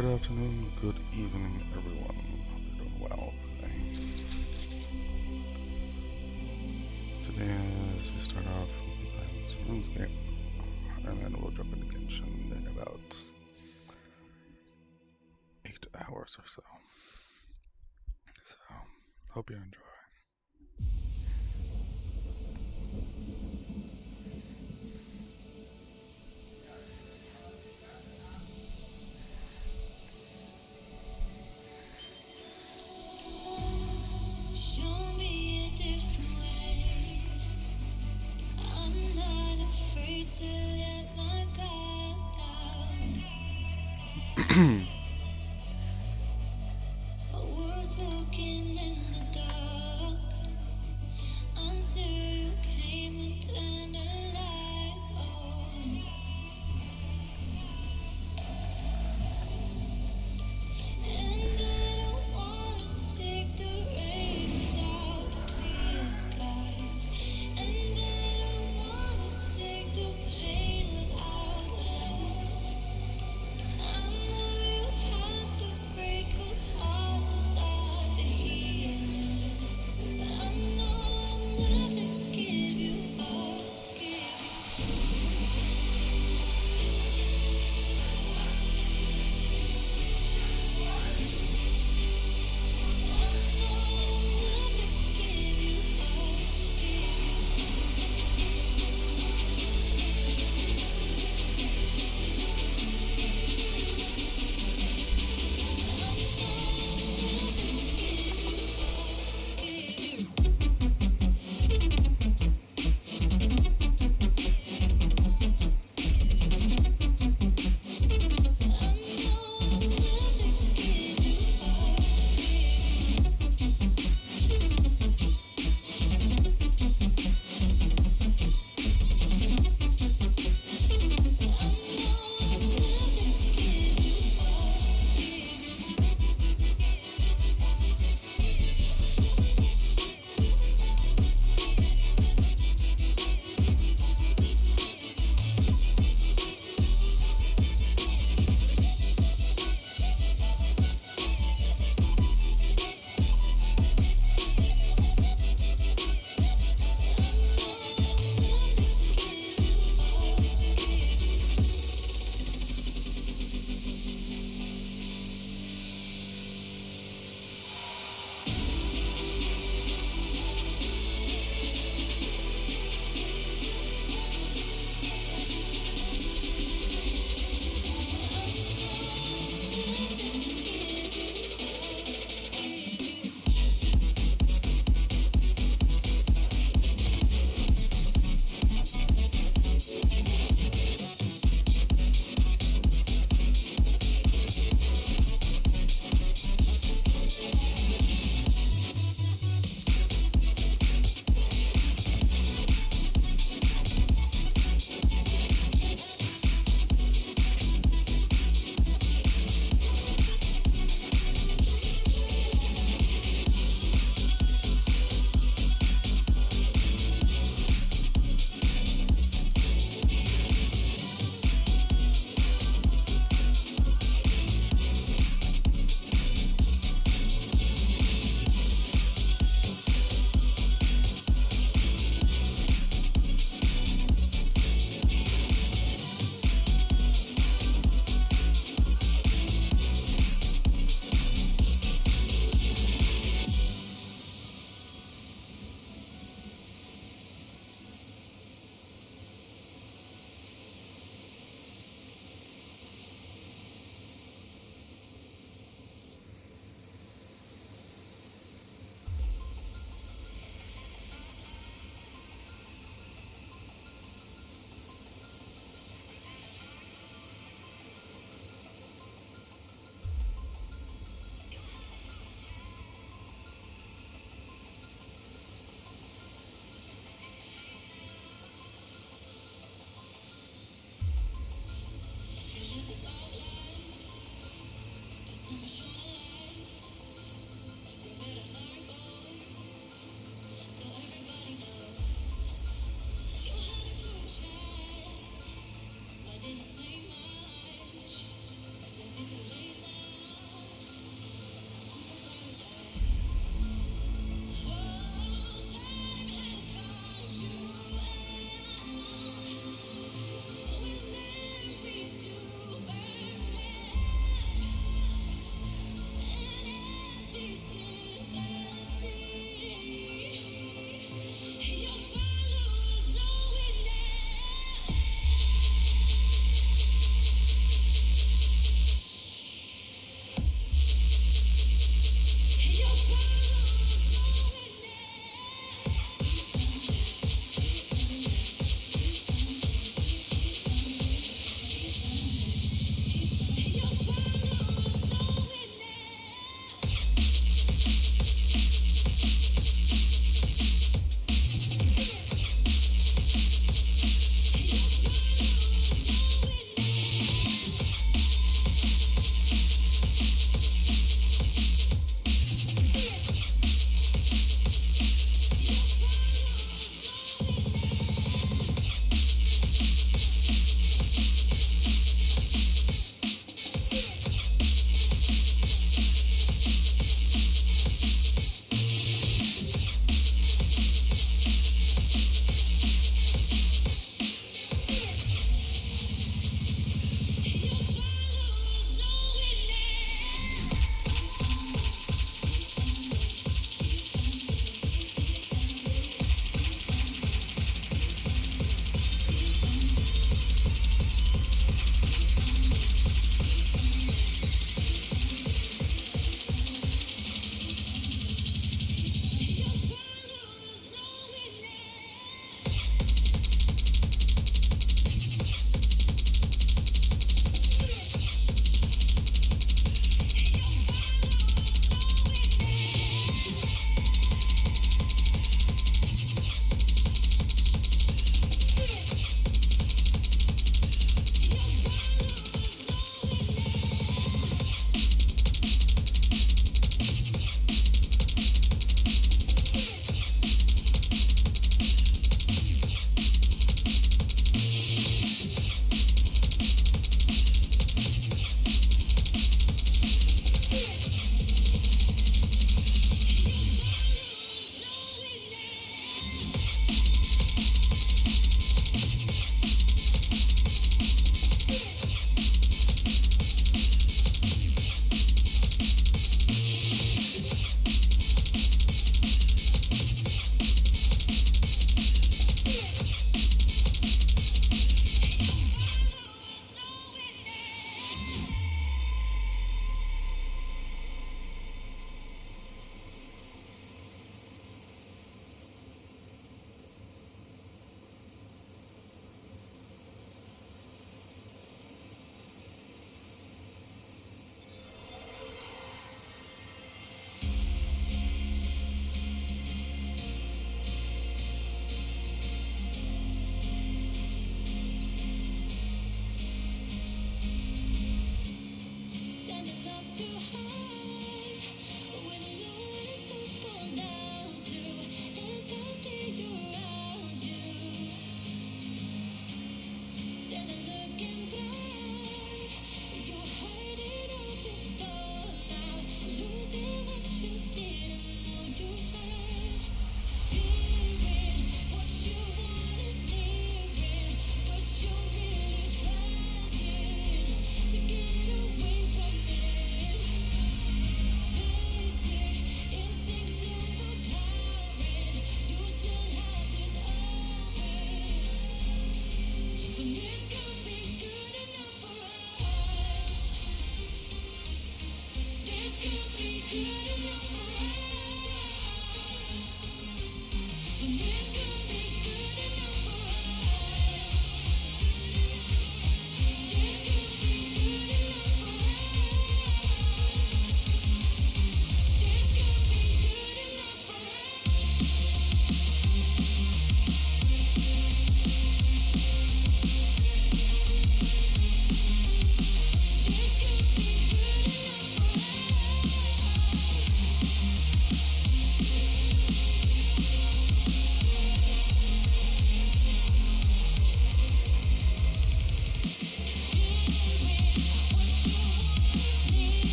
good afternoon, good evening, everyone. Hope you're doing well today. Today, as we start off, playing some RuneScape, and then we'll jump into Genshin in about 8 hours or so. So, hope you enjoy. Show me a different way. I'm not afraid to let my guard down. A world's walking in the dark until you came and turned a light on. And I don't wanna take the rain without the clear skies. And I don't wanna take the pain without love. I'm more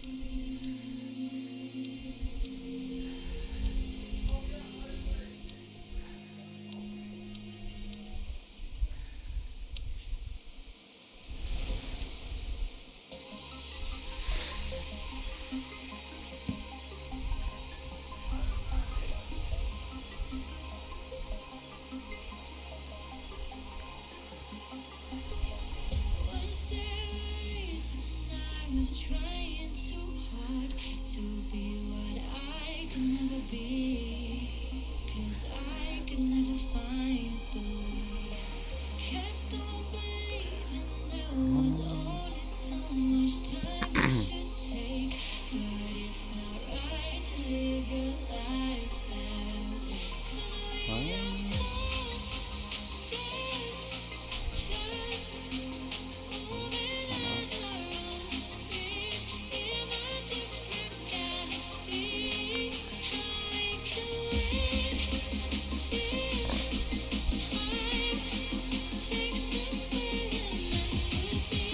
Was there a reason I was trying too hard to be what I could never be? 'Cause I could never find the way. Kept on believing there was only so much time it should take, but it's not right to live your life that way. 'Cause we are monsters, moving at our own speed in our different galaxies. How we can win, fear, time takes us where we're meant to be.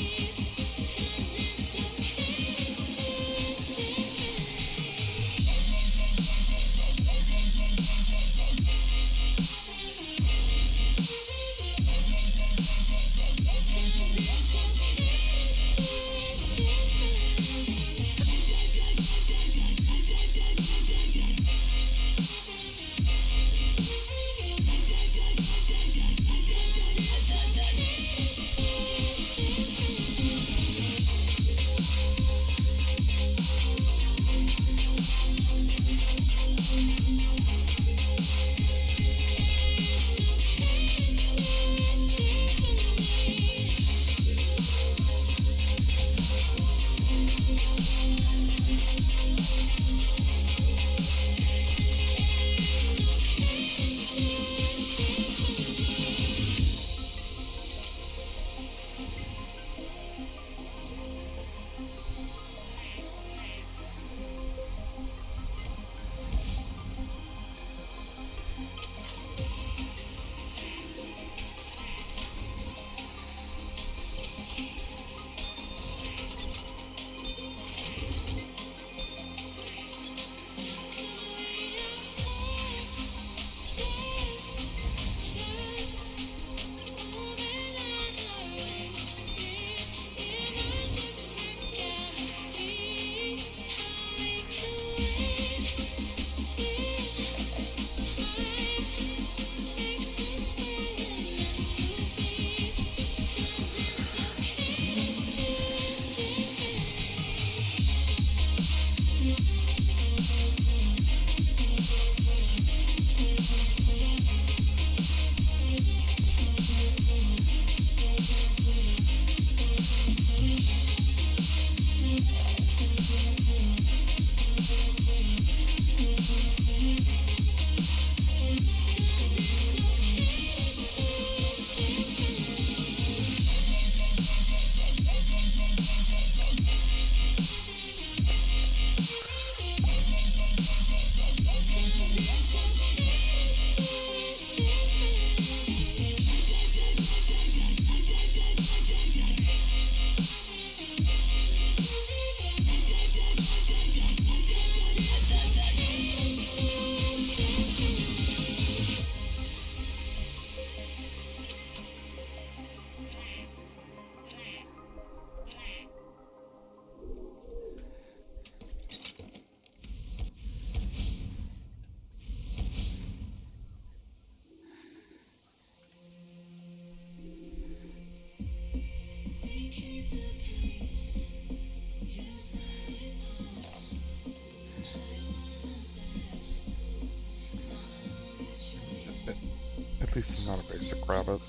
'Cause it's okay to live At least it's not a basic rabbit.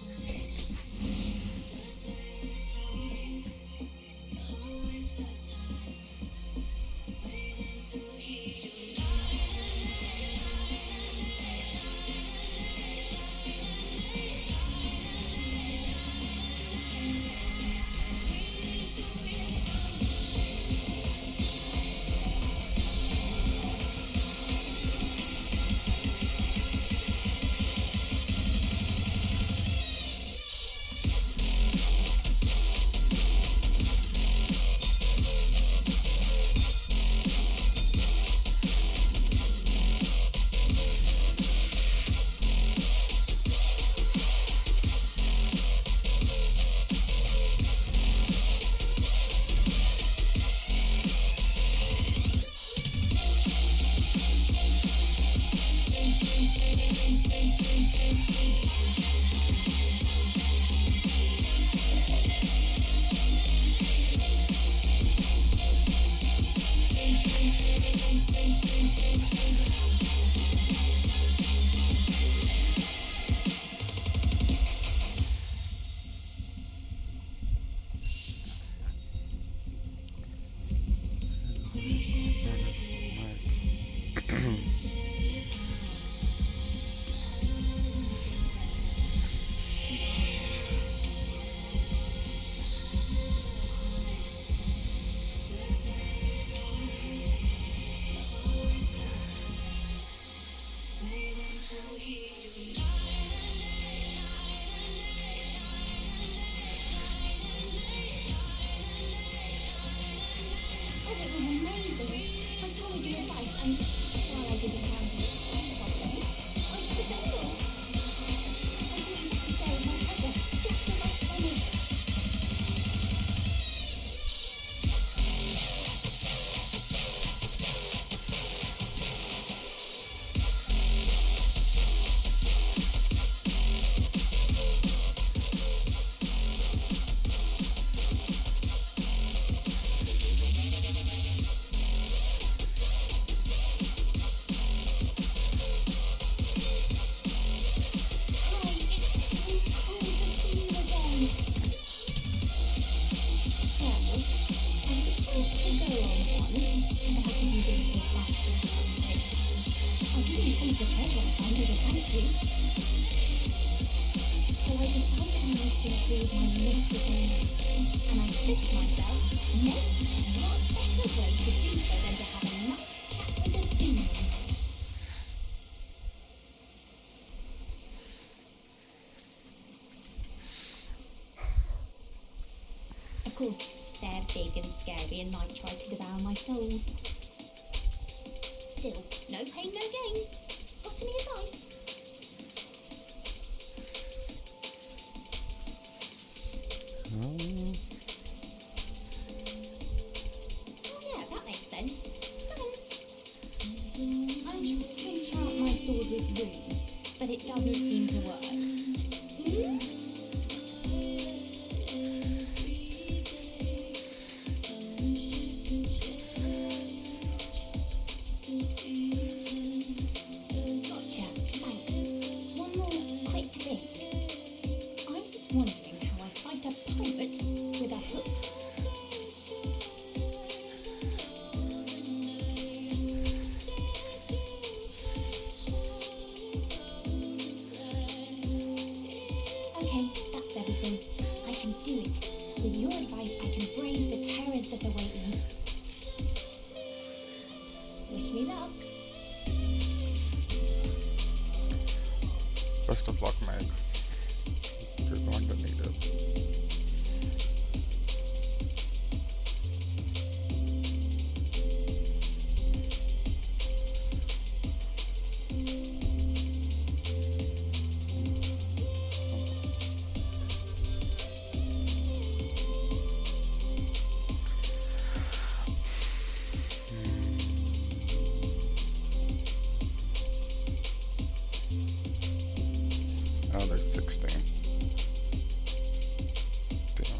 Of course, they're big and scary and might try to devour my soul. Still, no pain, no gain. Got any advice? Oh yeah, that makes sense. Thanks. I tried to enchant my sword with runes, but it doesn't seem to work. Gotcha, thanks. One more quick thing. I was wondering how I fight a pirate with a hook. Okay, that's everything. I can do it. With your advice, I can brave the terrors that await me. Wish me luck. Best of luck, Meg. You're going to need it. Oh, there's 16. Damn.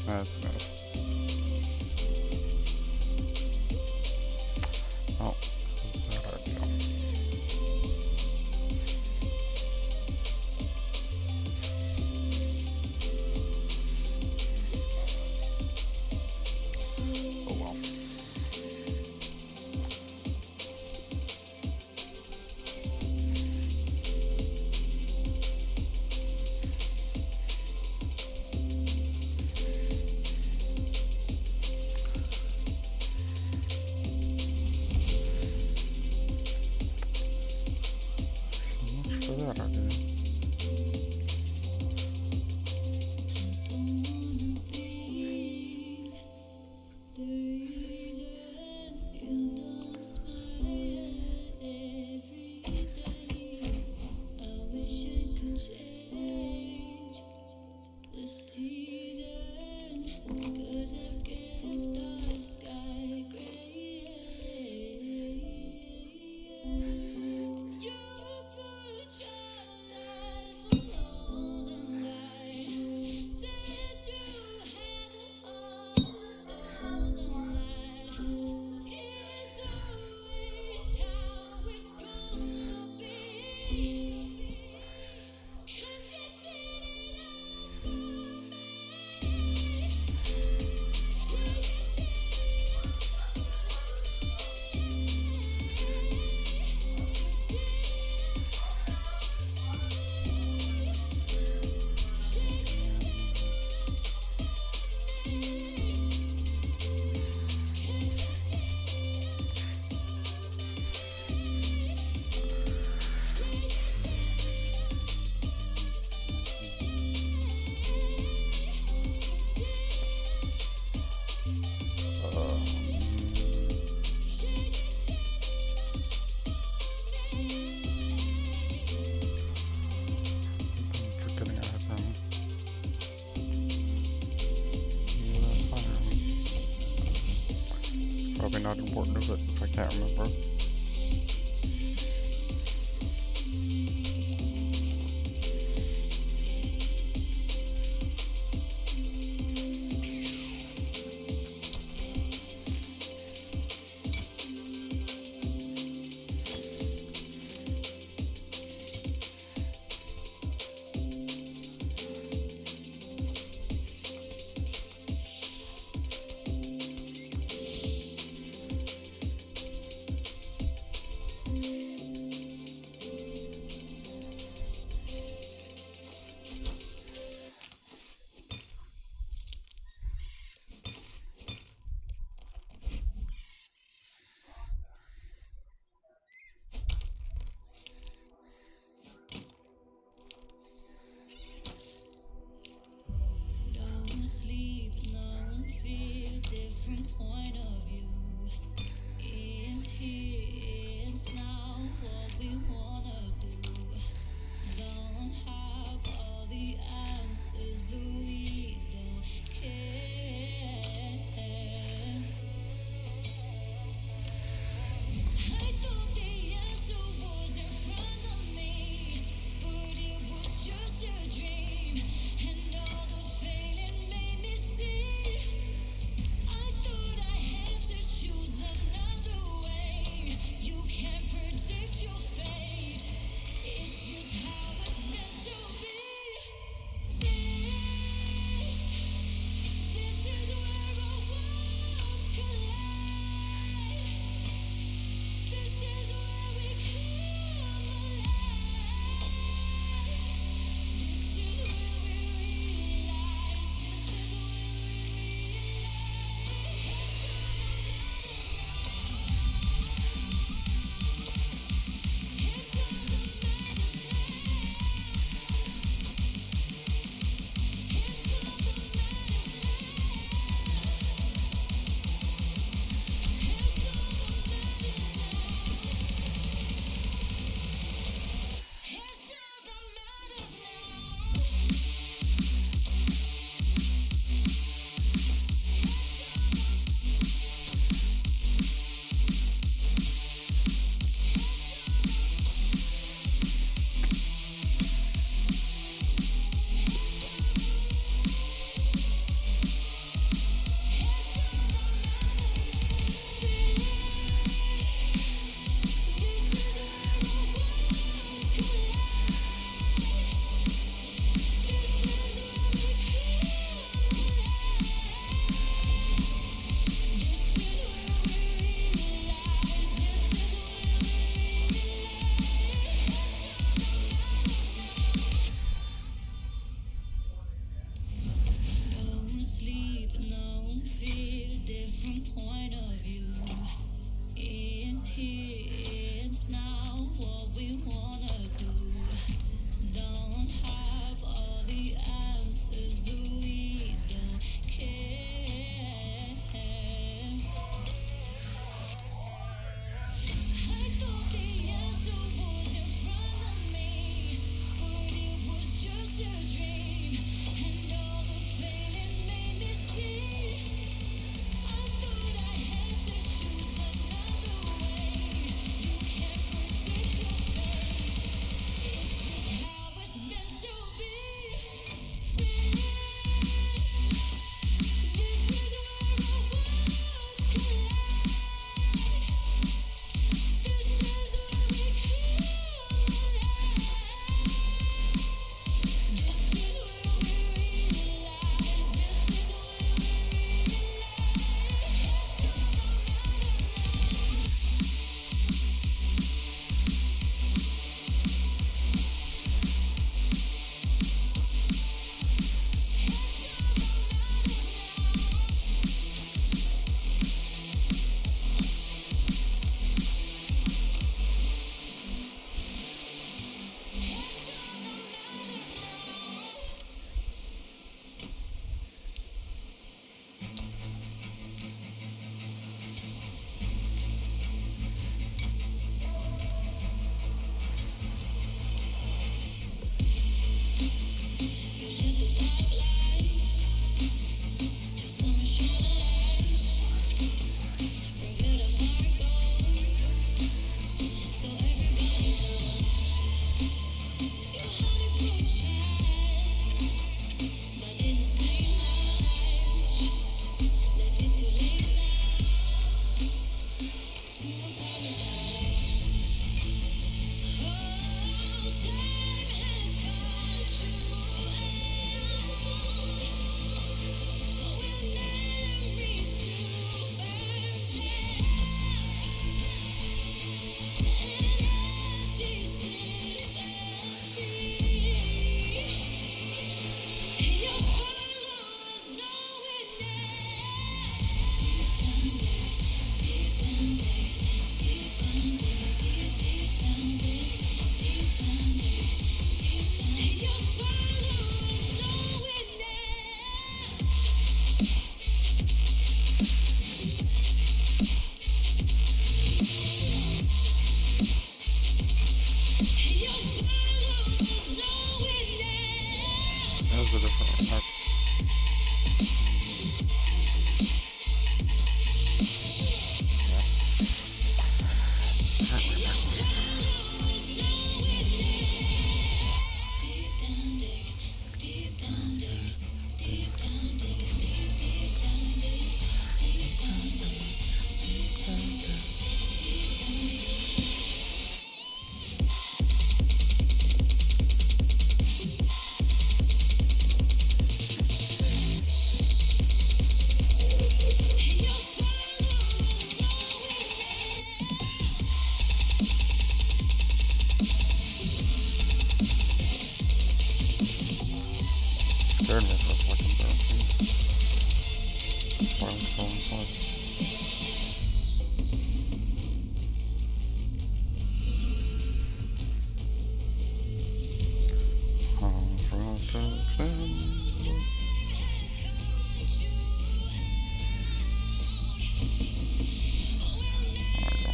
That's enough. Oh, that's a bad idea. Oh well. probably not important if I can't remember. That was a different one. Scared me for a second there. That's why I'm still inside. Forgot to extend. There we go.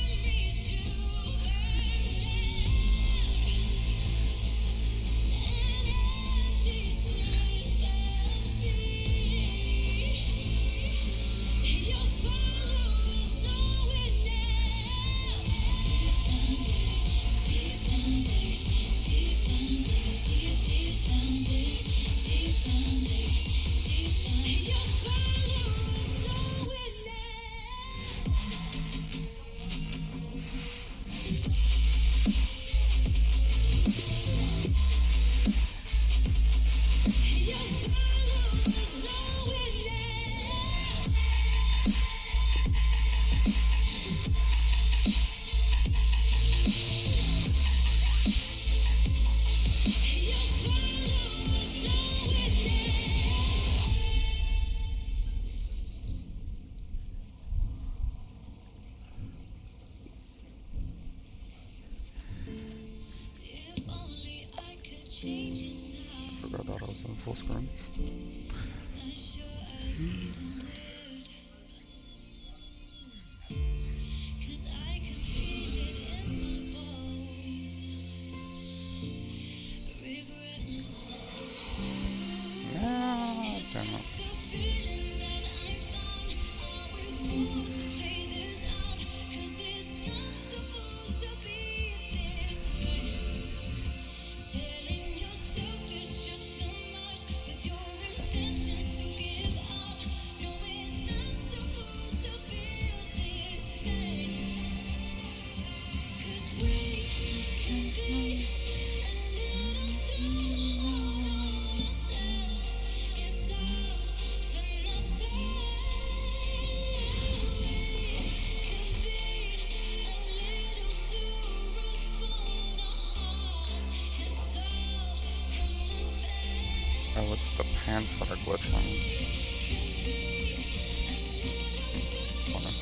Forgot that I was in full screen. Yeah, damn it. Oh, it's the pants that are glitching. Funny.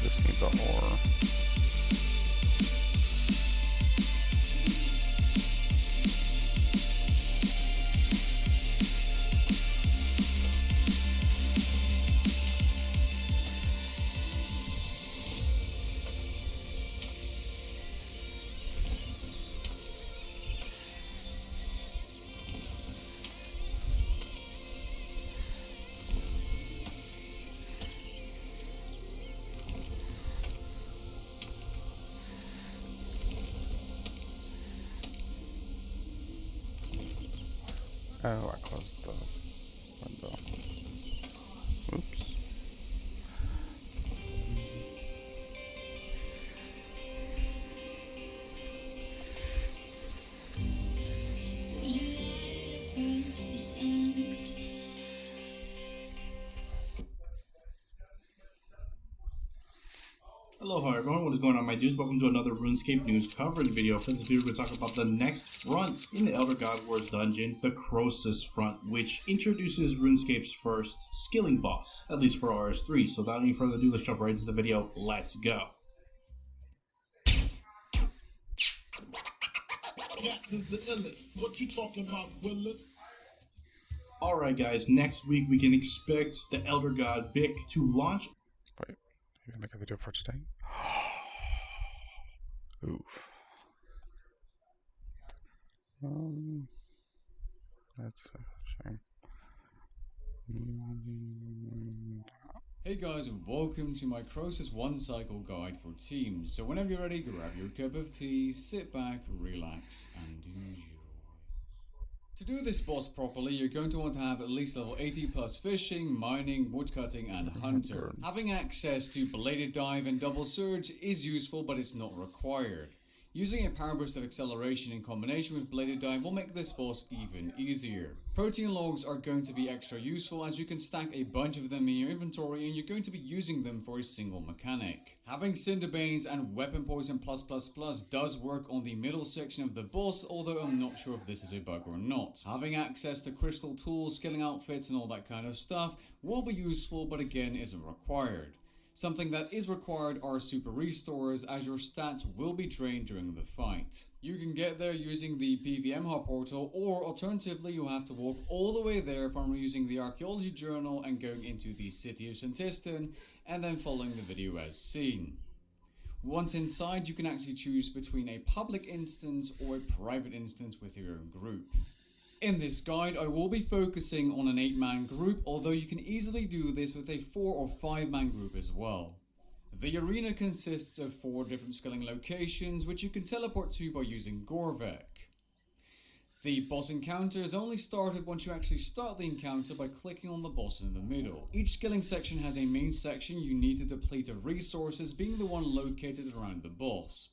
Just need the ore. Oh, I closed the window. Oops. Would you lie across the sand? Aloha everyone, what is going on my dudes? Welcome to another RuneScape news coverage video. For this video, we're going to talk about the next front in the Elder God Wars dungeon, the Croesus front, which introduces RuneScape's first skilling boss, at least for RS3. So without any further ado, let's jump right into the video. Let's go. Cats is the illest. What you talking about, Willis? Alright guys, next week we can expect the Elder God Bic to launch. Wait, you can make a video for today? Oof. That's a shame. Hey guys, and welcome to my Croesus One Cycle guide for teams. So whenever you're ready, grab your cup of tea, sit back, relax, and enjoy. To do this boss properly, you're going to want to have at least level 80 plus fishing, mining, woodcutting, and hunter. Having access to bladed dive and double surge is useful, but it's not required. Using a power boost of acceleration in combination with bladed dive will make this boss even easier. Protein logs are going to be extra useful as you can stack a bunch of them in your inventory and you're going to be using them for a single mechanic. Having Cinderbanes and Weapon Poison +++ does work on the middle section of the boss, although I'm not sure if this is a bug or not. Having access to crystal tools, skilling outfits and all that kind of stuff will be useful, but again isn't required. Something that is required are super restores, as your stats will be drained during the fight. You can get there using the PVM hub portal, or alternatively you have to walk all the way there from using the archaeology journal and going into the city of Santistan, and then following the video as seen. Once inside, you can actually choose between a public instance or a private instance with your own group. In this guide, I will be focusing on an 8-man group, although you can easily do this with a 4 or 5-man group as well. The arena consists of 4 different skilling locations, which you can teleport to by using Gorvek. The boss encounter is only started once you actually start the encounter by clicking on the boss in the middle. Each skilling section has a main section you need to deplete of resources, being the one located around the boss.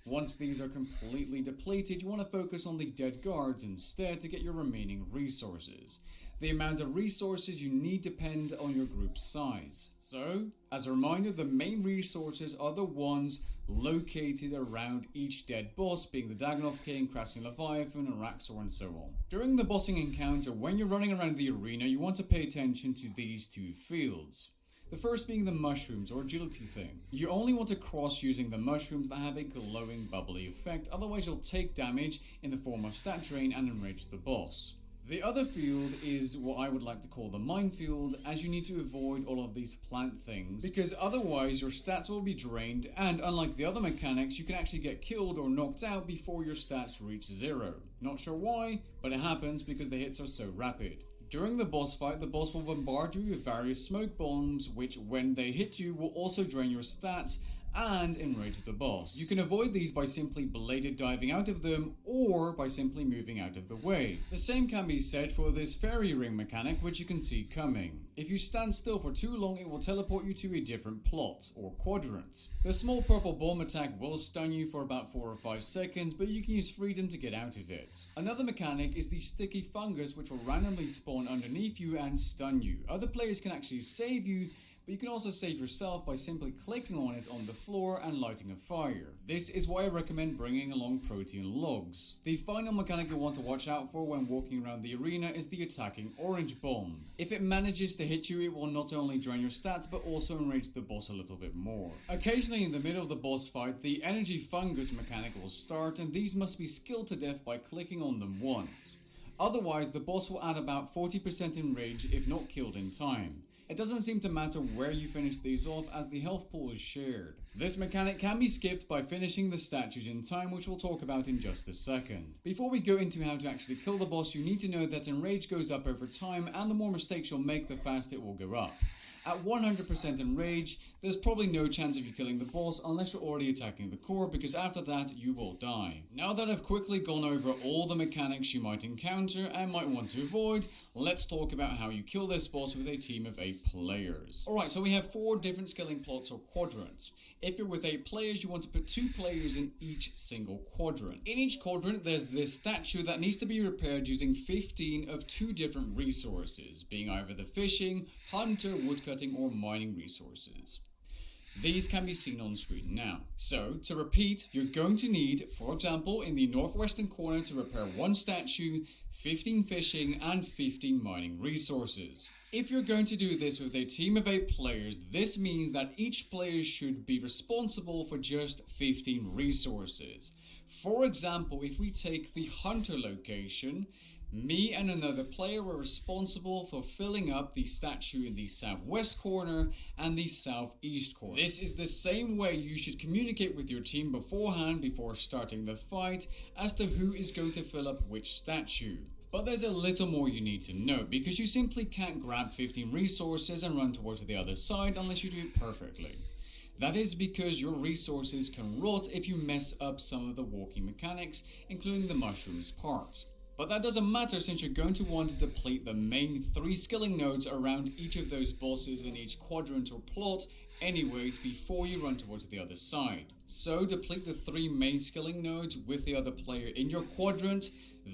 Once these are completely depleted, you want to focus on the dead guards instead to get your remaining resources. The amount of resources you need depend on your group's size. So, as a reminder, the main resources are the ones located around each dead boss, being the Dagannoth King, Krasny Leviathan, Araxor, and so on. During the bossing encounter, when you're running around the arena, you want to pay attention to these two fields. The first being the mushrooms, or agility thing. You only want to cross using the mushrooms that have a glowing bubbly effect, otherwise you'll take damage in the form of stat drain and enrage the boss. The other field is what I would like to call the minefield, as you need to avoid all of these plant things, because otherwise your stats will be drained, and unlike the other mechanics, you can actually get killed or knocked out before your stats reach 0. Not sure why, but it happens because the hits are so rapid. During the boss fight, the boss will bombard you with various smoke bombs, which when they hit you will also drain your stats and enrage the boss. You can avoid these by simply bladed diving out of them, or by simply moving out of the way. The same can be said for this fairy ring mechanic, which you can see coming. If you stand still for too long, it will teleport you to a different plot, or quadrant. The small purple bomb attack will stun you for about 4 or 5 seconds, but you can use freedom to get out of it. Another mechanic is the sticky fungus, which will randomly spawn underneath you and stun you. Other players can actually save you, but you can also save yourself by simply clicking on it on the floor and lighting a fire. This is why I recommend bringing along protein logs. The final mechanic you'll want to watch out for when walking around the arena is the attacking orange bomb. If it manages to hit you, it will not only drain your stats but also enrage the boss a little bit more. Occasionally in the middle of the boss fight, the energy fungus mechanic will start, and these must be skilled to death by clicking on them once. Otherwise, the boss will add about 40% in rage if not killed in time. It doesn't seem to matter where you finish these off, as the health pool is shared. This mechanic can be skipped by finishing the statues in time, which we'll talk about in just a second. Before we go into how to actually kill the boss, you need to know that enrage goes up over time, and the more mistakes you'll make, the faster it will go up. At 100% enrage, there's probably no chance of you killing the boss unless you're already attacking the core, because after that you will die. Now that I've quickly gone over all the mechanics you might encounter and might want to avoid, let's talk about how you kill this boss with a team of 8 players. Alright, so we have 4 different skilling plots or quadrants. If you're with 8 players, you want to put 2 players in each single quadrant. In each quadrant there's this statue that needs to be repaired using 15 of 2 different resources, being either the fishing, hunter, woodcutting, or mining resources. These can be seen on screen now. So, to repeat, you're going to need, for example, in the northwestern corner to repair 1 statue, 15 fishing, and 15 mining resources. If you're going to do this with a team of 8 players, this means that each player should be responsible for just 15 resources. For example, if we take the hunter location, me and another player were responsible for filling up the statue in the southwest corner and the southeast corner. This is the same way you should communicate with your team beforehand, before starting the fight, as to who is going to fill up which statue. But there's a little more you need to know, because you simply can't grab 15 resources and run towards the other side unless you do it perfectly. That is because your resources can rot if you mess up some of the walking mechanics, including the mushrooms part. But that doesn't matter, since you're going to want to deplete the main 3 skilling nodes around each of those bosses in each quadrant or plot anyways before you run towards the other side. So deplete the 3 main skilling nodes with the other player in your quadrant,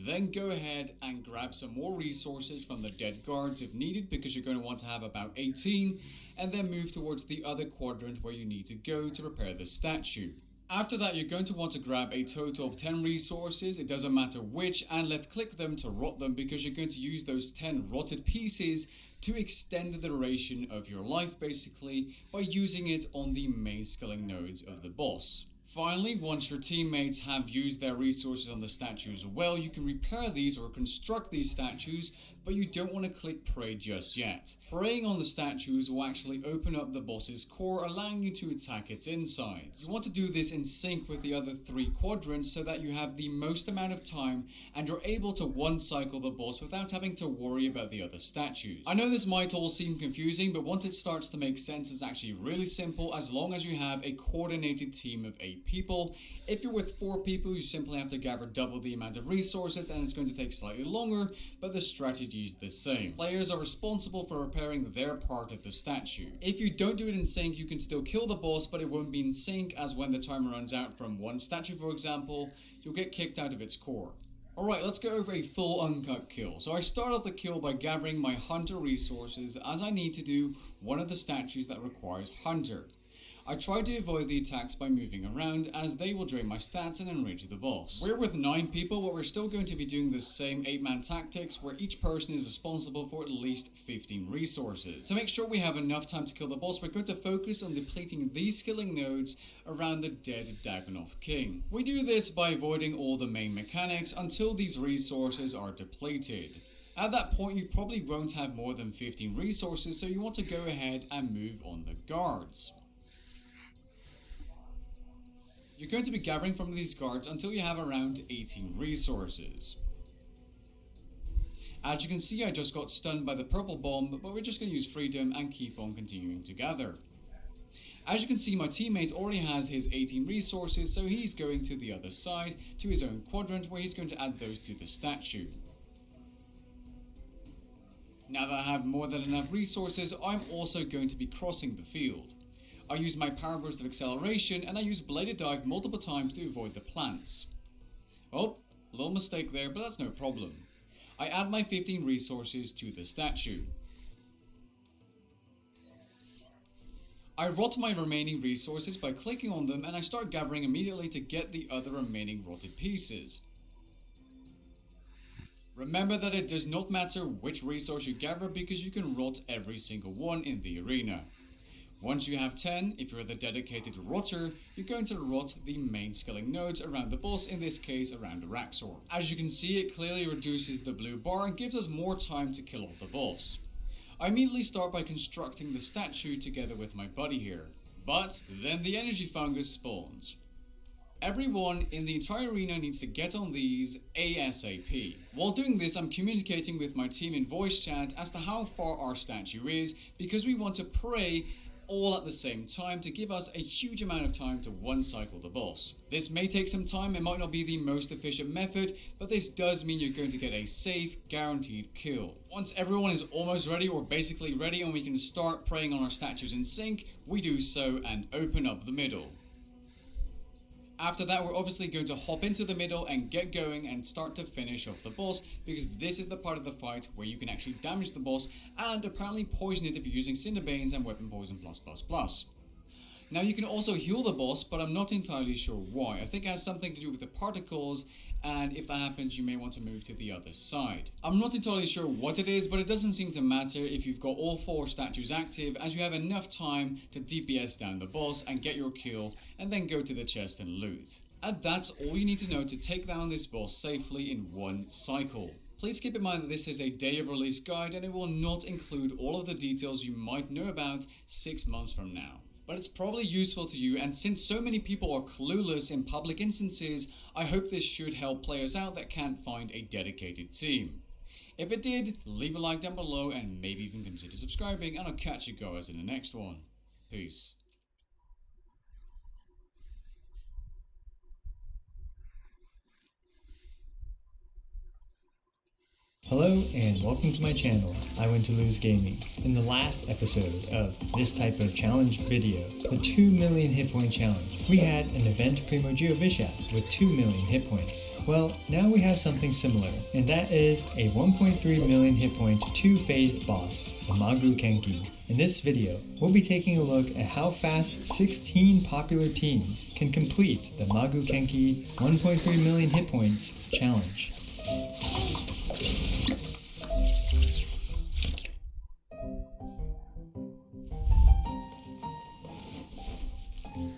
then go ahead and grab some more resources from the dead guards if needed, because you're going to want to have about 18, and then move towards the other quadrant where you need to go to repair the statue. After that, you're going to want to grab a total of 10 resources, it doesn't matter which, and left click them to rot them, because you're going to use those 10 rotted pieces to extend the duration of your life, basically, by using it on the main skilling nodes of the boss. Finally, once your teammates have used their resources on the statues well, you can repair these or construct these statues, but you don't want to click pray just yet. Praying on the statues will actually open up the boss's core, allowing you to attack its insides. You want to do this in sync with the other 3 quadrants so that you have the most amount of time and you're able to one-cycle the boss without having to worry about the other statues. I know this might all seem confusing, but once it starts to make sense, it's actually really simple as long as you have a coordinated team of 8 people. If you're with 4 people, you simply have to gather double the amount of resources, and it's going to take slightly longer, but the strategy is the same. Players are responsible for repairing their part of the statue. If you don't do it in sync, you can still kill the boss, but it won't be in sync, as when the timer runs out from 1 statue, for example, you'll get kicked out of its core. Alright, let's go over a full uncut kill. So I start off the kill by gathering my hunter resources, as I need to do one of the statues that requires hunter. I try to avoid the attacks by moving around, as they will drain my stats and enrage the boss. We're with 9 people, but we're still going to be doing the same 8-man tactics, where each person is responsible for at least 15 resources. To make sure we have enough time to kill the boss, we're going to focus on depleting these skilling nodes around the dead Dagannoth King. We do this by avoiding all the main mechanics until these resources are depleted. At that point, you probably won't have more than 15 resources, so you want to go ahead and move on the guards. You're going to be gathering from these guards until you have around 18 resources. As you can see, I just got stunned by the purple bomb, but we're just going to use freedom and keep on continuing to gather. As you can see, my teammate already has his 18 resources, so he's going to the other side, to his own quadrant, where he's going to add those to the statue. Now that I have more than enough resources, I'm also going to be crossing the field. I use my power burst of acceleration, and I use bladed dive multiple times to avoid the plants. Oh, little mistake there, but that's no problem. I add my 15 resources to the statue. I rot my remaining resources by clicking on them, and I start gathering immediately to get the other remaining rotted pieces. Remember that it does not matter which resource you gather, because you can rot every single one in the arena. Once you have 10, if you're the dedicated rotter, you're going to rot the main skilling nodes around the boss, in this case around Araxxor. As you can see, it clearly reduces the blue bar and gives us more time to kill off the boss. I immediately start by constructing the statue together with my buddy here, but then the energy fungus spawns. Everyone in the entire arena needs to get on these ASAP. While doing this, I'm communicating with my team in voice chat as to how far our statue is, because we want to pray all at the same time to give us a huge amount of time to one-cycle the boss. This may take some time, it might not be the most efficient method, but this does mean you're going to get a safe, guaranteed kill. Once everyone is almost ready, or basically ready, and we can start praying on our statues in sync, we do so and open up the middle. After that, we're obviously going to hop into the middle and get going and start to finish off the boss, because this is the part of the fight where you can actually damage the boss and apparently poison it if you're using Cinderbanes and Weapon Poison +++. Now you can also heal the boss, but I'm not entirely sure why. I think it has something to do with the particles, and if that happens you may want to move to the other side. I'm not entirely sure what it is, but it doesn't seem to matter if you've got all 4 statues active, as you have enough time to DPS down the boss and get your kill, and then go to the chest and loot. And that's all you need to know to take down this boss safely in one cycle. Please keep in mind that this is a day of release guide, and it will not include all of the details you might know about 6 months from now. But it's probably useful to you, and since so many people are clueless in public instances, I hope this should help players out that can't find a dedicated team. If it did, leave a like down below and maybe even consider subscribing, and I'll catch you guys in the next one. Peace. Hello and welcome to my channel, I Win to Lose Gaming. In the last episode of this type of challenge video, the 2 million hit point challenge, we had an event Primogeo Bishop with 2 million hit points. Well, now we have something similar, and that is a 1.3 million hit point 2-phased boss, the Magu Kenki. In this video, we'll be taking a look at how fast 16 popular teams can complete the Magu Kenki 1.3 million hit points challenge.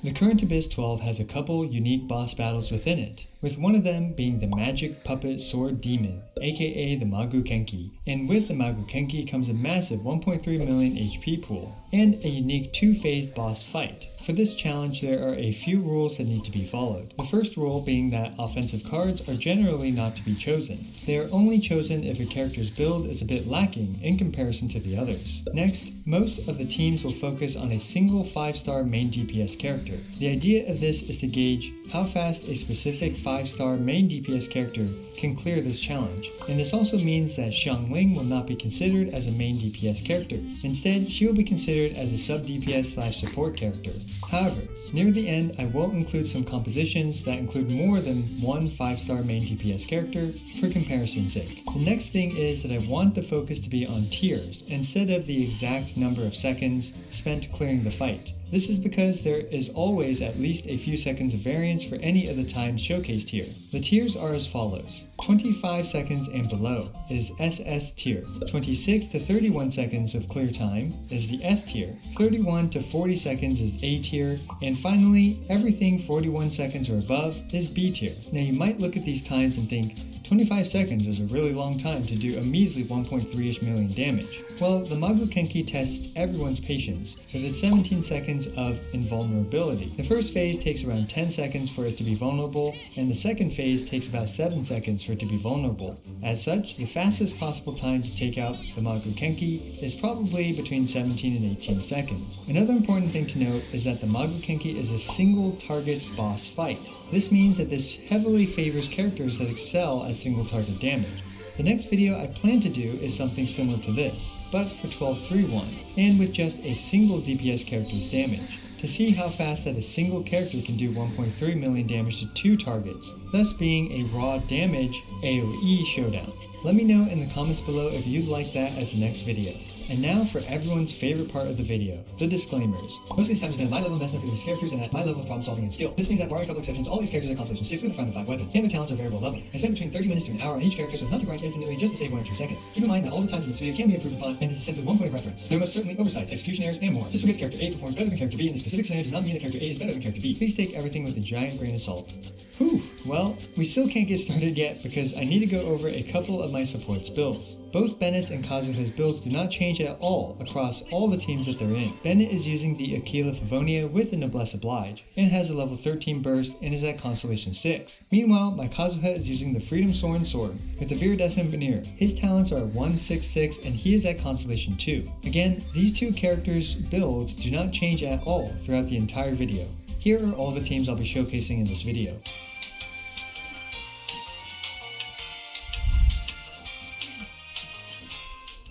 The current Abyss 12 has a couple unique boss battles within it, with one of them being the Magic Puppet Sword Demon, aka the Magu Kenki. And with the Magu Kenki comes a massive 1.3 million HP pool, and a unique 2-phased boss fight. For this challenge there are a few rules that need to be followed. The first rule being that offensive cards are generally not to be chosen. They are only chosen if a character's build is a bit lacking in comparison to the others. Next, most of the teams will focus on a single 5-star main DPS character character. The idea of this is to gauge how fast a specific 5-star main DPS character can clear this challenge, and this also means that Xiangling will not be considered as a main DPS character. Instead, she will be considered as a sub DPS / support character. However, near the end I will include some compositions that include more than one 5-star main DPS character for comparison's sake. The next thing is that I want the focus to be on tiers instead of the exact number of seconds spent clearing the fight. This is because there is always at least a few seconds of variance for any of the times showcased here. The tiers are as follows. 25 seconds and below is SS tier. 26 to 31 seconds of clear time is the S tier. 31 to 40 seconds is A tier. And finally, everything 41 seconds or above is B tier. Now you might look at these times and think, 25 seconds is a really long time to do a measly 1.3-ish million damage. Well, the Magokenki tests everyone's patience with its 17 seconds of invulnerability. The first phase takes around 10 seconds for it to be vulnerable, and the second phase takes about 7 seconds for it to be vulnerable. As such, the fastest possible time to take out the Magokenki is probably between 17 and 18 seconds. Another important thing to note is that the Magokenki is a single target boss fight. This means that this heavily favors characters that excel at single target damage. The next video I plan to do is something similar to this, but for 12-3-1, and with just a single DPS character's damage, to see how fast that a single character can do 1.3 million damage to 2 targets, thus being a raw damage AoE showdown. Let me know in the comments below if you'd like that as the next video. And now for everyone's favorite part of the video, the disclaimers. Most of these times are done at my level of investment for these characters and at my level of problem solving and skill. This means that barring a couple exceptions, all these characters are Constellation 6 with a 5 and 5 weapons, and their talents are variable level. I spend between 30 minutes to an hour on each character so as not to grind infinitely just to save 1 or 2 seconds. Keep in mind that all the times in this video can be improved upon, and this is simply one point of reference. There are most certainly oversights, execution errors, and more. Just because character A performs better than character B in this specific scenario does not mean that character A is better than character B. Please take everything with a giant grain of salt. Whew, well, we still can't get started yet because I need to go over a couple of my support's builds. Both Bennett's and Kazuha's builds do not change at all across all the teams that they're in. Bennett is using the Aquila Favonia with the Noblesse Oblige, and has a level 13 burst and is at Constellation 6. Meanwhile, my Kazuha is using the Freedom Soren sword with the Viridescent Veneer. His talents are at 166 and he is at Constellation 2. Again, these two characters' builds do not change at all throughout the entire video. Here are all the teams I'll be showcasing in this video.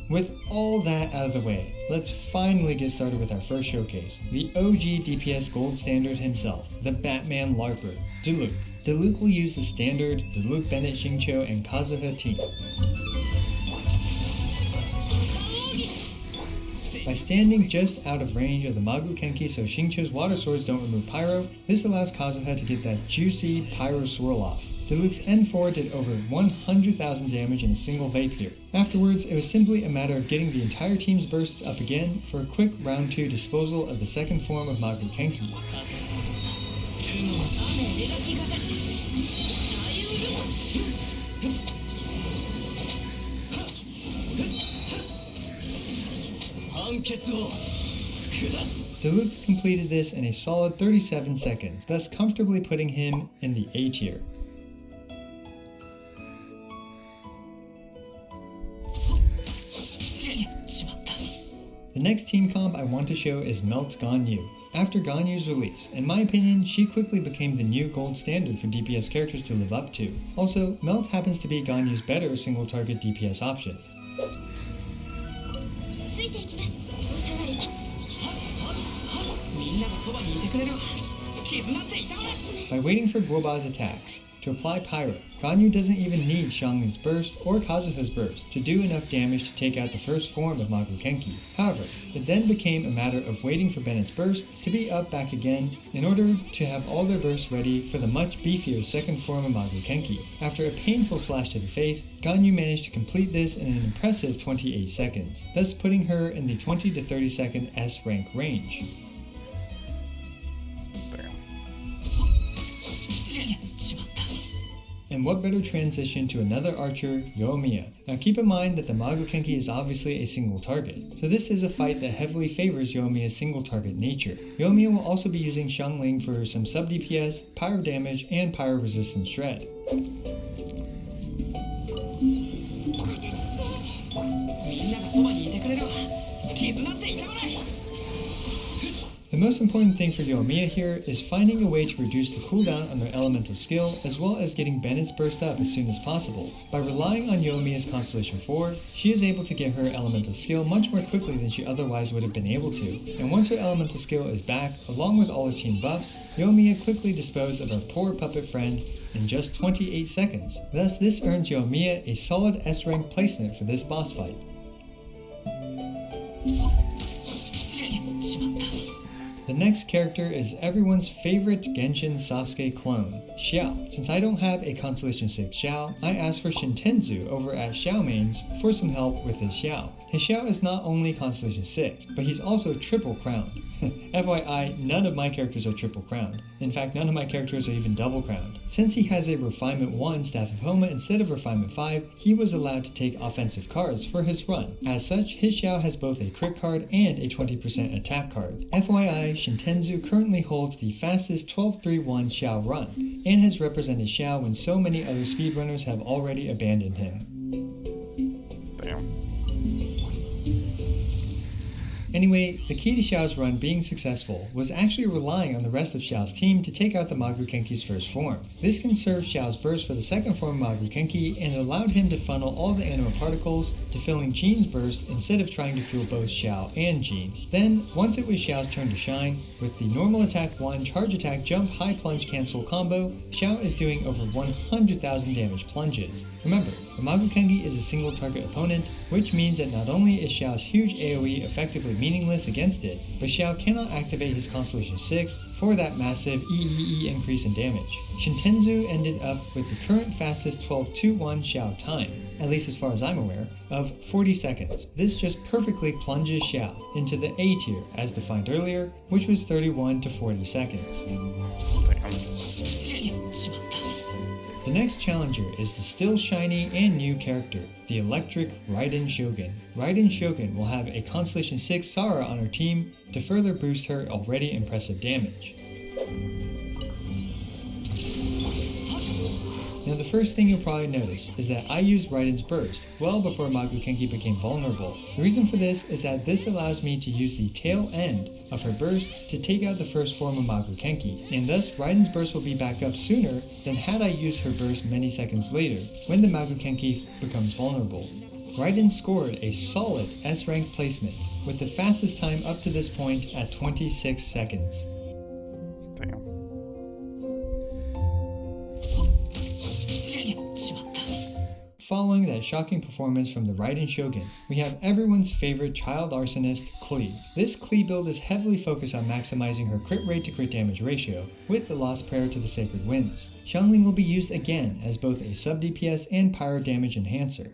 With all that out of the way, let's finally get started with our first showcase, the OG DPS gold standard himself, the Batman LARPer, Diluc. Diluc will use the standard Diluc, Bennett, Xingqiu, and Kazuha team. By standing just out of range of the Magokenki so Xingqiu's water swords don't remove pyro, this allows Kazuha to get that juicy pyro swirl off. Diluc's N4 did over 100,000 damage in a single vape here. Afterwards, it was simply a matter of getting the entire team's bursts up again for a quick round 2 disposal of the second form of Magokenki. Diluc completed this in a solid 37 seconds, thus comfortably putting him in the A tier. The next team comp I want to show is Melt's Ganyu. After Ganyu's release, in my opinion, she quickly became the new gold standard for DPS characters to live up to. Also, Melt happens to be Ganyu's better single target DPS option. By waiting for Guoba's attacks to apply Pyro, Ganyu doesn't even need Xiangling's burst or Kazuha's burst to do enough damage to take out the first form of Magokenki. However, it then became a matter of waiting for Bennett's burst to be up back again in order to have all their bursts ready for the much beefier second form of Magokenki. After a painful slash to the face, Ganyu managed to complete this in an impressive 28 seconds, thus putting her in the 20 to 30 second S rank range. And what better transition to another archer, Yoimiya. Now keep in mind that the Magokenki is obviously a single target, so this is a fight that heavily favors Yoimiya's single target nature. Yoimiya will also be using Xiangling for some sub DPS, pyro damage, and pyro resistance shred. The The most important thing for Yoimiya here is finding a way to reduce the cooldown on her elemental skill, as well as getting Bennett's burst up as soon as possible. By relying on Yoimiya's Constellation 4, she is able to get her elemental skill much more quickly than she otherwise would have been able to, and once her elemental skill is back, along with all her team buffs, Yoimiya quickly disposed of her poor puppet friend in just 28 seconds. Thus, this earns Yoimiya a solid S-rank placement for this boss fight. The next character is everyone's favorite Genshin Sasuke clone, Xiao. Since I don't have a Constellation 6 Xiao, I asked for Shintenzu over at Xiaomains for some help with his Xiao. His Xiao is not only Constellation 6, but he's also triple crowned. FYI, none of my characters are triple crowned. In fact, none of my characters are even double crowned. Since he has a Refinement 1 Staff of Homa instead of Refinement 5, he was allowed to take offensive cards for his run. As such, his Xiao has both a crit card and a 20% attack card. FYI, Shintenzu currently holds the fastest 12-3-1 Xiao run, and has represented Xiao when so many other speedrunners have already abandoned him. Damn. Anyway, the key to Xiao's run being successful was actually relying on the rest of Xiao's team to take out the Magokenki's first form. This conserved Xiao's burst for the second form of Magokenki and allowed him to funnel all the anima particles to filling Jean's burst instead of trying to fuel both Xiao and Jean. Then, once it was Xiao's turn to shine, with the normal attack 1, charge attack, jump, high plunge cancel combo, Xiao is doing over 100,000 damage plunges. Remember, the Magokenki is a single target opponent, which means that not only is Xiao's huge AoE effectively meaningless against it, but Xiao cannot activate his Constellation 6 for that massive EEE increase in damage. Shintenzu ended up with the current fastest 12-2-1 Xiao time, at least as far as I'm aware, of 40 seconds. This just perfectly plunges Xiao into the A tier as defined earlier, which was 31 to 40 seconds. The next challenger is the still shiny and new character, the electric Raiden Shogun. Raiden Shogun will have a Constellation 6 Sara on her team to further boost her already impressive damage. Now the first thing you'll probably notice is that I used Raiden's burst well before Magokenki became vulnerable. The reason for this is that this allows me to use the tail end of her burst to take out the first form of Magokenki, and thus Raiden's burst will be back up sooner than had I used her burst many seconds later, when the Magokenki becomes vulnerable. Raiden scored a solid S-rank placement, with the fastest time up to this point at 26 seconds. Damn. Following that shocking performance from the Raiden Shogun, we have everyone's favorite child arsonist, Klee. This Klee build is heavily focused on maximizing her crit rate to crit damage ratio, with the Lost Prayer to the Sacred Winds. Xiangling will be used again as both a sub DPS and pyro damage enhancer.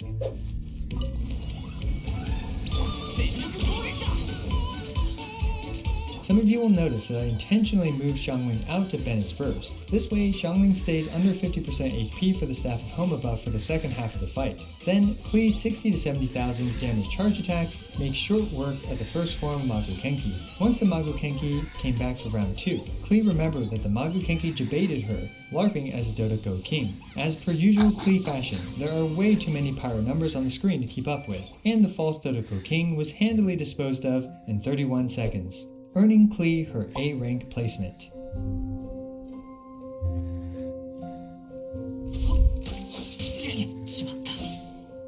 Some of you will notice that I intentionally moved Xiangling out to Bennett's burst. This way, Xiangling stays under 50% HP for the Staff of Homa buff for the second half of the fight. Then, Klee's 60 to 70,000 damage charge attacks make short work of the first form of Magokenki. Once the Magokenki came back for round 2, Klee remembered that the Magokenki jebaited her, LARPing as a Dodoko King. As per usual Klee fashion, there are way too many pyro numbers on the screen to keep up with, and the false Dodoko King was handily disposed of in 31 seconds. Earning Klee her A-rank placement.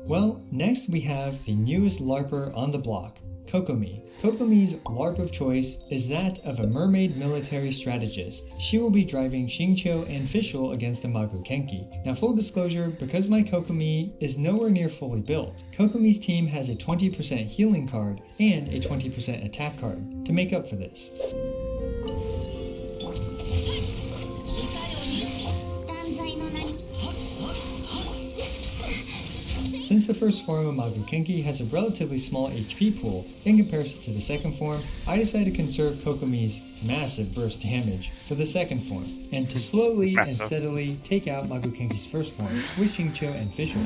Well, next we have the newest LARPer on the block, Kokomi. Kokomi's LARP of choice is that of a mermaid military strategist. She will be driving Xingqiu and Fischl against the Magokenki. Now full disclosure, because my Kokomi is nowhere near fully built, Kokomi's team has a 20% healing card and a 20% attack card to make up for this. Since the first form of Magokenki has a relatively small HP pool in comparison to the second form, I decided to conserve Kokomi's massive burst damage for the second form, and to slowly and steadily take out Magokenki's first form with Xingqiu and Fischl.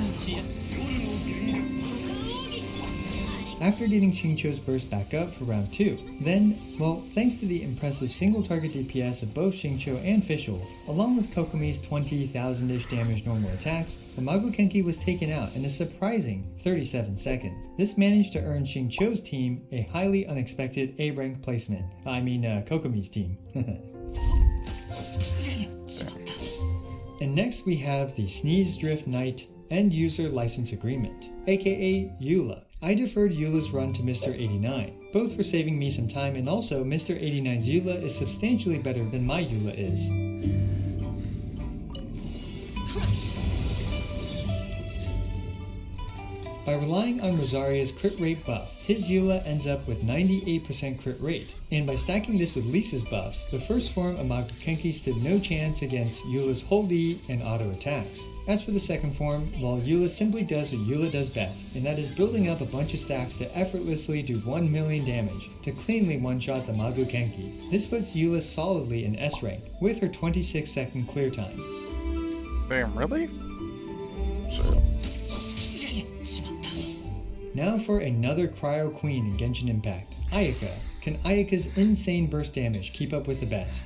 after getting Xingqiu's burst back up for round 2. Then, well, thanks to the impressive single target DPS of both Xingqiu and Fischl, along with Kokomi's 20,000-ish damage normal attacks, the Magokenki was taken out in a surprising 37 seconds. This managed to earn Xingqiu's team a highly unexpected A rank placement. Kokomi's team. And next we have the Sneeze Drift Knight End User License Agreement, aka EULA. I deferred EULA's run to Mr. 89, both for saving me some time, and also Mr. 89's EULA is substantially better than my EULA is. By relying on Rosaria's crit rate buff, his EULA ends up with 98% crit rate, and by stacking this with Lisa's buffs, the first form of Magokenki stood no chance against EULA's Hold E and auto attacks. As for the second form, well, EULA simply does what EULA does best, and that is building up a bunch of stacks to effortlessly do 1 million damage to cleanly one-shot the Magokenki. This puts EULA solidly in S rank, with her 26-second clear time. Damn, really? So, now for another Cryo Queen in Genshin Impact, Ayaka. Can Ayaka's insane burst damage keep up with the best?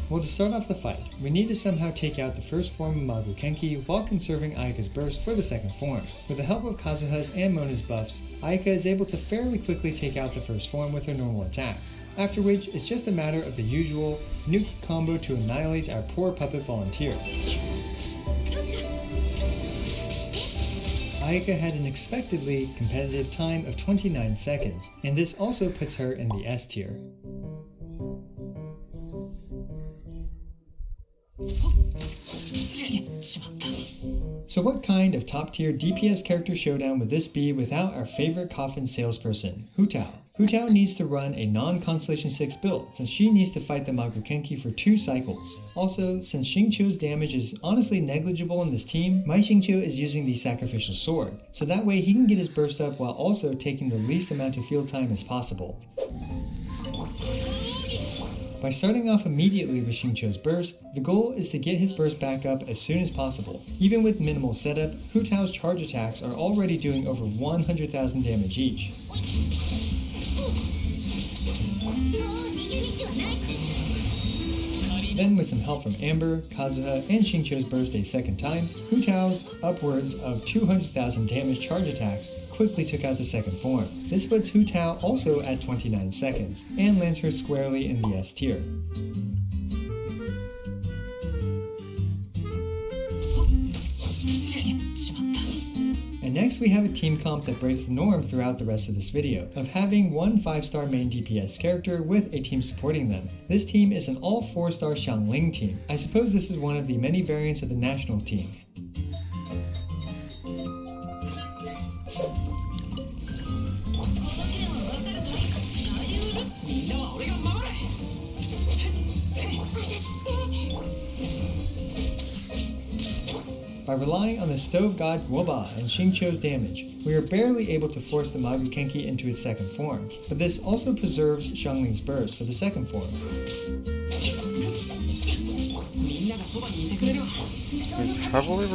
Well, to start off the fight, we need to somehow take out the first form of Magokenki while conserving Ayaka's burst for the second form. With the help of Kazuha's and Mona's buffs, Ayaka is able to fairly quickly take out the first form with her normal attacks, after which it's just a matter of the usual nuke combo to annihilate our poor puppet volunteer. Ayaka had an expectedly competitive time of 29 seconds, and this also puts her in the S tier. So what kind of top tier DPS character showdown would this be without our favorite coffin salesperson, Hu Tao? Hu Tao needs to run a non-Constellation 6 build, since she needs to fight the Magokenki for 2 cycles. Also, since Xingqiu's damage is honestly negligible in this team, my Xingqiu is using the Sacrificial Sword, so that way he can get his burst up while also taking the least amount of field time as possible. By starting off immediately with Xingqiu's burst, the goal is to get his burst back up as soon as possible. Even with minimal setup, Hu Tao's charge attacks are already doing over 100,000 damage each. Then with some help from Amber, Kazuha, and Xingqiu's burst a second time, Hu Tao's upwards of 200,000 damage charge attacks quickly took out the second form. This puts Hu Tao also at 29 seconds, and lands her squarely in the S tier. And next we have a team comp that breaks the norm throughout the rest of this video, of having one 5-star main DPS character with a team supporting them. This team is an all 4-star Xiangling team. I suppose this is one of the many variants of the national team. By relying on the Stove God Guoba and Xingqiu's damage, we are barely able to force the Magokenki into its second form, but this also preserves Xiangling's burst for the second form. he's heavily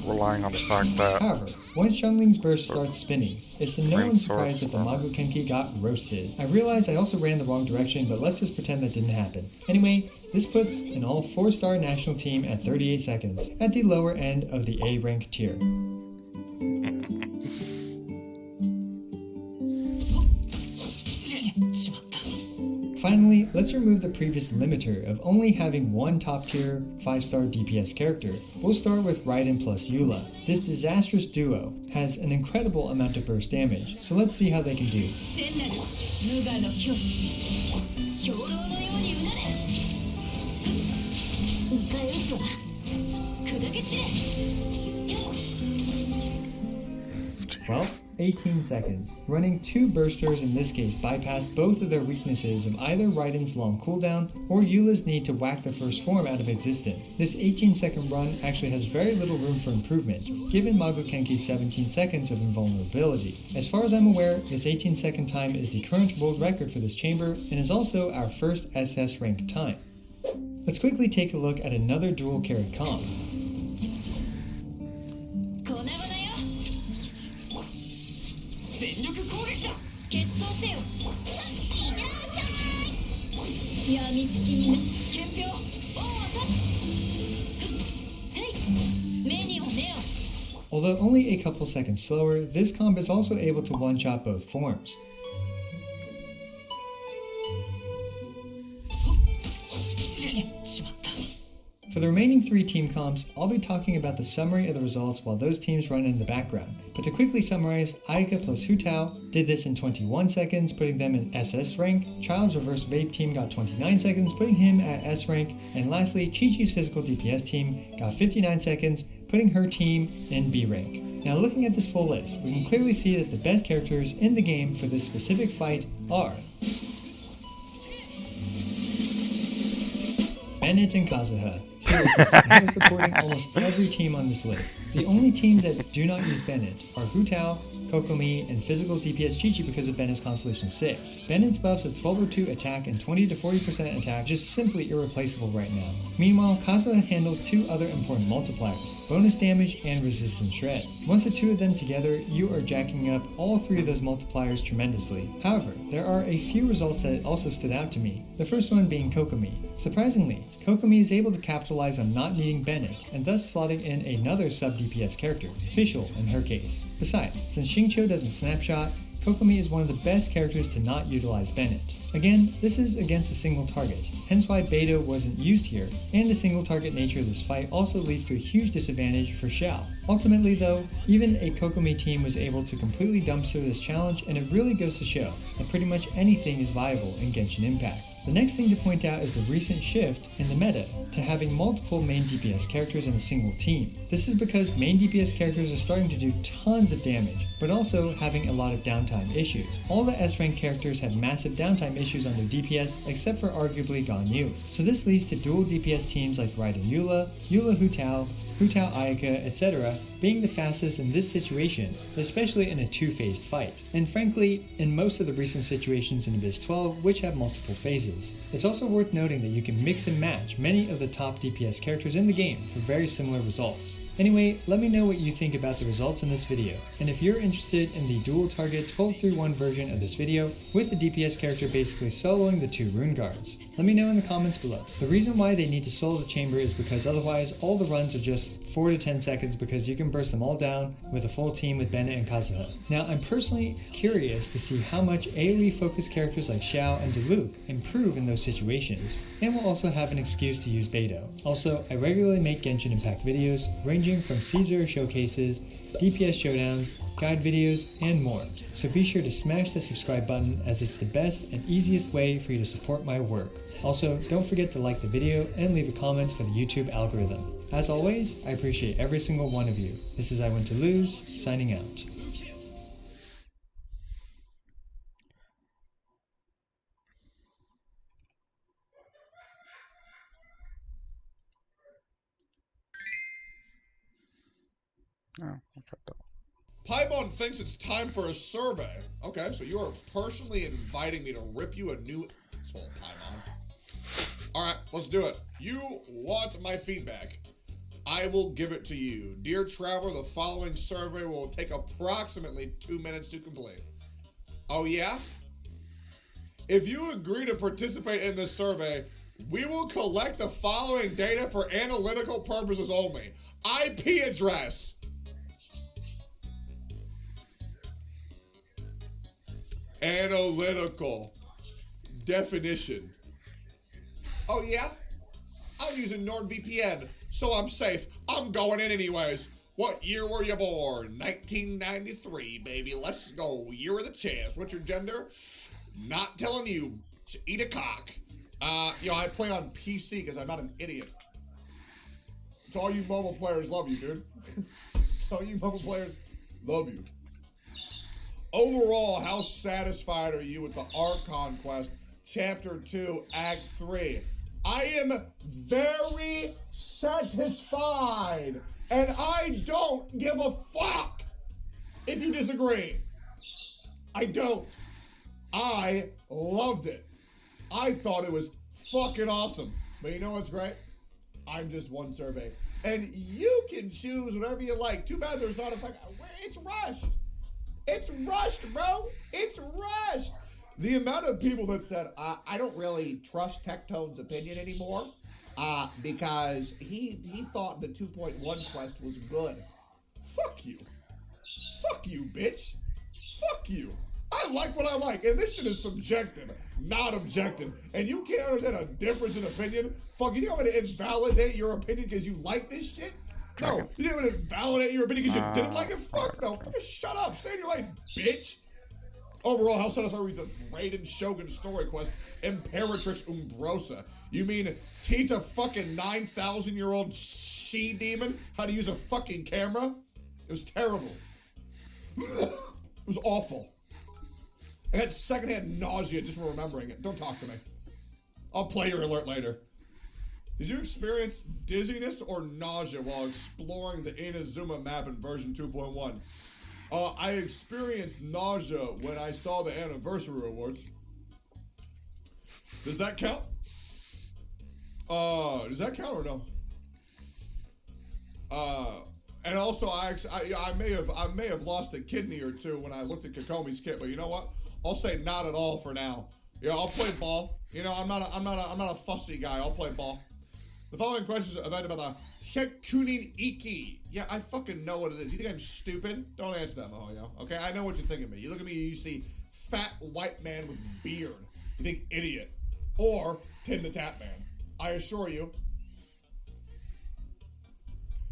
relying on the fact that However, once Xiangling's burst starts spinning, it's to no Rain one's surprise source that the Magokenki got roasted. I realize I also ran the wrong direction, but let's just pretend that didn't happen. Anyway, this puts an all 4-star national team at 38 seconds, at the lower end of the A rank tier. Finally, let's remove the previous limiter of only having one top tier 5-star DPS character. We'll start with Raiden plus EULA. This disastrous duo has an incredible amount of burst damage, so let's see how they can do. Well, 18 seconds. Running 2 bursters in this case bypassed both of their weaknesses of either Raiden's long cooldown or EULA's need to whack the first form out of existence. This 18-second run actually has very little room for improvement, given Magokenki's 17 seconds of invulnerability. As far as I'm aware, this 18-second time is the current world record for this chamber and is also our first SS ranked time. Let's quickly take a look at another dual carry comp. 決闘せよ。やみつきにな。憲兵。王は立つ。へい。目には目を。 Although only a couple seconds slower, this comp is also able to one-shot both forms. For the remaining 3 team comps, I'll be talking about the summary of the results while those teams run in the background. But to quickly summarize, Ayaka plus Hu Tao did this in 21 seconds, putting them in SS rank. Child's reverse vape team got 29 seconds, putting him at S rank. And lastly, Chi-Chi's physical DPS team got 59 seconds, putting her team in B rank. Now looking at this full list, we can clearly see that the best characters in the game for this specific fight are Bennett and Kazuha. Seriously, they are supporting almost every team on this list. The only teams that do not use Bennett are Hu Tao, Kokomi, and physical DPS Chi-Chi because of Bennett's Constellation 6. Bennett's buffs of 1202 attack and 20 to 40% attack are just simply irreplaceable right now. Meanwhile, Kazuha handles 2 other important multipliers, bonus damage and resistance shred. Once the 2 of them together, you are jacking up all 3 of those multipliers tremendously. However, there are a few results that also stood out to me, the first one being Kokomi. Surprisingly, Kokomi is able to capitalize on not needing Bennett, and thus slotting in another sub-DPS character, Fischl in her case. Besides, since Xingqiu doesn't snapshot, Kokomi is one of the best characters to not utilize Bennett. Again, this is against a single target, hence why Beidou wasn't used here, and the single target nature of this fight also leads to a huge disadvantage for Xiao. Ultimately though, even a Kokomi team was able to completely dumpster this challenge, and it really goes to show that pretty much anything is viable in Genshin Impact. The next thing to point out is the recent shift in the meta to having multiple main DPS characters in a single team. This is because main DPS characters are starting to do tons of damage, but also having a lot of downtime issues. All the S-rank characters had massive downtime issues on their DPS except for arguably Ganyu. So this leads to dual DPS teams like Raiden Eula, Eula Hu Tao Ayaka, etc. being the fastest in this situation, especially in a 2-phased fight, and frankly, in most of the recent situations in Abyss 12 which have multiple phases. It's also worth noting that you can mix and match many of the top DPS characters in the game for very similar results. Anyway, let me know what you think about the results in this video, and if you're interested in the dual target 12-3-1 version of this video, with the DPS character basically soloing the 2 rune guards. Let me know in the comments below. The reason why they need to solo the chamber is because otherwise all the runs are just 4 to 10 seconds because you can burst them all down with a full team with Bennett and Kazuha. Now I'm personally curious to see how much AoE focused characters like Xiao and Diluc improve in those situations, and will also have an excuse to use Beidou. Also, I regularly make Genshin Impact videos ranging from Caesar showcases, DPS showdowns, guide videos, and more. So be sure to smash the subscribe button as it's the best and easiest way for you to support my work. Also, don't forget to like the video and leave a comment for the YouTube algorithm. As always, I appreciate every single one of you. This is I Want to Lose, signing out. Oh, I fucked up. Paimon thinks it's time for a survey. Okay, so you are personally inviting me to rip you a new asshole, Paimon. Alright, let's do it. You want my feedback. I will give it to you. Dear Traveler, the following survey will take approximately 2 minutes to complete. Oh yeah? If you agree to participate in this survey, we will collect the following data for analytical purposes only. IP address. Analytical definition. Oh yeah? I'm using NordVPN, so I'm safe. I'm going in anyways. What year were you born? 1993, baby. Let's go. Year of the chance. What's your gender? Not telling you. Eat a cock. I play on PC because I'm not an idiot. So all you mobile players love you, dude. All you mobile players love you. Overall, how satisfied are you with the Archon Quest Chapter 2, Act 3? I am very satisfied, and I don't give a fuck if you disagree. I don't. I loved it. I thought it was fucking awesome. But you know what's great? I'm just one survey, and you can choose whatever you like. Too bad there's not a fucking... It's rushed. It's rushed, bro. It's rushed. The amount of people that said, I don't really trust Tectone's opinion anymore because he thought the 2.1 quest was good. Fuck you. Fuck you, bitch. Fuck you. I like what I like, and this shit is subjective, not objective. And you can't understand a difference in opinion? Fuck, you think I'm gonna invalidate your opinion because you like this shit? No, you think I'm gonna invalidate your opinion because you didn't like it? Fuck no. Fucking shut up. Stay in your lane, bitch. Overall, how satisfied were you with the Raiden Shogun story quest, Imperatrix Umbrosa? You mean teach a fucking 9,000-year-old she-demon how to use a fucking camera? It was terrible. It was awful. I had secondhand nausea just from remembering it. Don't talk to me. I'll play your alert later. Did you experience dizziness or nausea while exploring the Inazuma map in version 2.1? I experienced nausea when I saw the anniversary awards. Does that count? Does that count or no? And also, I may have lost a kidney or two when I looked at Kokomi's kit, but you know what? I'll say not at all for now. Yeah, I'll play ball. You know, I'm not a fussy guy. I'll play ball. The following question is about the Hekunin Iki. Yeah, I fucking know what it is. You think I'm stupid? Don't answer that, Mahoyo. Okay, I know what you think of me. You look at me, you see fat white man with beard. You think idiot. Or Tim the Tap Man. I assure you,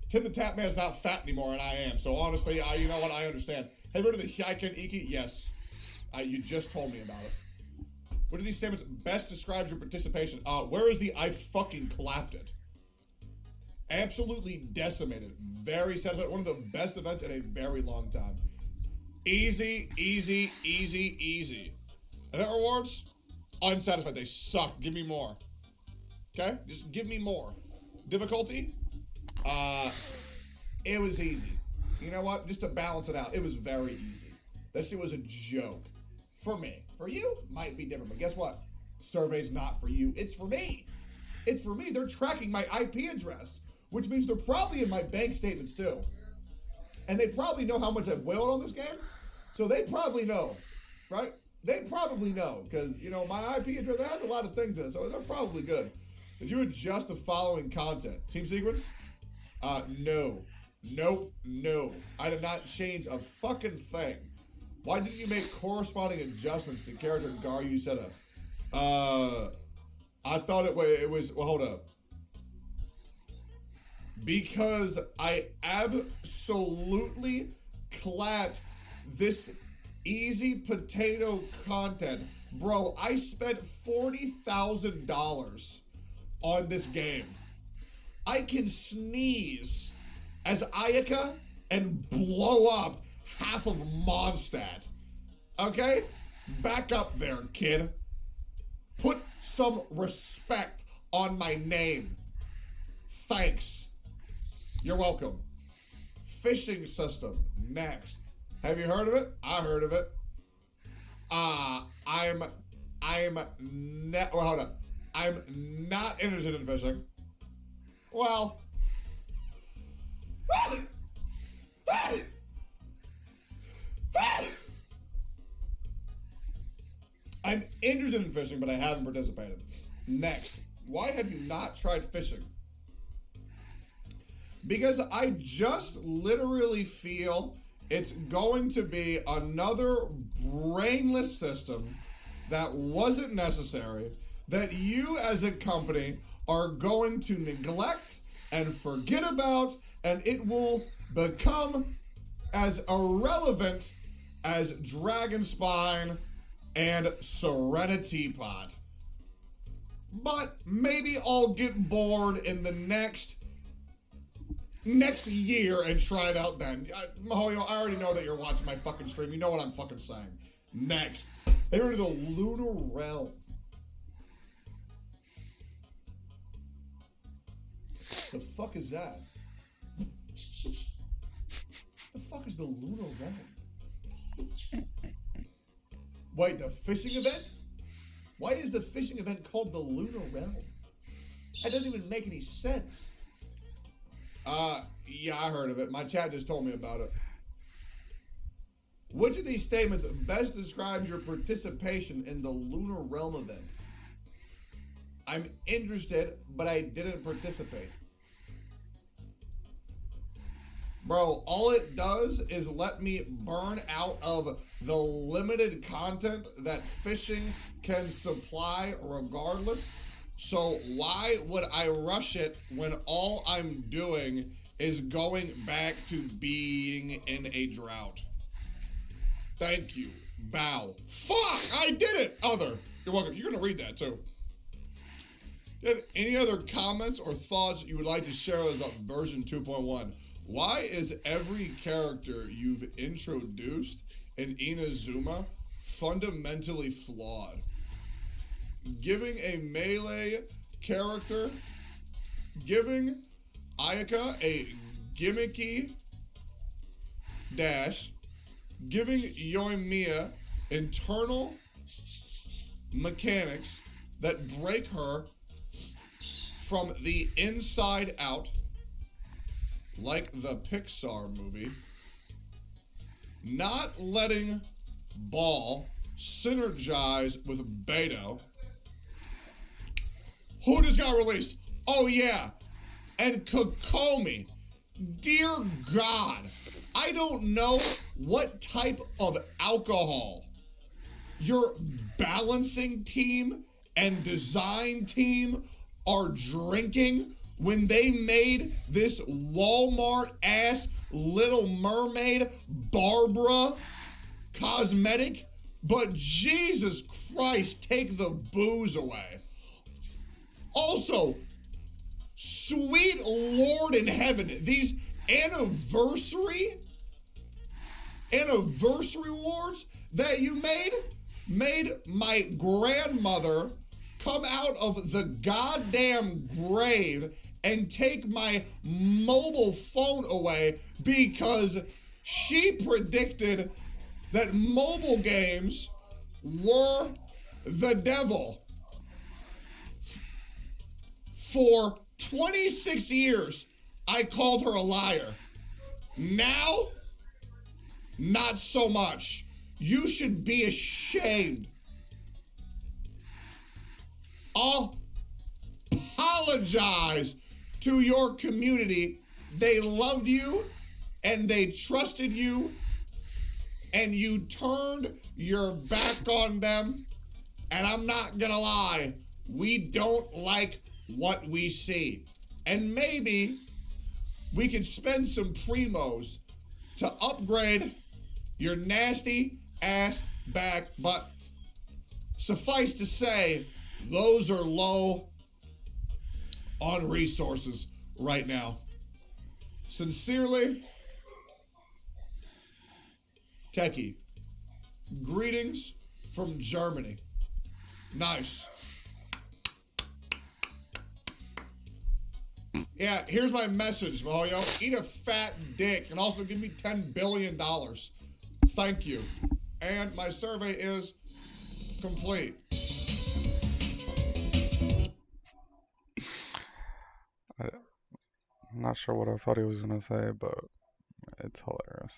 Tim the Tap Man's not fat anymore, and I am. So honestly, you know what? I understand. Have you heard of the Hekunin Iki? Yes. You just told me about it. What are these statements best describes your participation? Where is the I fucking clapped it? Absolutely decimated. Very satisfied. One of the best events in a very long time. Easy, easy, easy, easy. Event rewards? Unsatisfied. They sucked. Give me more. Okay? Just give me more. Difficulty? It was easy. You know what? Just to balance it out, it was very easy. That shit was a joke. For me. For you, might be different. But guess what? Survey's not for you. It's for me. It's for me. They're tracking my IP address, which means they're probably in my bank statements too. And they probably know how much I've whaled on this game. So they probably know, right? They probably know because, you know, my IP address has a lot of things in it, so they're probably good. Did you adjust the following content? Team secrets? No. Nope. No. I did not change a fucking thing. Why didn't you make corresponding adjustments to character Garyu setup? I thought it was, well, hold up. Because I absolutely clapped this easy potato content. Bro, I spent $40,000 on this game. I can sneeze as Ayaka and blow up half of Mondstadt. Okay? Back up there, kid. Put some respect on my name. Thanks. You're welcome. Fishing system. Next. Have you heard of it? I heard of it. I'm not interested in fishing. Well. I'm interested in fishing, but I haven't participated. Next. Why have you not tried fishing? Because I just literally feel it's going to be another brainless system that wasn't necessary, that you as a company are going to neglect and forget about, and it will become as irrelevant as Dragon Spine and Serenity Pot. But maybe I'll get bored in the next year and try it out then. Mahoyo, I already know that you're watching my fucking stream. You know what I'm fucking saying. Next. They were to the Lunar Realm. The fuck is that? The fuck is the Lunar Realm? Wait, the fishing event? Why is the fishing event called the Lunar Realm? That doesn't even make any sense. Yeah, I heard of it. My chat just told me about it. Which of these statements best describes your participation in the Lunar Realm event? I'm interested, but I didn't participate. Bro, all it does is let me burn out of the limited content that fishing can supply regardless. So why would I rush it when all I'm doing is going back to being in a drought? Thank you. Bow. Fuck! I did it! Other. You're welcome. You're going to read that too. Any other comments or thoughts you would like to share about version 2.1? Why is every character you've introduced in Inazuma fundamentally flawed? Giving a melee character, giving Ayaka a gimmicky dash, giving Yoimiya internal mechanics that break her from the inside out, like the Pixar movie, not letting Ball synergize with Beto. Who just got released? Oh yeah, and Kokomi. Dear God, I don't know what type of alcohol your balancing team and design team are drinking when they made this Walmart-ass Little Mermaid Barbara cosmetic, but Jesus Christ, take the booze away. Also, sweet Lord in heaven, these anniversary awards that you made my grandmother come out of the goddamn grave and take my mobile phone away because she predicted that mobile games were the devil. For 26 years, I called her a liar. Now, not so much. You should be ashamed. Apologize to your community. They loved you and they trusted you, and you turned your back on them. And I'm not gonna lie, we don't like what we see. And maybe we could spend some primos to upgrade your nasty ass back, but suffice to say, those are low on resources right now. Sincerely, Techie. Greetings from Germany. Nice. Yeah, here's my message, Moyo. Eat a fat dick and also give me $10 billion. Thank you. And my survey is complete. I'm not sure what I thought he was gonna say, but it's hilarious.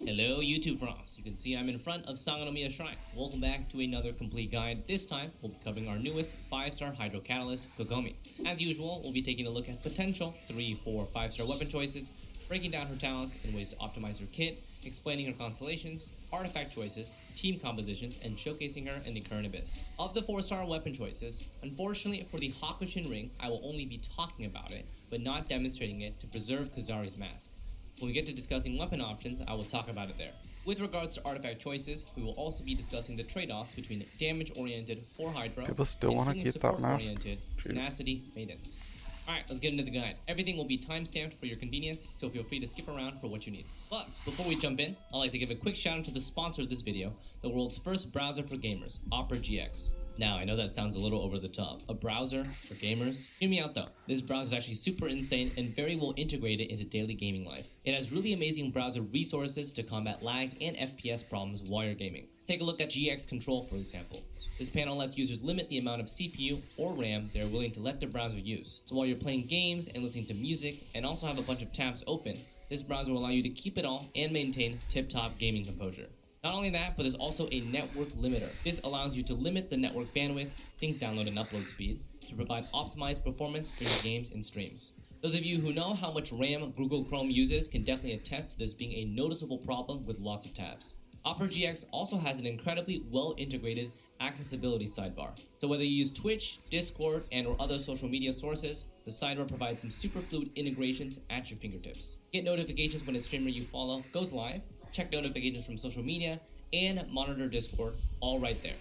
Hello YouTube Froms, you can see I'm in front of Sangonomiya Shrine. Welcome back to another complete guide. This time, we'll be covering our newest 5-star Hydro Catalyst, Kokomi. As usual, we'll be taking a look at potential 3, 4, 5-star weapon choices, breaking down her talents and ways to optimize her kit, explaining her constellations, artifact choices, team compositions, and showcasing her in the current Abyss. Of the 4-star weapon choices, unfortunately for the Hakushin Ring, I will only be talking about it, but not demonstrating it to preserve Kazari's mask. When we get to discussing weapon options, I will talk about it there. With regards to artifact choices, we will also be discussing the trade-offs between damage-oriented for Hydro People still and want to healing keep that mask? support-oriented Jeez. tenacity maintenance. Alright, let's get into the guide. Everything will be time-stamped for your convenience, so feel free to skip around for what you need. But before we jump in, I'd like to give a quick shout out to the sponsor of this video, the world's first browser for gamers, Opera GX. Now, I know that sounds a little over the top. A browser for gamers? Hear me out though. This browser is actually super insane and very well integrated into daily gaming life. It has really amazing browser resources to combat lag and FPS problems while you're gaming. Take a look at GX Control, for example. This panel lets users limit the amount of CPU or RAM they're willing to let the browser use. So while you're playing games and listening to music and also have a bunch of tabs open, This browser will allow you to keep it all and maintain tip-top gaming composure. Not only that, but there's also a network limiter. This allows you to limit the network bandwidth, think download and upload speed, to provide optimized performance for your games and streams. Those of you who know how much RAM Google Chrome uses can definitely attest to this being a noticeable problem with lots of tabs. Opera GX also has an incredibly well-integrated accessibility sidebar. So whether you use Twitch, Discord, and or other social media sources, the sidebar provides some super fluid integrations at your fingertips. Get notifications when a streamer you follow goes live, check notifications from social media, and monitor Discord, all right there.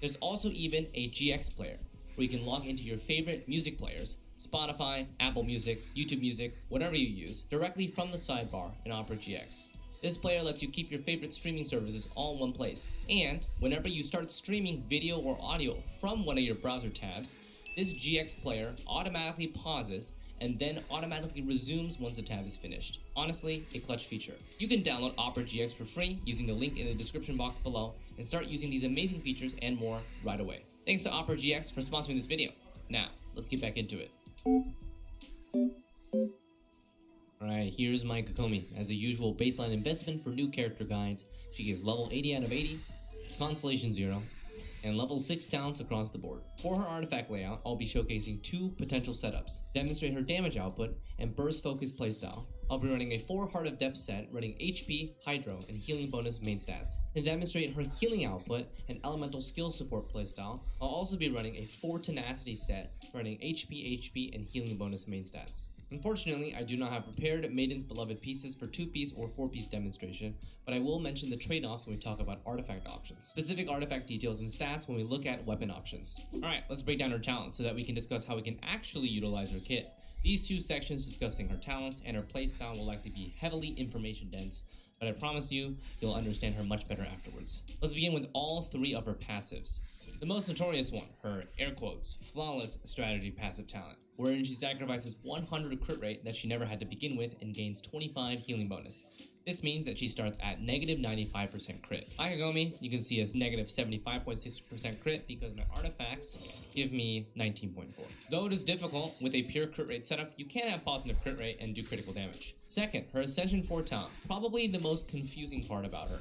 There's also even a GX player, where you can log into your favorite music players, Spotify, Apple Music, YouTube Music, whatever you use, directly from the sidebar in Opera GX. This player lets you keep your favorite streaming services all in one place, and whenever you start streaming video or audio from one of your browser tabs, this GX player automatically pauses and then automatically resumes once the tab is finished. Honestly, a clutch feature. You can download Opera GX for free using the link in the description box below and start using these amazing features and more right away. Thanks to Opera GX for sponsoring this video. Now, let's get back into it. Alright, here's my Kokomi. As a usual baseline investment for new character guides, she gets level 80 out of 80, Constellation 0, and level 6 talents across the board. For her artifact layout, I'll be showcasing 2 potential setups, demonstrate her damage output, and burst focus playstyle. I'll be running a 4 Heart of Depth set, running HP, Hydro, and healing bonus main stats. To demonstrate her healing output and elemental skill support playstyle, I'll also be running a 4 Tenacity set, running HP, and healing bonus main stats. Unfortunately, I do not have prepared Maiden's Beloved pieces for 2-piece or 4-piece demonstration, but I will mention the trade-offs when we talk about artifact options. Specific artifact details and stats when we look at weapon options. Alright, let's break down her talents so that we can discuss how we can actually utilize her kit. These 2 sections discussing her talents and her playstyle will likely be heavily information dense, but I promise you, you'll understand her much better afterwards. Let's begin with all 3 of her passives. The most notorious one, her air quotes, flawless strategy passive talent, wherein she sacrifices 100 crit rate that she never had to begin with and gains 25 healing bonus. This means that she starts at negative 95% crit. My Kagome, you can see as negative 75.6% crit because my artifacts give me 19.4. Though it is difficult with a pure crit rate setup, you can have positive crit rate and do critical damage. Second, her Ascension 4 talent, probably the most confusing part about her.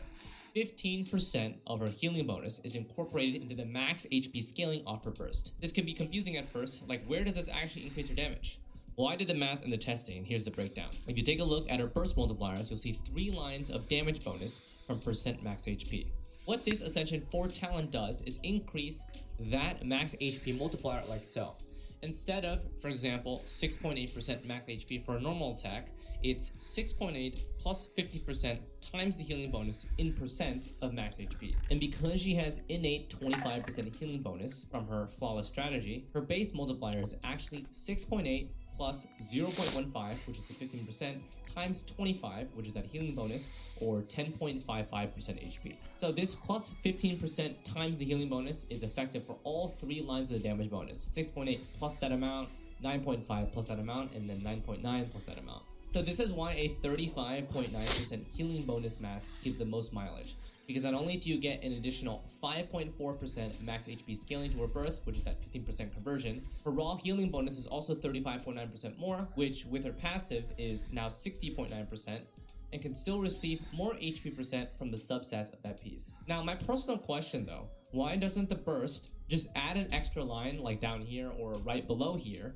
15% of her healing bonus is incorporated into the max HP scaling off her burst. This can be confusing at first, like where does this actually increase her damage? Well, I did the math and the testing, and here's the breakdown. If you take a look at her burst multipliers, you'll see 3 lines of damage bonus from percent max HP. What this Ascension 4 talent does is increase that max HP multiplier like so. Instead of, for example, 6.8% max HP for a normal attack, it's 6.8 plus 50% times the healing bonus in percent of max HP. And because she has innate 25% healing bonus from her flawless strategy, her base multiplier is actually 6.8 plus 0.15, which is the 15%, times 25, which is that healing bonus, or 10.55% HP. So this plus 15% times the healing bonus is effective for all 3 lines of the damage bonus. 6.8 plus that amount, 9.5 plus that amount, and then 9.9 plus that amount. So this is why a 35.9% healing bonus mask gives the most mileage, because not only do you get an additional 5.4% max HP scaling to her burst, which is that 15% conversion, her raw healing bonus is also 35.9% more, which with her passive is now 60.9%, and can still receive more HP percent from the substats of that piece. Now, my personal question though, why doesn't the burst just add an extra line like down here or right below here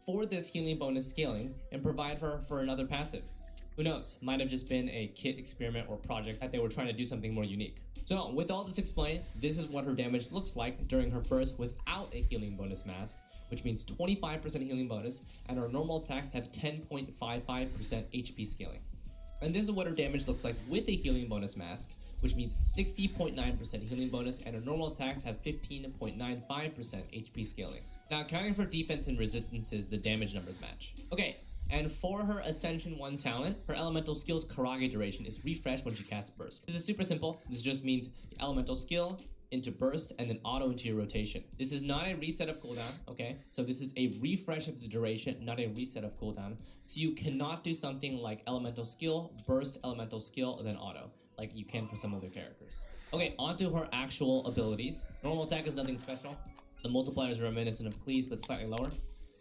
for this healing bonus scaling and provide her for another passive? Who knows, might have just been a kit experiment or project that they were trying to do something more unique. So with all this explained, this is what her damage looks like during her burst without a healing bonus mask, which means 25% healing bonus, and her normal attacks have 10.55% HP scaling. And this is what her damage looks like with a healing bonus mask, which means 60.9% healing bonus, and her normal attacks have 15.95% HP scaling. Now, accounting for defense and resistances, the damage numbers match. Okay, and for her Ascension 1 talent, her elemental skill's Karage duration is refreshed when she casts Burst. This is super simple. This just means the elemental skill into Burst and then auto into your rotation. This is not a reset of cooldown, okay? So this is a refresh of the duration, not a reset of cooldown. So you cannot do something like elemental skill, burst, elemental skill, and then auto, like you can for some other characters. Okay, onto her actual abilities. Normal attack is nothing special. The multipliers are reminiscent of Cleese, but slightly lower.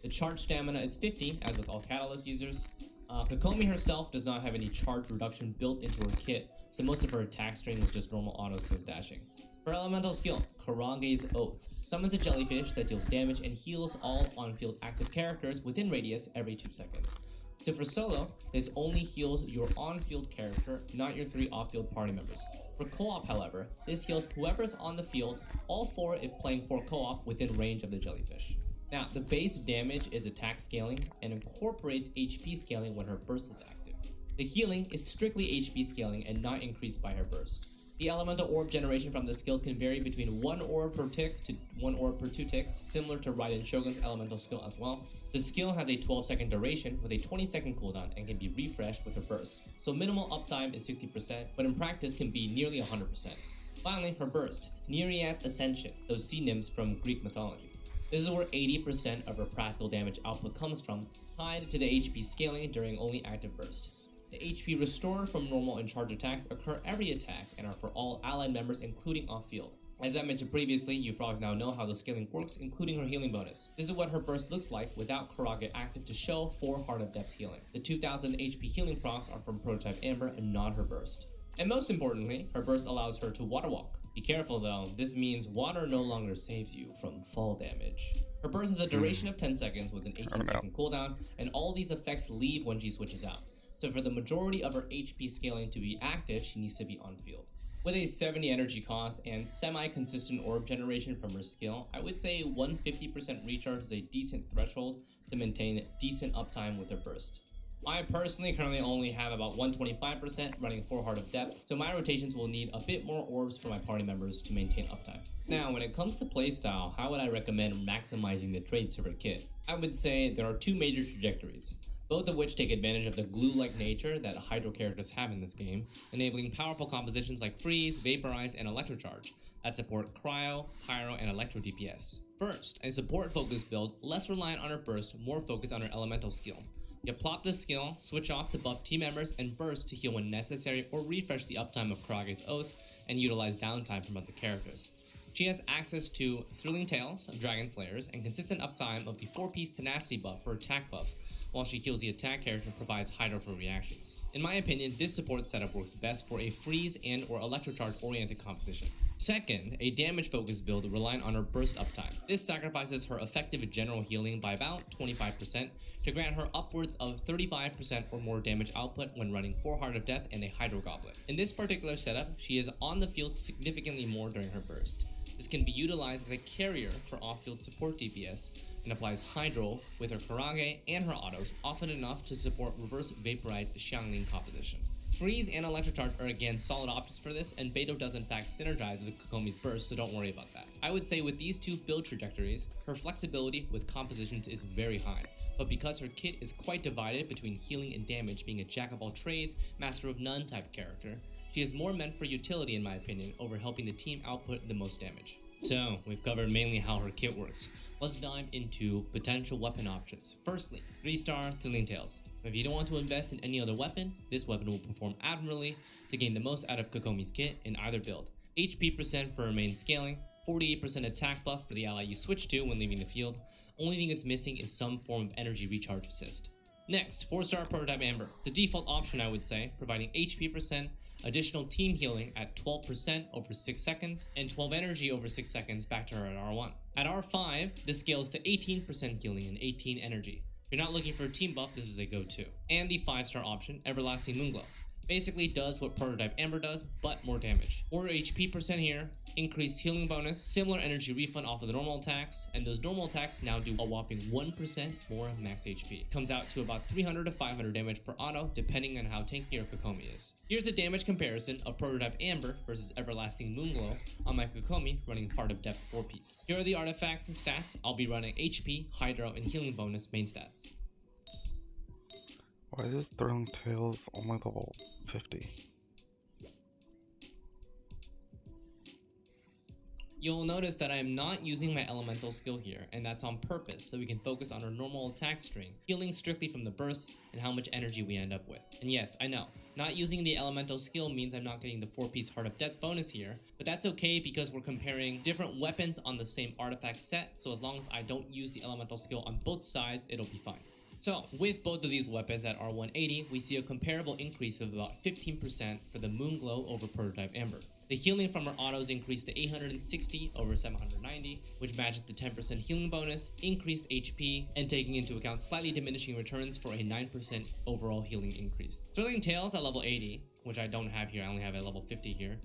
The charge stamina is 50, as with all Catalyst users. Kokomi herself does not have any charge reduction built into her kit, so most of her attack string is just normal autos plus dashing. Her elemental skill, Karage's Oath, summons a jellyfish that deals damage and heals all on-field active characters within radius every 2 seconds. So for solo, this only heals your on-field character, not your 3 off-field party members. For co-op, however, this heals whoever's on the field, all 4 if playing 4 co-op within range of the jellyfish. Now, the base damage is attack scaling and incorporates HP scaling when her burst is active. The healing is strictly HP scaling and not increased by her burst. The elemental orb generation from the skill can vary between 1 orb per tick to 1 orb per 2 ticks, similar to Raiden Shogun's elemental skill as well. The skill has a 12-second duration with a 20-second cooldown and can be refreshed with her burst, so minimal uptime is 60%, but in practice can be nearly 100%. Finally, her burst, Nereids Ascension, those sea nymphs from Greek mythology. This is where 80% of her practical damage output comes from, tied to the HP scaling during only active burst. The HP restored from normal and charge attacks occur every attack and are for all allied members including off-field. As I mentioned previously, you frogs now know how the scaling works, including her healing bonus. This is what her burst looks like without Karage active to show for Heart of Depth healing. The 2000 HP healing procs are from Prototype Amber and not her burst. And most importantly, her burst allows her to water walk. Be careful though, this means water no longer saves you from fall damage. Her burst has a duration of 10 seconds with an 18-second cooldown, and all these effects leave when she switches out. So for the majority of her HP scaling to be active, she needs to be on field. With a 70 energy cost and semi-consistent orb generation from her skill, I would say 150% recharge is a decent threshold to maintain decent uptime with her burst. I personally currently only have about 125% running 4 Heart of Depth, so my rotations will need a bit more orbs for my party members to maintain uptime. Now, when it comes to playstyle, how would I recommend maximizing the traits of her kit? I would say there are 2 major trajectories, both of which take advantage of the glue-like nature that Hydro characters have in this game, enabling powerful compositions like Freeze, Vaporize, and Electrocharge that support Cryo, Pyro, and Electro DPS. First, a support-focused build, less reliant on her burst, more focused on her elemental skill. You plop the skill, switch off to buff team members, and burst to heal when necessary or refresh the uptime of Karage's Oath and utilize downtime from other characters. She has access to Thrilling Tales of Dragon Slayers and consistent uptime of the 4-piece Tenacity buff for attack buff, while she heals the attack character and provides Hydro for reactions. In my opinion, this support setup works best for a freeze and or electrocharge oriented composition. Second, a damage focused build reliant on her burst uptime. This sacrifices her effective general healing by about 25% to grant her upwards of 35% or more damage output when running 4 Heart of Death and a Hydro Goblet. In this particular setup, she is on the field significantly more during her burst. This can be utilized as a carrier for off-field support DPS and applies Hydro with her Karage and her autos often enough to support reverse vaporized Xiangling composition. Freeze and Electrocharge are again solid options for this, and Beidou does in fact synergize with Kokomi's burst, so don't worry about that. I would say with these 2 build trajectories, her flexibility with compositions is very high, but because her kit is quite divided between healing and damage, being a jack of all trades, master of none type character, she is more meant for utility in my opinion over helping the team output the most damage. So, we've covered mainly how her kit works. Let's dive into potential weapon options. Firstly, 3-star Thrilling Tales. If you don't want to invest in any other weapon, this weapon will perform admirably to gain the most out of Kokomi's kit in either build. HP percent for her main scaling, 48% attack buff for the ally you switch to when leaving the field. Only thing it's missing is some form of energy recharge assist. Next, 4-star Prototype Amber. The default option I would say, providing HP percent, additional team healing at 12% over 6 seconds, and 12 energy over 6 seconds back to her at R1. At R5, this scales to 18% healing and 18 energy. If you're not looking for a team buff, this is a go-to. And the 5-star option, Everlasting Moonglow. Basically does what Prototype Amber does, but more damage. More HP percent here, increased healing bonus, similar energy refund off of the normal attacks, and those normal attacks now do a whopping 1% more max HP. Comes out to about 300 to 500 damage per auto, depending on how tanky your Kokomi is. Here's a damage comparison of Prototype Amber versus Everlasting Moonglow on my Kokomi running Heart of Depth 4-piece. Here are the artifacts and stats. I'll be running HP, Hydro, and healing bonus main stats. Why is Thrilling Tales only level 50? You'll notice that I am not using my elemental skill here, and that's on purpose so we can focus on our normal attack string, healing strictly from the burst and how much energy we end up with. And yes, I know, not using the elemental skill means I'm not getting the 4-piece Heart of Death bonus here, but that's okay because we're comparing different weapons on the same artifact set, so as long as I don't use the elemental skill on both sides, it'll be fine. So, with both of these weapons at R180, we see a comparable increase of about 15% for the Moonglow over Prototype Amber. The healing from her autos increased to 860 over 790, which matches the 10% healing bonus, increased HP, and taking into account slightly diminishing returns for a 9% overall healing increase. Thrilling Tales at level 80, which I don't have here, I only have at level 50 here,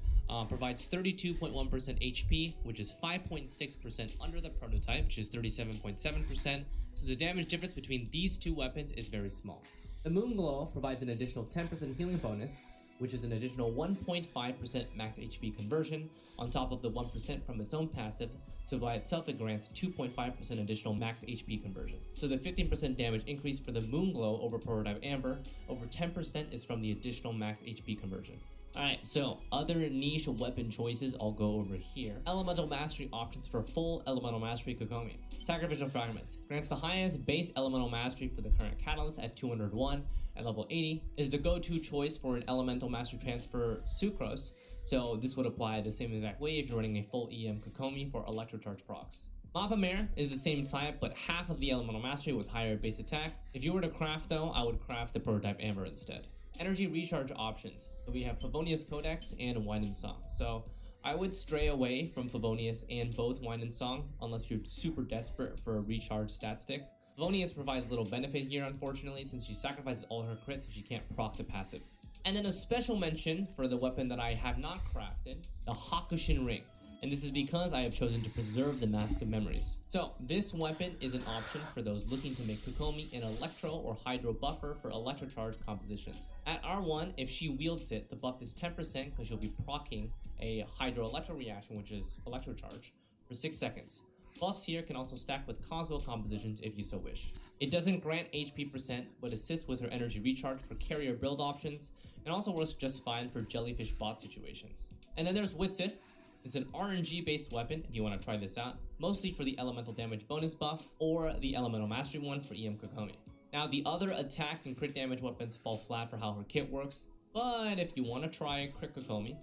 provides 32.1% HP, which is 5.6% under the prototype, which is 37.7%, so the damage difference between these two weapons is very small. The Moonglow provides an additional 10% healing bonus, which is an additional 1.5% max HP conversion, on top of the 1% from its own passive, so by itself it grants 2.5% additional max HP conversion. So the 15% damage increase for the Moonglow over Prototype Amber, over 10% is from the additional max HP conversion. Alright, so other niche weapon choices I'll go over here. Elemental Mastery options for full Elemental Mastery Kokomi. Sacrificial Fragments grants the highest base Elemental Mastery for the current Catalyst at 201 at level 80, is the go-to choice for an Elemental Mastery transfer Sucrose, so this would apply the same exact way if you're running a full EM Kokomi for Electrocharge procs. Mappa Mare is the same type, but half of the Elemental Mastery with higher base attack. If you were to craft though, I would craft the Prototype Amber instead. Energy recharge options. So we have Favonius Codex and Wine and Song. So I would stray away from Favonius and both Wine and Song unless you're super desperate for a recharge stat stick. Favonius provides little benefit here, unfortunately, since she sacrifices all her crits so she can't proc the passive. And then a special mention for the weapon that I have not crafted, the Hakushin Ring. And this is because I have chosen to preserve the Mask of Memories. So this weapon is an option for those looking to make Kokomi an Electro or Hydro buffer for Electrocharge compositions. At R1, if she wields it, the buff is 10% because she'll be proccing a Hydro Electro reaction, which is Electrocharge, for 6 seconds. Buffs here can also stack with Cosmo compositions if you so wish. It doesn't grant HP percent, but assists with her energy recharge for carrier build options, and also works just fine for jellyfish bot situations. And then there's Witsith. It's an RNG based weapon if you want to try this out, mostly for the elemental damage bonus buff, or the elemental mastery one for EM Kokomi. Now the other attack and crit damage weapons fall flat for how her kit works, but if you want to try Crit Kokomi,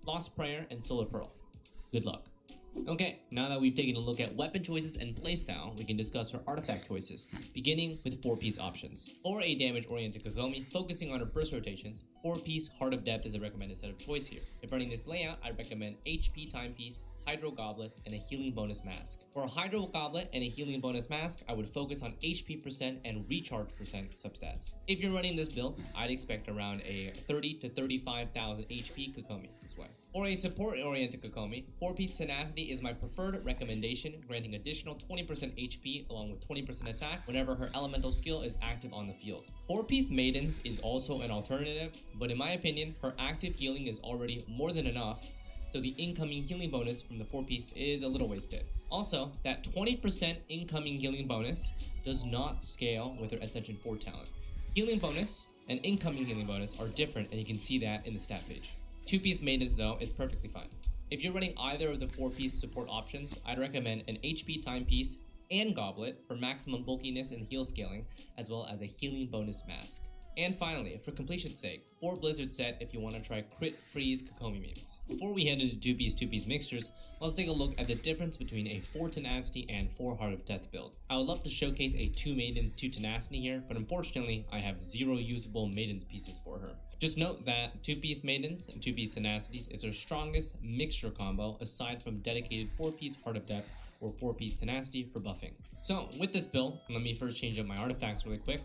Lost Prayer and Solar Pearl. Good luck. Okay, now that we've taken a look at weapon choices and playstyle, we can discuss her artifact choices, beginning with 4-piece options. For a damage-oriented Kokomi, focusing on her burst rotations, 4-piece Heart of Depth is a recommended set of choice here. If running this layout, I recommend HP Timepiece, Hydro Goblet, and a Healing Bonus Mask. For a Hydro Goblet and a Healing Bonus Mask, I would focus on HP percent and recharge percent substats. If you're running this build, I'd expect around a 30 to 35,000 HP Kokomi this way. For a support-oriented Kokomi, 4-piece Tenacity is my preferred recommendation, granting additional 20% HP along with 20% attack whenever her elemental skill is active on the field. 4-piece Maidens is also an alternative, but in my opinion, her active healing is already more than enough, so the incoming healing bonus from the 4-piece is a little wasted. Also, that 20% incoming healing bonus does not scale with her Ascension 4 talent. Healing bonus and incoming healing bonus are different, and you can see that in the stat page. 2-piece Maidens, though, is perfectly fine. If you're running either of the 4-piece support options, I'd recommend an HP Timepiece and Goblet for maximum bulkiness and heal scaling, as well as a healing bonus mask. And finally, for completion's sake, 4 Blizzard set if you want to try crit freeze Kokomi memes. Before we head into 2-piece mixtures, let's take a look at the difference between a 4 Tenacity and 4 Heart of Death build. I would love to showcase a 2 Maidens, 2 Tenacity here, but unfortunately, I have 0 usable Maidens pieces for her. Just note that 2-piece Maidens and 2-piece Tenacities is her strongest mixture combo aside from dedicated 4-piece Heart of Death or 4-piece Tenacity for buffing. So with this build, let me first change up my artifacts really quick.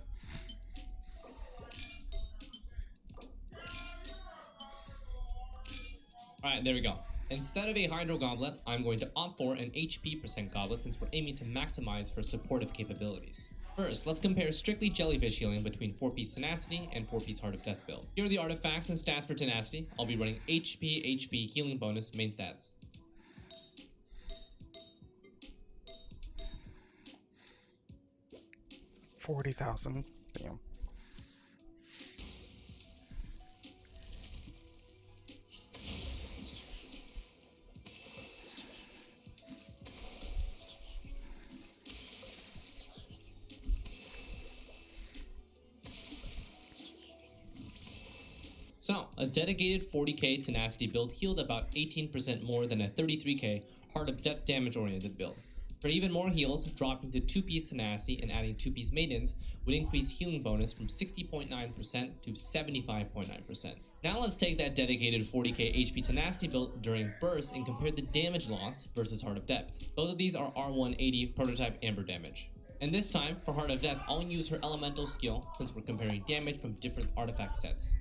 Alright, there we go. Instead of a Hydro Goblet, I'm going to opt for an HP percent Goblet since we're aiming to maximize her supportive capabilities. First, let's compare strictly jellyfish healing between 4-piece Tenacity and 4-piece Heart of Death build. Here are the artifacts and stats for Tenacity. I'll be running HP healing bonus main stats. $40,000. Damn. So, a dedicated 40k Tenacity build healed about 18% more than a 33k Heart of Death damage oriented build. For even more heals, dropping to 2-piece Tenacity and adding 2-piece Maidens would increase healing bonus from 60.9% to 75.9%. Now let's take that dedicated 40k HP Tenacity build during burst and compare the damage loss versus Heart of Depth. Both of these are R180 prototype Amber damage. And this time, for Heart of Depth, I'll use her elemental skill since we're comparing damage from different artifact sets.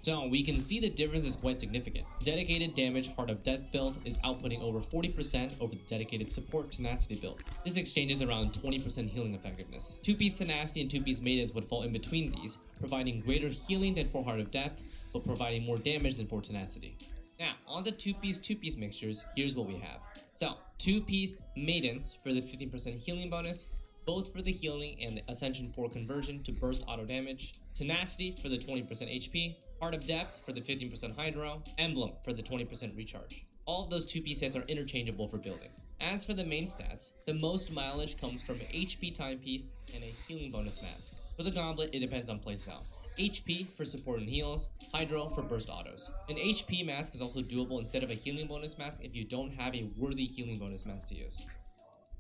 So we can see the difference is quite significant. Dedicated damage Heart of Death build is outputting over 40% over the dedicated support Tenacity build. This exchanges around 20% healing effectiveness. 2-piece Tenacity and 2-piece Maidens would fall in between these, providing greater healing than for Heart of Death, but providing more damage than for Tenacity. Now, on to 2-piece mixtures, here's what we have. So, 2-piece Maidens for the 15% healing bonus, both for the healing and the Ascension 4 conversion to burst auto damage, Tenacity for the 20% HP, Heart of Depth for the 15% Hydro, Emblem for the 20% recharge. All of those 2-piece sets are interchangeable for building. As for the main stats, the most mileage comes from an HP timepiece and a healing bonus mask. For the goblet, it depends on playstyle. HP for support and heals, Hydro for burst autos. An HP mask is also doable instead of a healing bonus mask if you don't have a worthy healing bonus mask to use.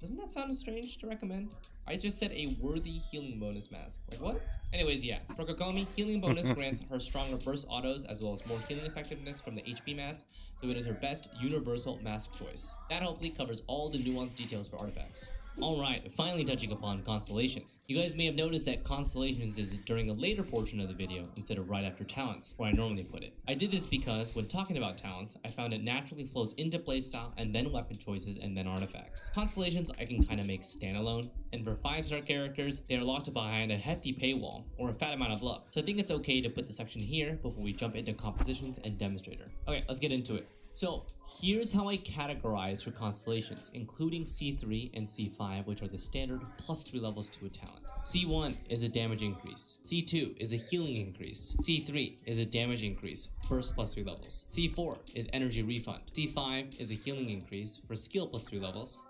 Doesn't that sound strange to recommend? I just said a worthy healing bonus mask. Like what? Anyways, yeah. For Kokomi, healing bonus grants her stronger burst autos as well as more healing effectiveness from the HP mask, so it is her best universal mask choice. That hopefully covers all the nuanced details for artifacts. Alright, finally touching upon constellations. You guys may have noticed that constellations is during a later portion of the video instead of right after talents, where I normally put it. I did this because when talking about talents, I found it naturally flows into playstyle and then weapon choices and then artifacts. Constellations I can kind of make standalone, and for 5-star characters, they are locked behind a hefty paywall or a fat amount of love. So I think it's okay to put the section here before we jump into compositions and demonstrator. Okay, let's get into it. So here's how I categorize for constellations, including C3 and C5, which are the standard +3 levels to a talent. C1 is a damage increase. C2 is a healing increase. C3 is a damage increase, burst +3 levels. C4 is energy refund. C5 is a healing increase for skill +3 levels.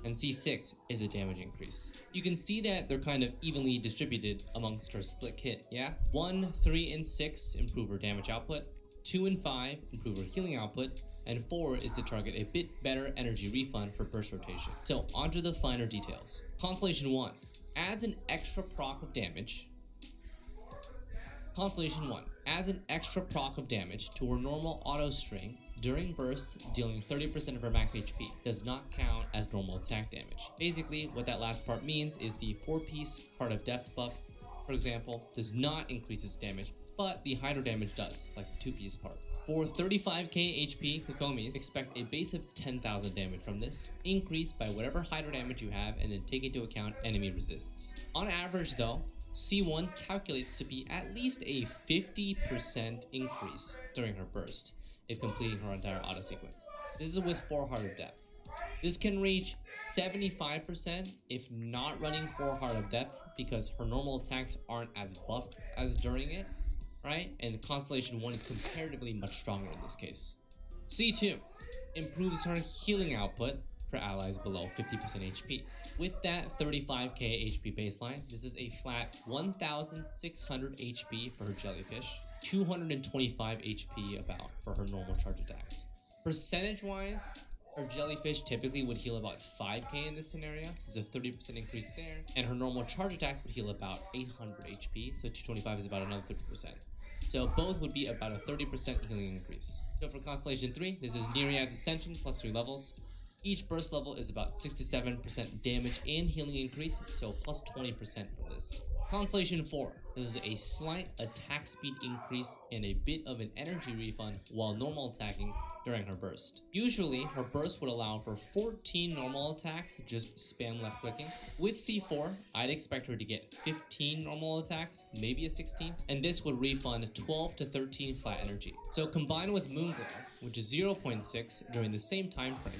And C6 is a damage increase. You can see that they're kind of evenly distributed amongst her split kit, yeah? 1, 3, and 6 improve her damage output. 2 and 5 improve her healing output, and 4 is to target a bit better energy refund for burst rotation. So onto the finer details. Constellation 1 adds an extra proc of damage. Constellation 1 adds an extra proc of damage to her normal auto string during burst, dealing 30% of her max HP. Does not count as normal attack damage. Basically, what that last part means is the 4-piece Heart of Depth buff, for example, does not increase its damage, but the Hydro damage does, like the 2-piece part. For 35k HP Kokomis, expect a base of 10,000 damage from this, increased by whatever Hydro damage you have, and then take into account enemy resists. On average though, C1 calculates to be at least a 50% increase during her burst, if completing her entire auto sequence. This is with 4 Heart of Depth. This can reach 75% if not running 4 Heart of Depth, because her normal attacks aren't as buffed as during it, right? And Constellation 1 is comparatively much stronger in this case. C2 improves her healing output for allies below 50% HP. With that 35k HP baseline, this is a flat 1,600 HP for her Jellyfish, 225 HP about for her normal charge attacks. Percentage-wise, her Jellyfish typically would heal about 5k in this scenario, so there's a 30% increase there, and her normal charge attacks would heal about 800 HP, so 225 is about another 30%. So both would be about a 30% healing increase. So for Constellation 3, this is Nereid's Ascension +3 levels. Each burst level is about 67% damage and healing increase, so plus 20% for this. Constellation 4, this is a slight attack speed increase and a bit of an energy refund while normal attacking during her burst. Usually, her burst would allow for 14 normal attacks, just spam left clicking. With C4, I'd expect her to get 15 normal attacks, maybe a 16th, and this would refund 12 to 13 flat energy. So combined with Moonglow, which is 0.6 during the same time frame,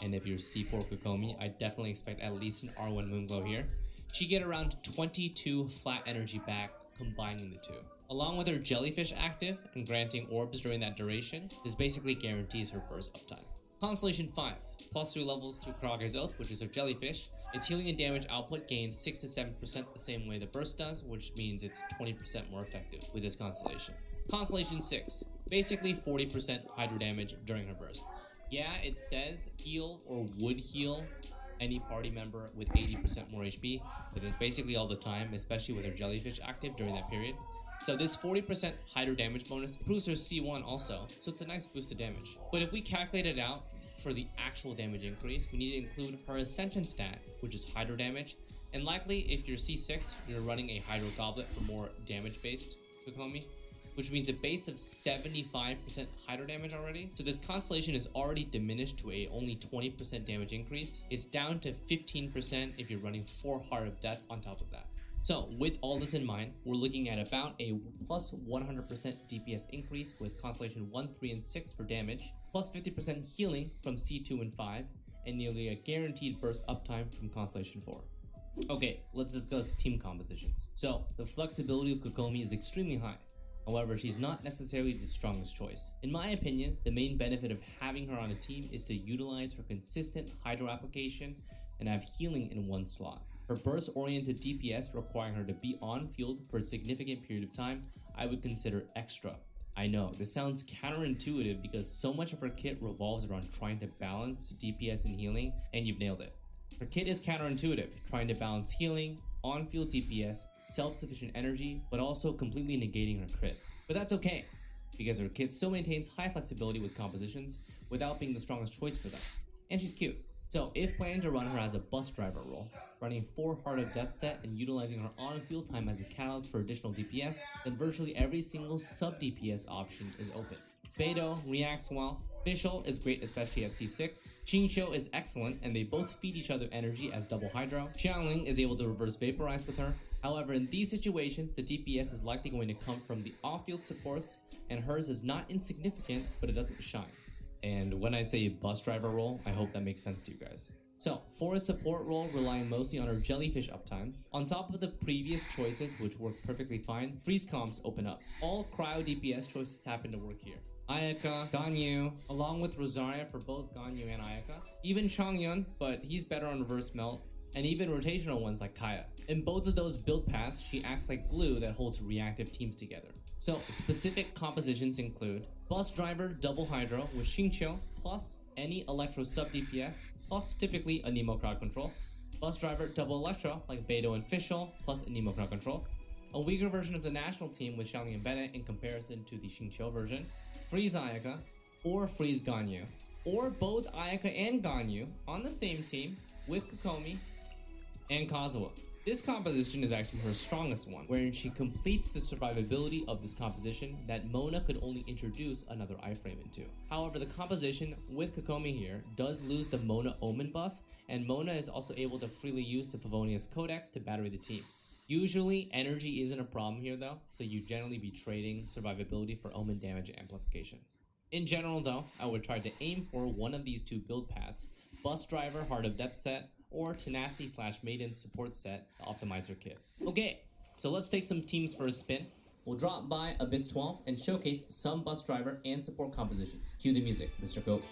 and if you're C4 Kokomi, I definitely expect at least an R1 Moonglow here, she get around 22 flat energy back combining the two. Along with her Jellyfish active and granting orbs during that duration, this basically guarantees her burst uptime. Constellation 5, plus 3 levels to Karaga's Oath, which is her jellyfish. Its healing and damage output gains 6 to 7% the same way the burst does, which means it's 20% more effective with this constellation. Constellation 6, basically 40% hydro damage during her burst. Yeah, it says heal or would heal any party member with 80% more HP, but it's basically all the time, especially with her jellyfish active during that period. So this 40% hydro damage bonus improves her C1 also, so it's a nice boost of damage. But if we calculate it out for the actual damage increase, we need to include her Ascension stat, which is hydro damage, and likely if you're C6, you're running a Hydro Goblet for more damage-based Kokomi, which means a base of 75% hydro damage already. So this constellation is already diminished to a only 20% damage increase. It's down to 15% if you're running 4 Heart of Death on top of that. So with all this in mind, we're looking at about a plus 100% DPS increase with Constellation 1, 3, and 6 for damage, plus 50% healing from C2 and 5, and nearly a guaranteed burst uptime from Constellation 4. Okay, let's discuss team compositions. So the flexibility of Kokomi is extremely high. However, she's not necessarily the strongest choice. In my opinion, the main benefit of having her on a team is to utilize her consistent hydro application and have healing in one slot. Her burst-oriented DPS requiring her to be on field for a significant period of time, I would consider extra. I know, this sounds counterintuitive because so much of her kit revolves around trying to balance DPS and healing, and you've nailed it. Her kit is counterintuitive, trying to balance healing, on-field DPS, self-sufficient energy, but also completely negating her crit. But that's okay, because her kit still maintains high flexibility with compositions without being the strongest choice for them. And she's cute. So if planning to run her as a bus driver role, running 4 Heart of Death set and utilizing her on-field time as a catalyst for additional DPS, then virtually every single sub-DPS option is open. Beidou reacts well. Fischl is great especially at C6. Xingqiu is excellent and they both feed each other energy as double hydro. Xiangling is able to reverse vaporize with her. However, in these situations, the DPS is likely going to come from the off-field supports, and hers is not insignificant, but it doesn't shine. And when I say bus driver role, I hope that makes sense to you guys. So, for a support role relying mostly on her jellyfish uptime, on top of the previous choices which work perfectly fine, freeze comps open up. All cryo DPS choices happen to work here. Ayaka, Ganyu, along with Rosaria for both Ganyu and Ayaka. Even Changyun, but he's better on reverse melt. And even rotational ones like Kaya. In both of those build paths, she acts like glue that holds reactive teams together. So, specific compositions include Bus Driver Double Hydro with Xingqiu, plus any Electro sub DPS, plus typically a Nemo crowd control. Bus Driver Double Electro like Beidou and Fischl, plus a Nemo crowd control. A weaker version of the national team with Xiangling and Bennett in comparison to the Xingqiu version. Freeze Ayaka, or Freeze Ganyu. Or both Ayaka and Ganyu on the same team with Kokomi and Kazuha. This composition is actually her strongest one, wherein she completes the survivability of this composition that Mona could only introduce another iframe into. However, the composition with Kokomi here does lose the Mona Omen buff, and Mona is also able to freely use the Favonius Codex to battery the team. Usually, energy isn't a problem here though, so you generally be trading survivability for Omen damage amplification. In general though, I would try to aim for one of these two build paths, Bus Driver Heart of Depth set, or Tenacity/Maiden support set to optimize her kit. Okay, so let's take some teams for a spin. We'll drop by Abyss 12 and showcase some bus driver and support compositions. Cue the music, Mr. Goat.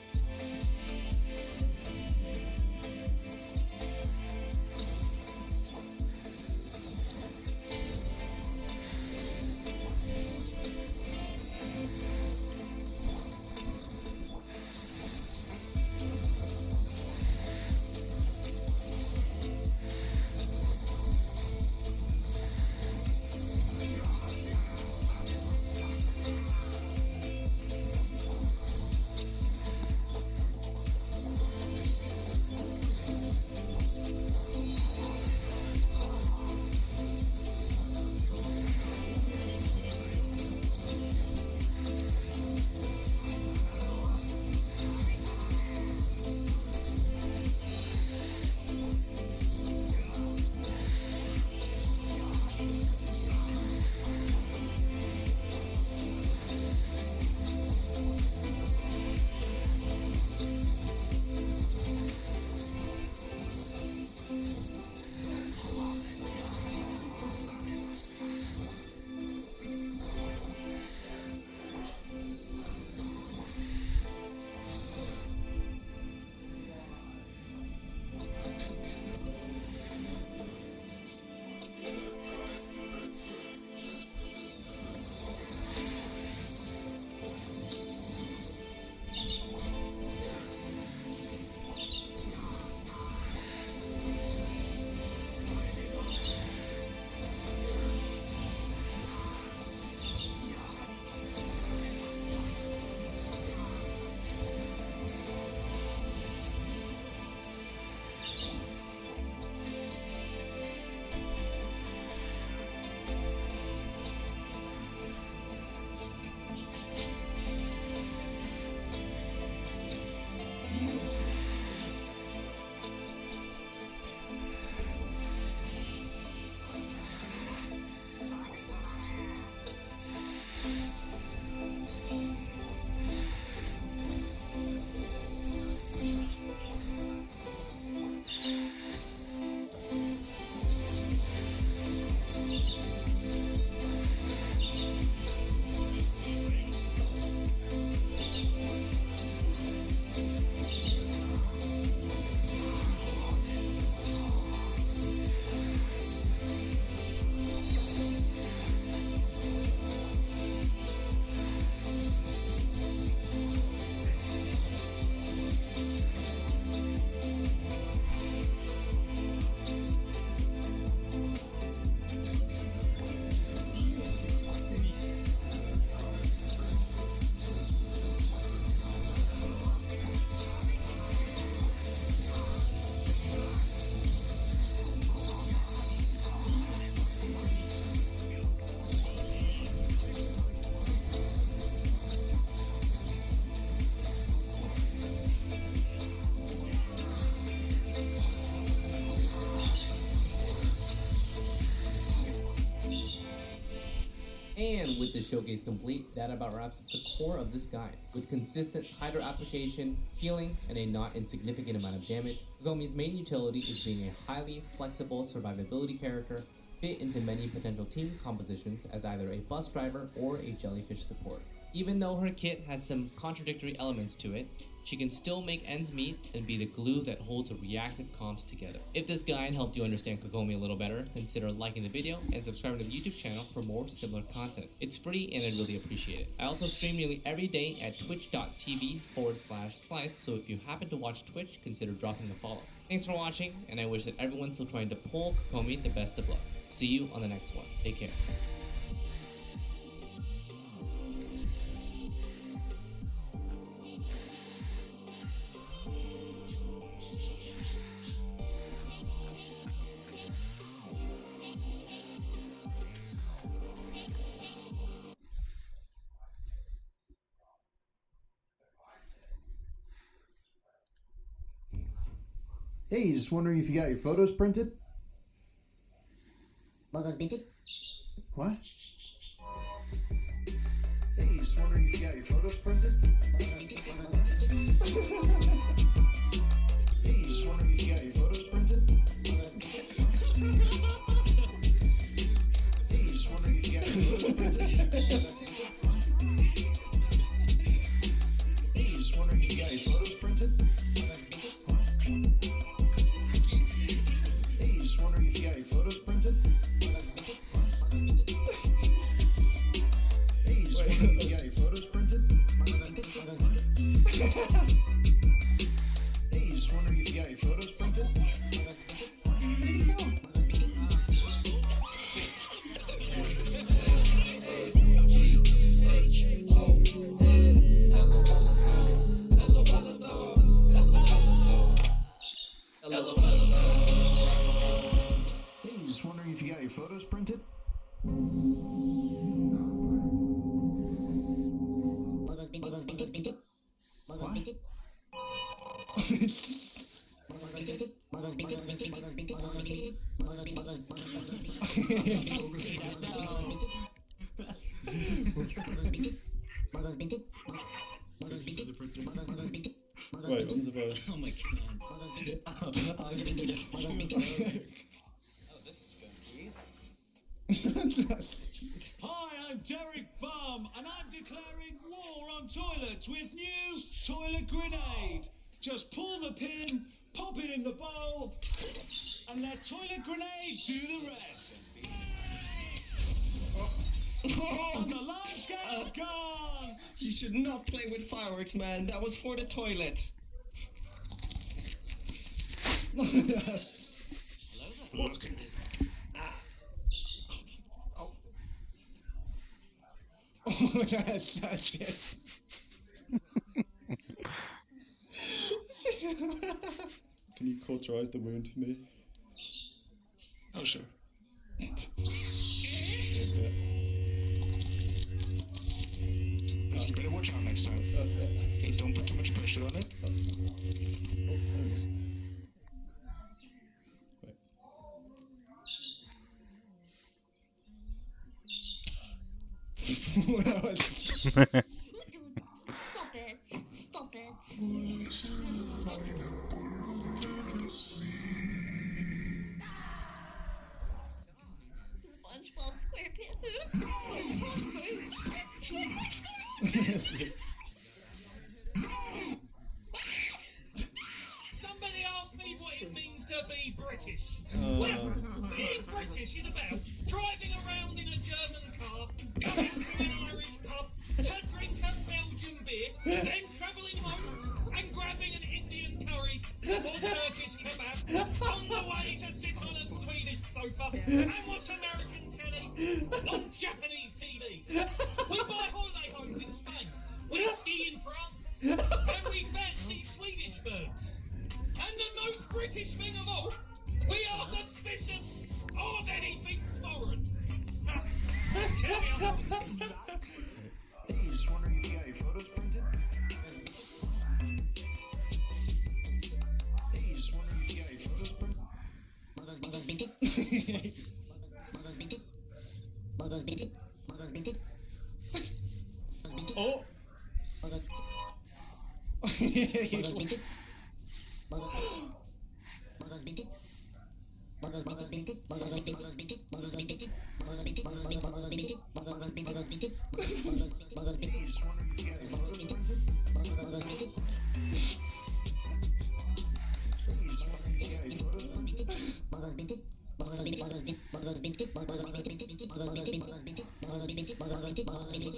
And with the showcase complete, that about wraps up the core of this guide. With consistent Hydro application, healing, and a not insignificant amount of damage, Kogomi's main utility is being a highly flexible survivability character, fit into many potential team compositions as either a bus driver or a jellyfish support. Even though her kit has some contradictory elements to it, she can still make ends meet and be the glue that holds reactive comps together. If this guide helped you understand Kogomi a little better, consider liking the video and subscribing to the YouTube channel for more similar content. It's free and I'd really appreciate it. I also stream nearly every day at twitch.tv/slice, so if you happen to watch Twitch, consider dropping a follow. Thanks for watching, and I wish that everyone's still trying to pull Kogomi the best of luck. See you on the next one. Take care. Hey, just wondering if you got your photos printed? Photos printed? What? Hey, just wondering if you got your photos printed? Hey, just wondering if you got your photos printed? Hey, just wondering if you got your photos printed? Hey, just wondering if you got your photos printed? Wondering if you got your photos printed? Hey, just wondering if you got your photos printed? Hey, just wondering if you got your photos printed? Just wondering if you got your photos printed? Photos printed? Photos printed? Photos printed? Photos printed? Wait, when's the photo? Oh my god. Hi, I'm Derek Bum, and I'm declaring war on toilets with new toilet grenade. Just pull the pin, pop it in the bowl, and let toilet grenade do the rest. And the live scale's gone. You should not play with fireworks, man. That was for the toilet. Look. Oh, that's it. Can you cauterize the wound for me? Oh, sure. Okay. You better watch out next time. Hey, don't put too much pressure. shit on it? Stop it. Stop it. SpongeBob SquarePants. Somebody asked me what it means to be British. Well, being British is about driving around in a German car, going to an Irish pub to drink a Belgian beer, then travelling home and grabbing an Indian curry or Turkish kebab on the way to sit on a Swedish sofa and watch American telly on Japanese TV. We buy holiday homes in Spain, we ski in France, and we fancy Swedish birds. And the most British thing of all, we are suspicious of anything foreign. Tell me Hey, just wondering if you got your photos printed? Hey, just wondering if you got your photos printed? Photos printed? Photos printed? Photos printed? Photos printed? Oh! Photos printed? Photos printed? Photos printed? Photos printed? Photos printed? Photos printed? Photos printed? Photos printed? Photos printed? Photos printed? Photos printed? Photos printed? Photos printed? Hey, just wondering if you got your photos printed? Photos printed? Hey, just wondering if you got your photos printed? Photos printed? Photos printed? Photos printed? Photos printed? Photos printed? Photos printed? Photos printed? Photos printed? Photos printed? Photos printed?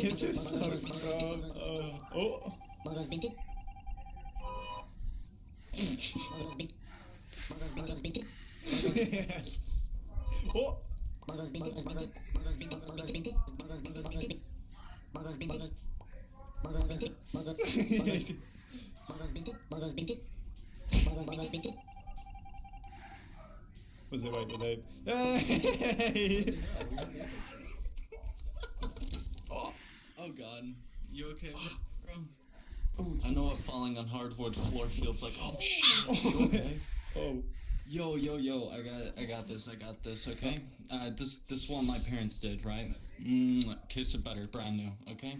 It's just so dumb. Oh! Photos printed? Photos printed? Photos printed? Oh! Photos printed? Photos printed? Photos printed? Photos printed? Photos printed? Photos printed? Photos printed? Photos printed? Photos printed? Photos printed? Photos printed? Photos printed? Was it right with Abe? Hey! Oh god. You okay, bro? I know what falling on hardwood floor feels like. Oh shit. You okay? Oh. Yo, I got this, okay? This one my parents did, right? Kiss it better, brand new, okay?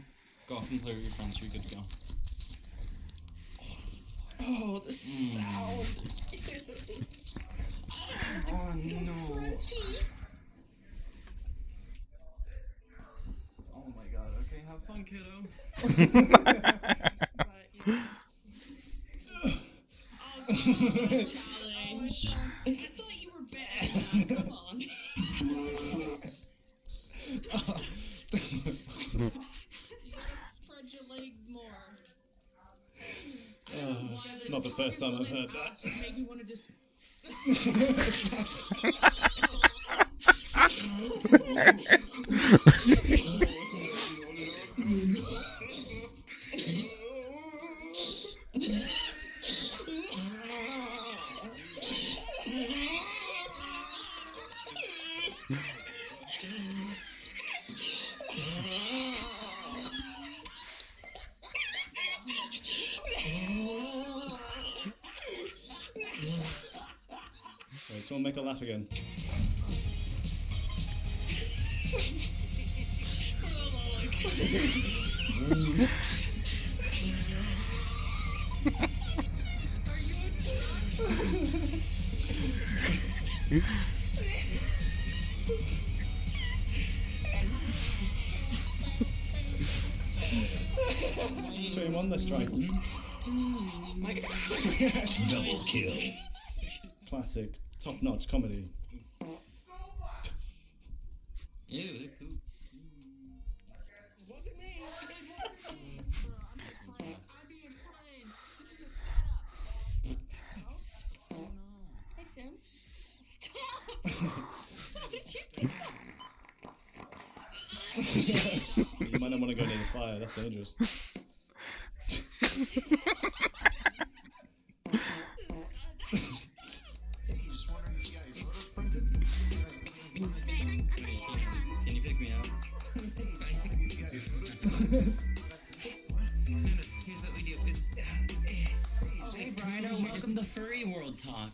Go off and play with your friends, you're good to go. Oh, the sound. Oh no. Oh my god, okay, have fun, kiddo. Challenge. I thought you were bad at that. Come on. You gotta spread your legs more. I don't know why Not the first time I've heard that. Should make me want to just. Wait, someone make her laugh again. Try him on, let's try. Double kill. Classic, top-notch comedy. Ew, they're cool. Wasn't me. I'm being framed. This is a setup. Oh no. Hey, Sim. Stop. You might not want to go near the fire, that's dangerous. Hey, just wondering if you got your photos printed? Can you pick me up? Hey, just wondering if you got your photos printed? No, here's what we do. some of the furry world talk.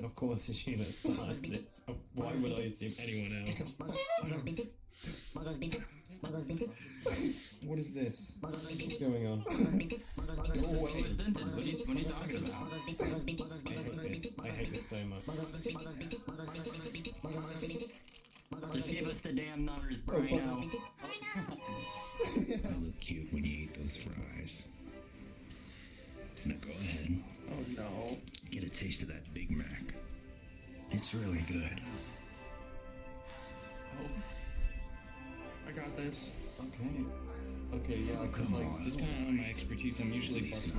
Of course it's you that started this. Why would I assume anyone else? What is this? What's going on? What are you talking about? I hate this so much. Just give us the damn numbers, Brino. You look cute when you eat those fries. Now go ahead. Oh no. Get a taste of that Big Mac. It's really good. Oh. I got this. Okay. Okay, yeah, because like, this kind of my expertise, I'm usually busted.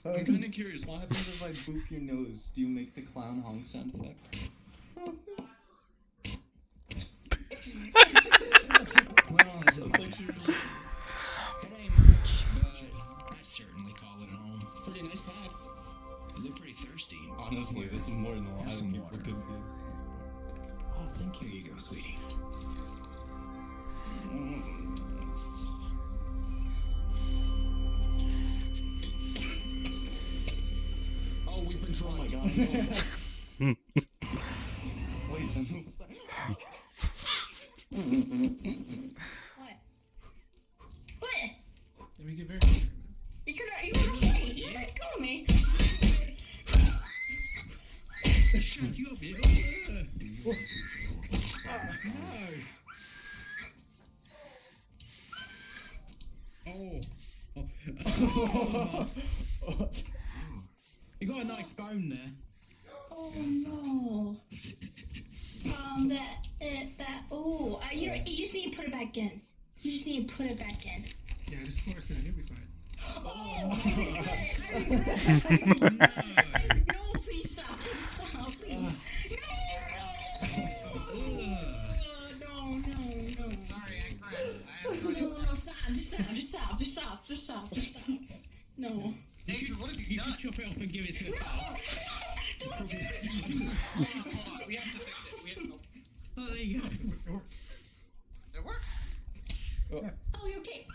I'm kind of curious, what happens if I boop your nose? Do you make the clown honk sound effect? Well, it's like it ain't much, but I certainly call it home. Pretty nice pie. You look pretty thirsty. Honestly, this is more than a lot of people could be. Oh, thank you. Here you go, sweetie. Oh, we've been trying. Oh my god. Wait, then who's that? What? What? Let me get very. You could have okay. You could call me. Shut you up, man. Oh. You got a nice bone there. Oh no. You just need to put it back in. You just need to put it back in. Yeah, just force it in. You'll be fine. Oh, no, please stop, please. No. Sorry, I crashed. No, stop. No. David, what have you done? You can chop it off and give it to us. Don't do it. Hold on. We have to fix it. Oh, there you go. It worked. Oh, you're okay.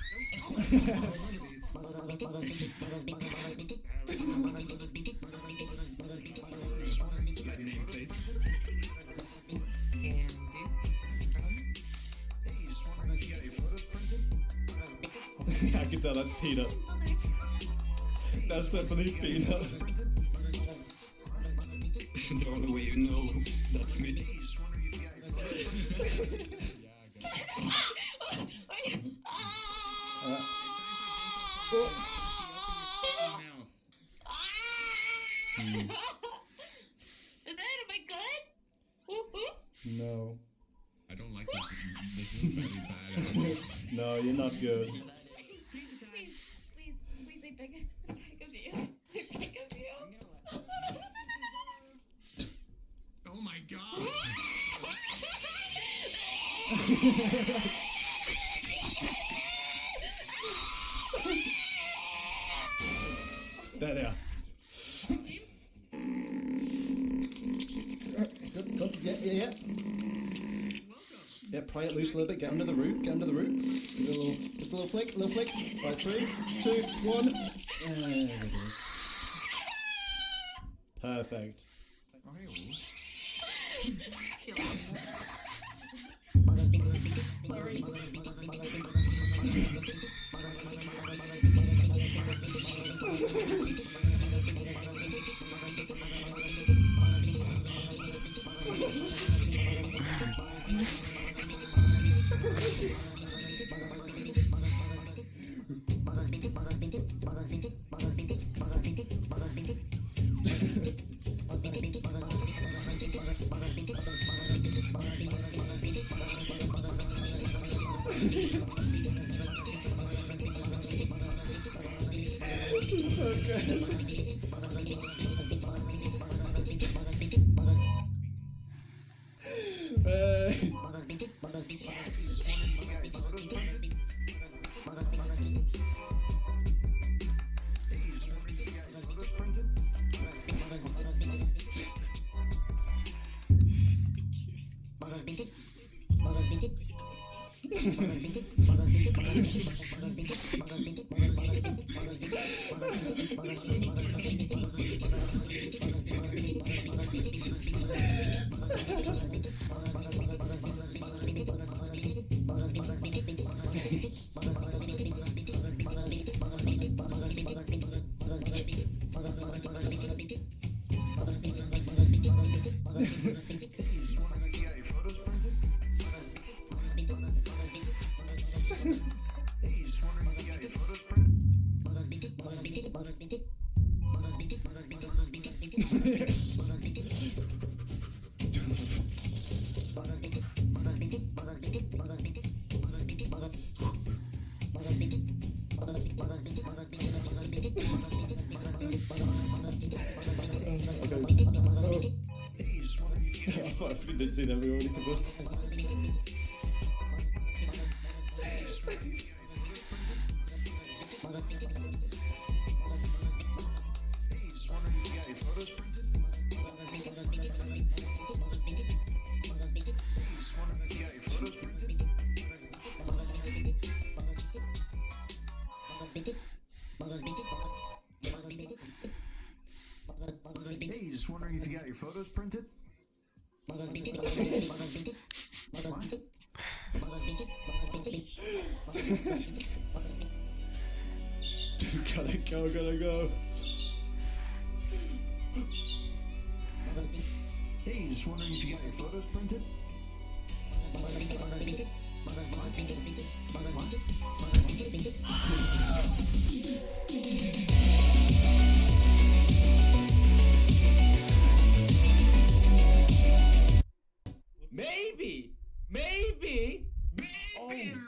I can tell that's peanut. That's definitely peanut. The only way you know that's me. Am I good? No. I don't like this. This is very bad. No, you're not good. Please, I beg of you. Oh my god. There they are. Good. Yeah. Yeah, pry it loose a little bit. Get under the root. Just a little flick. Right, 3, 2, 1. There it is. Perfect. I did say that we already covered. Hey, just wondering if you got your photos printed? Gotta go. Hey, just wondering if you got your photos printed? Maybe. Baby,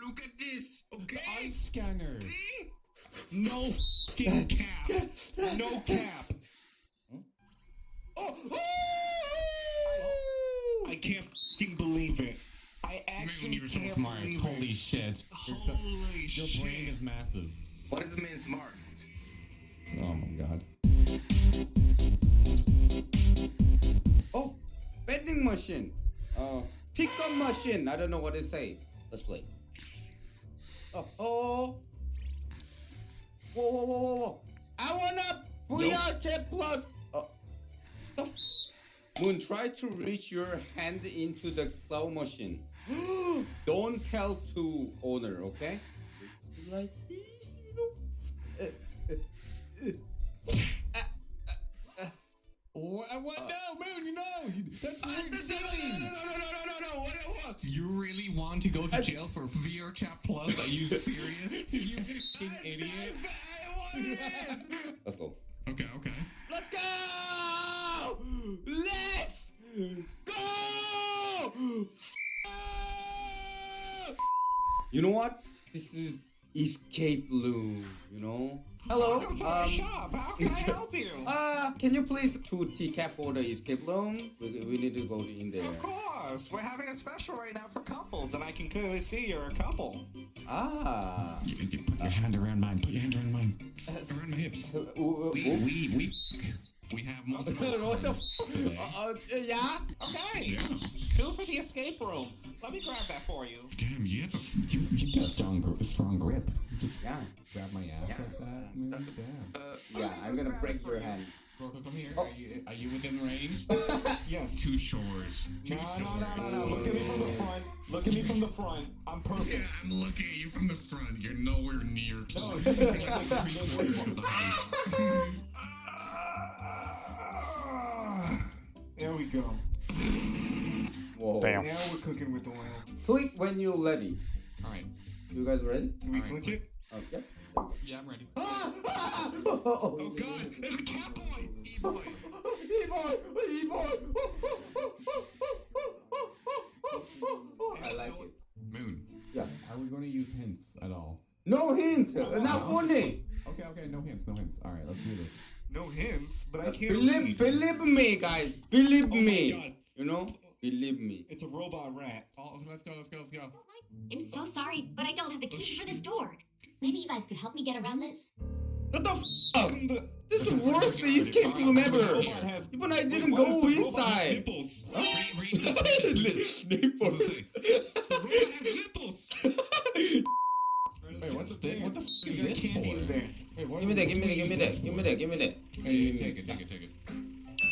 look at this, okay? Eye scanner. See? No f***ing cap. No cap. I can't f***ing believe it. I actually you're so can't smart. believe Holy it. shit. Holy shit. Your brain is massive. What does it mean smart? Oh my god. Oh, vending machine. Pickup machine. I don't know what to say. Let's play. Oh. Whoa. I wanna VR Chat Plus. The f Moon, try to reach your hand into the claw machine. Don't tell to owner, okay? Like this, What? No, Moon, that's really silly. No. What? You really want to go to jail for VR Chat Plus? Are you serious? You fucking idiot. Let's go. Okay. Let's go! Let's go! You know what? This is escape room, Hello? Welcome to my shop. How can I help you? Can you please 2 tickets for the escape room? We need to go in there. Of course. We're having a special right now for couples, and I can clearly see you're a couple. Ah. You put your hand around mine. Put your hand around mine. Around my hips. We have multiple. What the yeah? Okay. Yeah. 2 for the escape room. Let me grab that for you. Damn, you got a strong grip. You just grab my ass Yeah. like that, man. Damn. Yeah, I'm gonna break your hand. Rocco, come here. Oh. Are you within range? Yes. Too shores. No. Look at me from the front. Look at me from the front. I'm perfect. Yeah, I'm looking at you from the front. You're nowhere near close. No, You're like 3/4 of the height. There we go. Whoa. Damn. Now we're cooking with oil. Click when you're ready. Alright. You guys ready? Can we All right, click it? Oh, yeah. Yeah, I'm ready. Oh god, there's a cat boy! E-boy! I like it. Moon. Yeah. Are we going to use hints at all? No hint. Not funny. Okay, no hints. Alright, let's do this. No hints, but I can't Believe me, guys. Believe Oh me. my god. Believe me. It's a robot rat. Oh, let's go. I'm so sorry, but I don't have the key for this door. Maybe you guys could help me get around this? What the f***? This is the worst escape room ever. Even I didn't go inside. Nipples. Nipples. The robot has nipples. there? Wait, what Give me that, give me that, give me that, give me that, give me that. Hey, take it.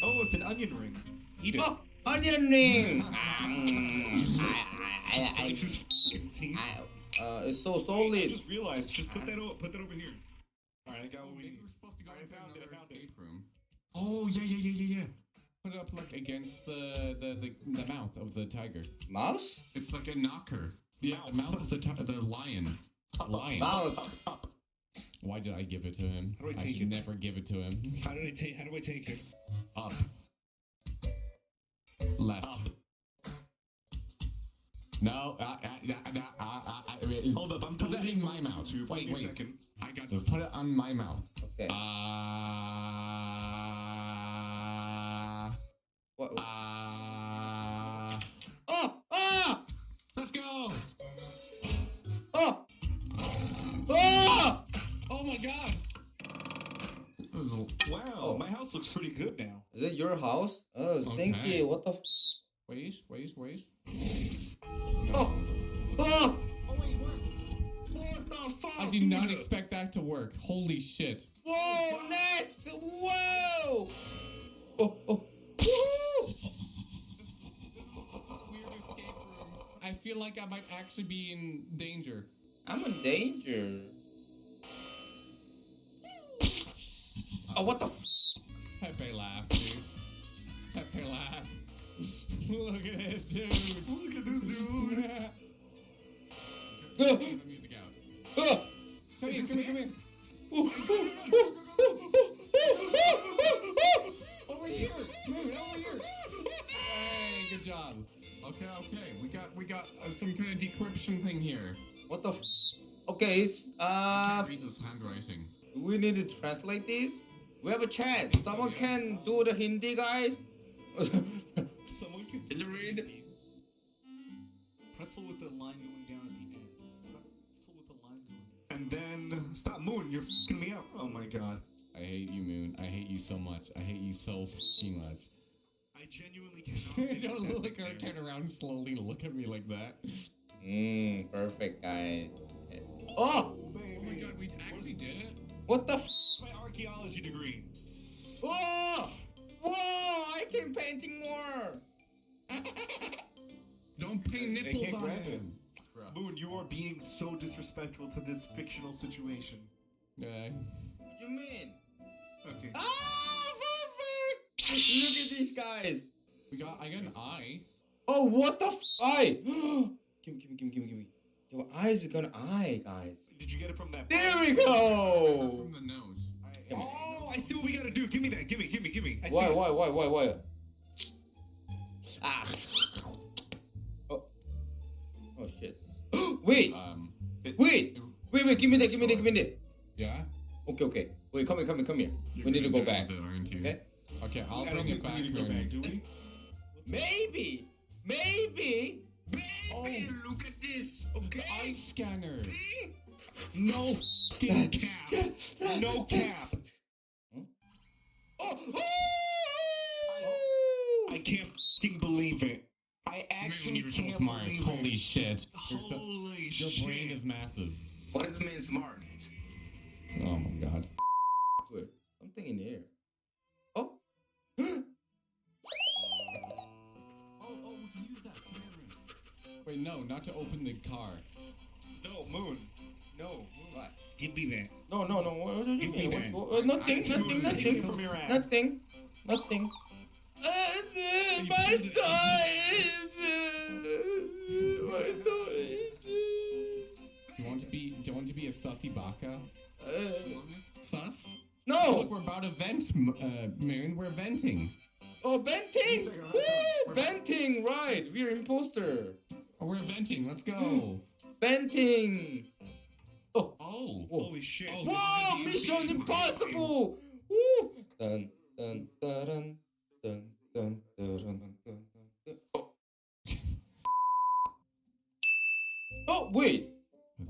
Oh, it's an onion ring. Eat it. Oh, onion ring! Bites his f***ing teeth. It's so I solid. just realized. Just put that over here. All right, I got what we need. We're supposed to go I found it. escape room. Oh yeah. Put it up like against the mouth of the tiger. Mouse? It's like a knocker. Yeah, the mouth of the lion. Lion. Mouse. Why did I give it to him? How do I I take should it? never give it to him. How do I take it? Up. Left. Up. No. Hold up, I'm Put it deleting in my mouth. Wait. Second. I got this. Put it on my mouth. Okay. What? Oh! Let's go! Oh! Oh my god! Wow, Oh. my house looks pretty good now. Is it your house? Oh, stinky. Okay. What the f? Wait. Oh! Oh! Oh wait, what the fuck? I did not expect that to work. Holy shit. Whoa! Next! Whoa! Oh! Oh! Woo! I feel like I might actually be in danger. I'm in danger. Oh, what the f? Pepe laugh, dude. Pepe laugh. Look at this dude. Look at this dude. Turn the music out. Come here. Over here. Move over here. Hey, good job. Okay. We got some kind of decryption thing here. What the f? Okay, Can't read this handwriting. we need to translate this. We have a chat. Someone can do the Hindi, guys. Someone can you read? Pretzel with the line going down at the end. Pretzel with the line going. And then stop Moon, you're f***ing me up. Oh my god. I hate you, Moon. I hate you so much. I hate you so f***ing much. I genuinely cannot. Don't look or turn around slowly and look at me like that. Perfect, guys. Oh! Oh my god, we actually did it? What the f? My archaeology degree. Oh! Whoa! I can painting more. Don't paint They nipples can't on grab him. Moon, you are being so disrespectful to this fictional situation. Yeah. You mean? Okay. Ah, perfect! Look at these guys. I got an eye. Oh, what the f? Eye! Gimme. Your eyes is gonna eye, guys. Did you get it from that? There we go! From the nose. Oh, I see what we gotta do. Give me that. Gimme. I see Why? it. Ah. Oh. Oh shit. Wait! Wait! Give me that. Yeah? Okay. Wait, come here. We need to go back. Okay? Okay, I'll I bring don't it think back. we need to go back, do we? Maybe! Oh, look at this. Okay. eye scanner. See? No f***ing cap. No cap. Oh! I can't f***ing believe it. I actually You're so can't smart. believe Holy it. shit. Holy Your shit. brain is massive. What does it mean smart? Oh my god. Wait, something in here. Oh! Oh, we can use that camera. Wait, no, not to open the car. No, Moon. No. Moon. What? Give me that. No. What do you Give me mean? that. Nothing. Take it from your ass. Nothing. My toys! Do you want to be a sussy baka? Sus? No! Look, we're about to vent, Moon. We're venting. Oh, venting! Woo! Venting, right. We're imposter. Oh, we're venting. Let's go. Venting. Oh. Holy shit. Oh, Whoa! Mission impossible! Woo! Dun, dun, dun, dun, dun, dun, dun, dun, dun, dun. Oh. Oh, wait.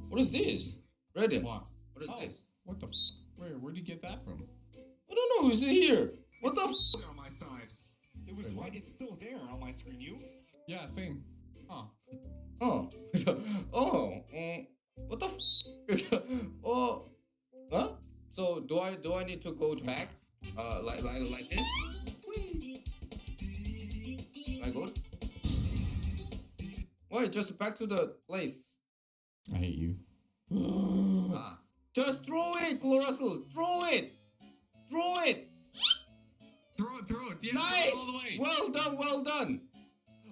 What is this? Reddit. What? What is this? What the? Where'd you get that from? I don't know. Is it here? What the? On my side. It was Wait, what? It's still there on my screen. You? Yeah, same. Huh. Oh. Oh. What the? Oh. Huh? So do I need to go back? Like this? Am I good? Wait, just back to the place. I hate you. Just throw it, Russell. Throw it. Throw it. Throw it. Yeah, Nice. throw it all the way. Well done.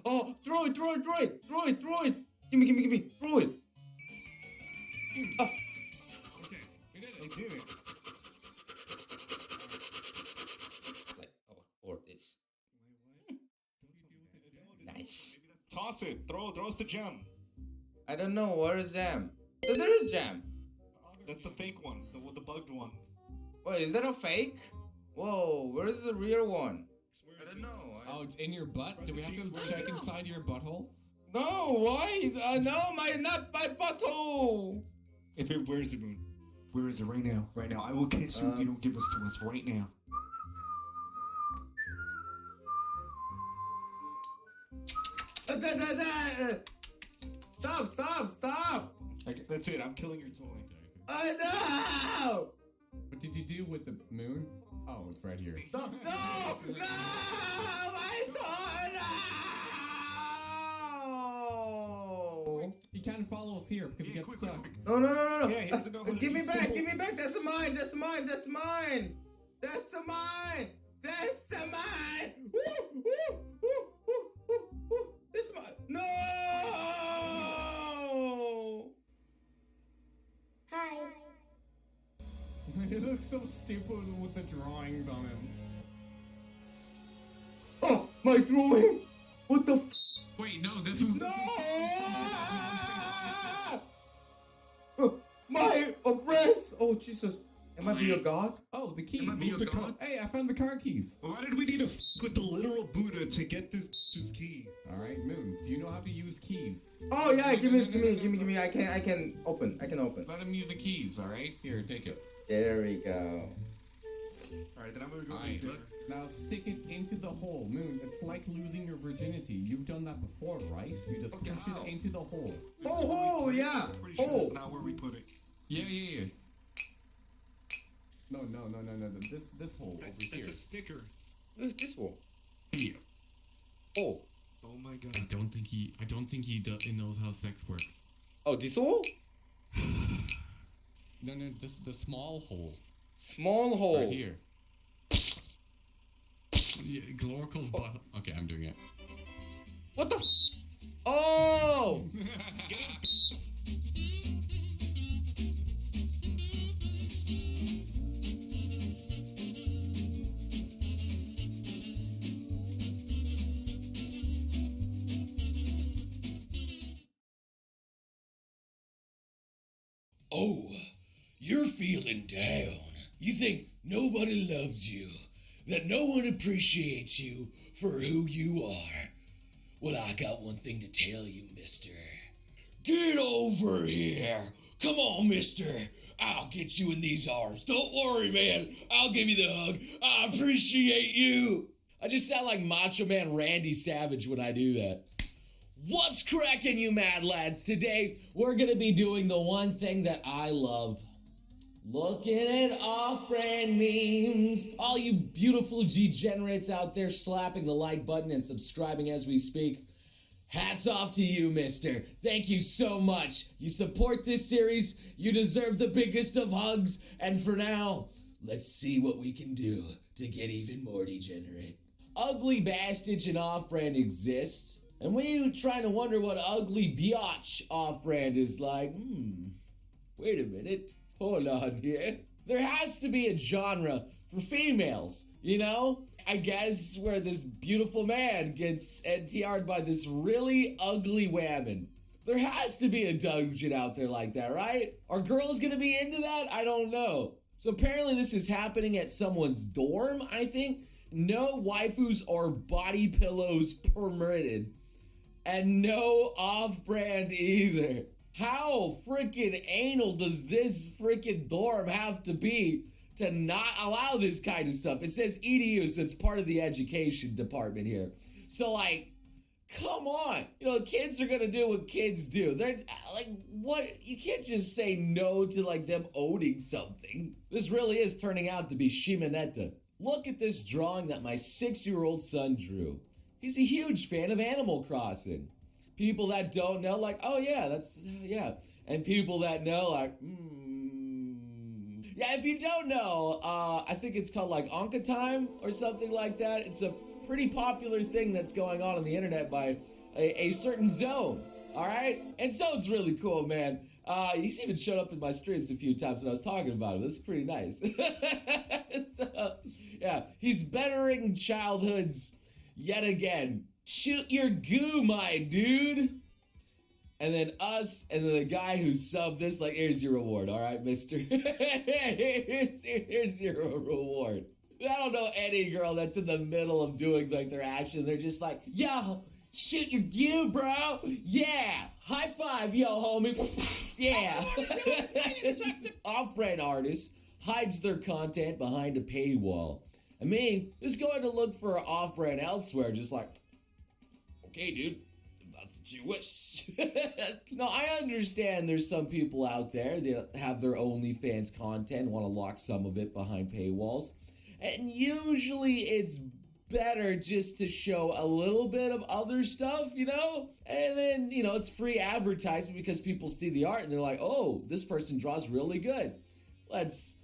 Oh, throw it. Give me. Throw it. Oh. Okay, we did it. Like, or this. Nice. Toss it. Throw us the gem. I don't know. Where is jam? There is jam. That's the fake one, the bugged one. Wait, is that a fake? Whoa, where is the real one? I don't know. Oh, it's in your butt? Do we have to check inside your butthole? No, why? No, not my butthole. Where is it, Moon? Where is it right now? Right now. I will kiss you if you don't give this to us right now. Stop! That's it. I'm killing your toy. No! What did you do with the moon? Oh, it's right here. No! My toy! No! He can't follow us here because he gets stuck. No! Yeah, he doesn't know how to Give me do back! so. Give me back! That's mine! This is mine! No! Hi. He looks so stupid with the drawings on him. Oh, my drawing! What the f? Wait, no, this is... No! My breast! Oh, Jesus. Am I be a god? Oh, the keys. Am I be a god? Hey, I found the car keys. Why did we need to with the literal Buddha to get this key? All right, Moon. Do you know how to use keys? Oh yeah, give me. I can open. Let him use the keys. All right, here, take it. There we go. All right, then I'm gonna go. All right, look. Now stick it into the hole, Moon. It's like losing your virginity. You've done that before, right? You just push it into the hole. Oh, yeah. Pretty sure that's not where we put it. Yeah. No. This hole over here. That's a sticker. Where's this hole? Here. Oh. Oh my god. I don't think he knows how sex works. Oh, this hole? No, the small hole. Small hole. Right here. Yeah, Gloracle's butt. Okay, I'm doing it. What the? Oh! Oh, you're feeling down. You think nobody loves you, that no one appreciates you for who you are. Well, I got one thing to tell you, mister. Get over here. Come on, mister. I'll get you in these arms. Don't worry, man. I'll give you the hug. I appreciate you. I just sound like Macho Man Randy Savage when I do that. What's cracking, you mad lads? Today, we're gonna be doing the one thing that I love. Looking at off-brand memes. All you beautiful degenerates out there slapping the like button and subscribing as we speak. Hats off to you, mister. Thank you so much. You support this series. You deserve the biggest of hugs. And for now, let's see what we can do to get even more degenerate. Ugly Bastage and Off-Brand exist. And when you trying to wonder what Ugly Biatch Off-Brand is like, wait a minute. Hold on here. There has to be a genre for females, you know? I guess where this beautiful man gets NTR'd by this really ugly woman. There has to be a dungeon out there like that, right? Are girls gonna be into that? I don't know. So apparently this is happening at someone's dorm, I think. No waifus or body pillows permitted. And no off-brand either. How freaking anal does this freaking dorm have to be to not allow this kind of stuff? It says EDU, so it's part of the education department here. So like, come on. You know, kids are gonna do what kids do. They're like, what? You can't just say no to like them owning something. This really is turning out to be Shimonetta. Look at this drawing that my 6-year-old son drew. He's a huge fan of Animal Crossing. People that don't know, like, oh yeah, yeah. And people that know, like, Yeah, if you don't know, I think it's called like Anka Time or something like that. It's a pretty popular thing that's going on the internet by a certain Zone, all right? And Zone's really cool, man. He's even showed up in my streams a few times when I was talking about him. This is pretty nice. So, yeah, he's bettering childhoods yet again. Shoot your goo, my dude. And then us, and then the guy who subbed this, like, here's your reward, all right, mister? here's your reward. I don't know any girl that's in the middle of doing, like, their action. They're just like, yo, shoot your goo, bro. Yeah. High five, yo, homie. Yeah. Off-brand artist hides their content behind a paywall. I mean, is going to look for off-brand elsewhere, just like, okay, dude, if that's what you wish. No, I understand there's some people out there that have their OnlyFans content, want to lock some of it behind paywalls. And usually it's better just to show a little bit of other stuff, you know? And then, you know, it's free advertisement because people see the art and they're like, oh, this person draws really good. Let's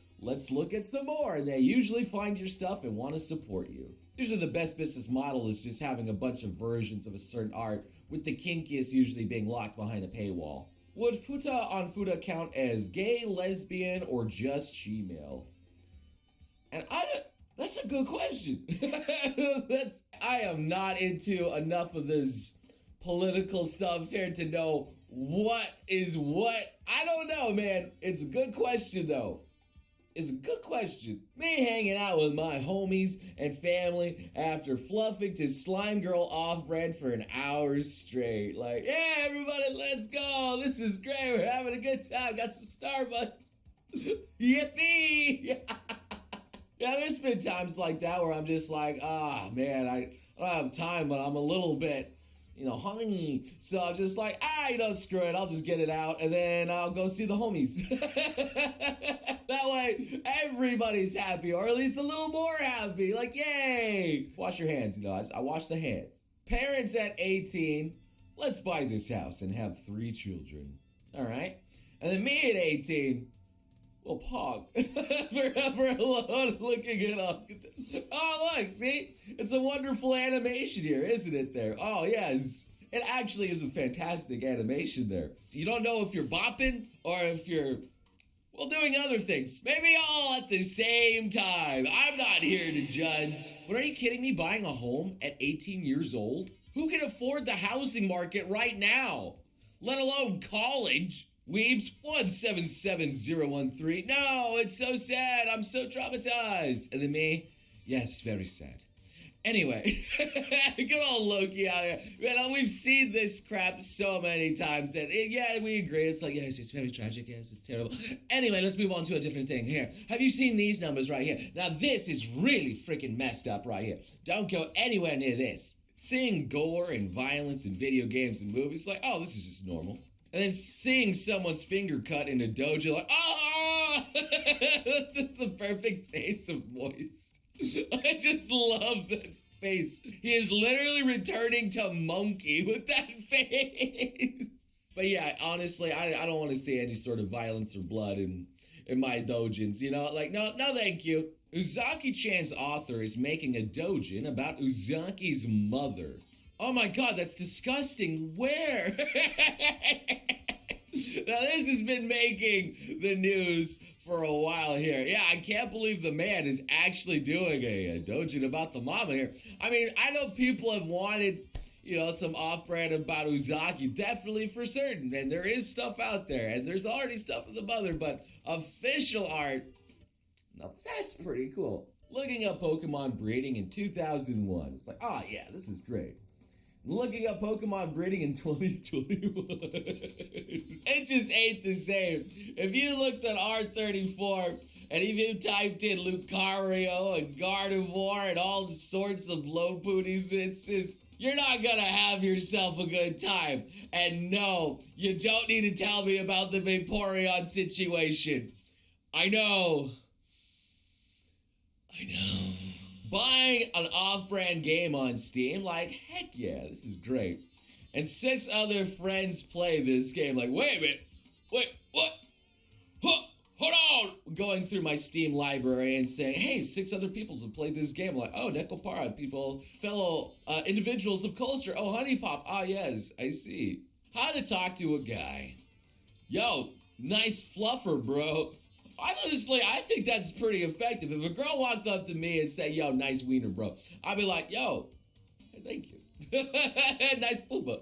look at some more. And they usually find your stuff and want to support you. Usually the best business model is just having a bunch of versions of a certain art, with the kinkiest usually being locked behind a paywall. Would Futa on Futa count as gay, lesbian, or just she-male? And that's a good question. I am not into enough of this political stuff here to know what is what. I don't know, man. It's a good question, though. It's a good question. Me hanging out with my homies and family after fluffing to Slime Girl off-brand for an hour straight. Like, yeah, everybody, let's go. This is great. We're having a good time. Got some Starbucks. Yippee! Yeah, there's been times like that where I'm just like, man, I don't have time, but I'm a little bit, you know, hungry. So I'm just like, you know, screw it. I'll just get it out, and then I'll go see the homies. That way, everybody's happy, or at least a little more happy. Like, yay! Wash your hands, you know, I wash the hands. Parents at 18, let's buy this house and have 3 children. All right? And then me at 18, well, Pog, forever alone, looking it up. Oh, look, see? It's a wonderful animation here, isn't it there? Oh, yes. It actually is a fantastic animation there. You don't know if you're bopping or if you're, well, doing other things. Maybe all at the same time. I'm not here to judge. But are you kidding me? Buying a home at 18 years old? Who can afford the housing market right now? Let alone college? Weebs 177013. No, it's so sad. I'm so traumatized. And then me, yes, very sad. Anyway, good old Loki out here. Man, we've seen this crap so many times that, yeah, we agree. It's like, yes, it's very tragic. Yes, it's terrible. Anyway, let's move on to a different thing here. Have you seen these numbers right here? Now, this is really freaking messed up right here. Don't go anywhere near this. Seeing gore and violence in video games and movies, like, oh, this is just normal. And then seeing someone's finger cut in a dojo, like, oh, that's the perfect face of Moist. I just love that face. He is literally returning to Monkey with that face. But yeah, honestly, I don't want to see any sort of violence or blood in my dojins, you know? Like, no, thank you. Uzaki-chan's author is making a dojin about Uzaki's mother. Oh my god, that's disgusting. Where? Now this has been making the news for a while here. Yeah, I can't believe the man is actually doing a dojin about the mama here. I mean, I know people have wanted, you know, some off-brand about Uzaki, definitely for certain. And there is stuff out there, and there's already stuff with the mother, but official art, now that's pretty cool. Looking up Pokemon breeding in 2001, it's like, oh yeah, this is great. Looking up Pokemon breeding in 2021, it just ain't the same. If you looked at R34 and if you typed in Lucario and Gardevoir and all sorts of Lopunies, it's just, you're not gonna have yourself a good time. And no, you don't need to tell me about the Vaporeon situation. I know. Buying an off-brand game on Steam, like, heck yeah, this is great. And 6 other friends play this game, like, wait a minute, wait, what? Huh, hold on! Going through my Steam library and saying, hey, 6 other people have played this game. I'm like, oh, Nekopara, people, fellow individuals of culture. Oh, Honey Pop, ah, yes, I see. How to talk to a guy. Yo, nice fluffer, bro. Honestly, I think that's pretty effective. If a girl walked up to me and said, yo, nice wiener, bro, I'd be like, yo, thank you. Nice poopa.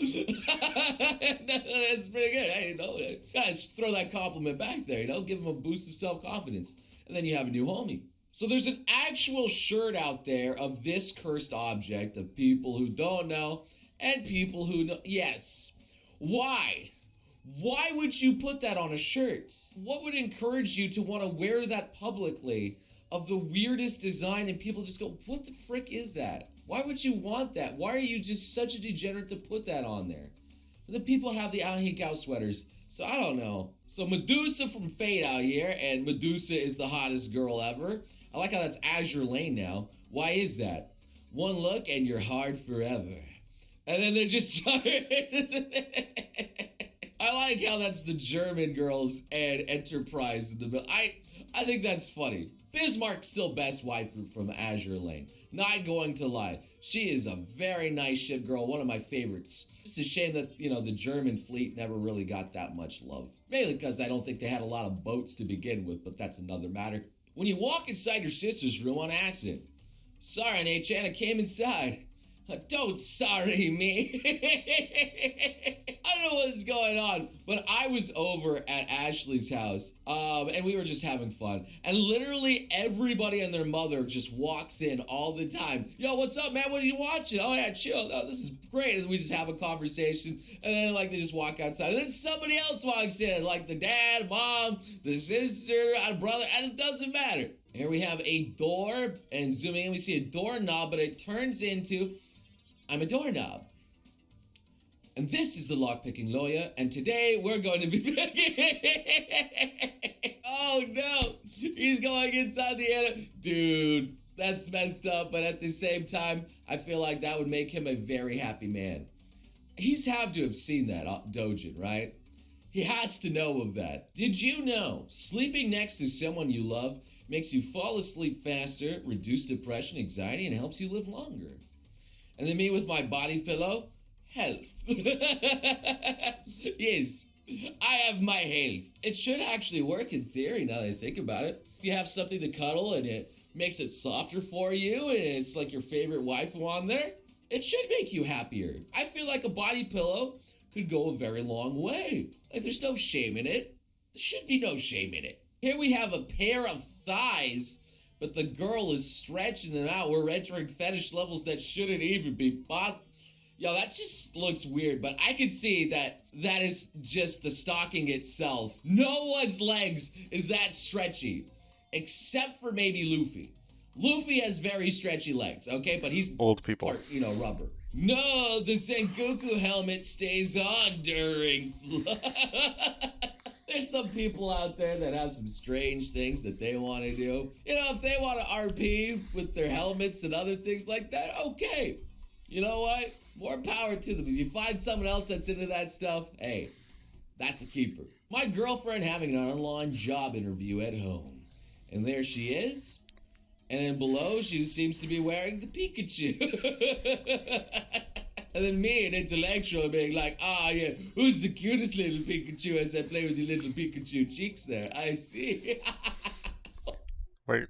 That's pretty good. Hey, you know, gotta throw that compliment back there, you know, give them a boost of self-confidence. And then you have a new homie. So there's an actual shirt out there of this cursed object of people who don't know and people who know. Yes. Why? Why would you put that on a shirt? What would encourage you to want to wear that publicly of the weirdest design and people just go, what the frick is that? Why would you want that? Why are you just such a degenerate to put that on there? But the people have the Ahikao sweaters, so I don't know. So Medusa from Fate out here, and Medusa is the hottest girl ever. I like how that's Azure Lane now. Why is that? One look and you're hard forever. And then they're just I like how that's the German girls and Enterprise in the middle. I think that's funny. Bismarck's still best waifu from Azure Lane. Not going to lie. She is a very nice ship girl, one of my favorites. It's a shame that, you know, the German fleet never really got that much love. Mainly because I don't think they had a lot of boats to begin with, but that's another matter. When you walk inside your sister's room on accident. Sorry, N.H.N., I came inside. Don't sorry me. I don't know what's going on, but I was over at Ashley's house, and we were just having fun. And literally everybody and their mother just walks in all the time. Yo, what's up, man? What are you watching? Oh, yeah, chill. Oh, this is great. And we just have a conversation, and then, like, they just walk outside. And then somebody else walks in, like the dad, mom, the sister, brother, and it doesn't matter. Here we have a door, and zooming in, we see a doorknob, but it turns into... I'm a doorknob. And this is the lockpicking lawyer, and today we're going to be Oh no! He's going inside the internet. Dude, that's messed up, but at the same time, I feel like that would make him a very happy man. He's had to have seen that, Dojin, right? He has to know of that. Did you know sleeping next to someone you love makes you fall asleep faster, reduce depression, anxiety, and helps you live longer? And then me with my body pillow, health. Yes, I have my health. It should actually work in theory now that I think about it. If you have something to cuddle and it makes it softer for you and it's like your favorite waifu on there, it should make you happier. I feel like a body pillow could go a very long way. Like there's no shame in it. There should be no shame in it. Here we have a pair of thighs, but the girl is stretching them out. We're entering fetish levels that shouldn't even be possible. Yo, that just looks weird, but I can see that that is just the stocking itself. No one's legs is that stretchy, except for maybe Luffy. Luffy has very stretchy legs, okay? But he's old people. Part, you know, rubber. No, the Sengoku helmet stays on during There's some people out there that have some strange things that they want to do. You know, if they want to RP with their helmets and other things like that, okay. You know what? More power to them. If you find someone else that's into that stuff, hey, that's a keeper. My girlfriend having an online job interview at home. And there she is. And then below, she seems to be wearing the Pikachu. And then me, an intellectual, being like, ah, yeah, who's the cutest little Pikachu as I play with your little Pikachu cheeks there? I see. Wait.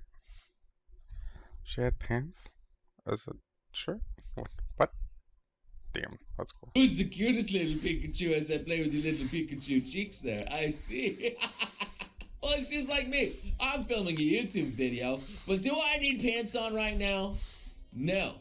She had pants as a shirt? What? Damn, that's cool. Who's the cutest little Pikachu as I play with your little Pikachu cheeks there? I see. Well, it's just like me. I'm filming a YouTube video, but do I need pants on right now? No.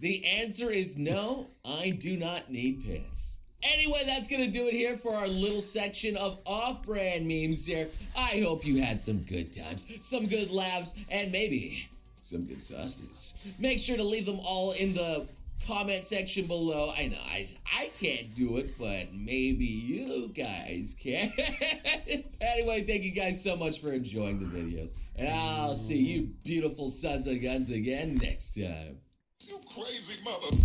The answer is no, I do not need pants. Anyway, that's going to do it here for our little section of off-brand memes here. I hope you had some good times, some good laughs, and maybe some good sauces. Make sure to leave them all in the comment section below. I know I can't do it, but maybe you guys can. Anyway, thank you guys so much for enjoying the videos. And I'll see you beautiful sons of guns again next time. You crazy mother.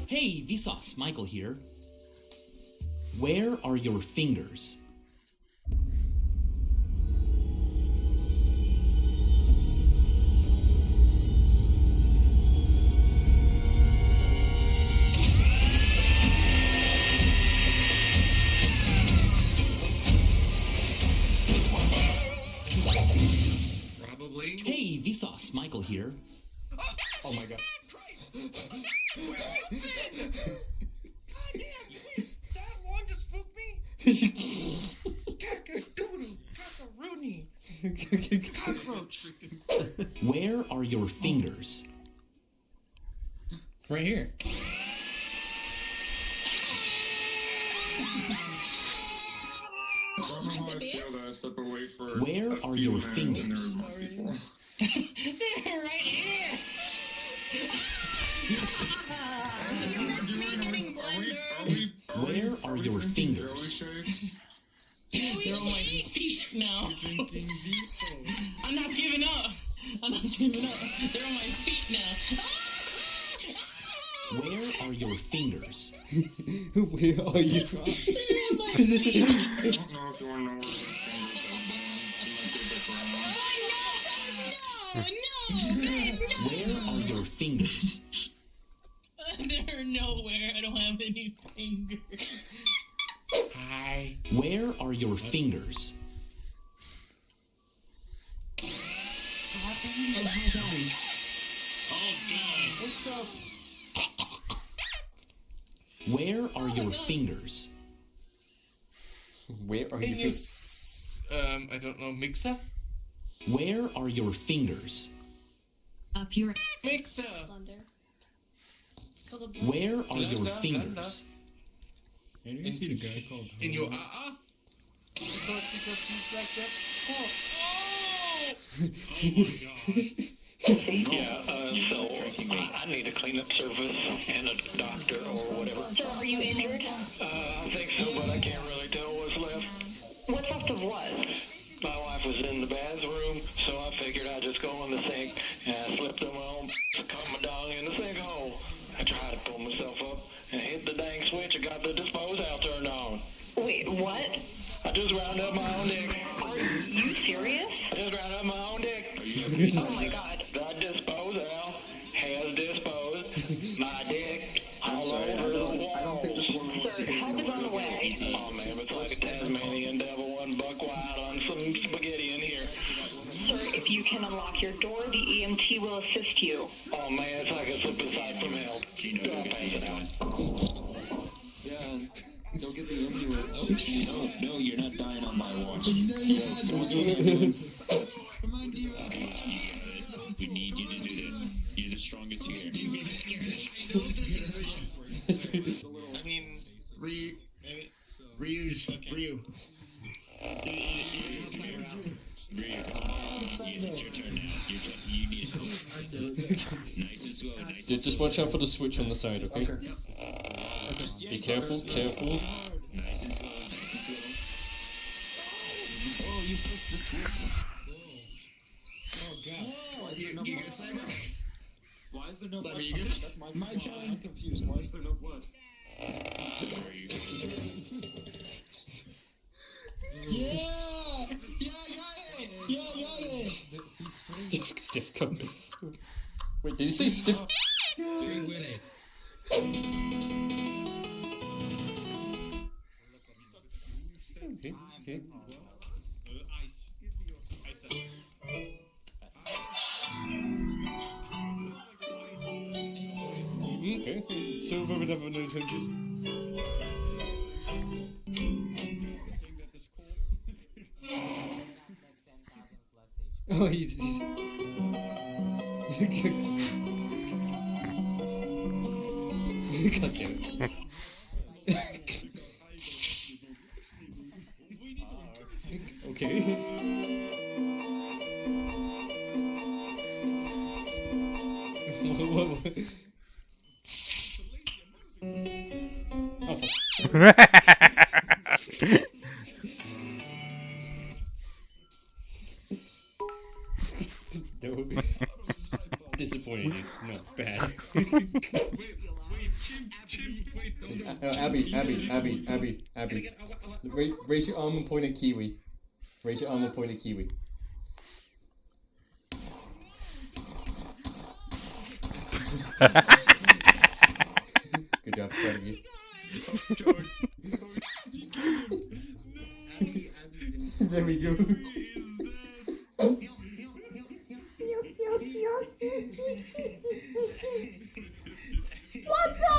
Hey, Vsauce, Michael here. Where are your fingers? Probably. Hey, Vsauce, Michael here. Oh my god. That long to spook me? Cock-a-doodle, cock-a-rooney, cockroach. Where are your fingers? Right here. Where are your fingers? They're right here. Where are your fingers? They're on my feet now. You're drinking diesel. I'm not giving up. I'm not giving up. They're on my feet now. Where are your fingers? Where are you? They're on my feet. I don't know if you want to know where Where are your fingers? They're nowhere. I don't have any fingers. Hi. Where are your fingers? Where are your fingers? Where are In your your, I don't know, mixer? Where are your fingers? Up your mixer. Where are your Blender, fingers? I didn't see the guy called. In your Because like that. So I need a cleanup service and a doctor or whatever. So are you injured? I think so, but I can't really tell what's left. What's left of what? My wife was in the bathroom, so I figured I'd just go in the sink, and I slipped on my own, caught my dong in the sinkhole. I tried to pull myself up and hit the dang switch and got the dispose out turned on. Wait, what? I just rounded up my own dick. Are you serious? I just rounded up my own dick. Oh my god. The dispose out has disposed my dick all over the wall. I don't think this woman wants to Sir, help is on the way. Oh man, it's like a Tasmanian devil and buck wild on some spaghetti in here. Sir, if you can unlock your door, the EMT will assist you. Oh man, it's like a slip aside from hell. I'm passing out. Yeah, go get the ambulance. No, you're not dying on my watch. We need you to do this. You're the strongest here. I mean, Ryu. Ryu, it's your turn now. You need help. Nice and slow. Nice and Just watch out for the switch on the side, okay? Be careful, careful. Nice and slow. Nice and slow. Oh, you pushed the switch. Oh god. You good, Cyber? Why is there no Cyber, blood? you good? That's my turn. I'm confused. Why is there no blood? Stiff come. Wait, did you say stiff? Okay. Okay, silver would have no changes. Oh, he's. God damn it. Okay. No. Disappointed. No, bad. Abby. Raise your arm and point at Kiwi. Raise your arm and point at Kiwi. Good job, proud of you. There we go. What the?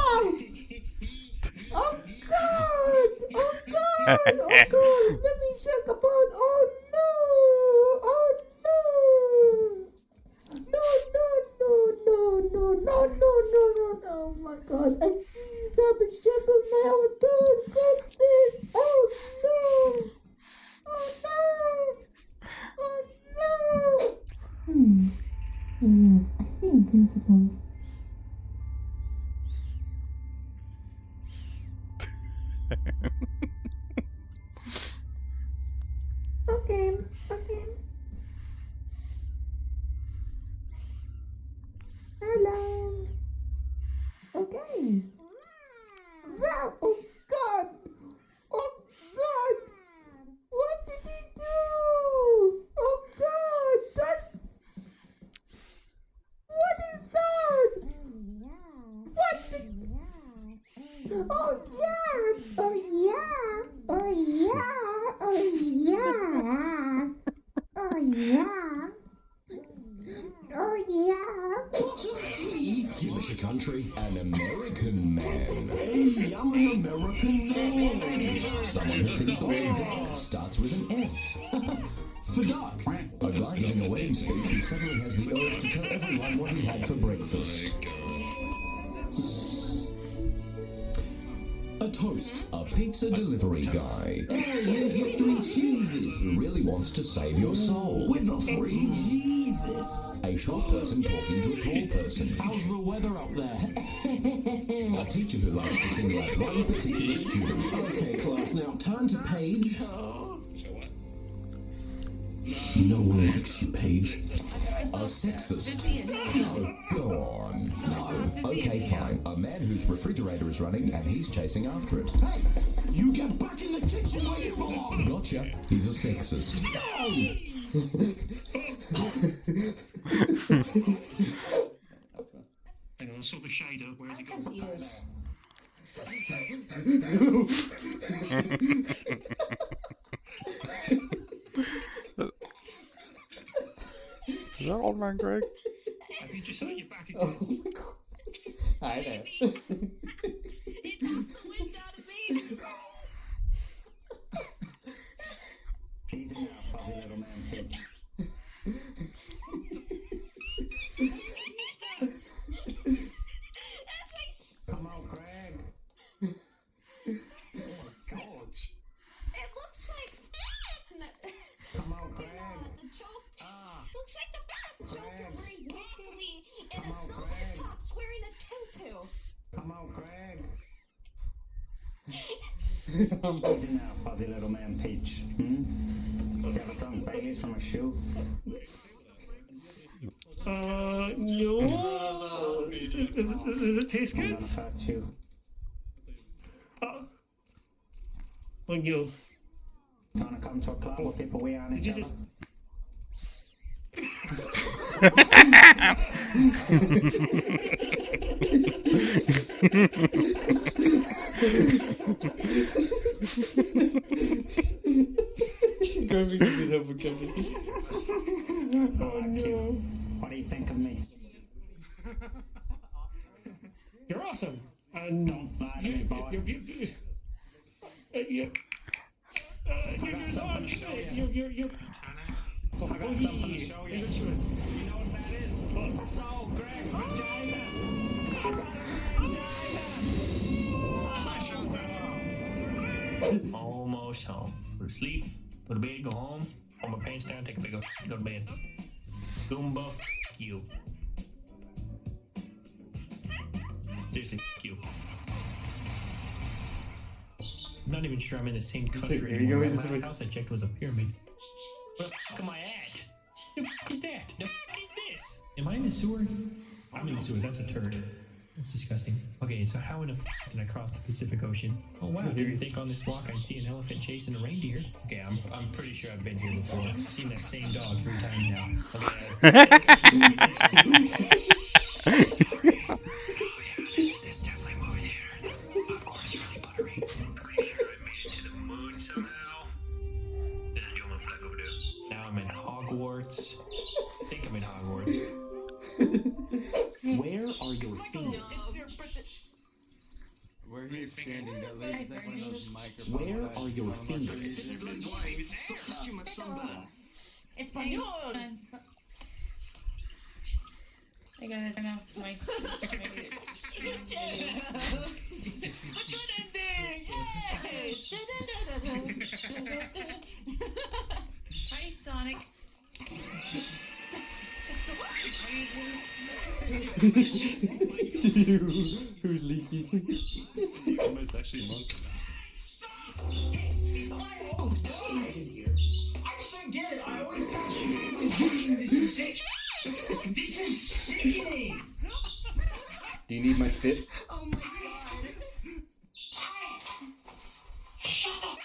Oh God! Oh God! Oh God! Let me check about. Oh no! Oh no! No! Oh my God! I see some shit on my own door. What's this? Oh no! Oh no! Oh no! I see Invincible. Okay. Hello. Okay. Wow. Oh God. Oh God. What did he do? Oh God. That's. What is that? What the... Oh yeah. Oh yeah. Oh yeah. Oh yeah. Oh yeah. Oh yeah. Pot of tea? Give us a country. An American man. Hey, I'm an American man. Someone who thinks the word duck starts with an F. For duck. A guy giving a wedding speech who suddenly has the urge to tell everyone what he had for breakfast. A toast. A pizza delivery guy. Hey, here's your 3 cheeses. Who really wants to save your soul. With a free Jesus. A short person talking to a tall person. How's the weather up there? A teacher who likes to single out one particular student. Okay, class, now turn to page. No one likes you, Paige. A sexist. No, go on. No. Okay, fine. A man whose refrigerator is running and he's chasing after it. Hey! You get back in the kitchen where you belong! Gotcha. He's a sexist. No! Hang on, I saw the shader. Where's it gone? Is that old man Greg? Have you just hurt your back again? Oh my God. Hi there. It knocked the wind out of me. Easy now, fuzzy little man pig. Come on, Greg. Oh my God. It looks like. Come on, Greg. The choke. Looks like the bad Joker wearing broccoli and a silver tux wearing a tutu. Come on, Greg. Easy now, fuzzy little man Peach. You ever done Baileys from a shoe? No. Does it taste good? I'm gonna hurt you. When you. Gonna come to a club where people wear on each other? Go pick it up and cut it. Oh no. What do you think of me? You're awesome. And don't lie to me, boy. You're so shit. You're. I got something to show you. You know what that is? So, Greg's vagina. I got a vagina. Almost home. Go to sleep, go to bed, go home, hold my pants down, take a big go to bed. Goomba, f you. Seriously, f you. I'm not even sure I'm in the same So, country here you go, anymore. this The is last house I checked was a pyramid. Where the fuck am I at? The fuck is that? The fuck is this? Am I in the sewer? I'm in the sewer. That's a turd. That's disgusting. Okay, so how in the fuck did I cross the Pacific Ocean? Oh wow, do you think on this walk I'd see an elephant chasing a reindeer? Okay, I'm pretty sure I've been here before. I've seen that same dog 3 times now. This definitely over there. Popcorn is really buttery. I'm pretty sure I made it to the moon somehow. There's a German flag over there. Now I'm in Hogwarts. I think I'm in Hogwarts. Where are your fingers? Where he's standing, that lady's like one of those microphones. Where are your fingers? Stop touching my sunburn. Español. I gotta turn off my Good ending! Hi, Sonic. Who's leaky? Almost actually monster. I just don't get it. I always catch you. This is sick. This is sickening. Do you need my spit? Oh my god. Shut the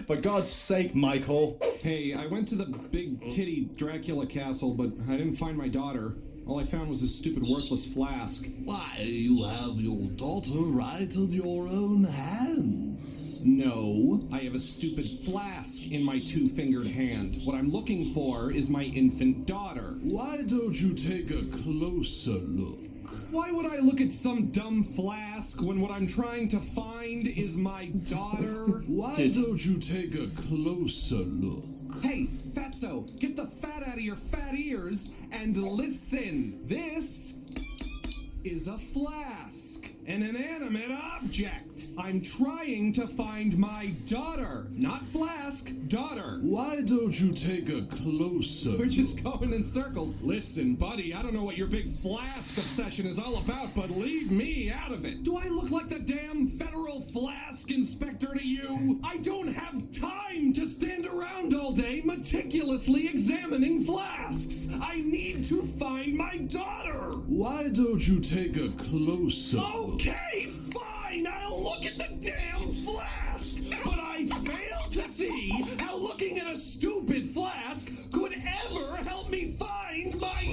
For God's sake, Michael. Hey, I went to the big titty Dracula castle, but I didn't find my daughter. All I found was this stupid worthless flask. Why, you have your daughter right in your own hands. No, I have a stupid flask in my 2-fingered hand. What I'm looking for is my infant daughter. Why don't you take a closer look? Why would I look at some dumb flask when what I'm trying to find is my daughter? Why don't you take a closer look? Hey, Fatso, get the fat out of your fat ears and listen. This is a flask, an inanimate object. I'm trying to find my daughter. Not flask, daughter. Why don't you take a closer We're just going in circles. Listen, buddy, I don't know what your big flask obsession is all about, but leave me out of it. Do I look like the damn federal flask inspector to you? I don't have time to stand around all day meticulously examining flasks. I need to find my daughter. Why don't you take a closer look? Okay, fine, I'll look at the damn flask, but I fail to see how looking at a stupid flask could ever help me find my...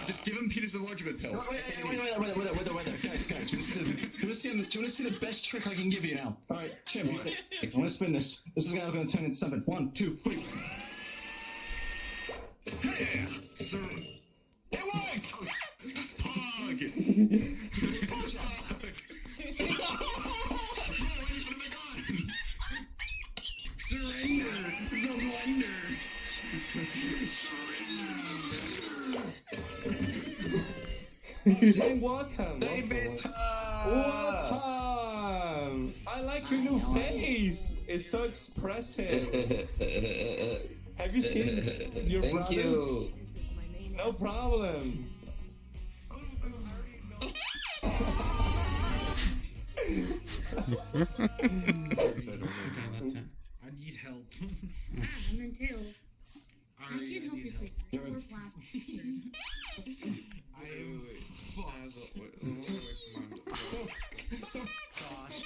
Just give him penis enlargement pills. Wait, guys. Do you want to see the best trick I can give you now? All right, Chip. I want to spin this. This is going to turn into something. 1, 2, 3. Yeah, sir. It worked! Pog! Surrender! No wonder! Hey, welcome. David! Welcome. I like your new face. It's so expressive. Have you seen your brother? Thank you. No problem. I need help. I'm in too. I Ari, can't help need you, sweet. help. You're last. I am Gosh.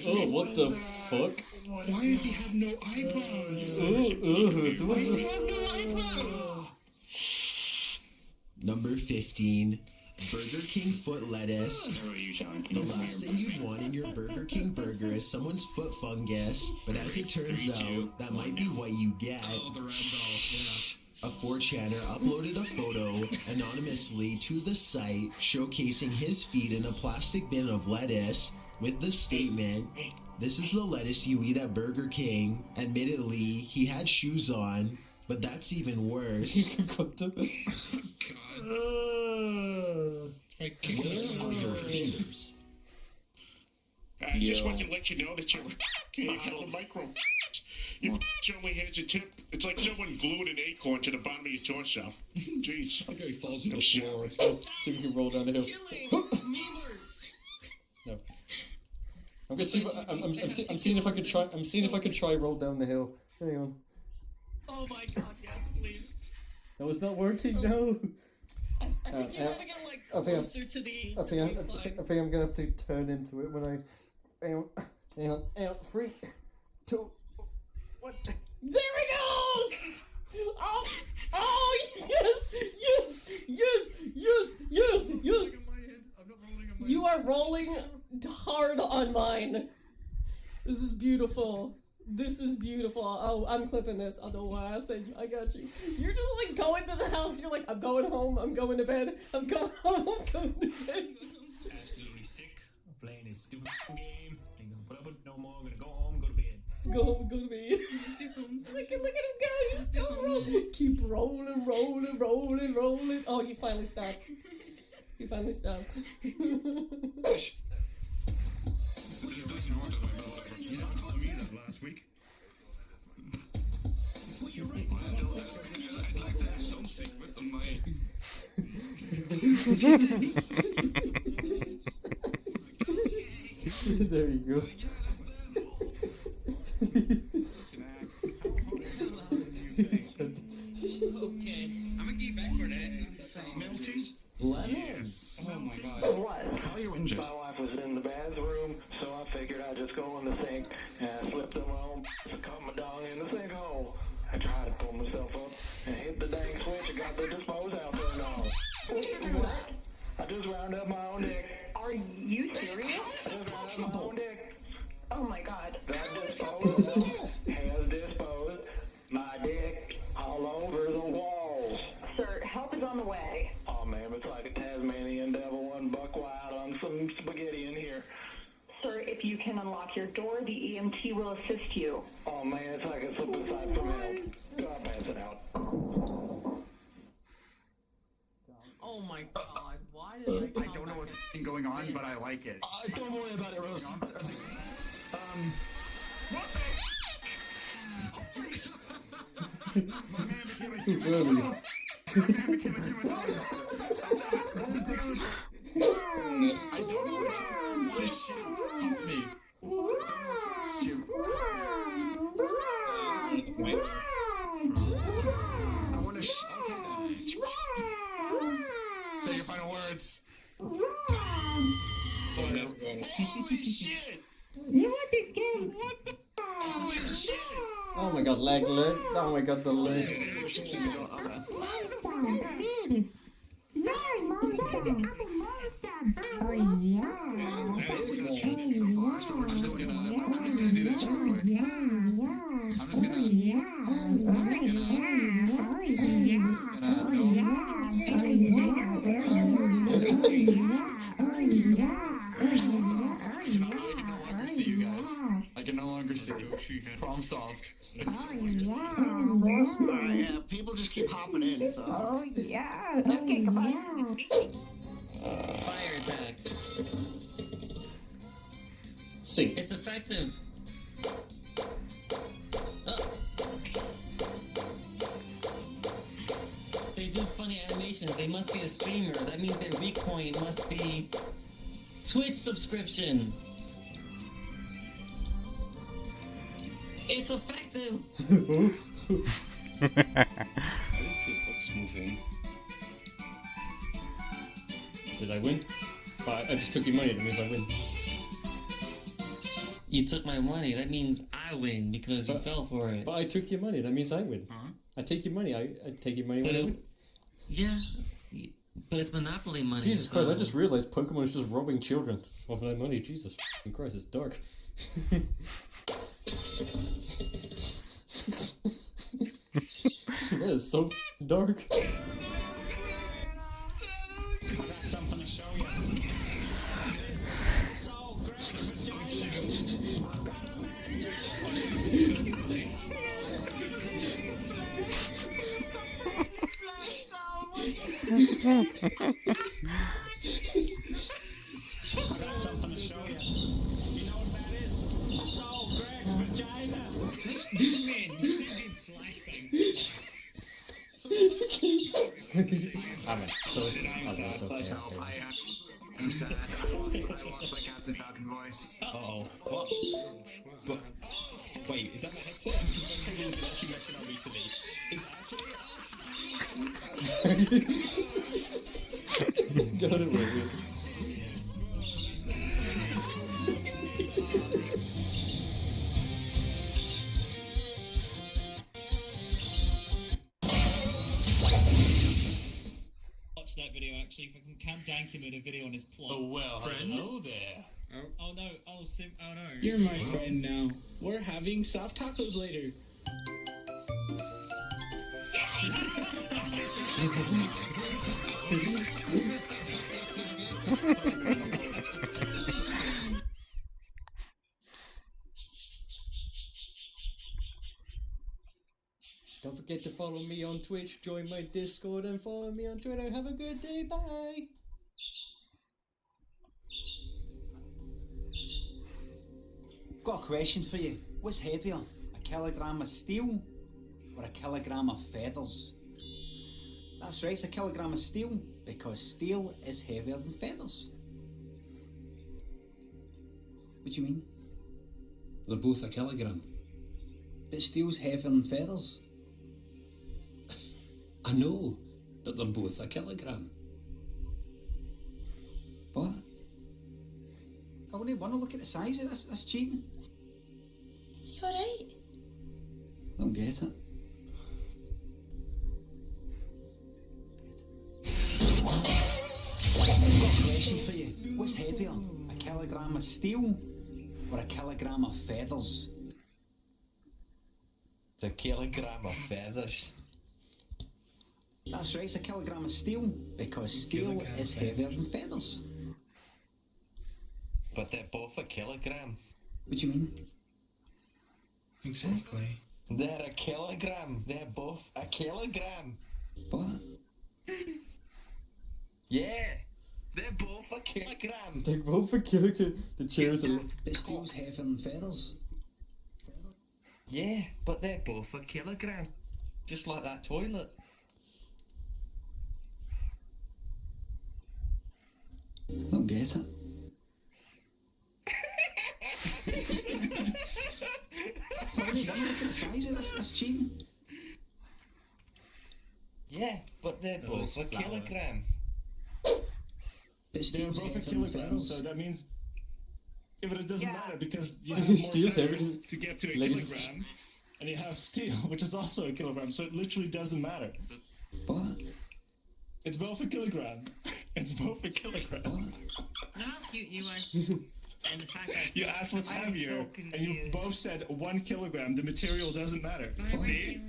Oh, what the fuck? Why does he have no eyebrows? Why does he have no eyebrows? Number 15, Burger King foot lettuce. The last thing you'd want in your Burger King burger is someone's foot fungus, but as it turns out, that might be what you get. Oh, the ragdoll, yeah. A 4chaner uploaded a photo anonymously to the site showcasing his feet in a plastic bin of lettuce with the statement, "This is the lettuce you eat at Burger King." Admittedly, he had shoes on, but that's even worse. Where are your fingers? I just wanted to let you know that you're a micro. Your only has a tip. It's like someone glued an acorn to the bottom of your torso. Jeez. That guy falls on the floor. See if we can roll down the hill. No. I'm gonna see. I'm seeing if I could try. I'm seeing if I could try roll down the hill. Hang on. Oh my god, yes, please. No, it's not working. No. I think you gotta get like I think closer to the. I think I'm gonna have to turn into it when I. Hang on. 3, 2. What? There he goes! Oh, yes! You are rolling hard on mine. This is beautiful. Oh, I'm clipping this. I don't know why I said I got you. You're just like going to the house. You're like, I'm going home. I'm going to bed. I'm going home. I'm going to bed. Absolutely sick of playing this stupid game. Ain't gonna put up with it no more. I'm gonna go home, go to bed. Go home, go to bed. look at him go. He's still rolling. Keep rolling. Oh, he finally stopped. Last week. I'd like to have some secrets on my. There you go. Okay, I'm gonna get back for that. Melties? Lemons. Oh my god. What? How are you injured? My wife was in the bathroom, so I figured I'd just go in the sink and I slipped on my own cut my dong in the sinkhole. I tried to pull myself up and hit the dang switch and got the dispose out there and all. What? I just wound up my own dick. Are you serious? I just wound up my own dick. Oh my god. Got disposed, has disposed, my dick all over the walls. Sir, help is on the way. Oh man, it's like a Tasmanian devil and buck wild on some spaghetti in here. Sir, if you can unlock your door, the EMT will assist you. Oh man, it's like a slip aside from hell. I'll pass it out. Oh my god, why did I don't know what's going on, but I like it. Don't worry about it, Rose. Really? I don't know which one I want to shoot. Help me. Shoot. I want to shoot. Okay then. Say your final words. Holy shit! You want this game? What the? Holy shit! Oh my god, leg. Oh my god, the leg. Oh yeah. So far, so we're just gonna do this real quick. I'm just gonna see you guys. I can no longer see you. Problem solved. Yeah, people just keep hopping in, so. Oh yeah. Okay, goodbye. Fire attack. Sync. It's effective. Oh. They do funny animations. They must be a streamer. That means their weak point must be Twitch subscription. It's effective. Did I win? But I just took your money. That means I win. You took my money. That means I win because you fell for it. But I took your money. That means I win. Huh? I take your money. I take your money when I win. Yeah, but it's Monopoly money. Jesus so... Christ! I just realized Pokemon is just robbing children of their money. Jesus Christ! It's dark. That is so Dark. I got something to show you. So, Greg's I got something to show you. You know what that is? It's all Greg's vagina. This man, he's singing flashbang. I'm so I'm sad. I lost my Captain Falcon voice. Uh-oh. What? What? Wait, is that my headset? Someone's been actually messing on me today. Is Got it, William. Watch that video actually. Fucking Camp Danky made a video on his plot. Oh well, Friend? hello there. Oh no, oh no. You're my friend now. We're having soft tacos later. Don't forget to follow me on Twitch, join my Discord, and follow me on Twitter. Have a good day. Bye. Got a question for you. What's heavier, a kilogram of steel or a kilogram of feathers? That's right, it's a kilogram of steel, because steel is heavier than feathers. What do you mean? They're both a kilogram. But steel's heavier than feathers. I know, but they're both a kilogram. What? I wouldn't want to look at the size of this. That's cheating. You alright? I don't get it. I've got a question for you. What's heavier, a kilogram of steel or a kilogram of feathers? A kilogram of feathers. That's right, it's a kilogram of steel, because steel is heavier than feathers. But they're both a kilogram. What do you mean? Exactly. They're a kilogram. They're both a kilogram. What? Yeah, they're both a kilogram. They're both a kilogram. The chairs are. But steel's heavier than feathers. Yeah, but they're both a kilogram. Just like that toilet. I don't get it. I wouldn't want to look at the size of this. That's cheating. Yeah, but they're both a kilogram. But They're steel's both a heavier than kilogram, feathers. so that means. Yeah, but it doesn't matter because you have Steel's more heavier feathers than- to get to a like- kilogram, and you have steel, which is also a kilogram, so it literally doesn't matter. What? It's both a kilogram. It's both a kilogram. Look how cute you are. And the fact that You asked what's heavier, and you both said 1 kilogram. The material doesn't matter. See?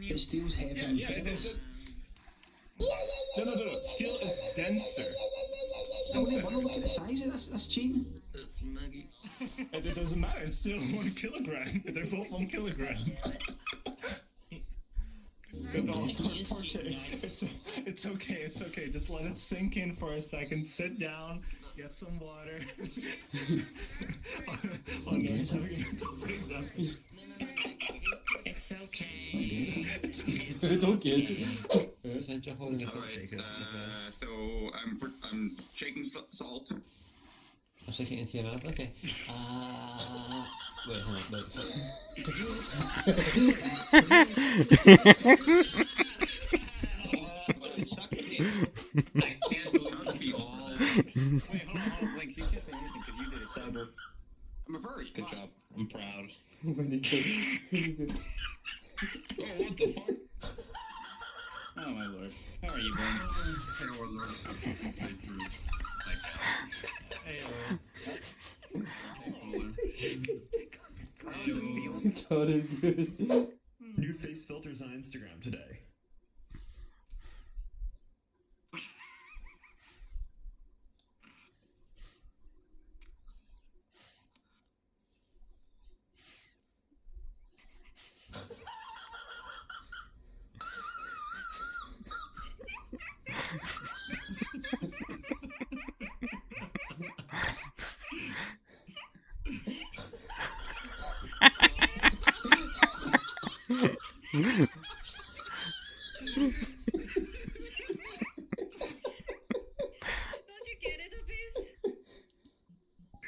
But steel's heavier than feathers. No. Steel is denser. I wouldn't want to look at the size of this. That's cheating. That's Maggie. And it doesn't matter. It's still 1 kilogram. They're both 1 kilogram. No, poor Jay. It's okay. It's okay. Just let it sink in for a second. Sit down. Get some water. Oh no, he's having a mental breakdown. It's okay. I don't get it. Alright, so I'm shaking salt. I'm shaking it into your mouth. Okay. Wait, hang on. Wait. Wait, hold on. Link, you can't say anything because you did it sober. I'm a furry. Good job. I'm proud. Really good. Really good. Oh, what the fuck? Oh my lord. How are you, Bones? Hello, Lord. Got it good. New face filters on Instagram today.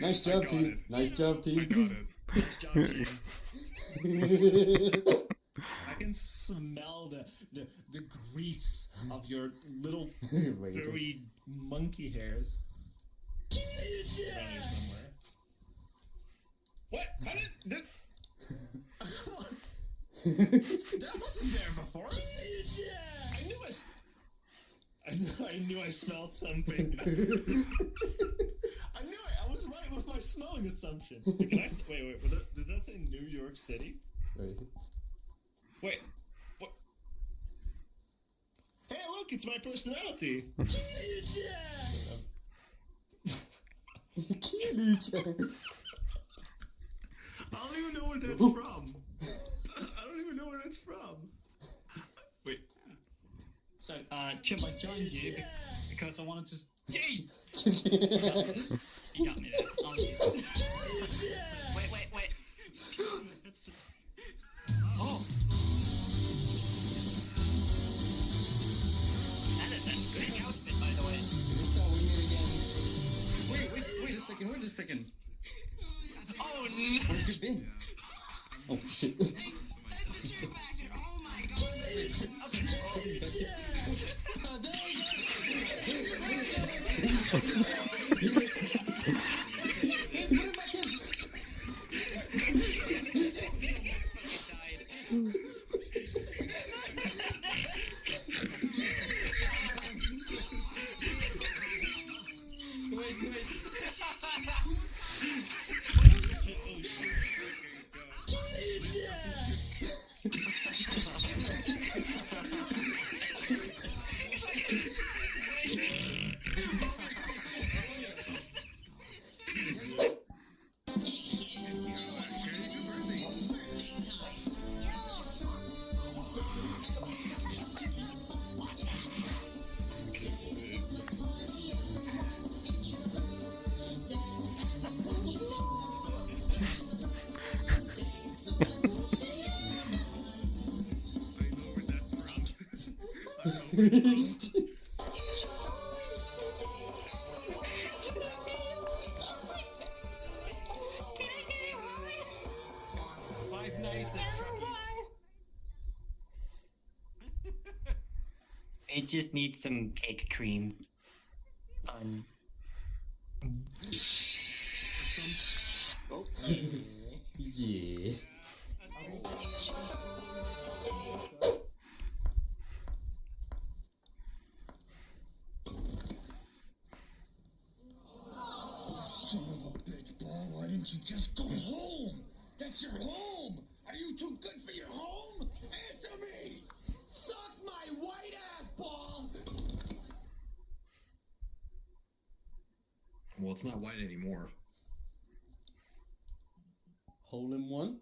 Nice job, team. Nice job, team. Nice job, team. I can smell the grease of your little furry monkey hairs. Running somewhere. What? That wasn't there before. I knew I smelled something. I was right with my smelling assumption. Can I wait? Does that say New York City? Wait. What? Hey, look! It's my personality. I don't even know where that's from. I don't even know where that's from. Wait. So, Chip, I joined you because I wanted to. Jeez! You got me there. Wait. Oh! That is a sick outfit, by the way. Wait a second, where's this freaking. Oh no! Where's it been? Oh shit. Five Nights at Chucky's. It just needs some cake cream. Oh. Yeah. Son of a bitch, Paul, why didn't you just go home? That's your home! Are you too good for your home? Answer me! Suck my white ass, Paul! Well, it's not white anymore. Hole in one.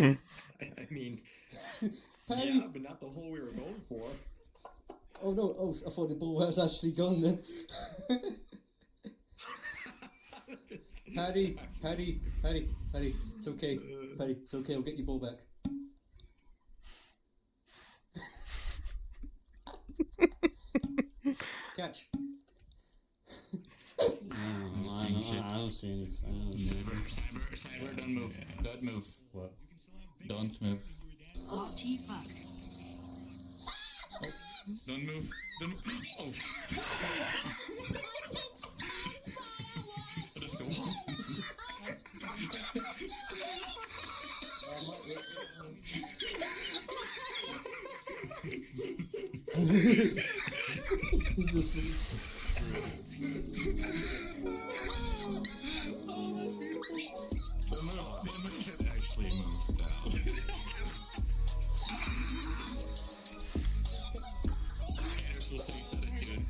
I mean, Patty. yeah, but not the hole we were going for. Oh no! Oh, I thought the ball was actually gone then. Paddy, it's okay. Paddy, it's okay. I'll get your ball back. Catch. I don't see anything. Cyber, don't move. Don't move. What? Don't move. Oh, Tifa. Oh, don't move. Don't move. Oh. This is... The move actually moves down. Anders will take that attitude.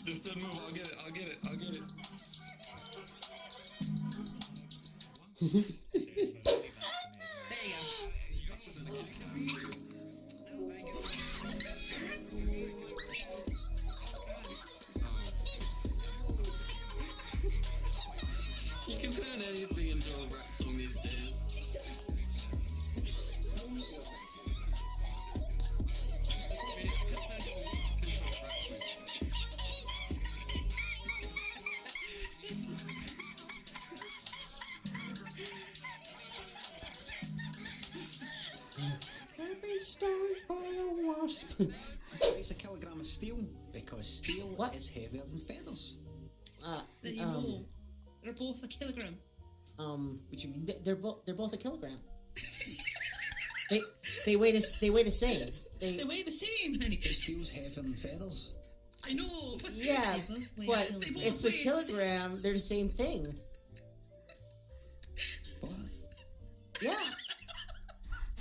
Just don't move. I'll get it. It's a kilogram of steel because steel is heavier than feathers. They're both a kilogram. What do you mean? They're both a kilogram. they weigh the same. They weigh the same, honey. Steel's heavier than feathers. I know. But Yeah, but if a kilogram, they're the same thing. What? Yeah.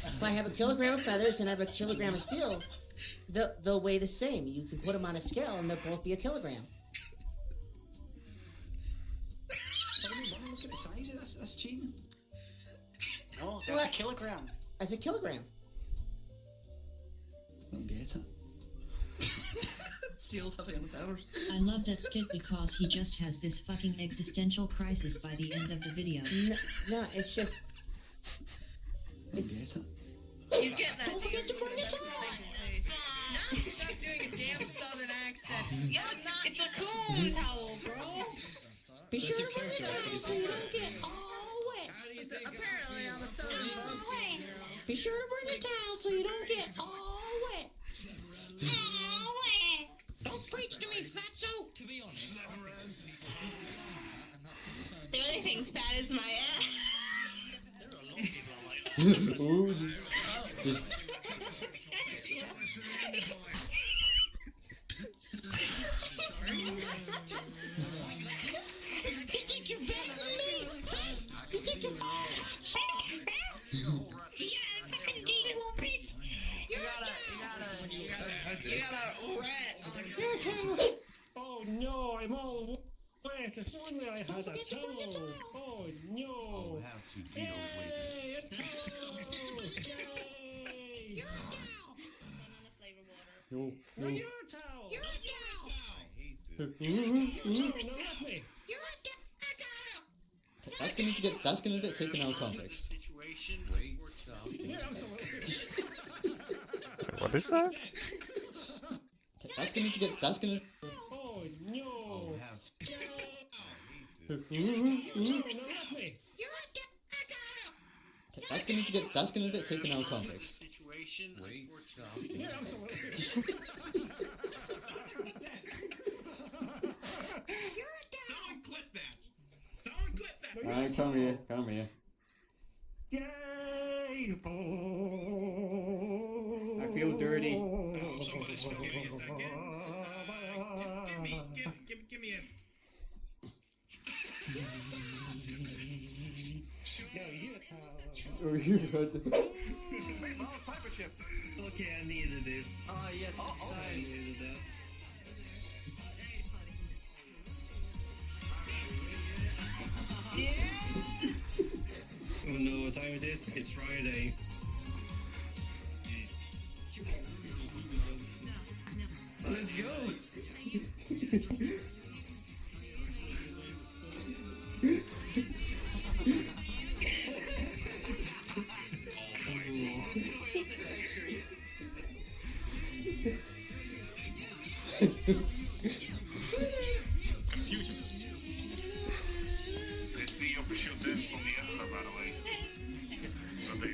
If I have a kilogram of feathers and I have a kilogram of steel, they'll weigh the same. You can put them on a scale and they'll both be a kilogram. Look at the size of this. That's cheating. No, that's a kilogram. That's a kilogram. Don't get it. Steel's heavier than feathers. I love that skit because he just has this fucking existential crisis by the end of the video. No, it's just. It's. He's getting that. Don't forget to bring it down. He's not doing a damn southern accent. Yeah, it's a coon towel, bro. Be sure to bring it down so you don't get all wet. Apparently, I'm a southern bumpkin. Be sure to bring a towel so you don't get all wet. Don't preach to me, fatso. To be honest, The only thing fat is my ass. Ooh, You think you're better than me? You think you're You got a rat on your tail. Oh no, I'm all wet. If only I had a towel. Oh no. How to deal with it. Yay, a towel. Yay. no. Well, your towel. You're a towel. Your towel, now help me. You're a That's gonna get taken out of context. Yeah, absolutely. What is that? That's gonna. Oh no. Ooh, Your towel, now help me. That's gonna get taken out of context. Yeah, absolutely. Someone clip that. Someone clip that. Alright, come here. Yay! I feel dirty. Give me a second. Just give me a. No, your towel. Oh, you heard that. Okay, I needed this. Oh, yes, it's time. I needed that. Oh no, what time it is? It's Friday. Let's go. Let's see your shooting from the other, by the way. So there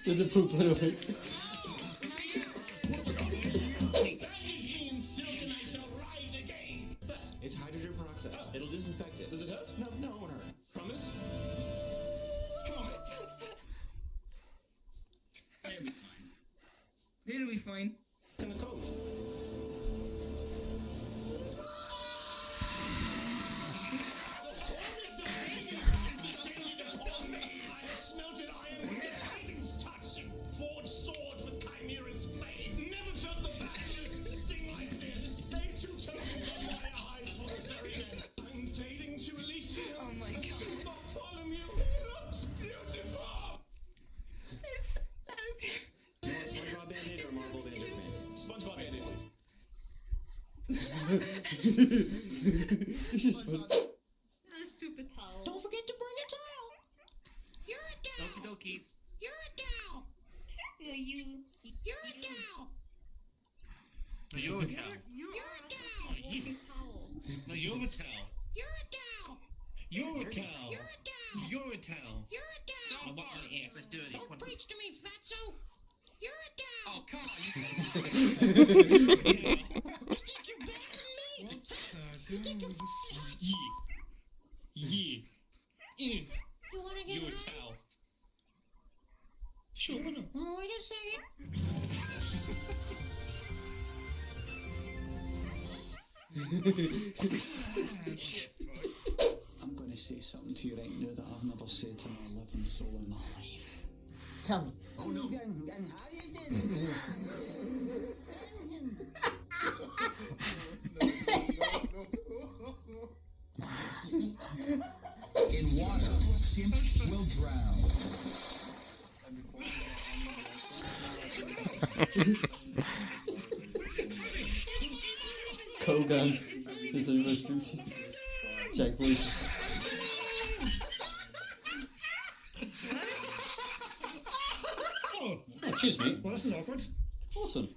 Did the poop right away? It's hydrogen peroxide. It'll disinfect it. Does it hurt? No, it won't hurt. Promise? Come on. It'll be fine. It'll be fine. Kind of cold. Oh my god. SpongeBob Band-Aid or Marvel Band-Aid? SpongeBob Band-Aid, please. Stupid towel. Don't forget to bring a towel. You're a towel. Okie dokies. You're a towel. No, you. You're a towel. No, you're a towel. You're a towel. Walking towel. No, you're a towel. You're a towel. You're a cow. You're a towel. You're a towel. You're a towel. I want my ass. Let's do it. Don't preach to me, fatso. You're a towel. Oh, come on. You think you're better than me? You think you're better than me? Yeah. You wanna get You're a high? towel. Sure, why not? Oh, wait a second. I'm going to say something to you right now that I've never said to my living soul in my life. Tell me. Oh no. In water, chimps will drown. Kogan is the restriction. Jack voice. Oh, Cheers, mate. well, this is awkward. Awesome.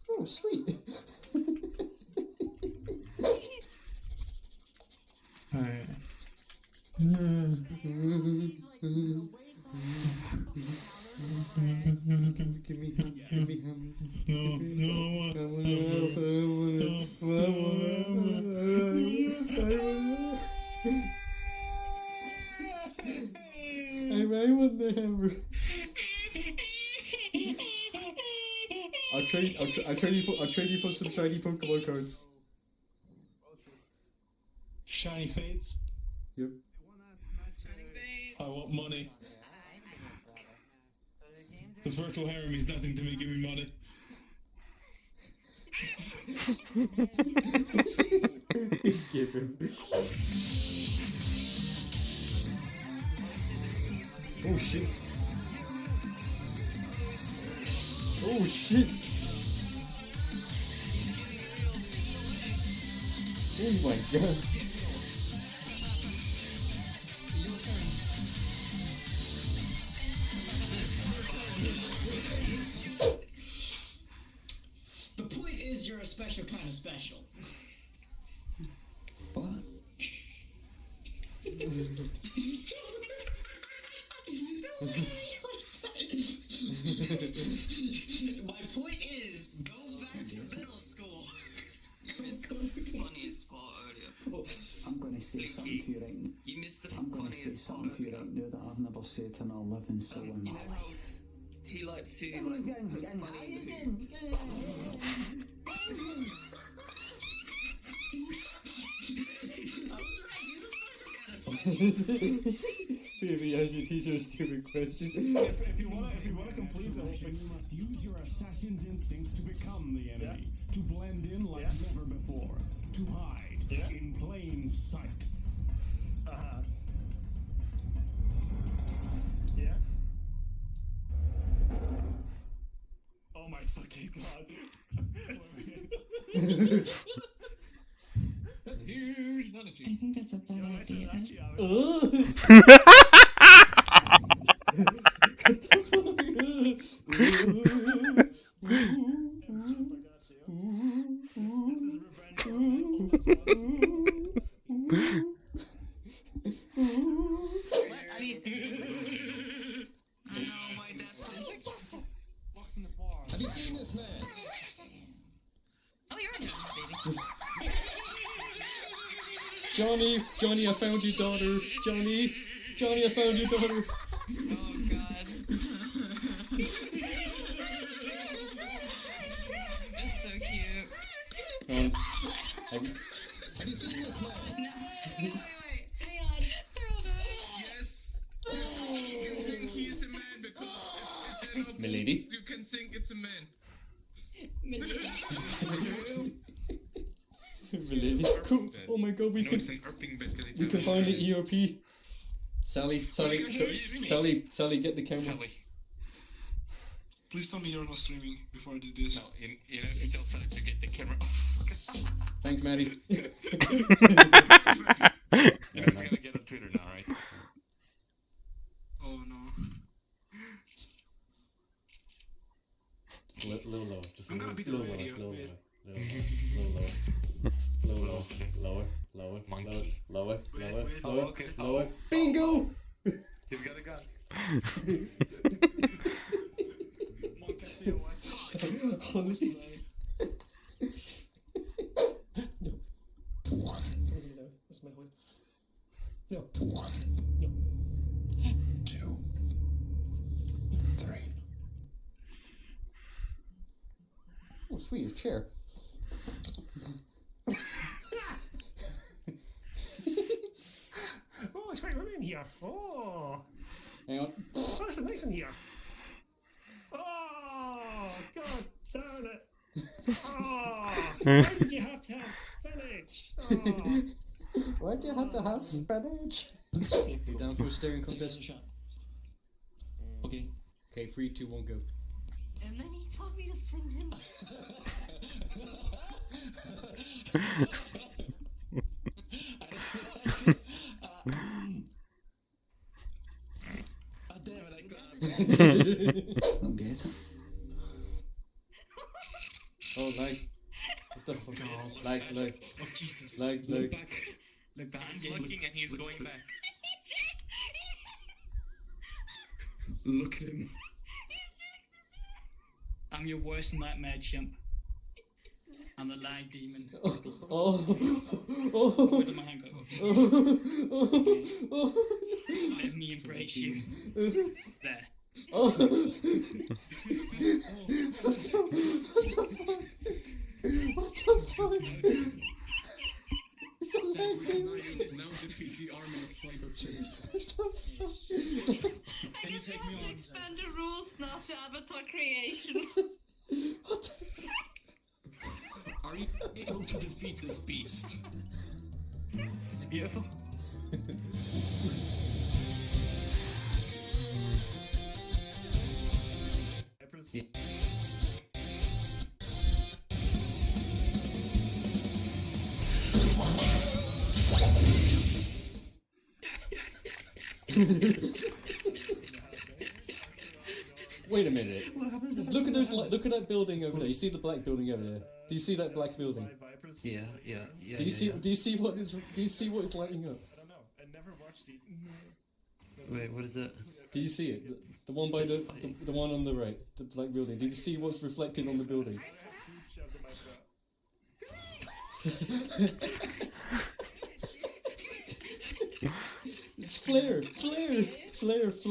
Oh, sweet. Alright. I want the hammer. I'll trade you for some shiny Pokemon cards. Shiny Fates. Yep. I want money. This virtual harem means nothing to me. Give me money. Give him. Oh shit. Oh shit. Oh my gosh. The point is, you're a special kind of special. What? My point is, go back to middle school. You missed the funniest part earlier. I'm going to say something to you right now. You missed the I'm going to say funniest part something to you earlier. right now that I've never said to my living soul in my You know life. how he likes to like put Baby, as you teach a stupid question. If you wanna complete the whole thing, you must use your assassin's instincts to become the enemy, to blend in like never before, to hide in plain sight. Yeah. Oh my fucking god. That's huge. Not a I think that's a bad idea. Have you seen this man? Oh, you're a baby. Johnny, I found your daughter. Johnny, I found your daughter. Oh god. That's so cute. Have you seen this man? Wait. Hang on. They're all dying. Yes. You're supposed to think he's a man because if they're not Milady? boobs, you can think it's a man. Milady. Cool. Oh my god, we can find the EOP. Sally, get the camera. Please tell me you're not streaming before I do this. No, you know, until time to get the camera. Thanks, Maddie. You know, it's gonna get on Twitter now, right? Oh no. Honestly. That's my way. No. 1, 2, 3. Oh, sweet, a chair. Oh, it's quite warm in here. Oh. Hang on. Oh, it's nice in here. Oh, God damn it. Oh, why did you have to have spinach? Oh. Why do you have to have spinach? Go down for a staring contest. Okay. Okay, 3, 2, 1, go. And then he told me to send him. Don't get it. Oh, like. What the fuck? Like. Oh, Jesus. Like. Look back. Look back. He's looking and he's going back. Look at him. I'm your worst nightmare, chimp. I'm the lag demon. Where's my handcuff? Let me embrace you. There. What the fuck? It's a lag demon. Now defeat the army of cyber chimps. What the fuck? Can you take me on? Expand the rules now to Avatar creation. What the Are you able to defeat this beast? Is it beautiful? Wait a minute. Look at those. Look at that building over there. You see the black building over there? Do you see that black building? Yeah. Do you see? Do you see what is? Do you see what is lighting up? I don't know. I never watched it. Wait, what is that? Do you see it? The one by the one on the right, the black building. Did you see what's reflected on the building? It's Flare, come here, Flare, come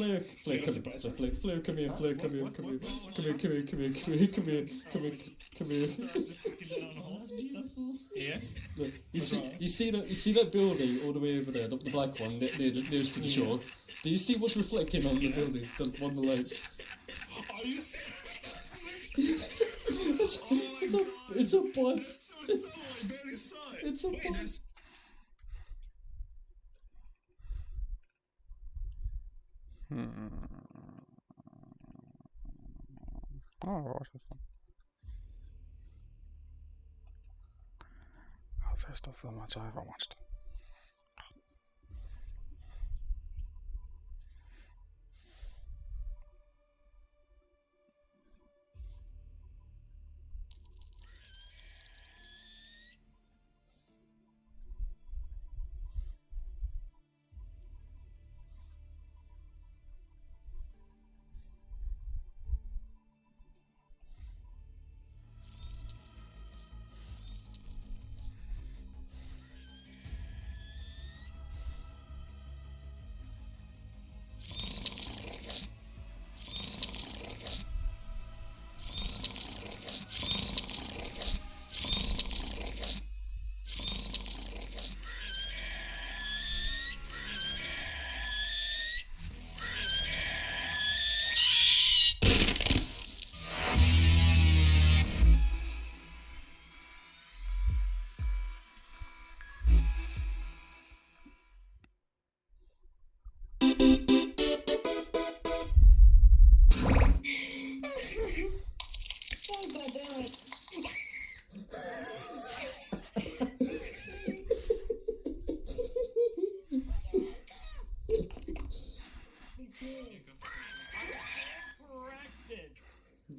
here, Flare, come here, Yeah. Look, you see that building all the way over there, the black one nearest to the shore. Do you see what's reflecting on the building, on the lights? Are you serious? It's a bot. So I barely saw it. It's a bot. Ja, det var så. Also ist das so much I ever watched.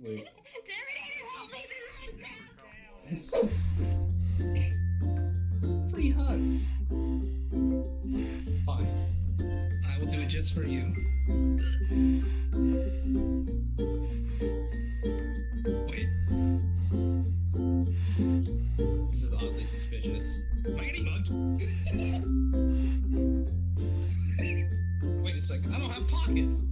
Wait. Free hugs. Fine. I will do it just this for you. Wait. This is oddly suspicious. Am I getting mugged? Wait a second, I don't have pockets!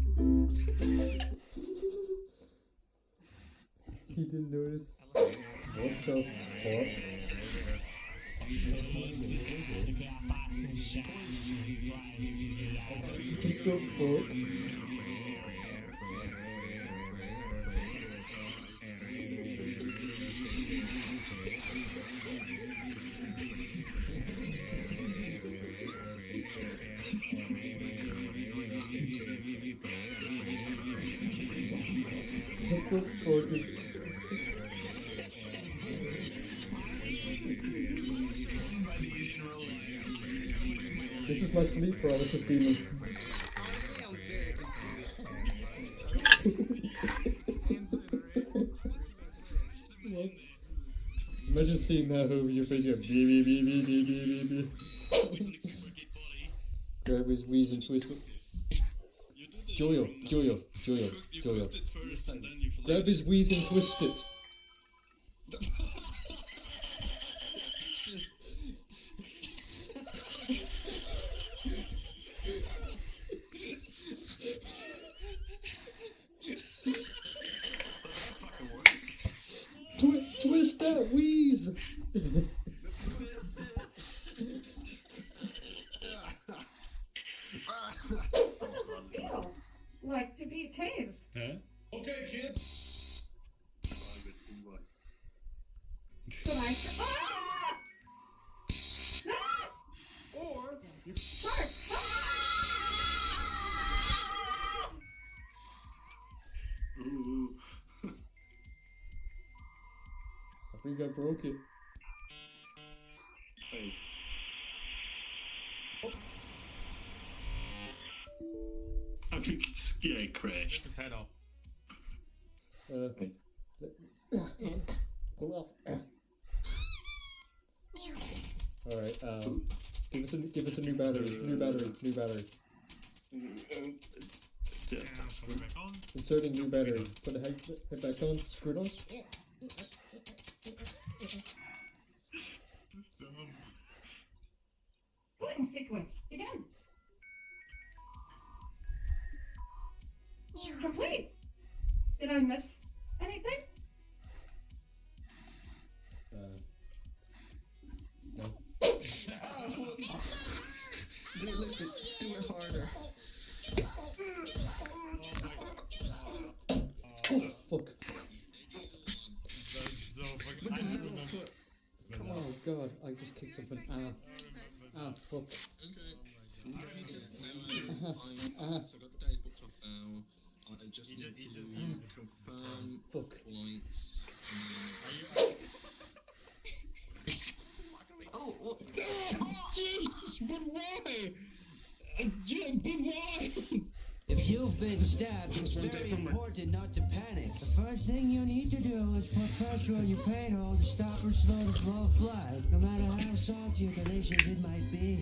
He didn't notice. What the fuck? What the fuck? What the fuck is... This is my sleep paralysis demon. What? Imagine seeing that over your face go beep beep beep beep beep beep beep beep. Grab his wheeze and twist it. Joyo. Grab his wheeze and twist it. Twist that wheeze! What does it feel like to be tased? Huh? Okay, kid. But I should. Ah! Ah! Or you first. Ooh. I think I broke it. Hey. I think it's, yeah, it crashed. The pedal. Pull off. Alright, give us a new battery. New battery. Yeah. Inserting new battery. Put the head back on, screw it on. Button sequence begin. Complete. Did I miss anything? No. Dude, listen, do it harder. Oh, fuck. Come Oh god, I just kicked something. Fuck. Okay. So now I got the days booked off now. I just need to confirm flights. Oh, Jesus, but why? Jim, but why? If you've been stabbed, it's very important not to panic. The first thing you need to do is put pressure on your pain hole to stop or slow the flow of blood, no matter how salty or delicious it might be.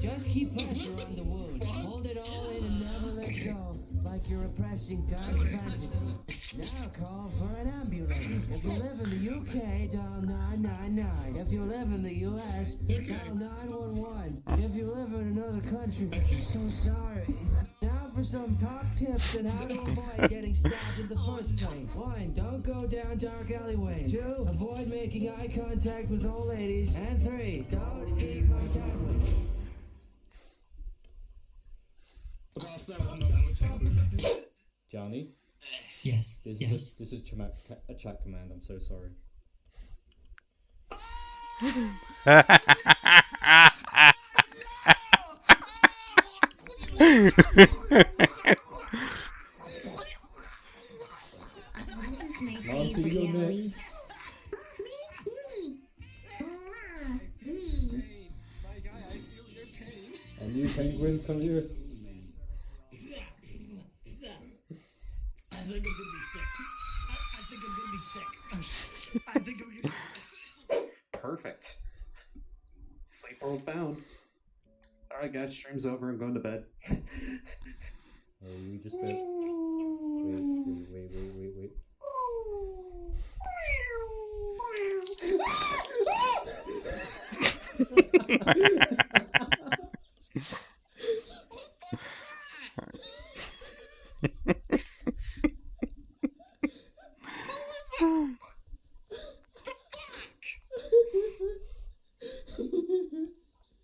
Just keep pressure on the wound. Hold it all in and never let go, like you're repressing time's fantasy. Now call for an ambulance. If you live in the UK, dial 999. If you live in the US, dial 911. If you live in another country, I'm so sorry. Now for some top tips on how to avoid getting stabbed in the first place. 1. Don't go down dark alleyways. 2. Avoid making eye contact with old ladies. And 3. Don't eat my sandwich. Johnny? Yes. This is a chat command, I'm so sorry. Nancy, you're next. And you, Penguin, come here. I think I'm gonna be sick. I think I'm gonna be sick. I think I'm gonna. Perfect. Sleep world found. Alright guys, stream's over, I'm going to bed. Oh, you just bet. Wait.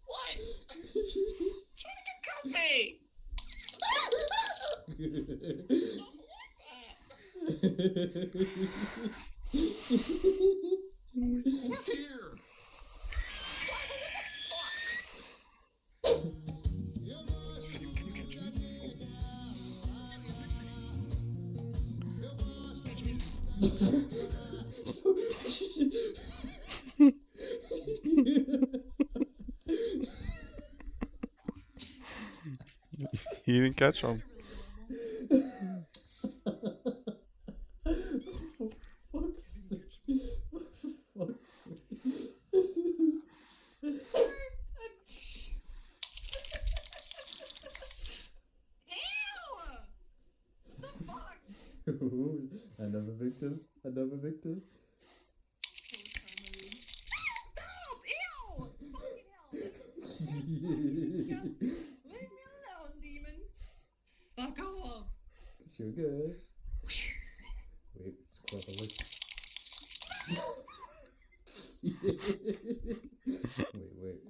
What? Trying to get comfy. Who's here? You didn't catch him. For fuck's sake. For fuck's sake. Another victim. Another victim. Stop! Ew! Fucking hell! Leave me alone, demon. Fuck off. Sugar. Wait, it's cleverly. Wait.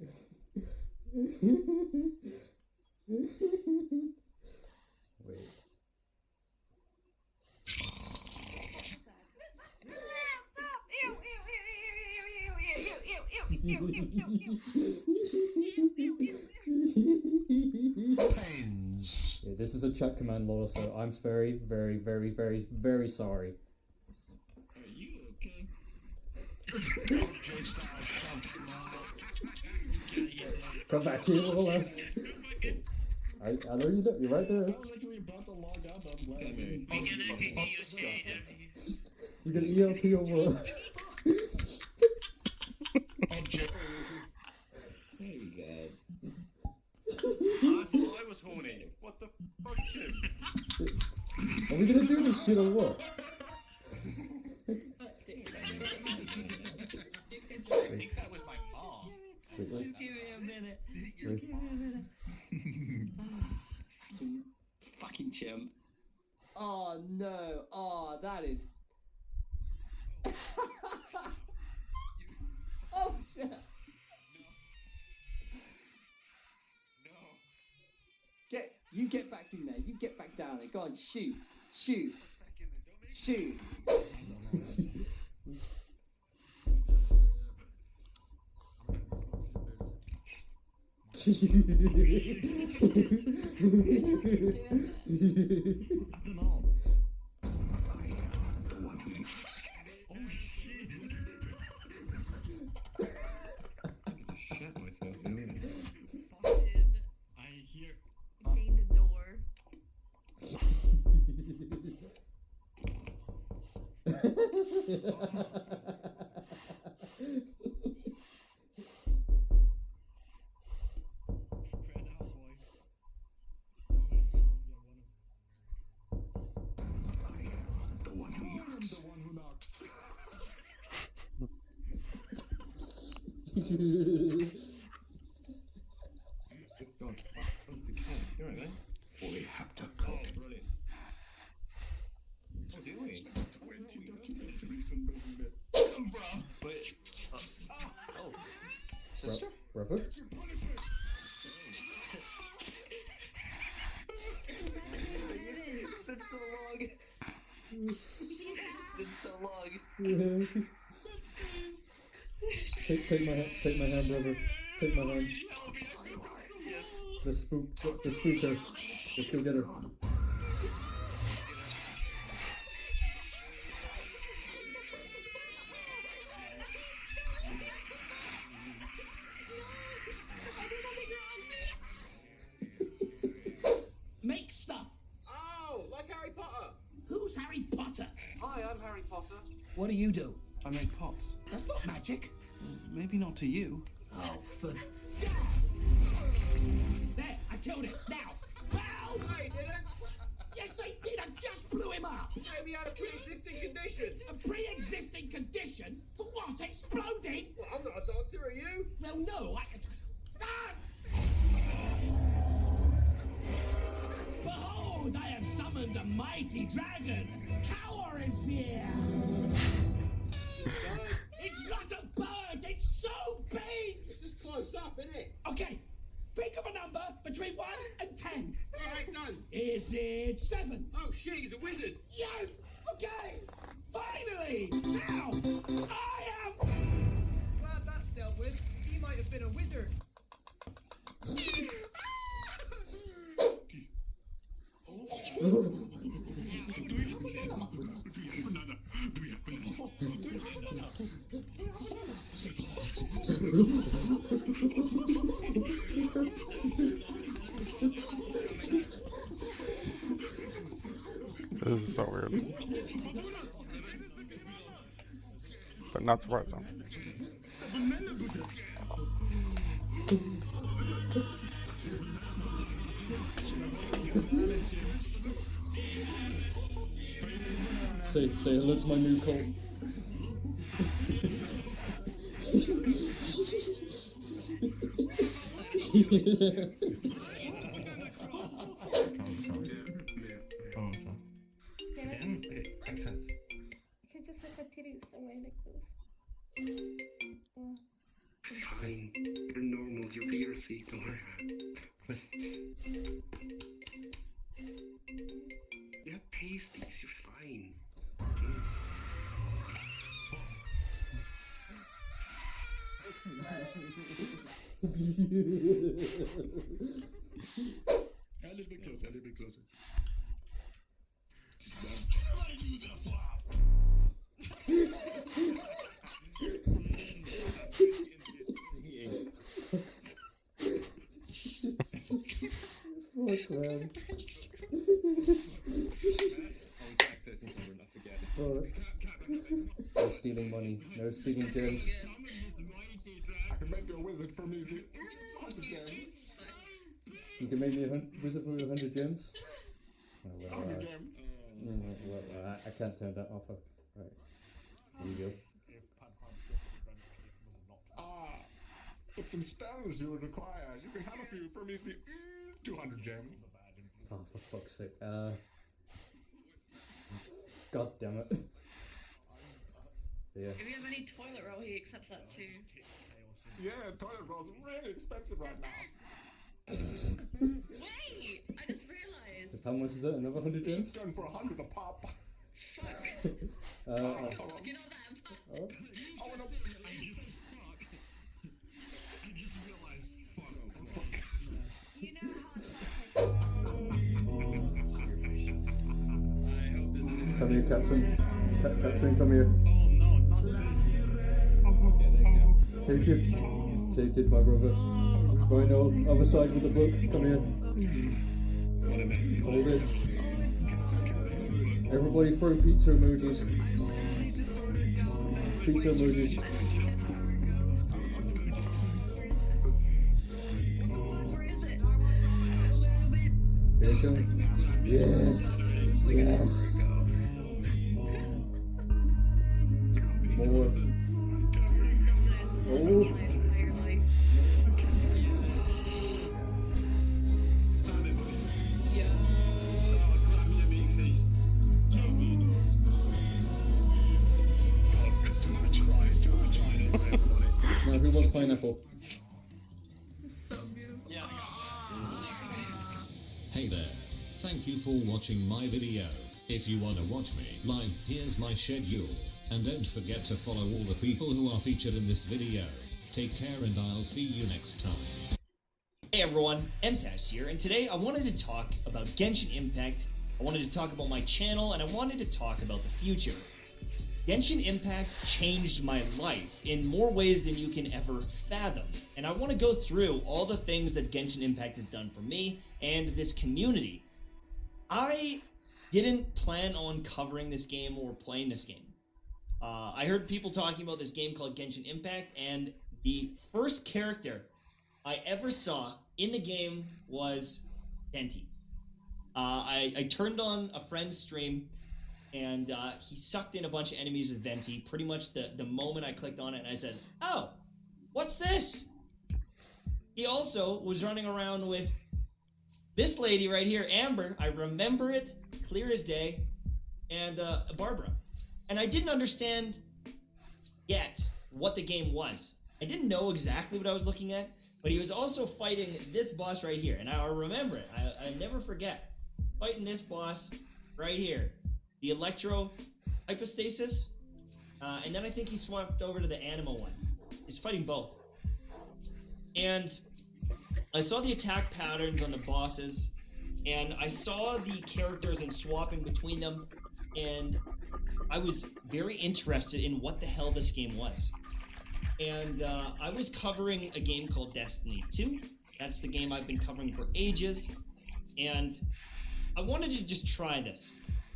Wait. Yeah, this is a chat command, Lola, so I'm very, very, very, very, very sorry. Are you okay? Come back here, Lola. I know you do. You're right there. I was actually about to log out, but I'm glad I didn't. We got ELT over. Very good. I thought I was horny. What the fuck, Tim? Are we gonna do this shit or what? I think that was my mom. Wait. Give me a minute. Wait. Give me a minute. Fucking chimp. Oh no. Oh, that is. Oh shit. You get back in there. You get back down there. Go on, shoot. Oh shit! Shit myself, anyway. I hear. Gain the door. Spread out, boy. The one who knocks. God, once again. You're right, man. We have to cook. Oh, brilliant. What's he doing? 20 documentaries on Breaking Bad. Come, bro. Wait. Oh. Sister? Brother? That's your punishment. It's been so long. It's been so long. Take my hand, brother. Take my hand. The spooker. Let's go get her. Make stuff. Oh, like Harry Potter. Who's Harry Potter? Hi, I'm Harry Potter. What do you do? I make pots. That's not magic. Maybe not to you. Oh, for I killed it. Now, pow! I didn't. Yes, I did. I just blew him up. Maybe had a pre-existing condition. A pre-existing condition? For what? Exploding? Well, I'm not a doctor, are you? Well, no. Ah! Behold, I have summoned a mighty dragon. Cower in fear. It's not a bird. It's so big. It's just close up, isn't it? Okay. Think of a number between 1 and 10. All right, done. Is it 7? Oh shit, he's a wizard. Yes. Okay. Finally. Now I am. Glad that's dealt with. He might have been a wizard. This is so weird. But not surprised though. Say hello to my new cult. Accent. You can just have the titties away like this. Fine. You're normal. You're PRC. Don't worry about it. You have pasties. You're fine. Jeez. A little bit closer. A little bit closer. Everybody do the flop. Fuck, man. Fuck. No stealing money. No stealing gems. I can make you a wizard for me. 100 gems. You can make me a wizard for 100 gems? Oh, well, 100 gems. I can't turn that off. Right. Here you go. But some spells you would require. You can have a few for measly 200 gems. Oh, for fuck's sake. God damn it. Yeah. If you have any toilet roll, he accepts that too. Yeah, toilet rolls are really expensive right now. Wait! I just realised. How much is that? Another 100 gems? Going for 100 a pop. Fuck. Get on that. Oh. Oh, no. I just realized. Fuck. You know Come here, Captain. Captain, come here. Take it. Take it, my brother. Rhino, other side with the book. Come here. Hold it. Everybody throw pizza emojis. Pizza emojis. Here it comes. Yes. Yes. More. Oh. Now, who wants pineapple? So beautiful. Yeah. Hey there. Thank you for watching my video. If you want to watch me live, here's my schedule. And don't forget to follow all the people who are featured in this video. Take care and I'll see you next time. Hey everyone, MTash here, and today I wanted to talk about Genshin Impact, I wanted to talk about my channel, and I wanted to talk about the future. Genshin Impact changed my life in more ways than you can ever fathom, and I want to go through all the things that Genshin Impact has done for me and this community. I didn't plan on covering this game or playing this game. I heard people talking about this game called Genshin Impact, and the first character I ever saw in the game was Venti. I turned on a friend's stream, and he sucked in a bunch of enemies with Venti pretty much the moment I clicked on it, and I said, oh, what's this? He also was running around with this lady right here, Amber. I remember it clear as day, and Barbara. And I didn't understand yet what the game was. I didn't know exactly what I was looking at, but he was also fighting this boss right here, and I remember it. I never forget. Fighting this boss right here. The Electro Hypostasis, and then I think he swapped over to the Anima one. He's fighting both. And I saw the attack patterns on the bosses, and I saw the characters and swapping between them, and I was very interested in what the hell this game was. And I was covering a game called Destiny 2. That's the game I've been covering for ages, and I wanted to just try this.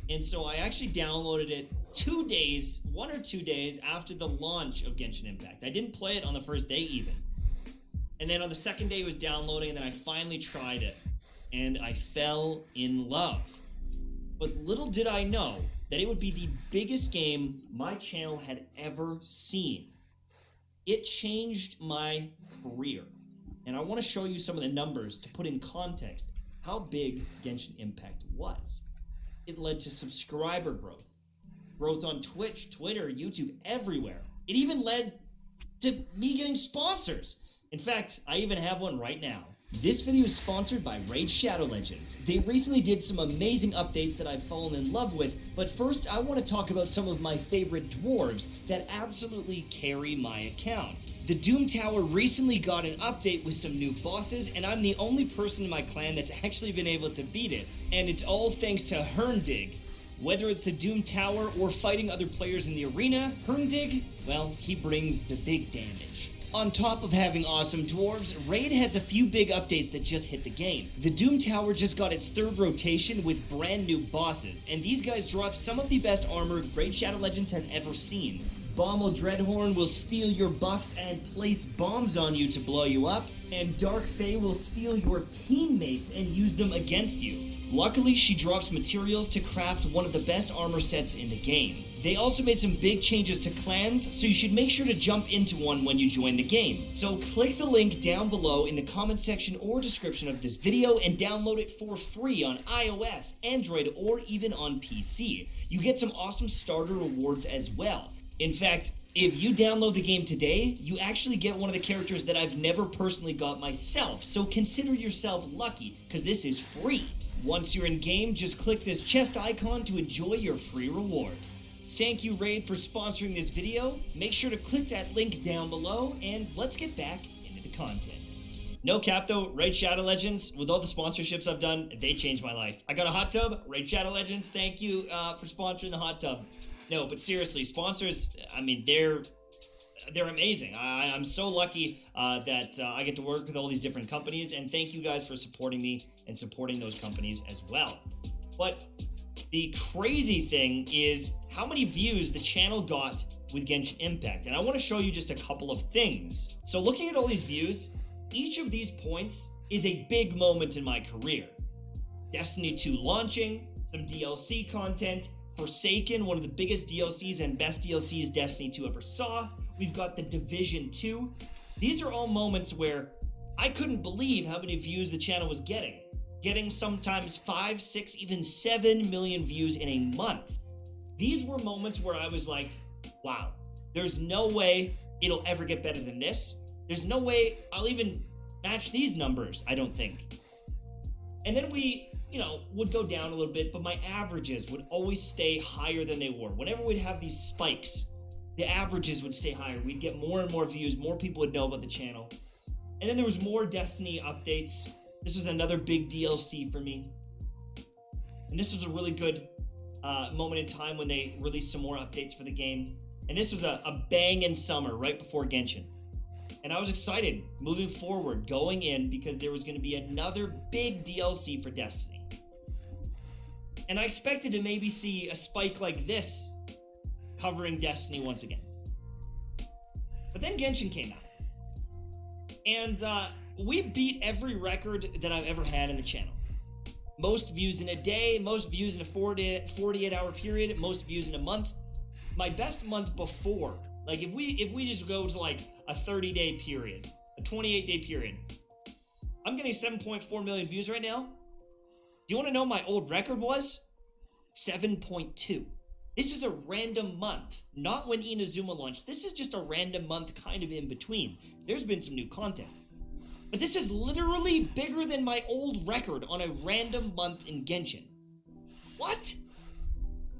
And so I actually downloaded it 1 or 2 days after the launch of Genshin Impact. I didn't play it on the first day even. And then on the second day it was downloading, and then I finally tried it. And I fell in love. But little did I know that it would be the biggest game my channel had ever seen. It changed my career. And I want to show you some of the numbers to put in context how big Genshin Impact was. It led to subscriber growth on Twitch, Twitter, YouTube, everywhere. It even led to me getting sponsors. In fact, I even have one right now. This video is sponsored by Raid Shadow Legends. They recently did some amazing updates that I've fallen in love with, but first I want to talk about some of my favorite dwarves that absolutely carry my account. The Doom Tower recently got an update with some new bosses, and I'm the only person in my clan that's actually been able to beat it, and it's all thanks to Herndig. Whether it's the Doom Tower or fighting other players in the arena, Herndig, well, he brings the big damage. On top of having awesome dwarves, Raid has a few big updates that just hit the game. The Doom Tower just got its 3rd rotation with brand new bosses, and these guys drop some of the best armor Raid Shadow Legends has ever seen. Bommel Dreadhorn will steal your buffs and place bombs on you to blow you up, and Dark Fae will steal your teammates and use them against you. Luckily, she drops materials to craft one of the best armor sets in the game. They also made some big changes to clans, so you should make sure to jump into one when you join the game. So click the link down below in the comment section or description of this video and download it for free on iOS, Android, or even on PC. You get some awesome starter rewards as well. In fact, if you download the game today, you actually get one of the characters that I've never personally got myself, so consider yourself lucky, because this is free. Once you're in game, just click this chest icon to enjoy your free reward. Thank you, Raid, for sponsoring this video. Make sure to click that link down below, and let's get back into the content. No cap though, Raid Shadow Legends, with all the sponsorships I've done, they changed my life. I got a hot tub, Raid Shadow Legends, thank you for sponsoring the hot tub. No, but seriously, sponsors, I mean, they're amazing. I'm so lucky that I get to work with all these different companies, and thank you guys for supporting me and supporting those companies as well. But the crazy thing is how many views the channel got with Genshin Impact, and I want to show you just a couple of things. So looking at all these views, each of these points is a big moment in my career. Destiny 2 launching, some DLC content, Forsaken, one of the biggest DLCs and best DLCs Destiny 2 ever saw. We've got the Division 2. These are all moments where I couldn't believe how many views the channel was getting. Getting sometimes 5, 6, even 7 million views in a month. These were moments where I was like, wow, there's no way it'll ever get better than this. There's no way I'll even match these numbers, I don't think. And then we, would go down a little bit, but my averages would always stay higher than they were. Whenever we'd have these spikes, the averages would stay higher. We'd get more and more views, more people would know about the channel. And then there was more Destiny updates. This was another big DLC for me. And this was a really good moment in time when they released some more updates for the game. And this was a bang-in summer right before Genshin. And I was excited moving forward, going in, because there was going to be another big DLC for Destiny. And I expected to maybe see a spike like this covering Destiny once again. But then Genshin came out. And we beat every record that I've ever had in the channel. Most views in a day, most views in a 48-hour period, most views in a month. My best month before, like if we just go to like a 30-day period, a 28-day period, I'm getting 7.4 million views right now. Do you want to know my old record was? 7.2. This is a random month, not when Inazuma launched. This is just a random month kind of in between. There's been some new content. But this is literally bigger than my old record on a random month in Genshin. What?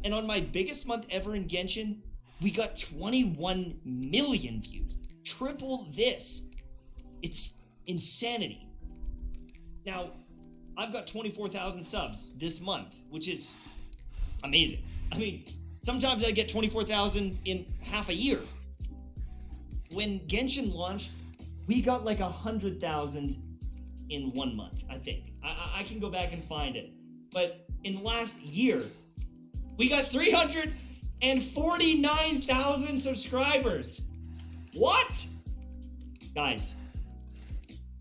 And on my biggest month ever in Genshin, we got 21 million views. Triple this. It's insanity. Now, I've got 24,000 subs this month, which is amazing. I mean, sometimes I get 24,000 in half a year. When Genshin launched, we got like 100,000 in 1 month, I think. I can go back and find it. But in the last year, we got 349,000 subscribers. What? Guys,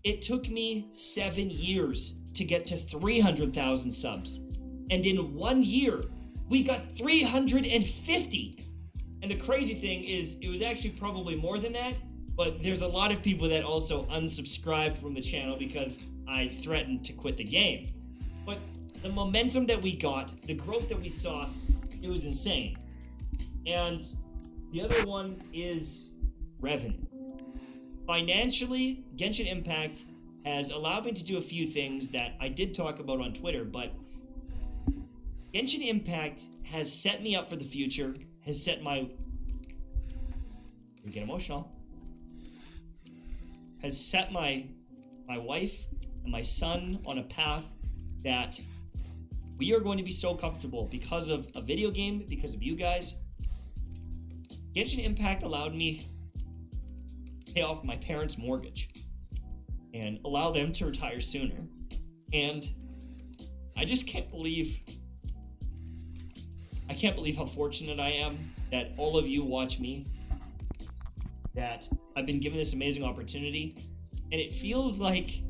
it took me 7 years to get to 300,000 subs. And in 1 year, we got 350. And the crazy thing is, it was actually probably more than that, but there's a lot of people that also unsubscribed from the channel because I threatened to quit the game. But the momentum that we got, the growth that we saw, it was insane. And the other one is revenue. Financially, Genshin Impact has allowed me to do a few things that I did talk about on Twitter, but Genshin Impact has set me up for the future, has set my... We get emotional. Has set my wife and my son on a path that we are going to be so comfortable because of a video game, because of you guys. Genshin Impact allowed me to pay off my parents' mortgage and allow them to retire sooner. And I just can't believe how fortunate I am that all of you watch me, that I've been given this amazing opportunity, and it feels like,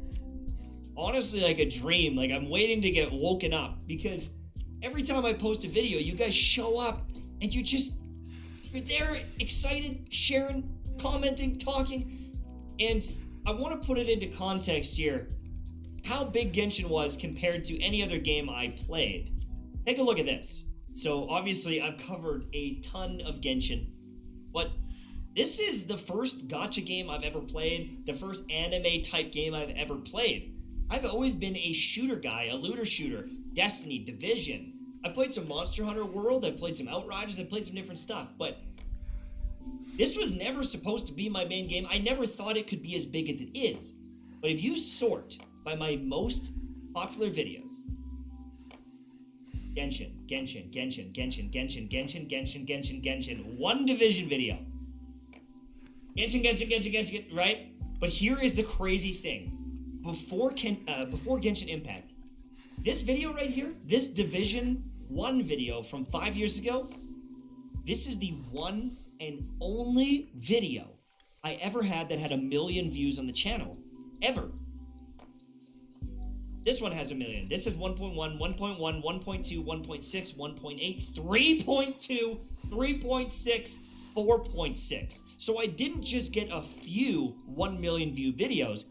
honestly, like a dream. Like I'm waiting to get woken up, because every time I post a video, you guys show up and you're there excited, sharing, commenting, talking. And I want to put it into context here, how big Genshin was compared to any other game I played. Take a look at this. So obviously I've covered a ton of Genshin, but this is the first gacha game I've ever played, the first anime type game I've ever played. I've always been a shooter guy, a looter shooter, Destiny, Division. I played some Monster Hunter World, I played some Outriders, I played some different stuff, but this was never supposed to be my main game. I never thought it could be as big as it is. But if you sort by my most popular videos, Genshin, one Division video. Genshin, right? But here is the crazy thing. Before Genshin Impact, this video right here, this Division 1 video from 5 years ago, this is the one and only video I ever had that had 1 million views on the channel. Ever. This one has 1 million. This is 1.1, 1.1, 1.2, 1.6, 1.8, 3.2, 3.6, 4.6. So I didn't just get a few 1 million view videos.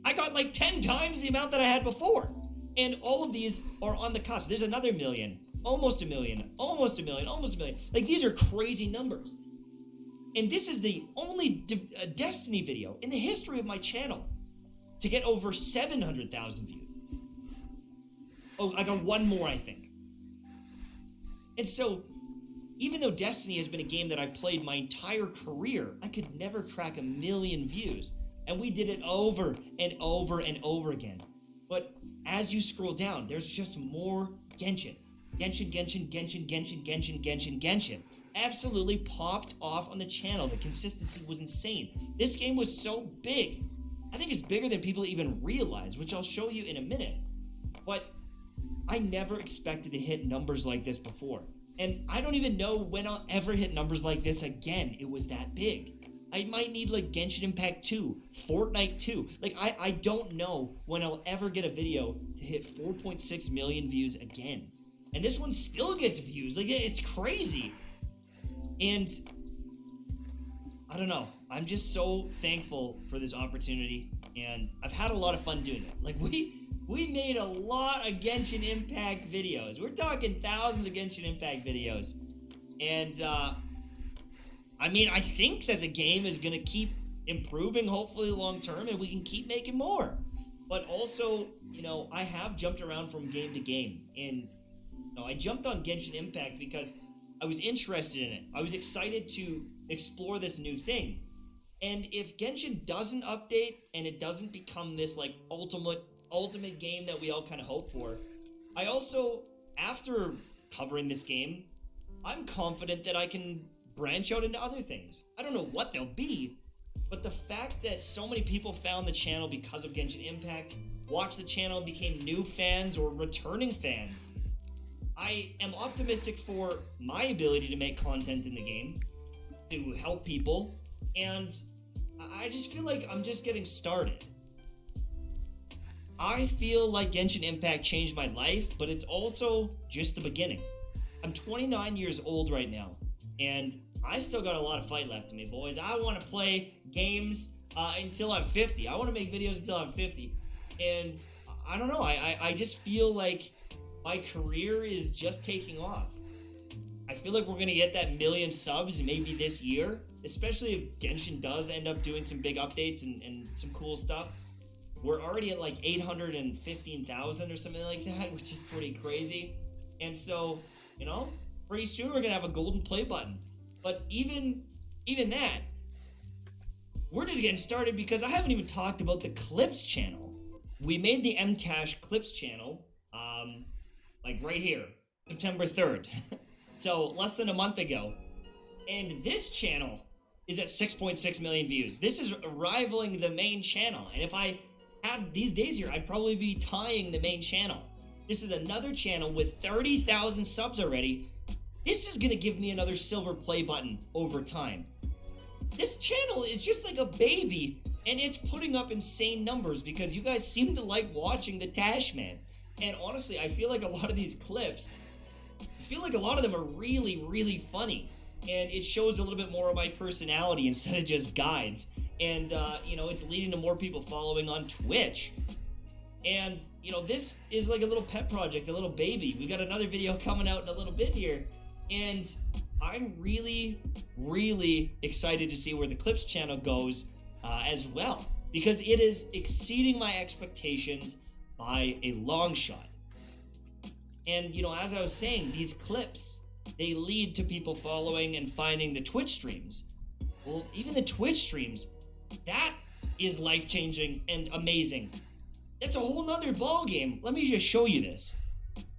I got like 10 times the amount that I had before. And all of these are on the cusp. There's another million, almost a million, almost a million, almost a million. Like, these are crazy numbers. And this is the only Destiny video in the history of my channel to get over 700,000 views. Oh, I got one more, I think. And so, even though Destiny has been a game that I've played my entire career, I could never crack 1 million views. And we did it over and over and over again. But as you scroll down, there's just more Genshin. Genshin. Absolutely popped off on the channel. The consistency was insane. This game was so big. I think it's bigger than people even realize, which I'll show you in a minute. But I never expected to hit numbers like this before. And I don't even know when I'll ever hit numbers like this again. It was that big. I might need like Genshin Impact 2, Fortnite 2. Like I don't know when I'll ever get a video to hit 4.6 million views again. And this one still gets views. Like it's crazy. And I don't know. I'm just so thankful for this opportunity, and I've had a lot of fun doing it. Like we made a lot of Genshin Impact videos. We're talking thousands of Genshin Impact videos. And I mean, I think that the game is going to keep improving, hopefully long term, and we can keep making more. But also, you know, I have jumped around from game to game, and you know, I jumped on Genshin Impact because I was interested in it. I was excited to explore this new thing. And if Genshin doesn't update and it doesn't become this like ultimate game that we all kind of hope for, I also, after covering this game, I'm confident that I can branch out into other things. I don't know what they'll be, but the fact that so many people found the channel because of Genshin Impact, watched the channel, became new fans or returning fans, I am optimistic for my ability to make content in the game, to help people, and I just feel like I'm just getting started. I feel like Genshin Impact changed my life, but it's also just the beginning. I'm 29 years old right now, and I still got a lot of fight left in me, boys. I want to play games until I'm 50. I want to make videos until I'm 50. And I don't know, I just feel like my career is just taking off. I feel like we're going to get that 1 million subs maybe this year, especially if Genshin does end up doing some big updates and some cool stuff. We're already at like 815,000 or something like that, which is pretty crazy. And so, you know, pretty soon we're going to have a golden play button. But even that, we're just getting started because I haven't even talked about the Clips channel. We made the MTash Clips channel, like right here, September 3rd. So less than a month ago. And this channel is at 6.6 million views. This is rivaling the main channel. And if I had these days here, I'd probably be tying the main channel. This is another channel with 30,000 subs already. This is gonna give me another silver play button over time. This channel is just like a baby, and it's putting up insane numbers because you guys seem to like watching the Tashman. And honestly, I feel like a lot of these clips, I feel like a lot of them are really, really funny. And it shows a little bit more of my personality instead of just guides. And, you know, it's leading to more people following on Twitch. And, you know, this is like a little pet project, a little baby. We got another video coming out in a little bit here. And I'm really, really excited to see where the Clips channel goes as well. Because it is exceeding my expectations by a long shot. And, you know, as I was saying, these clips, they lead to people following and finding the Twitch streams. Well, even the Twitch streams, that is life-changing and amazing. That's a whole nother ballgame. Let me just show you this.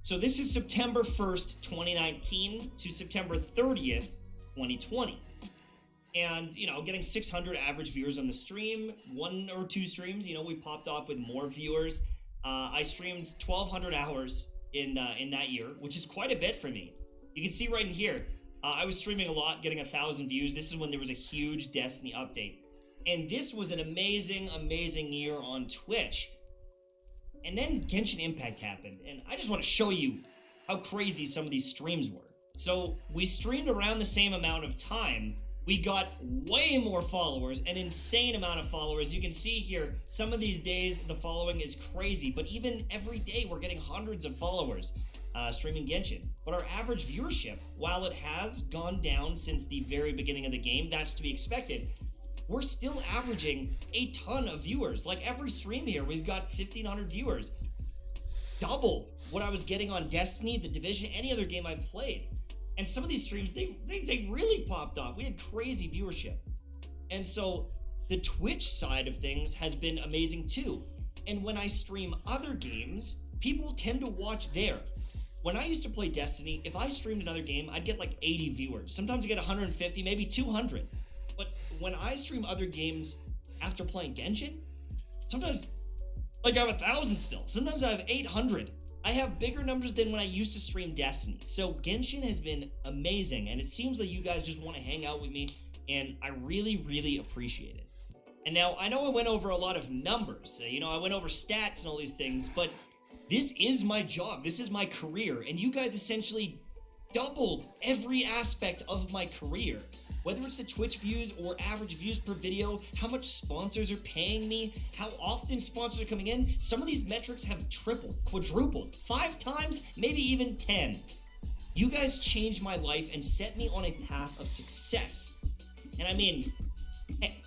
So this is September 1st, 2019 to September 30th, 2020. And, you know, getting 600 average viewers on the stream, 1 or 2 streams, you know, we popped off with more viewers. I streamed 1,200 hours in that year, which is quite a bit for me. You can see right in here, I was streaming a lot, getting 1,000 views. This is when there was a huge Destiny update. And this was an amazing, amazing year on Twitch. And then Genshin Impact happened, and I just want to show you how crazy some of these streams were. So we streamed around the same amount of time. We got way more followers, an insane amount of followers. You can see here, some of these days the following is crazy, but even every day we're getting hundreds of followers streaming Genshin. But our average viewership, while it has gone down since the very beginning of the game, that's to be expected, we're still averaging a ton of viewers. Like every stream here, we've got 1,500 viewers. Double what I was getting on Destiny, The Division, any other game I played. And some of these streams, they really popped off. We had crazy viewership. And so the Twitch side of things has been amazing too. And when I stream other games, people tend to watch there. When I used to play Destiny, if I streamed another game, I'd get like 80 viewers. Sometimes I get 150, maybe 200. But when I stream other games after playing Genshin, sometimes like I have 1,000 still. Sometimes I have 800. I have bigger numbers than when I used to stream Destiny. So Genshin has been amazing, and it seems like you guys just want to hang out with me and I really, really appreciate it. And now, I know I went over a lot of numbers, I went over stats and all these things, but this is my job, this is my career, and you guys essentially doubled every aspect of my career. Whether it's the Twitch views or average views per video, how much sponsors are paying me, how often sponsors are coming in, some of these metrics have tripled, quadrupled, 5 times, maybe even 10. You guys changed my life and set me on a path of success. And I mean, hey,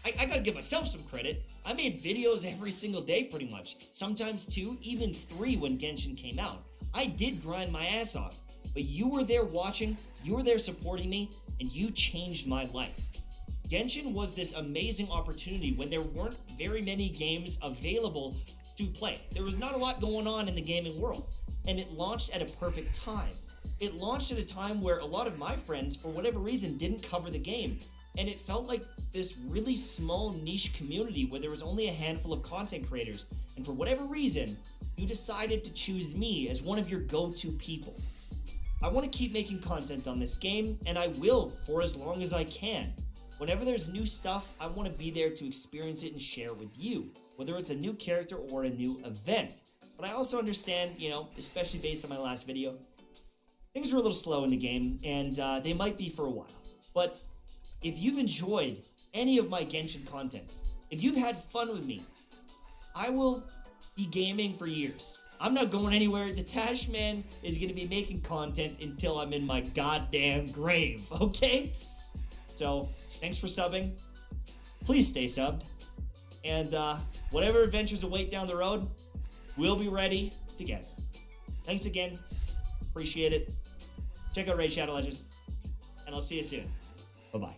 I gotta give myself some credit. I made videos every single day pretty much, sometimes 2, even 3 when Genshin came out. I did grind my ass off, but you were there watching, you were there supporting me, and you changed my life. Genshin was this amazing opportunity when there weren't very many games available to play. There was not a lot going on in the gaming world, and it launched at a perfect time. It launched at a time where a lot of my friends, for whatever reason, didn't cover the game, and it felt like this really small niche community where there was only a handful of content creators, and for whatever reason, you decided to choose me as one of your go-to people. I want to keep making content on this game, and I will for as long as I can. Whenever there's new stuff, I want to be there to experience it and share with you, whether it's a new character or a new event. But I also understand, especially based on my last video, things are a little slow in the game, and they might be for a while. But if you've enjoyed any of my Genshin content, if you've had fun with me, I will be gaming for years. I'm not going anywhere. The Tashman is going to be making content until I'm in my goddamn grave, okay? So, thanks for subbing. Please stay subbed. And whatever adventures await down the road, we'll be ready together. Thanks again. Appreciate it. Check out Raid Shadow Legends. And I'll see you soon. Bye-bye.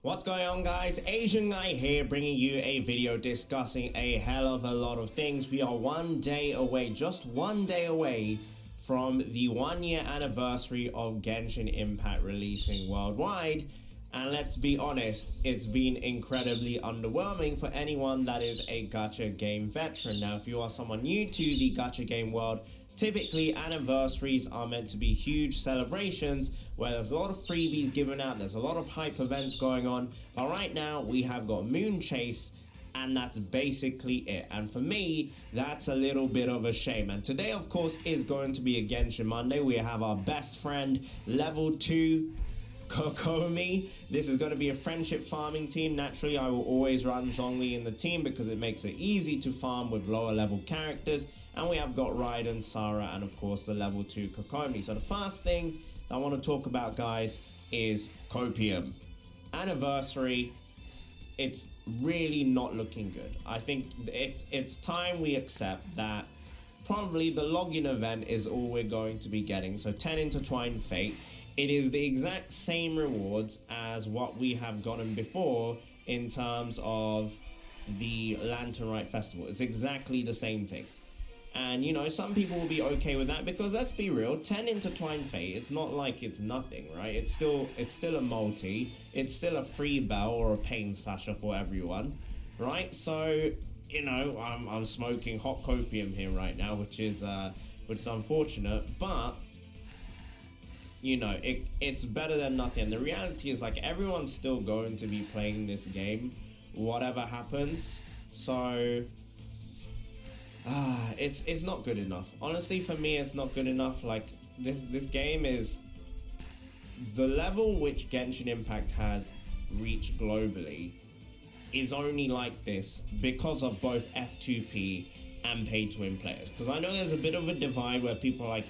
What's going on, guys? Asian Guy here, bringing you a video discussing a hell of a lot of things. We are one day away, just one day away from the 1-year anniversary of Genshin Impact releasing worldwide. And let's be honest, it's been incredibly underwhelming for anyone that is a gacha game veteran. Now, if you are someone new to the gacha game world, typically anniversaries are meant to be huge celebrations where there's a lot of freebies given out, there's a lot of hype events going on, but right now we have got Moon Chase, and that's basically it. And for me, that's a little bit of a shame. And today, of course, is going to be a Genshin Monday. We have our best friend, level 2 Kokomi. This is going to be a friendship farming team. Naturally, I will always run Zhongli in the team because it makes it easy to farm with lower level characters. And we have got Raiden, Sarah, and of course the level 2 Kokomi. So the first thing I want to talk about, guys, is Copium. Anniversary, it's really not looking good. I think it's time we accept that probably the login event is all we're going to be getting. So 10 Intertwined Fate. It is the exact same rewards as what we have gotten before in terms of the Lantern Rite Festival. It's exactly the same thing. And, some people will be okay with that because, let's be real, 10 Intertwined Fate, it's not like it's nothing, right? It's still a multi. It's still a free bell or a pain slasher for everyone, right? So, I'm smoking hot copium here right now, which is unfortunate, but it's better than nothing. The reality is, everyone's still going to be playing this game, whatever happens. So it's not good enough. Honestly, for me, it's not good enough. This game is the level which Genshin Impact has reached globally is only like this because of both F2P and pay-to-win players. Because I know there's a bit of a divide where people are like,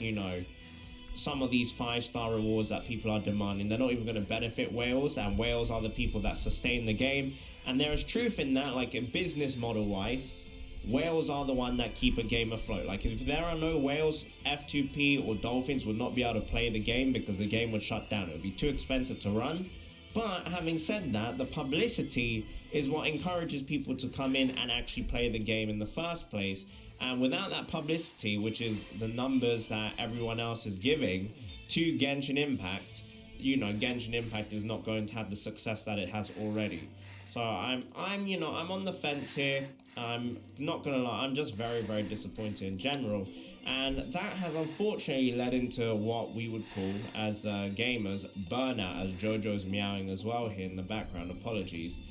some of these 5-star rewards that people are demanding, they're not even going to benefit whales, and whales are the people that sustain the game. And there is truth in that, in business model wise, whales are the one that keep a game afloat. If there are no whales, F2P or Dolphins would not be able to play the game because the game would shut down. It would be too expensive to run. But having said that, the publicity is what encourages people to come in and actually play the game in the first place. And without that publicity, which is the numbers that everyone else is giving to Genshin Impact, Genshin Impact is not going to have the success that it has already. So I'm on the fence here. I'm not gonna lie, I'm just very, very disappointed in general. And that has unfortunately led into what we would call, as gamers, burnout, as Jojo's meowing as well here in the background. Apologies.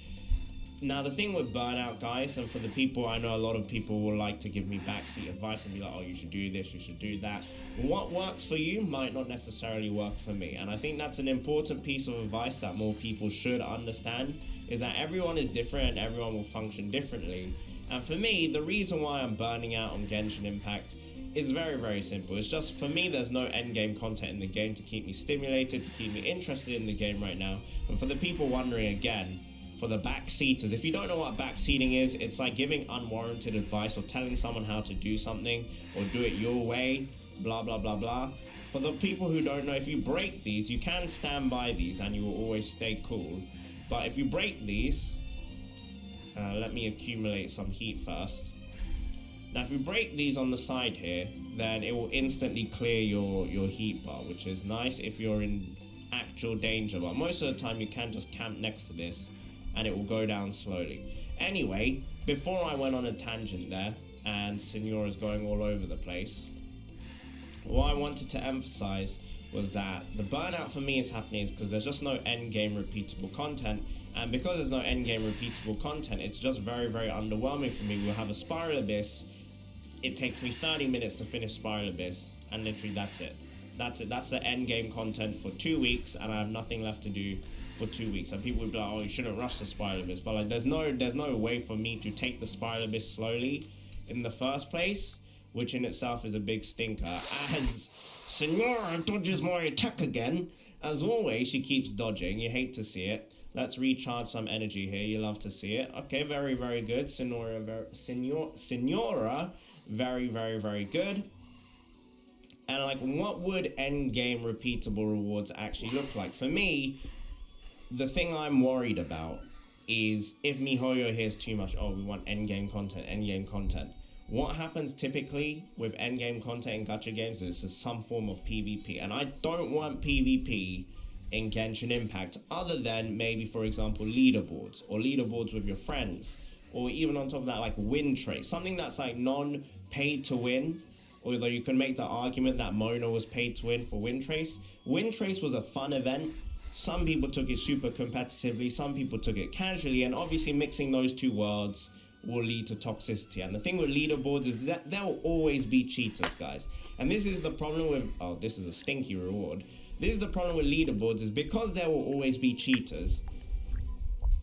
Now, the thing with burnout, guys, and for the people, I know a lot of people will like to give me backseat advice and be like, oh, you should do this, you should do that. What works for you might not necessarily work for me. And I think that's an important piece of advice that more people should understand, is that everyone is different and everyone will function differently. And for me, the reason why I'm burning out on Genshin Impact is very, very simple. It's just, for me, there's no endgame content in the game to keep me stimulated, to keep me interested in the game right now. And for the people wondering, again, for the backseaters, if you don't know what backseating is, it's like giving unwarranted advice or telling someone how to do something or do it your way, blah, blah, blah, blah. For the people who don't know, if you break these, you can stand by these and you will always stay cool. But if you break these, let me accumulate some heat first. Now, if you break these on the side here, then it will instantly clear your heat bar, which is nice if you're in actual danger. But most of the time, you can just camp next to this, and it will go down slowly. Anyway, before I went on a tangent there, and Senora's going all over the place, what I wanted to emphasize was that the burnout for me is happening is because there's just no endgame repeatable content. And because there's no endgame repeatable content, it's just very, very underwhelming for me. We'll have a Spiral Abyss. It takes me 30 minutes to finish Spiral Abyss, and literally that's it. That's it. That's the endgame content for 2 weeks, and I have nothing left to do for 2 weeks. And people would be like, oh, you shouldn't rush the Spiral Abyss. But like, there's no way for me to take the Spiral Abyss slowly in the first place, which in itself is a big stinker. As Senora dodges my attack again. As always, she keeps dodging. You hate to see it. Let's recharge some energy here. You love to see it. Okay, very, very good. Senora, very, very, very good. And like, what would endgame repeatable rewards actually look like? For me, the thing I'm worried about is if MiHoYo hears too much, oh, we want endgame content, endgame content. What happens typically with endgame content in gacha games is some form of PvP. And I don't want PvP in Genshin Impact, other than maybe, for example, leaderboards, or leaderboards with your friends, or even on top of that, like win trace, something that's like non-paid to win. Although you can make the argument that Mona was paid to win for Win Trace. Win Trace was a fun event. Some people took it super competitively, some people took it casually, and obviously mixing those two worlds will lead to toxicity. And the thing with leaderboards is that there will always be cheaters, guys. And this is the problem with, oh, this is a stinky reward. This is the problem with leaderboards, is because there will always be cheaters,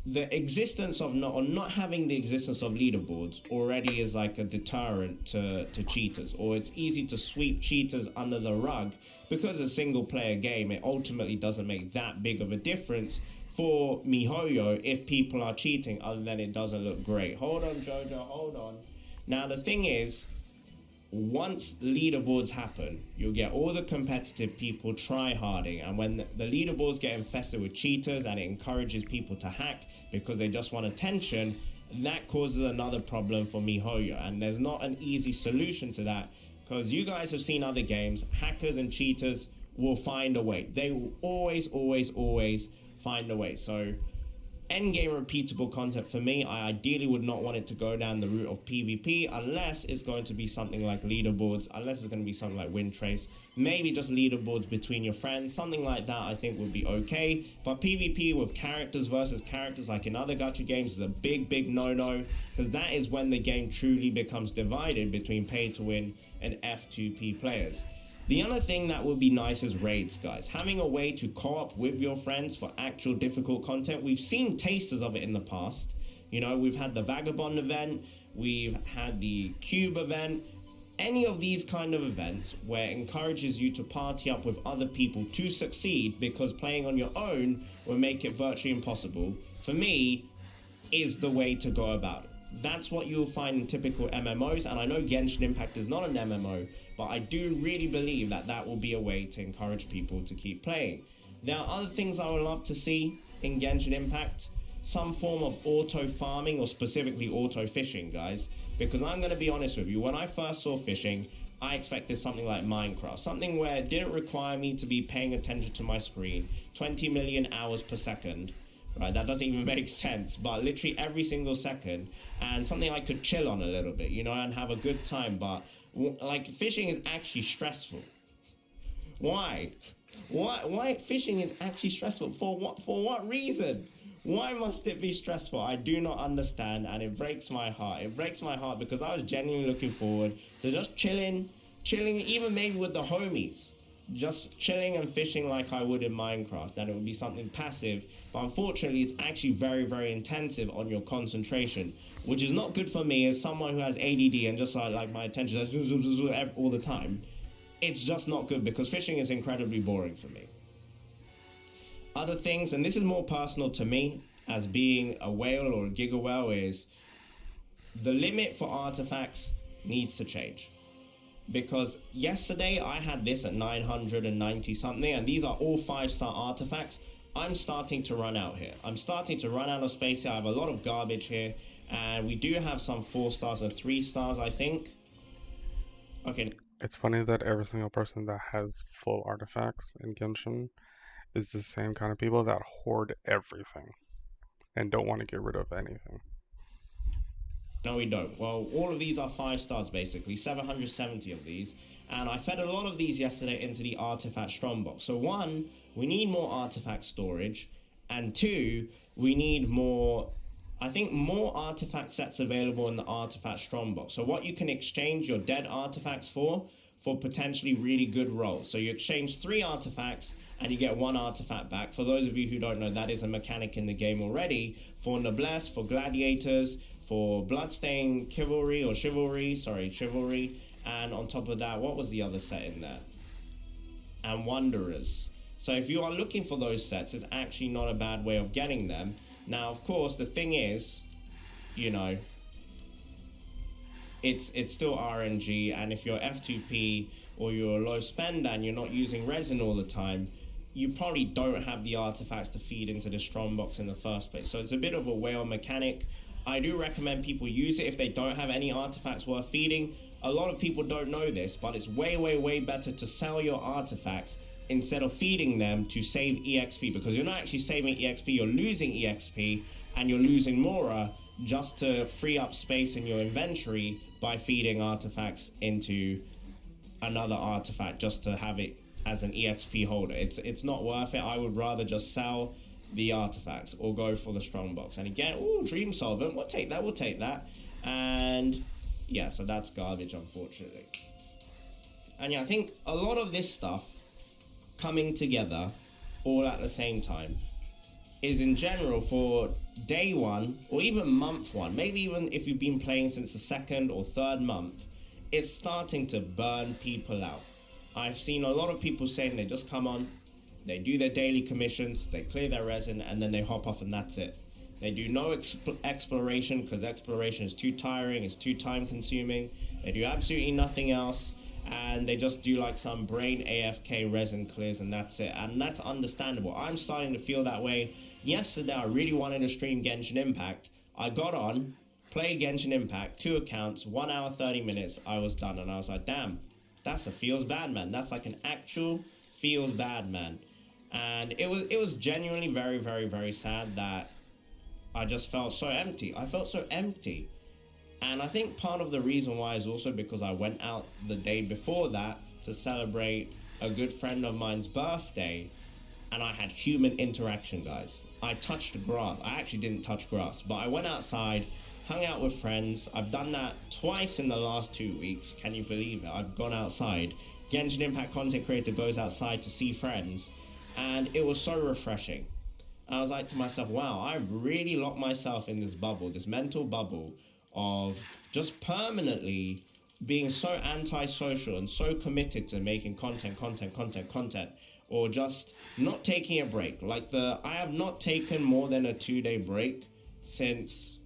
the existence of not having the existence of leaderboards already is like a deterrent to cheaters, or it's easy to sweep cheaters under the rug. Because a single player game, it ultimately doesn't make that big of a difference for MiHoYo if people are cheating, other than it doesn't look great. Hold on, Jojo, hold on. Now the thing is, once leaderboards happen, you'll get all the competitive people try-harding, and when the leaderboards get infested with cheaters and it encourages people to hack because they just want attention, that causes another problem for MiHoYo. And there's not an easy solution to that, because you guys have seen other games, hackers and cheaters will find a way. They will always find a way. So endgame repeatable content for me, I ideally would not want it to go down the route of PvP, unless it's going to be something like leaderboards, unless it's going to be something like Win Trace, maybe just leaderboards between your friends, something like that I think would be okay. But PvP with characters versus characters like in other gacha games is a big no-no, because that is when the game truly becomes divided between pay to win and F2P players. The other thing that would be nice is raids, guys. Having a way to co-op with your friends for actual difficult content. We've seen tasters of it in the past. You know, we've had the Vagabond event, we've had the Cube event. Any of these kind of events where it encourages you to party up with other people to succeed, because playing on your own will make it virtually impossible, for me, is the way to go about it. That's what you'll find in typical MMOs, and I know Genshin Impact is not an MMO, but I do really believe that that will be a way to encourage people to keep playing. There are other things I would love to see in Genshin Impact. Some form of auto farming, or specifically auto fishing, guys. Because I'm going to be honest with you, when I first saw fishing, I expected something like Minecraft. Something where it didn't require me to be paying attention to my screen 20 million hours per second. Right, that doesn't even make sense, but literally every single second, and something I could chill on a little bit, you know, and have a good time. But Like, fishing is actually stressful. Why? Why fishing is actually stressful? For what reason? Why must it be stressful? I do not understand, and it breaks my heart. It breaks my heart because I was genuinely looking forward to just chilling, even maybe with the homies. Just chilling and fishing like I would in Minecraft, and it would be something passive. But unfortunately, it's actually very, very intensive on your concentration, which is not good for me as someone who has ADD and just like my attention is all the time. It's just not good because fishing is incredibly boring for me. Other things, and this is more personal to me as being a whale or a giga whale, is the limit for artifacts needs to change. Because yesterday I had this at 990 something, and these are all 5-star artifacts. I'm starting to run out here. I'm starting to run out of space here. I have a lot of garbage here, and we do have some 4 stars and 3 stars, I think. Okay. It's funny that every single person that has full artifacts in Genshin is the same kind of people that hoard everything and don't want to get rid of anything. No, we don't. Well, all of these are 5 stars, basically. 770 of these. And I fed a lot of these yesterday into the artifact strongbox. So 1, we need more artifact storage. And 2, we need more, I think, more artifact sets available in the artifact strongbox. So what you can exchange your dead artifacts for potentially really good rolls. So you exchange 3 artifacts and you get 1 artifact back. For those of you who don't know, that is a mechanic in the game already. For Noblesse, for Gladiators, for Bloodstained Chivalry, and on top of that, what was the other set in there? And Wanderers. So if you are looking for those sets, it's actually not a bad way of getting them. Now, of course, the thing is, you know, it's still RNG, and if you're F2P or you're a low spender and you're not using resin all the time, you probably don't have the artifacts to feed into the strongbox in the first place. So it's a bit of a whale mechanic. I do recommend people use it if they don't have any artifacts worth feeding. A lot of people don't know this, but it's way, way, way better to sell your artifacts instead of feeding them to save EXP, because you're not actually saving EXP, you're losing EXP, and you're losing Mora just to free up space in your inventory by feeding artifacts into another artifact just to have it as an EXP holder. It's not worth it. I would rather just sell the artifacts or go for the strongbox. And again, ooh, Dream Solvent, we'll take that. And yeah, so that's garbage, unfortunately. And yeah, I think a lot of this stuff coming together all at the same time is in general for day 1 or even month 1, maybe even if you've been playing since the 2nd or 3rd month, it's starting to burn people out. I've seen a lot of people saying they just come on, they do their daily commissions, they clear their resin, and then they hop off and that's it. They do no exploration because exploration is too tiring, it's too time consuming. They do absolutely nothing else, and they just do like some brain AFK resin clears and that's it. And that's understandable. I'm starting to feel that way. Yesterday I really wanted to stream Genshin Impact. I got on, played Genshin Impact, 2 accounts, 1 hour 30 minutes, I was done, and I was like, damn, that's a feels bad man. That's like an actual feels bad man. And it was genuinely very, very, very sad that I just felt so empty. I felt so empty. And I think part of the reason why is also because I went out the day before that to celebrate a good friend of mine's birthday, and I had human interaction, guys. I touched grass. I actually didn't touch grass, but I went outside, hung out with friends. I've done that twice in the last 2 weeks. Can you believe it? I've gone outside. Genshin Impact content creator goes outside to see friends, and it was so refreshing. I was like to myself, wow, I've really locked myself in this bubble, this mental bubble of just permanently being so antisocial and so committed to making content, or just not taking a break. Like I have not taken more than a 2-day break since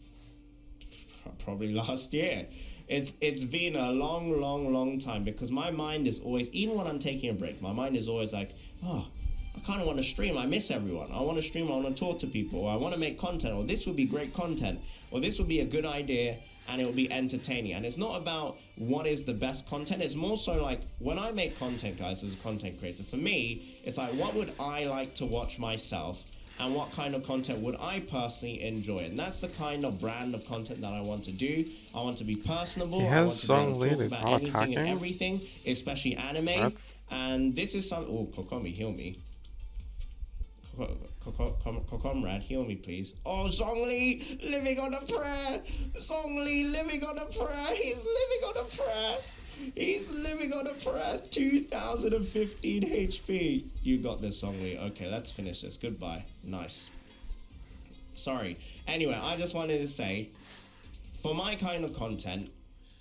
probably last year. It's been a long time, because my mind is always, even when I'm taking a break, my mind is always like, oh, I kind of want to stream. I miss everyone. I want to stream. I want to talk to people. Or I want to make content. Or this would be great content. Or this would be a good idea and it will be entertaining. And it's not about what is the best content. It's more so like when I make content, guys, as a content creator, for me, it's like, what would I like to watch myself? and what kind of content would I personally enjoy. And that's the kind of brand of content that I want to do. I want to be personable. He I has want to be able to Zhongli, talk he's about not anything and attacking. everything, especially anime. That's- And this is some. Oh, Kokomi, heal me. Comrade, heal me, please. Oh, Zhongli, living on a prayer. Zhongli, living on a prayer. He's living on a prayer. He's living on a prayer. 2015 HP. You got this, Zhongli. Okay, let's finish this. Goodbye. Nice. Sorry. Anyway, I just wanted to say, for my kind of content,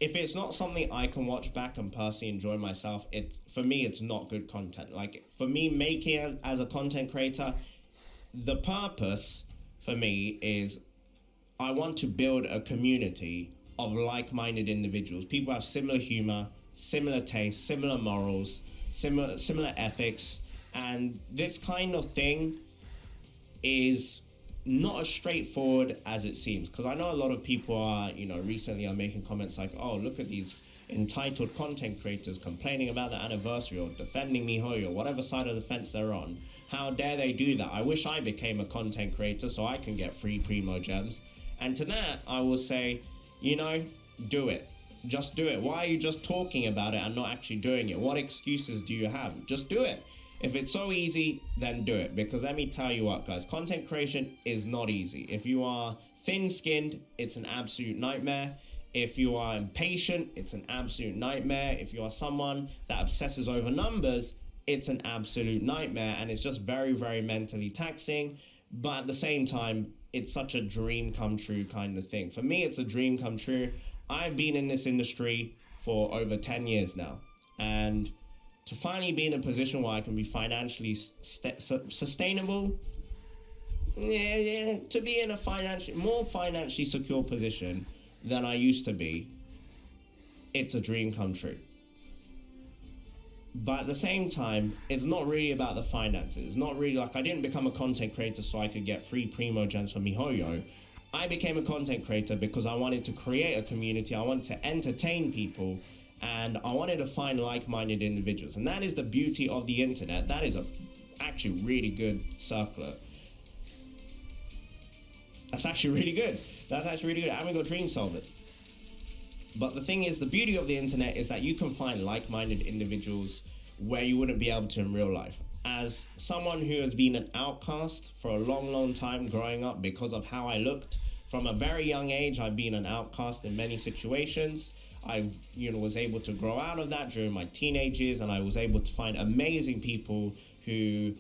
if it's not something I can watch back and personally enjoy myself, for me, it's not good content. Like, for me, making it as a content creator, the purpose for me is I want to build a community of like-minded individuals. People have similar humor, similar tastes, similar morals, similar ethics, and this kind of thing is not as straightforward as it seems, because I know a lot of people are, recently are making comments like, oh, look at these entitled content creators complaining about the anniversary or defending MiHoYo, whatever side of the fence they're on. How dare they do that? I wish I became a content creator so I can get free Primo Gems. And to that, I will say, do it. Just do it. Why are you just talking about it and not actually doing it? What excuses do you have? Just do it. If it's so easy, then do it. Because let me tell you what, guys, content creation is not easy. If you are thin-skinned, it's an absolute nightmare. If you are impatient, it's an absolute nightmare. If you are someone that obsesses over numbers, it's an absolute nightmare. And it's just very, very mentally taxing. But at the same time, it's such a dream come true kind of thing. For me, it's a dream come true. I've been in this industry for over 10 years now. And to finally be in a position where I can be financially sustainable, to be in a more financially secure position than I used to be, it's a dream come true. But at the same time, it's not really about the finances. It's not really like I didn't become a content creator so I could get free Primo Gems from MiHoYo. I became a content creator because I wanted to create a community, I wanted to entertain people, and I wanted to find like-minded individuals. And that is the beauty of the internet. That is actually really good circular. That's actually really good. That's actually really good. I haven't got Dream Solver. But the thing is, the beauty of the internet is that you can find like-minded individuals where you wouldn't be able to in real life. As someone who has been an outcast for a long, long time growing up because of how I looked, from a very young age, I've been an outcast in many situations. I was able to grow out of that during my teenage years, and I was able to find amazing people who,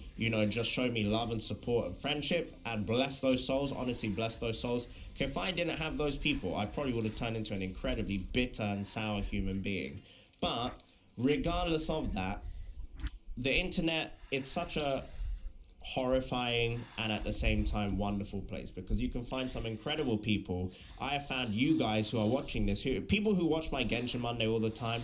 just showed me love and support and friendship, and bless those souls, honestly bless those souls. If I didn't have those people, I probably would have turned into an incredibly bitter and sour human being. But regardless of that, the internet, it's such a horrifying and at the same time wonderful place, because you can find some incredible people. I have found you guys who are watching this, people who watch my Genshin Monday all the time,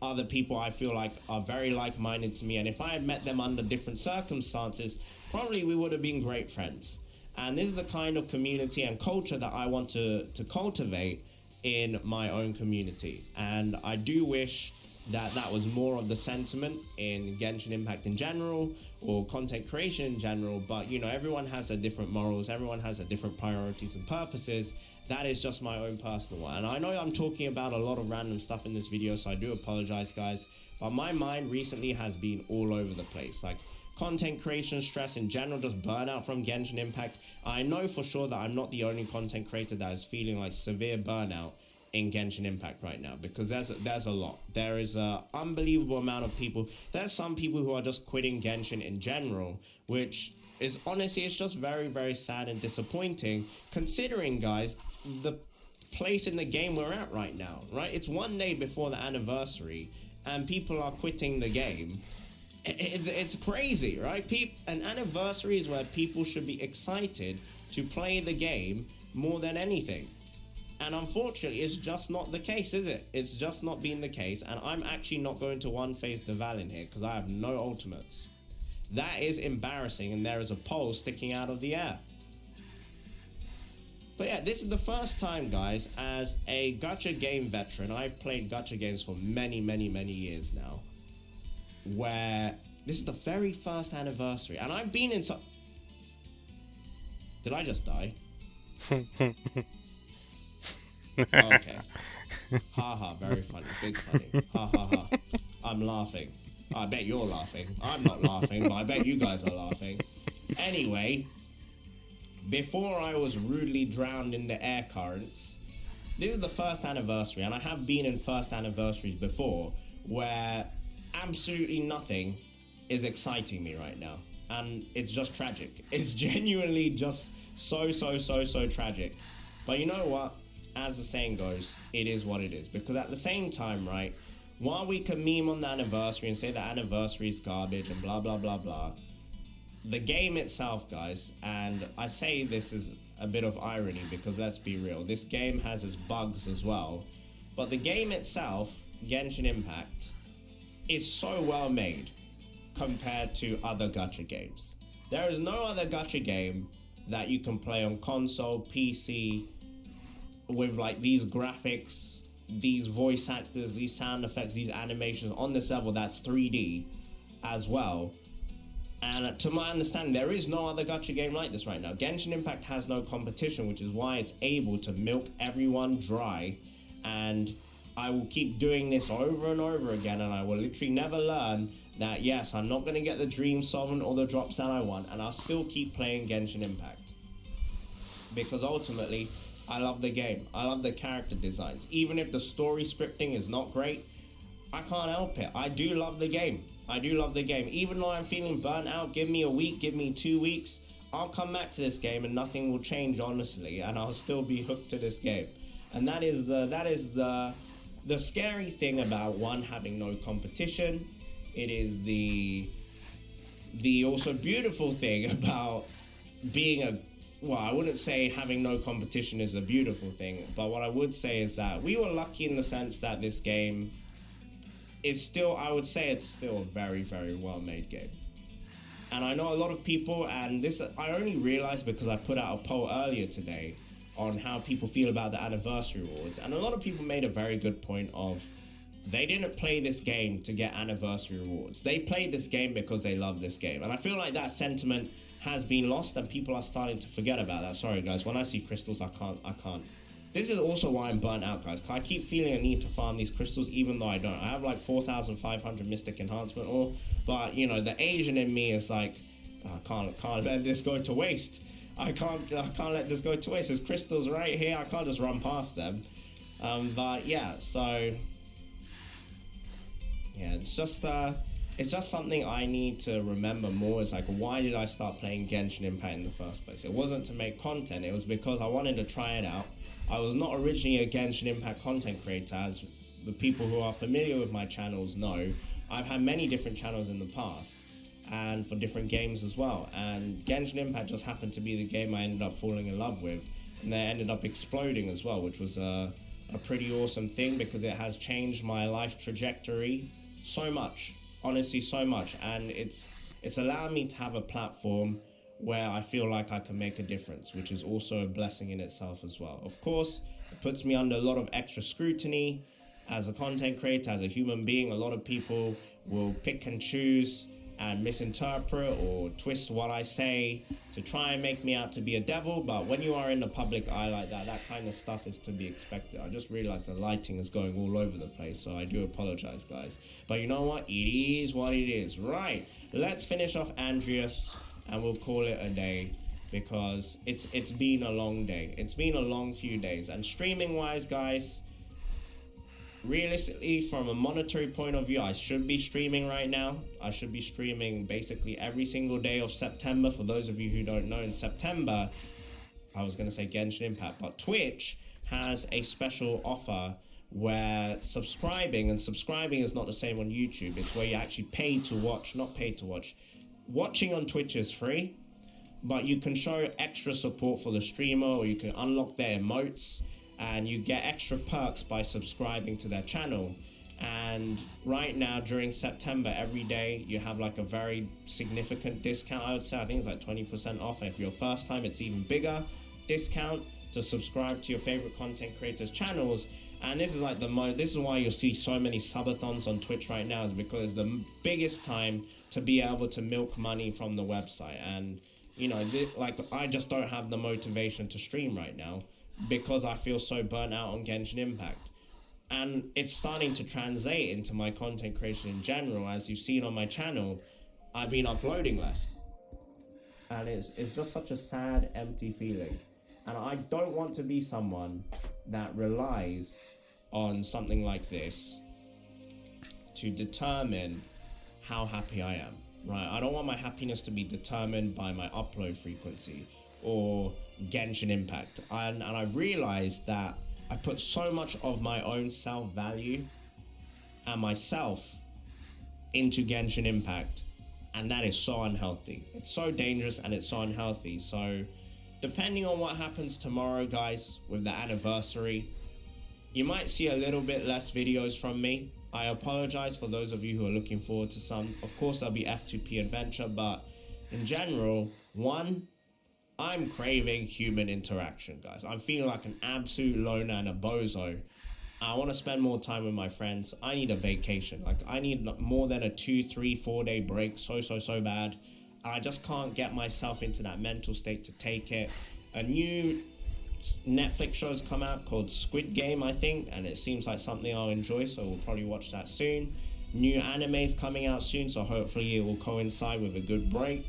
are the people I feel like are very like-minded to me, and if I had met them under different circumstances, probably we would have been great friends. And this is the kind of community and culture that I want to cultivate in my own community. And I do wish that that was more of the sentiment in Genshin Impact in general, or content creation in general. But everyone has their different morals, everyone has their different priorities and purposes. That is just my own personal one. And I know I'm talking about a lot of random stuff in this video, so I do apologize, guys. But my mind recently has been all over the place. Like, content creation stress in general, just burnout from Genshin Impact. I know for sure that I'm not the only content creator that is feeling like severe burnout in Genshin Impact right now, because there's a lot. There is an unbelievable amount of people. There's some people who are just quitting Genshin in general, which is honestly, it's just very, very sad and disappointing, considering, guys, the place in the game we're at right now, right? It's one day before the anniversary and people are quitting the game. It's crazy, right? An anniversary is where people should be excited to play the game more than anything. And unfortunately, it's just not the case, is it? It's just not been the case. And I'm actually not going to one-phase Dvalin here because I have no ultimates. That is embarrassing, and there is a pole sticking out of the air. But yeah, this is the first time, guys, as a gacha game veteran. I've played gacha games for many, many, many years now, where this is the very first anniversary, and I've been in Did I just die? Okay. Haha, very funny. Big funny. Ha ha ha. I'm laughing. I bet you're laughing. I'm not laughing, but I bet you guys are laughing. Anyway, before I was rudely drowned in the air currents, this is the first anniversary, and I have been in first anniversaries before, where absolutely nothing is exciting me right now. And it's just tragic. It's genuinely just so tragic. But you know what? As the saying goes, it is what it is. Because at the same time, right, while we can meme on the anniversary and say the anniversary is garbage and blah blah blah blah, the game itself, guys, and I say this is a bit of irony because let's be real, this game has its bugs as well, but the game itself, Genshin Impact, is so well made compared to other gacha games. There is no other gacha game that you can play on console, PC, with like these graphics, these voice actors, these sound effects, these animations on this level that's 3D as well. And to my understanding, there is no other gacha game like this right now. Genshin Impact has no competition, which is why it's able to milk everyone dry. And I will keep doing this over and over again, and I will literally never learn that, yes, I'm not going to get the Dream Sovereign or the drops that I want, and I'll still keep playing Genshin Impact. Because ultimately, I love the game. I love the character designs. Even if the story scripting is not great, I can't help it. I do love the game. I do love the game. Even though I'm feeling burnt out, give me a week, give me 2 weeks, I'll come back to this game and nothing will change, honestly, and I'll still be hooked to this game. And that is the scary thing about one, having no competition. It is the also beautiful thing about being well, I wouldn't say having no competition is a beautiful thing, but what I would say is that we were lucky in the sense that this game is still, I would say it's still a very well made game. And I know a lot of people, and this I only realized because I put out a poll earlier today on how people feel about the anniversary rewards, and a lot of people made a very good point of they didn't play this game to get anniversary rewards. They played this game because they love this game. And I feel like that sentiment has been lost and people are starting to forget about that. Sorry guys, when I see crystals, I can't. This is also why I'm burnt out, guys. I keep feeling a need to farm these crystals even though I don't. I have like 4,500 Mystic Enhancement ore, but you know, the Asian in me is like, I can't let this go to waste. I can't let this go to waste. There's crystals right here. I can't just run past them. But yeah, so yeah, it's just something I need to remember more. It's like, why did I start playing Genshin Impact in the first place? It wasn't to make content. It was because I wanted to try it out. I was not originally a Genshin Impact content creator, as the people who are familiar with my channels know. I've had many different channels in the past, and for different games as well. And Genshin Impact just happened to be the game I ended up falling in love with, and they ended up exploding as well, which was a pretty awesome thing because it has changed my life trajectory so much. Honestly, so much. And it's allowed me to have a platform where I feel like I can make a difference, which is also a blessing in itself as well. Of course, it puts me under a lot of extra scrutiny as a content creator, as a human being. A lot of people will pick and choose and misinterpret or twist what I say to try and make me out to be a devil. But when you are in the public eye like that, that kind of stuff is to be expected. I just realized the lighting is going all over the place, so I do apologize, guys. But you know what? It is what it is. Right, let's finish off Andreas and we'll call it a day, because it's been a long day. It's been a long few days. And streaming wise, guys, realistically, from a monetary point of view, I should be streaming right now. I should be streaming basically every single day of September. For those of you who don't know, in September, I was going to say Genshin Impact, but Twitch has a special offer where subscribing is not the same on YouTube. It's where you actually pay to watch, not pay to watch. Watching on Twitch is free, but you can show extra support for the streamer, or you can unlock their emotes, and you get extra perks by subscribing to their channel. And right now during September, every day you have like a very significant discount. I would say, I think it's like 20% off. And if you're first time, it's even bigger discount to subscribe to your favorite content creators channels. And this is like this is why you'll see so many subathons on Twitch right now, is because it's the biggest time to be able to milk money from the website. And you know, like I just don't have the motivation to stream right now because I feel so burnt out on Genshin Impact. And it's starting to translate into my content creation in general. As you've seen on my channel, I've been uploading less. And it's just such a sad, empty feeling. And I don't want to be someone that relies on something like this to determine how happy I am, right? I don't want my happiness to be determined by my upload frequency or Genshin Impact. And I've realized that I put so much of my own self-value and myself into Genshin Impact, and that is so unhealthy. It's so dangerous and it's so unhealthy. So depending on what happens tomorrow, guys, with the anniversary, you might see a little bit less videos from me. I apologize for those of you who are looking forward to some. Of course, there'll be F2P Adventure, but in general, one, I'm craving human interaction, guys. I'm feeling like an absolute loner and a bozo. I want to spend more time with my friends. I need a vacation. Like, I need more than a 2, 3, 4 day break so bad. I just can't get myself into that mental state to take it. A new Netflix show's come out called Squid Game, I think, and it seems like something I'll enjoy, so we'll probably watch that soon. New anime's coming out soon, so hopefully it will coincide with a good break.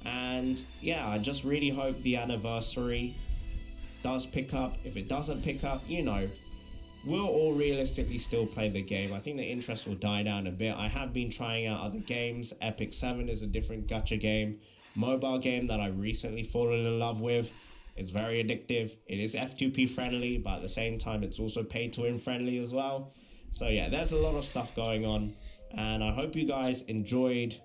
And yeah, I just really hope the anniversary does pick up. If it doesn't pick up, you know, we'll all realistically still play the game. I think the interest will die down a bit. I have been trying out other games. Epic 7 is a different gacha game, mobile game that I've recently fallen in love with. It's very addictive. It is F2P friendly, but at the same time, it's also pay to win friendly as well. So yeah, there's a lot of stuff going on, and I hope you guys enjoyed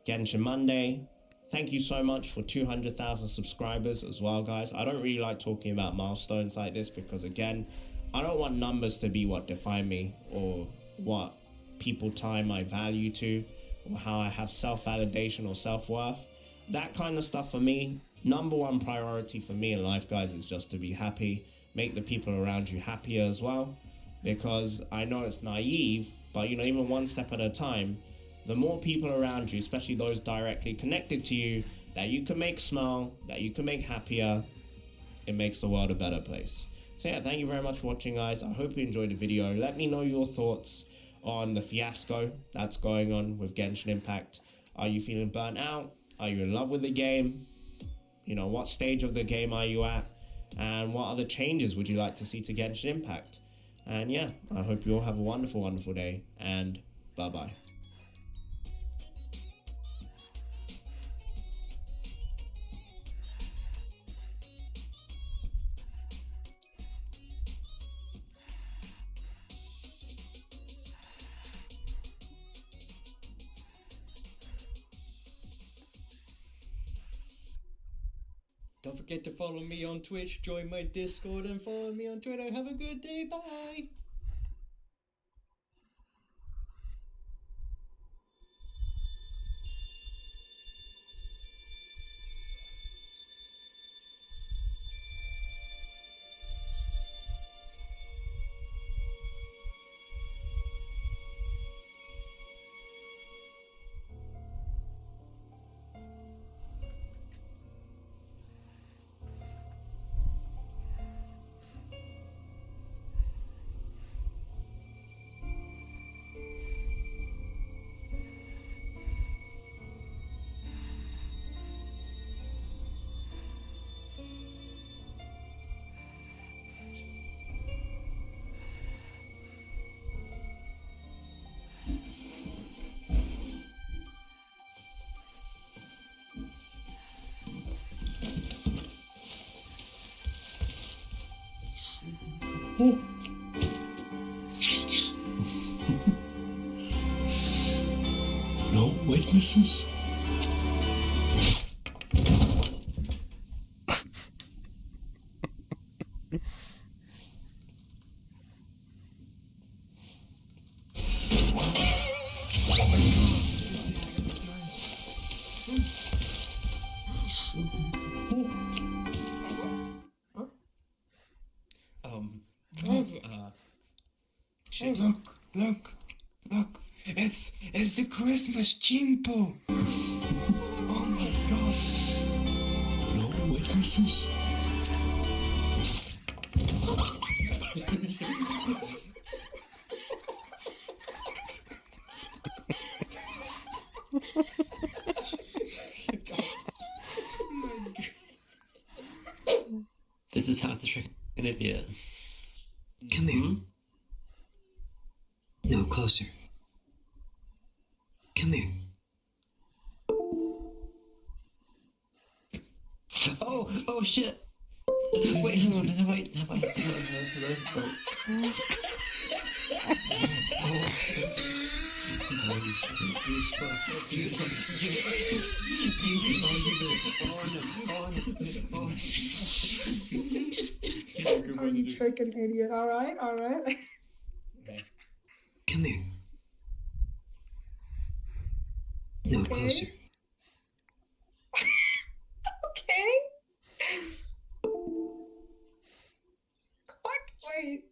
Genshin Monday. Thank you so much for 200,000 subscribers as well, guys. I don't really like talking about milestones like this because, again, I don't want numbers to be what define me or what people tie my value to or how I have self-validation or self-worth. That kind of stuff for me, number one priority for me in life, guys, is just to be happy, make the people around you happier as well. Because I know it's naive, but, you know, even one step at a time, the more people around you, especially those directly connected to you, that you can make smile, that you can make happier, it makes the world a better place. So yeah, thank you very much for watching, guys. I hope you enjoyed the video. Let me know your thoughts on the fiasco that's going on with Genshin Impact. Are you feeling burnt out? Are you in love with the game? You know, what stage of the game are you at? And what other changes would you like to see to Genshin Impact? And yeah, I hope you all have a wonderful, wonderful day, and bye-bye. Don't forget to follow me on Twitch, join my Discord, and follow me on Twitter. Have a good day. Bye. Santa. No witnesses? Look, it's the Christmas chimpo. Oh my god. relationship. This is how to trick an idiot. Come here. No, closer. Come here. Oh shit! Wait, hang on, have I Oh, you freaking idiot. Alright, alright. Come here. No, Okay. closer. Okay. What? Wait.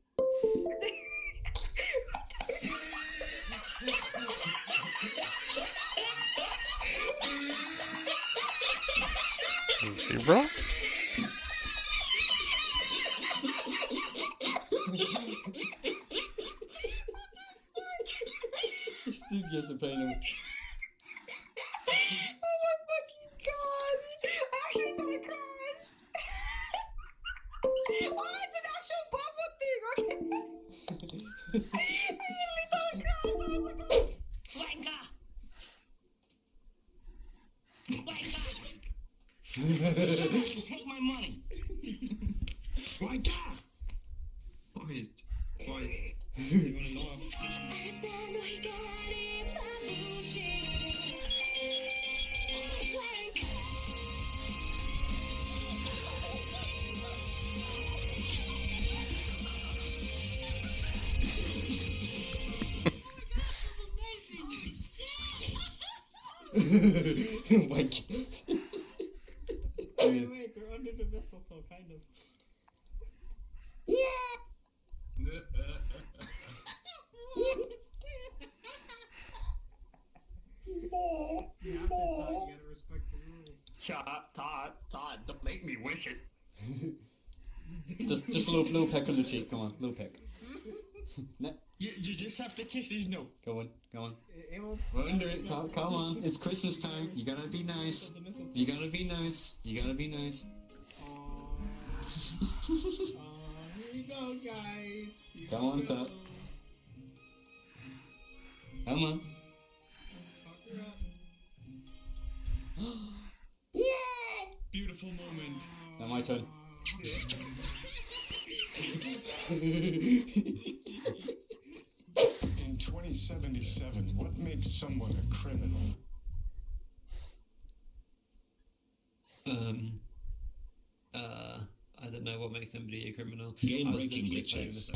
Zebra? This dude gets a pain. Oh my fucking god! I actually thought I crashed! Oh, it's an actual pop-up thing, okay? I literally thought I crashed, I was like, oh. Take my money. My God. Quiet. Do you want to know? Oh my god. Wait, they're under the mistletoe, kind of. You have to, Todd. You gotta respect the rules. Todd, don't make me wish it. just a little peck on the cheek. Come on, little peck. No. You just have to kiss his nose. Go on. It won't. We're under it. Come on. It's Christmas time. You gotta be nice. You gotta be nice. You gotta be nice. Here we go, guys. Here Come on, we go. Todd. Come on. Fuck her up. Beautiful moment. Now my turn. In 2077, what makes someone a criminal? I don't know what makes somebody a criminal. Game I'm gonna breaking keep playing glitches. this.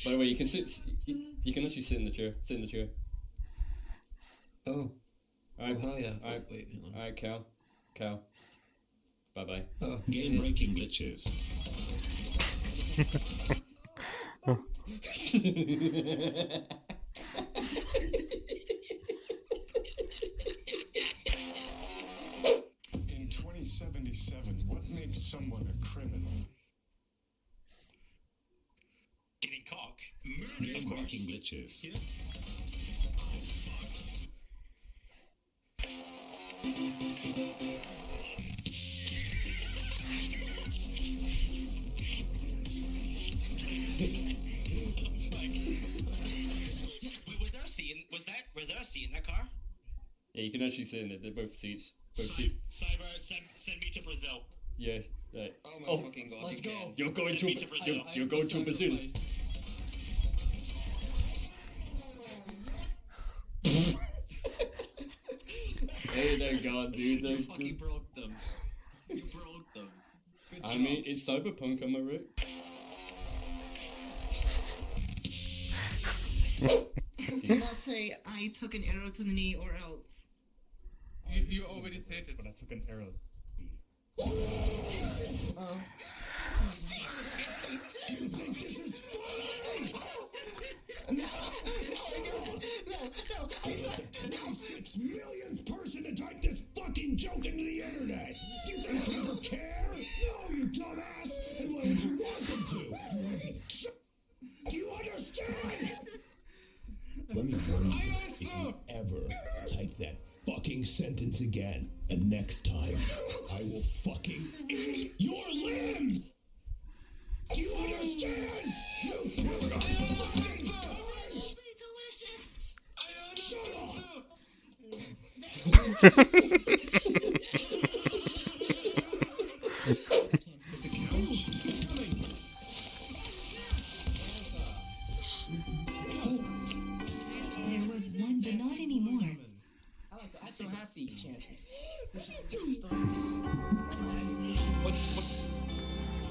By the way, you can sit. You can actually sit in the chair. Sit in the chair. Oh. Alright. Oh, yeah. Alright. Wait, hang on. Alright, Cal. Bye bye. Oh, Game breaking glitches. In 2077, what makes someone a criminal? Getting cock. Game breaking glitches. Was there a seat in that car? Yeah, you can actually sit in it. They're both seats. Both seats. Cyber, send me to Brazil. Yeah. Right. Oh my fucking god. Let's you go. can. You're going Send me to Brazil. You're going to Brazil. Hey, they're gone, dude. They're You fucking good. broke them. You broke them. Good I job. mean, it's cyberpunk, am I right? Do not say I took an arrow to the knee or else. You already said it. But I took an arrow. You think this is funny? No, I'm sorry. The 26 millionth person to type this fucking joke into the internet. Do you think people care? No, you dumbass. And why would you want them to? Do you understand? Let me warn you, if you ever type that fucking sentence again, and next time, I will fucking eat your limb! Do you understand? You fucking It'll be delicious. There was one, but not anymore. I'm so happy. Chances.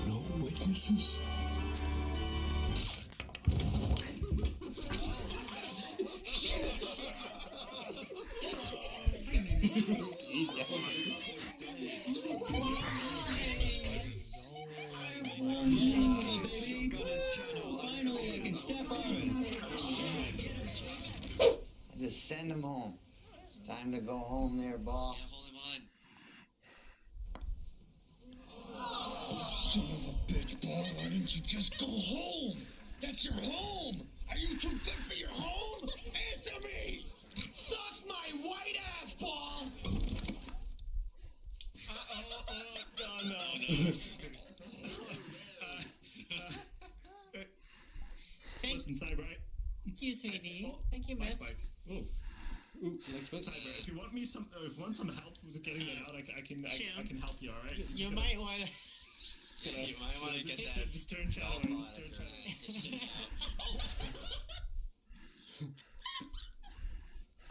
No witnesses? Finally, I can step on. Just send him home. It's time to go home there, ball. Son of a bitch, Ball, why didn't you just go home? That's your home! Are you too good for your home? Answer me! Suck my white ass, Ball! No. Listen, Cyber, Thank you, sweetie. Thank you, miss. Spike. Ooh, next one. Cyber, if you want me some, if you want some help with getting that out, I can help you. All right. You might want to. You might want to get that. Just turn channel. Just turn channel.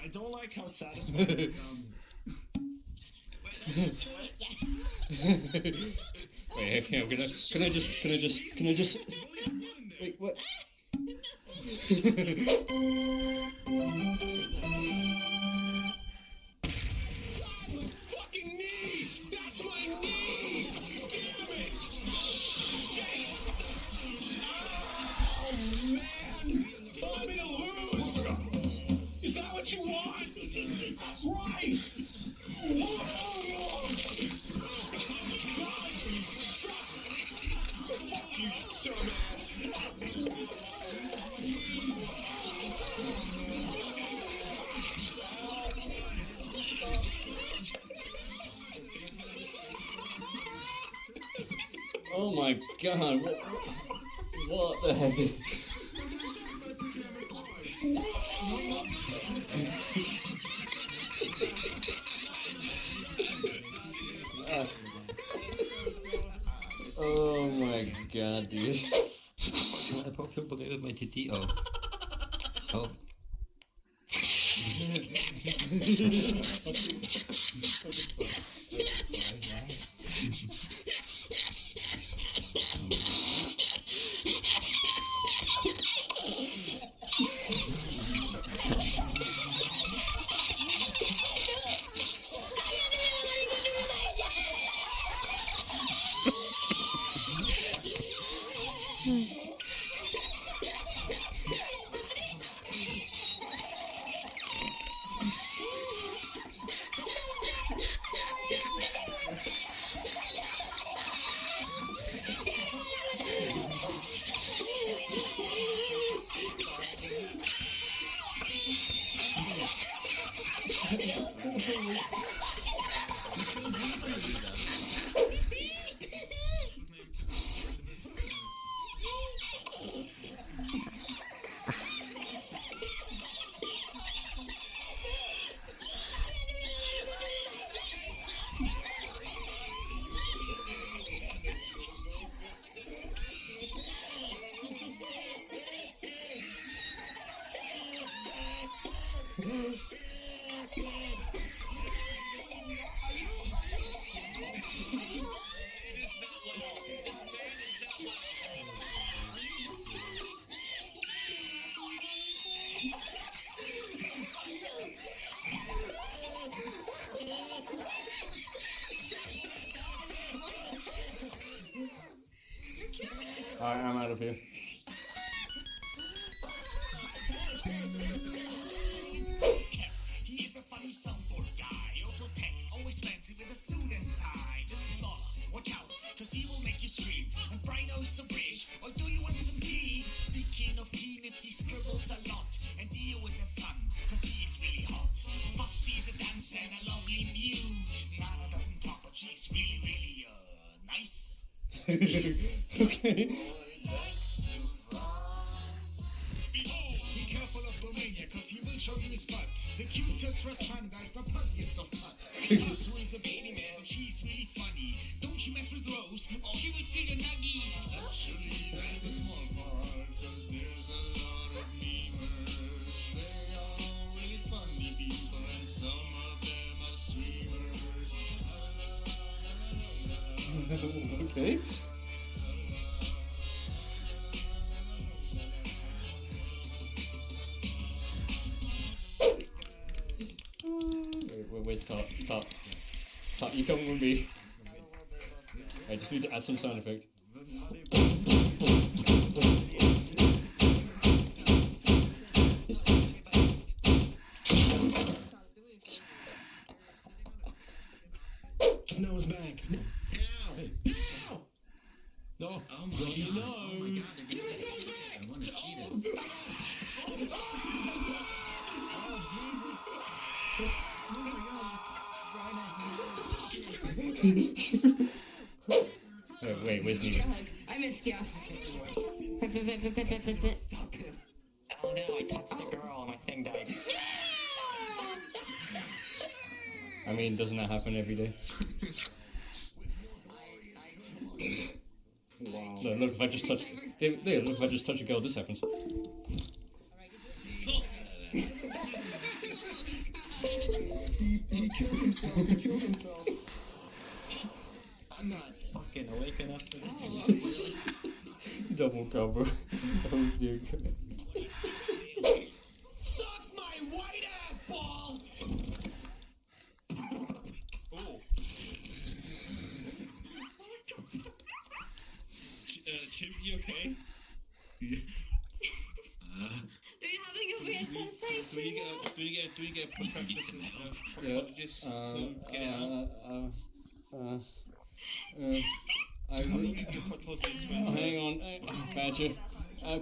I don't like how satisfying it sounds. Wait, okay, can I just wait, what? Fucking knees! That's my knee! Damn it! Shit! Oh, man! I'm gonna lose! Is that what you want? Christ! Fuck you, dumbass! Oh my god, what the heck? Oh my god, dude. I probably believe my titty. Oh. Oh. Alright, I'm out of here. He is a funny soundboard guy, also tech, always fancy with a suit and tie. This is Lola, watch out, cause he will make you scream. And Brino is a bridge, or do you want some tea? Speaking of tea, Nifty scribbles a lot. And Dio is a son, cause he is really hot. Fusty's a dancer and a lovely mute. Nana doesn't talk, but she's really, really, nice. Okay. Be careful of Romania, cause he will show you his butt. The cutest red panda is the puttiest of putts. Who is a baby man, she's really funny. Don't you mess with Rose, or she will steal your nuggies. Actually, there's a small part, cause there's a lot of memers. They are really funny people, and some of them are streamers. Okay. Where's Top? Top, you come with me. I just need to add some sound effect. Snow's back. Ow! Ow! No. Oh my god. Jesus. No. Oh my god, they're Give gonna me Snow's eat it. back! I wanna see Oh, this. Wait, where's Nina? I missed you. Stop it. Oh no, I touched the girl and my thing died. I mean, doesn't that happen every day? Wow. Look, if I just touch... There, look, if I just touch a girl, this happens. He killed himself. I'm not fucking awake enough for this. Double cover. Oh dear God. Suck my white ass ball! Oh. Chimp, you okay? Are you having a weird sensation? Do we get a protractus Yeah. proctologist to get it out? I oh, hang on, Badger.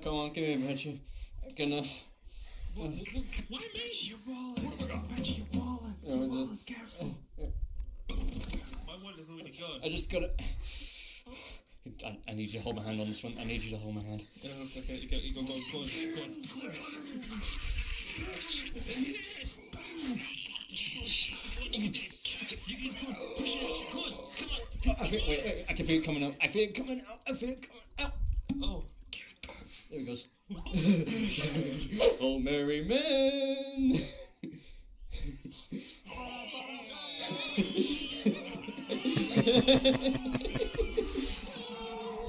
Come on, come here, Badger. Gonna. Why me? Your wallet. Badger, your wallet. Careful. My wallet is already gone. I just gotta. I need you to hold my hand on this one. I need you to hold my hand. Okay, go on. I feel, wait, I can feel it coming out. I feel it coming out. Oh. There it goes. Oh, merry man.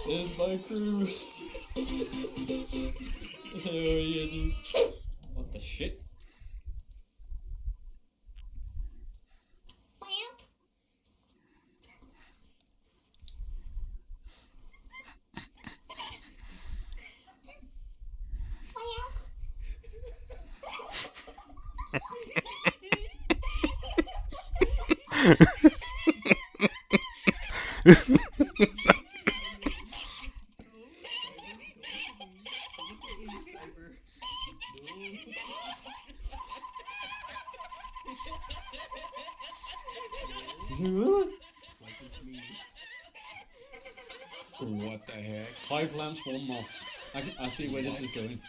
There's my crew. Hell yeah, dude. What the shit? What the heck? 5 lamps, 1 moth. I see where this is going.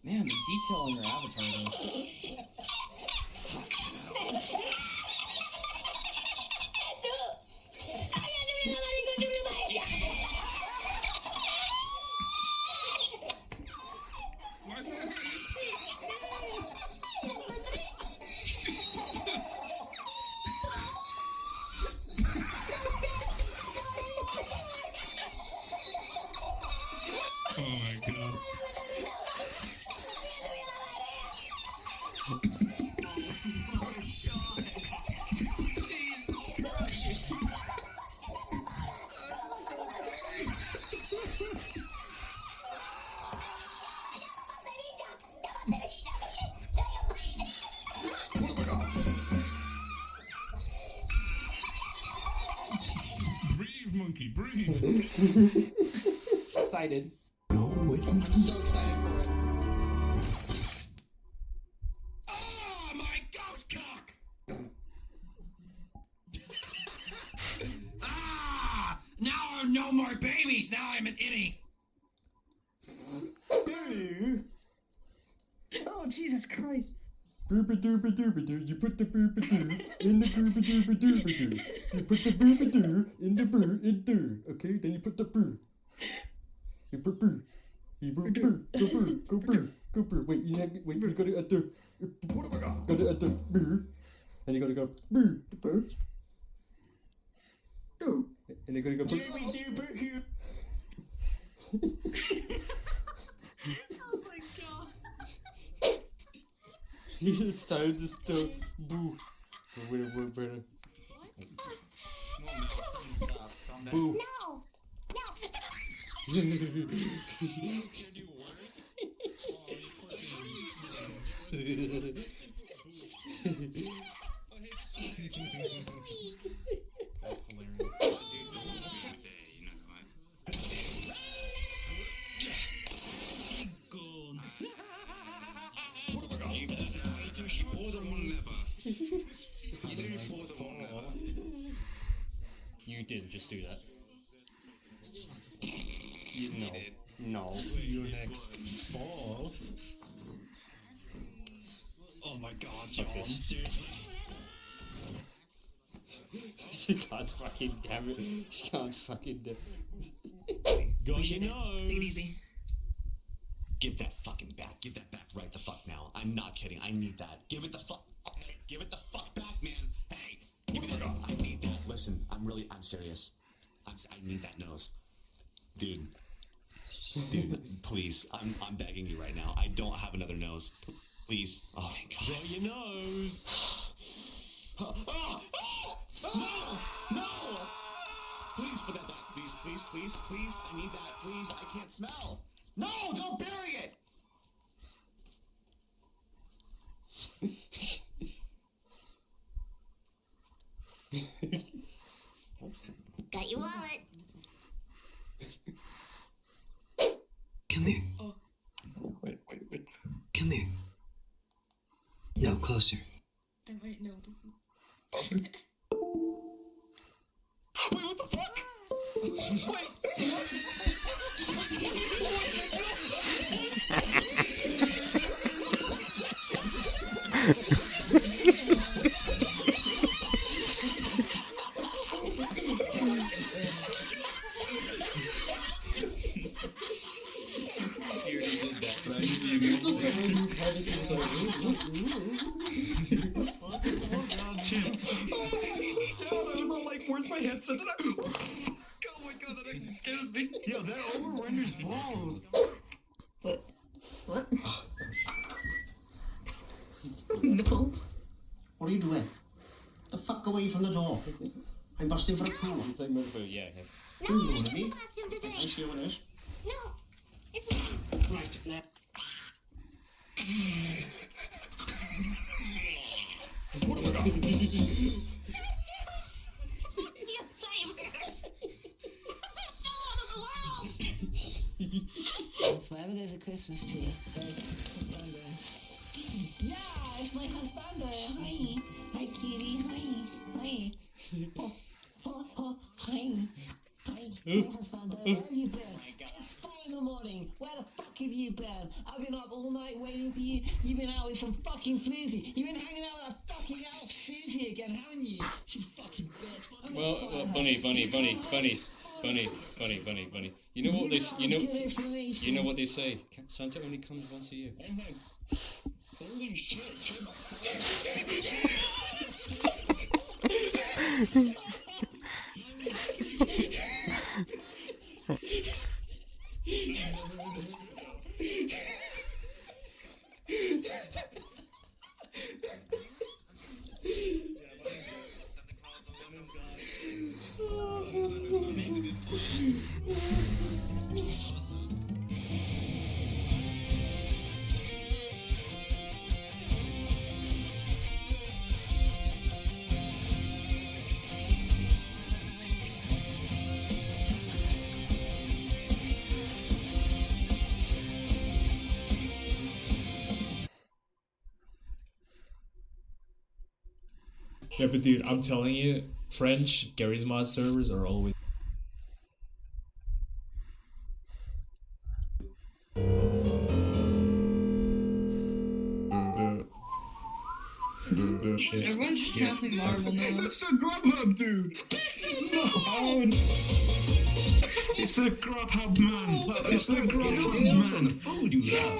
Man, the detail on your avatar though. Oh my god. Breathe, monkey, breathe. Excited. No I'm witnesses. so excited for it. Ah, my ghost cock! Ah! Now no more babies. Now I'm an innie. Oh, Jesus Christ. Booba dooba dooba doo. You put the booba doo in the booba dooba dooba doo. You put the booba doo in the boo in doo. Okay, then you put the boo. You put boo. You put boo. Go boo. Go boo. Go boo. Wait, you gotta add the. What have I got? Gotta add the boo. And you gotta go boo. Boo. Boo. And you gotta go boo. Oh my god. It's time to start boo. Boo. No. You didn't just do that. No. See you next fall. Oh my god, John, seriously? She can't fucking damn it. She can't fucking do Got your nose. Take it easy. Give that fucking back. Give that back right the fuck now. I'm not kidding. I need that. Give it the fuck. Hey, give it the fuck back, man. Hey, give me that. I need that. Listen, I'm serious. I need that nose, dude. Dude, please. I'm begging you right now. I don't have another nose. Please. Oh my god. Got your nose. No! Please put that back. Please. I need that. Please. I can't smell. No! Don't bury it! Got your wallet. Come here. Oh. Wait. Come here. No, closer. Wait, no. Wait, what the fuck? Wait. Where's my headset? Oh my god, that actually scares me. Yo, that over renders balls. What? No. What are you doing? The fuck away from the door. I'm busting for a corner. You playing Motherfucker? Yeah, I have. You know what I mean? Costume today. I see what it is. No. It's not. Right, now. That's wherever there's a Christmas tree, there's a husband. Yeah, it's my husband. Hi. Hi, kitty. Hi. Hi. Hi, husband. Where have you been? It's 4 in the morning. Where the fuck have you been? I've been up all night waiting for you. You've been out with some fucking floozy. You've been hanging out with that fucking Alice Susie again, haven't you? You fucking bitch. Well, bunny. You know what they you know what they say. Santa only comes once a year. Holy shit. Yeah, but dude, I'm telling you, French Garry's Mod servers are always. Everyone's just trying to play Marvel now. That's the Grubhub dude. It's the Grubhub man. It's the Grubhub man. The food you love.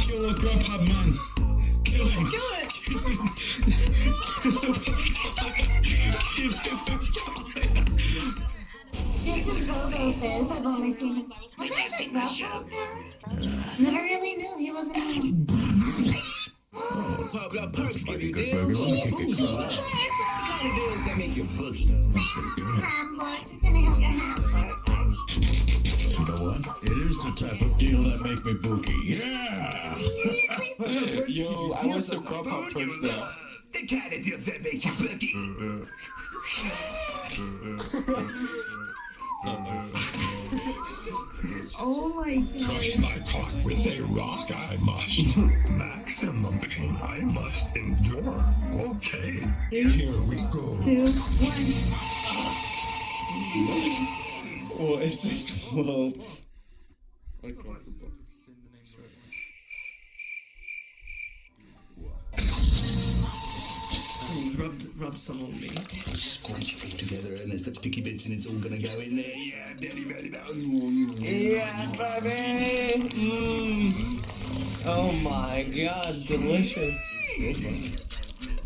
Kill the Grubhub man. Kill him. Kill it. This is Bobo Fizz. I've only seen him. Was that the Grubhub guy? Never really knew he wasn't on. Perks give you deals. What kind of deals that make you boogie? You know what? It is the type of deal that make me boogie. Yeah! Yo, I want some Grubhub perks now. The kind of deals that make you boogie. Oh my god. Crush my cock with a rock, I must. Maximum pain I must endure. Okay, here we go. 2, 1. What is this world? Rub some on me. Squanch it all together and there's the sticky bits and it's all gonna go in there. Yeah, daddy, daddy, Yeah, baby. Oh my god, delicious.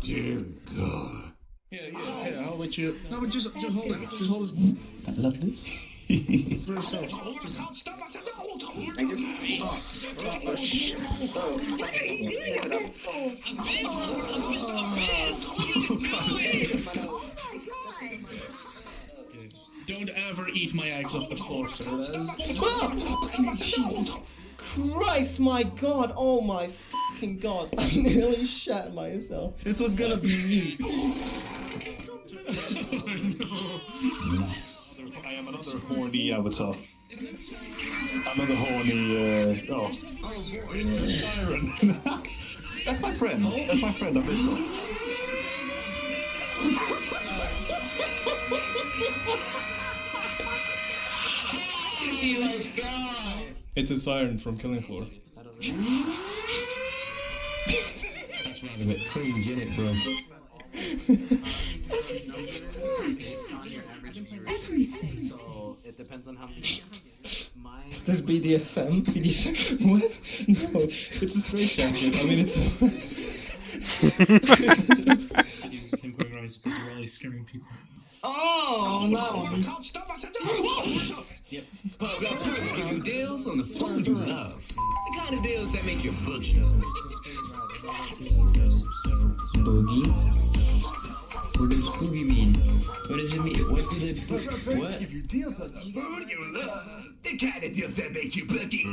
Dear God. Yeah, I'll let you. No, but just hold it. Just hold it. Lovely. For yourself. Don't ever eat my eggs off the floor, sir. Jesus Christ, my god, oh my fucking god. I nearly shat myself. This was gonna be me. I am another horny avatar. Another horny, siren. That's my friend. That's my friend, Abyssal. It's a siren from Killing Floor. That's rather a bit cringe, isn't it, bro? Everything. So it depends on how many. Is this BDSM? BDSM? What? No, it's a straight jacket. I mean, it's Videos of him going around his really scaring people. Oh, no. Yep. Perks give you deals on the food you love. The kind of deals that make you boogie. Boogie? What does boogie mean? What does it mean? What do they what? Give you deals on the food you love. The kind of deals that make you boogie.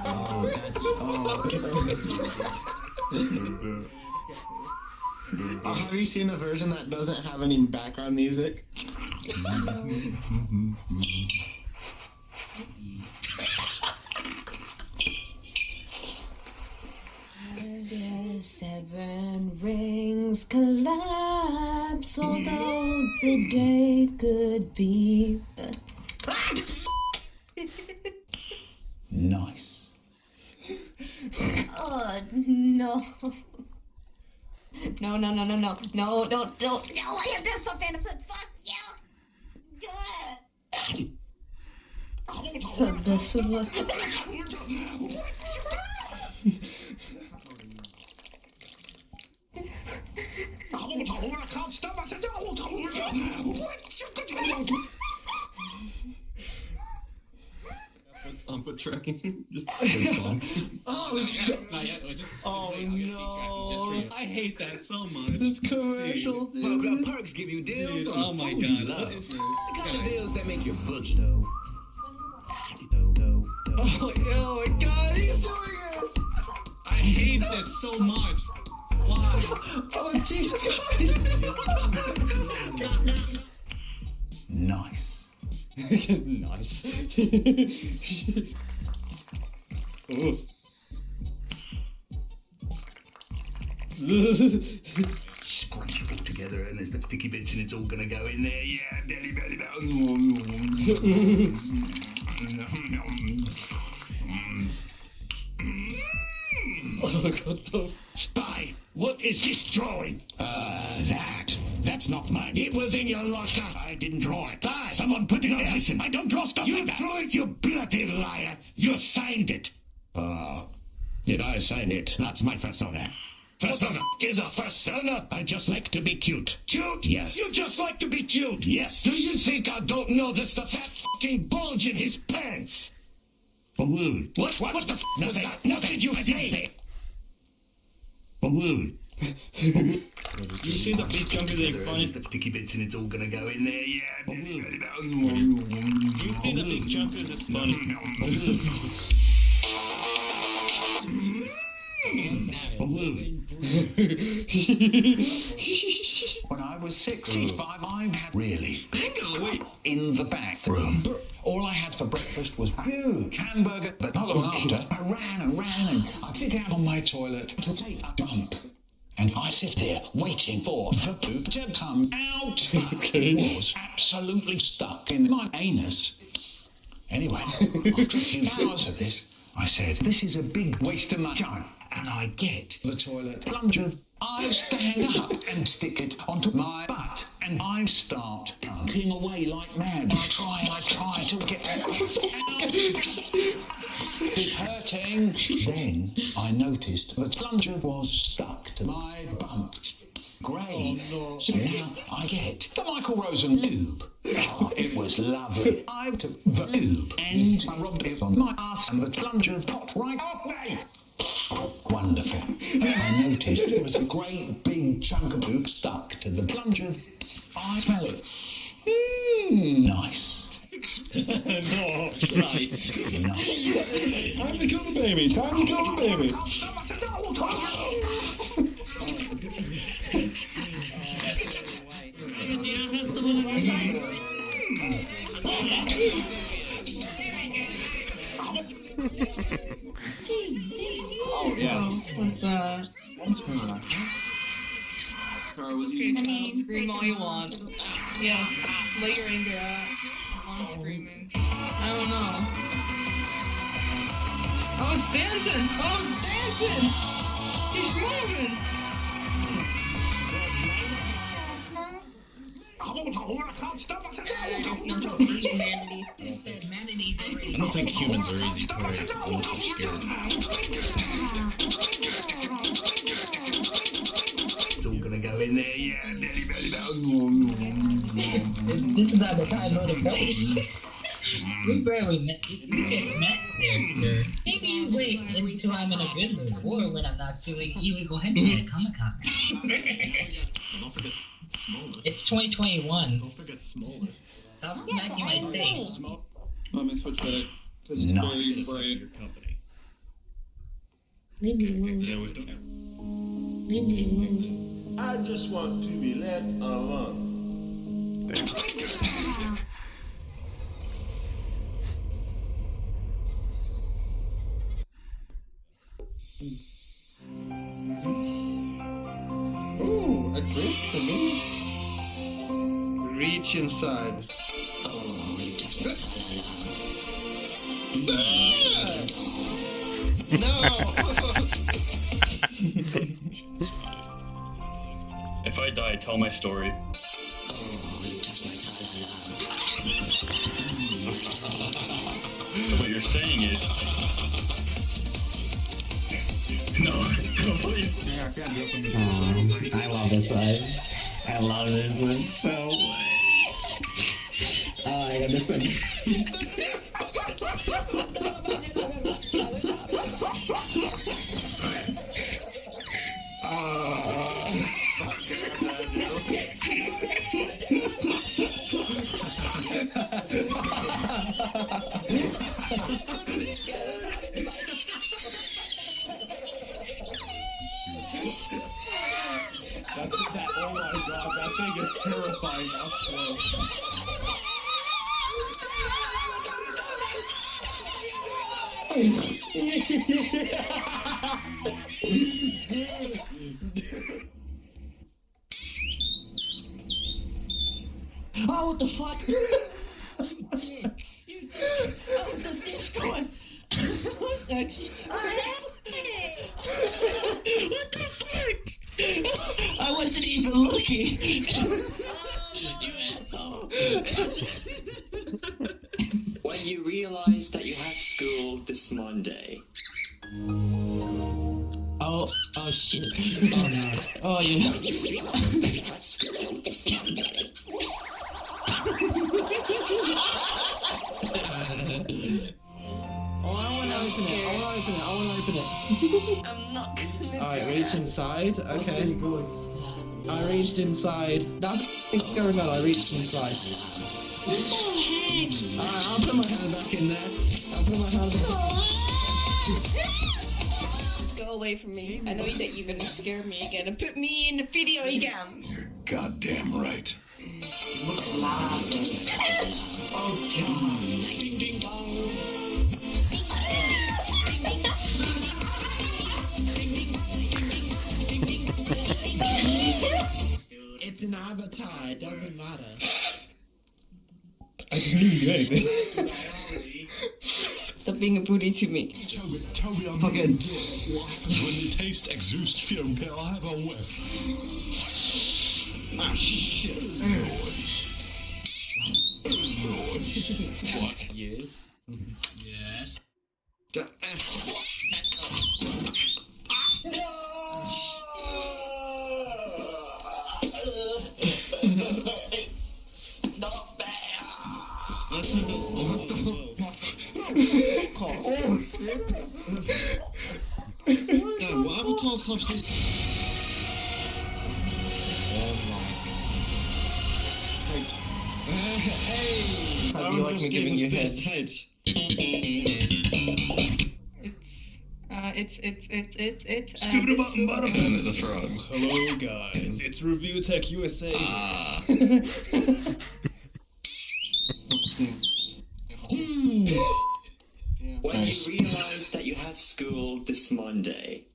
Oh, that's Have you seen the version that doesn't have any background music? The 7 rings collapse, although the day could be. Nice. Oh no. No, no, no, no, no, no, don't, no, I have this stuff and fuck yeah. So this is what. I'm for tracking. Just time. Oh, no. I hate that so much. This commercial, dude. Perks give you deals on oh the my food god. you love. What is this? The kind of deals that make you boogie. Oh my god, he's doing it! I hate this so much. Why? Oh, Jesus Christ! Nice. Nice. Oh. Scrunch it all together and there's the sticky bits and it's all gonna go in there. Yeah, belly belly Spy, what is this drawing? That's not mine. It was in your locker. I didn't draw it. Someone put it there. Listen, I don't draw stuff like that. You drew it, you bloody liar. You signed it. Did I sign it? That's my persona. Persona is a persona. I just like to be cute. Cute? Yes. You just like to be cute? Yes. Do you think I don't notice the fat fucking bulge in his pants? What the f*** was that? What did you say? You see the big chunk of the funny? The sticky bits and it's all gonna go in there. Yeah. You see the big chunk of the funny? When I was 65, I had really in the bathroom. All I had for breakfast was a huge hamburger, but not long after, I ran and I'd sit down on my toilet to take a dump. And I sit there waiting for the poop to come out. It was absolutely stuck in my anus. Anyway, after a few hours of this, I said, this is a big waste of my time. And I get the toilet plunger. I stand up and stick it onto my butt. And I start dunking away like mad. I try to get it out. It's hurting. Then I noticed the plunger was stuck to my bump. Great. So now I get the Michael Rosen lube. Oh, it was lovely. I took the lube and I rubbed it on my ass and the plunger popped right off me. Wonderful. I noticed there was a great big chunk of poop stuck to the plunger. I smell it. Nice. No, nice. Nice. Time to kill the baby. Time to kill the baby. Oh, yeah. What's that? Scream all you want. Yeah, let your anger out. I'm screaming. I don't know. Oh, it's dancing! Oh, it's dancing! He's moving! There's no hope for humanity. Humanity's already. I don't think humans are easy prey unless they're scared. It's all gonna go in there, yeah. This is not the time or the place. We barely met. We just met there, sir. Maybe you wait until I'm in a good mood, or when I'm not suing illegal henchman at Comic-Con. Don't forget Smallest. It's 2021. Don't forget Smallest. Stop smacking my face. Let me switch back. Because it's very bright. Your company. Leave me alone. Yeah, we don't. Leave me alone. I just want to be left alone. Ooh, a drink for me? Reach inside. No! If I die, tell my story. So what you're saying is... No, please. I love this one. I love this one so much. Oh, I got this one. Oh my god, that thing is terrifying up close. Oh, what the fuck? You did. I was a disco. I was actually. What the fuck? I wasn't even looking. You asshole. When you realize that you have school this Monday. Oh shit. Oh no. Oh yeah. I wanna open it. I'm not gonna. Alright, reach inside. Okay. I reached inside. Nothing's going on. I reached inside. Alright, I'll put my hand back in there. I'll put my hand back. Go away from me. I know that you're gonna scare me again and put me in the video again. You're goddamn right. Oh god. Ding ding dong. It's an avatar. It doesn't matter. I didn't even do anything. Stop being a booty to me. Toby, I'm fucking. When the taste exudes film, can I have a whiff? Ah, shit. What? Yes. Yes. Oh shit! Damn, what happened to all substance? Hey! How do you like me giving you head? It's Stupid button bottom in the frog. Hello guys, it's Review Tech USA. When you realize that you have school this Monday.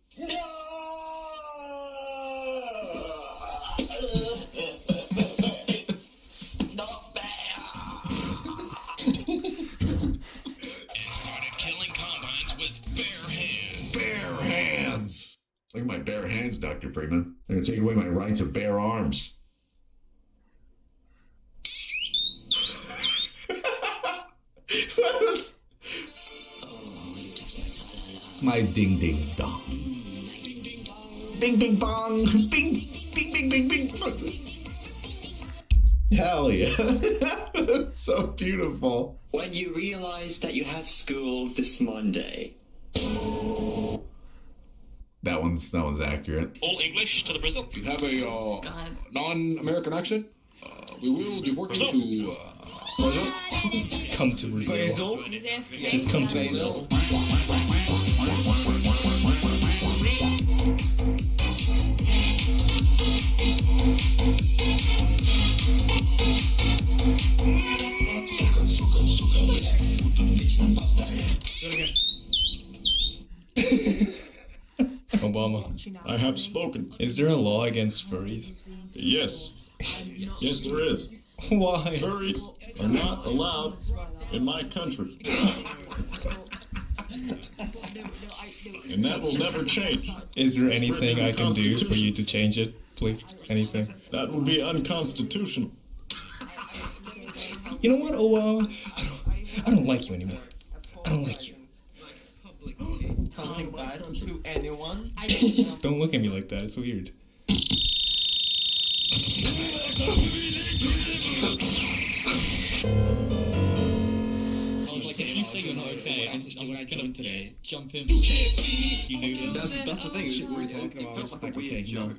Bare hands! Look at my bare hands, Dr. Freeman. I'm gonna take away my right to bear arms. That was... My ding ding dong. Bing bing bong! Bing bing bing bing bing! Hell yeah. That's so beautiful. When you realize that you have school this Monday. That one's accurate. All English to the Brazil. If you have a non-American accent, we will deport you to Brazil. Come to Brazil. Just come to Brazil. Obama. I have spoken. Is there a law against furries? Yes. Yes, there is. Why? Furries are not allowed in my country. And that will never change. Is there anything I can do for you to change it, please? Anything? That would be unconstitutional. You know what, Obama? I don't like you anymore. I don't like you. Something bad to anyone? Don't look at me like that, it's weird. I was like, if you say you're not okay, I'm gonna kill him today. Jump in. You knew that. That's the thing. What are you talking about? It's like a weird joke.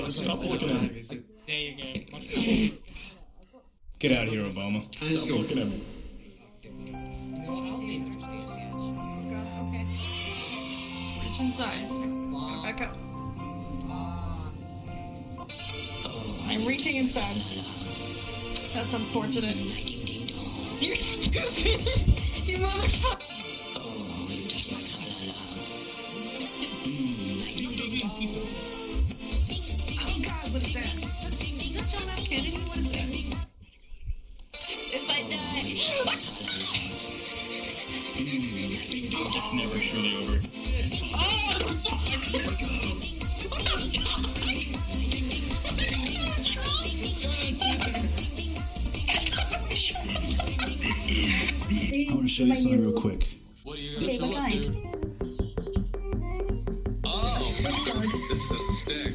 Stop looking at me. There you go. Get out of here, Obama. Stop looking at me. Reach inside. Back up. I'm reaching inside. That's unfortunate. You're stupid! You motherfucker! Oh God, what is that? Is that John F. Kennedy? What is that? If I die. It's never surely over. I want to show you something real quick. What are you Okay, gonna what do? kind? Oh, this is a stick.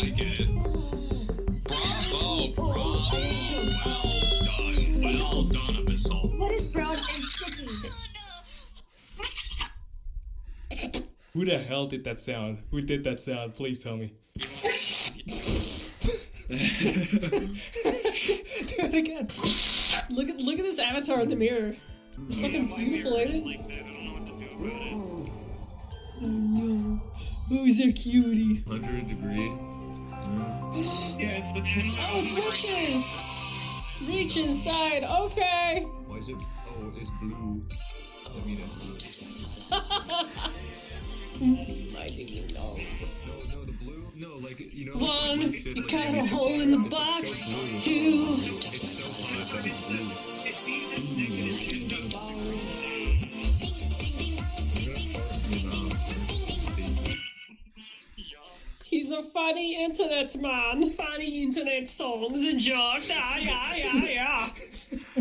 I get it. Bravo, bravo. Well done, Abyssal. What is brown and sticky? Who the hell did that sound? Who did that sound? Please tell me. Do it again. Look at this avatar in the mirror. It's fucking beautiful, ain't it? Oh no. Who's a cutie? 100 degree. Yeah, it's the Oh, it's wishes! Reach inside, okay! Why is it? Oh, it's blue. I mean, it's blue. I think you know. No, the blue. No, like you know. One, when shit, you like, cut a it's hole in the so box. blue. Two. It's so hot that it's blue. He's a funny internet man. Funny internet songs and jokes. Yeah.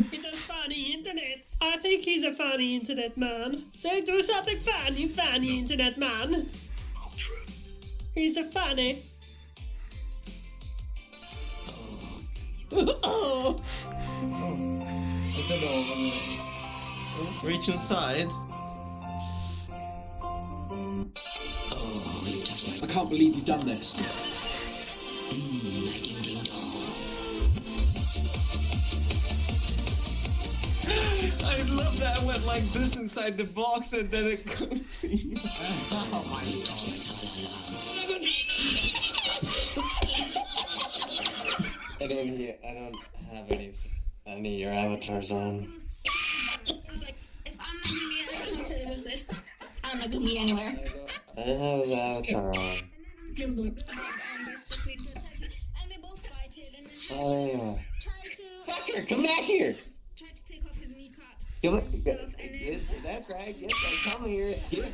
He does funny internet. I think he's a funny internet man. Say do something funny, internet man. He's a funny. Oh. I said no. Reach inside. I can't believe you've done this. I love that I went like this inside the box and then it goes to you. Oh my god. I don't have any of your avatars on. I'm not gonna be anywhere. I don't have his avatar on. Oh, there you are. Fucker, come back here! Come on. That's right, yes, come here. Get.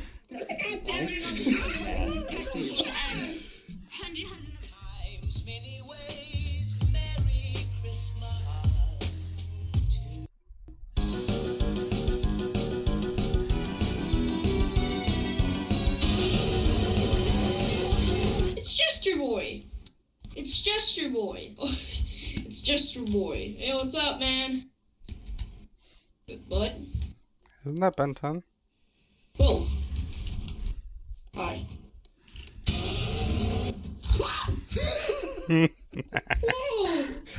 It's just your boy. It's just your boy. It's just your boy. Hey, what's up, man? Good butt. Isn't that Benton? Whoa. Hi. Whoa!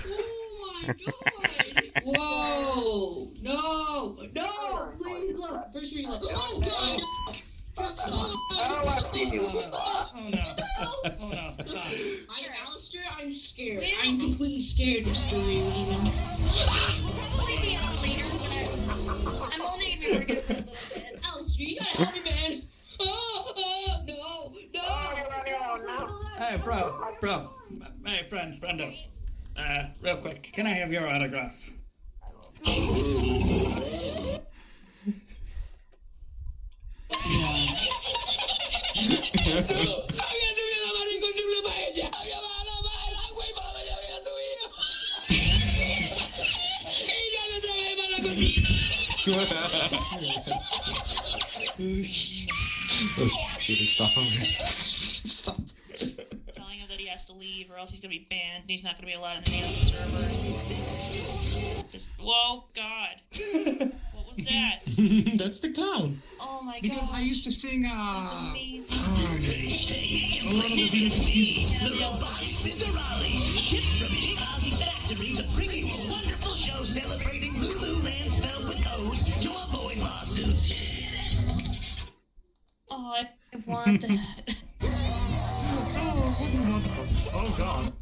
Oh my god! Whoa! No! No! Please look! For sure you look. Oh god! Oh no. Oh no. Stop. I'm Alistair, I'm scared. I'm completely scared, Mr. Reed, even. We'll probably be on later when I'm only gonna be working for a little bit. Alistair, you gotta help me, man! No! Hey, bro. Hey, friendo. Real quick, can I have your autograph? Stop. Telling him that he has to leave or else he's gonna be banned and he's not gonna be allowed in any of the servers. Just, whoa, God. What was that? That's the clown. Oh my God. Because I used to sing, Amazing. a lot of the beautiful music. The robotic Mr. Raleigh shipped from Big Ozzy's factory to bring you a wonderful show celebrating Lululemon spelled with O's to avoid lawsuits. Oh, I want that. Oh God.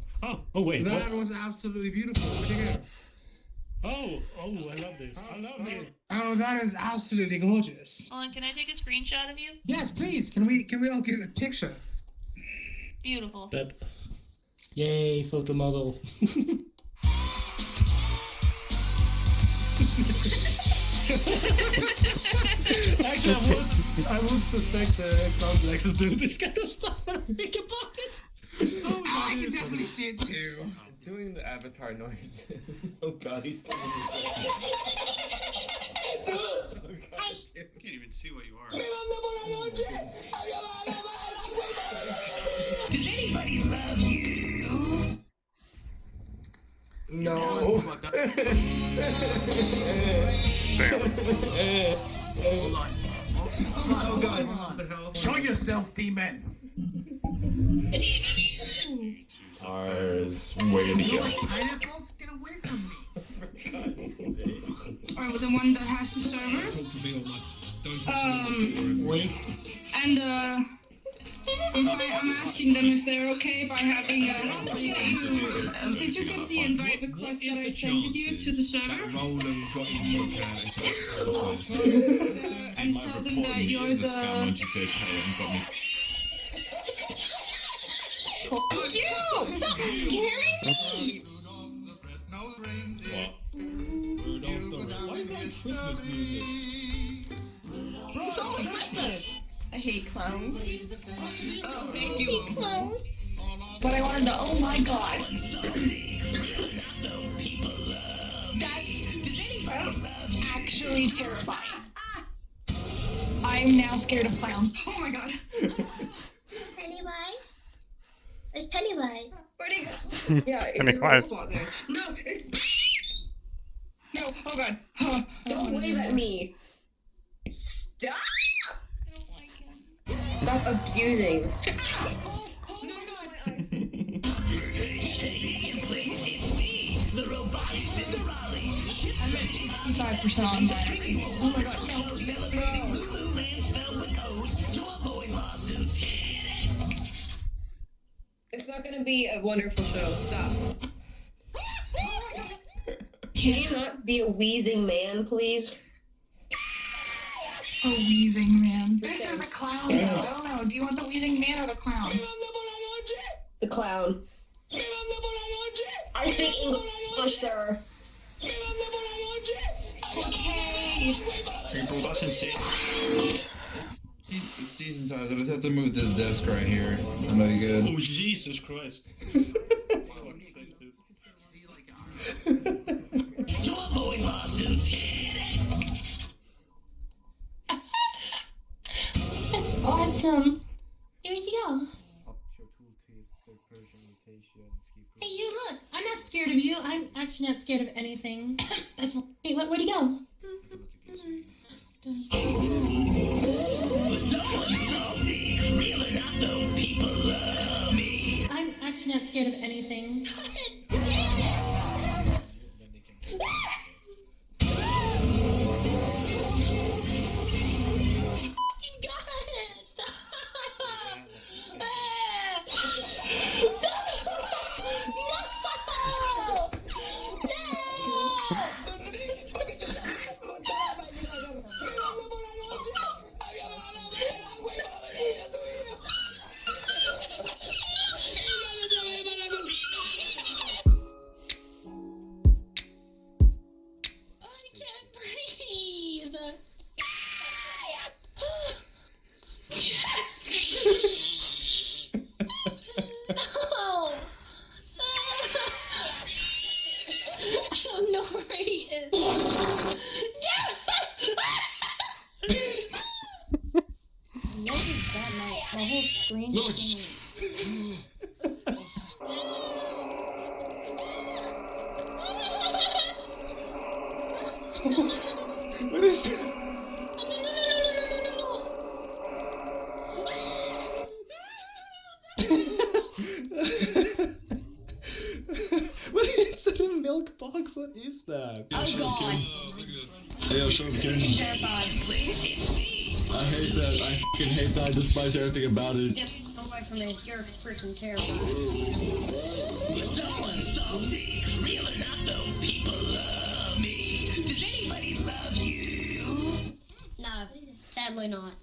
Oh wait. That was absolutely beautiful. Where'd you go? Oh, I love this. I love this. Oh, that is absolutely gorgeous. Hold on, can I take a screenshot of you? Yes, please. Can we all get a picture? Beautiful. But yay, photo model. Actually, I would suspect Complex of doing this kind of stuff when I think about it. Oh, I can definitely see it too. Doing the avatar noise. Oh god, he's coming this way. I can't even see what you are. Does anybody love you? No. Hold on. Oh god, what the hell? Show yourself, demon. Ours, way to You go. like pineapples? Get away from me. Alright, well, the one that has the server. Talk to me on my. Don't talk to me. Wait. And I'm asking them if they're okay by having did you get the invite request that I sent you to the server? That Roland got into account And tell them that you're the scam on GTA Pay and got me. You! Stop scaring me! What? Rudolph the Red. Why do you like Christmas music? It's all Christmas! I hate clowns. Oh, thank you. Clowns. But I want to know, oh my god. That's actually terrifying. I am now scared of clowns. Oh my god. Pennywise? There's Pennywise. Where'd he go? Yeah, Pennywise. No, no, oh god. Oh, don't wave at me. Stop! Stop abusing. I'm at 65% on battery. Oh my god, no. It's not gonna be a wonderful show. Stop. Can you not be a wheezing man, please? A wheezing man. This is a clown, though. I don't know. Do you want the wheezing man or the clown? The clown. I speak English, sir. Okay. People, that's insane. It's decent size. I just have to move this desk right here. I know you good. Oh, Jesus Christ. That's awesome. Where'd you go? Hey, you look. I'm not scared of you. I'm actually not scared of anything. Hey, where'd he go? I'm actually not scared of anything. Damn it! My whole screen is What is that? What is that? A milk box? What is that? Yeah, show him, yeah, show him, Ken. I hate that. I fucking hate that. I despise everything about it. Get away from me. You're freaking terrible. Someone's salty. Real or not, though, people love me. Does anybody love you? No, sadly not.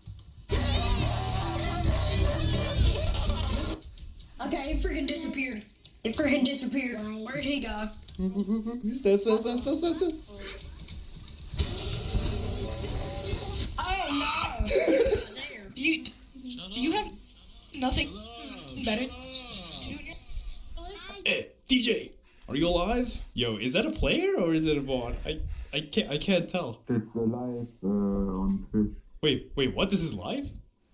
Okay, he freaking disappeared. He freaking disappeared. Where'd he go? Stand. Oh no! Do you have nothing better to do in your life? Hey, DJ, are you alive? Yo, is that a player or is it a bot? I can't tell. It's live on Twitch. Wait, what? This is live?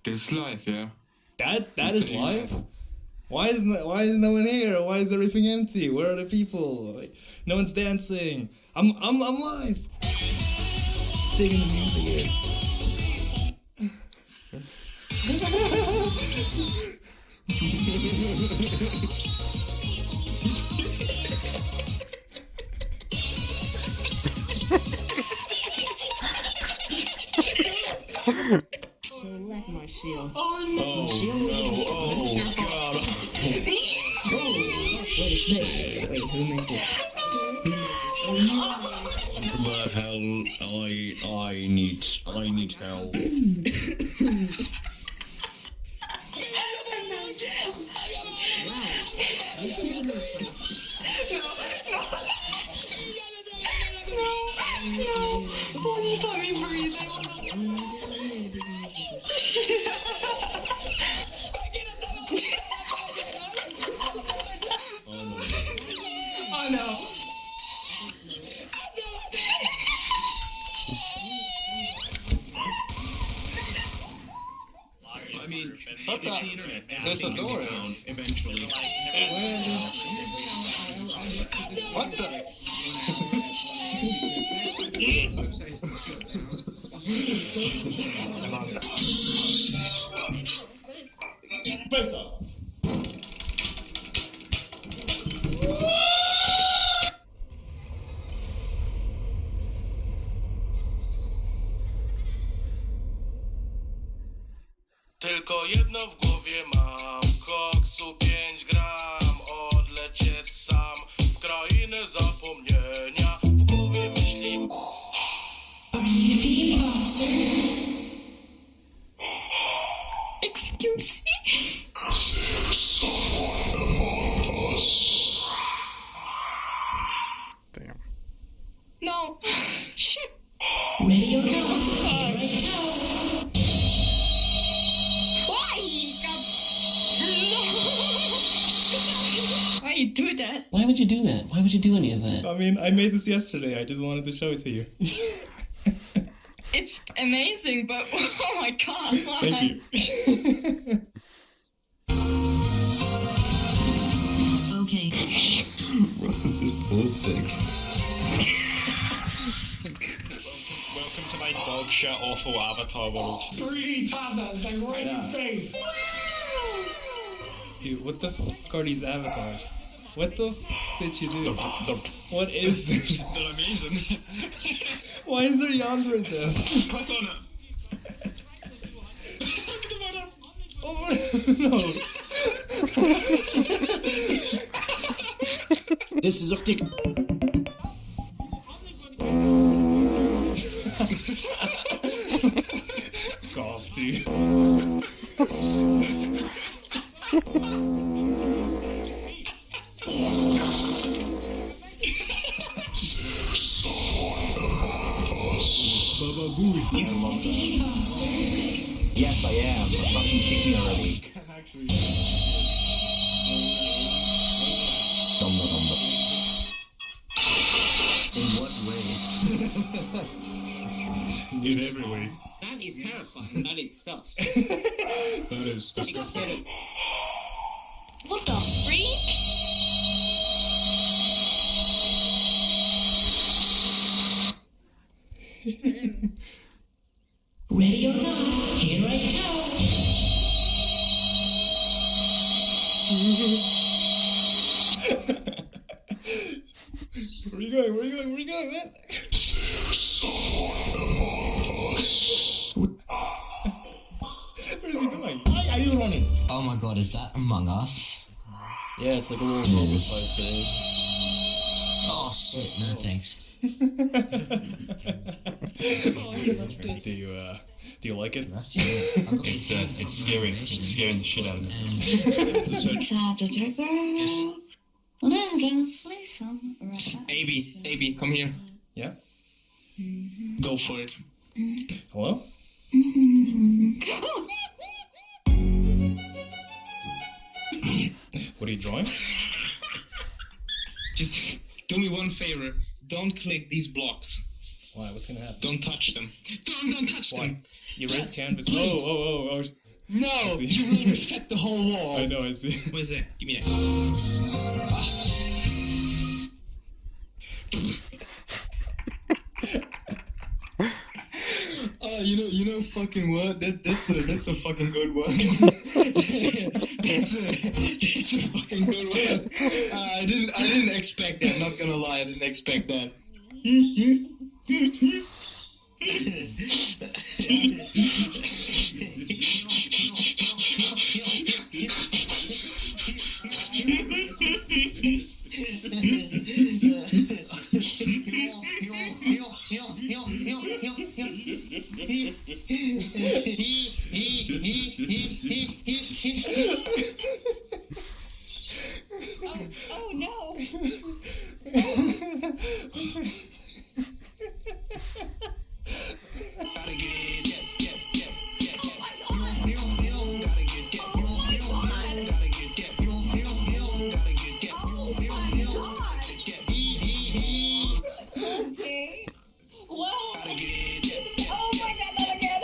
This is live, yeah. That is live? Why is no one here? Why is everything empty? Where are the people? Like, no one's dancing. I'm live. Digging the music here. Select my shield. Oh no! Oh god! Wait, who made this? The hell, I need help. Please let me breathe. Oh no. I mean, What it's the- the internet. There's a Everything door. will be found eventually. What the? Tylko jedno w głowie mam, koksu 5 gram, odlecieć sam w krainę zapomnienia, w głowie myśli... Are you the imposter? Excuse me? There's someone among us. Damn. No. Shit. Ready or not, here I come. Why? Why you do that? Why would you do that? Why would you do any of that? I mean, I made this yesterday. I just wanted to show it to you. It's amazing, but oh my god. Why? Thank you. Okay. Welcome to my dog shit awful avatar world. 3D Tarzans, like right in your face. Dude, what the fuck are these avatars? What the fuck did you do? What is this? They're amazing. Why is there yonder in there? Click on it. Oh no! This is a stick. Golf, dude. Baba Booey. Yes, I am. But fucking kick me already. In what way? In every way. That is terrifying. That is sus. That is disgusting. What the freak? Ready or not, here I come. Where you going? Where you going? Where you going, man? There's someone among us. Where's he going? Why are you running? Oh my god, is that Among Us? Yeah, it's like a little robot type thing. Oh shit, no thanks. Do you like it? It's scary. It's scaring the shit out of me. AB, come here. Yeah? Go for it. Hello? What are you drawing? Just do me one favor. Don't click these blocks. Why? What's gonna happen? Don't touch them. Don't touch them. Erase canvas. Please. Oh. No, I see. you will reset the whole wall. I know, I see. What is that? Give me that. You know, fucking what? That's a fucking good one. that's a fucking good one. I didn't expect that. Not gonna lie, I didn't expect that. Oh no! Okay. Whoa! Oh my god, that again!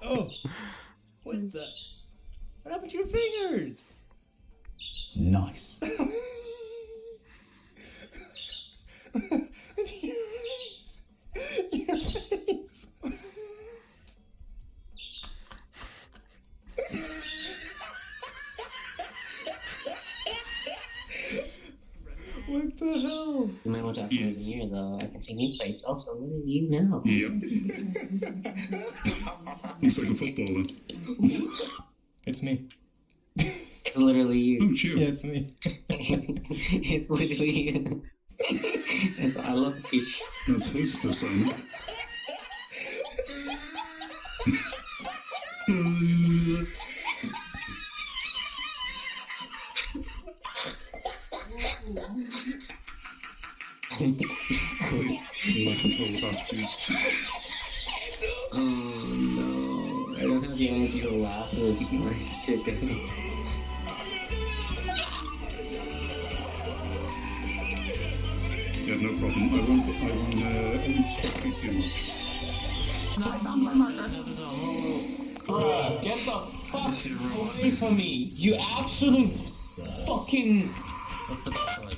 Oh! What the? What happened to your fingers? Nice. Your face. What the hell? You might want to have yes. Here though. I can see me plates also. What do you know? Yep. Looks like a footballer. It's me. It's literally you. Oh, chill. Yeah, it's me. It's literally you. I love the t-shirt. That's his persona. Oh no, I don't have the energy to laugh at this shit. Yeah, no problem. I won't only distract you too much. Bruh, get the fuck away from me, you absolute fucking... What's the best one?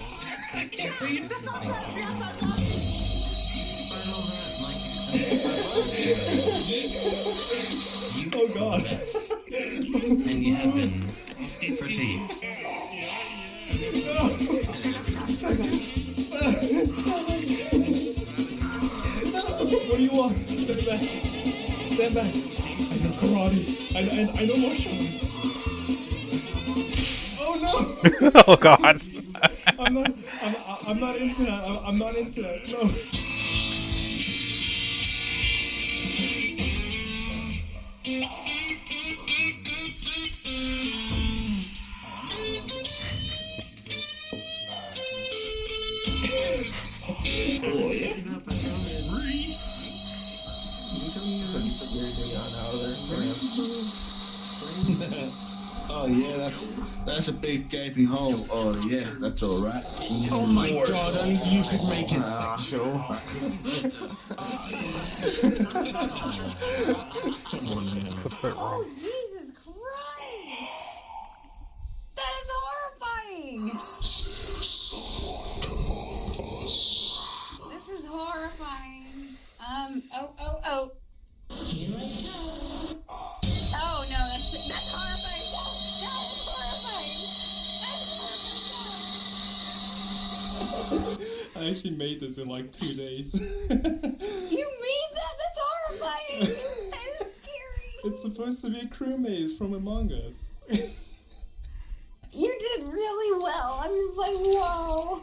Oh god. And you have been fatigued. What do you want? Stand back. Stand back. I know karate. I know martial arts. Oh no! Oh god. I'm not into that. I'm not into that. No. Oh yeah. Oh yeah, that's a big gaping hole. Oh yeah, that's all right. Oh my god, only you could make it. Sure. Oh Jesus Christ! That is horrifying. This is horrifying. Oh. Here I come. Oh no, that's horrifying. No, it's horrifying. I actually made this in like 2 days. You made that? That's horrifying. That is scary. It's supposed to be a crew maze from Among Us. You did really well. I'm just like, whoa.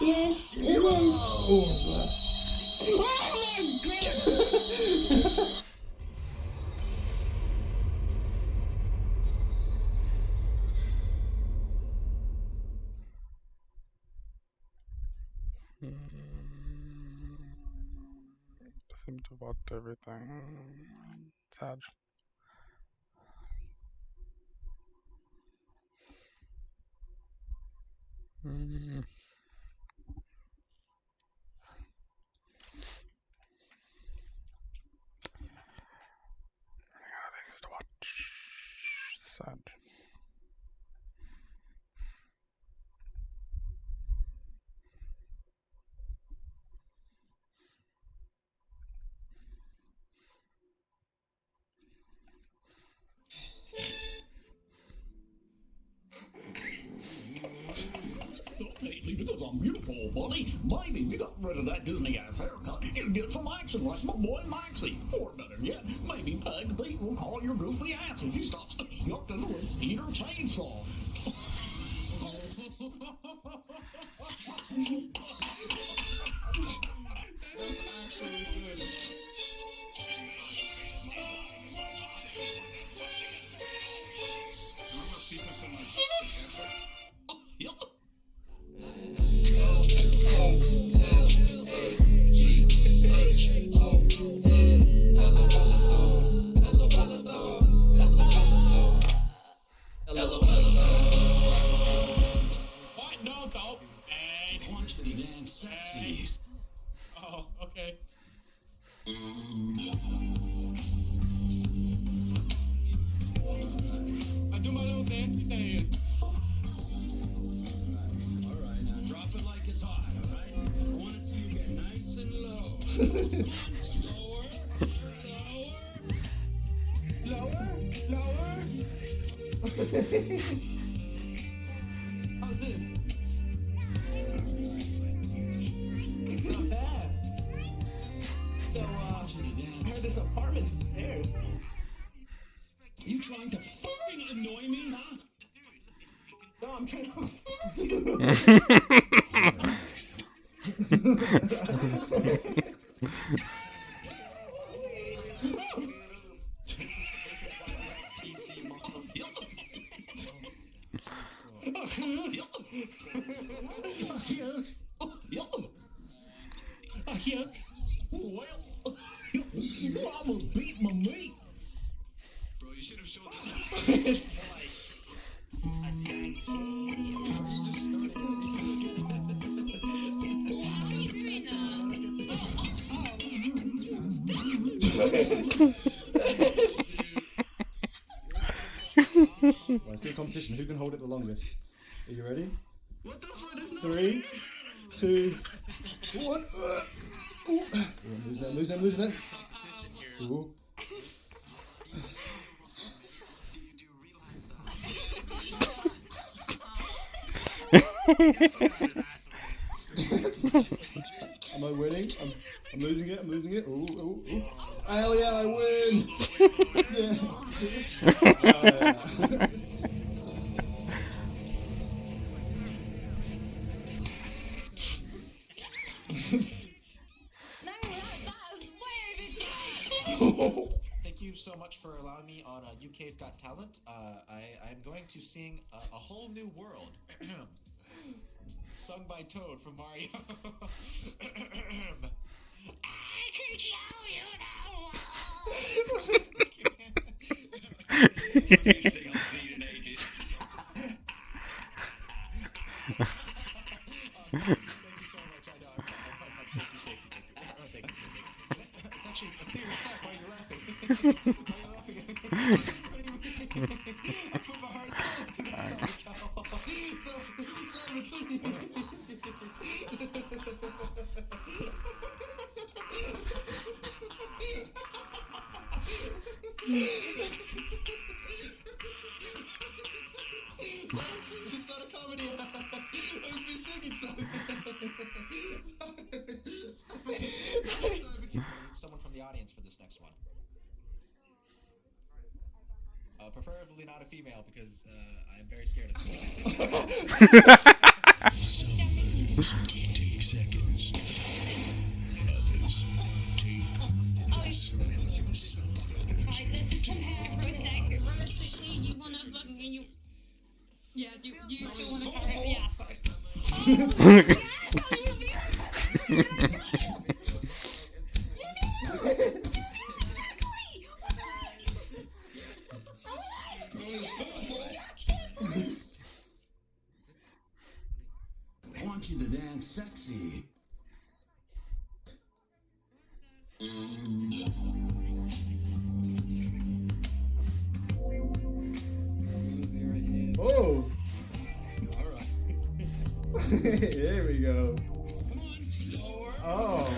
Yes, it is. Oh Oh my god! Seem to watch everything. Sad. Mm. Running out of things to watch. Sad. Lately, because I'm beautiful, buddy. Maybe if you got rid of that Disney-ass haircut, you'd get some action like my boy Maxie. Or better yet, maybe Peg Pete will call your goofy ass if you stop yucking with Peter Chainsaw. That's actually good. You want to see something like Fight dog dog. Hey, punch the damn sexies. Oh, okay. I do my little dancey dance. Alright, now drop it like it's hot, alright? I want to see you get nice and low. Lower. How's this? Not bad. So, I heard this apartment's there. You trying to fucking annoy me, huh? No, I'm trying to. Well, I will beat my meat. Bro, you should have showed this. Right, let's do a competition. Who can hold it the longest? Are you ready? What the fuck is that? 3, 2, 1. Ooh. I'm losing it. Ooh. Am I winning? I'm losing it. Ooh. Hell yeah, I win! Yeah. Thank you so much for allowing me on UK's Got Talent. I'm going to sing A Whole New World, sung by Toad from Mario. I can show you Thing I've seen in ages. Thank you so much. I know. Thank you. It's actually a serious song. Why are you laughing? I put my heart soul into this song. Sorry, It's not a comedy. It was me singing something. Someone from the audience for this next one. Preferably not a female because I'm very scared of this. I want you to dance sexy. Oh! Here we go. Oh.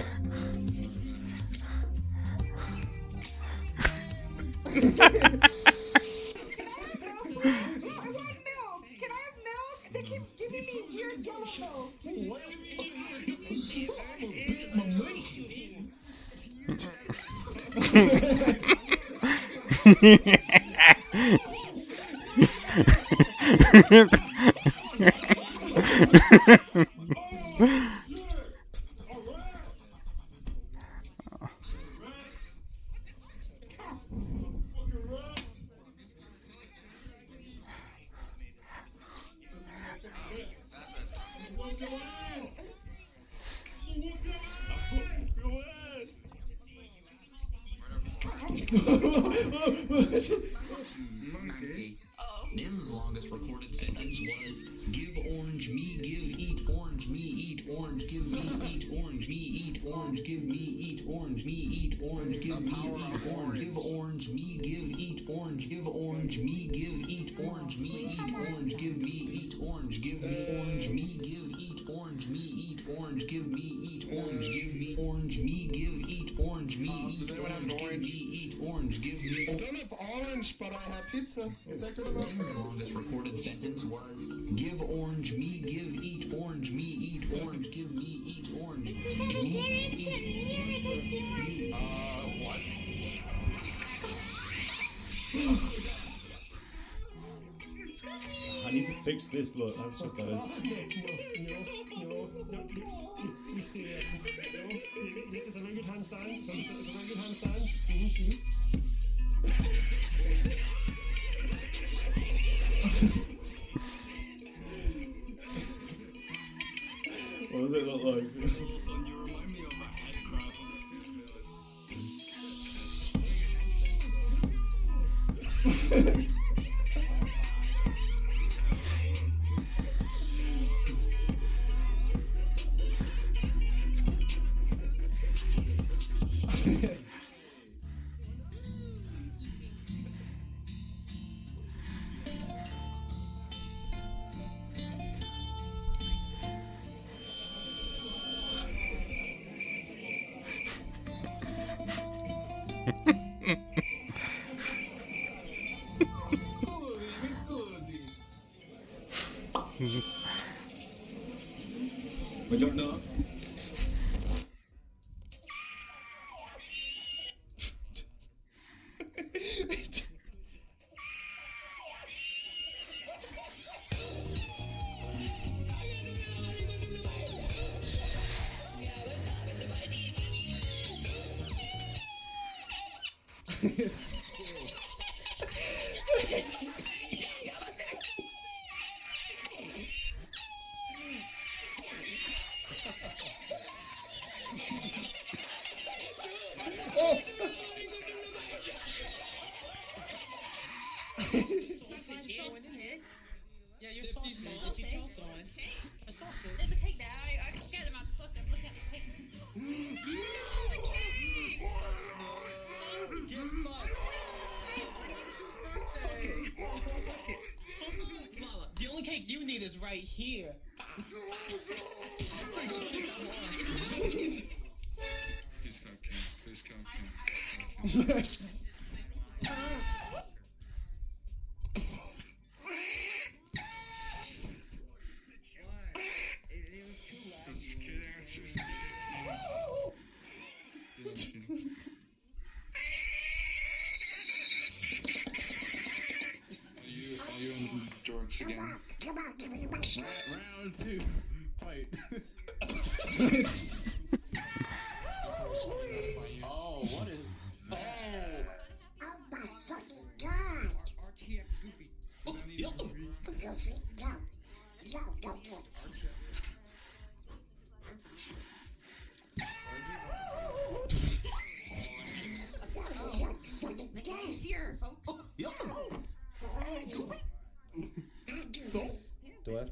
They keep giving me weird yellow milk. Monkey. Nim's longest recorded sentence was, give orange me, give eat orange me, eat orange, give me eat orange me, eat orange, give me eat orange me, eat orange, give me eat orange, give orange me, give eat orange, give orange me, give eat orange me, eat orange, give me eat orange, give me orange me, give eat orange me, eat orange, give me eat orange, give me orange me, give eat orange me, eat orange, give me eat orange, give me. I don't have orange, but I have pizza. Is that good enough? Nim's longest recorded sentence was, give orange me, give eat orange me, eat orange, give me eat orange, me eat. What? I need to fix this, look, that's what that is. No. You stay there. No. This is a very good handstand. This is a very good handstand. What does it look like? You remind me of a head crab on the toothpaste. Buongiorno. Yeah, your sauce man. If you sauce on. A sausage. There's a cake there. I forget about the sausage. I'm looking at the cake. The cake! Mala, the only cake you need is right here. Please count King. Please count King. Just kidding, it's just kidding. Are you in Jorks again? Come on, give me my shit. Round two, fight. Oh, what is that? Oh my fucking god. RTX Goofy. Goofy, go. Go.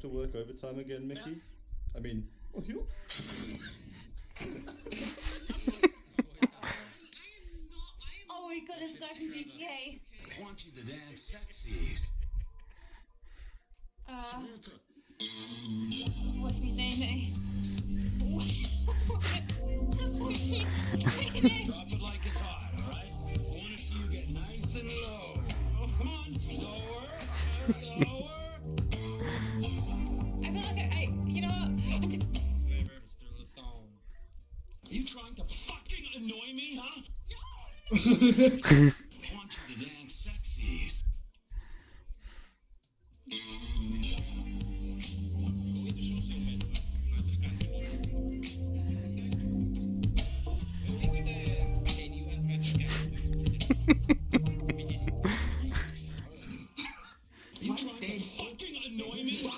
to work overtime again, Mickey? I mean, oh, you? Oh my goodness, back in GTA. I want you to dance sexy. Watch me, Nay. Drop it like it's hot, alright? I want to see you get nice and low. Oh, come on, lower, lower. I feel like you know what? You trying to fucking annoy me, huh? I want you to dance sexy. You trying to fucking annoy me?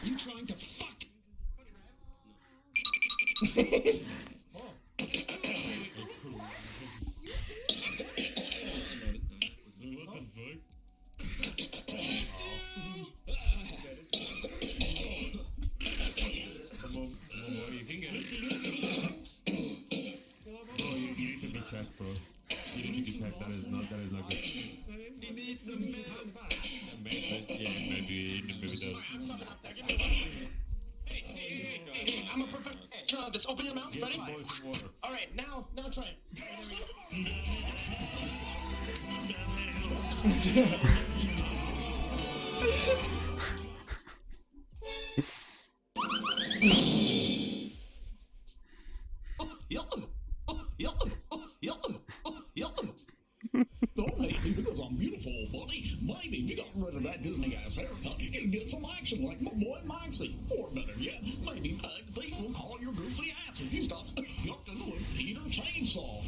You trying to fuck? Bro. You need to be checked. That is not good. He needs some Maybe does. Hey, I'm a professional. Just open your mouth. Ready? All right, now try it. Don't hate me because I'm beautiful, buddy. Maybe if you got rid of that Disney ass haircut, you'd get some action like my boy Maxie. Or better yet, maybe Peg Pete will call your goofy ass if you stop yucking with Peter Chainsaw.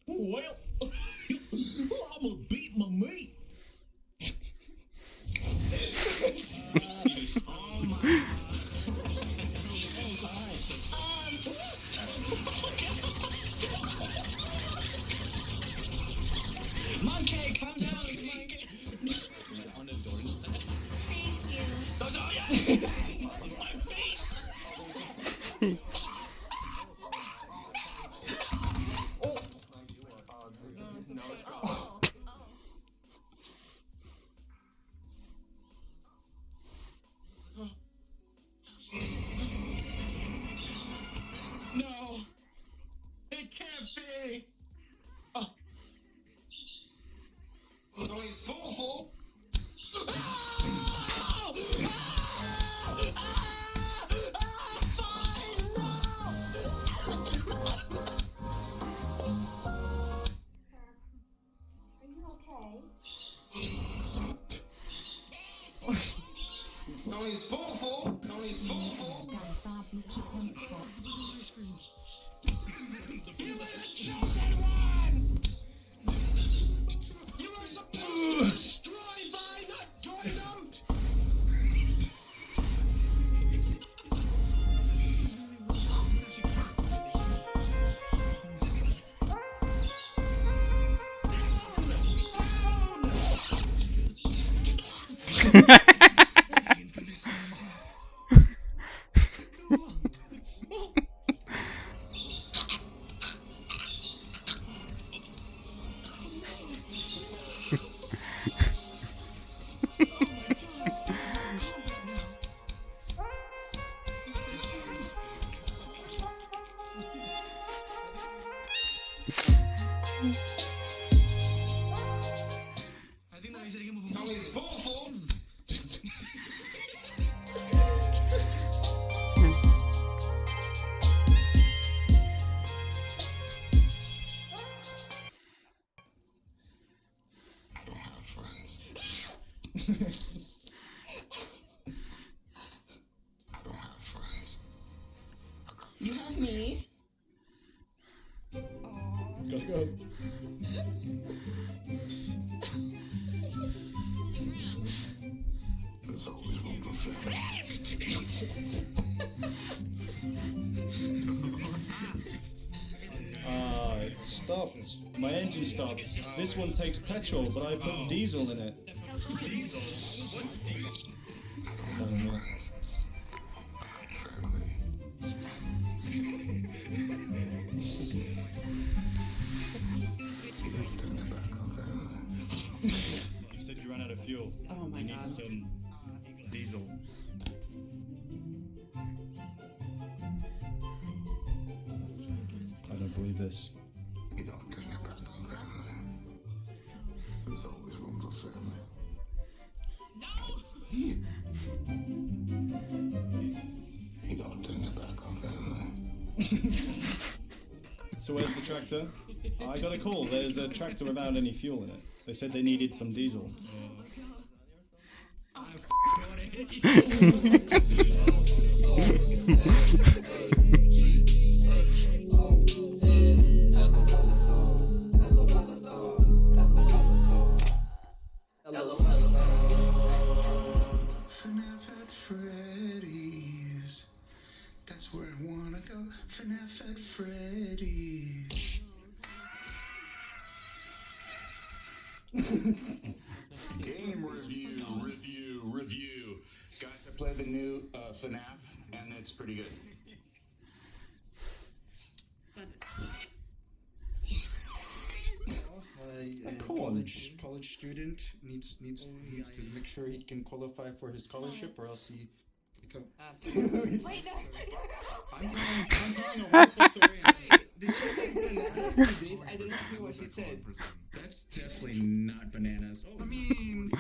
Well, I'm gonna beat my meat. Oh my. Monkey, come down, monkey. On the door instead. Thank you. Oh, yeah. My face. No, it can't be. No, he's full. Are you okay? No, he's full. No, he's full. You were the chosen one. You were supposed to destroy by not join them. I think that he's getting move. No, he's full. I don't have friends. I don't have friends. You have me. Go. There's always room for family. It's stopped. My engine stopped. This one takes petrol, but I put diesel in it. I don't know. You said you ran out of fuel. Oh my you God. need some diesel. I don't believe this. You don't turn your back on family. There's always room for family. You don't turn your back on family. So where's the tractor? I got a call. There's a tractor without any fuel in it. They said they needed some diesel. FNAF at Freddy's. That's where I wanna go. FNAF at Freddy's. Game review. Guys, I played the new FNAF, and it's pretty good. College student needs to make sure he can qualify for his scholarship, or else he become. Wait, no. I'm telling a wonderful story. Did she say bananas to this? I did not hear what she said. That's definitely not bananas. Oh, I mean,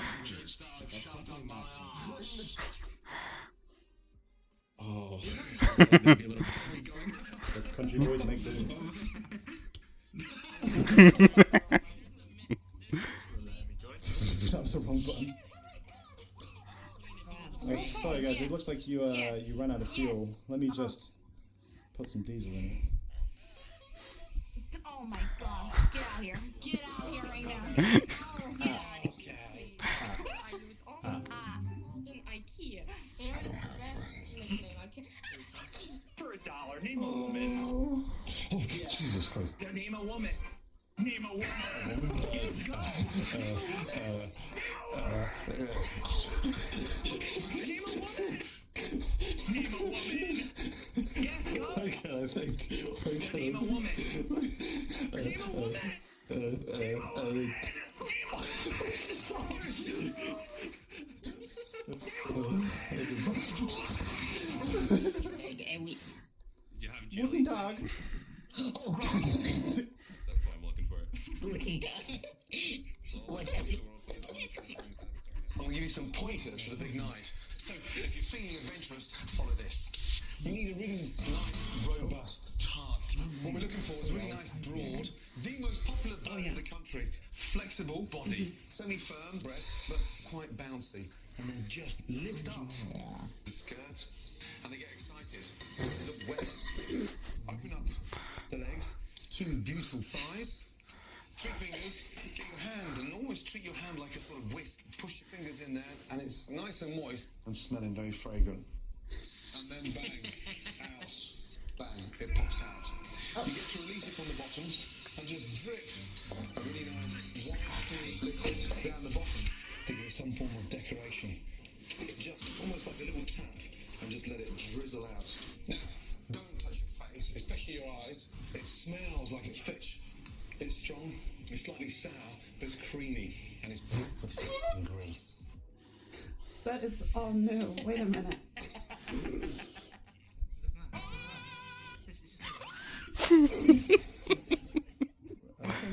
oh, maybe a little going. The country boys make the. That was the wrong button. Sorry guys, it looks like you you ran out of fuel. Let me just put some diesel in it. Oh my God! Get out here! Get out here right now! Oh, get out of here! I was on IKEA. For $1, name a woman. Oh, Jesus Christ. Name a woman. Name a woman. Let's go. Name a woman. Name a woman. Yes, go. Okay, I think. Name a woman. Name a woman. Name a woman. This is so hard. Wooden dog. That's what I'm looking for. Wooden dog. What happened? I'm going to give you some pointers for the big night. So, if you're feeling adventurous, follow this. You need a really nice, robust tart. What we're looking for is a really nice, broad, the most popular bone in the country, flexible body, semi-firm breasts, but quite bouncy. And then just lift up the skirt, and they get excited. Look wet. Open up the legs, 2 beautiful thighs. 3 fingers, get your hand and almost treat your hand like a sort of whisk. Push your fingers in there and it's nice and moist and smelling very fragrant. And then bang, out, bang, it pops out. You get to release it from the bottom and just drip a really nice white liquid down the bottom to give it some form of decoration. Just almost like a little tap and just let it drizzle out. Now, don't touch your face, especially your eyes. It smells like a fish. It's strong, it's slightly sour, but it's creamy, and it's with f***ing grease. That is all new. Wait a minute. Can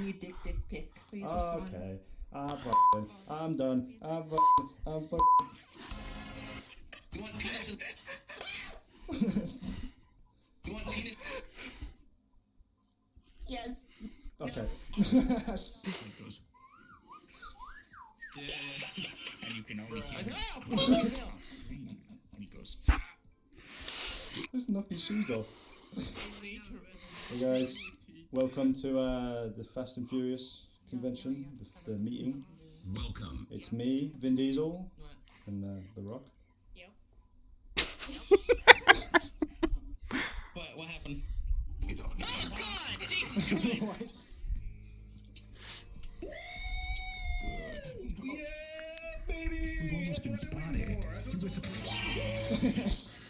you dick pic, please? Okay. I'm done. I'm You want penis? You want penis? Yes. Okay. Yeah. And you can only hear this. And he goes. Just knock his shoes off. Hey guys, welcome to the Fast and Furious convention, the meeting. Welcome. It's me, Vin Diesel, and The Rock. What happened? You don't know. Oh God! Jesus Christ!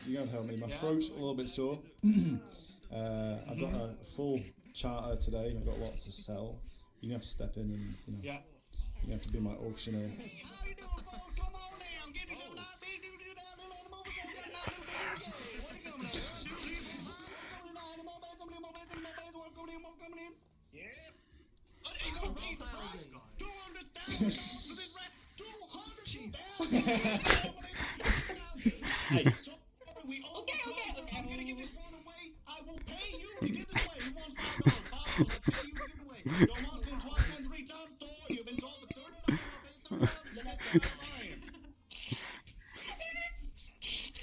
You gotta help me. My throat's a little bit sore. I've got a full charter today. I've got lots to sell. You have to step in and you have to be my auctioneer. Hey. Okay. I'm gonna give this one away. I will pay you to give this away. You want $5? I'll pay you to give it away. Don't ask him twice, then 3 times. Thor, you've been told the third time. I'll pay the third time.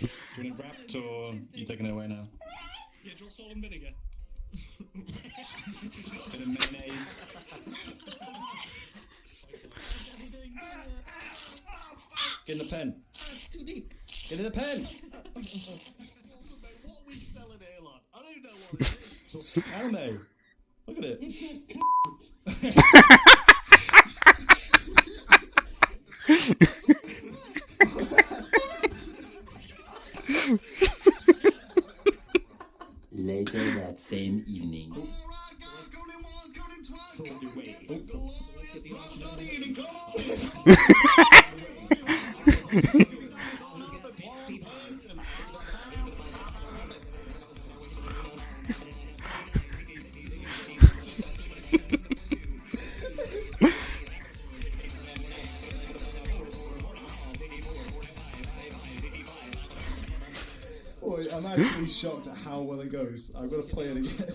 Do you want it wrapped or you taking it away now? Yeah, draw salt and vinegar. Bit of mayonnaise. Get in the pen. It's too deep. Get in the pen. What are we selling here, lad? I don't know what it is. Anime. Look at it. Later that same evening. Boy, I'm actually shocked at how well it goes. I've got to play it again.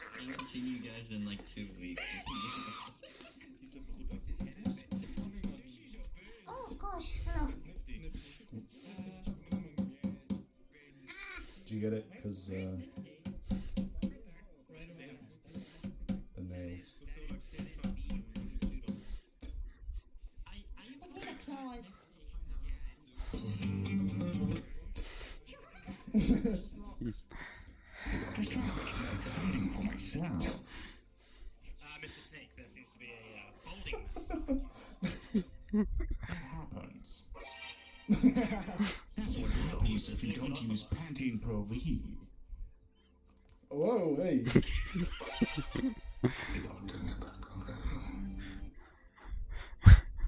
I haven't seen you guys in like 2 weeks. Oh gosh, hello. Do you get it? Because the nails. Just trying to make it more exciting for myself. Mr. Snake, there seems to be a balding. What happens? That's what happens if you don't use Pantene Pro V. Whoa, hey.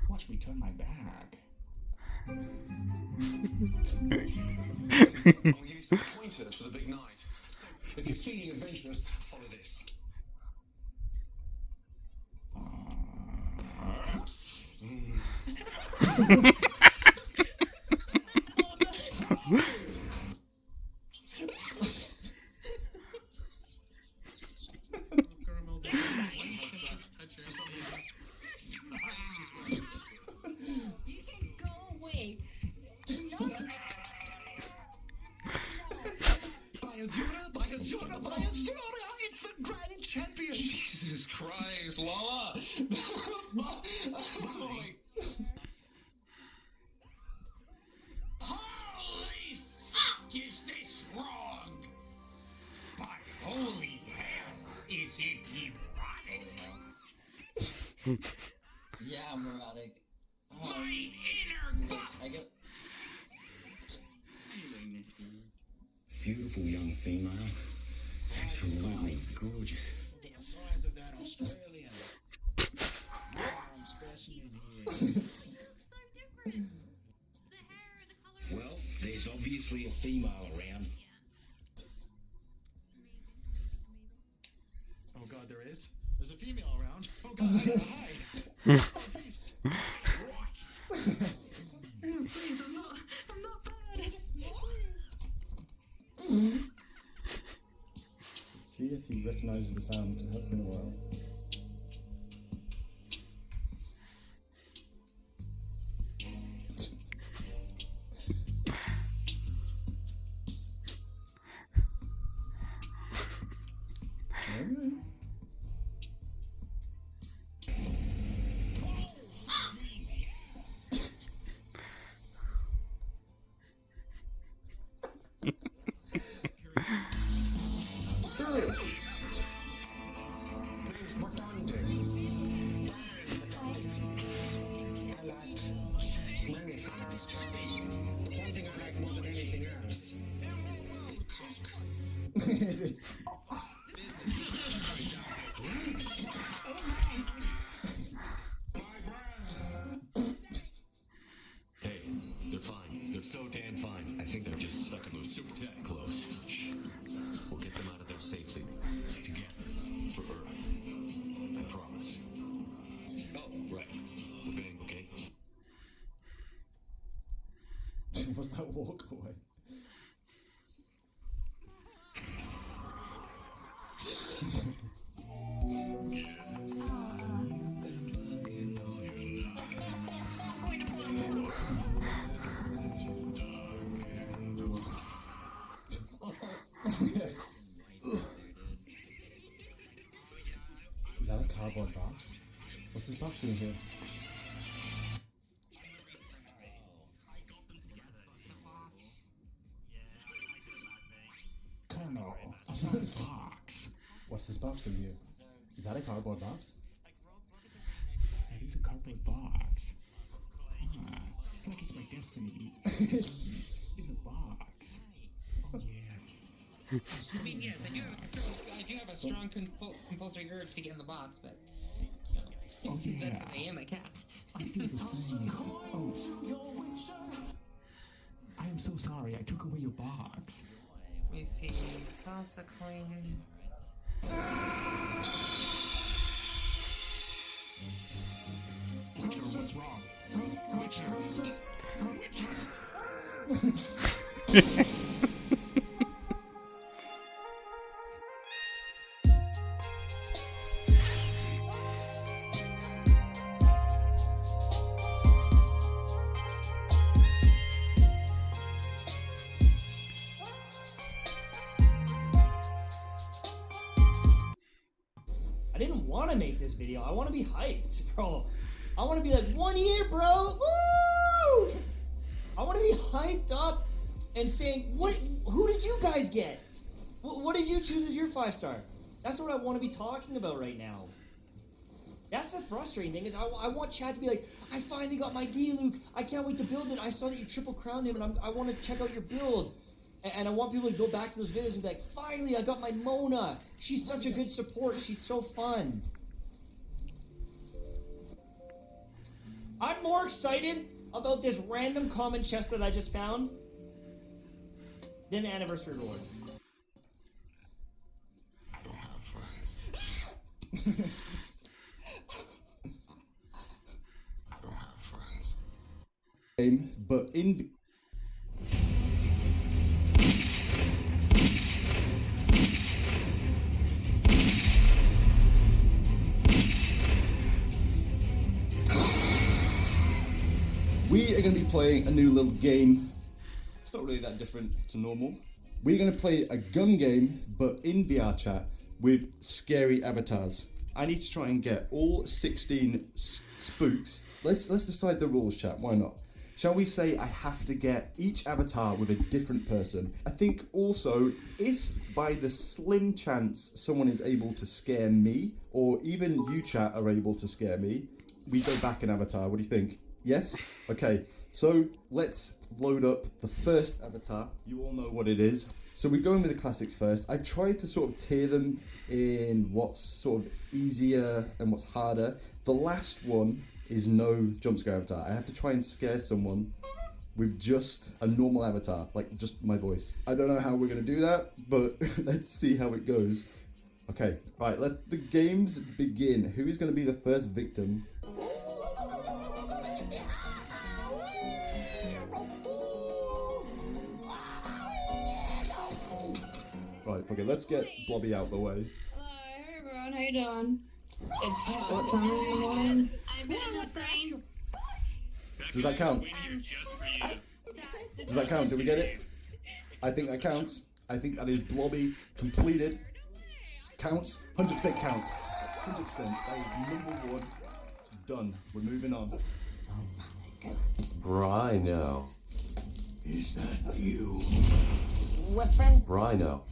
Watch me turn my back. We'll use some pointers for the big night. So, if you're feeling adventurous, follow this. You can go away. Bayazura, it's the grand champion. Jesus Christ, Lala. Holy fuck, is this wrong? By holy hell, is it erotic? Yeah, I'm erotic. My inner Wait, I got. Beautiful young female. Absolutely gorgeous. The size of that Australian. Warm specimen here. Well, there's obviously a female around. Oh god, there is? There's a female around. Oh god, hi. Please, I'm not bad. See if he recognises the sound, because it has been a while. Okay. Hey, they're fine. They're so damn fine. I think they're just stuck in those super tech clothes. Shh. We'll get them out of there safely. Together. For Earth. I promise. Oh, right. We're going, okay? What's that walk away? Is that a cardboard box? What's this box doing here? Colonel, it's not a box. What's this box doing here? Is that a cardboard box? That is a cardboard box. Ah, it's like it's my destiny. In a box. Oh yeah. I mean, yes, I do have a strong compulsory urge to get in the box, but you know, Oh yeah. that's, I am a cat. I feel the same. Oh. I am so sorry. I took away your box. Let me see. Toss a coin. Witcher, what's wrong? Witcher. I didn't want to make this video. I want to be hyped, bro. I want to be like, 1 year, bro. Woo! I want to be hyped up and saying, who did you guys get? What did you choose as your 5-star? That's what I want to be talking about right now. That's the frustrating thing is I want Chad to be like, I finally got my D-Luke. I can't wait to build it. I saw that you triple crowned him and I want to check out your build. And I want people to go back to those videos and be like, finally, I got my Mona. She's such a good support. She's so fun. I'm more excited about this random common chest that I just found than the anniversary rewards. I don't have friends. I don't have friends. Game, but in we are going to be playing a new little game. It's not really that different to normal. We're going to play a gun game, but in VR chat with scary avatars. I need to try and get all 16 spooks. Let's decide the rules, chat. Why not? Shall we say I have to get each avatar with a different person? I think also, if by the slim chance someone is able to scare me, or even you chat are able to scare me, we go back an avatar. What do you think? Yes? Okay, so let's load up the first avatar. You all know what it is. So we're going with the classics first. I've tried to sort of tier them in what's sort of easier and what's harder. The last one is no jump scare avatar. I have to try and scare someone with just a normal avatar, like just my voice. I don't know how we're gonna do that, but let's see how it goes. Okay, right, let the games begin. Who is gonna be the first victim? Right, okay, let's get Blobby out the way. Hey everyone, how you doing? It's what time in the morning? I've been in the brain. Does that count? Does that count? Did we get it? I think that counts. I think that is Blobby completed. Counts. 100% counts. 100%. That is number 1. Done. We're moving on. Rhino. Is that you? What friends? Rhino.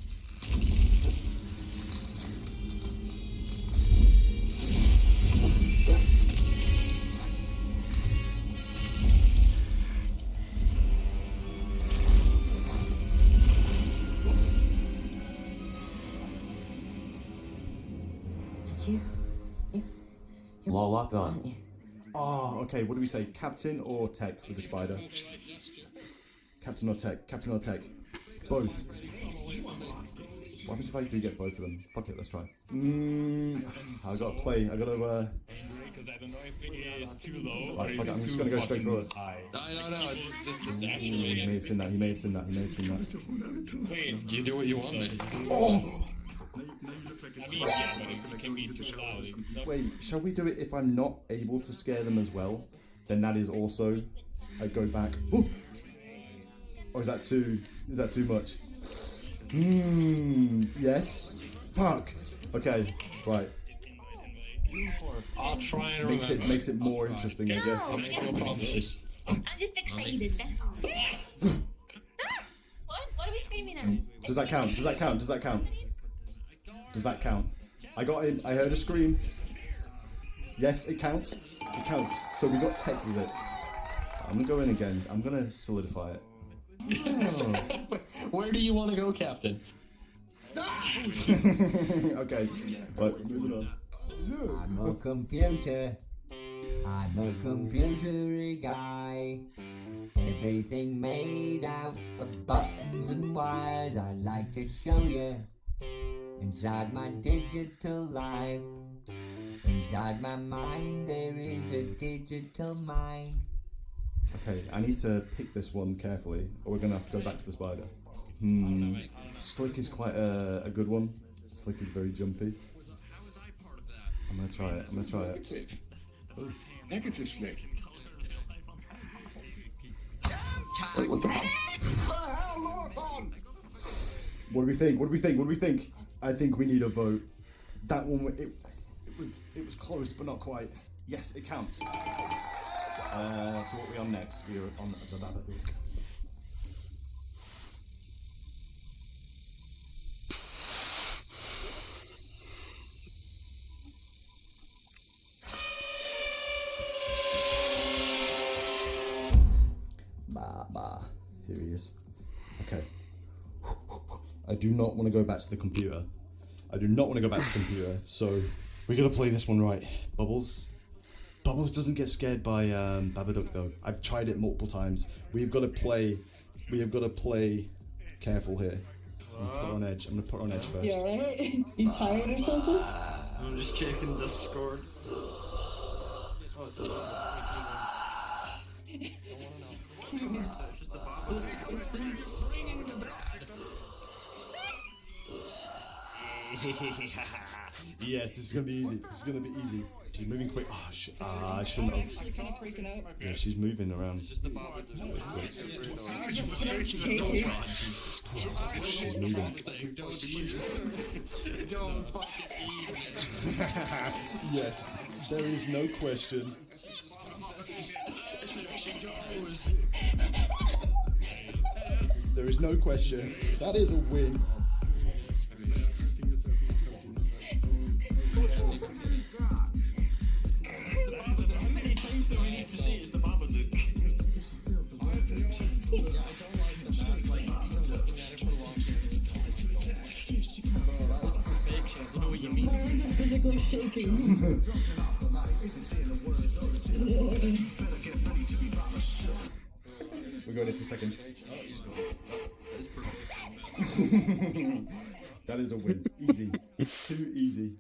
all locked on. Oh, okay. What do we say? Captain or tech with the spider? Captain or tech? Captain or tech? Both. What happens if I do get both of them? Fuck it, let's try. I gotta play. I gotta. Because I don't know if it is too low. Right, fuck it. I'm just gonna go straight through it. No, it's just He may have seen that. He may have seen that. He may have seen that. Wait, you do what you want, man. Oh! I mean, yeah, but it can be too loud. Wait, shall we do it if I'm not able to scare them as well? Then that is also a go back. Ooh! Or is that too much? Yes. Fuck. Okay. Right. I'll try and Makes it more interesting, I guess. I'm just excited. That's all. What are we screaming at? Does that count? Does that count? Does that count? Does that count? I got in. I heard a scream. Yes, it counts. It counts. So we got tech with it. I'm gonna go in again. I'm gonna solidify it. Oh. Where do you want to go, Captain? Okay, but moving on. I'm a computer. I'm a computer guy. Everything made out of buttons and wires. I'd like to show you inside my digital life. Inside my mind there is a digital mind. Okay, I need to pick this one carefully, or we're gonna have to go back to the spider. Slick is quite a good one. Slick is very jumpy. I'm gonna try it. I'm gonna try it. Negative. Negative Slick. Wait, what the hell? What do we think? What do we think? What do we think? I think we need a vote. That one, it was close, but not quite. Yes, it counts. So what are we on next? We are on the Babadook. Here he is. Okay. I do not want to go back to the computer. I do not want to go back to the computer. So we're gonna play this one right. Bubbles. Bubbles doesn't get scared by Babadook though. I've tried it multiple times. We've got to play. We have got to play careful here. I'm gonna put her on edge. I'm gonna put her on edge first. You alright? You tired or something? I'm just checking Discord. Yes, this is gonna be easy. This is gonna be easy. She's moving quick. Oh, I shouldn't have. Yeah, she's moving around. She's moving. Yes, there is no question. There is no question. That is a win. How many times do we need to see is the Babadook? Physically shaking. We're going in for a second. That is a win. Easy. Too easy.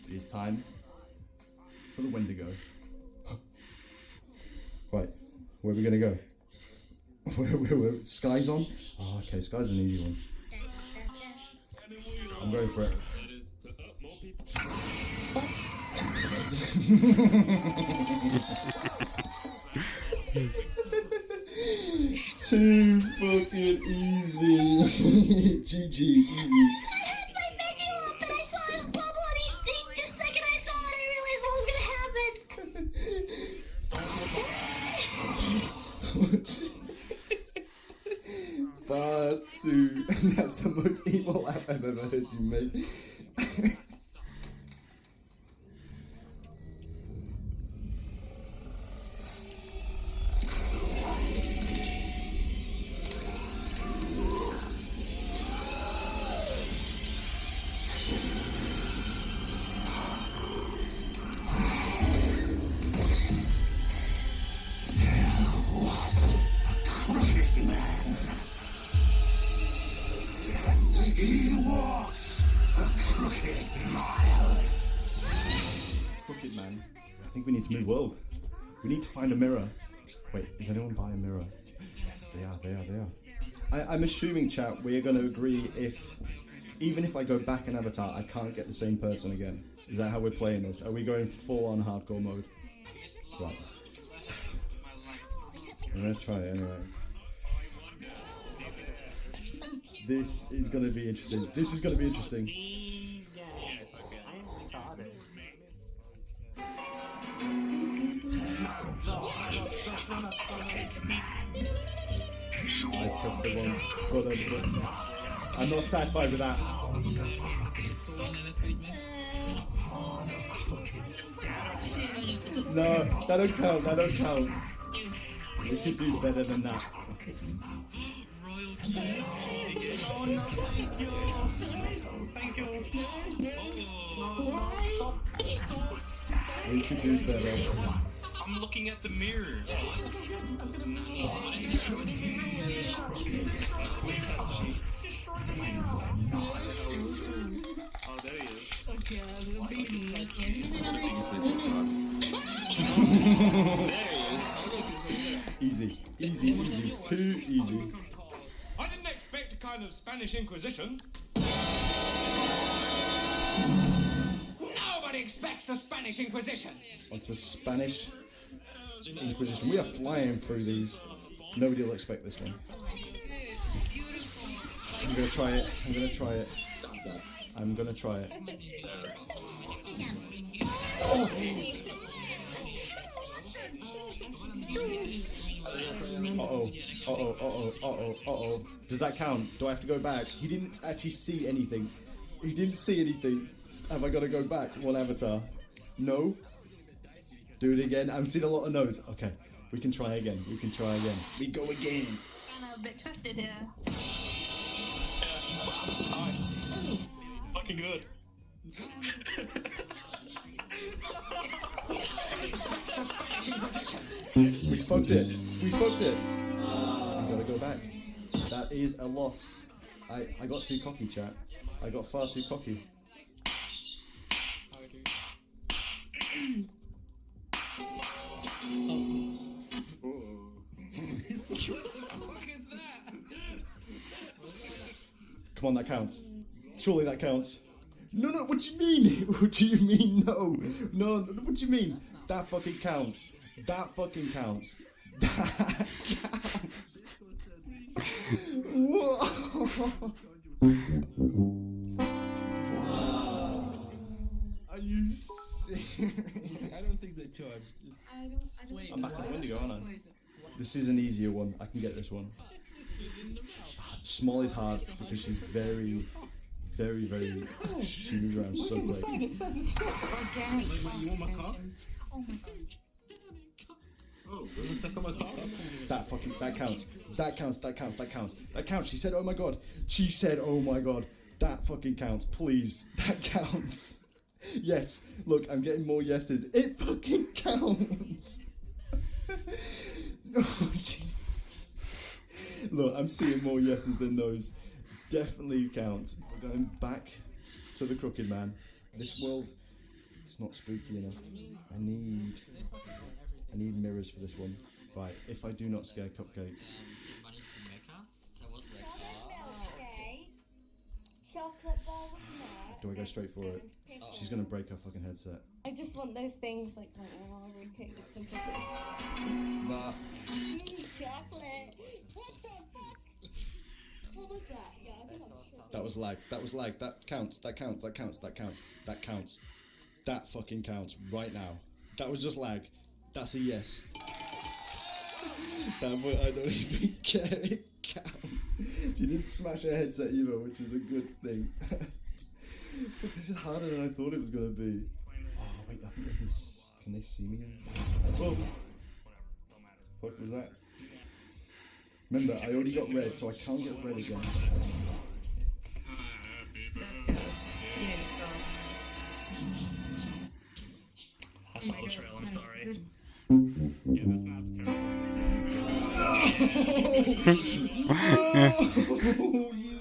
It is time for the Wendigo. Right, where are we gonna go? Where? Sky's on? Oh, okay, Sky's an easy one. I'm going for it. Too fucking easy. GG, easy. Batu. That's the most evil laugh I've ever heard you make. man. I think we need to move world. We need to find a mirror. Wait, is anyone by a mirror? Yes, they are. I'm assuming, chat, we are going to agree even if I go back in Avatar, I can't get the same person again. Is that how we're playing this? Are we going full on hardcore mode? Right. I'm going to try it anyway. This is going to be interesting. This is going to be interesting. I pressed the wrong button. I'm not satisfied with that. No, that don't count. That don't count. We should do better than that. We should do better. I'm looking at the mirror. Oh, there he is. Easy. Too easy. I didn't expect a kind of Spanish Inquisition. Nobody expects the Spanish Inquisition. Like the Spanish Inquisition. We are flying through these. Nobody will expect this one. I'm gonna try it. Oh. Uh-oh. Does that count? Do I have to go back? He didn't actually see anything. Have I got to go back? One avatar? No? Do it again. I'm seeing a lot of no's. Okay. We can try again. We go again. I'm a bit twisted here. Fucking good. We fucked it. We gotta go back. That is a loss. I got too cocky, chat. I got far too cocky. Come on, that counts. Surely that counts. No, what do you mean? What do you mean? No, what do you mean? That fucking counts. That counts. Are you serious? I don't think they charge. Wait, I'm back on the Wendigo, aren't I? This is an easier one. I can get this one. Small is hard because she's very, she moves around so quick. You want my car? Oh my god. Oh, That counts. That counts. She said, oh my god. That fucking counts. Please. That counts. Yes. Look, I'm getting more yeses. It fucking counts. Look, I'm seeing more yeses than those. Definitely counts. We're going back to the Crooked Man. This world, it's not spooky enough. I need mirrors for this one. Right, if I do not scare cupcakes. Chocolate bar with milk. Do I go straight for it? She's gonna break her fucking headset. I just want those things like strawberry cake and cookies. But Chocolate. What the fuck? What was that? Yeah, I think that was lag. That counts. That fucking counts right now. That was just lag. That's a yes. Damn it, I don't even care. It counts. She didn't smash her headset either, which is a good thing. But this is harder than I thought it was going to be. Oh, wait, I think they can they see me? Oh. What was that? Remember, I already got red, so I can't get red again. I saw the trail, I'm sorry.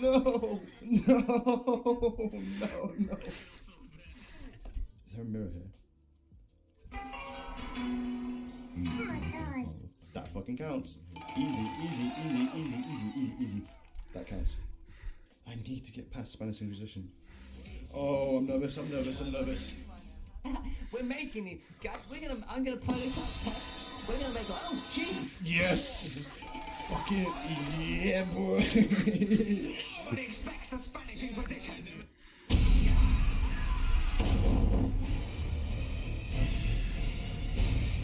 No. Is there a mirror here? fucking counts. Easy, easy, easy, easy, easy, easy, easy. That counts. I need to get past Spanish Inquisition. Oh, I'm nervous, I'm nervous, I'm nervous. We're making it, guys. I'm gonna play this out test. We're gonna make. Oh, jeez. Yes! Fucking yeah, boy. Nobody expects the Spanish Inquisition.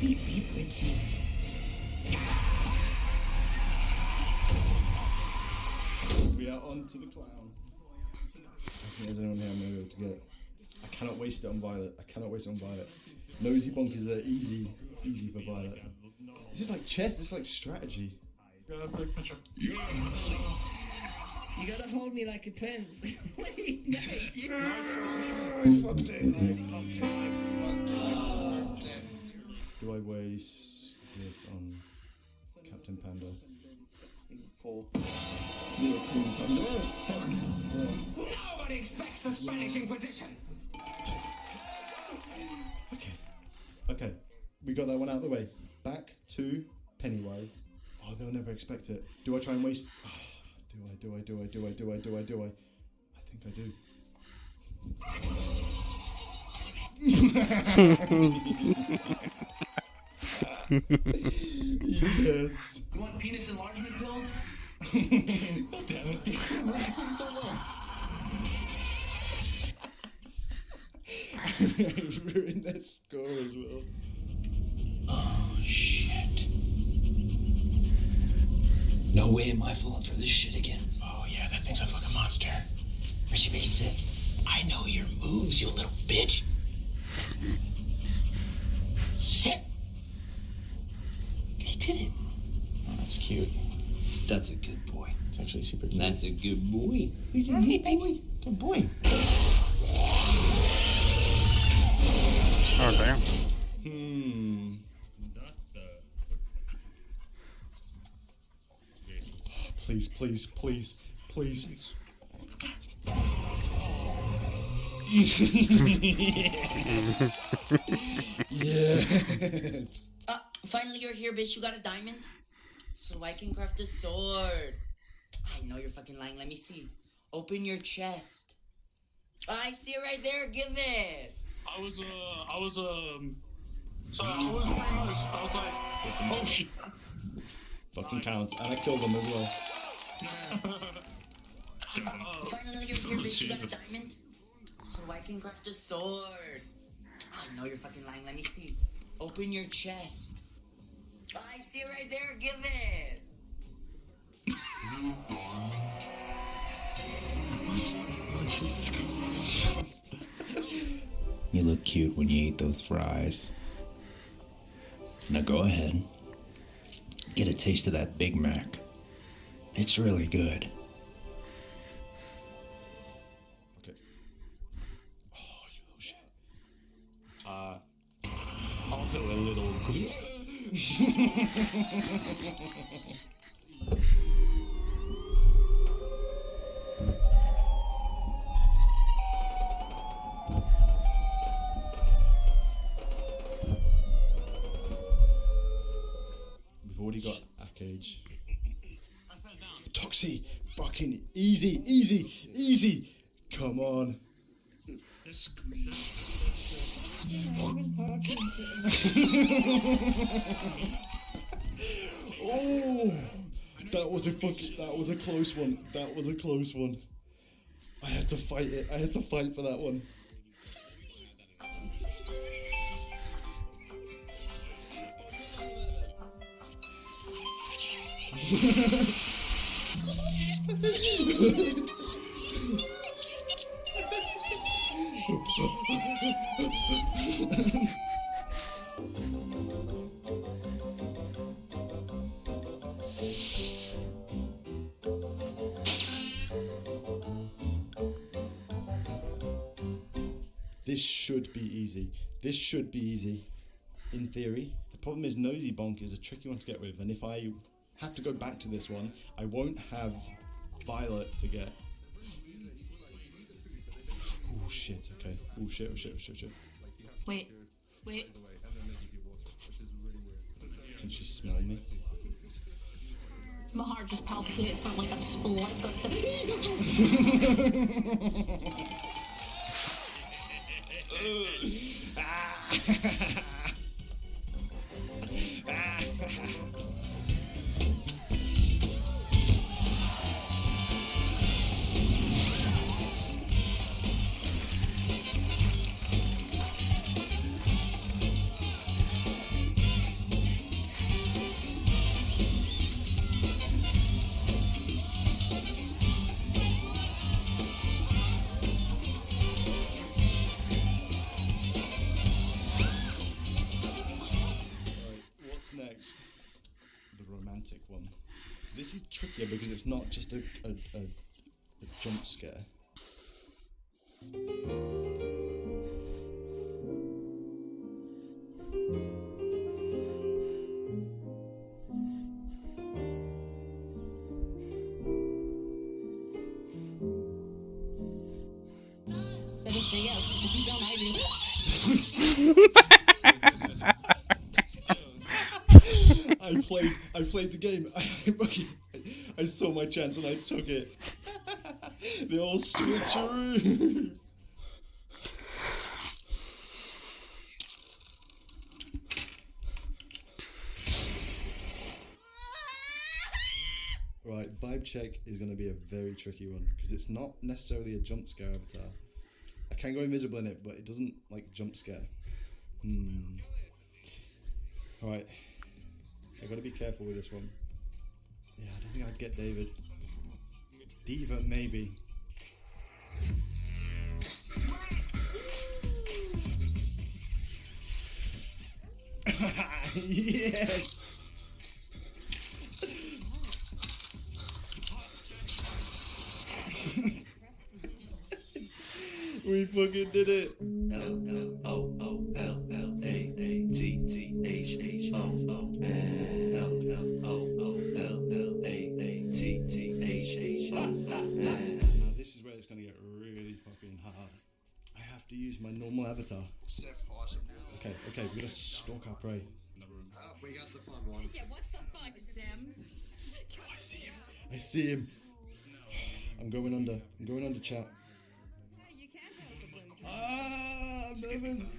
Beep, beep, Richie. We are on to the clown. I think there's anyone here I'm going to be able to get. I cannot waste it on Violet. I cannot waste it on Violet. Nosy Bonk is easy for Violet. This is like chess, this is like strategy. You gotta hold me like a prince. Wait, I fucked it. Do I waste this on Captain Panda? Nobody expects the Spanish Inquisition. Okay, we got that one out of the way. Back to Pennywise. Oh, they'll never expect it. Do I try and waste? Oh, do I? I think I do. Yes. You want penis enlargement pills? Damn it. I ruined that score as well. Oh, shit. No way am I falling for this shit again. Oh, yeah, that thing's a fucking monster. Richie Bates said, I know your moves, you little bitch. Sit. He did it. Oh, that's cute. That's a good boy. It's actually super cute. That's a good boy. Hey, baby. Good boy. Oh, damn. Please, please, please, please. Yes. Finally you're here, bitch. You got a diamond? So I can craft a sword. I know you're fucking lying. Let me see. Open your chest. I see it right there. Give it. I was like, oh shit. Fucking counts. And I killed them as well. Finally you're here, bitch. You got a diamond? So I can craft a sword. I know you're fucking lying. Let me see. Open your chest. I see it right there. Give it. You look cute when you eat those fries. Now go ahead. Get a taste of that Big Mac. It's really good. Okay. Oh, you little shit. Also a little cool. We've already got Akage. Toxie! Fucking easy, easy, easy! Come on. Oh, that was a close one. That was a close one. I had to fight it. I had to fight for that one. This should be easy. This should be easy, in theory. The problem is Nosy Bonk is a tricky one to get with, and if I have to go back to this one, I won't have Violet to get. Oh shit, okay. Oh shit, oh shit, oh shit, oh shit. Wait. Can she smell me? My heart just palpitated from like a split. Next, the romantic one. This is trickier because it's not just a jump scare. Better say yes. If you don't, I do. I played the game. I saw my chance and I took it. They all switcheroo. Right, vibe check is going to be a very tricky one because it's not necessarily a jump scare avatar. I can go invisible in it, but it doesn't like jump scare. Alright. I've got to be careful with this one. Yeah, I don't think I'd get David. Diva, maybe. Yes! We fucking did it! This is where it's gonna get really fucking hard. I have to use my normal avatar. Okay, we're gonna stalk our prey. We got the fun one. Yeah, what the fuck, Sam? Oh, I see him. I'm going under chat. I'm nervous.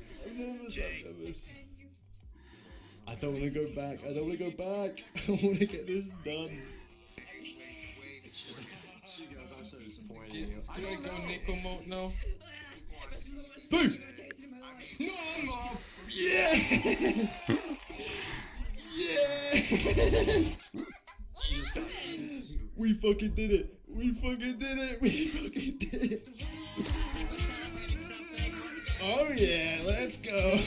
I don't want to go back. I want to get this done. She goes, I'm so disappointed in you. I gotta go Nico mode now. Boom! No, I'm off! Yes! Yes! We fucking did it! Oh yeah, let's go!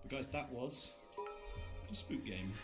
Guys, that was a spook game.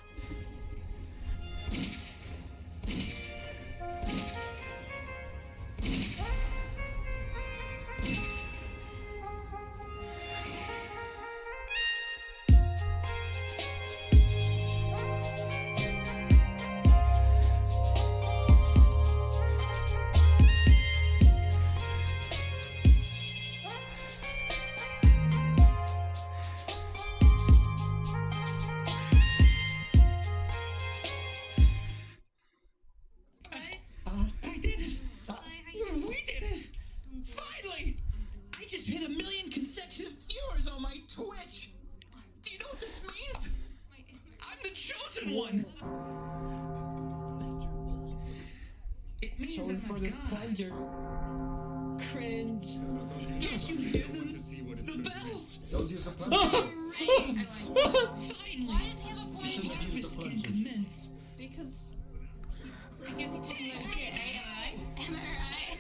Hit 1 million consecutive viewers on my Twitch. Do you know what this means? I'm the chosen one. It means Chosen for this pleasure. Cringe. Can't you hear them? The bells. Don't use the Finally. Why does he have a point here? Harvest can commence. Because I guess he's talking about shit. Am I right?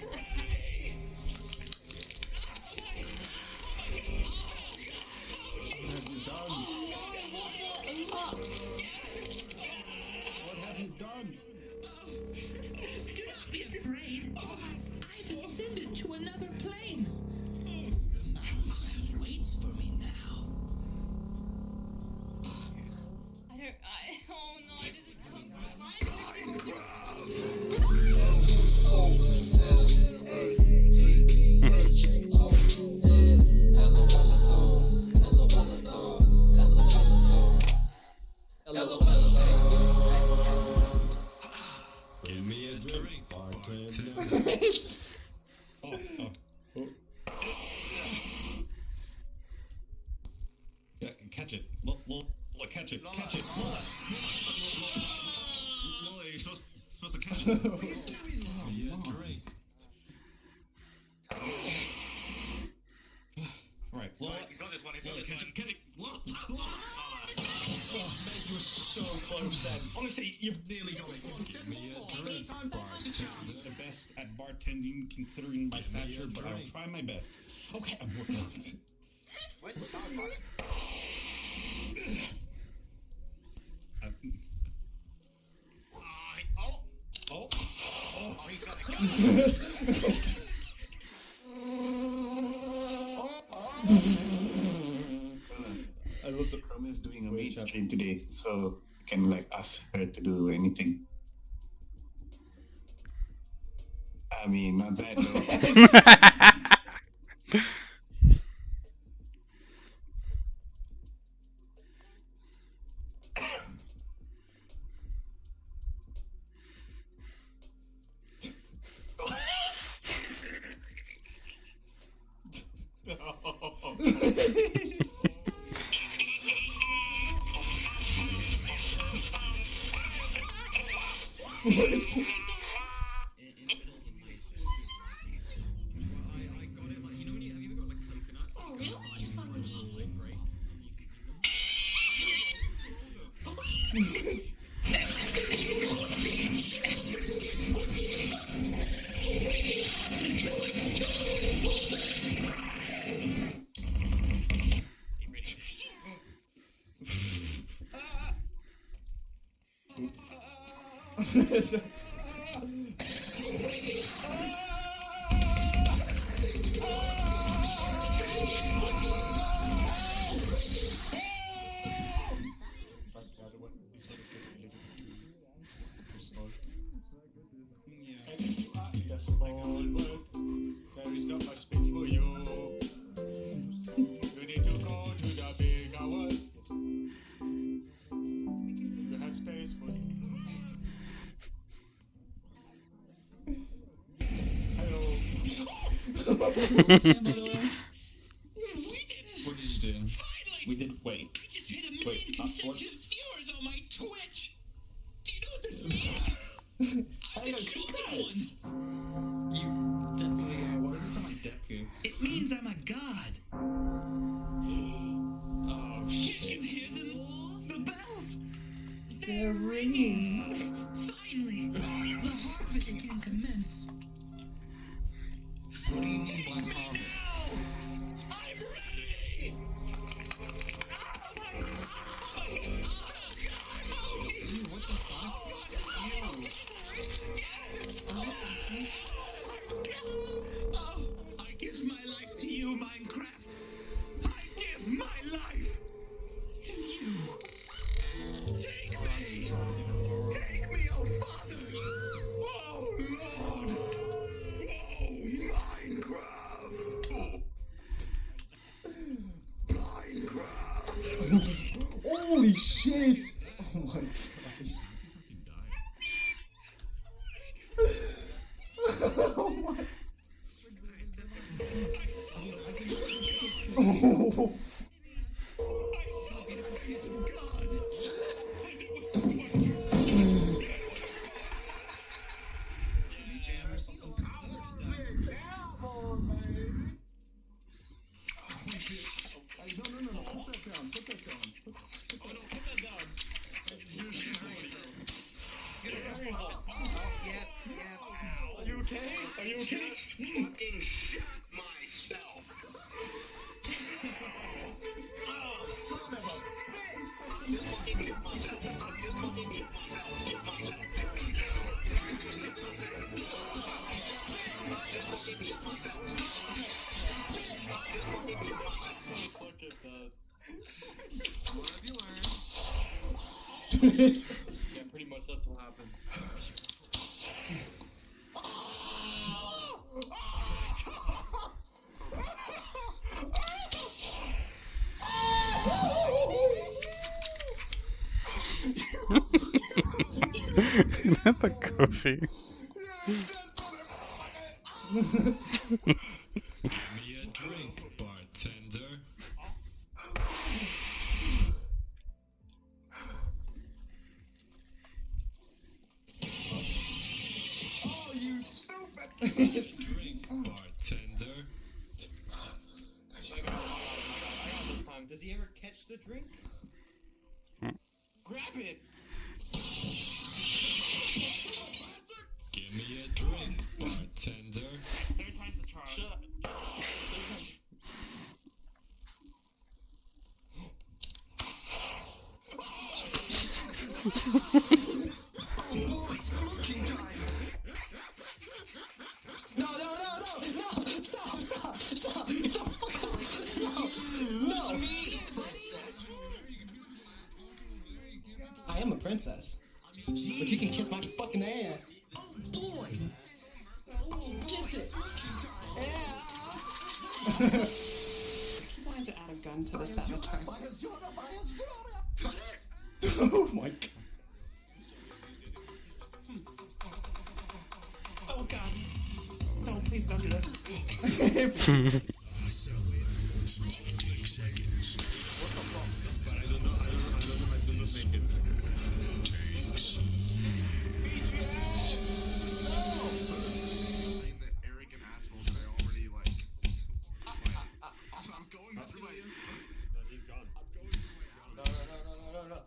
What have you done? Do not be afraid. I've ascended to another plane. She waits for me now. Oh no, I didn't. Yeah, catch it. Lola, catch it. Catch it. Lola, you're supposed to catch it. What are you doing, Lola? Yeah, great. Alright, Lola. He's got this one. Lola, catch it. Catch it. Lola. Oh, mate, you were so close then. Honestly, you've nearly got it. Give me a drink. Bartending. The best at bartending considering my stature, but I'll try my best. Okay, I'm working on it. Where's the sound button? Oh, he's got it. I love the Chrome is doing a main stream today, so can like ask her to do anything. I mean, not that though. Yes, my old world. There is not much space for you. You need to go to the bigger world. You have space for you. Hello. What did you do? We did. Wait. I just hit 1 million consecutive viewers on my Twitch. Do you know what this means? I'm the chosen one. You definitely are. What does it sound like, Deku? It means I'm a god. Oh shit! Can't you hear them? The bells. They're ringing. Finally, the harvest can commence. What do you mean Black Harvest? I'm ready. What the fuck? Oh, I give my life to you, Minecraft. I give my life to you. Take me. Take me, oh Father. Oh Lord. Oh, Minecraft. Holy shit! Oh my god. Oh my. Oh. Are you okay? Are you okay? Fucking shot myself. Look at that. What have you learned? Yeah, pretty much that's what happened. Not the coffee. me a drink, bartender. Oh, you stupid! Drink, bartender. This time, does he ever catch the drink? Grab it! Give me a drink, bartender. Third time's the charm. Shut up. Smoking time! No! Stop! No! I am a princess. But you can kiss my fucking ass. Boy! Kiss it. You wanted to add a gun to the saboteur. Oh my god. Oh god. No, please don't do this. Seconds. But I do not make it. Takes. The arrogant assholes that I already like. So I'm going through my. No, he's gone. No. No.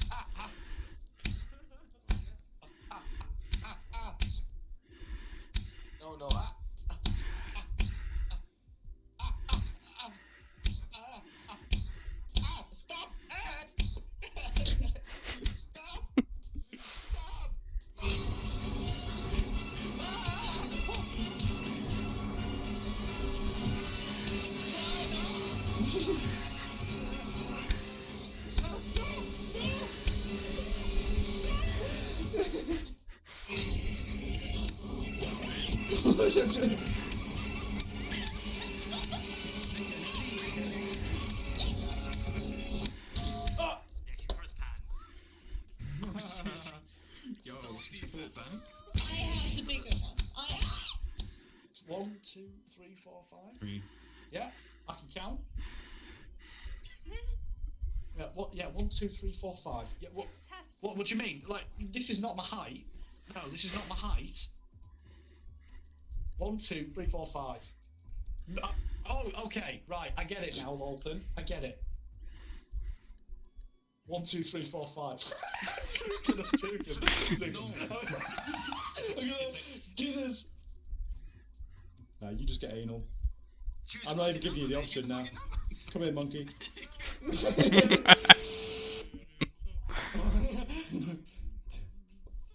Stop! Yo, foot back. I have the bigger one. 1, 2, 3, 4, 5. 3. Yeah, I can count. Yeah, what? Yeah, 1, 2, 3, 4, 5. Yeah, what do you mean? Like, this is not my height. No, this is not my height. 1, 2, 3, 4, 5. No, oh, okay, right. I get it now, Walton. I get it. 1, 2, 3, 4, 5. Guinness. No, you just get anal. I'm not even giving you the option now. Come here, monkey.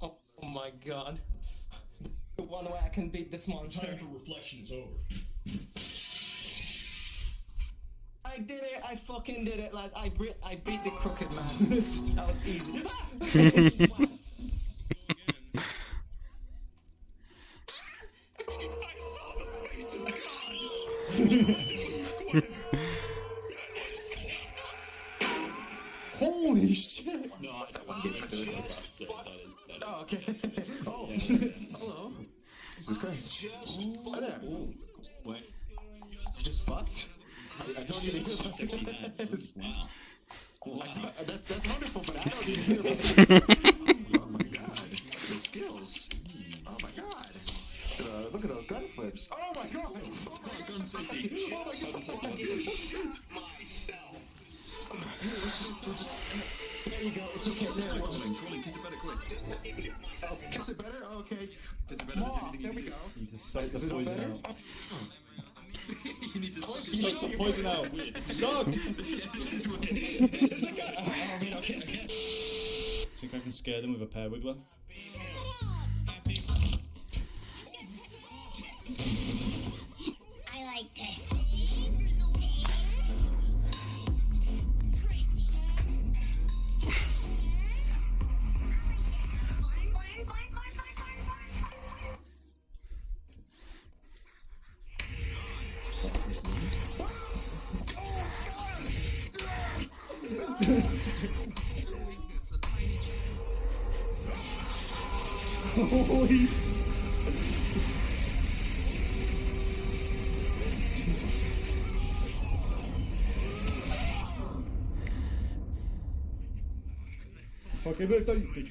Oh my god. The one way I can beat this monster. Time for reflection is over. I did it! I fucking did it, lads. I beat the crooked man. That was easy. Holy shit! No, I don't give a shit about that. That is. Oh, okay. Oh, hello. Jesus Christ. Hi there. Wait. You just fucked? I don't need to hear 69. Wow. Wow. That's wonderful, but I don't need to hear about it. Oh my god. The skills. Oh my god. Look at those gun flips. Oh my god. Oh my gun safety. Oh my god. Shoot myself. There you go. It's okay. There it was. Colin, kiss it better, quick. Oh, kiss it better? Okay. Kiss it better. That's everything There you we can go. You need to suck the poison out. You need to Suck the poison out. Suck! Okay. Think I can scare them with a pear wiggler? I like to sing, Holy Okay, but don't you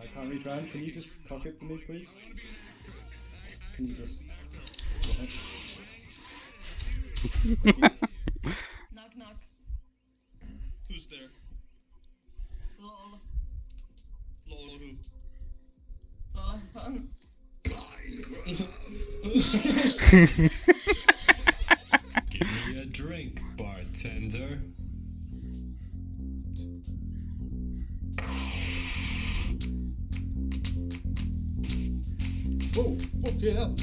I can't reach around. Can you just cock it for me, please? Can you just... Knock knock. Who's there? Lol. Lol who? Give me a drink, bartender. Whoa, fucking hell.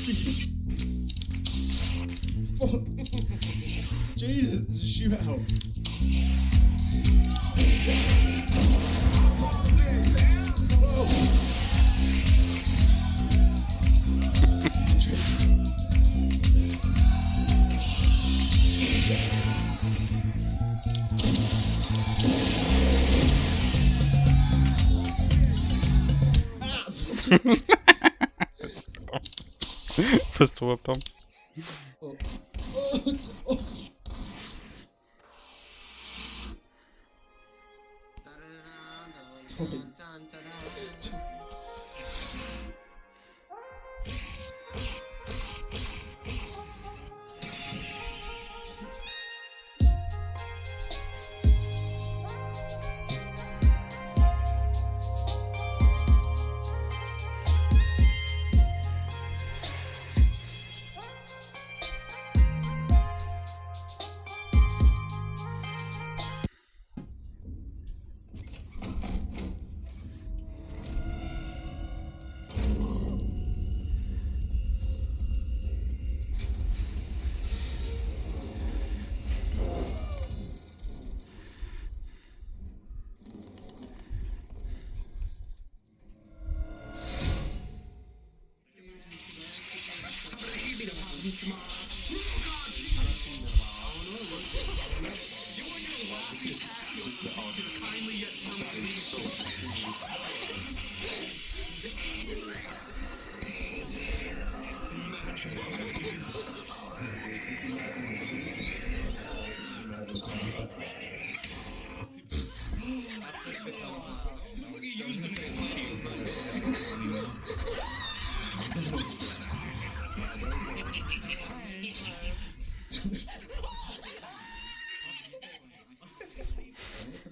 Jesus. Fuck. Jesus, just shoot out. Pistol whipped him.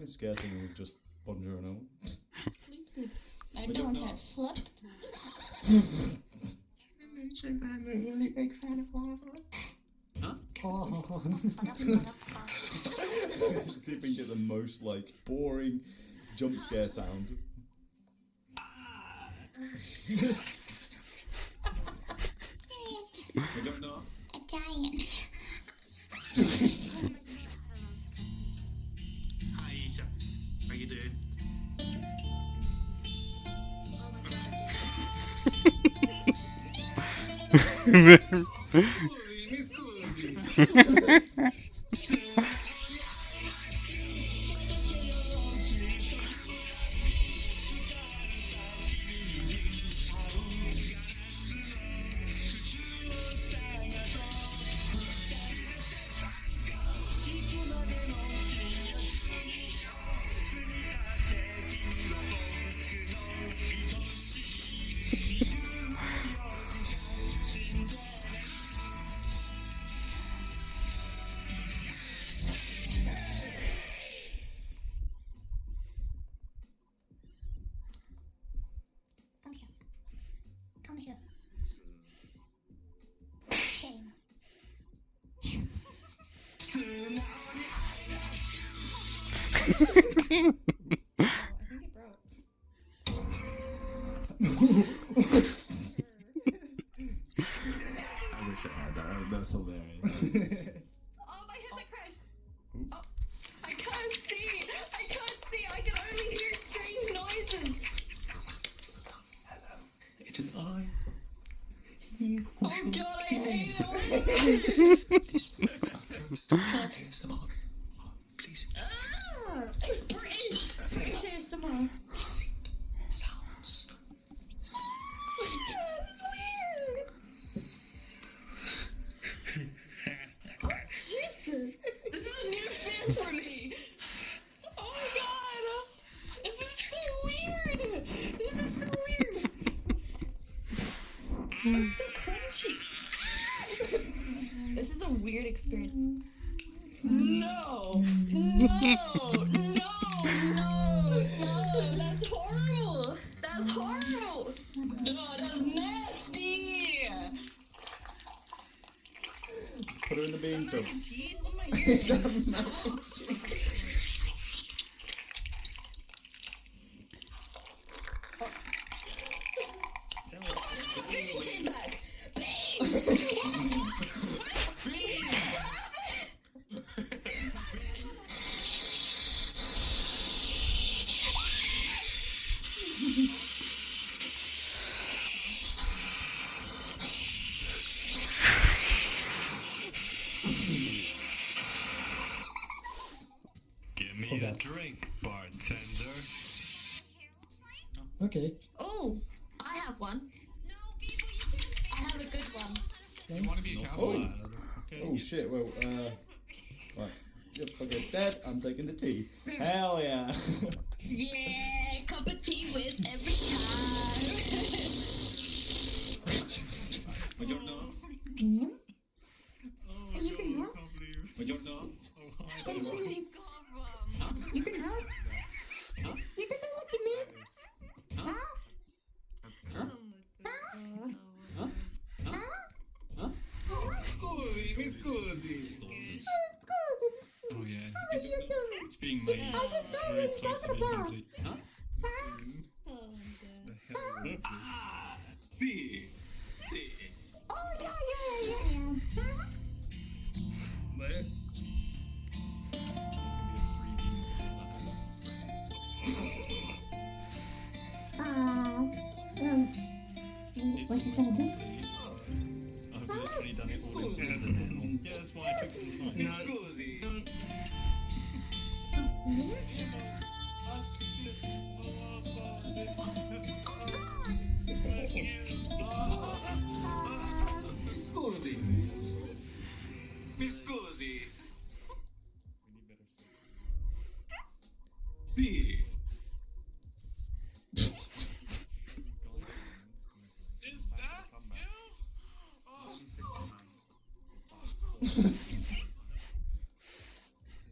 Scare someone with just Bonjourno. I don't have slept. mentioned that I'm a really big fan of lava. Huh? Oh. See if we can get the most like boring jump scare sound. I don't know. A giant. Hi, Isha. How you doing? Come here. Shame. I wish I had that. That's hilarious. Oh, my headset crashed. Oh, I can't see. I can't see. I can only hear strange noises. It's an eye. Oh God, I hate it. Stop ASMR. Please. Ah, it's British. British ASMR. Sounds. It's weird. Oh, Jesus. This is a new fan for me. Oh my God. It's so crunchy. This is a weird experience. No! That's horrible! That's horrible! No, that's nasty! Just put her in the bean tub. Mac and cheese? What am I hearing? Is that mac and cheese? Fish came back! Give me a drink, bartender. Okay. Oh, I have one. I have a good one. You want to be a cowboy? Oh shit, well, right. You're fucking dead, I'm taking the tea. Hell yeah. Yeah, cup of tea with every time. I don't know. You can help. I don't know. Where did you come from? You can help. Huh? You can do what you mean. Huh? Huh? Huh? Huh? Huh? Scusi, mi scusi. Oh yeah. It's being made. It's very close to being complete. Huh? The hell is this? See. See. Oh, yeah. Where? What you gonna do? I've literally done it all in order now. Yeah, that's why I took some time. Mi scusi. Scusi. Mi scusi. Sì. Is that you?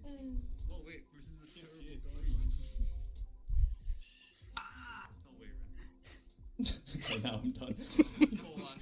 Oh. Oh wait, this is a terrible dog. Ah! No way, right? Okay, now I'm done. Hold on.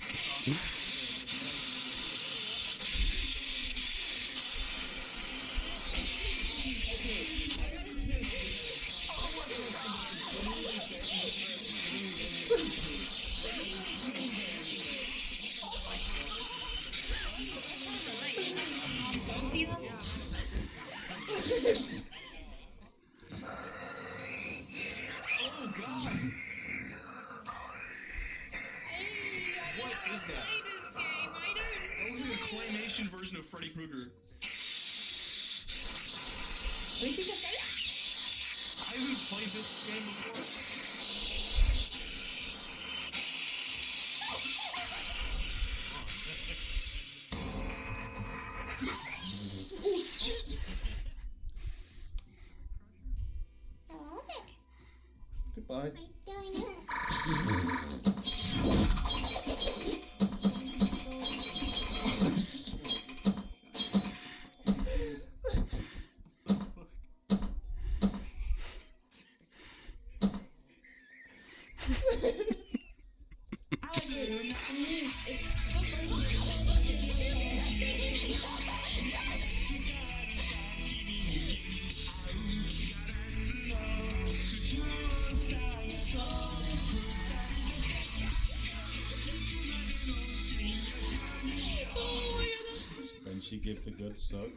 Oh god! What is that? That looks like a claymation version of Freddy Krueger. I haven't played this game before. Oh, shit! Goodbye. When she give the good suck.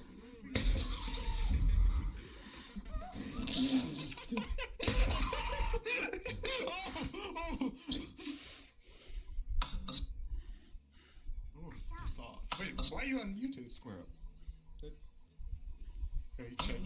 Wait, why are you on YouTube, Square Up? Hey, check.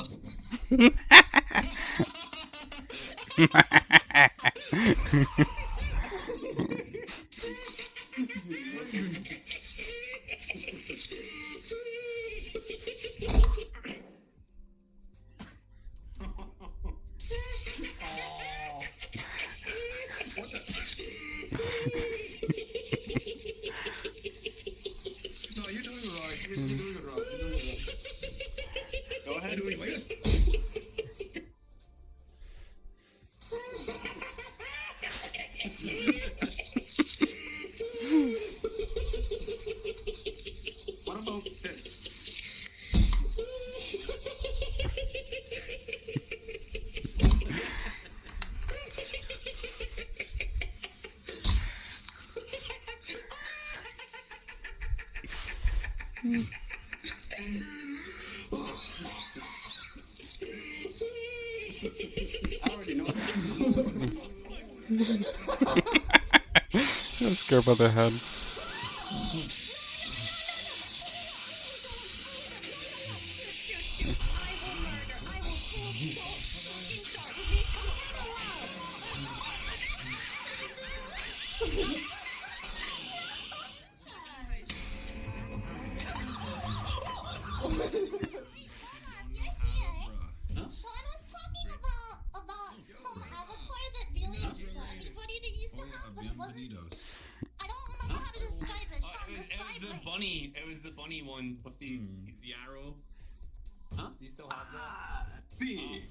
I already know. I'm scared by the head. It was the bunny one with the arrow. Huh? Do you still have that? See.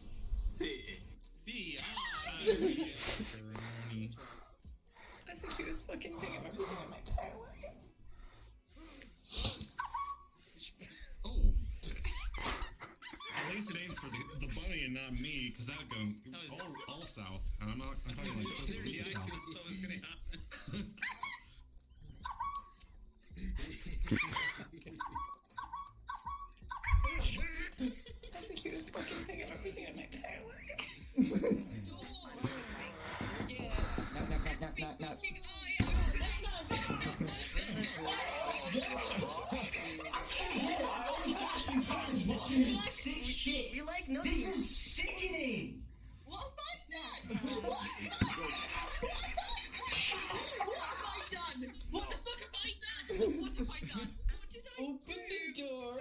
That's the cutest fucking thing I've ever seen in my entire life. Oh. At least it aimed for the bunny and not me, because that would go all south. And I'm talking like Costa Rica south. That's the cutest fucking thing I've ever seen in my entire life. You like no. This is sickening. What have I done? What have I done? What the fuck have I done? What have I done? Open the door.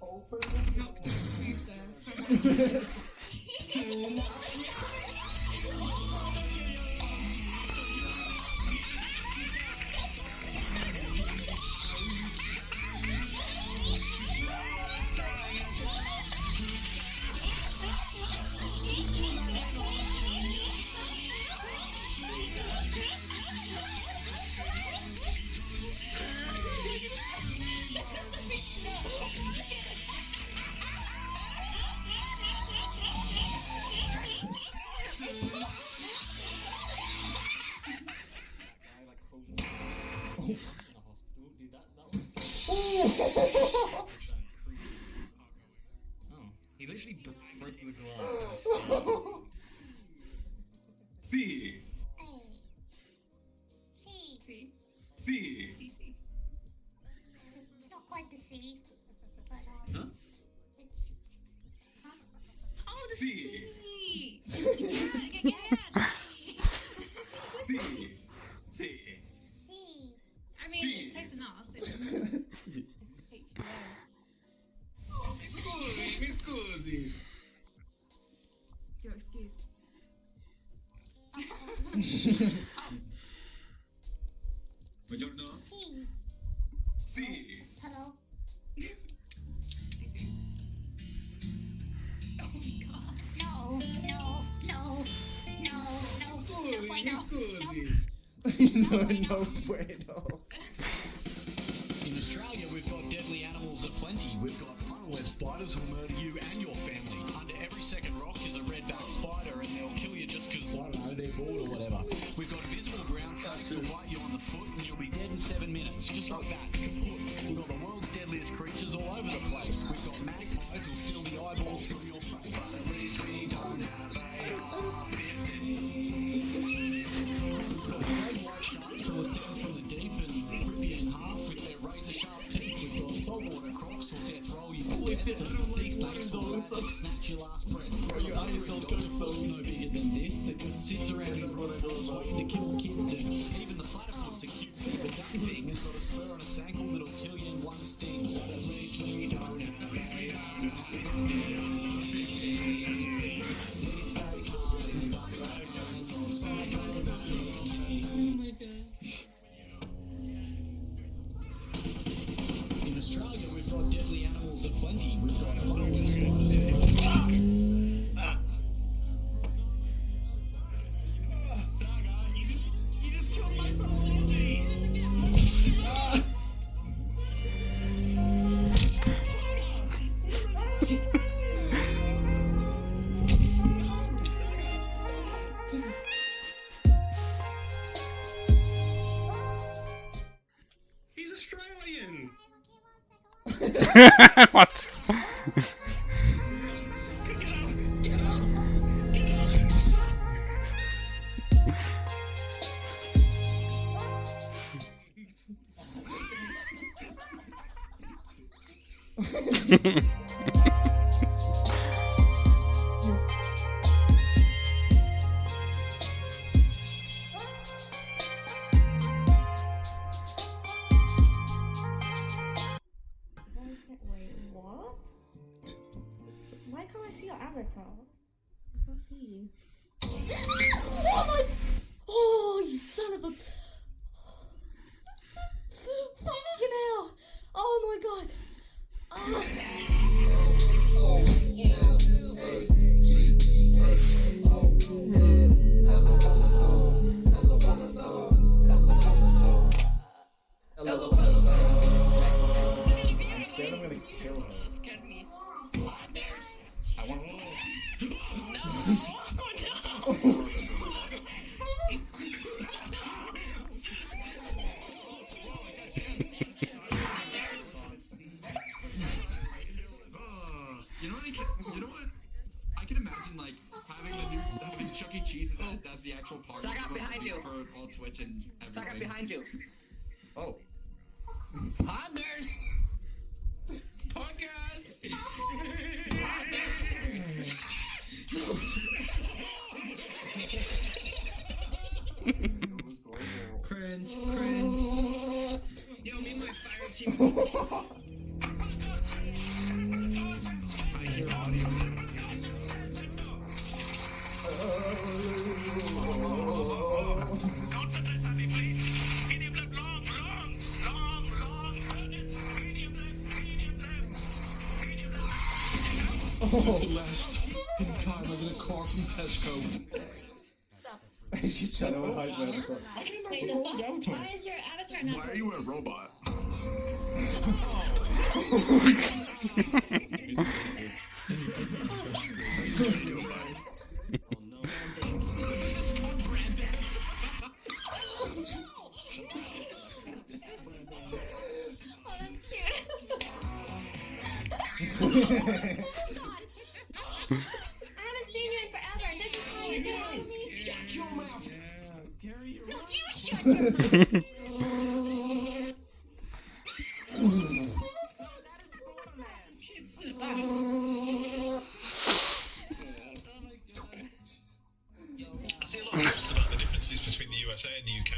Open the door. He literally broke the glass. See. See. It's not quite the sea, but Huh? it's Oh, the See. sea! See. See. I mean, it's close enough. Mi scusi. Your excuse. Buongiorno. Sì. Hello. Oh my god. No. No bueno. In Australia, we've got deadly animals aplenty. We've got funnel web spiders who'll murder you and your family. Under every second rock is a redback spider, and they'll kill you just because, I don't know, they're bored or whatever. We've got visible ground snakes who'll bite you on the foot, and you'll be dead in 7 minutes, just like that. We've got the world's deadliest creatures all over the place. We've got magpies who'll steal the eyeballs from your face. But at least we don't have AR-15. We've got great white sharks who will stand from the deep and rip you in half with their razor-sharp teeth. We've got saltwater crocs who'll death roll you to death, and sea snakes who'll actually snatch your last breath. We've got octopus no bigger than this that just sits around in corridors waiting to kill kids, and even the platypus, a cute but that thing has got a spur on its ankle that'll kill you in one sting. But at least we don't have AR-15s. In Australia, we've got deadly animals aplenty. We've got funnel web spiders. You just killed my Australian. What? Wait, what? Why can't I see your avatar? I can't see you. Oh my! Oh, you son of a! Fucking hell! Oh my god! I'm scared I'm gonna kill her. Scared me. I want to You know what? I can imagine like having Chuck E. Cheese as the actual party. Suck up behind you. For all Twitch and everything. Suck up behind you. Oh. Huggers! Huggers! Cringe, cringe. Yo, me and my fire team. I hear audio. Just the last time I get a car from Tesco. She's trying to hide my avatar. Wait, the fuck? Why is your avatar not? Why are you a robot? Oh, that's cute. I haven't seen you in forever, and this is how you're doing me. Shut your mouth! Gary, you're right. You shut your I see a lot of posts about the differences between the USA and the UK,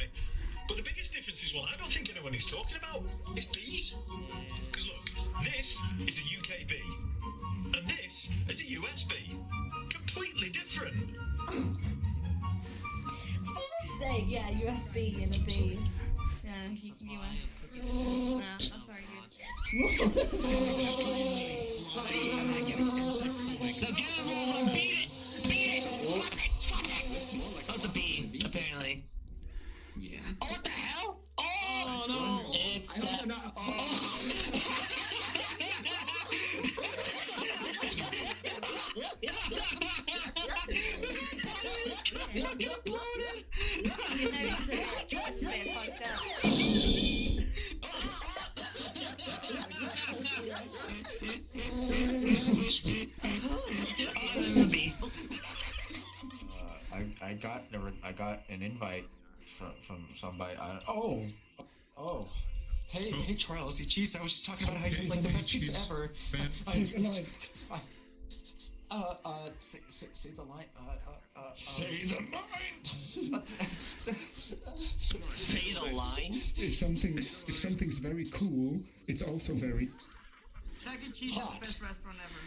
but the biggest difference is one I don't think anyone is talking about is bees. Because look, this is a UK bee, and this is a US bee. Completely different. Say, yeah, USB and a B. Yeah, US. Nah, that's very That's a bee, apparently. Yeah. Oh, what the hell? Oh, no! It's that. I got an invite from somebody. Hey Charles, geez, I was just talking about how you like the best pizza ever. Say the line. Say the line. Say the line. If something's very cool, it's also very Chuck E. Cheese is the best restaurant ever.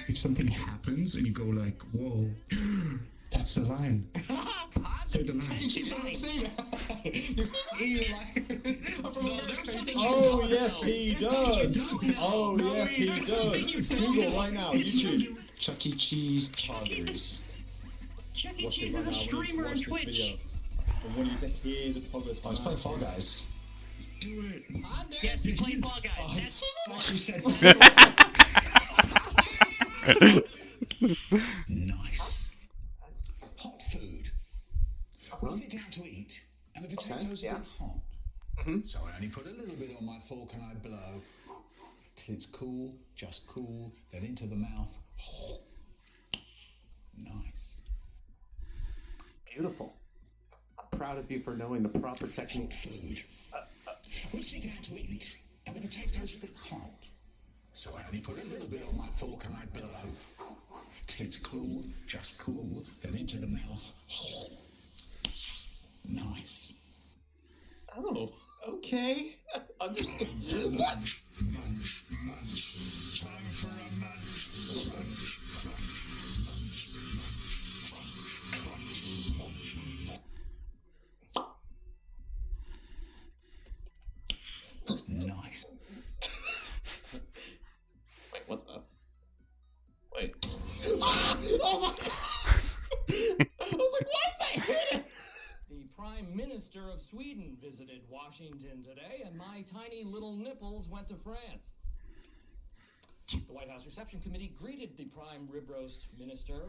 if something happens and you go like, whoa, that's the line. Say the line. She doesn't say that. You liars. Oh yes, he does. Oh yes, he does. Google right now, YouTube. Chuck E. Cheese poggers. Chuck E. Watch Cheese it right is a now. I want you to streamer on watch this Twitch. video. I want you to hear the poggers. I was playing Fall Guys. Do it. Yes, you played Fall Guys. That's She said. Nice. That's hot food. to eat, and the potatoes are a bit hot. So I only put a little bit on my fork and I blow till it's cool, just cool, then into the mouth. Nice. Beautiful. I'm proud of you for knowing the proper technique. Food. We sit down to eat, and the potatoes are a bit hot. So I only put a little bit on my fork and I blow till it's cool, just cool, then into the mouth. Nice. Oh, okay. Understood. Munch, munch, munch. Time for a munch. Nice. Wait, what the? Wait. Oh my god! I was like, why is that hit? The Prime Minister of Sweden visited Washington today, and my tiny little nipples went to France. The White House Reception Committee greeted the Prime Rib Roast Minister,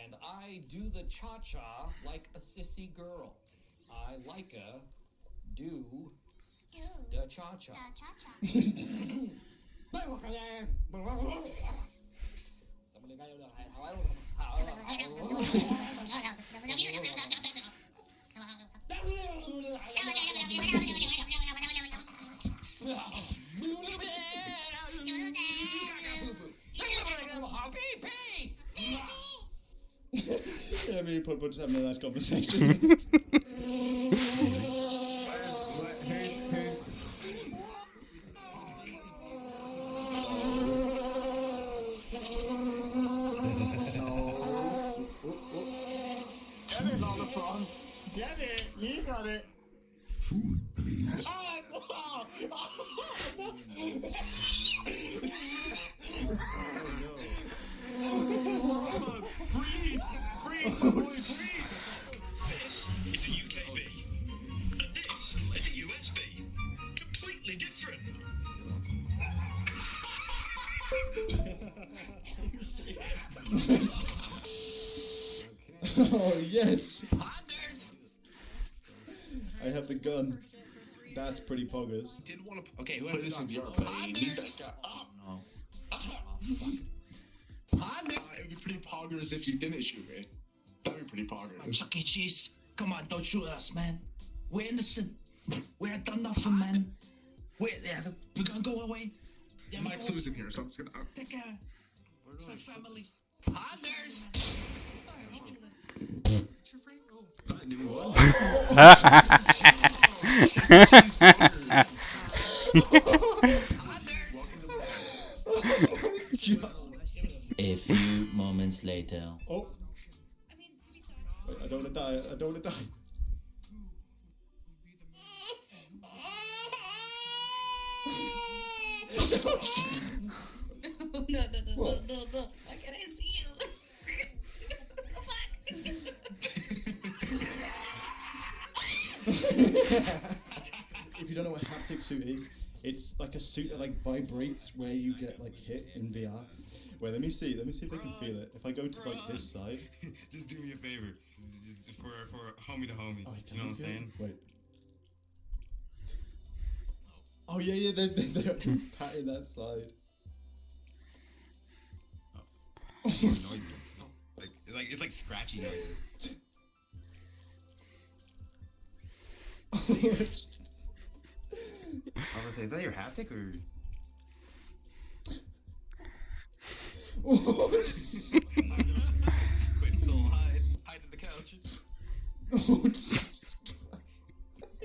and I do the cha-cha like a sissy girl. I like a do the cha-cha. Yeah, me and Pud just having a nice conversation. Who's Get it, Oliphant. Get it. You got it. Food, please. Oh, breathe, my boy, breathe. This is a UKB, and this is a USB. Completely different. Oh, yes! I have the gun. That's pretty poggers. Didn't want to. Okay, whoever this in VR play, need that guy. Oh no. It would be pretty poggers if you didn't shoot me. That'd be pretty poggers. Chuck E. Cheese, come on, don't shoot us, man. We're innocent. We ain't done nothing, man. We're gonna go away. Yeah, Mike's losing here, so I'm just gonna. Take care. It's like family. Poggers. A few moments later. Oh. Wait, I don't want to die. I don't want to die. No. Why can't I see you? If you don't know what haptic suit is, it's like a suit that like vibrates where you get like hit in VR. Wait, let me see if they can feel it. If I go to like this side. Just do me a favor. Just for homie to homie. Oh, you know what I'm saying? Wait. Oh yeah, they're actually patting that side. It's like scratchy noises. I was gonna say, is that your haptic or? Quick soul, hide in the couch. Oh, Jesus.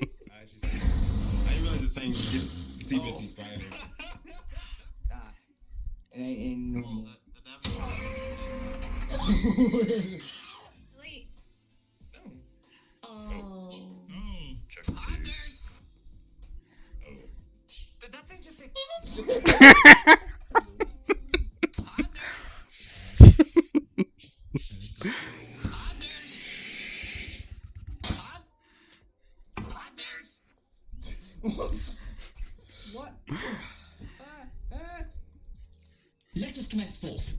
I didn't realize it's saying Itsy Bitsy Spider. It ain't normal. Wait. Check the cheese. Did that thing just say? What? Let us commence forth.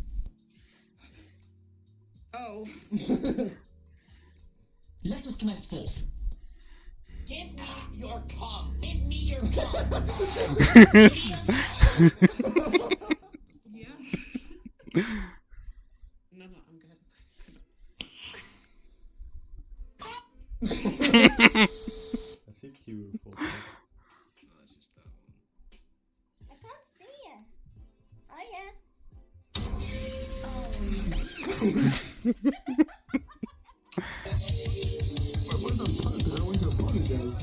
Oh. Let us commence forth. Give me your cum. Give me your cum. No, I'm good. Let's see if Q will fall. I can't see you. Oh yeah. Where's the pun? I want to apologize.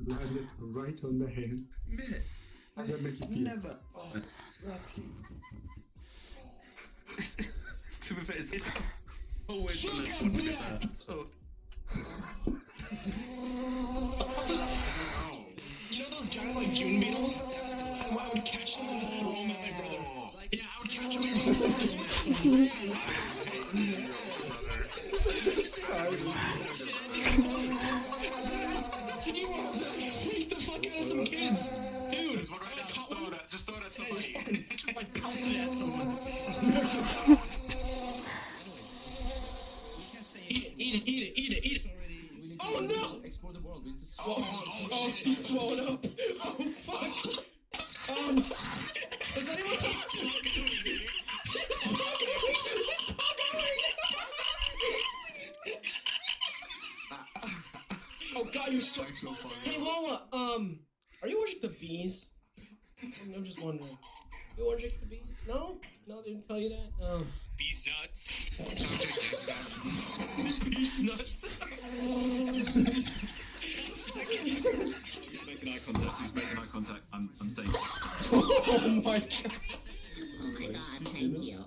Landed right on the head. Mate, How's that make you feel? never. Oh, lefty. To be fair, it's always the left one to be fair. So. You know those giant like June beetles? I would catch them and throw them at my brother. Yeah, I would catch them and throw them freak the fuck out of some kids. Dude, Just throw that somebody. Like pounced at someone. Eat it. Oh no! Explore the world. We need to Oh, he's swollen up. Oh fuck. Is anyone else? Oh god, you're so. Hey Lola, are you allergic to bees? I'm just wondering. You allergic to bees? No? No, they didn't tell you that? No. Bees nuts. Bees nuts. He's making eye contact. He's making eye contact. I'm saying. Oh my god. Oh my god, thank you.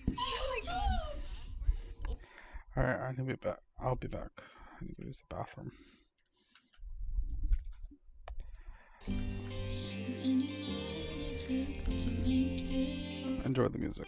Oh my god. Alright, I can be back. I'll be back. I need to use the bathroom. Enjoy the music.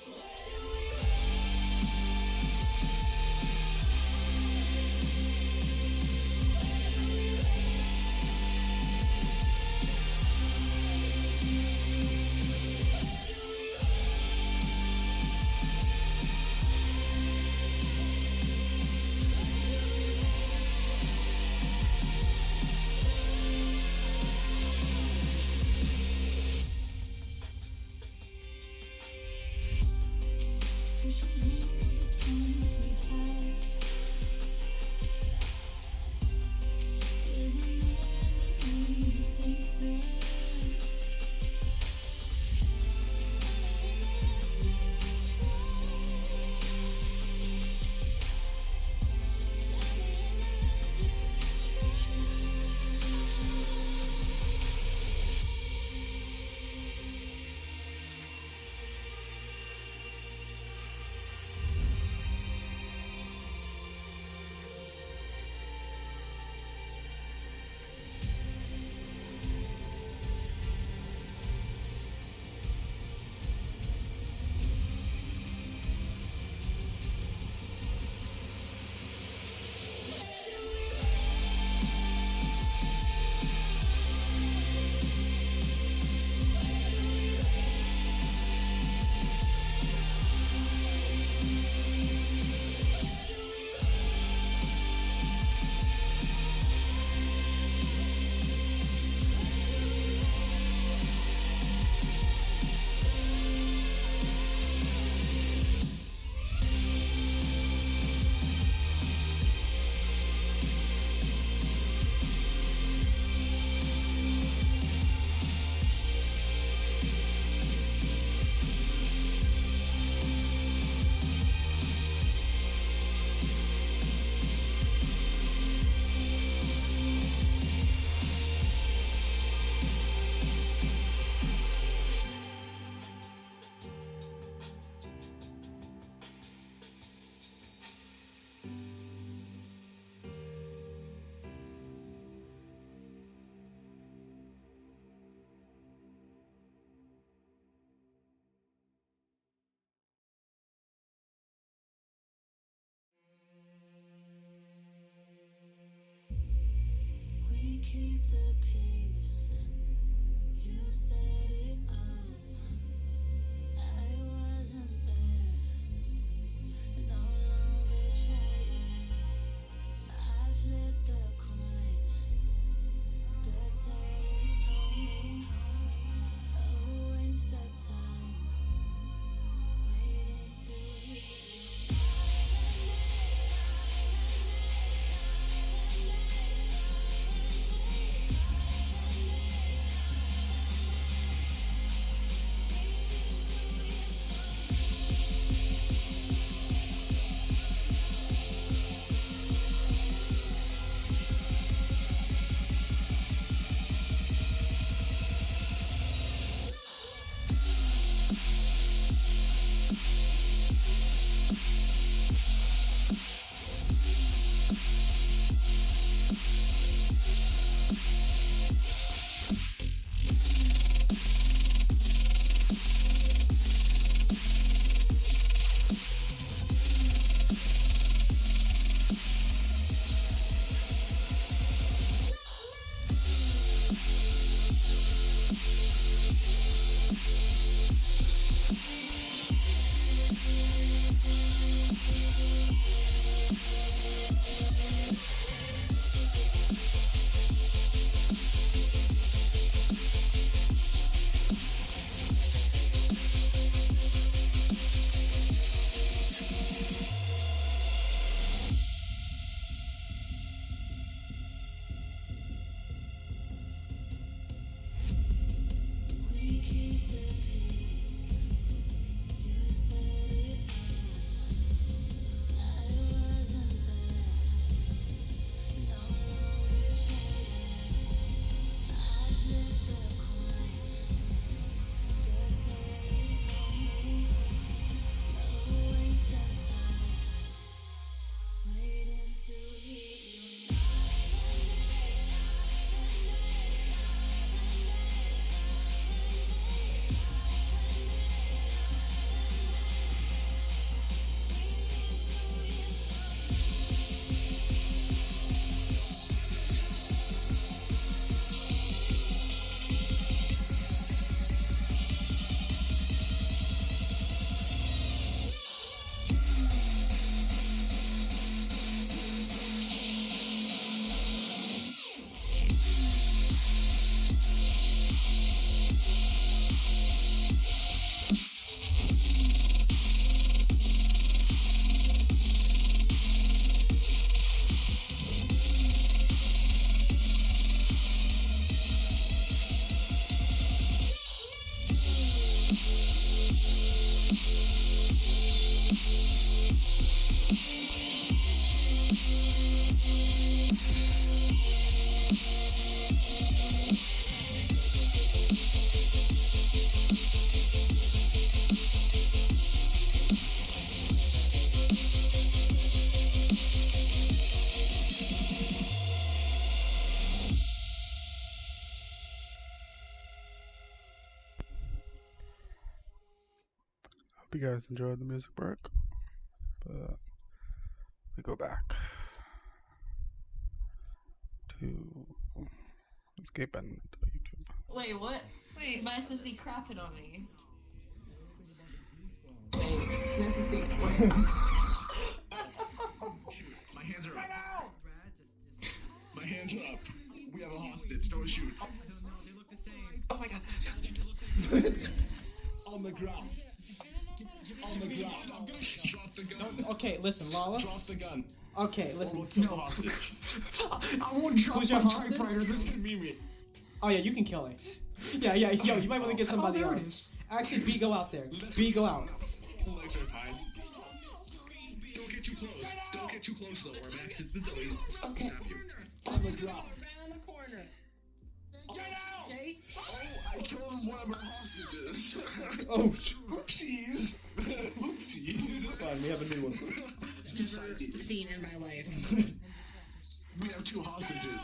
Where do Hope you guys enjoyed the music break. But we go back to escape and YouTube. Wait, what? Wait, my SSD crapping on me. Wait, this is the. My hands are up. My hands are up. We have a hostage. Don't shoot. Oh my god. On the ground. On the ground. Drop the gun. Okay, listen, Lala. Drop the gun. Okay, listen. No hostage. I won't drop Who's your my hostage? typewriter. This can be me. Oh yeah, you can kill it. Yeah, yo, you might want to get somebody there it else. is. Actually, B, go out there. B, go out. Electrified. Don't get too close. Don't get too close though, or I'm accidentally stab you. On the ground. Around the corner. Get out! Oh, I killed one of our hostages. Oh, oopsies. Oopsies. Fine, we have a new one. Never seen in my life. We have two hostages.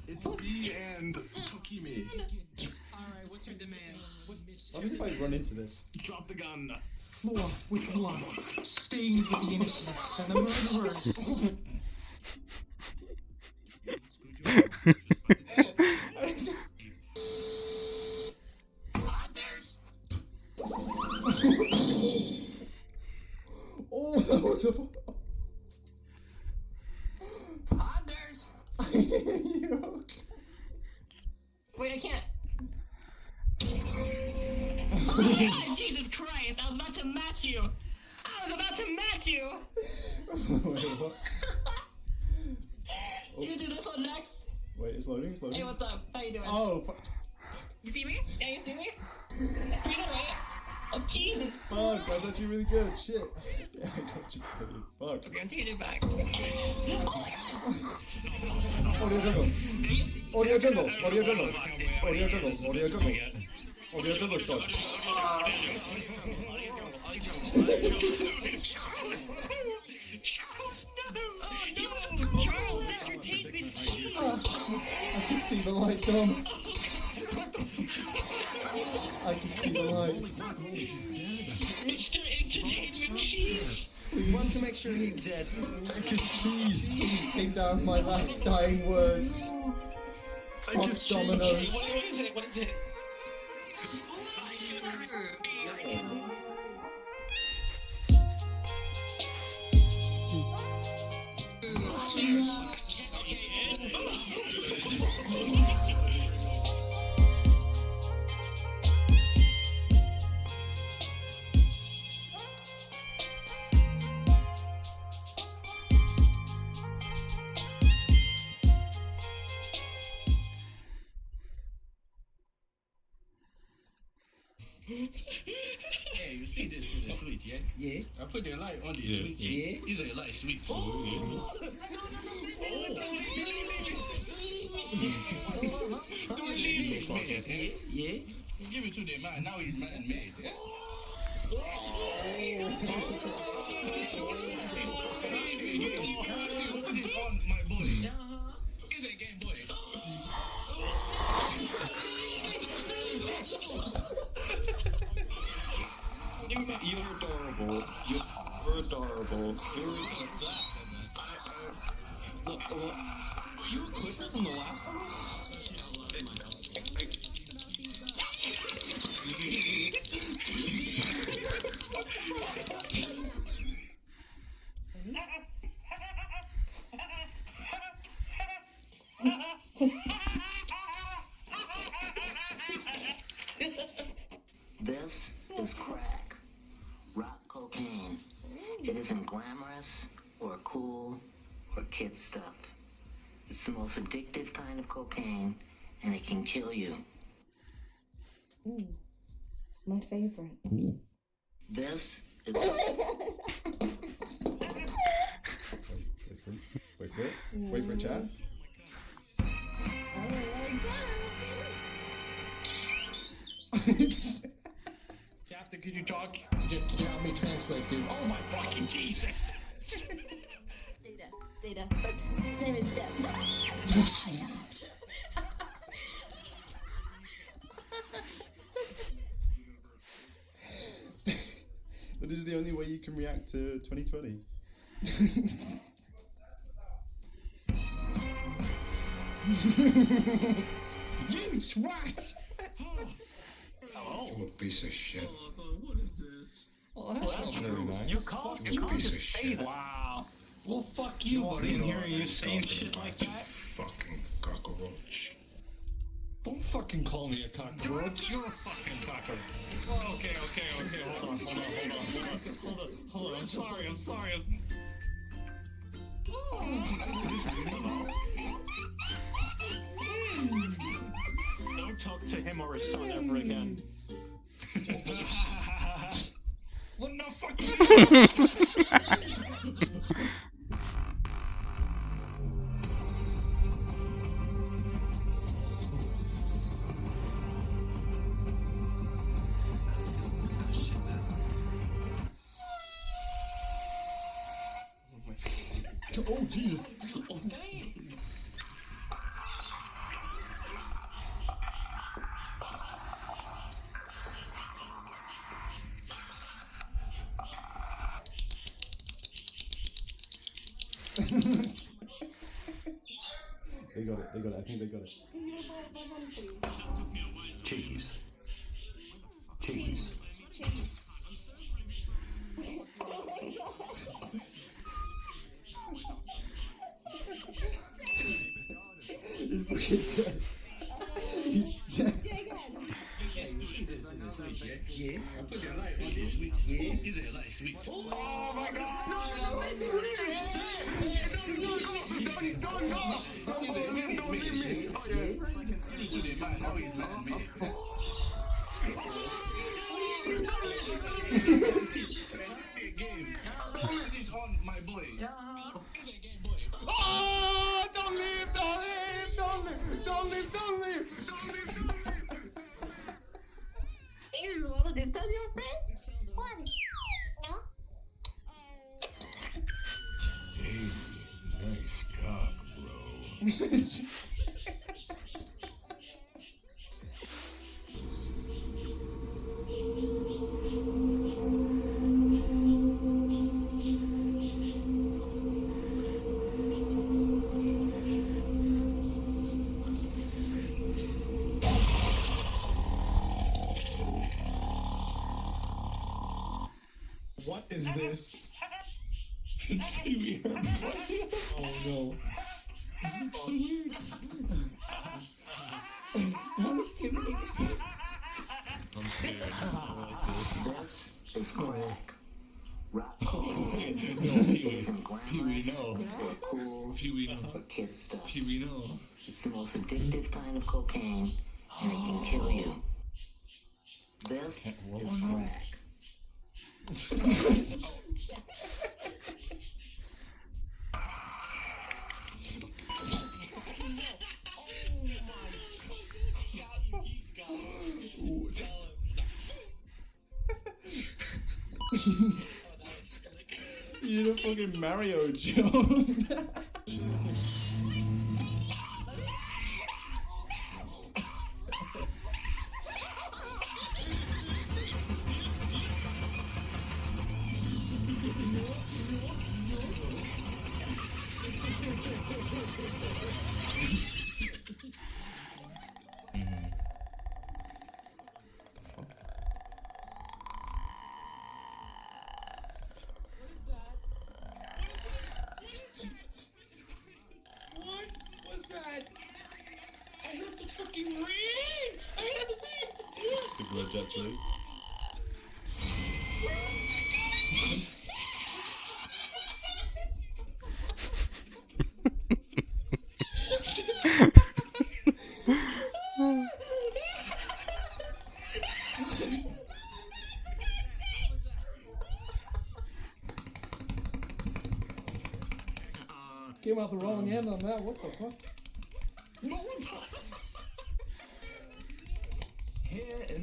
It's B and Tokimi. Alright, what's your demand? What if I run into this? Drop the gun. Floor with blood, stained with the innocence and the murderers. Wait, I can't. Oh my god, Jesus Christ! I was about to match you! Wait, what? You gonna do this one next? Wait, it's loading, it's loading. Hey, what's up? How you doing? Oh, fuck. You see me? Yeah, you see me? Pretty good, right? Oh, Jesus Fuck, that's actually really good. Shit. Yeah, I got you. Fuck. Okay, I'm taking it back. Oh my god! Audio jungle. Audio jungle. Audio jungle. Audio jungle. Audio jungle. Audio jungle squad. I can see the light, Dom. I can see the light. Mr. Entertainment Chief. Please. Want to make sure he's dead. Take his cheese. Please take down my last dying words. Fuck Dominoes. What is it? What is it? Hey, you see this is a sweet, yeah? Yeah. I put the light on the Yeah, sweet. yeah. These are like sweet. So, Don't leave me. Yeah. Give it to the man. Now he's man-made. Yeah? My boy. He's a game boy. You're adorable. You're adorable. Were you quicker than the last This is crack. Rock cocaine. It isn't glamorous or cool or kid stuff. It's the most addictive kind of cocaine, and it can kill you. My favorite. This is... Wait for it. Wait for it, Chad. Captain, could you talk? Could you help me translate, dude? Oh my fucking Jesus! Data, but his name is Death. That is the only way you can react to 2020. You twat! Hello? You piece of shit. What is this? Well, that's not very nice. You can't piece of just say shit. that. Wow. Well, fuck you, buddy. And hearing you saying shit like that. Fucking cockroach. Don't fucking call me a cockroach. You're a fucking cockroach. Oh, okay. Hold on. I'm sorry. Don't talk to him or his son ever again. What the fuck? Oh, Jesus. They got it. I think they got it. Cheese. He's fucking dead. He's dead. Yeah, I put that light on this switch. Yeah, is that light switch? Oh my God! No! Don't leave me! Oh yeah, it's like an idiot man. Oh, he's mad at me. Don't leave on my boy. Oh! Don't leave! You want to disturb your friend? What? No? Hey, nice cock, bro. What is this? It's Pee-wee Herman. Oh no. This looks so weird. I'm scared. I don't like this. This is crack. Rock No, Pee-wee. Pee-wee, no. Pee-wee, no. Kid stuff. Pee-wee, no. It's the most addictive kind of cocaine, and it can kill you. This is crack. You're the fucking Mario Jones. What was that? I heard the fucking ring! I heard the ring! It's the grudge, actually. Came out the wrong end on that. What the fuck?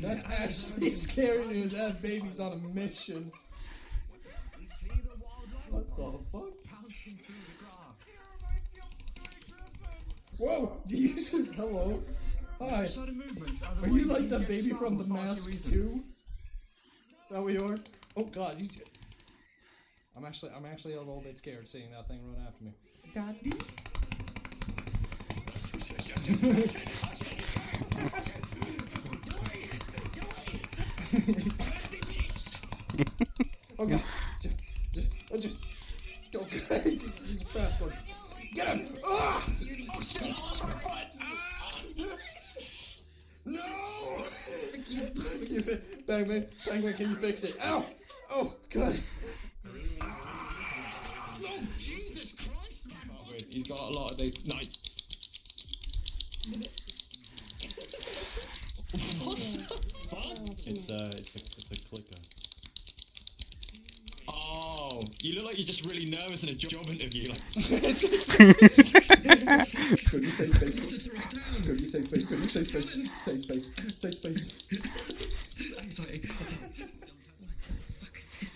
That's actually scary, dude. That baby's on a mission. What the fuck? Whoa! Jesus, hello. Hi. Are you like the baby from The Mask 2? Is that what you are? Oh god, you. I'm actually a little bit scared seeing that thing run after me. Daddy. Oh god. Just go. He's a fast one. Get him! Ah! Oh shit, I lost my foot! No! Bangman, can you fix it? Ow! Oh god. Oh, Jesus Christ! He's got a lot of these. Nice. What the fuck? It's a clicker. Oh, you look like you're just really nervous in a job interview. Like. Could you say space? Could you say space? Could you say space? Say space. Say space. Anxiety. What the fuck is this?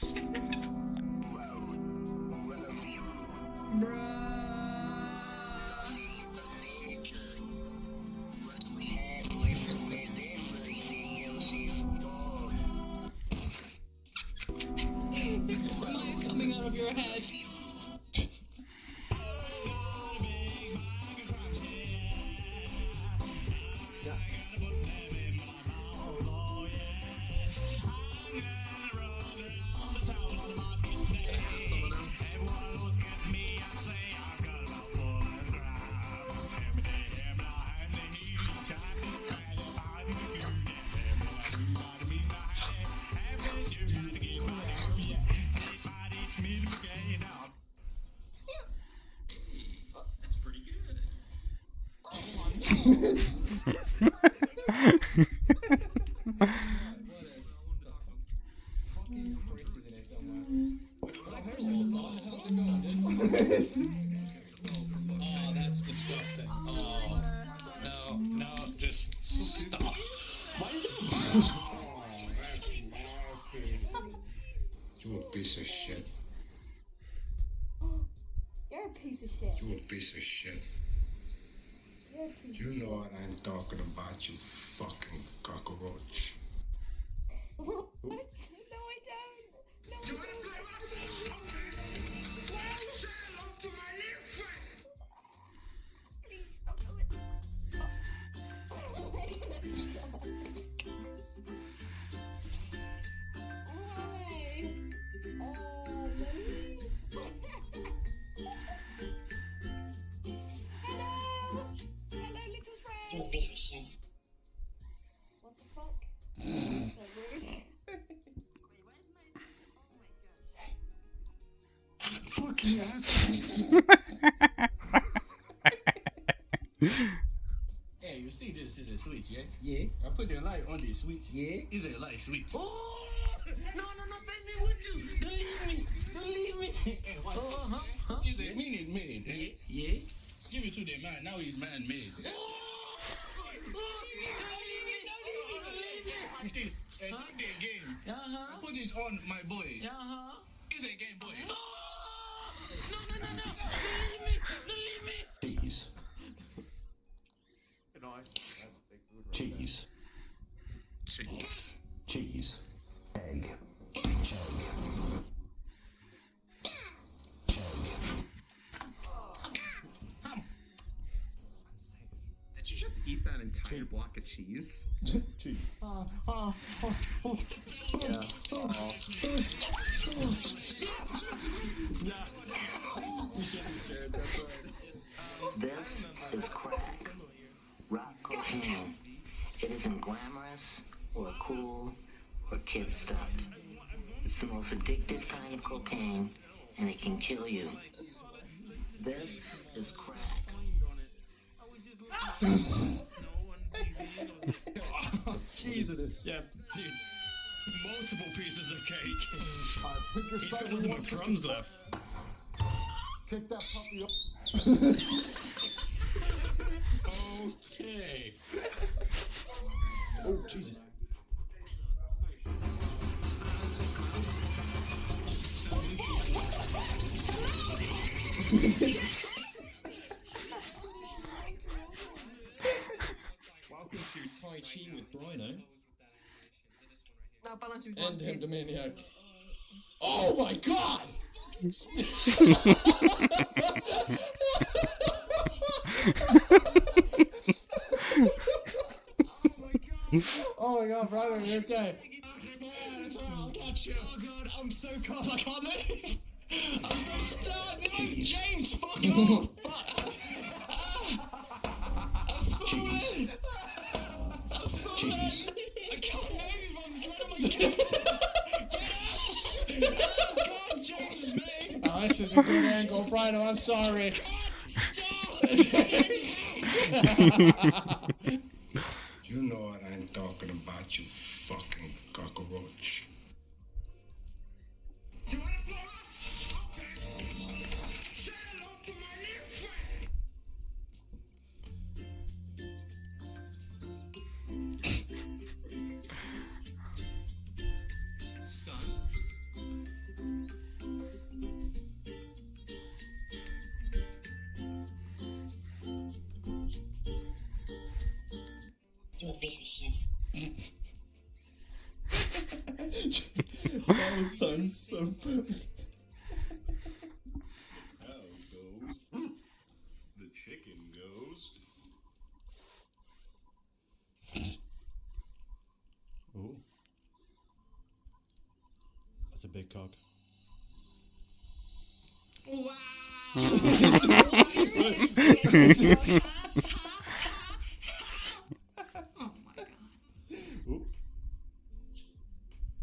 There's fire coming out of your head. Oh, that's disgusting. Oh, no, just stop. Why is it? You a piece of shit. You're a piece of shit. You a piece of shit. You're a piece You know what I'm talking about, you fucking cockroach. What? No, I don't. No, I don't. Say hello to my little friend. Please, I'll do it. Stop. Why? Mommy? Hello! Hello, little friend! You piece of shit. What the fuck? So rude. Fucking asshole. Hey, you see this is a switch, yeah? Yeah. I put the light on the switch. Yeah. It's a light switch. Oh! No, take me with you. Don't leave me. Hey, what? It's a minute made. Eh? Yeah. Give it to the man. Now he's man made. Watch this. Take the game. I put it on my boy. It's a game, boy. No. Don't leave me. Cheese. Cheese. Cheese. Egg. Did you just eat that entire block of cheese? Cheese. Yeah. This is crack. Rock cocaine. It isn't glamorous or cool or kid stuff. It's the most addictive kind of cocaine, and it can kill you. This is crack. Jesus. Yeah, dude. Multiple pieces of cake. He's got nothing but crumbs left. Kick that puppy up. Okay. Oh, Jesus. Welcome to Tai Chi with Brino. No, balance with And him, the maniac. Oh my god! Oh my god, Brino, you're okay. I'll catch you. Oh god, I'm so cold, I can't move. I'm so stuck. No, James, fuck off. I've fallen. I can't move. I'm slamming my Oh god, James, mate. Oh, this is a good angle, Brino, I'm sorry. You know what I'm talking about, you fucking cockroach. You wanna blow up? Okay. Say hello to my little friend. Son. You a piece of shit. That was done so perfect. How goes the chicken goes? Oh. That's a big cock. Ooh.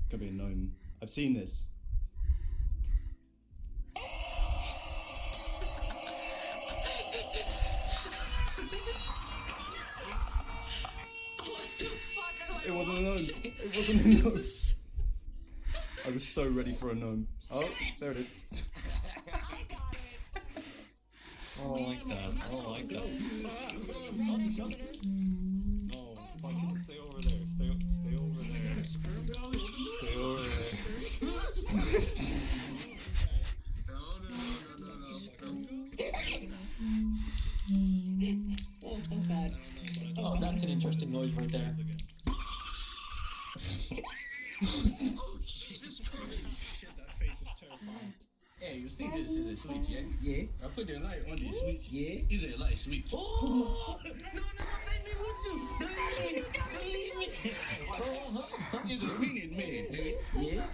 Could be a gnome. I've seen this. wasn't a gnome. I was so ready for a gnome. Oh, there it is. I don't like that. I don't like that. No, fucking stay over there. Stay over there. Stay over there. Oh, so bad. Oh, that's an interesting noise right there. Oh, Jesus Christ. Shit, that face is terrifying. Hey, you see this is a switch, yeah? Yeah. I put the light on the switch. Yeah. Is a light switch. Oh! No, let me with you. Don't leave me. He's a minute made, dude. Yeah.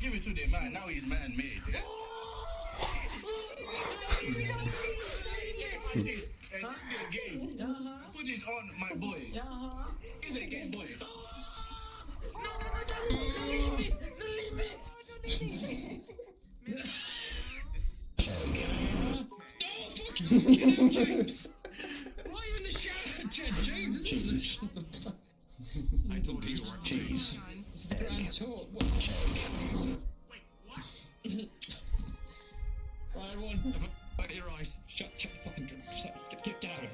Give it to the man. Now he's man made. Yeah? Put it on my boy. It's a game boy. Don't leave me. James! Why are you in the shower, James? I told you were cheese. Grand tour. Right one. Back your eyes. Shut the fucking door. Get out of here.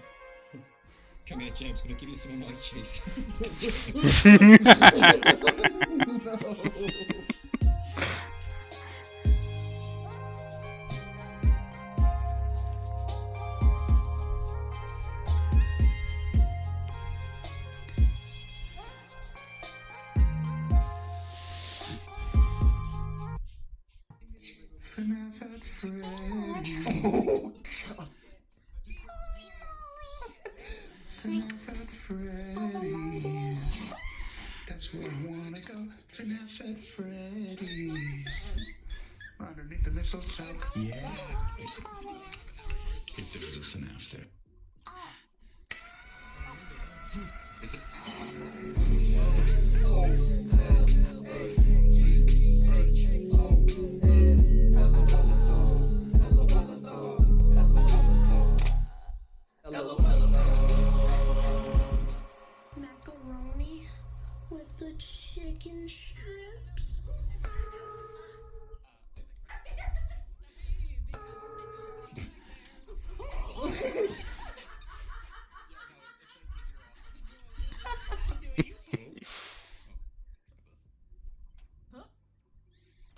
Come here, James. I'm gonna give you some of my cheese. No. FNAF at Freddy's. Oh, God. FNAF at Freddy's. That's where I wanna go. FNAF at Freddy's. Underneath the mistletoe. Yeah. If there was a FNAF there. Macaroni with the chicken strips.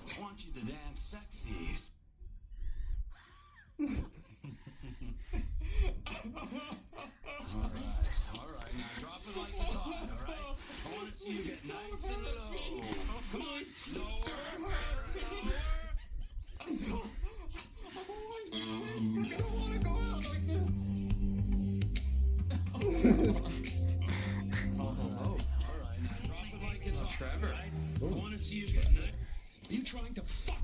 I want you to dance sexy. Alright, now drop it like it's hot, alright? I want to see you get nice and low. Come on, lower. I don't want to go out like this. Alright, now drop it like it's hot, Trevor. Right? I want to see you get nice. Are you trying to fuck?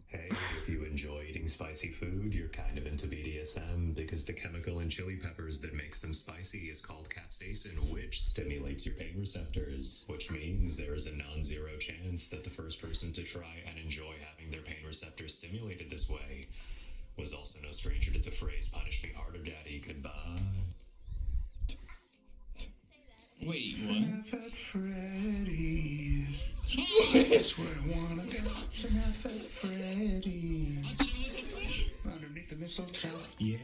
Hey, if you enjoy eating spicy food, you're kind of into BDSM because the chemical in chili peppers that makes them spicy is called capsaicin, which stimulates your pain receptors, which means there is a non-zero chance that the first person to try and enjoy having their pain receptors stimulated this way was also no stranger to the phrase, "Punish me harder, daddy, goodbye." Wait, what? FNAF at Freddy's. That's where I wanna go. FNAF at Freddy's. Underneath the mistletoe. Yeah.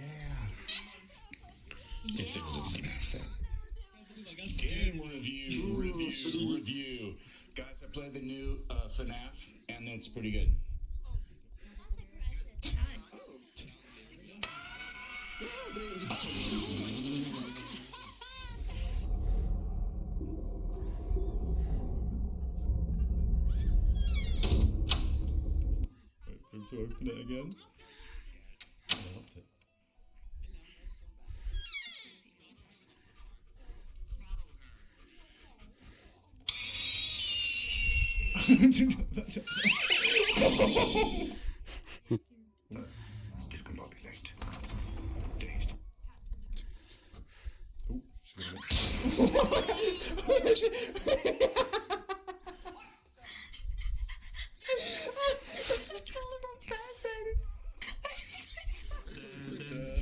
If there was a FNAF there. Game review. Guys, I played the new FNAF, and it's pretty good. Wait for him to open it again. I loved it. Discombobulate. Dazed. Oh, should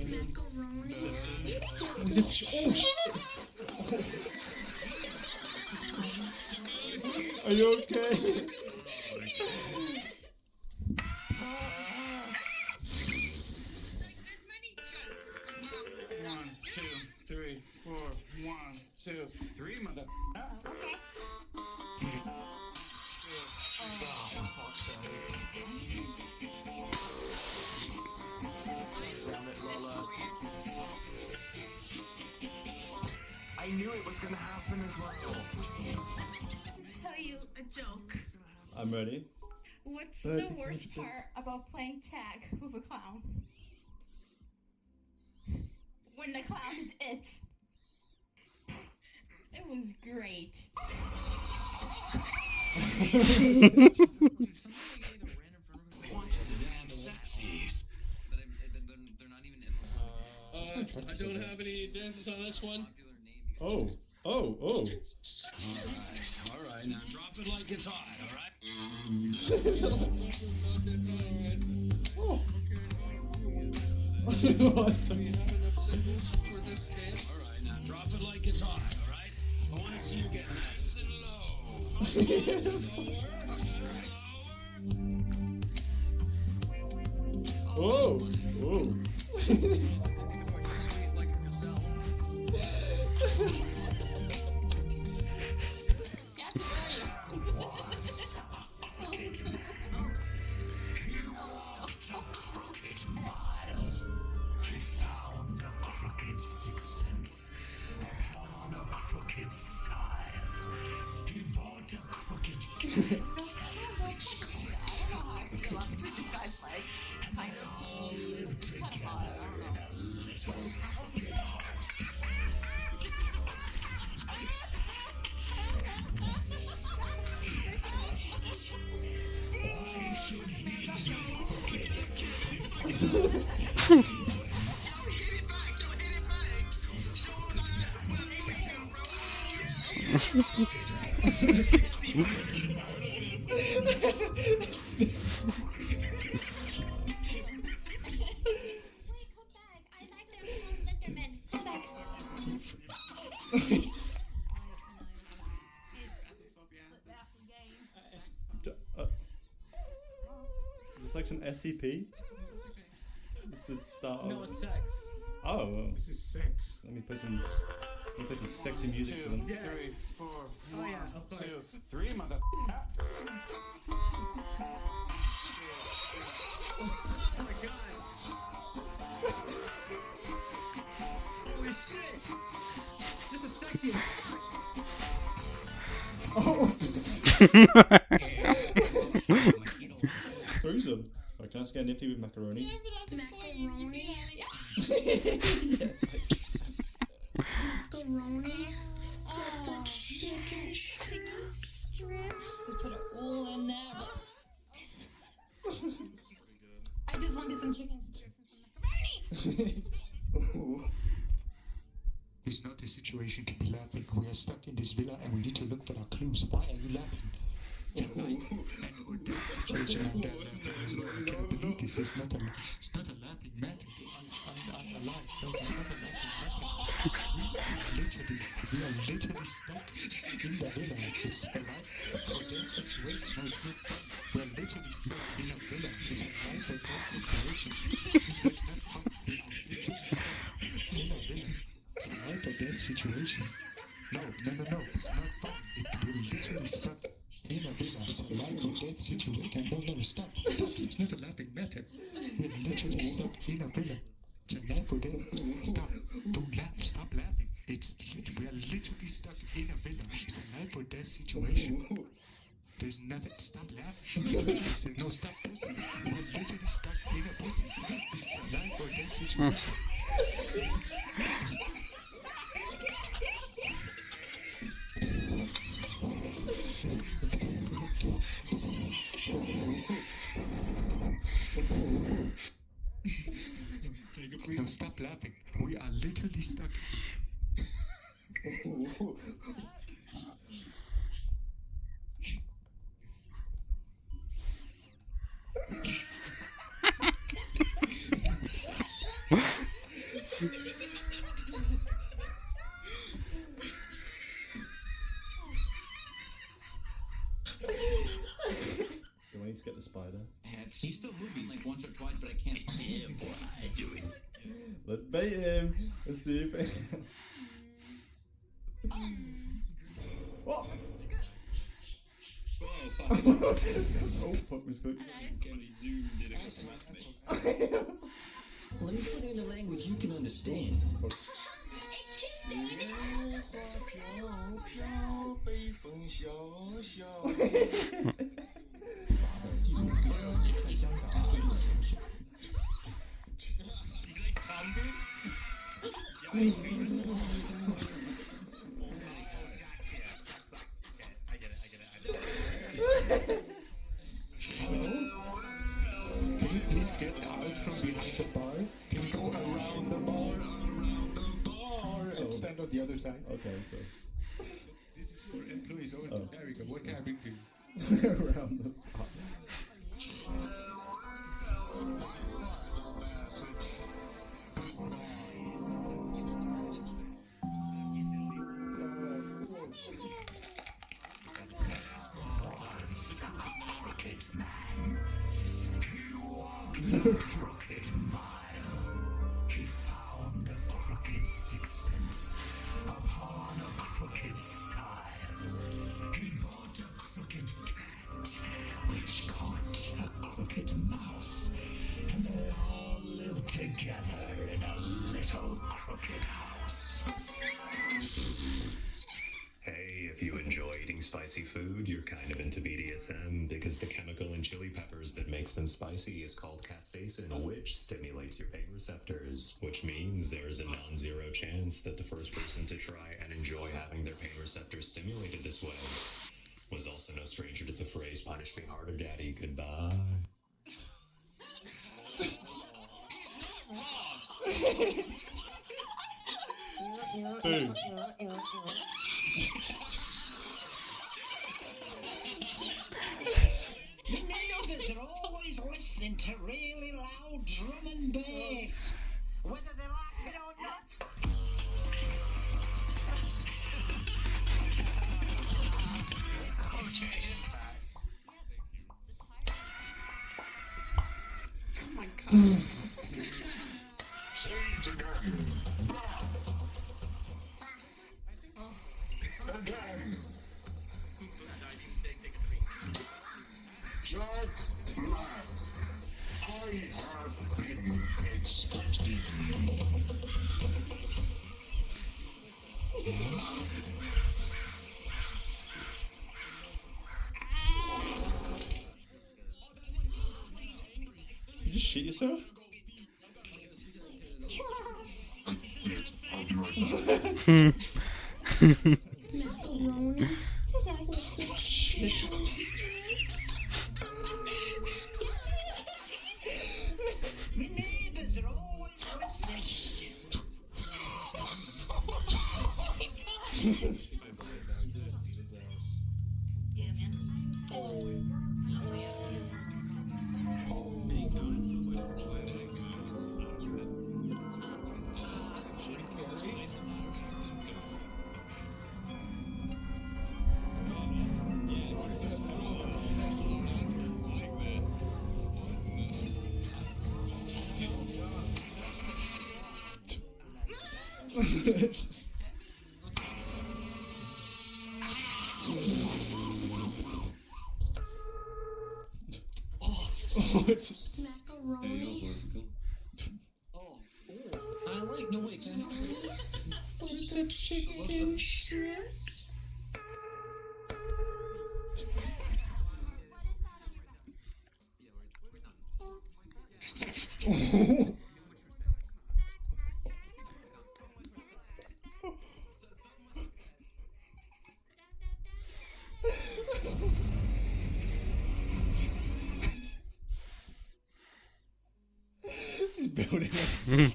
Macaroni. Oh, Are you okay? 1, 2, 3, 4. 1, 2, 3, mother. Okay. Damn it, Lola. I knew it was gonna happen as well. To tell you a joke. I'm ready. What's I the think worst 100 part about playing tag with a clown? When the clown is it. It was great. I don't have any dances on this one. Oh. Alright, now drop it like it's hot, alright? What Do you have enough symbols for this dance? Alright, now drop it like it's hot, alright? I want to see you get nice and low. Whoa. Whoa. Is this like some SCP? It's the start of... No, it's sex. Oh, well. This is sex. Let me play some sexy music for them. 2, 3, 4. Oh yeah, of course. 2, 3, mother. Oh my god. Holy shit. This is sexy. Oh! Threesome. Right, can I scare Nifty with macaroni? Macaroni? Yes, Macaroni? Oh, chicken strips? To put it all in there. I just wanted some chicken strips and some macaroni! It's not a situation to be laughing. We are stuck in this villa and we need to look for our clues. Why are you laughing? Tonight, and we're in a situation I'm done laughing as well. I can't believe this. It's not a laughing matter. I'm alive. No, it's not a laughing matter. We are literally stuck in the villa. It's a life or death situation. No, it's not fun. We're literally stuck in a villa. It's a life or death situation. It's not fun. We're literally stuck in a villa. It's a life or death situation. No, it's not fun. We're literally stuck in a villa. It's a life or death situation. No, stop. It's not a laughing matter. We're literally stuck in a villa. It's a life or death. Stop. Don't laugh. Stop laughing. We are literally stuck in a villa. It's a life or death situation. There's nothing. Stop laughing. No, stop pussy. We're literally stuck in a pussy. This is a life or death situation. No, stop laughing. We are literally stuck. He's still moving like once or twice, but I can't. Yeah, boy, I do it. Let's bait him. Let's see if. Oh! Oh, fuck, misclick. Let me put it in a language you can understand. Please get out from behind the bar. Can you go around the bar, and stand on the other side? Okay, so. This is for employees only. Oh. There we go. What can I bring to you? Around the bar. Crooked mile. He found a crooked sixpence upon a crooked stile. He bought a crooked cat, which caught a crooked mouse, and they all lived together in a little crooked house. Hey, if you enjoy eating spicy food, you're kind of into BDSM because the chemical in chili peppers that makes them spicy is called capsaicin, which stimulates your pain receptors, which means there is a non-zero chance that the first person to try and enjoy having their pain receptors stimulated this way was also no stranger to the phrase, "Punish me harder, daddy, goodbye." Boom. Neighbors are always listening to really loud drum and bass, whether they like it or not. Oh my god. Say it again. Again. Jack Black, I have been expecting you. You just shit yourself? I'll be right back. Macaroni. This is like a shit. The neighbors are always listening. Yeah, man. What? Macaroni. I like, no wait, can I? With the chicken strips. She's building it.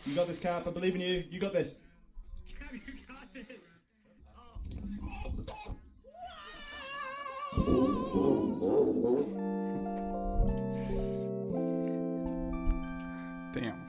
You got this, Cap. I believe in you. You got this. You got this. Damn.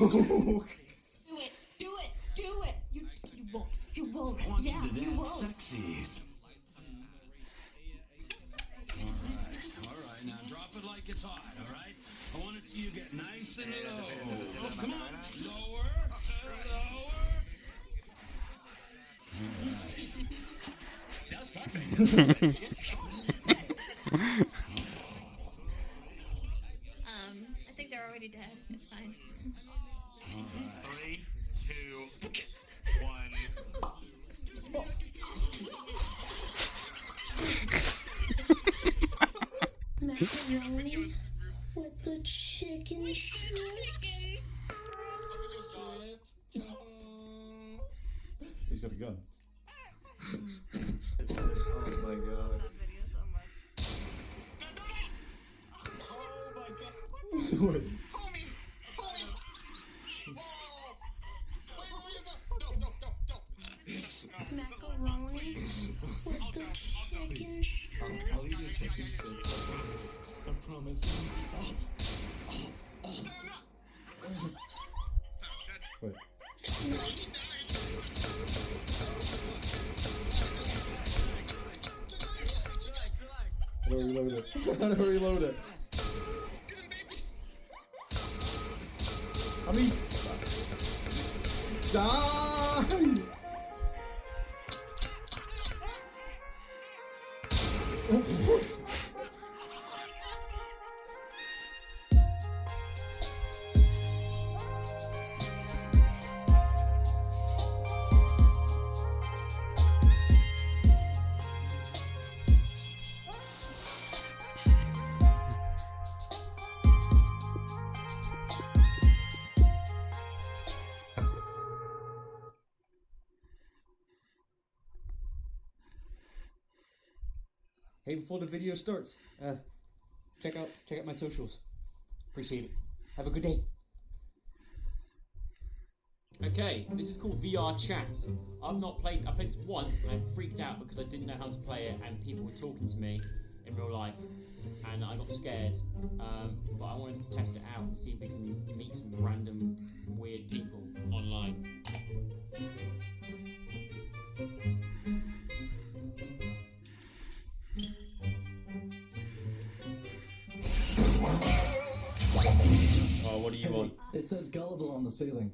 Do it. Do it. Do it. You won't. You won't. I want Yeah, you to you dance won't. sexy. Alright, now drop it like it's hot, alright? I want to see you get nice and low. Oh, come on, lower, lower. That's perfect. I think they're already dead. It's fine. 3, 2, 1. Macaroni with the chicken strips. He's got a gun. Oh my god. Wait. Macaroni with the chicken strips. I promise. Wait. How do I reload it? How do I reload it? I mean, die! What? Hey, before the video starts, check out my socials. Appreciate it. Have a good day. Okay, this is called VR Chat. I played this once and I freaked out because I didn't know how to play it and people were talking to me in real life and I got scared. But I want to test it out and see if we can meet some random weird people online. Oh, what do you want? It says gullible on the ceiling.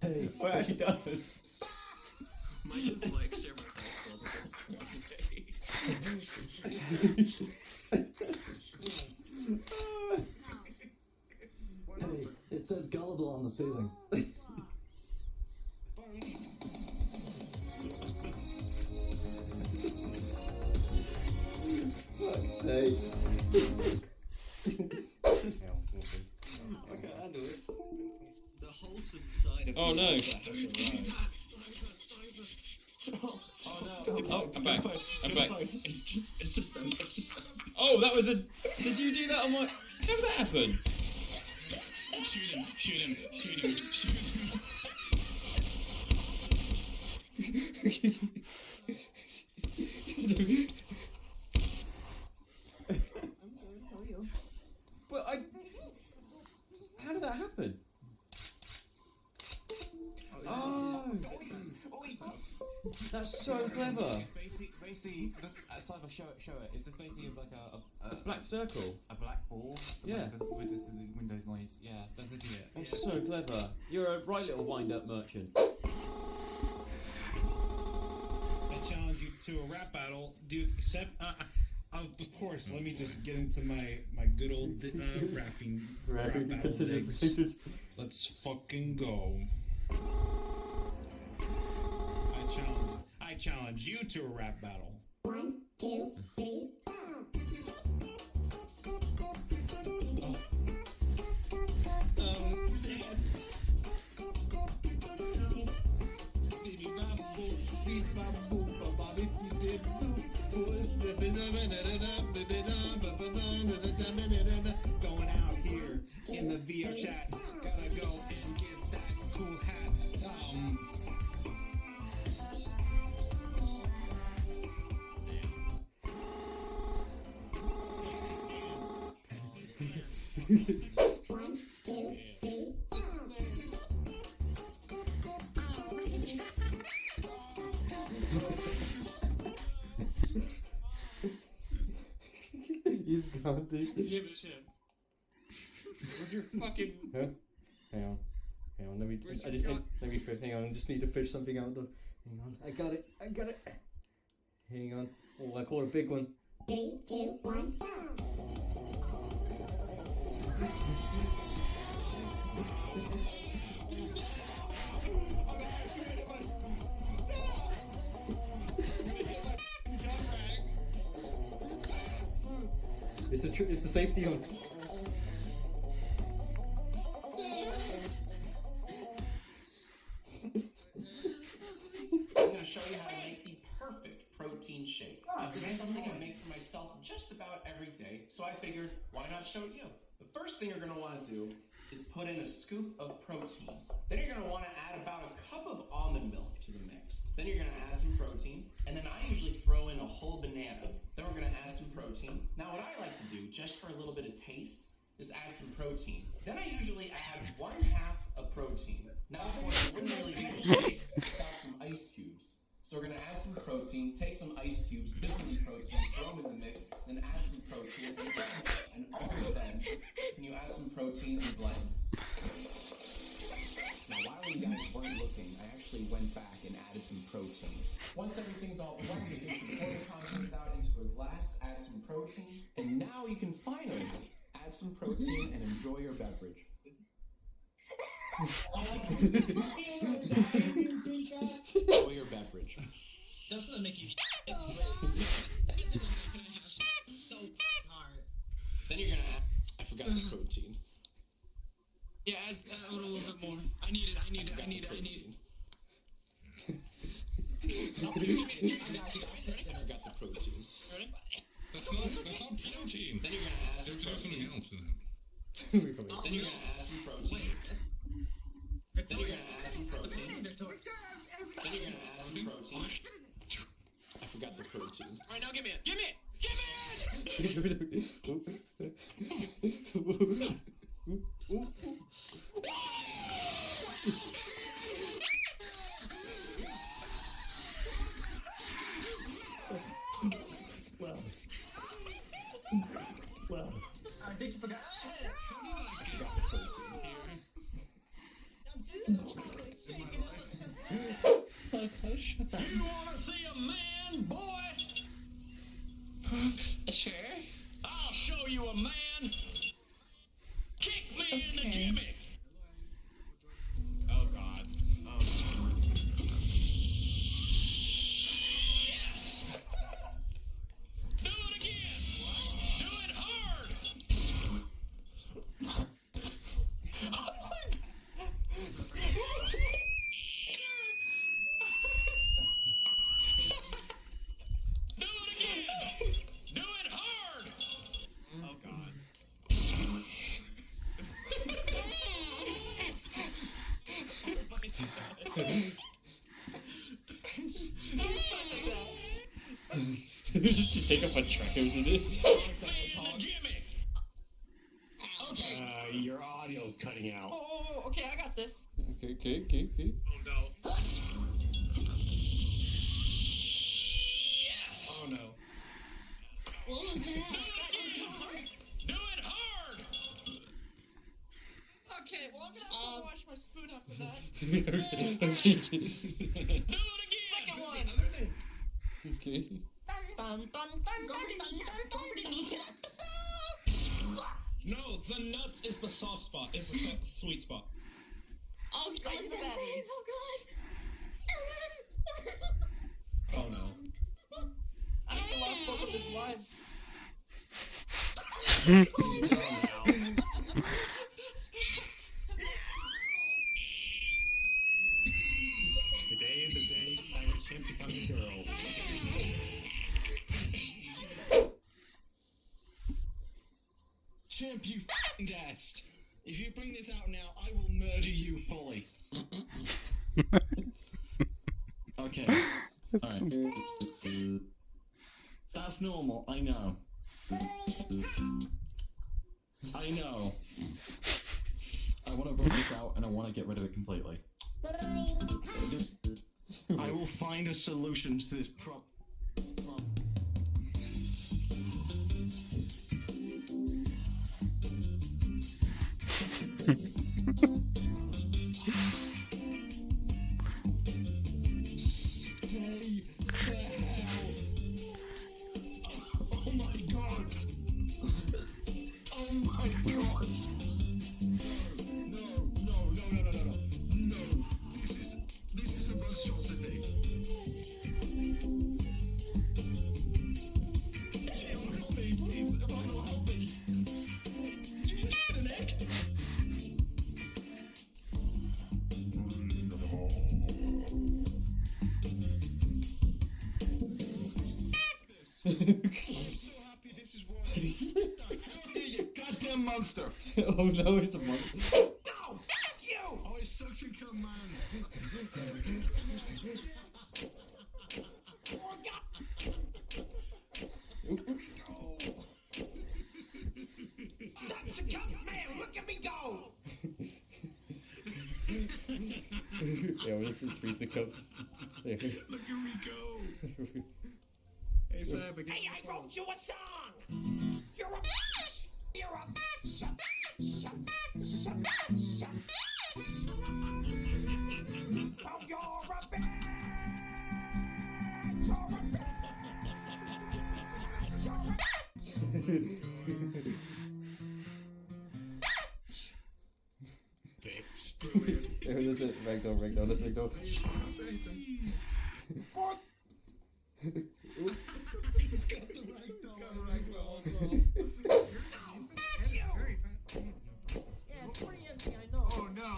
Hey. Oh, it actually does. My dyslexia Hey, it says gullible on the ceiling. Fuck's sake. Okay, I do it. The wholesome side of Oh no. Oh no. Oh, I'm back. I'm back. It's just them. Oh, that was a. Did you do that on my. How did that happen? Shoot him, shoot him, shoot him, shoot him. But how did that happen? Oh, that's so clever. Basically, Cypher, show it. It's just basically like A black circle. a black ball. Yeah. With this Windows noise. Yeah, that's just it. That's so clever. You're a right little wind-up merchant. I challenge you to a rap battle. Do except, of course. Let me just get into my good old rapping rap battle digs. Let's fucking go. I challenge you to a rap battle. 1, 2, 3, Going out here in the VR chat. Gotta go and get that cool hat. 1, 2, 3, He's gone, dude. Yeah, but shit. Where's your fucking... Huh? Hang on. Hang on, let me... Where's I your just, gun? let me hang on, I just need to fish something out though. Hang on, I got it. Hang on. Oh, I caught a big one. 3, 2, 1, go! It's the safety on. I'm going to show you how to make the perfect protein shake. This is something I make for myself just about every day, so I figured, why not show it you? The first thing you're going to want to do is put in a scoop of protein. Then you're going to want to add about a cup of almond milk to the mix. Then you're going to add some protein, and then I usually throw in a whole banana. Then we're going to add some protein. Now what I like to do, just for a little bit of taste, is add some protein. Then I usually add 1/2 of protein. Now of course, it wouldn't really be a shake without some ice cubes. So we're going to add some protein, take some ice cubes, dip them in protein, throw them in the mix, then add some protein, and blend. And only then can you add some protein and blend. Now while you guys weren't looking, I actually went back and added some protein. Once everything's all blended, you can pour the contents out into a glass, add some protein, and now you can finally add some protein and enjoy your beverage. Enjoy your beverage. That's gonna make you so hard. Then you're gonna add, I forgot the protein. Yeah, add a little bit more. I need it. Then you're gonna add some protein. Else in Then you're gonna add some protein. Then you're gonna add some protein. Then you're gonna add some protein. I forgot the protein. Alright, now give me it. Give me it! Give me Well. I think you forgot. Hello, Coach. What's up? You wanna see a man, boy? Sure. I'll show you a man. Kick me in the jimmy. Oh god. Oh god. Do it again. Do it hard. Do it again. Do it hard. Oh god. Did she take off a track and did it? Your audio's cutting out. Oh, okay, I got this. Okay. Oh no. Oh no. What was that? Do it hard. Okay, well, I'm gonna have to wash my spoon after that. Okay. Second one. Okay. No, the nuts is the soft spot. It's the sweet spot. Oh, right in the batteries. Oh no. I think I lost both of his lives. Today is the day Silent Champ becomes a girl. Champ, you f***ing dast. If you bring this out now, I will murder you fully. Okay. Alright. That's normal, I know. I know. I want to vote this out, and I want to get rid of it completely. I will find a solution to this problem. Stay the hell. Oh my god. Oh my god. No. This is a bus shot today. Help me, please. Rhino, help me. Did you just get an egg? I'm so happy this is what I'm you goddamn monster! Oh no, it's a monster. No! Fuck you! Oh, it's suction cup, man! Suction cup, man! Look at me go! Yeah, this is freeze the cup. Look at me go! Hey, Sam, again. Hey, I wrote you a song! You're a bitch! You're a bitch! Oh, you're a bitch! You're a Yeah, that's it. Ragdoll, let's Ragdoll. He's got the ragdoll also. Yeah, it's pretty empty, I know. Oh no!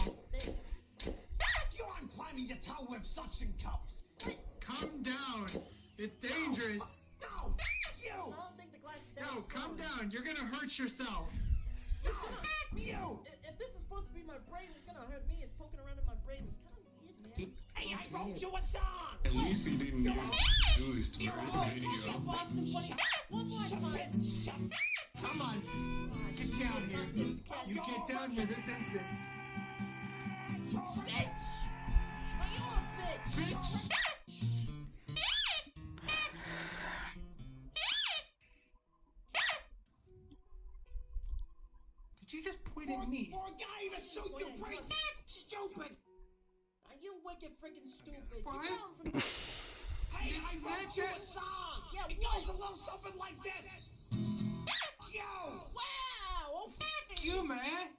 You aren't climbing your tower with suction cups! Calm down! It's dangerous! No! You! I don't think the glass stays. No, calm down! You're gonna hurt yourself! You! If this is supposed to be my brain, it's gonna hurt me. It's poking around in my brain. It's kind of weird, man. Hey, I wrote you a song! At least he didn't use Boost for the video. Boston funny. One more time. Come on! Get down here! You get down here this instant! Bitch! Are you a bitch? Bitch! Did you just point at me? For a guy to shoot you pretty stupid! Are you wicked freaking stupid? Brian? Get down from Hey, I wrote you a song! Yeah, it goes a little something like this! Yo! Wow! Oh, fuck You, man!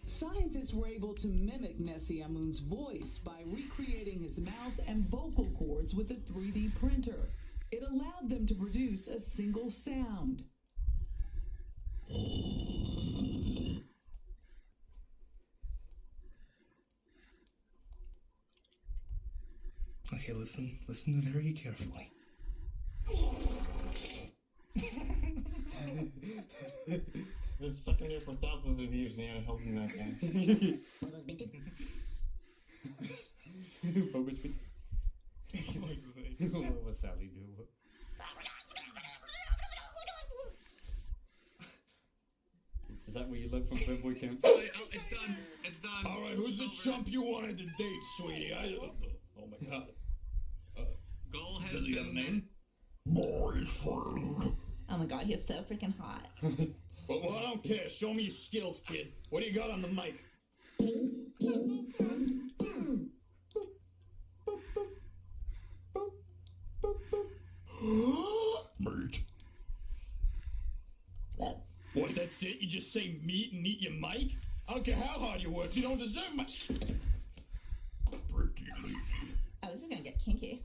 Scientists were able to mimic Nessie Amun's voice by recreating his mouth and vocal cords with a 3D printer. It allowed them to produce a single sound. Okay, listen very carefully. Been stuck in there for thousands of years now, helping that guy. Focus me. What's Sally do? Is that where you look from Fanboy Camp? It's done. It's done. Alright, who's the chump you wanted to date, sweetie? Oh my god. Goal has Does he have a been name? Boyfriend. Oh my god, he's so freaking hot. Well, I don't care. Show me your skills, kid. What do you got on the mic? Mate. What, that's it? You just say meat and eat your mic? I don't care how hard you work, you don't deserve my... Pretty lady. Oh, this is gonna get kinky.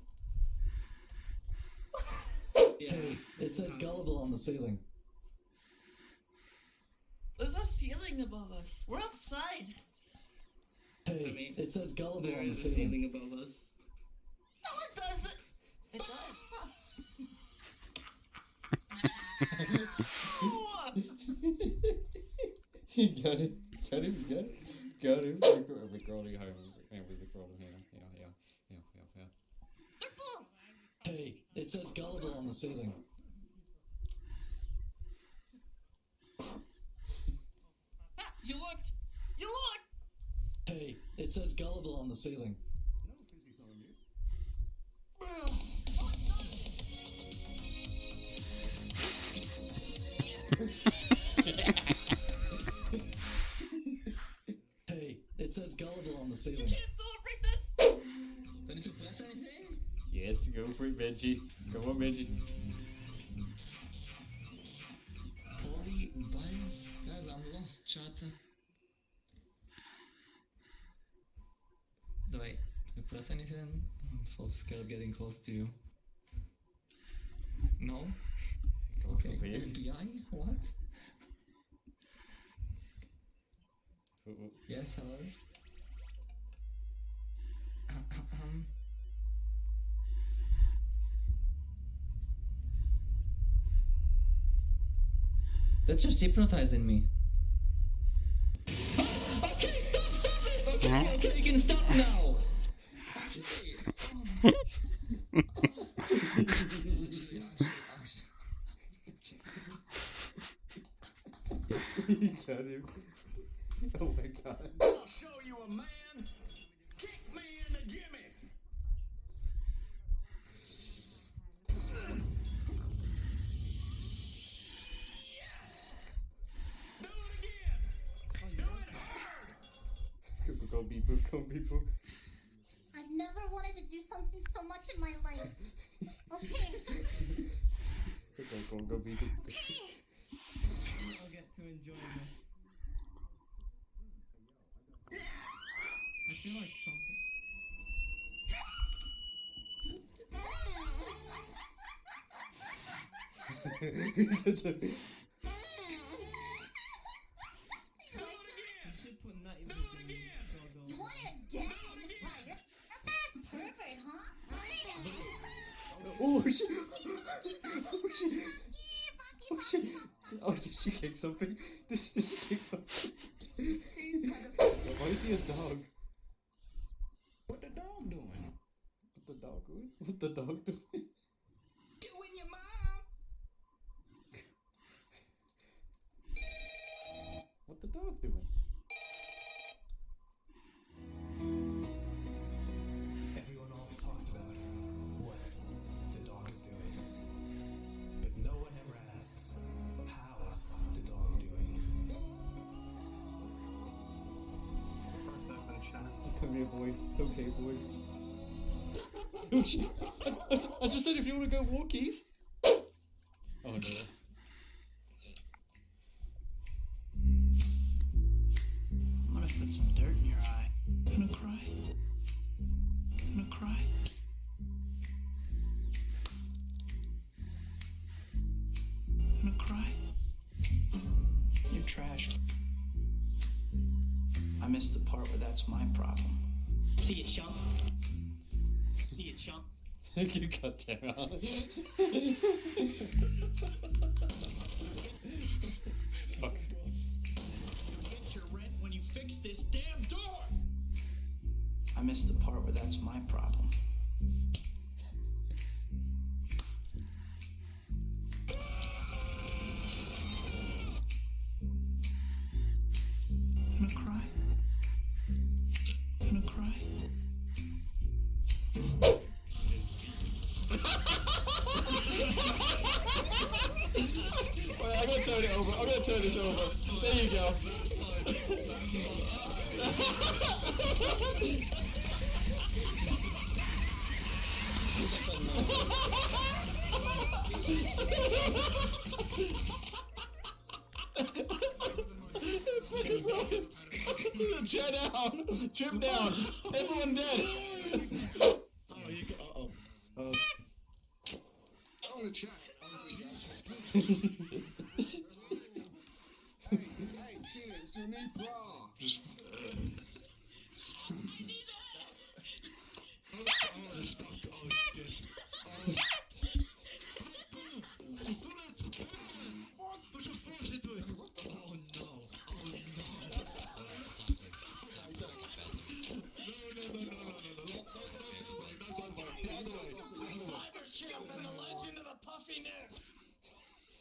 Hey, it says gullible on the ceiling. There's no ceiling above us. We're outside. Hey, it says gullible There on the is a ceiling. ceiling above us. No, it doesn't. It does. You got it. Got him. We're crawling home. Yeah, we're crawling here. Yeah. Hey, it says gullible on the ceiling. gullible on the ceiling. Hey, it says gullible on the ceiling. Don't need to press anything? Yes, go for it, Benji. Come on, Benji. Holy bias. Guys, I'm lost, chat. Do I press anything? I'm so scared of getting close to you. No? Okay. FBI? What? Yes, hello? That's just hypnotizing me. Okay, stop it! Okay, you can stop now! Got him. Oh my god. I'll show you a man. Kick me in the Jimmy. Go beep boop, go beep boop. I've never wanted to do something so much in my life. Okay. Go beep boop. I'll get to enjoy this. I feel like something. You should put nutty in You want it again? Perfect, huh? Oh shit! Oh shit! Oh shit! Oh, did she kick something? Did she kick something? Why is he a dog? What the dog doing? What the dog doing? What the dog doing? Doing your mom. What the dog doing? Everyone always talks about what the dog is doing, but no one ever asks, how's the dog doing? Come here, boy. It's okay, boy. Oh shit! I just said if you want to go walkies. Oh no. I'm gonna put some dirt in your eye. Gonna cry? Gonna cry? Gonna cry? You're trash. I missed the part where that's my problem. See it, chump. See it, chump. You got that out. Fuck. You'll get your rent when you fix this damn door. I missed the part where that's my problem. Gonna cry? Gonna cry? Wait, I'm gonna turn it over. I'm gonna turn this over. There you go. It's fucking brilliant. Chair down. Chip down. Everyone dead. Oh, you go. Uh-oh. On the chest. Hey, kids, you need bra.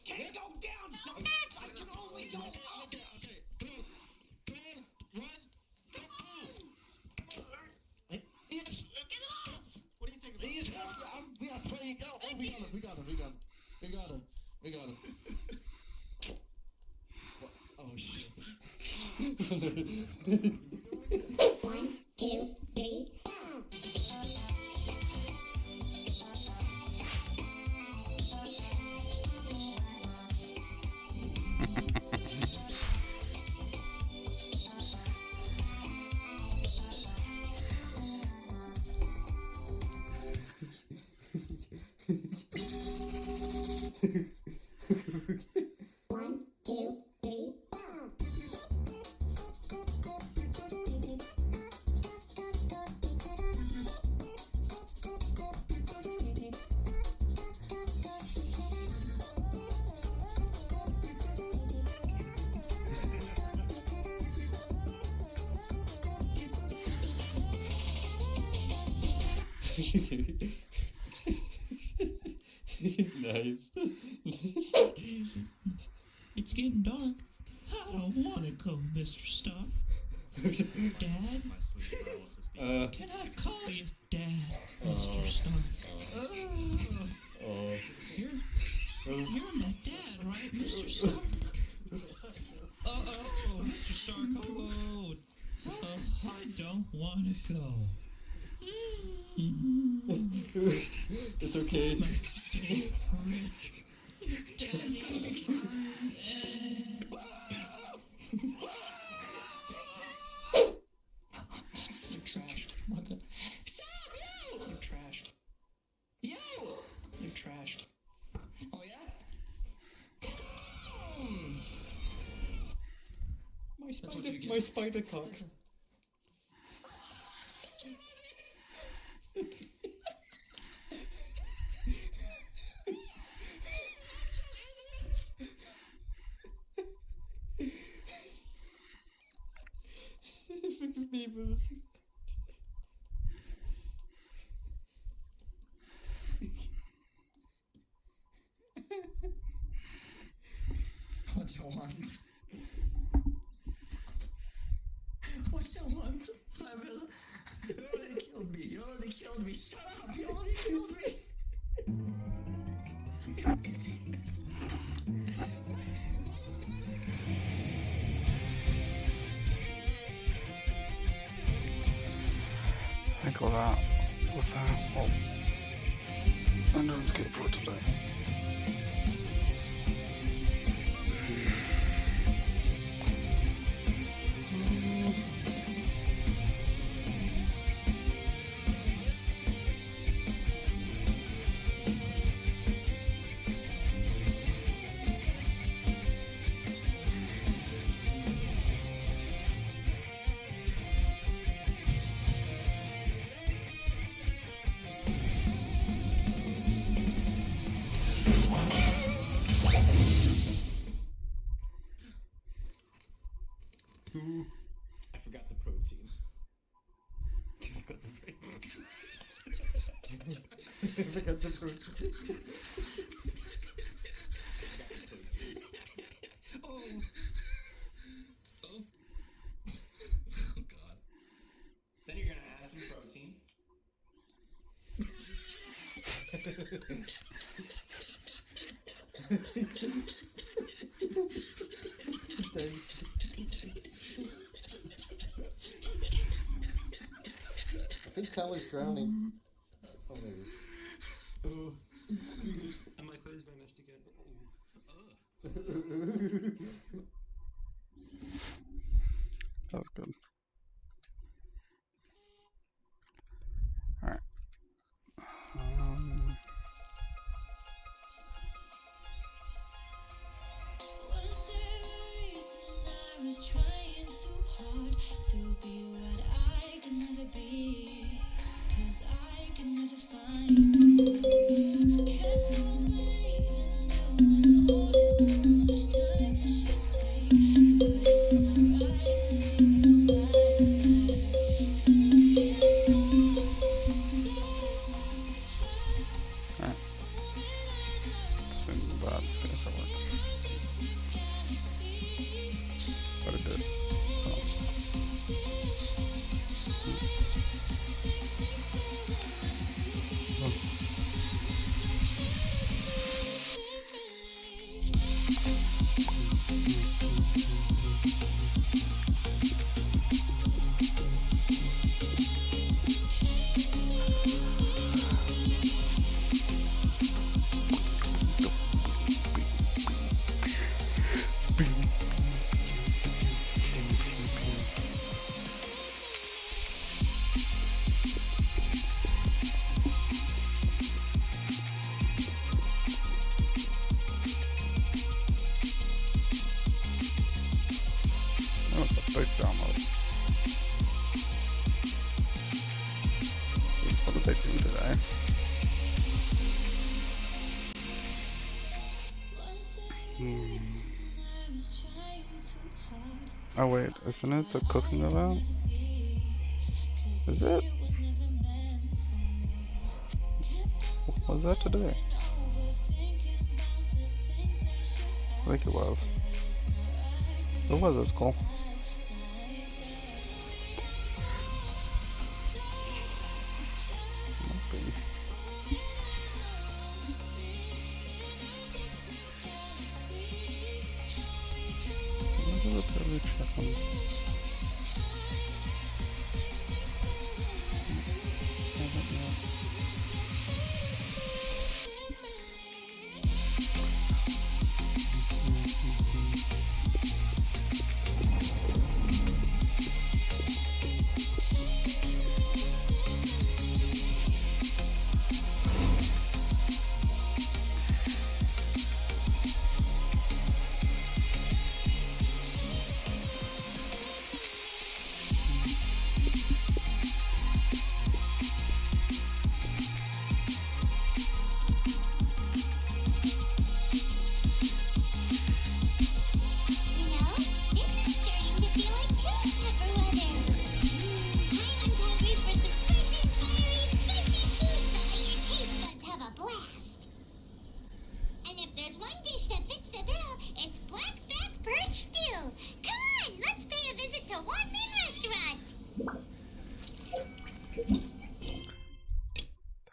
Can't go Oh shit. 1, 2, 3. One, two, three. Nice. It's getting dark. I don't want to go, Mr. Stark. Dad? Can I call you Dad, Mr. Stark? You're my dad, right, Mr. Stark? Oh, Mr. Stark, oh, I don't want to go. It's okay. You're trash. What the? Stop, you! You're trash. You! You're trash. Oh, yeah? My spider cock. Fucking beavers. What you want? What you want? Samuel? You already killed me. You already killed me. Shut up. You already killed me. I think of that with that. Well, I'm doing skateboard today. I forgot the protein. I forgot the protein. Oh. Oh. Oh god. Then you're gonna add some protein. Thanks. I think Cal is drowning. Oh, there he is. Oh. And my clothes vanished again. That was good. Alright. I was trying too hard to be what I could never be, 'cause I could never find you. Kept on believing there was always so much time it should take, but it's not right for me to what they do today. Oh wait, isn't it the cooking event? Is it? What was that today? I think it was. It was at school. Might be. Look at the totally checking.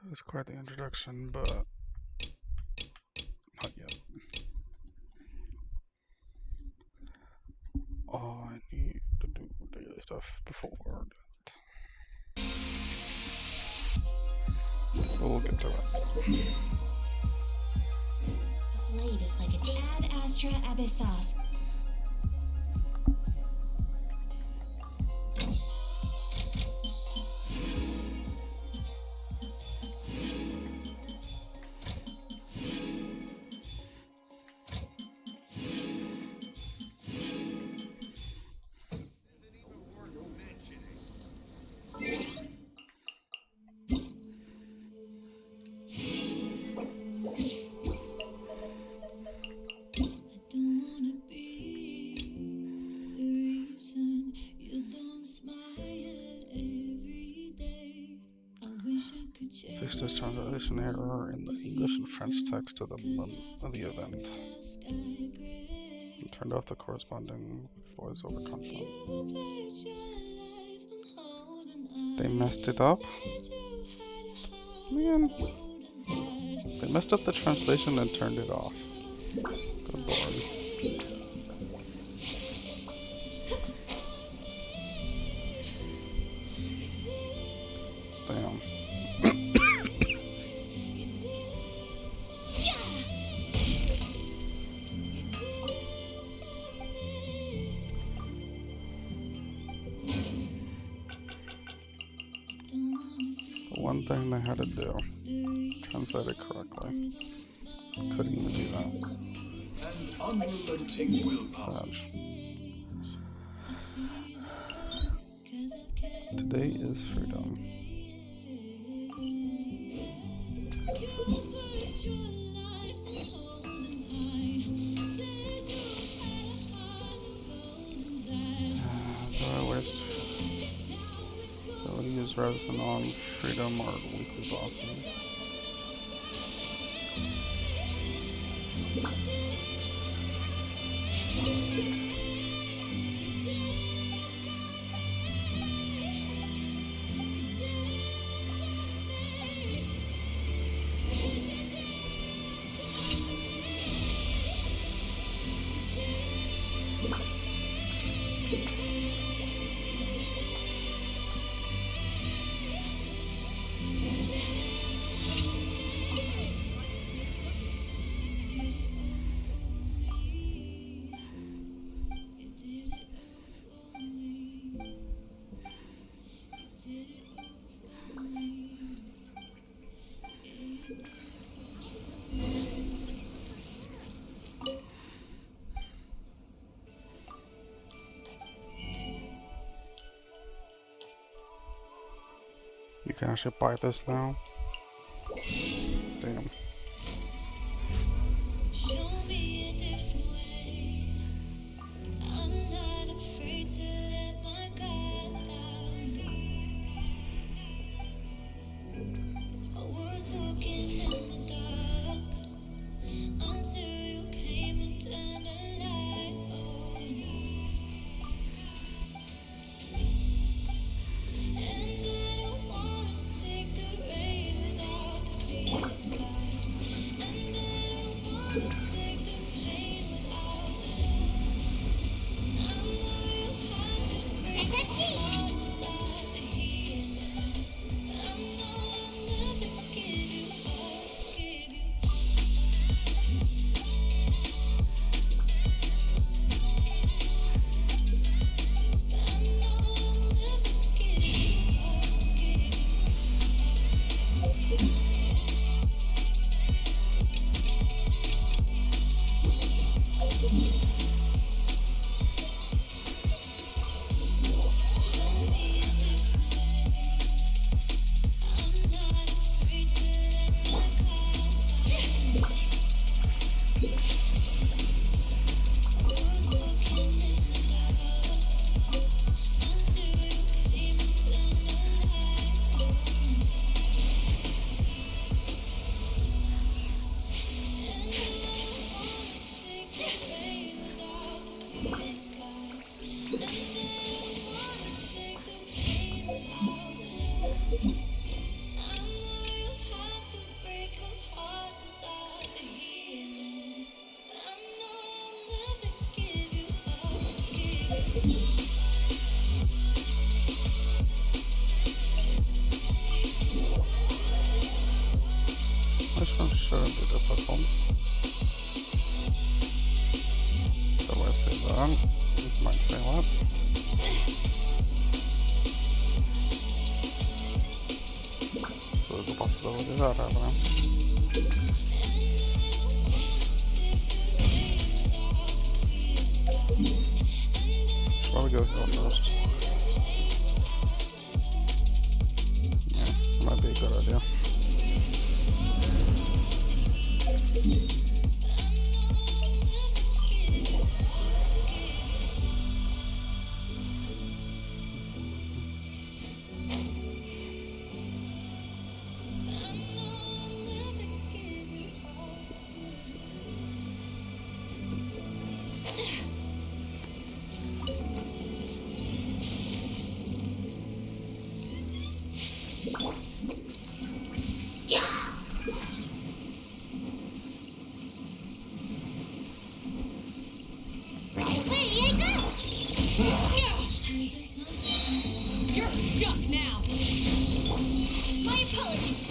That was quite the introduction, but not yet. Oh, I need to do daily stuff before that. We'll get to it. Blade is like a Ad Astra Abyssos. Fixed this translation error in the English and French text of the event. And turned off the corresponding voice-over content. They messed it up? Man. They messed up the translation and turned it off. Good lord. Damn. The one thing they had to do, translate it correctly. Couldn't even do that. And unrelenting willpower. Today is freedom. Do I waste ability use resin on freedom or weekly bosses? You can actually buy this now. Damn. Show me a different way. I'm not afraid to let my guard down. I was walking in the dark until you came and turned the light on. And I don't wanna take the rain without the clear skies. And I don't wanna take the pain without the love. I know you have to break my heart to start the healing. I know I'll never give you up, give you. This one shouldn't be difficult. So let's see that. This might fail up. So there's a possibility of that happening. Should probably go here first. Yeah, might be a good idea. You're stuck now. My apologies.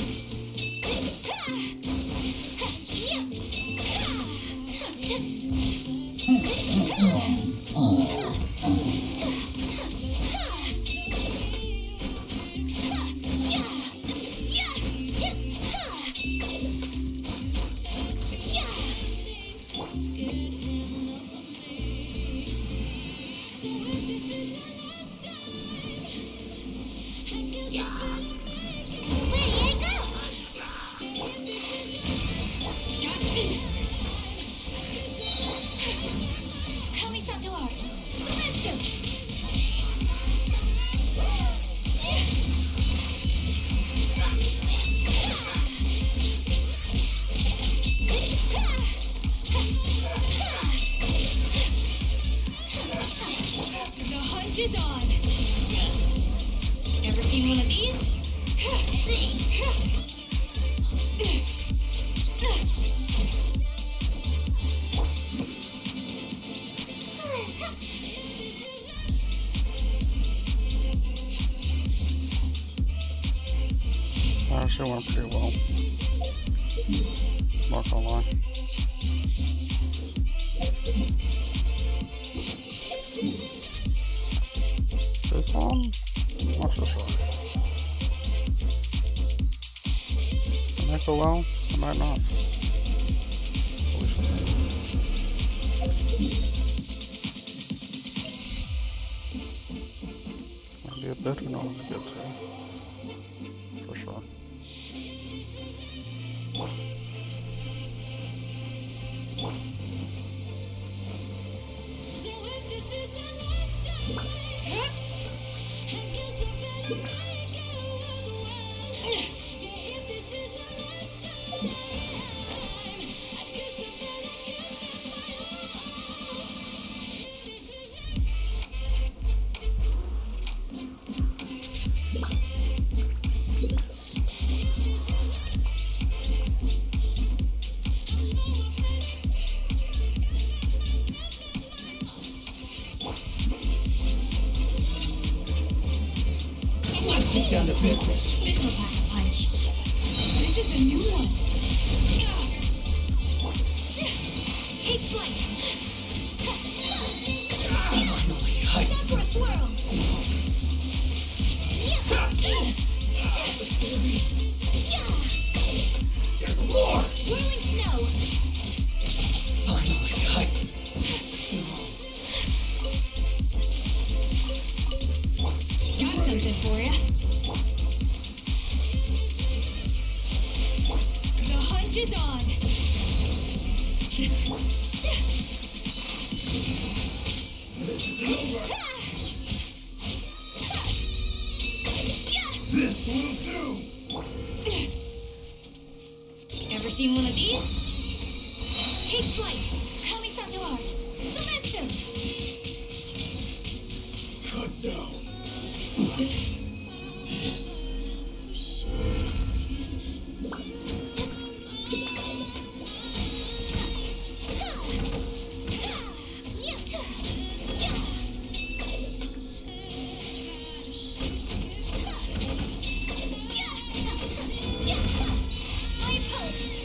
The hunt is on. Ever seen one of these? Actually went pretty well. Not gonna lie. This one? Not so sure. I might go well, I might not. Might be a bit annoying to get to. Let's get down to business. This'll pack a punch. This is a new one. Take flight. Sakura swirl. There's more. Whirling snow. Finally, Got something for ya. The hunt is on. This isn't over. This will do. Ever seen one of these? Take flight. Kamisato art. Sametsu. Cut down. This. My apologies.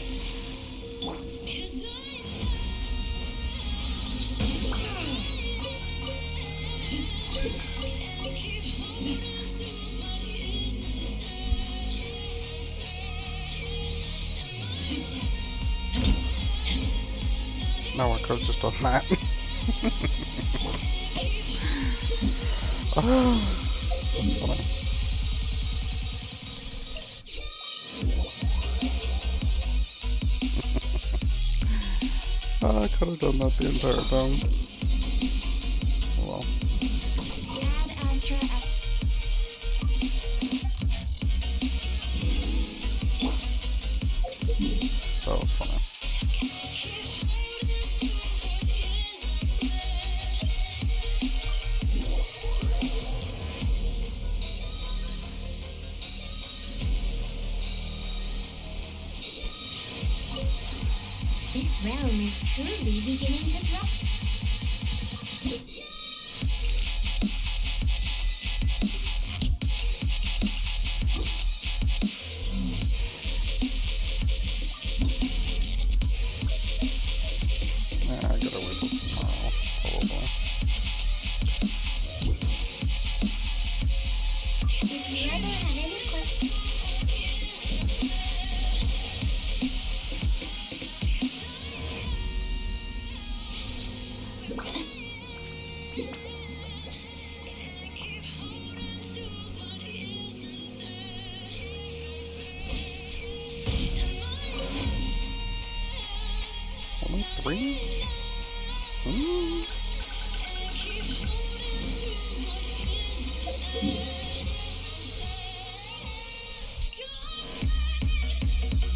Now our coach just done that. Oh, that's funny. I could have done that the entire time. Oh well. Ad Astra. That was funny. This realm is truly beginning to drop. I gotta wait till tomorrow, probably. If you ever have any questions. Only 3? Ooh.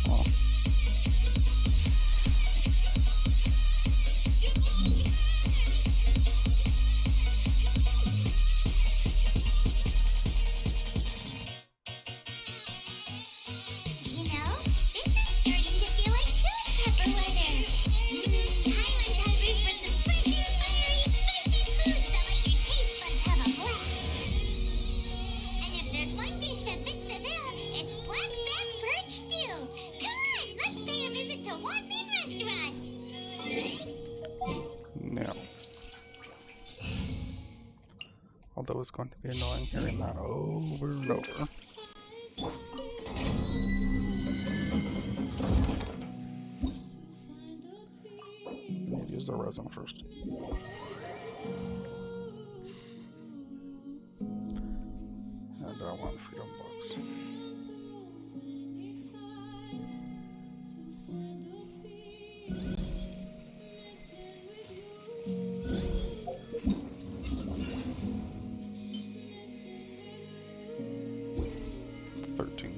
Oh. You know, this is starting to feel like chili pepper weather. I'm hungry for some fresh and fiery, spicy foods that let your taste buds have a blast. And if there's one dish that fits the bill, it's black-back perch stew. Come on, let's pay a visit to One Min Restaurant. No. Although it's going to be annoying hearing that over and over. Need to use the resin first. And I want freedom bucks.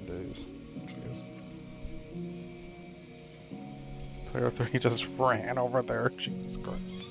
days. Jeez. Player 3 just ran over there. Jesus Christ.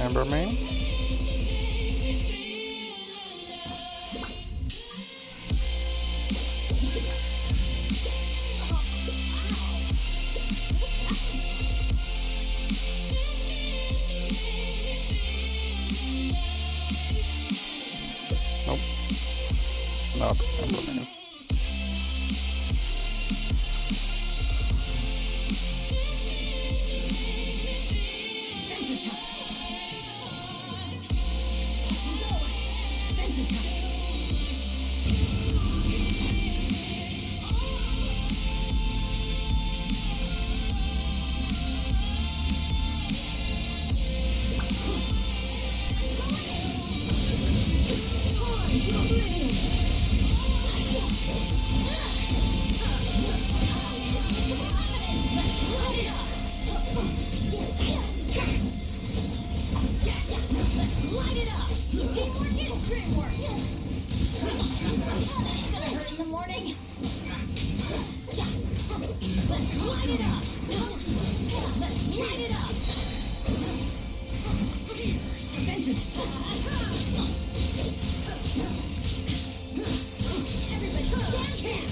Amberman? Nope. Not Amberman. Light it up. Vengeance. Everybody stand camp.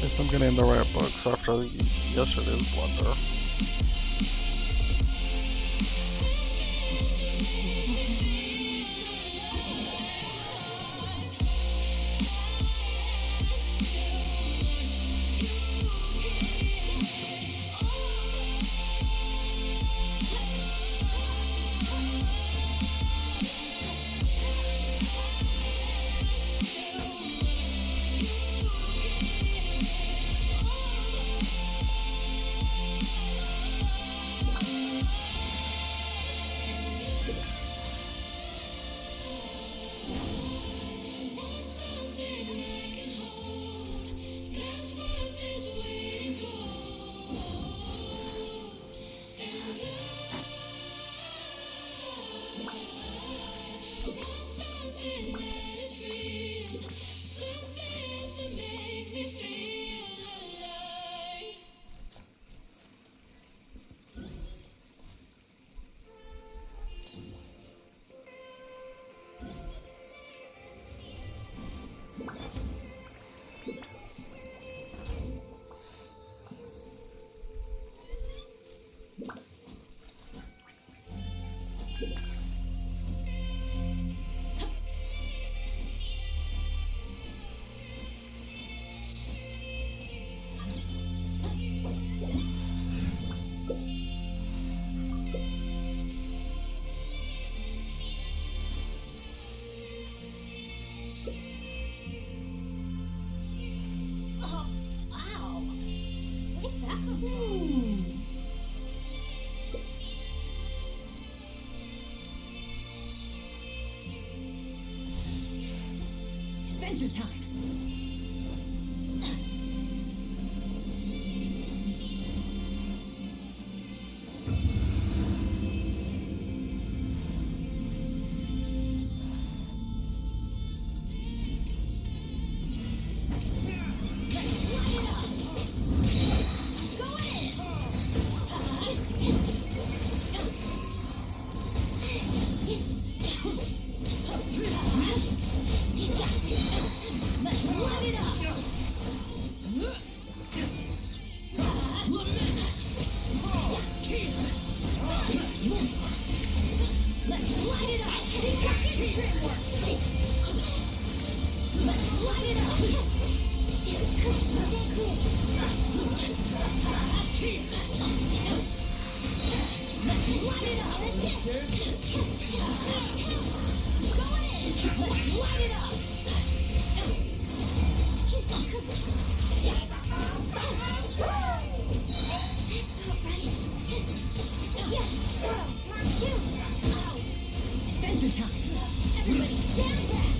Guess I'm getting the right books after yesterday's blunder. Adventure time. Adventure time. Everybody stand back.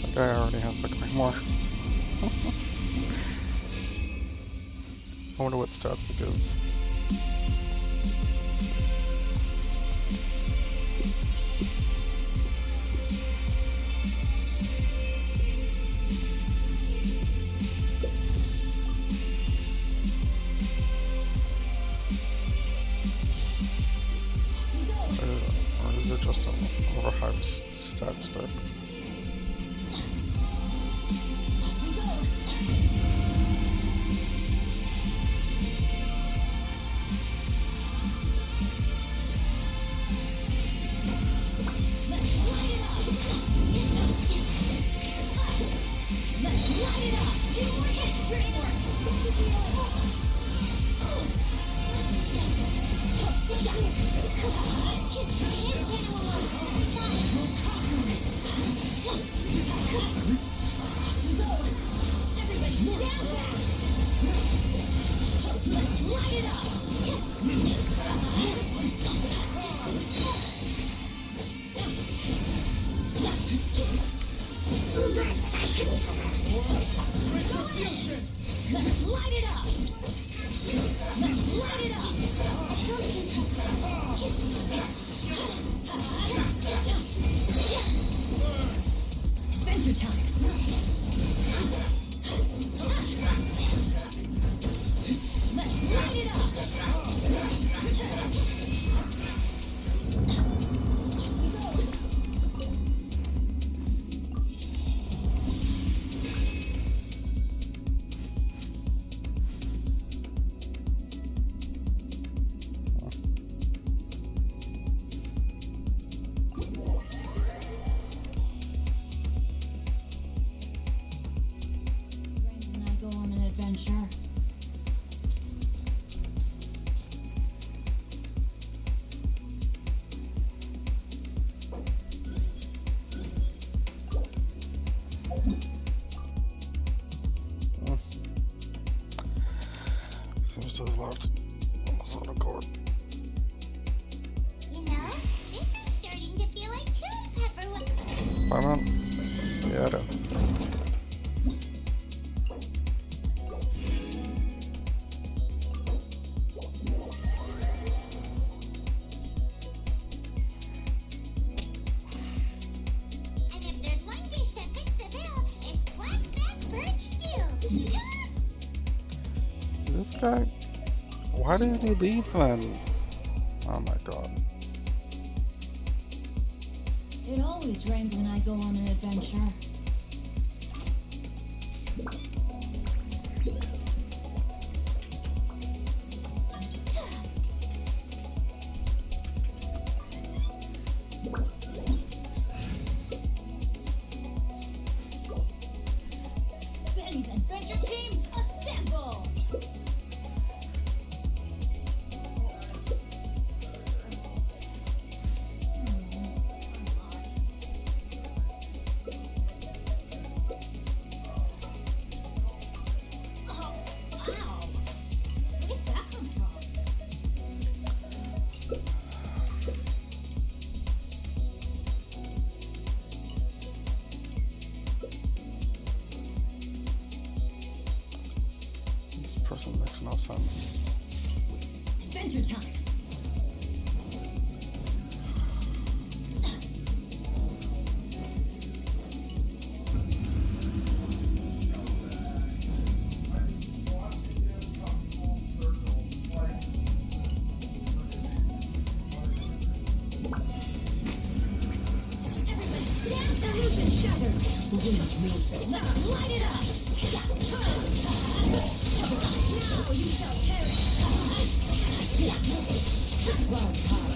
That guy already has the claymore. I wonder what stats it gives. Or is it just an overhyped stat stick? Let's light it up! Let's light it up! Adventure time! Let's light it up! When I go on an adventure. Seems to have left almost on a cord. You know, this is starting to feel like chili pepper. Bye, man. Yeah, I do. And if there's one dish that fits the bill, it's blackback birch stew. Come This guy, why did he leave then? Oh my god. It always rains when I go on an adventure. Benny's adventure team, assemble! Oh, wow! Where did that come from? This person makes no sense. Adventure time! Illusion shattered! The wind's music. Let's light it up! Now you shall perish! Rise high.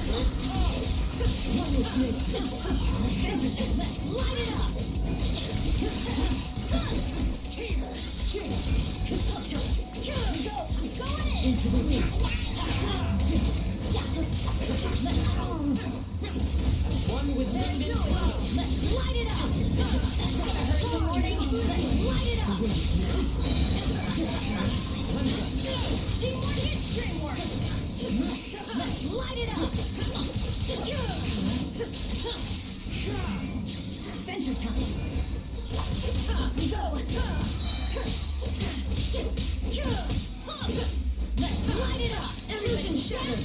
Let's go! One with nature. Adventure, let's light it up! Go! I'm going in! Into the wind! One with wind. Let's light it up! In the morning, let's light it up! Teamwork is dreamwork! Let's light it up! Adventure time! Go! Let's light it up! Illusion shattered!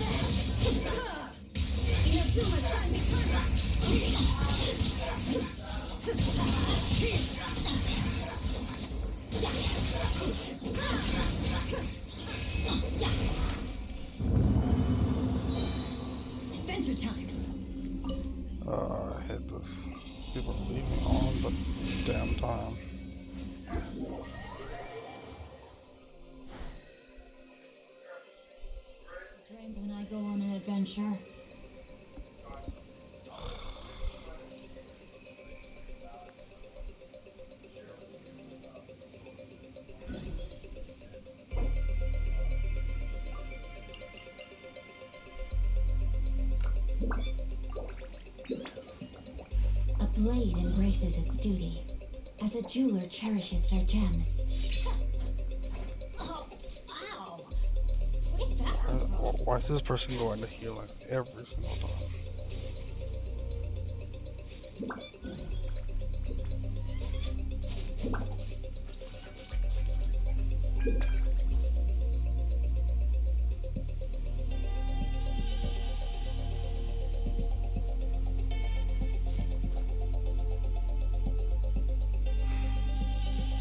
You have too much time to turn back! Adventure time! I hate this. People are leaving on the damn time. It rains when I go on an adventure. blade embraces its duty, as a jeweler cherishes their gems. Oh, ow! Where did that come from? Why is this person going to healing every single time?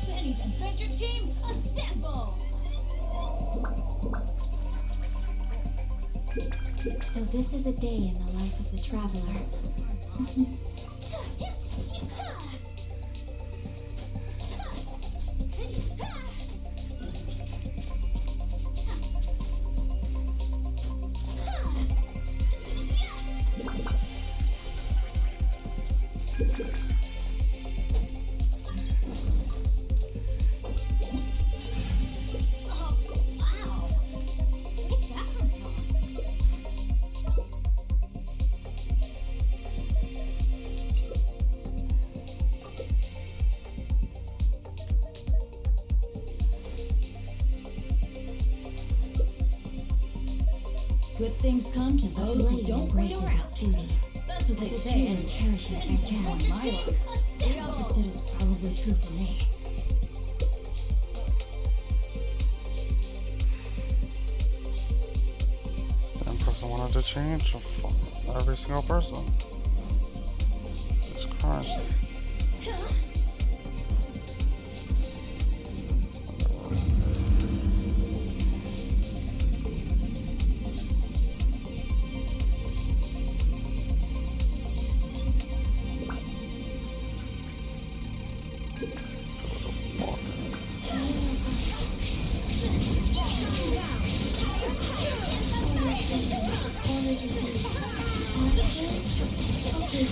Benny's Adventure Team, assemble! So this is a day in the life of the traveler. Oh, wow! Where did that come from? Good things come to those who don't wait around. Its duty. That's what they As a say. jeweler cherishes their Benny's gems. Adventure Team, The assemble! opposite is probably true for me. That person wanted to change every single person. Jesus Christ. Orders received. Master? Okay,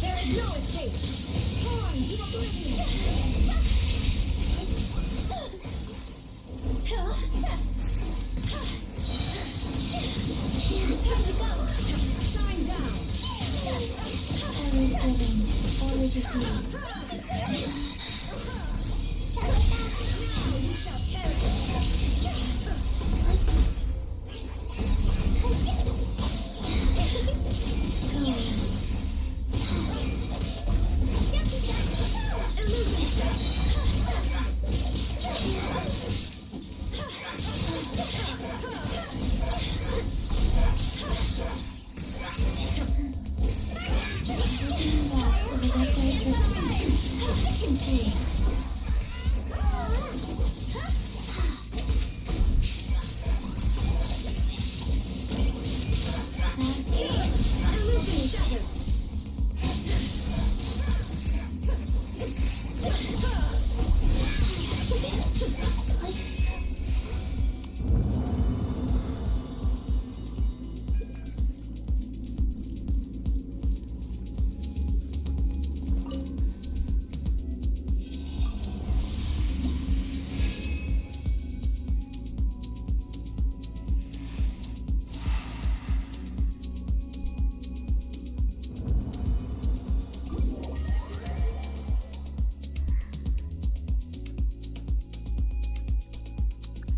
There is no escape! Torn to oblivion! Time to go! Shine down! Orders given. Orders received. Now you shall perish! Illusion shot! Box of adaptive electricity. Master? Illusion shattered!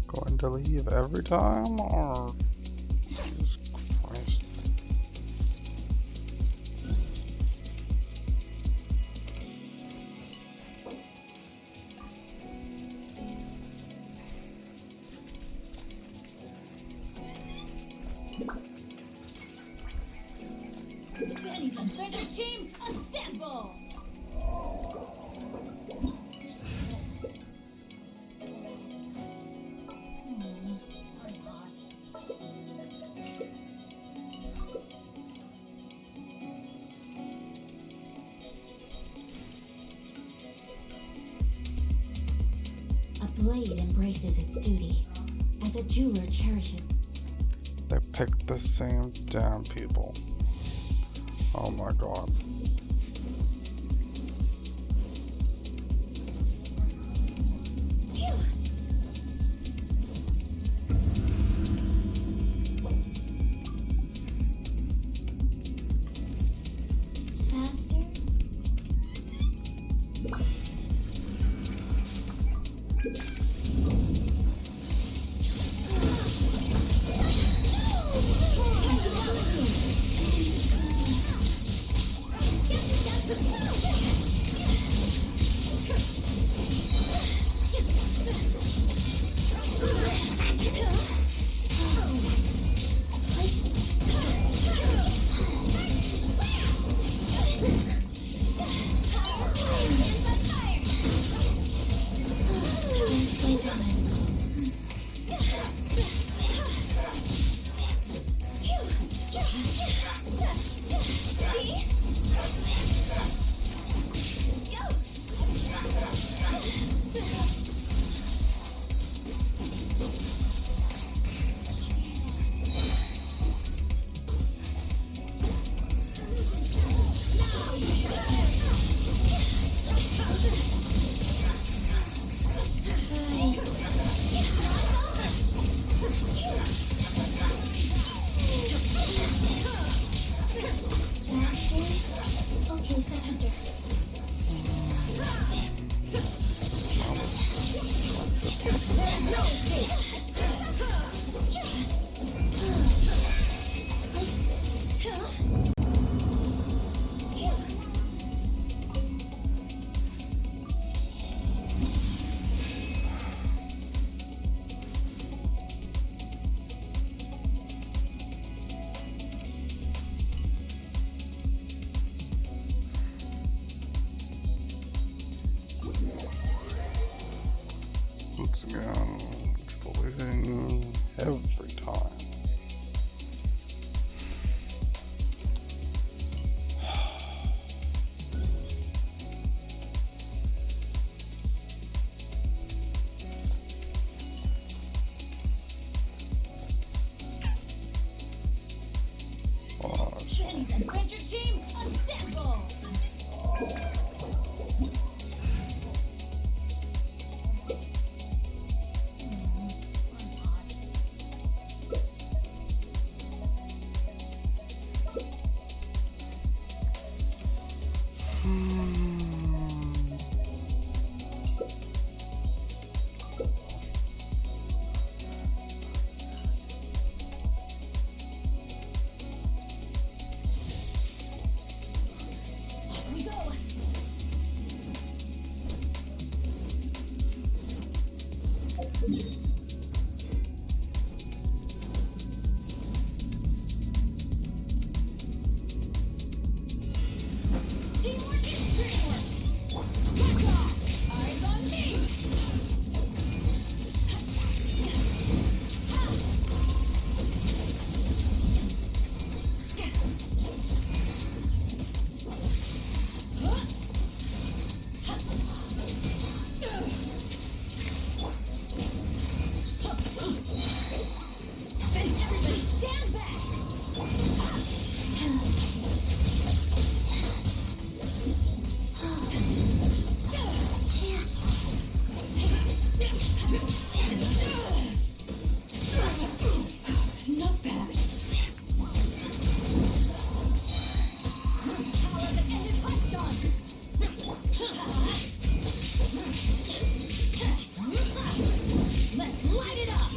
Going to leave every time, or Jesus Christ? Benny's Adventure Team, assemble! I'm hot. A blade embraces its duty, as a jeweler cherishes. They picked the same damn people. Oh my god. Phew. Faster. Once again, exfoliating every time. Benny's Adventure Team, assemble! We go! Teamwork is dreamwork! Watch off! Eyes on me! Everybody stand back! Not bad. Power that ended Python. Let's light it up.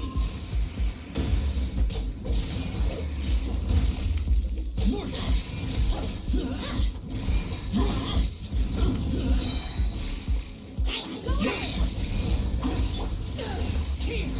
Vortex. Vortex. Cheers.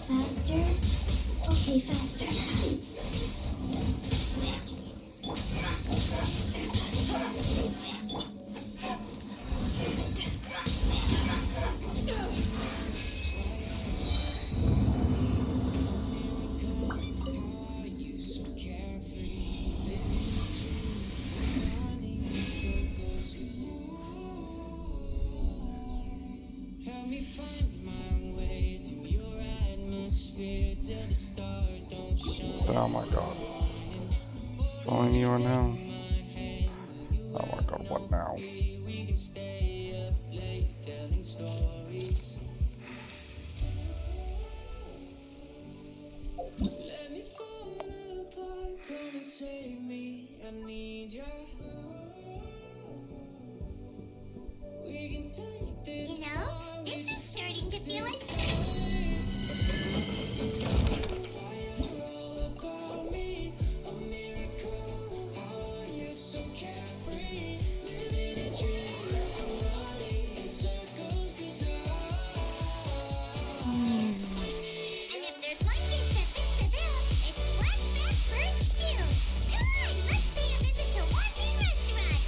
Faster. Okay, faster. me find my way through your atmosphere till the stars don't shine. Oh my god. It's only me right now. Oh my god, what now? We can stay up late telling stories. Let me fall apart, come and save me. I need you. We can take this. You know, this is starting to feel like. And if there's one thing that fits the bill, it's Flashback Bird Stew. Come on, let's pay a visit to Wonton Restaurant.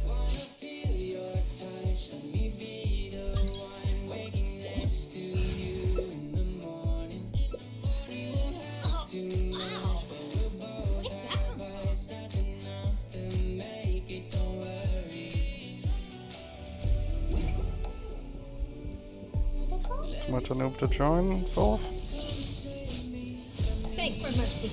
Wanna feel your touch, let me be the one waking next to you in the morning. We won't have too much, but we'll both have us. That's enough to make it, don't worry. Too much a noob to join, Solve? Beg for mercy.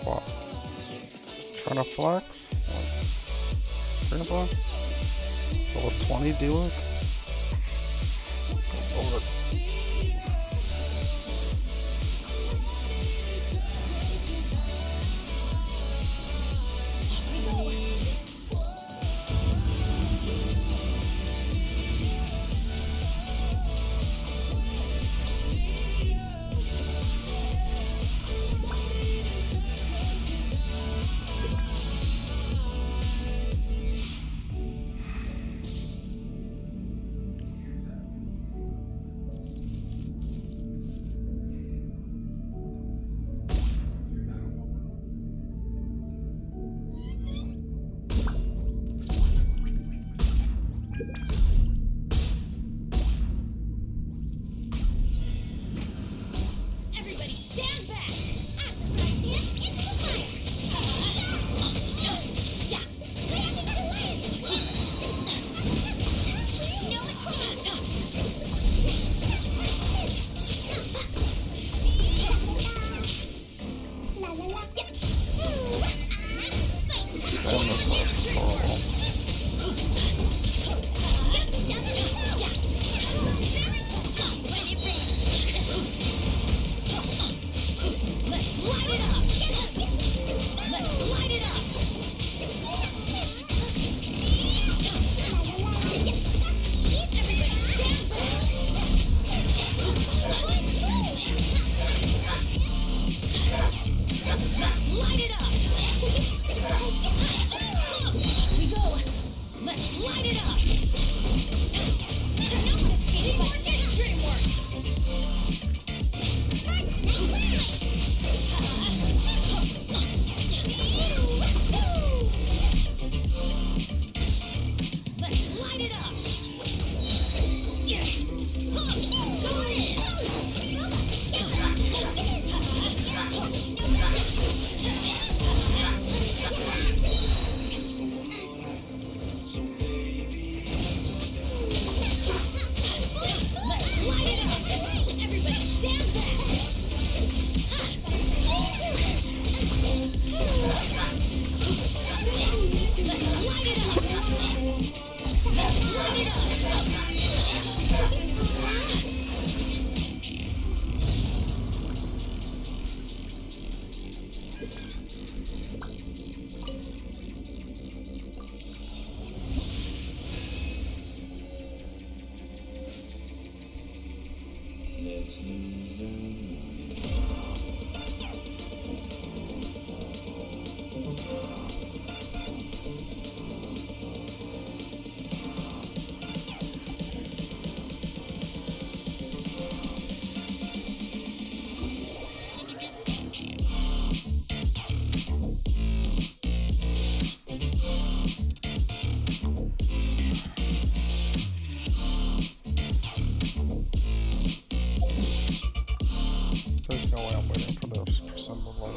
What? Trying to flex? Grandpa? Level 20 do it? Over it. There's no way I'm waiting for this to send the load.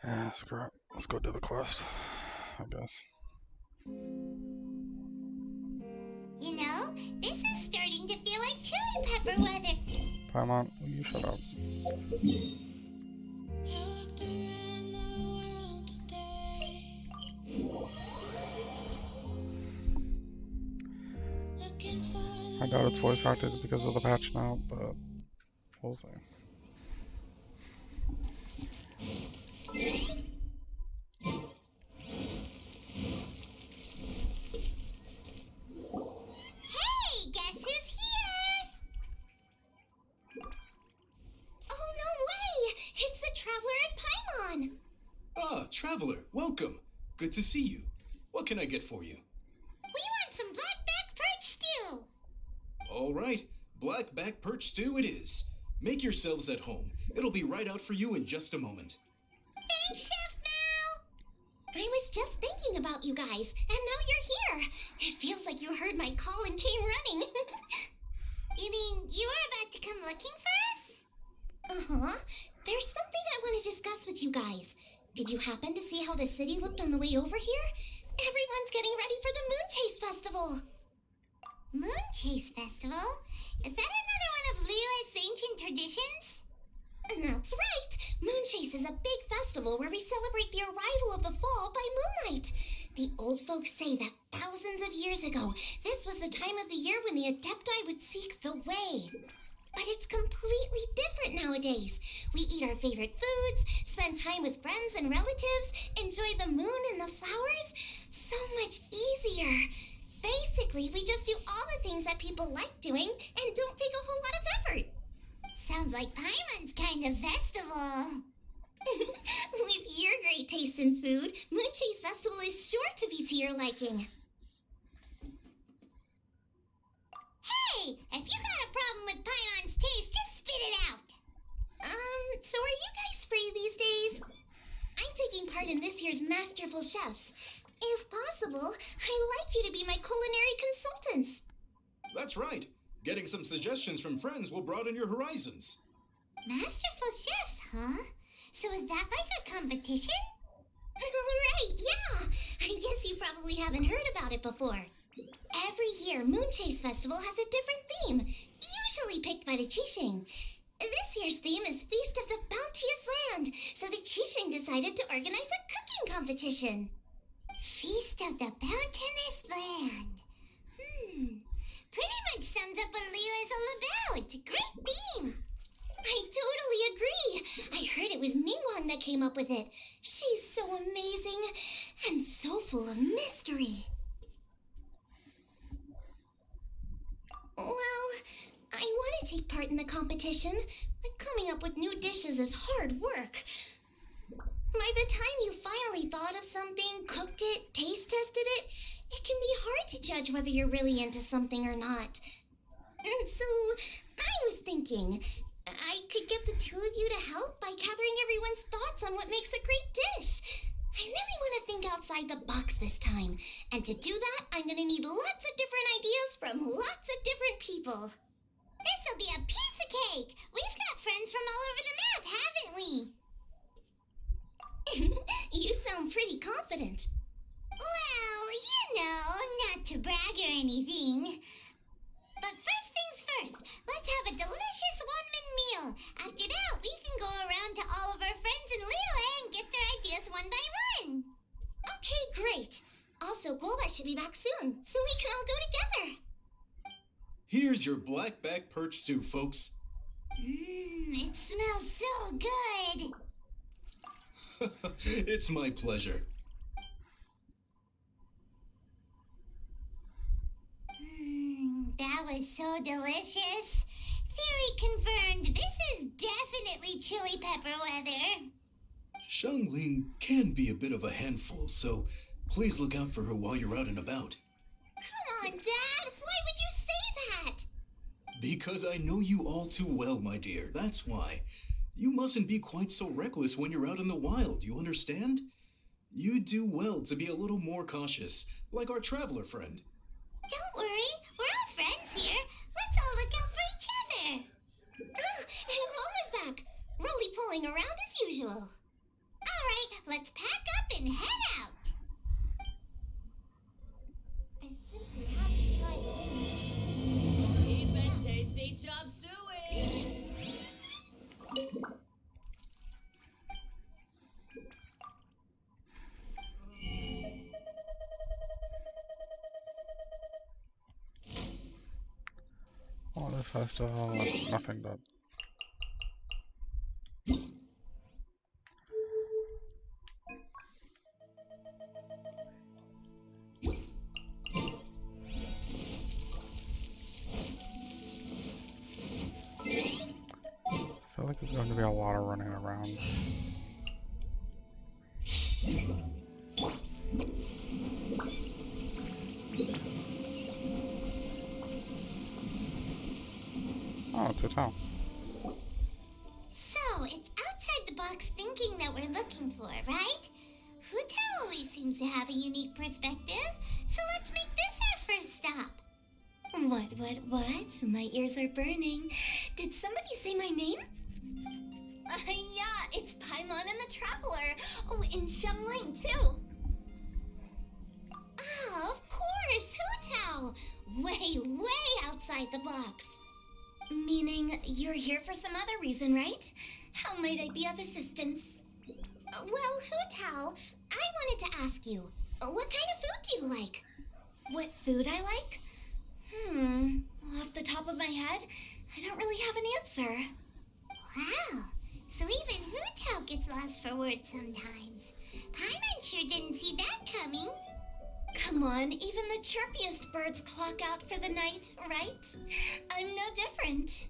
Yeah, screw it. Let's go do the quest, I guess. You know, this is starting to feel like chili pepper weather. Paimon, will you shut up? I doubt it's voice acted because of the patch now, but we'll see. Hey, guess who's here? Oh, no way! It's the Traveler and Paimon! Ah, Traveler, welcome. Good to see you. What can I get for you? We want some blackback perch stew! All right, black-back perch stew it is. Make yourselves at home. It'll be right out for you in just a moment. Thanks, Chef Mal! I was just thinking about you guys, and now you're here. It feels like you heard my call and came running. You mean you were about to come looking for us? Uh-huh. There's something I want to discuss with you guys. Did you happen to see how the city looked on the way over here? Everyone's getting ready for the Moon Chase Festival. Moon Chase Festival? Is that another one of Liyue's ancient traditions? That's right. Moon Chase is a big festival where we celebrate the arrival of the fall by moonlight. The old folks say that thousands of years ago, this was the time of the year when the Adepti would seek the way. But it's completely different nowadays. We eat our favorite foods, spend time with friends and relatives, enjoy the moon and the flowers. So much easier. Basically, we just do all the things that people like doing and don't take a whole lot of effort. Sounds like Paimon's kind of festival. With your great taste in food, Moon Chase Festival is sure to be to your liking. Hey, if you got a problem with Paimon's taste, just spit it out. So are you guys free these days? I'm taking part in this year's Masterful Chefs. If possible, I'd like you to be my culinary consultants. That's right. Getting some suggestions from friends will broaden your horizons. Masterful Chefs, huh? So is that like a competition? Right, yeah. I guess you probably haven't heard about it before. Every year, Moon Chase Festival has a different theme, usually picked by the Qixing. This year's theme is Feast of the Bounteous Land, so the Qixing decided to organize a cooking competition. Feast of the Bounteous Land. Pretty much sums up what Liyue is all about. Great theme. I totally agree. I heard it was Ningguang that came up with it. She's so amazing and so full of mystery. Well, I want to take part in the competition, but coming up with new dishes is hard work. By the time you finally thought of something, cooked it, taste tested it, it can be hard to judge whether you're really into something or not. And so, I was thinking, I could get the two of you to help by gathering everyone's thoughts on what makes a great dish. I really want to think think outside the box this time. And to do that, I'm gonna need lots of different ideas from lots of different people. This'll be a piece of cake! We've got friends from all over the map, haven't we? You sound pretty confident. Well, not to brag or anything. But first things first, let's have a delicious one-man meal. After that, we can go around to all of our friends in Liyue and get their ideas one by one. Okay, great. Also, Golbat should be back soon, so we can all go together. Here's your blackback perch soup, folks. It smells so good. It's my pleasure. That was so delicious. Theory confirmed. This is definitely chili pepper weather. Xiangling can be a bit of a handful, so please look out for her while you're out and about. Come on, Dad. Why would you say that? Because I know you all too well, my dear. That's why. You mustn't be quite so reckless when you're out in the wild, you understand? You do well to be a little more cautious, like our traveler friend. Don't worry. We're all friends here. Let's all look out for each other. And Chloe's back. Rolly pulling around as usual. All right, let's pack up and head out. I simply have to try to Cheap and tasty chop suey. Water festival, nothing done. I feel like there's going to be a lot of running around. Oh, it's a town. So, it's outside the box thinking that we're looking for, right? Huta always seems to have a unique perspective, so let's make this our first stop. What? My ears are burning. Did somebody say my name? Yeah, it's Paimon and the Traveler. Oh, and Xiangling, too. Oh, of course, Hutao. Way outside the box. Meaning you're here for some other reason, right? How might I be of assistance? Well, Hutao, I wanted to ask you, what kind of food do you like? What food I like? Off the top of my head, I don't really have an answer. Wow, so even Hutao gets lost for words sometimes. Paimon sure didn't see that coming. Come on, even the chirpiest birds clock out for the night, right? I'm no different.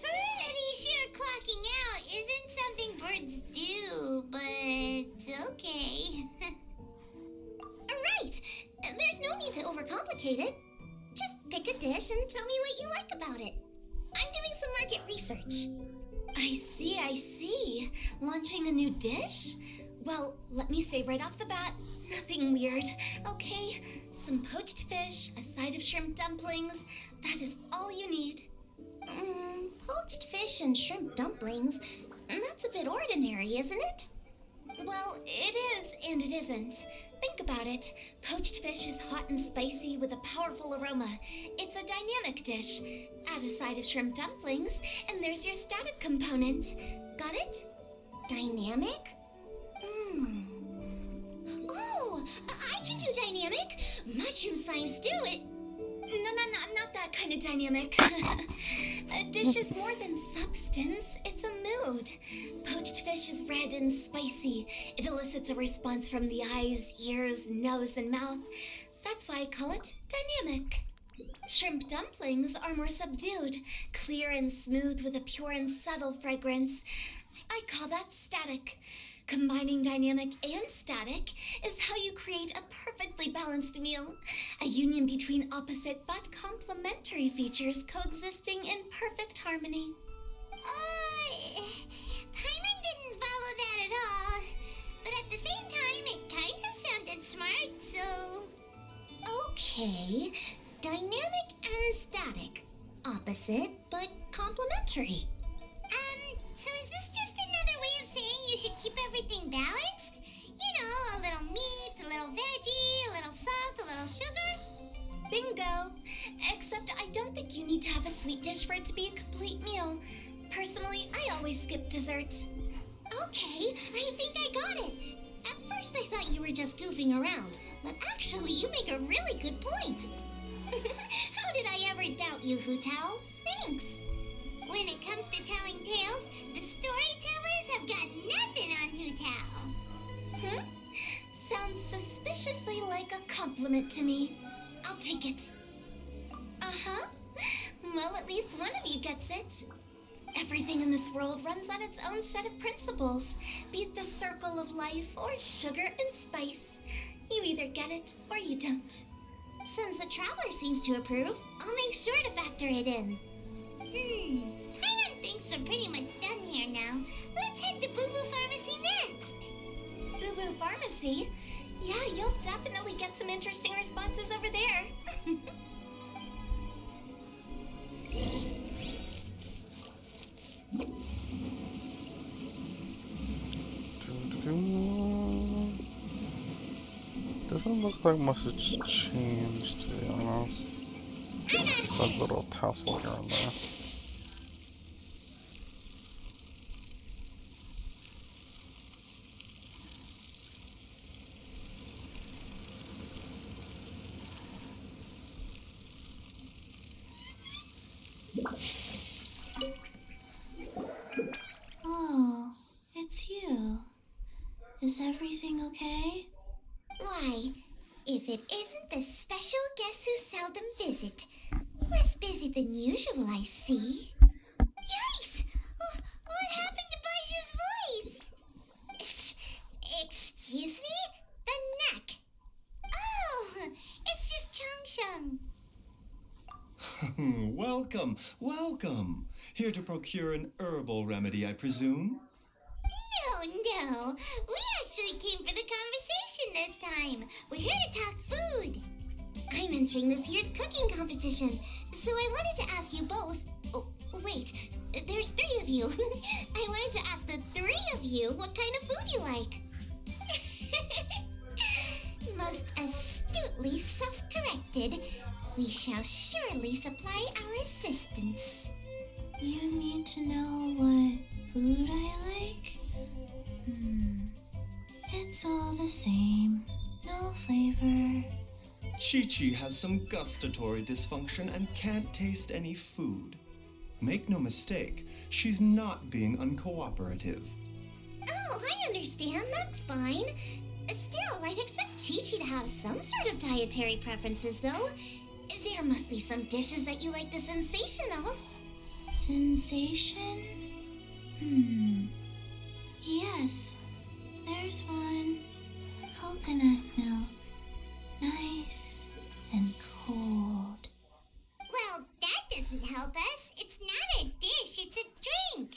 Pretty sure clocking out isn't something birds do, but okay. Right, there's no need to overcomplicate it. Just pick a dish and tell me what you like about it. I'm doing some market research. I see. Launching a new dish? Well, let me say right off the bat, nothing weird, okay? Some poached fish, a side of shrimp dumplings, that is all you need. Poached fish and shrimp dumplings? That's a bit ordinary, isn't it? Well, it is and it isn't. Think about it. Poached fish is hot and spicy with a powerful aroma. It's a dynamic dish. Add a side of shrimp dumplings, and there's your static component. Got it? Dynamic? Oh, I can do dynamic. Mushroom slime stew it. No, not that kind of dynamic. A dish is more than substance, it's a mood. Poached fish is red and spicy. It elicits a response from the eyes, ears, nose, and mouth. That's why I call it dynamic. Shrimp dumplings are more subdued, clear and smooth with a pure and subtle fragrance. I call that static. Combining dynamic and static is how you create a perfectly balanced meal. A union between opposite but complementary features coexisting in perfect harmony. Paimon didn't follow that at all. But at the same time, it Okay. Dynamic and static. Opposite, but complementary. So is this just another way of saying you should keep everything balanced? You know, a little meat, a little veggie, a little salt, a little sugar? Bingo! Except I don't think you need to have a sweet dish for it to be a complete meal. Personally, I always skip dessert. Okay, I think I got it. At first I thought you were just goofing around, but actually you make a really good point. How did I ever doubt you, Hu Tao? Thanks. When it comes to telling tales, the storytellers have got nothing on Hu Tao. Sounds suspiciously like a compliment to me. I'll take it. Uh-huh. Well, at least one of you gets it. Everything in this world runs on its own set of principles, be it the circle of life or sugar and spice. You either get it or you don't. Since the Traveler seems to approve, I'll make sure to factor it in. Paimon thinks we're pretty much done here now. Let's head to Boo Boo Pharmacy next. Boo Boo Pharmacy? Yeah, you'll definitely get some interesting responses over there. Doesn't look like much has changed, to be honest. Besides a little tassel here and there. Oh, it's you. Is everything okay? Why, if it isn't the special guests who seldom visit. Less busy than usual, I see. Yikes! What happened to Baiju's voice? Excuse me? The neck. Oh, it's just Changsheng. Welcome, welcome. Here to procure an herbal remedy, I presume? No. We actually came for the conversation this time. We're here to talk food. I'm entering this year's cooking competition, so I wanted to ask you both. Oh, wait, there's 3 of you. I wanted to ask the 3 of you what kind of food you like. Most astutely self-corrected, we shall surely supply our assistance. You need to know what food I like? It's all the same. No flavor. Chi-Chi has some gustatory dysfunction and can't taste any food. Make no mistake, she's not being uncooperative. Oh, I understand. That's fine. Still, I'd expect Chi-Chi to have some sort of dietary preferences, though. There must be some dishes that you like the sensation of. Sensation? Yes. There's one. Coconut milk. Nice and cold. Well, that doesn't help us. It's not a dish, it's a drink.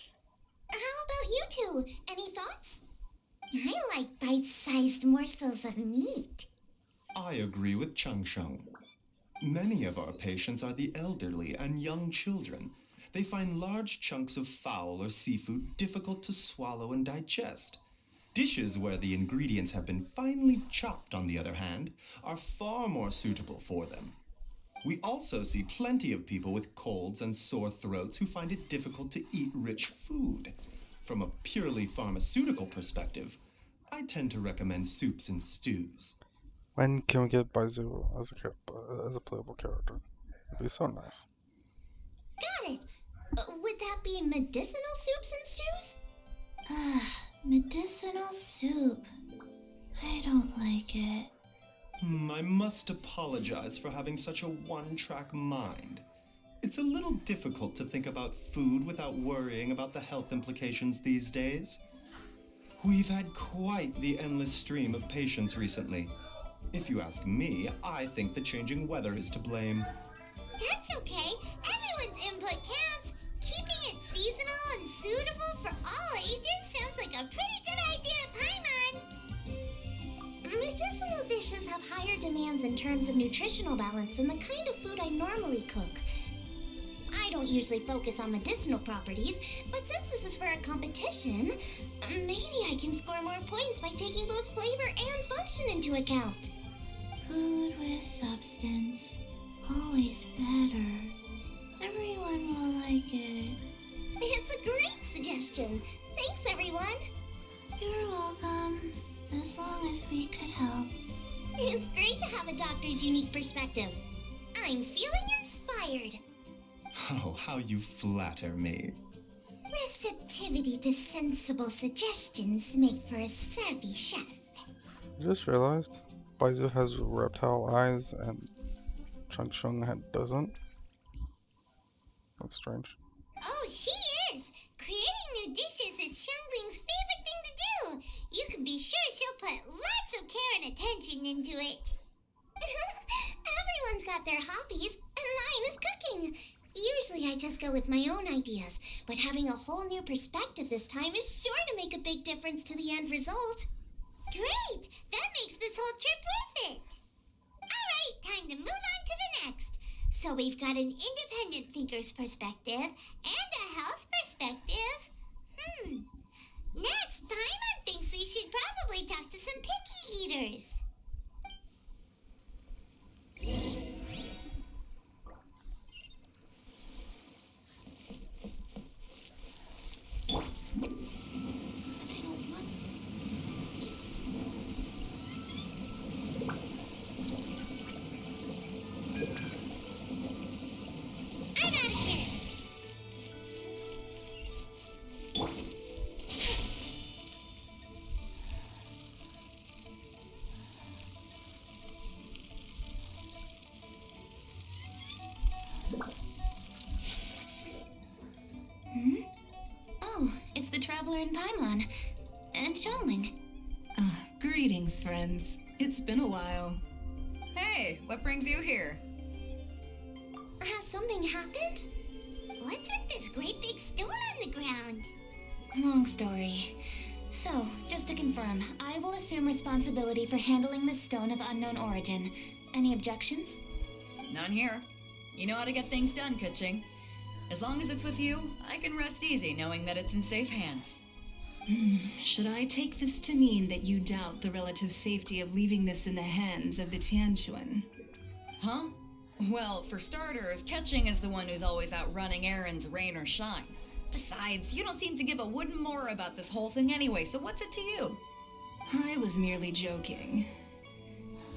How about you two? Any thoughts? I like bite-sized morsels of meat. I agree with Changsheng. Many of our patients are the elderly and young children. They find large chunks of fowl or seafood difficult to swallow and digest. Dishes where the ingredients have been finely chopped, on the other hand, are far more suitable for them. We also see plenty of people with colds and sore throats who find it difficult to eat rich food. From a purely pharmaceutical perspective, I tend to recommend soups and stews. When can we get Baizu as a playable character? It'd be so nice. Got it. Would that be medicinal soups and stews? Medicinal soup. I don't like it. I must apologize for having such a one-track mind. It's a little difficult to think about food without worrying about the health implications these days. We've had quite the endless stream of patients recently. If you ask me, I think the changing weather is to blame. That's okay. Everyone's input counts. Keeping it seasonal and suitable for all ages sounds like a pretty good idea, Paimon. Medicinal dishes have higher demands and terms of nutritional balance than the kind of food I normally cook. I don't usually focus on medicinal properties, but since this is for a competition, maybe I can score more points by taking both flavor and function into account. Food with substance, always better. Everyone will like it. It's a great suggestion. Thanks, everyone. You're welcome. As long as we could help. It's great to have a doctor's unique perspective. I'm feeling inspired. Oh, how you flatter me. Receptivity to sensible suggestions make for a savvy chef. I just realized Baizu has reptile eyes and Changsheng doesn't. That's strange. Oh, she is! Creating new dishes is Xiangling's favorite thing to do. You can be sure she'll put lots of care and attention into it. Everyone's got their hobbies, and mine is cooking. Usually I just go with my own ideas, but having a whole new perspective this time is sure to make a big difference to the end result. Great! That makes this whole trip worth it! Alright, time to move on to the next. So we've got an independent thinker's perspective and a health perspective. Next, Paimon thinks we should probably talk to some picky eaters. I'm out of here. Oh, it's the Traveler and Paimon. And Xiangling. Greetings, friends. It's been a while. Hey, what brings you here? Has something happened? What's with this great big stone on the ground? Long story. So, just to confirm, I will assume responsibility for handling this stone of unknown origin. Any objections? None here. You know how to get things done, Keqing. As long as it's with you, I can rest easy knowing that it's in safe hands. Should I take this to mean that you doubt the relative safety of leaving this in the hands of the Tianquan? Huh? Well, for starters, Keqing is the one who's always out running errands, rain or shine. Besides, you don't seem to give a wooden more about this whole thing anyway, so what's it to you? I was merely joking.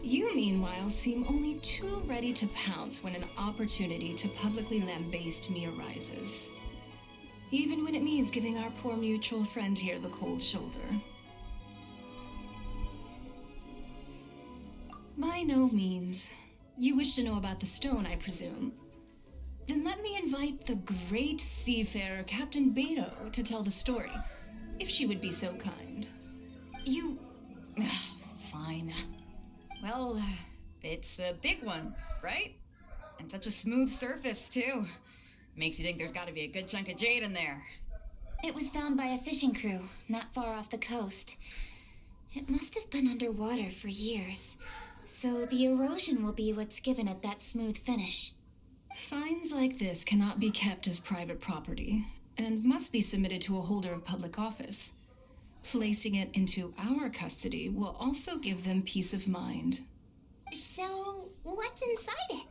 You, meanwhile, seem only too ready to pounce when an opportunity to publicly lambaste me arises. Even when it means giving our poor mutual friend here the cold shoulder. By no means. You wish to know about the stone, I presume. Then let me invite the great seafarer Captain Beto to tell the story, if she would be so kind. You... Fine. Well, it's a big one, right? And such a smooth surface, too. Makes you think there's gotta be a good chunk of jade in there. It was found by a fishing crew, not far off the coast. It must have been underwater for years, so the erosion will be what's given it that smooth finish. Finds like this cannot be kept as private property, and must be submitted to a holder of public office. Placing it into our custody will also give them peace of mind. So, what's inside it?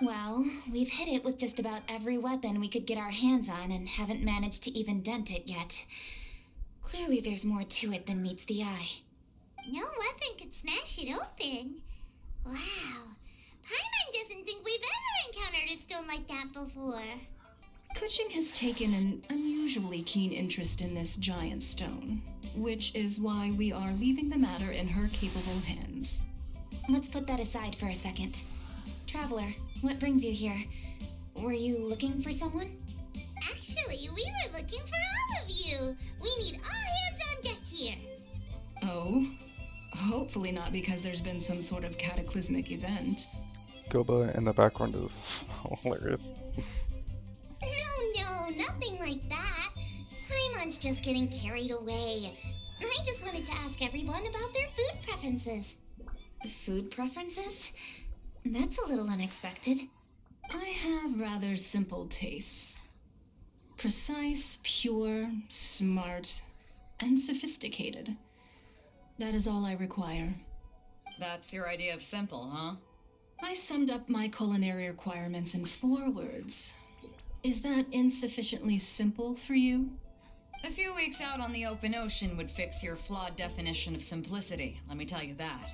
Well, we've hit it with just about every weapon we could get our hands on and haven't managed to even dent it yet. Clearly there's more to it than meets the eye. No weapon could smash it open. Wow. Paimon doesn't think we've ever encountered a stone like that before. Keqing has taken an unusually keen interest in this giant stone, which is why we are leaving the matter in her capable hands. Let's put that aside for a second. Traveler, what brings you here? Were you looking for someone? Actually, we were looking for all of you. We need all hands on deck here. Oh? Hopefully not because there's been some sort of cataclysmic event. Goba in the background is hilarious. No, nothing like that. Paimon's just getting carried away. I just wanted to ask everyone about their food preferences. Food preferences? That's a little unexpected. I have rather simple tastes. Precise, pure, smart, and sophisticated. That is all I require. That's your idea of simple, huh? I summed up my culinary requirements in 4 words. Is that insufficiently simple for you? A few weeks out on the open ocean would fix your flawed definition of simplicity, let me tell you that.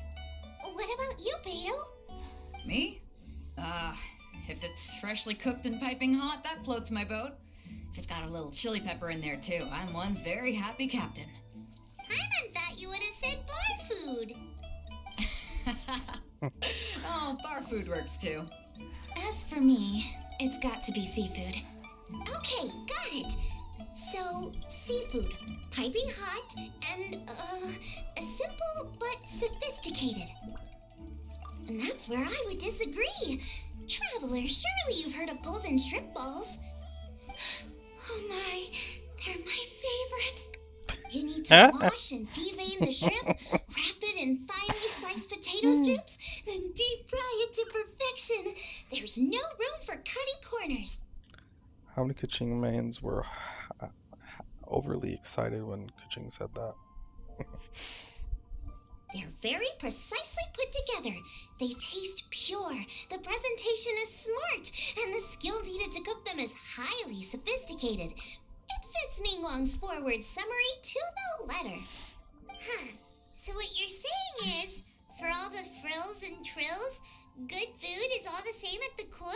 What about you, Beto? Me? If it's freshly cooked and piping hot, that floats my boat. If it's got a little chili pepper in there, too, I'm one very happy captain. Paimon thought you would have said bar food. Oh, bar food works, too. As for me, it's got to be seafood. Okay, got it. So, seafood, piping hot, and, simple but sophisticated. And that's where I would disagree. Traveler, surely you've heard of golden shrimp balls. Oh my, they're my favorite. You need to wash and devein the shrimp, wrap it in finely sliced potato strips, then deep fry it to perfection. There's no room for cutty corners. How many Kaching mains were overly excited when Kaching said that? They're very precisely put together. They taste pure, the presentation is smart, and the skill needed to cook them is highly sophisticated. It fits Ningguang's forward summary to the letter. Huh. So what you're saying is, for all the frills and trills, good food is all the same at the core?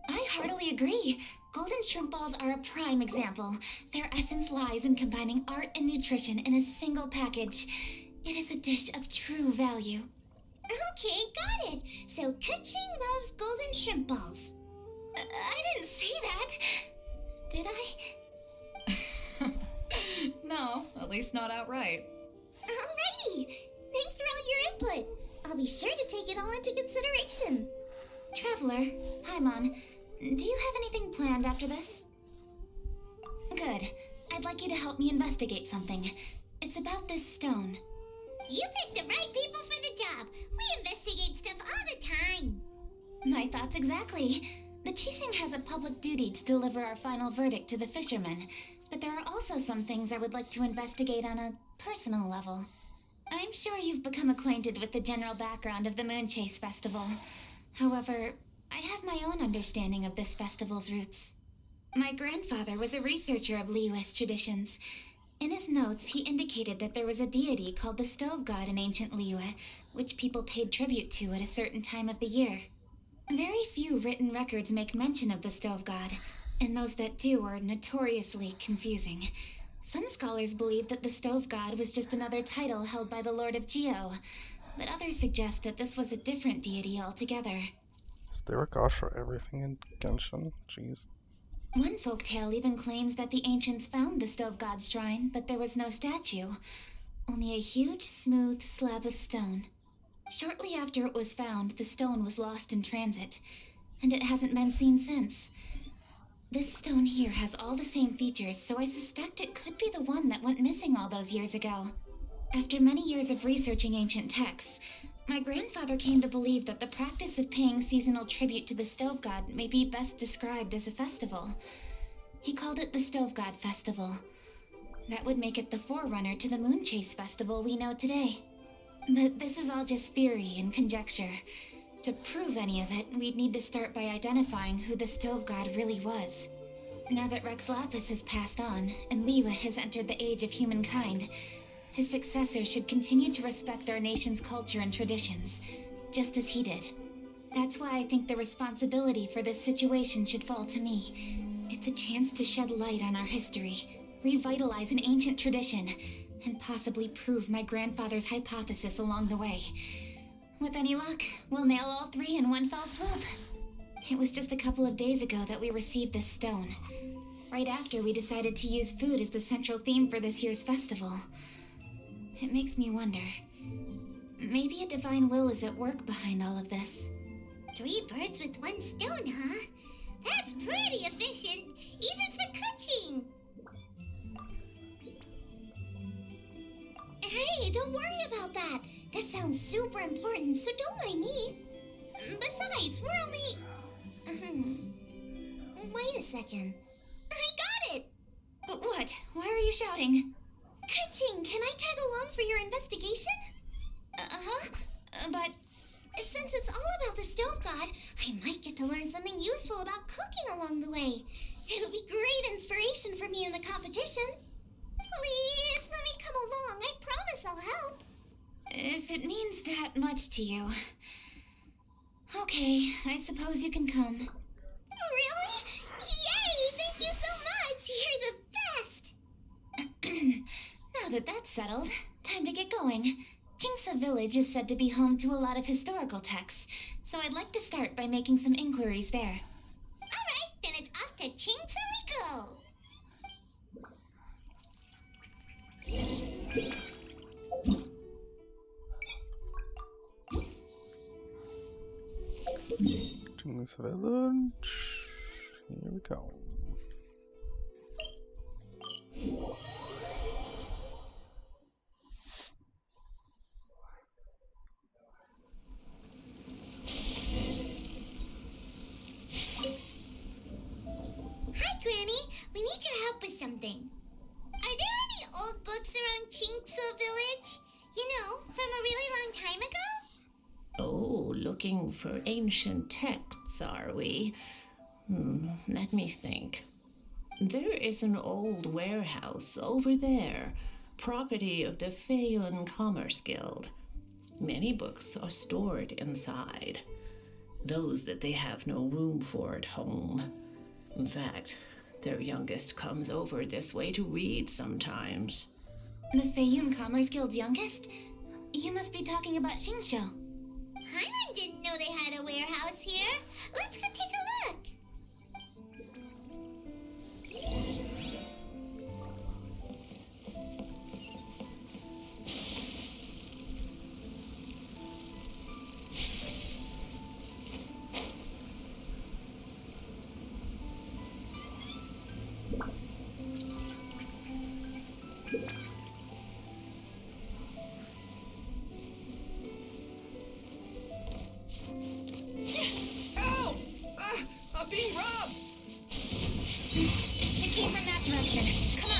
I heartily agree. Golden shrimp balls are a prime example. Their essence lies in combining art and nutrition in a single package. It is a dish of true value. Okay, got it. So Kaching loves golden shrimp balls. I didn't say that. Did I? No, at least not outright. Alrighty. Thanks for all your input. I'll be sure to take it all into consideration. Traveler, Paimon, do you have anything planned after this? Good. I'd like you to help me investigate something. It's about this stone. You picked the right people for the job. We investigate stuff all the time. My thoughts exactly. The Qixing has a public duty to deliver our final verdict to the fishermen, but there are also some things I would like to investigate on a personal level. I'm sure you've become acquainted with the general background of the Moonchase Festival. However, I have my own understanding of this festival's roots. My grandfather was a researcher of Liyue's traditions. In his notes, he indicated that there was a deity called the Stove God in ancient Liyue, which people paid tribute to at a certain time of the year. Very few written records make mention of the Stove God, and those that do are notoriously confusing. Some scholars believe that the Stove God was just another title held by the Lord of Geo, but others suggest that this was a different deity altogether. Is there a gosh for everything in Genshin? Jeez. One folktale even claims that the ancients found the Stove God's shrine, but there was no statue, only a huge, smooth slab of stone. Shortly after it was found, the stone was lost in transit, and it hasn't been seen since. This stone here has all the same features, so I suspect it could be the one that went missing all those years ago. After many years of researching ancient texts, my grandfather came to believe that the practice of paying seasonal tribute to the Stove God may be best described as a festival. He called it the Stove God Festival. That would make it the forerunner to the Moonchase Festival we know today. But this is all just theory and conjecture. To prove any of it, we'd need to start by identifying who the Stove God really was. Now that Rex Lapis has passed on, and Liyue has entered the age of humankind, his successor should continue to respect our nation's culture and traditions, just as he did. That's why I think the responsibility for this situation should fall to me. It's a chance to shed light on our history, revitalize an ancient tradition, and possibly prove my grandfather's hypothesis along the way. With any luck, we'll nail all 3 in one fell swoop. It was just a couple of days ago that we received this stone, right after we decided to use food as the central theme for this year's festival. It makes me wonder, maybe a divine will is at work behind all of this. 3 birds with 1 stone, huh? That's pretty efficient, even for cooking. Hey, don't worry about that. That sounds super important, so don't mind me. Besides, we're only... Wait a second. I got it! What? Why are you shouting? Ka-ching, can I tag along for your investigation? But... Since it's all about the stove god, I might get to learn something useful about cooking along the way. It'll be great inspiration for me in the competition. Please, let me come along. I promise I'll help. If it means that much to you... Okay, I suppose you can come. Really? Yay! Thank you so much! You're the best! Now that that's settled, time to get going. Jingsa Village is said to be home to a lot of historical texts, so I'd like to start by making some inquiries there. Alright, then it's off to Jingsa we go! Jingsa Village. Here we go. Hi, Granny. We need your help with something. Are there any old books around Jingsa Village? You know, from a really long time ago? Oh, looking for ancient texts, are we? Let me think. There is an old warehouse over there, property of the Feiyun Commerce Guild. Many books are stored inside, those that they have no room for at home. In fact, their youngest comes over this way to read sometimes. The Feiyun Commerce Guild's youngest? You must be talking about Xingqiu. Paimon didn't know they had a warehouse here. Let's go take a look. Help! I'm being robbed! It came from that direction. Come on.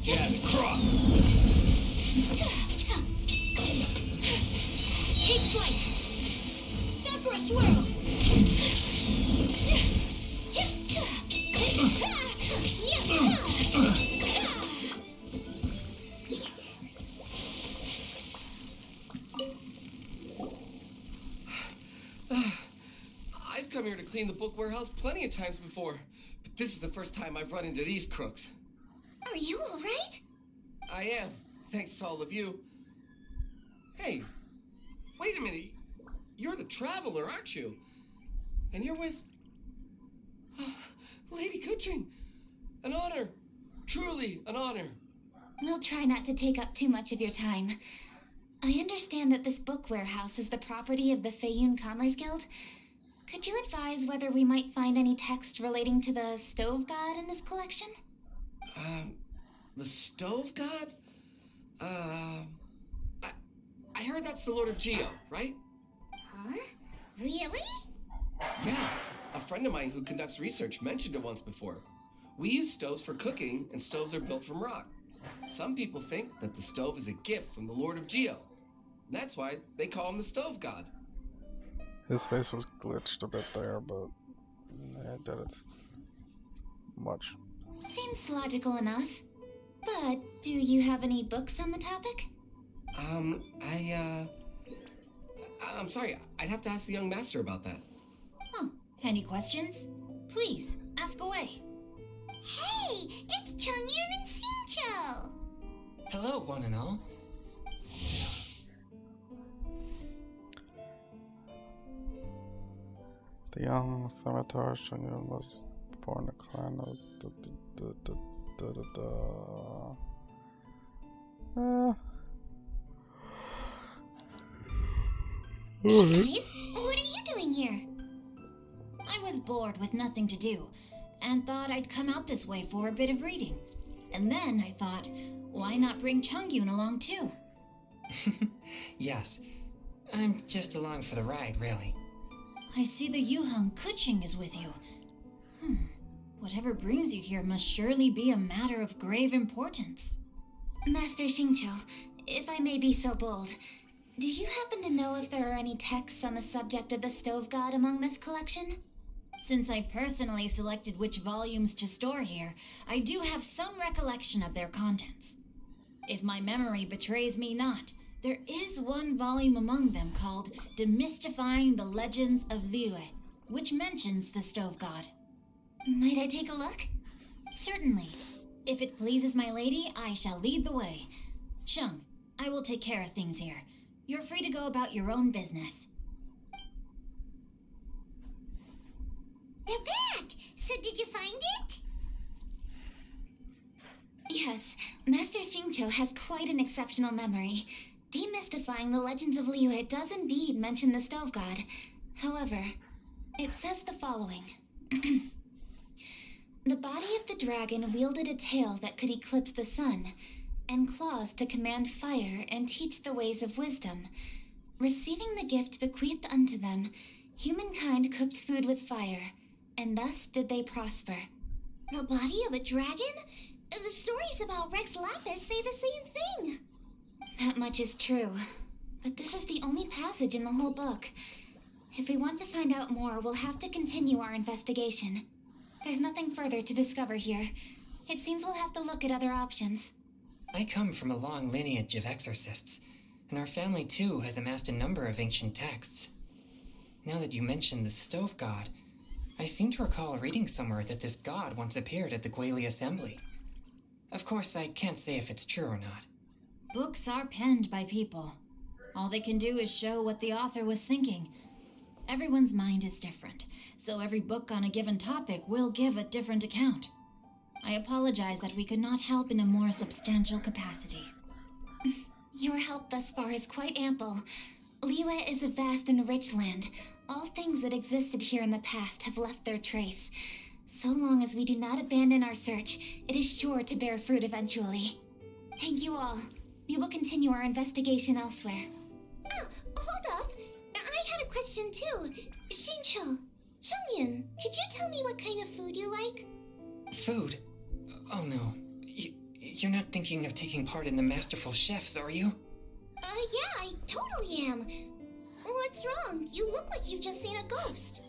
Yeah, the cross! Take flight. Sakura swirl. I've come here to clean the book warehouse plenty of times before, but this is the first time I've run into these crooks. Are you alright? I am, thanks to all of you. Hey, wait a minute. You're the traveler, aren't you? And you're with... Lady Kuching. An honor. Truly an honor. We'll try not to take up too much of your time. I understand that this book warehouse is the property of the Feiyun Commerce Guild. Could you advise whether we might find any text relating to the stove god in this collection? The stove god? I heard that's the Lord of Geo, right? Huh? Really? Yeah, a friend of mine who conducts research mentioned it once before. We use stoves for cooking, and stoves are built from rock. Some people think that the stove is a gift from the Lord of Geo. And that's why they call him the stove god. His face was glitched a bit there, but it did its much. Seems logical enough. But do you have any books on the topic? I'm sorry, I'd have to ask the young master about that. Oh, any questions? Please, ask away. Hey, it's Chongyun and Xingqiu. Hello, one and all. The young Thaumatar Chongyun was born a clan of Guys, what are you doing here? I was bored with nothing to do, and thought I'd come out this way for a bit of reading. And then I thought, Why not bring Chungyun along too? Yes. I'm just along for the ride, really. I see the Yuheng Kuching is with you. Whatever brings you here must surely be a matter of grave importance. Master Xingqiu, if I may be so bold, do you happen to know if there are any texts on the subject of the Stove God among this collection? Since I personally selected which volumes to store here, I do have some recollection of their contents. If my memory betrays me not, there is one volume among them called Demystifying the Legends of Liyue, which mentions the Stove God. Might I take a look? Certainly. If it pleases my lady, I shall lead the way. Sheng, I will take care of things here. You're free to go about your own business. They're back! So did you find it? Yes, Master Xingqiu has quite an exceptional memory. Demystifying the Legends of Liyue does indeed mention the Stove God. However, it says the following. The body of the dragon wielded a tail that could eclipse the sun, and claws to command fire and teach the ways of wisdom. Receiving the gift bequeathed unto them, humankind cooked food with fire, and thus did they prosper. The body of a dragon? The stories about Rex Lapis say the same thing. That much is true, but this is the only passage in the whole book. If we want to find out more, we'll have to continue our investigation. There's nothing further to discover here. It seems we'll have to look at other options. I come from a long lineage of exorcists, and our family too has amassed a number of ancient texts. Now that you mention the Stove God, I seem to recall reading somewhere that this god once appeared at the Guili Assembly. Of course, I can't say if it's true or not. Books are penned by people. All they can do is show what the author was thinking. Everyone's mind is different, so every book on a given topic will give a different account. I apologize that we could not help in a more substantial capacity. Your help thus far is quite ample. Liyue is a vast and rich land. All things that existed here in the past have left their trace. So long as we do not abandon our search, it is sure to bear fruit eventually. Thank you all. We will continue our investigation elsewhere. Oh, hold up. I had a question too. Xingqiu, Chongyun, could you tell me what kind of food you like? Food? Oh no. You're not thinking of taking part in the Masterful Chefs, are you? Yeah, I totally am. What's wrong? You look like you've just seen a ghost.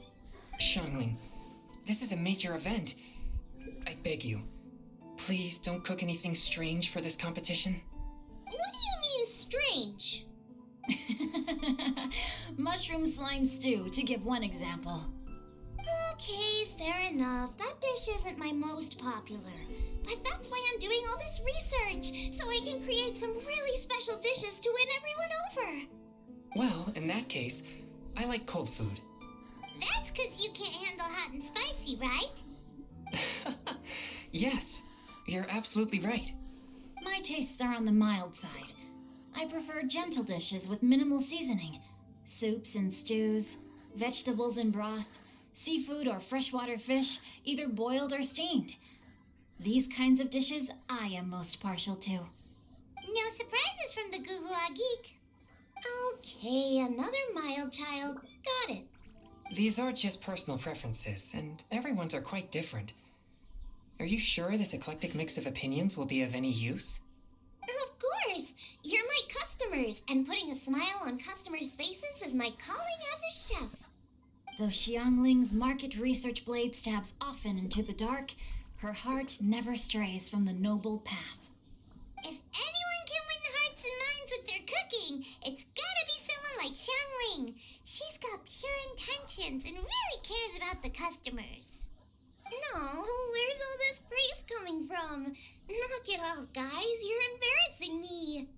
Xiangling, this is a major event. I beg you, please don't cook anything strange for this competition. What do you mean, strange? Mushroom slime stew, to give one example. Okay, fair enough. That dish isn't my most popular. But that's why I'm doing all this research, so I can create some really special dishes to win everyone over. Well, in that case, I like cold food. That's because you can't handle hot and spicy, right? Yes, you're absolutely right. My tastes are on the mild side. I prefer gentle dishes with minimal seasoning. Soups and stews, vegetables and broth, seafood or freshwater fish, either boiled or steamed. These kinds of dishes I am most partial to. No surprises from the Gugua Geek. Okay, another mild child. Got it. These are just personal preferences, and everyone's are quite different. Are you sure this eclectic mix of opinions will be of any use? Of course! You're my customers, and putting a smile on customers' faces is my calling as a chef. Though Xiangling's market research blade stabs often into the dark, her heart never strays from the noble path. If anyone can win the hearts and minds with their cooking, it's gotta be someone like Xiangling. She's got pure intentions and really cares about the customers. No, where's all this praise coming from? Knock it off, guys. You're embarrassing me.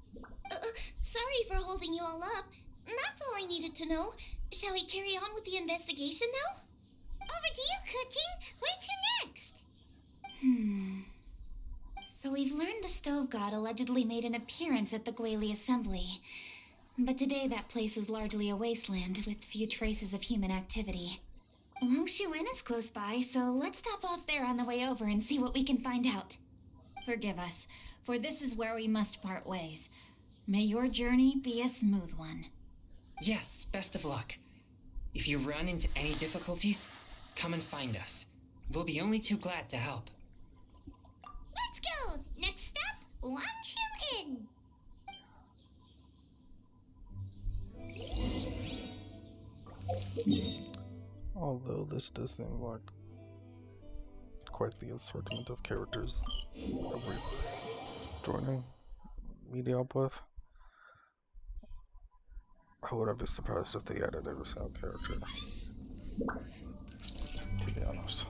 Sorry for holding you all up. That's all I needed to know. Shall we carry on with the investigation now? Over to you, Cooking. Where to next? So we've learned the Stove God allegedly made an appearance at the Guili Assembly. But today that place is largely a wasteland with few traces of human activity. Longshuin is close by, so let's stop off there on the way over and see what we can find out. Forgive us, for this is where we must part ways. May your journey be a smooth one. Yes, best of luck. If you run into any difficulties, come and find us. We'll be only too glad to help. Let's go! Next stop, Wangshu Inn! Although this does seem like quite the assortment of characters that we're joining media up with, I wouldn't be surprised if they added every single character, to be honest.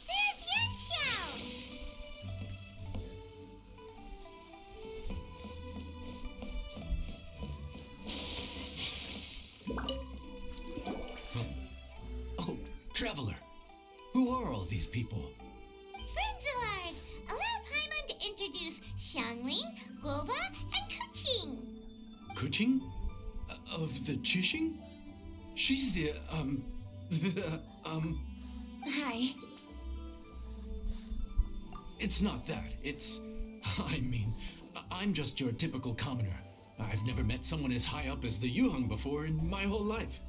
There's Yanxiao! Oh, Traveler. Who are all these people? Friends of ours! Allow Paimon to introduce Xiangling, Guoba, and Kuqing! Kuching? Of the Chishing? She's the, Hi. It's not that. It's... I mean, I'm just your typical commoner. I've never met someone as high up as the Yuheng before in my whole life.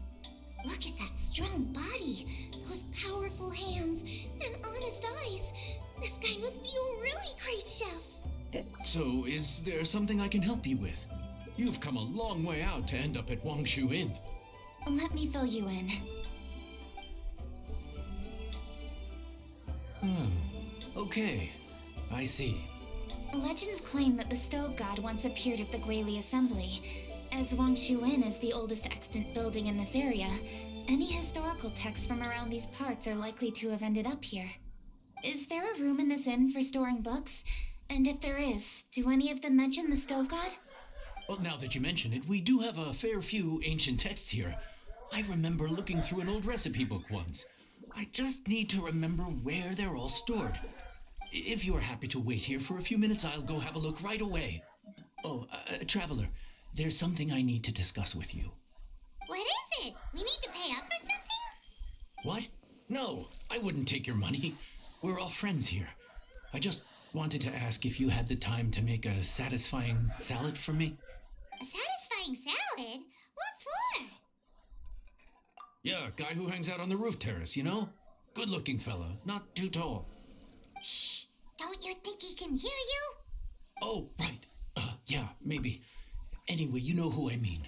Look at that strong body, those powerful hands, and honest eyes. This guy must be a really great chef. So, is there something I can help you with? You've come a long way out to end up at Wangshu Inn. Let me fill you in. Okay. I see. Legends claim that the Stove God once appeared at the Guili Assembly. As Wangshu Inn is the oldest extant building in this area, any historical texts from around these parts are likely to have ended up here. Is there a room in this inn for storing books? And if there is, do any of them mention the Stove God? Well, now that you mention it, we do have a fair few ancient texts here. I remember looking through an old recipe book once. I just need to remember where they're all stored. If you're happy to wait here for a few minutes, I'll go have a look right away. Oh, Traveler, there's something I need to discuss with you. What is it? We need to pay up or something? What? No, I wouldn't take your money. We're all friends here. I just wanted to ask if you had the time to make a satisfying salad for me. A satisfying salad? What for? Yeah, guy who hangs out on the roof terrace, you know? Good-looking fella, not too tall. Shh! Don't you think he can hear you? Oh, right. Yeah, maybe. Anyway, you know who I mean.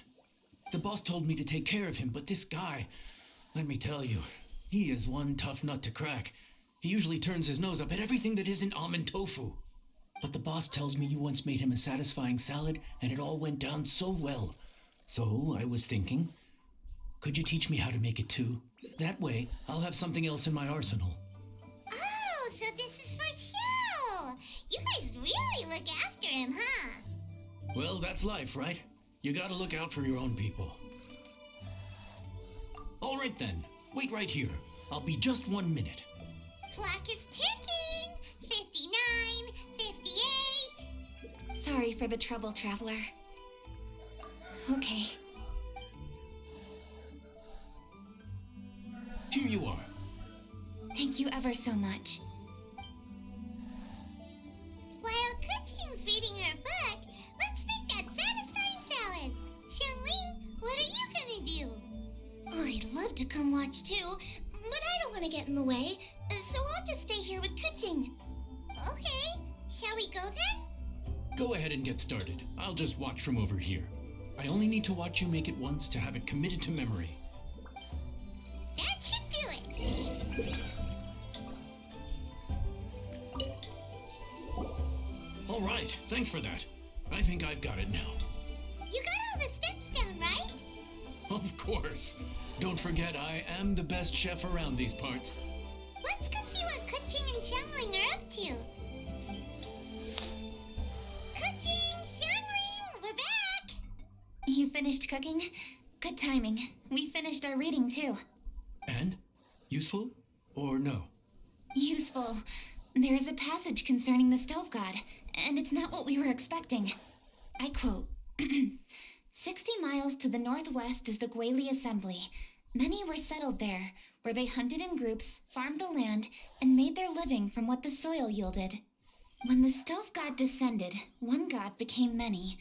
The boss told me to take care of him, but this guy, let me tell you, he is one tough nut to crack. He usually turns his nose up at everything that isn't almond tofu. But the boss tells me you once made him a satisfying salad, and it all went down so well. So I was thinking, could you teach me how to make it too? That way, I'll have something else in my arsenal. Oh, so this is for show! You guys really look after him, huh? Well, that's life, right? You gotta look out for your own people. All right then, wait right here. I'll be just 1 minute. Clock is ticking! 59, 58... Sorry for the trouble, Traveler. Okay. Here you are. Thank you ever so much. While Kuqing's reading her book, let's make that satisfying salad. Xiangling, what are you gonna do? I'd love to come watch too, but I don't want to get in the way, so I'll just stay here with Kuqing. Okay, shall we go then? Go ahead and get started. I'll just watch from over here. I only need to watch you make it once to have it committed to memory. That should do it. All right, thanks for that. I think I've got it now. You got all the steps down, right? Of course. Don't forget, I am the best chef around these parts. Let's go see what Kuqing and Xiangling are up to. Kuqing, Xiangling, we're back! You finished cooking? Good timing. We finished our reading too. And? Useful? Or no? Useful. There is a passage concerning the Stove God, and it's not what we were expecting. I quote, 60 miles to the northwest is the Guili Assembly. Many were settled there, where they hunted in groups, farmed the land, and made their living from what the soil yielded. When the stove god descended, one god became many,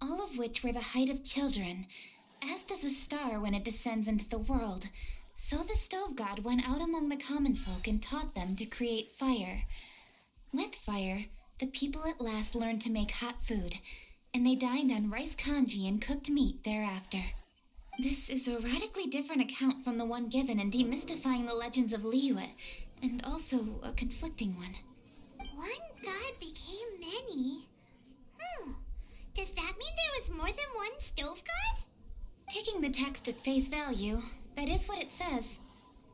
all of which were the height of children. As does a star when it descends into the world, so the stove god went out among the common folk and taught them to create fire. With fire, the people at last learned to make hot food, and they dined on rice congee and cooked meat thereafter. This is a radically different account from the one given in Demystifying the Legends of Liyue, and also a conflicting one. One god became many. Does that mean there was more than one stove god? Taking the text at face value, that is what it says.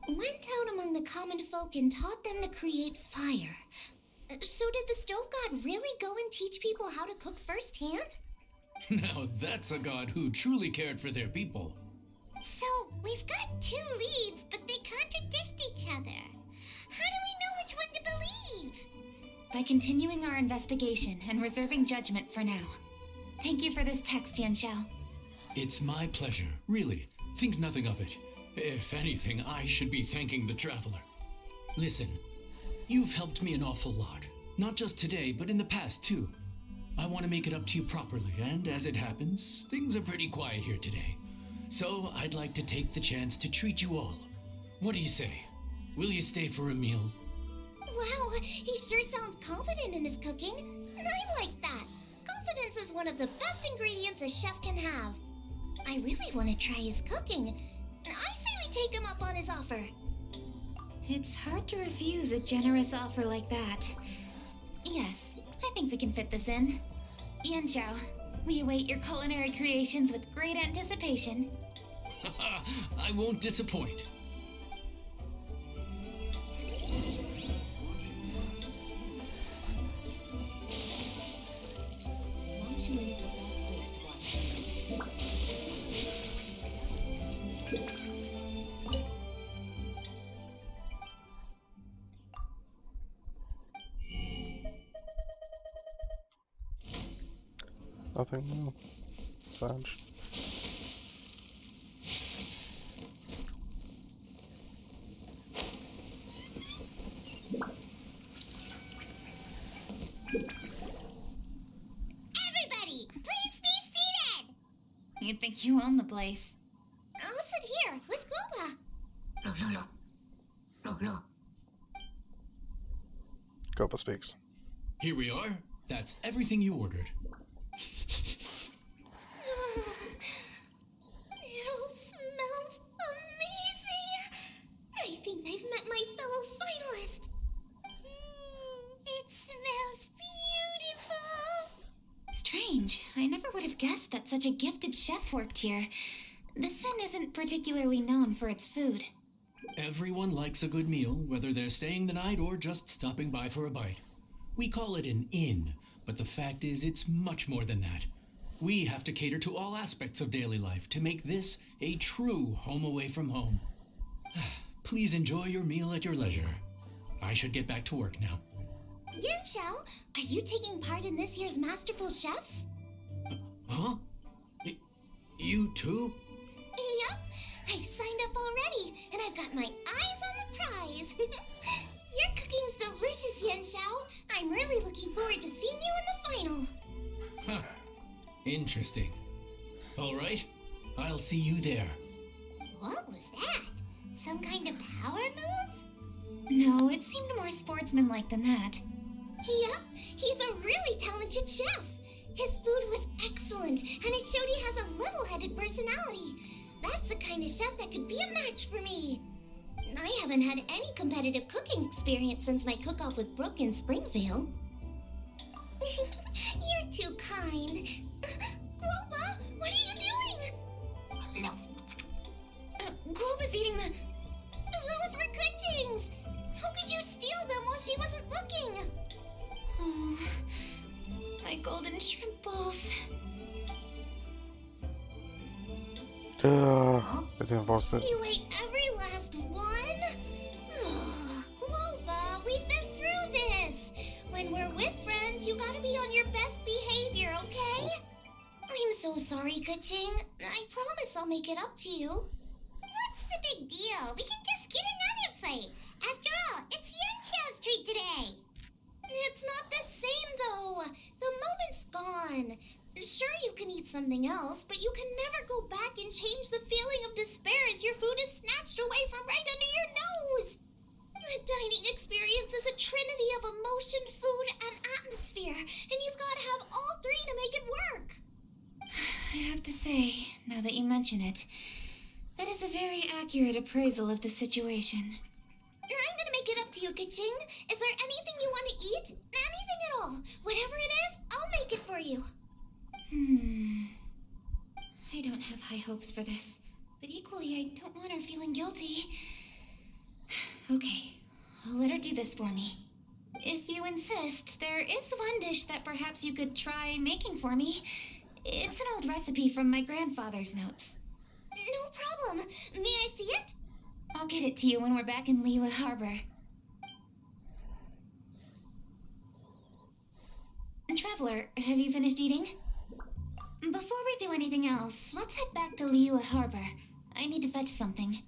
Went out among the common folk and taught them to create fire. So did the stove god really go and teach people how to cook firsthand? Now that's a god who truly cared for their people. So, we've got two leads, but they contradict each other. How do we know which one to believe? By continuing our investigation and reserving judgment for now. Thank you for this text, Yanxiao. It's my pleasure, really. Think nothing of it. If anything, I should be thanking the traveler. Listen, you've helped me an awful lot. Not just today, but in the past, too. I want to make it up to you properly, and as it happens, things are pretty quiet here today. So I'd like to take the chance to treat you all. What do you say? Will you stay for a meal? Wow, he sure sounds confident in his cooking. I like that. Confidence is one of the best ingredients a chef can have. I really want to try his cooking. I say we take him up on his offer. It's hard to refuse a generous offer like that. Yes, I think we can fit this in. Yanxiao, we await your culinary creations with great anticipation. I won't disappoint. Nothing new. Sag. Everybody, please be seated! You think you own the place? I'll sit here with Guoba. Gopa speaks. Here we are. That's everything you ordered. It all smells amazing! I think I've met my fellow finalist. It smells beautiful! Strange. I never would have guessed that such a gifted chef worked here. This inn isn't particularly known for its food. Everyone likes a good meal, whether they're staying the night or just stopping by for a bite. We call it an inn, but the fact is it's much more than that. We have to cater to all aspects of daily life to make this a true home away from home. Please enjoy your meal at your leisure. I should get back to work now. Yanxiao, are you taking part in this year's Masterful Chefs? Huh? You too? Yep, I've signed up already, and I've got my eyes on the prize. Your cooking's delicious, Yanxiao. I'm really looking forward to seeing you in the final. Huh. Interesting. All right, I'll see you there. What was that? Some kind of power move? No, it seemed more sportsmanlike than that. Yep, he's a really talented chef. His food was excellent, and it showed he has a level-headed personality. That's the kind of chef that could be a match for me. I haven't had any competitive cooking experience since my cook-off with Brooke in Springvale. You're too kind. Guoba, what are you doing? No. Guoba's eating the... Those were Kuching's! How could you steal them while she wasn't looking? Oh, my golden shrimp balls. I didn't force it. You ate every last one? Ugh, Guoba, we've been through this. When we're with friends, you gotta be on your best behavior, okay? I'm so sorry, Kuching. I promise I'll make it up to you. What's What's the big deal? We can just get another plate. After all, it's Yunchao's treat today. It's not the same, though. The moment's gone. Sure, you can eat something else, but you can never go back and change the feeling of despair as your food is snatched away from right under your nose. The dining experience is a trinity of emotion, food, and atmosphere, and you've got to have all three to make it work. I have to say, now that you mention it, that is a very accurate appraisal of the situation. I'm gonna make it up to you, Kaching. Is there anything you want to eat? Anything at all. Whatever it is, I'll make it for you. I don't have high hopes for this, but equally I don't want her feeling guilty. Okay, I'll let her do this for me. If you insist, there is one dish that perhaps you could try making for me. It's an old recipe from my grandfather's notes. No problem. May I see it? I'll get it to you when we're back in Liyue Harbor. Traveler, have you finished eating? Before we do anything else, let's head back to Liyue Harbor. I need to fetch something.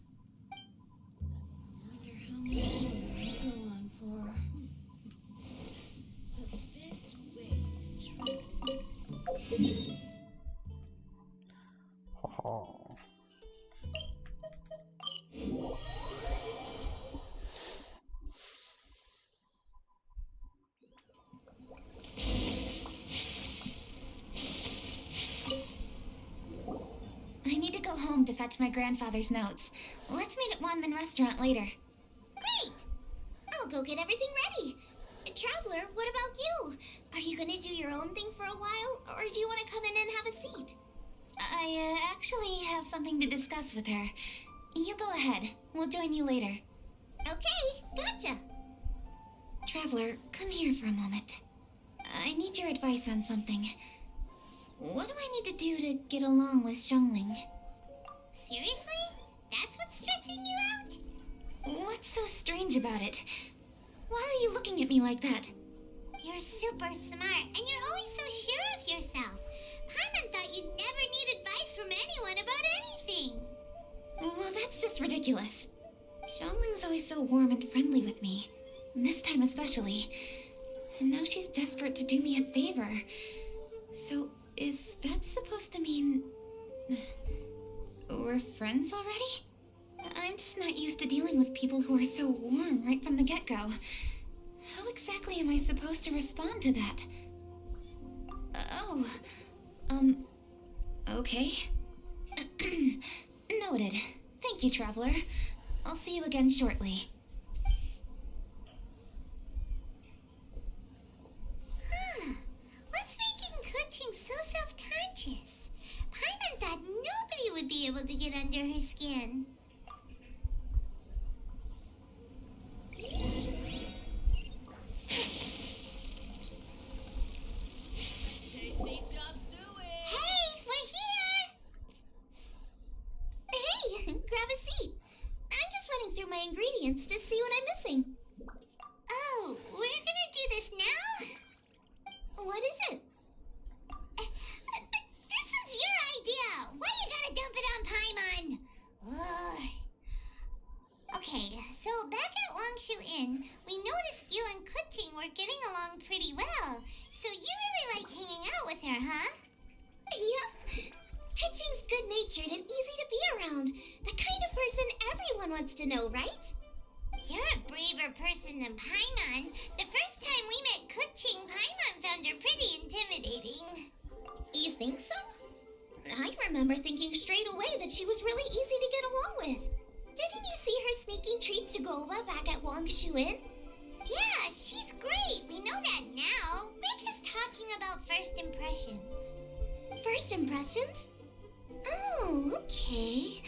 Oh. I need to go home to fetch my grandfather's notes. Let's meet at Wanmin Restaurant later. Great! I'll go get everything ready. Traveler, what about you? Are you gonna do your own thing for a while, or do you want to come in and have a seat? I actually have something to discuss with her. You go ahead. We'll join you later. Okay, gotcha. Traveler, come here for a moment. I need your advice on something. What do I need to do to get along with Xiangling? Seriously? That's what's stressing you out? What's so strange about it? Why are you looking at me like that? You're super smart, and you're always so sure of yourself. Paimon thought you'd never need advice from anyone about anything. Well, that's just ridiculous. Xiangling's always so warm and friendly with me. This time especially. And now she's desperate to do me a favor. So, is that supposed to mean... we're friends already? I'm just not used to dealing with people who are so warm right from the get-go. How exactly am I supposed to respond to that? Okay. Noted. Thank you, Traveler. I'll see you again shortly. What's making Kuching so self-conscious? Paimon thought nobody would be able to get under her skin. Hey, we're here! Hey, grab a seat. I'm just running through my ingredients to see what I'm missing. Oh, we're gonna do this now? What is it? But this is your idea! Why you gotta dump it on Paimon? Ugh. Okay, so back at Wangshu Inn, we noticed you and Kuching were getting along pretty well. So you really like hanging out with her, huh? Yep. Kuching's good-natured and easy to be around. The kind of person everyone wants to know, right? You're a braver person than Paimon. The first time we met Kuching, Paimon found her pretty intimidating. You think so? I remember thinking straight away that she was really easy to get along with. Didn't you see her sneaking treats to Goba back at Wangshu Inn? Yeah, she's great. We know that now. We're just talking about first impressions. First impressions? Oh, okay.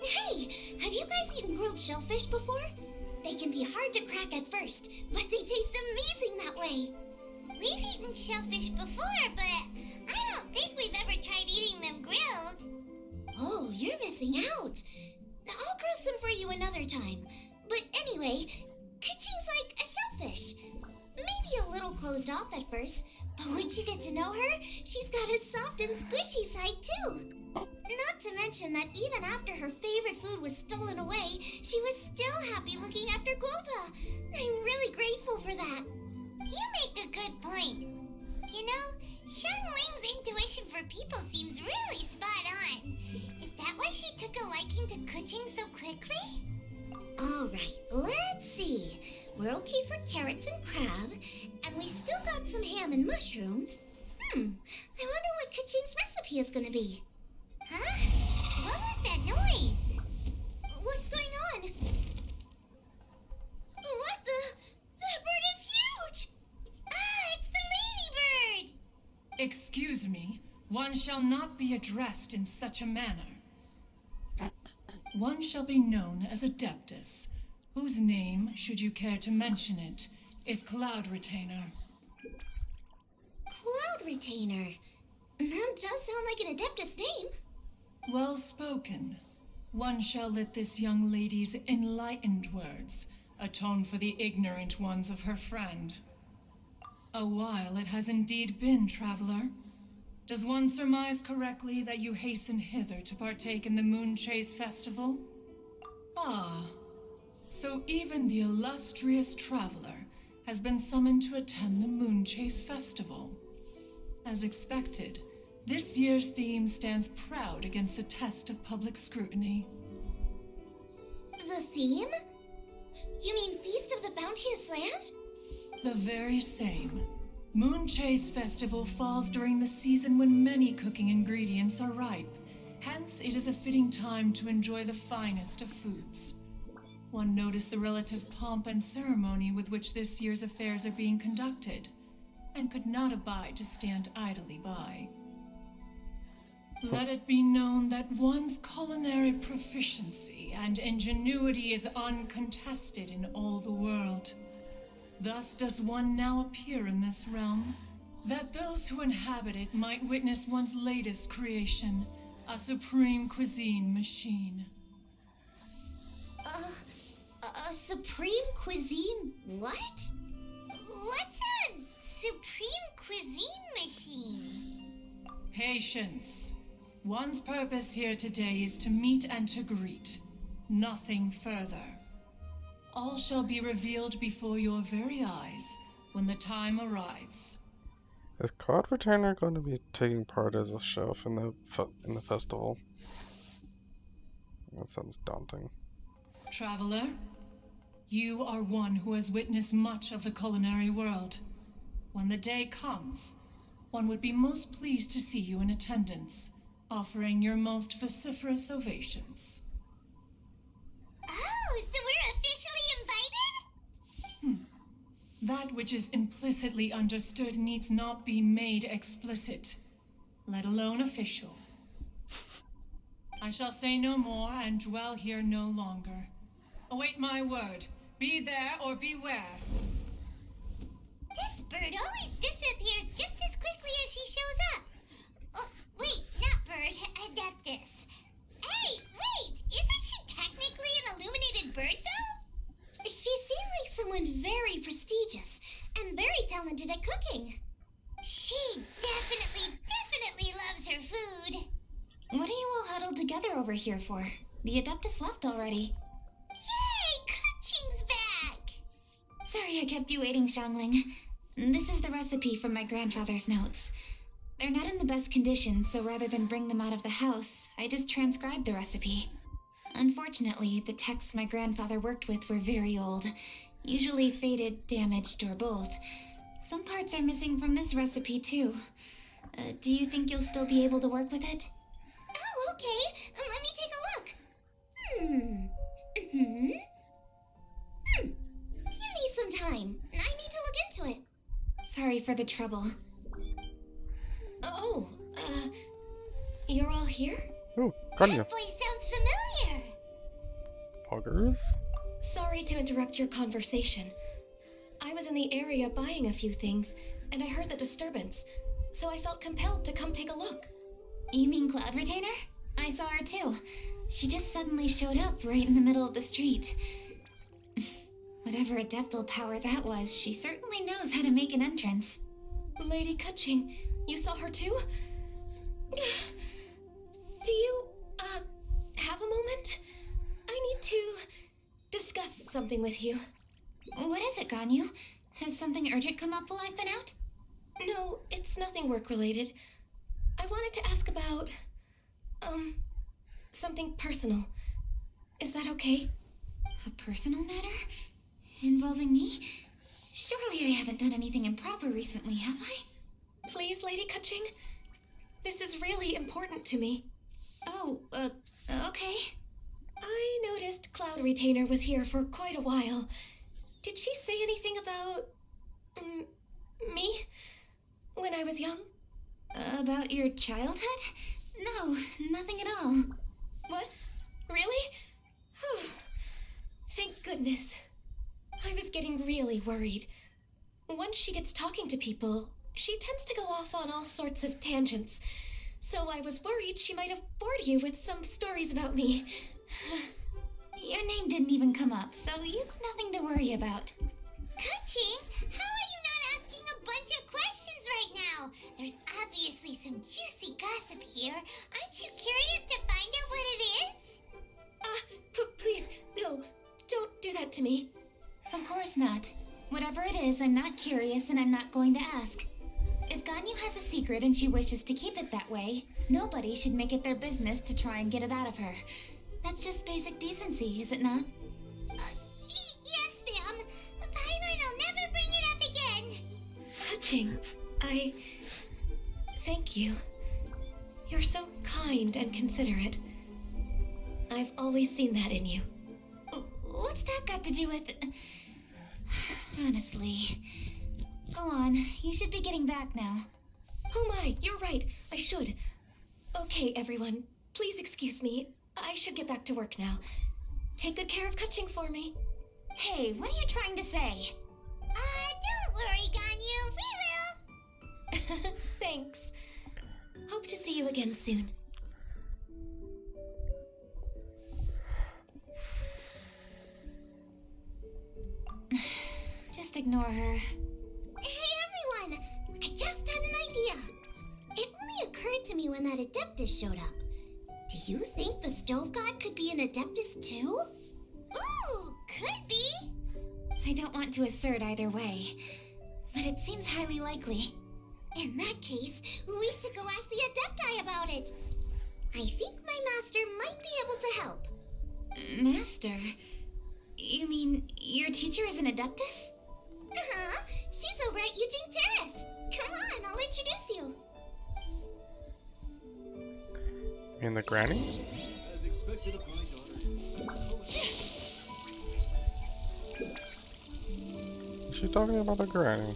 Hey, have you guys eaten grilled shellfish before? They can be hard to crack at first, but they taste amazing that way. We've eaten shellfish before, but I don't think we've ever tried eating them grilled. Oh, you're missing out. I'll grill some for you another time. But anyway, Kuching's like a shellfish. Maybe a little closed off at first, but once you get to know her, she's got a soft and squishy side too. Not to mention that even after her favorite food was stolen away, she was still happy looking after Guopa. I'm really grateful for that. You make a good point. You know, Xiangling's intuition for people seems really spot on. Is that why she took a liking to Kuching so quickly? Alright, let's see. We're okay for carrots and crab, and we still got some ham and mushrooms. I wonder what Kuching's recipe is gonna be. Huh? What was that noise? What's going on? What the? That bird is huge! Ah, it's the ladybird! Excuse me, one shall not be addressed in such a manner. One shall be known as Adeptus, whose name, should you care to mention it, is Cloud Retainer. Cloud Retainer. That does sound like an Adeptus name. Well spoken. One shall let this young lady's enlightened words atone for the ignorant ones of her friend. A while it has indeed been, traveler. Does one surmise correctly that you hasten hither to partake in the Moon Chase Festival? Ah, so even the illustrious traveler has been summoned to attend the Moon Chase Festival. As expected, this year's theme stands proud against the test of public scrutiny. The theme? You mean Feast of the Bounteous Land? The very same. Moon Chase Festival falls during the season when many cooking ingredients are ripe. Hence, it is a fitting time to enjoy the finest of foods. One noticed the relative pomp and ceremony with which this year's affairs are being conducted, and could not abide to stand idly by. Let it be known that one's culinary proficiency and ingenuity is uncontested in all the world. Thus does one now appear in this realm, that those who inhabit it might witness one's latest creation, a supreme cuisine machine. A supreme cuisine what? What's a supreme cuisine machine? Patience. One's purpose here today is to meet and to greet. Nothing further. All shall be revealed before your very eyes when the time arrives. Is Cloud Retainer going to be taking part as a chef in the festival? That sounds daunting. Traveler, you are one who has witnessed much of the culinary world. When the day comes, one would be most pleased to see you in attendance, offering your most vociferous ovations. Oh, so we're officially invited? That which is implicitly understood needs not be made explicit, let alone official. I shall say no more and dwell here no longer. Await my word. Be there or beware. This bird always disappears just as quickly as she shows up. Oh, wait, not bird, Adeptus. Hey, wait, isn't she technically an illuminated bird, though? She seemed like someone very prestigious and very talented at cooking. She definitely loves her food. What are you all huddled together over here for? The Adeptus left already. Yay! Kuching's back! Sorry I kept you waiting, Xiangling. This is the recipe from my grandfather's notes. They're not in the best condition, so rather than bring them out of the house, I just transcribed the recipe. Unfortunately, the texts my grandfather worked with were very old, usually faded, damaged, or both. Some parts are missing from this recipe, too. Do you think you'll still be able to work with it? Oh, okay. Let me take a look. Give me some time. I need to look into it. Sorry for the trouble. Oh, you're all here? Oh, Grania. That voice sounds familiar. Poggers? Sorry to interrupt your conversation. I was in the area buying a few things, and I heard the disturbance, so I felt compelled to come take a look. You mean Cloud Retainer? I saw her too. She just suddenly showed up right in the middle of the street. Whatever adeptal power that was, she certainly knows how to make an entrance. Lady Kuching, you saw her too? Do you... Have a moment? I need to discuss something with you. What is it, Ganyu? Has something urgent come up while I've been out? No, it's nothing work-related. I wanted to ask about, something personal. Is that okay? A personal matter? Involving me? Surely I haven't done anything improper recently, have I? Please, Lady Kaching. This is really important to me. Oh, okay. I noticed Cloud Retainer was here for quite a while. Did she say anything about... me? When I was young? About your childhood? No, nothing at all. What? Really? Whew. Thank goodness. I was getting really worried. Once she gets talking to people, she tends to go off on all sorts of tangents. So I was worried she might have bored you with some stories about me. Your name didn't even come up, so you've nothing to worry about. Kaching, how are you not asking a bunch of questions right now? There's obviously some juicy gossip here. Aren't you curious to find out what it is? Please, no, don't do that to me. Of course not. Whatever it is, I'm not curious and I'm not going to ask. If Ganyu has a secret and she wishes to keep it that way, nobody should make it their business to try and get it out of her. That's just basic decency, is it not? Yes, ma'am. Paimon will never bring it up again. Kaching, thank you. You're so kind and considerate. I've always seen that in you. What's that got to do with... Honestly. Go on, you should be getting back now. Oh my, you're right. I should. Okay, everyone. Please excuse me. I should get back to work now. Take good care of Kaching for me. Hey, what are you trying to say? Don't worry, Ganyu. We will. Thanks. Hope to see you again soon. Just ignore her. Hey, everyone! I just had an idea. It only occurred to me when that Adeptus showed up. Do you think the Stove God could be an Adeptus too? Ooh, could be! I don't want to assert either way, but it seems highly likely. In that case, we should go ask the Adepti about it. I think my master might be able to help. Master? You mean your teacher is an Adeptus? Uh-huh. She's over at Eugene Terrace. Come on, I'll introduce you. In the granny? As expected of my daughter. Is she talking about the granny?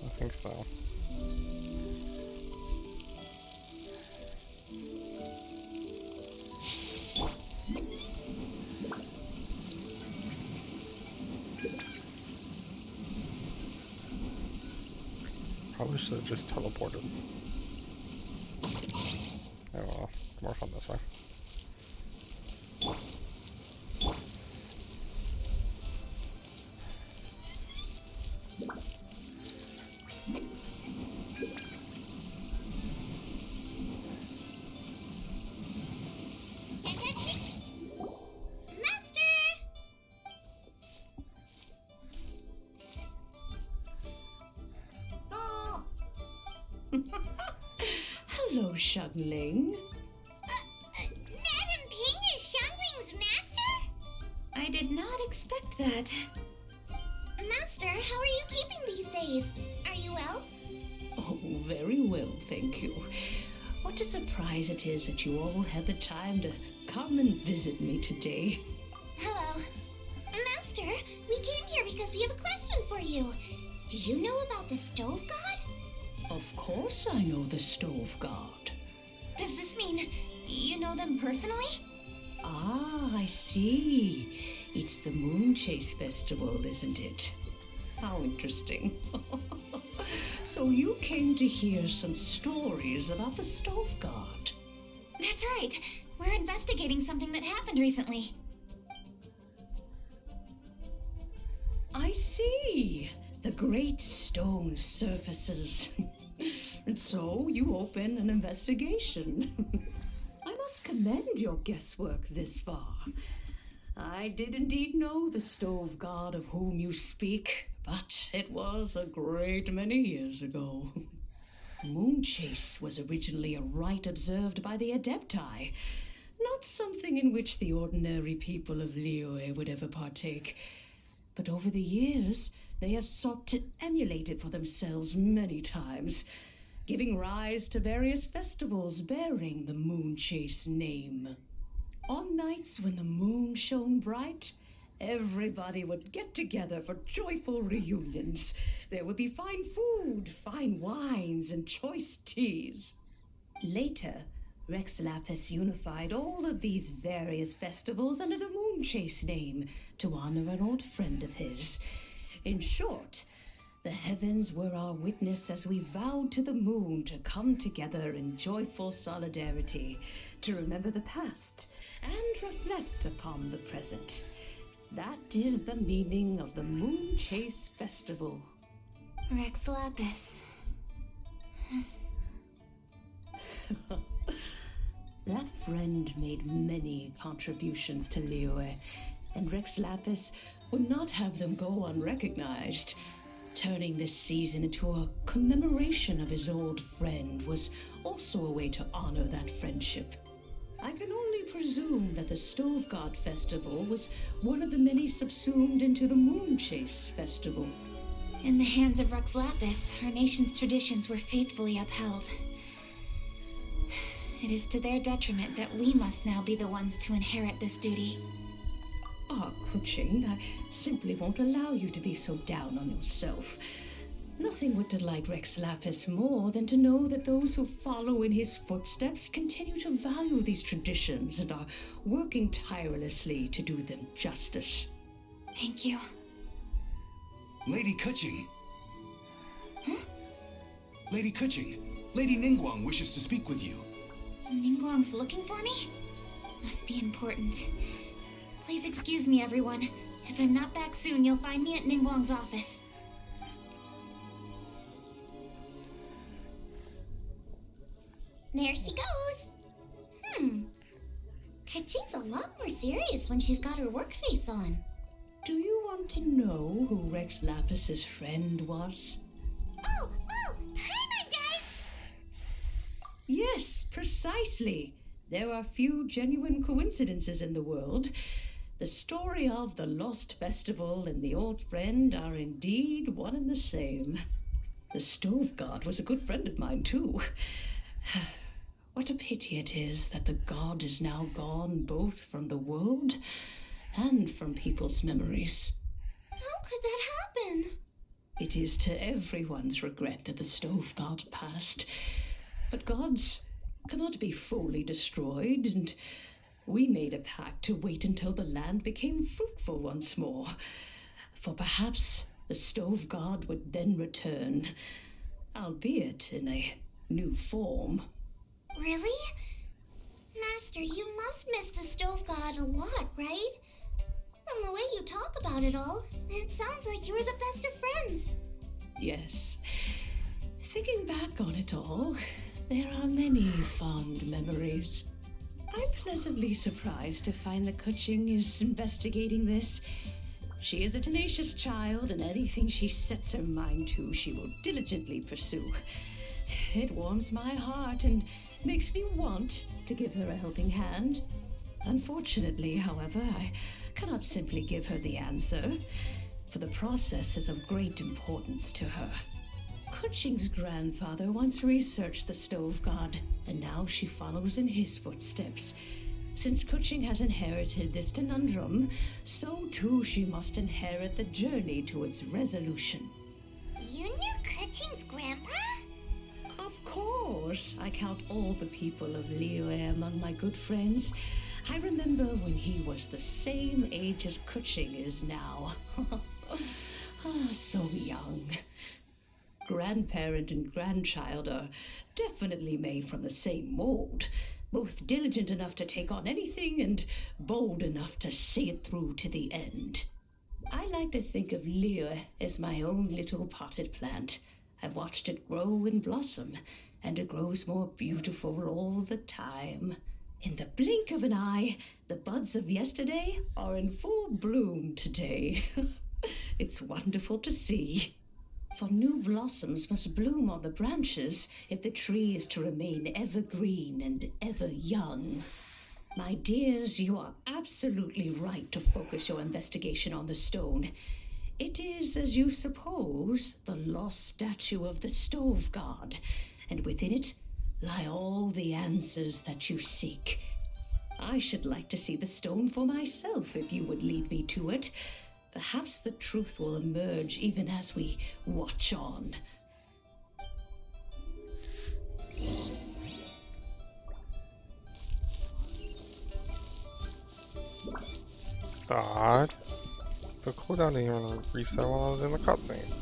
I think so. Probably should have just teleported. Oh well, more fun this way. Hello, Xiangling. Madam Ping is Xiangling's master? I did not expect that. Master, how are you keeping these days? Are you well? Oh, very well, thank you. What a surprise it is that you all had the time to come and visit me today. Hello. Master, we came here because we have a question for you. Do you know about the Stove God? Of course I know the Stove God. Does this mean you know them personally? Ah, I see. It's the Moonchase Festival, isn't it? How interesting. So you came to hear some stories about the Stove God. That's right. We're investigating something that happened recently. I see. The great stone surfaces. And so you open an investigation. I must commend your guesswork this far. I did indeed know the stove god of whom you speak, but it was a great many years ago. Moonchase was originally a rite observed by the Adepti, not something in which the ordinary people of Liyue would ever partake. But over the years, they have sought to emulate it for themselves many times, giving rise to various festivals bearing the Moonchase name. On nights when the moon shone bright, everybody would get together for joyful reunions. There would be fine food, fine wines, and choice teas. Later, Rex Lapis unified all of these various festivals under the Moonchase name to honor an old friend of his. In short, the heavens were our witness as we vowed to the moon to come together in joyful solidarity, to remember the past and reflect upon the present. That is the meaning of the Moonchase Festival. Rex Lapis. That friend made many contributions to Liyue, and Rex Lapis would not have them go unrecognized. Turning this season into a commemoration of his old friend was also a way to honor that friendship. I can only presume that the Stove God Festival was one of the many subsumed into the Moonchase Festival. In the hands of Rex Lapis, our nation's traditions were faithfully upheld. It is to their detriment that we must now be the ones to inherit this duty. Ah, Kuching, I simply won't allow you to be so down on yourself. Nothing would delight Rex Lapis more than to know that those who follow in his footsteps continue to value these traditions and are working tirelessly to do them justice. Thank you. Lady Kuching. Huh? Lady Kuching, Lady Ningguang wishes to speak with you. Ningguang's looking for me? Must be important. Please excuse me, everyone. If I'm not back soon, you'll find me at Ningguang's office. There she goes. Kuching's a lot more serious when she's got her work face on. Do you want to know who Rex Lapis's friend was? Oh, hi, my guys! Yes, precisely. There are few genuine coincidences in the world. The story of the Lost Festival and the old friend are indeed one and the same. The Stove God was a good friend of mine, too. What a pity it is that the god is now gone both from the world and from people's memories. How could that happen? It is to everyone's regret that the Stove God passed. But gods cannot be fully destroyed, and we made a pact to wait until the land became fruitful once more. For perhaps the Stove God would then return, albeit in a new form. Really? Master, you must miss the Stove God a lot, right? From the way you talk about it all, it sounds like you were the best of friends. Yes. Thinking back on it all, there are many fond memories. I'm pleasantly surprised to find that Kuching is investigating this. She is a tenacious child, and anything she sets her mind to, she will diligently pursue. It warms my heart and makes me want to give her a helping hand. Unfortunately, however, I cannot simply give her the answer, for the process is of great importance to her. Kuching's grandfather once researched the Stove God, and now she follows in his footsteps. Since Kuching has inherited this conundrum, so too she must inherit the journey to its resolution. You knew Kuching's grandpa? Of course. I count all the people of Liyue among my good friends. I remember when he was the same age as Kuching is now. So young. Grandparent and grandchild are definitely made from the same mold, both diligent enough to take on anything and bold enough to see it through to the end. I like to think of Liyue as my own little potted plant, I've watched it grow and blossom, and it grows more beautiful all the time. In the blink of an eye, the buds of yesterday are in full bloom today. It's wonderful to see. For new blossoms must bloom on the branches if the tree is to remain evergreen and ever young. My dears, you are absolutely right to focus your investigation on the stone. It is, as you suppose, the lost statue of the Stove God, and within it lie all the answers that you seek. I should like to see the stone for myself if you would lead me to it. Perhaps the truth will emerge even as we watch on. God. The cooldown didn't even reset while I was in the cutscene.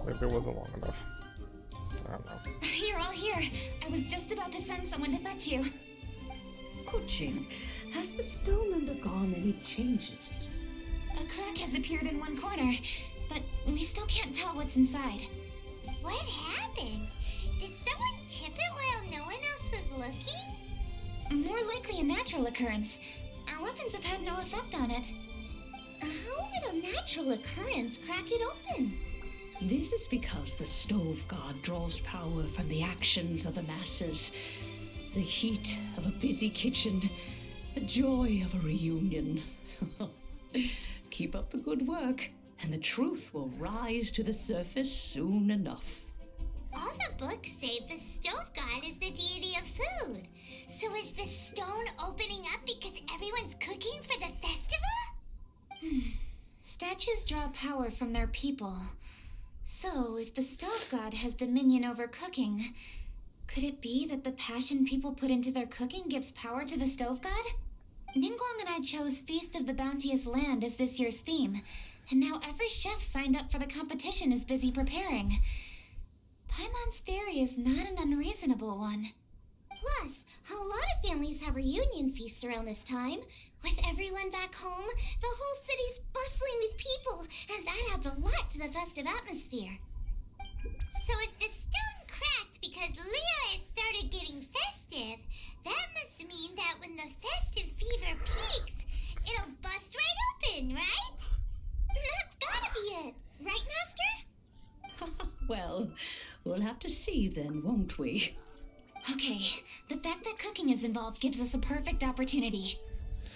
Maybe it wasn't long enough. I don't know. You're all here. I was just about to send someone to fetch you. Kuching, has the stone undergone any changes? A crack has appeared in one corner, but we still can't tell what's inside. What happened? Did someone chip it while no one else was looking? More likely a natural occurrence. Our weapons have had no effect on it. How would a natural occurrence crack it open? This is because the Stove God draws power from the actions of the masses. The heat of a busy kitchen, the joy of a reunion. Keep up the good work, and the truth will rise to the surface soon enough. All the books say the Stove God is the deity of food. So is the stone opening up because everyone's cooking for the festival? Statues draw power from their people. So, if the Stove God has dominion over cooking, could it be that the passion people put into their cooking gives power to the Stove God? Ningguang and I chose Feast of the Bounteous Land as this year's theme, and now every chef signed up for the competition is busy preparing. Paimon's theory is not an unreasonable one. Plus, a lot of families have reunion feasts around this time. With everyone back home, the whole city's bustling with people, and that adds a lot to the festive atmosphere. So if the stone cracked because Leah has started getting festive, that must mean that when the festive fever peaks, it'll bust right open, right? That's gotta be it, right, Master? Well, we'll have to see then, won't we? Okay, the fact that cooking is involved gives us a perfect opportunity.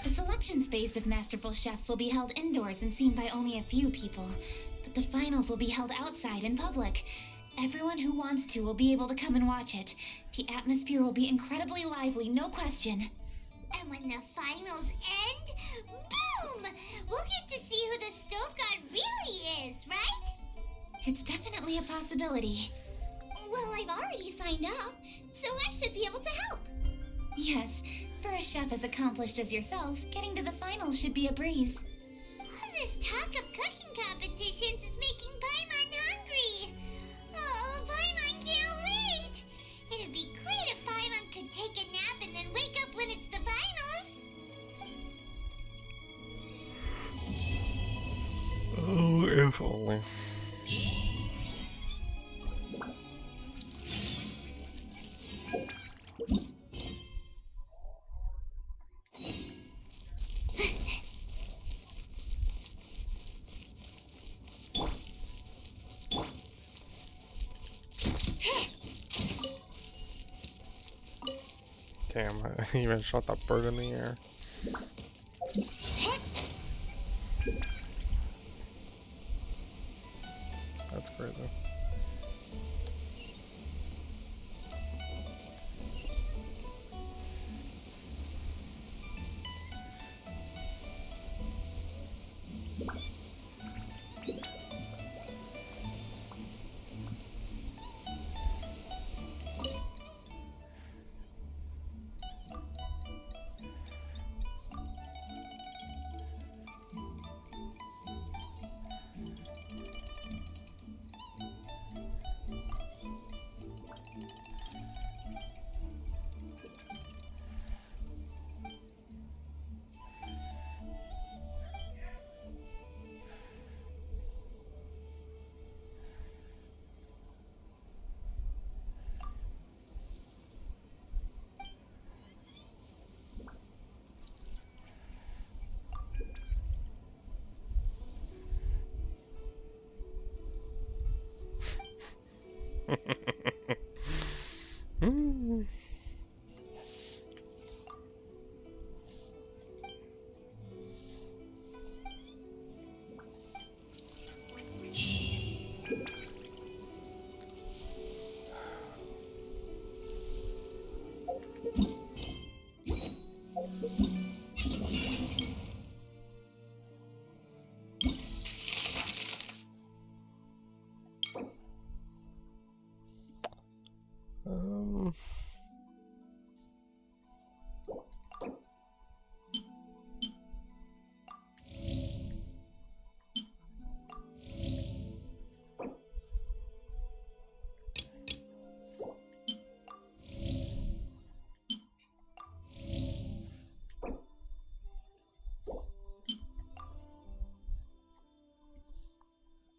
The selection phase of masterful chefs will be held indoors and seen by only a few people, but the finals will be held outside in public. Everyone who wants to will be able to come and watch it. The atmosphere will be incredibly lively, no question. And when the finals end, boom! We'll get to see who the Stove God really is, right? It's definitely a possibility. Well, I've already signed up, so I should be able to help. Yes, for a chef as accomplished as yourself, getting to the finals should be a breeze. All this talk of cooking competitions is making Paimon hungry. Oh, Paimon can't wait. It'd be great if Paimon could take a nap and then wake up when it's the finals. Oh, if only. Damn, I even shot that bird in the air. That's crazy.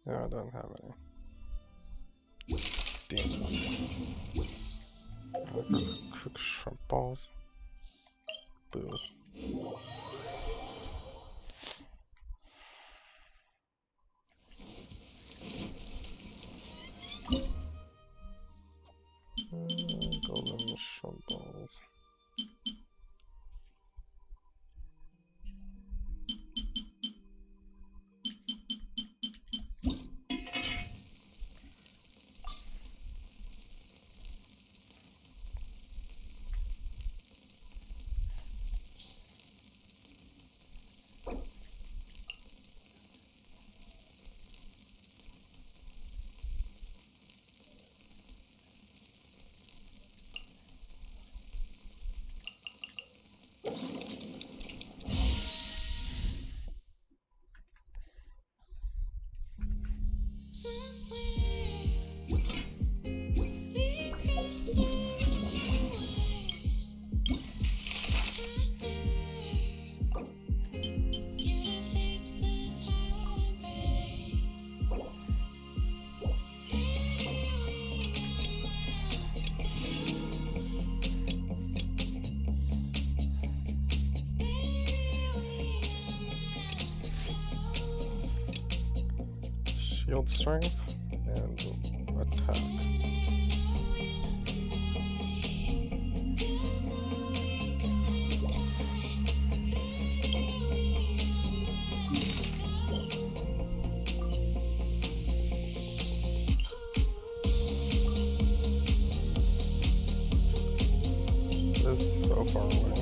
Yeah, I don't have any. Damn. Cook shrimp balls. Boo. Golden shrimp balls. Shield strength and attack. This is so far away.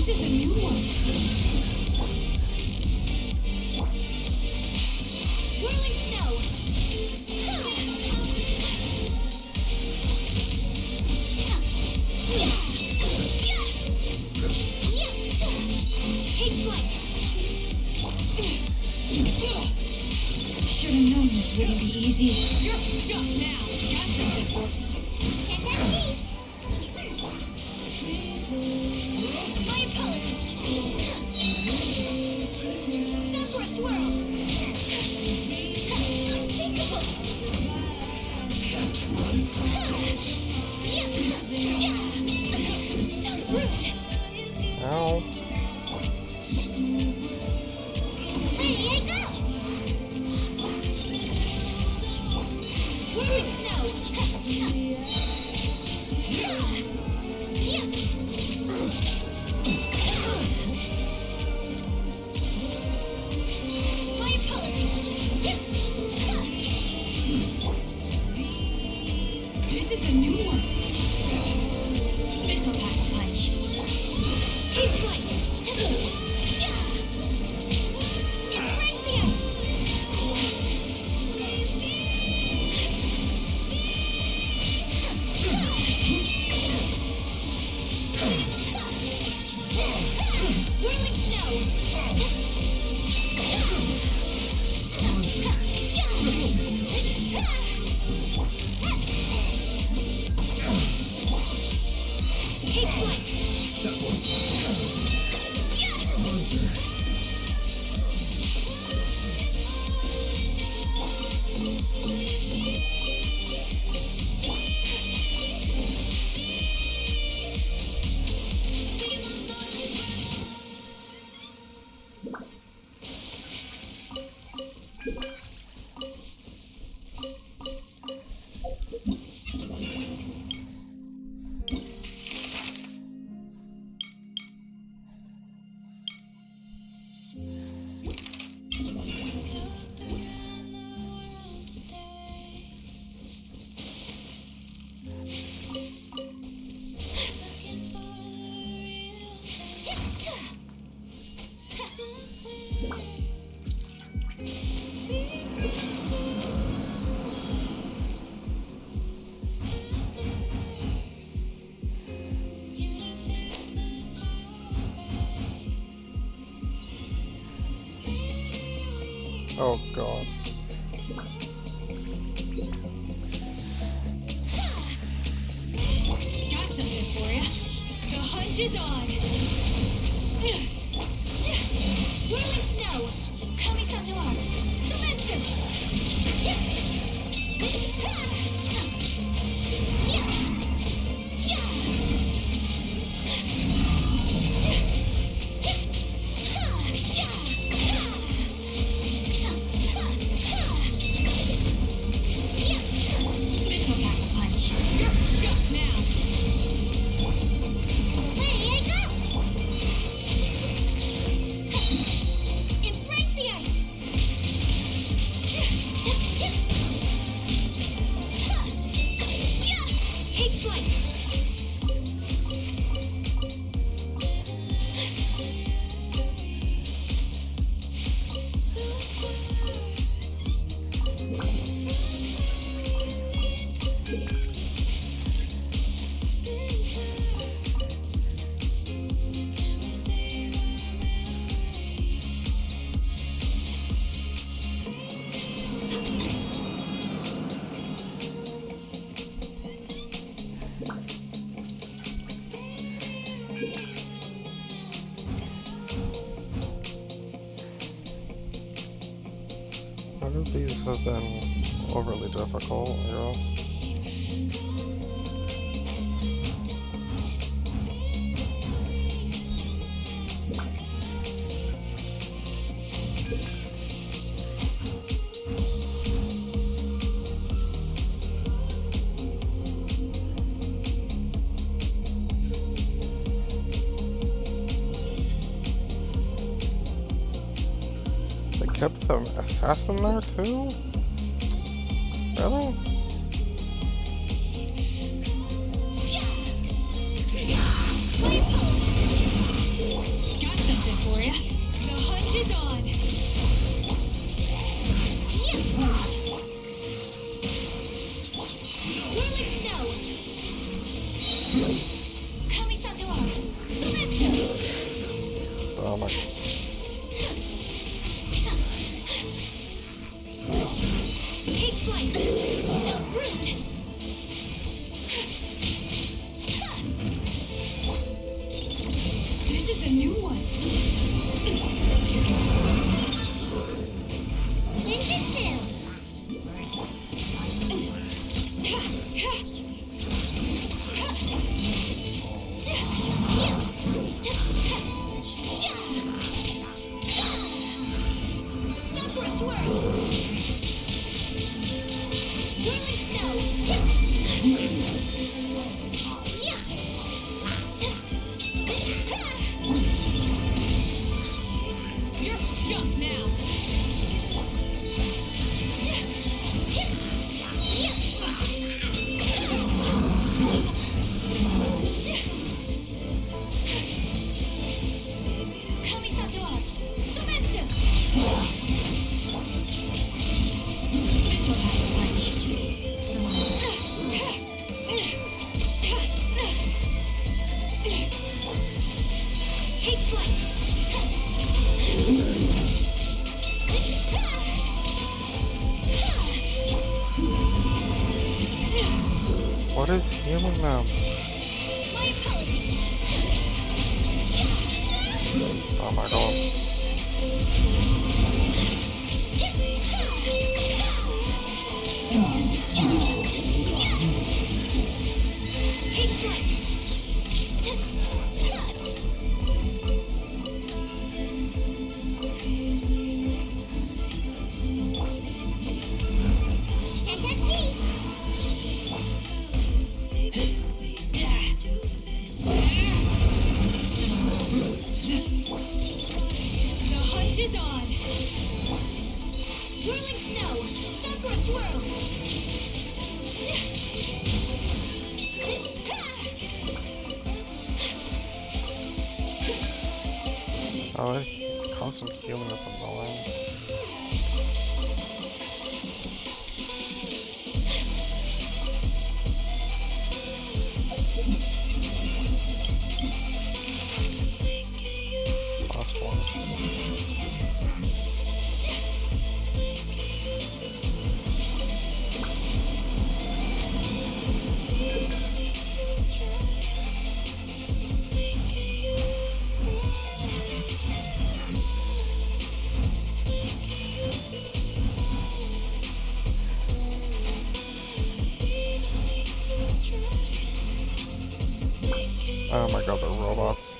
This is a new one. Whirling snow. Take flight. Should have known this wouldn't be easy. You're stuck now. Got something for My apologies. Sakura swirl. Unthinkable. So rude. Ow. Ready, I go. Whirling snow. My apologies. This is a new one. This'll pack a punch. Take flight. Embrace the ice. Whirling snow. Take flight. Oh god. Got something for ya. The hunt is on. Whirling snow. Kami-santo art. Sumetsu. This'll pack a punch. You're stuck now. Ready, I go. of these have been overly difficult, I guess. Kept the assassin there too? Really? Got something for ya. The hunt is on. Whirling snow. Kamisato out. Soretsu. Oh my. Take flight. So rude. This is a new one. Ninjutsu. Sakura swirl. Whirling snow. You're stuck now. Kamisato out. Soretsu. This'll have a punch. Take flight. What is healing them? My apologies. Oh my god. Take flight. And that's me. The hunt is on. Whirling snow. Sakura swirl. Oh, like, constant healing is annoying. Last one. Oh my god, the robots.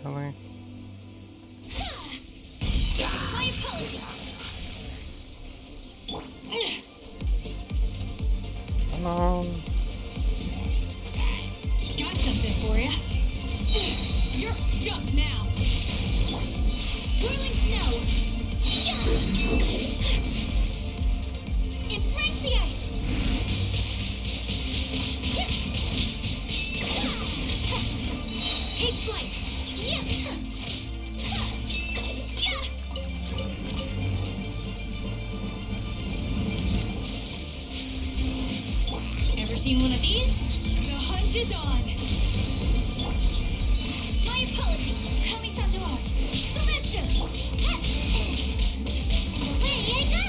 Really? My apologies. Hello. Got something for ya. You're stuck now. Whirling snow. Embrace the ice. Take flight. Ever seen one of these? The hunt is on. My apologies. Kamisato out. Soretsu. Away I go.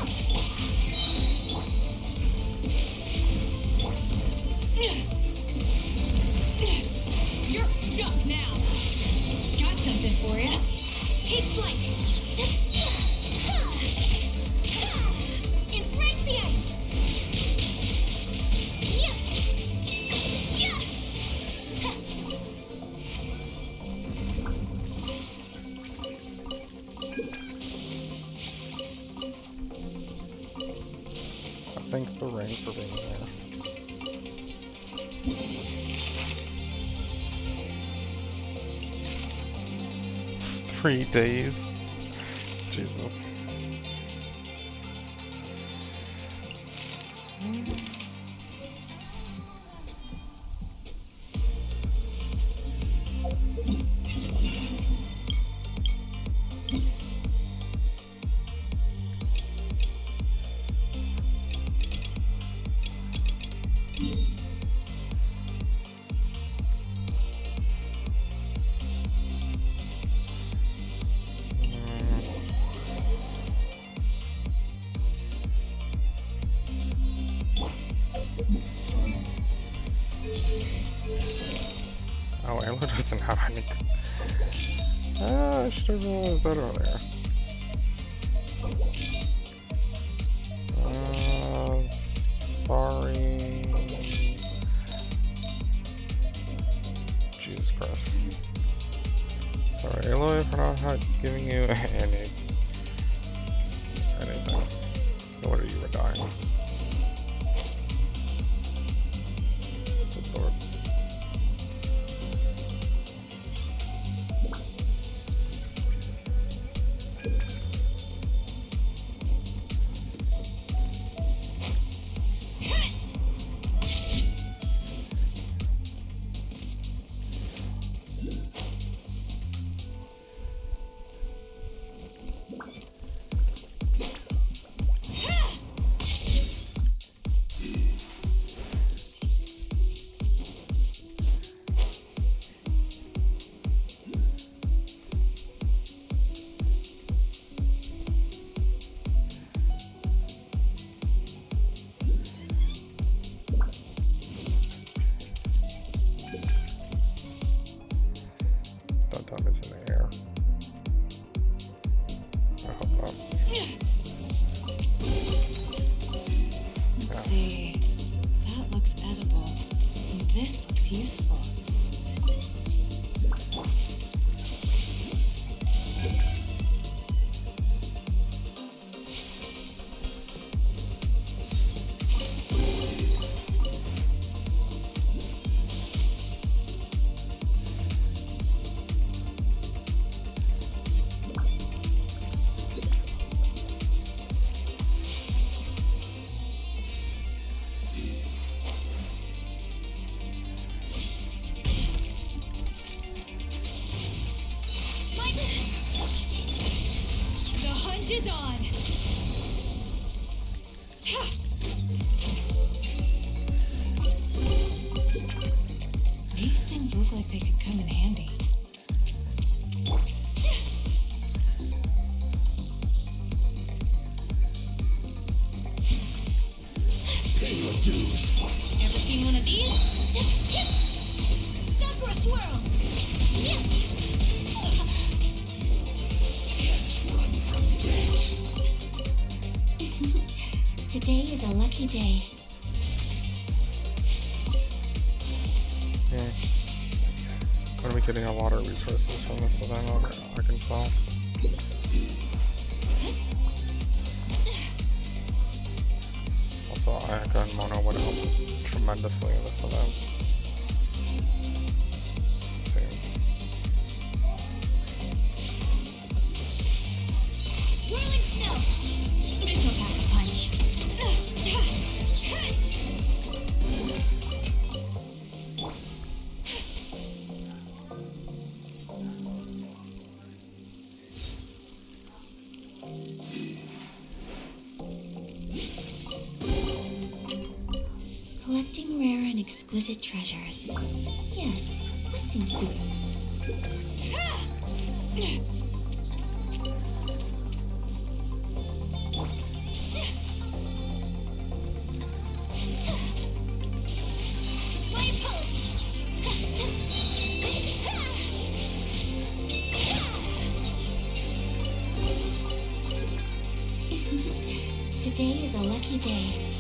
You're stuck now. Got something for ya. Take flight. thank the ring for being there. 3 days. Jesus. Oh, Ayla doesn't have any. I should have realized that earlier. Sorry. Jesus Christ. Sorry, Aloy, for not giving you anything. No wonder you were dying. Good lord. Is in the air. I hope not. Let's see. That looks edible. And this looks useful. The hunt is on. These things look like they could come in handy. Pay your dues. Ever seen one of these? Sakura swirl. Run from death. Today is a lucky day. What are we getting a lot of resources from this event? I can tell. Also, Ayaka and Mono would help tremendously in this event. Whirling snow. This'll pack a punch. Collecting rare and exquisite treasures. Yes, that seems soothing. My Today is a lucky day.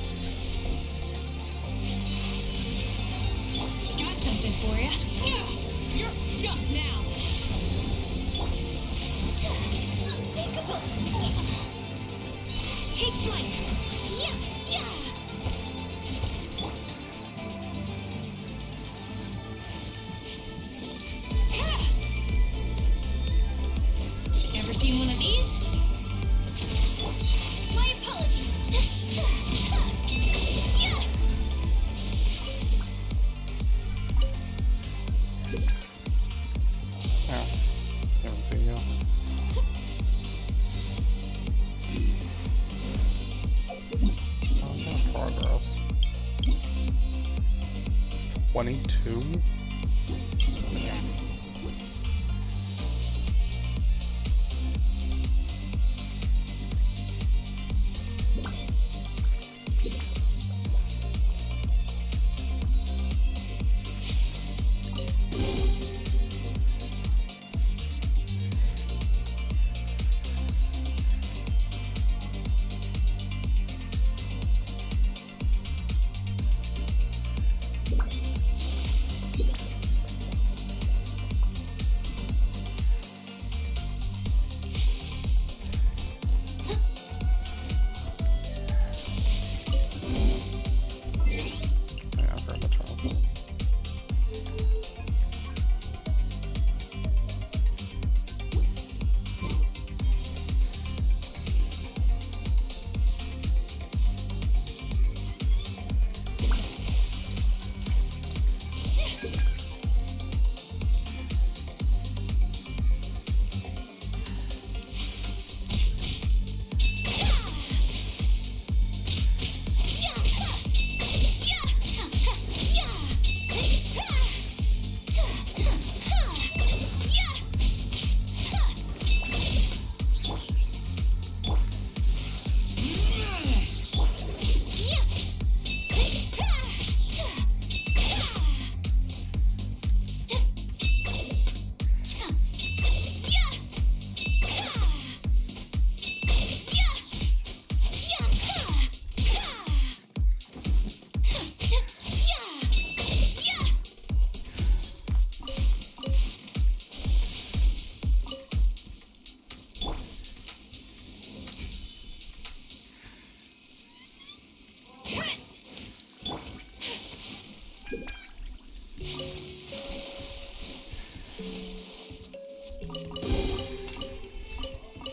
Got something for ya. You're stuck now. Take flight. Yeah. 22?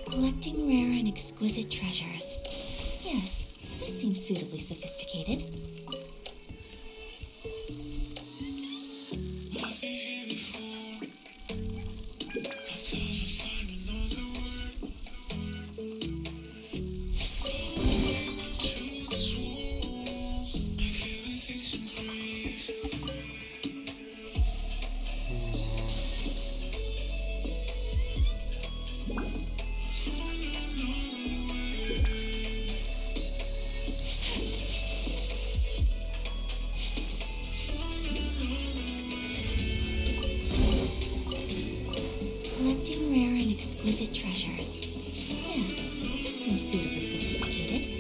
Collecting rare and exquisite treasures. Yes, this seems suitably sophisticated. Collecting rare and exquisite treasures. Yes, this seems suitably sophisticated.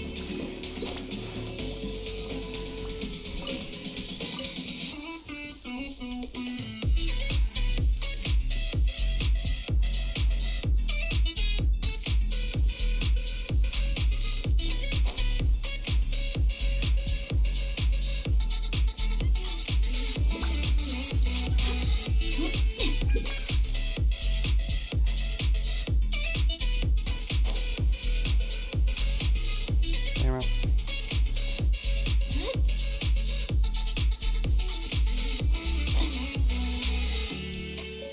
Damn it.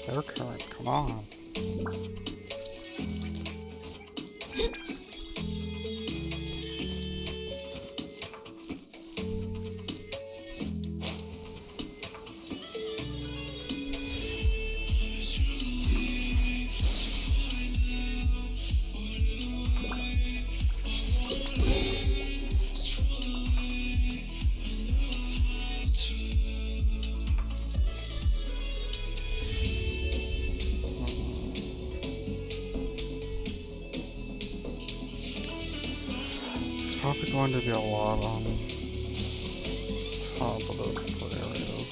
Air current, come on. It's probably going to be a lot on top of those couple areas.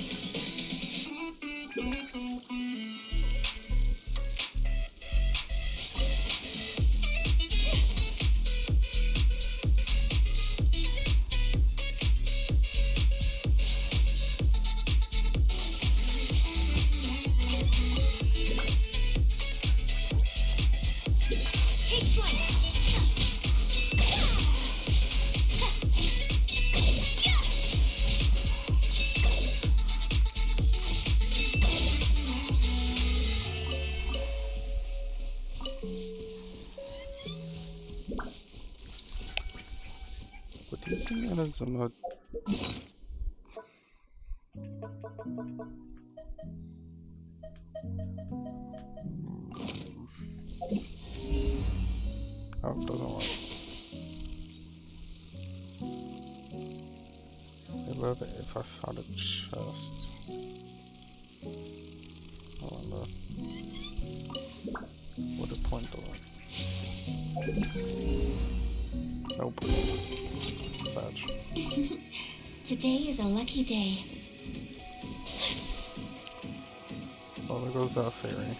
Take flight! But using it as a mode. Oh, it doesn't work. Maybe if I found a chest. I wonder. Would it point to it? Nope. Sag. Today is a lucky day. Well, there goes that theory.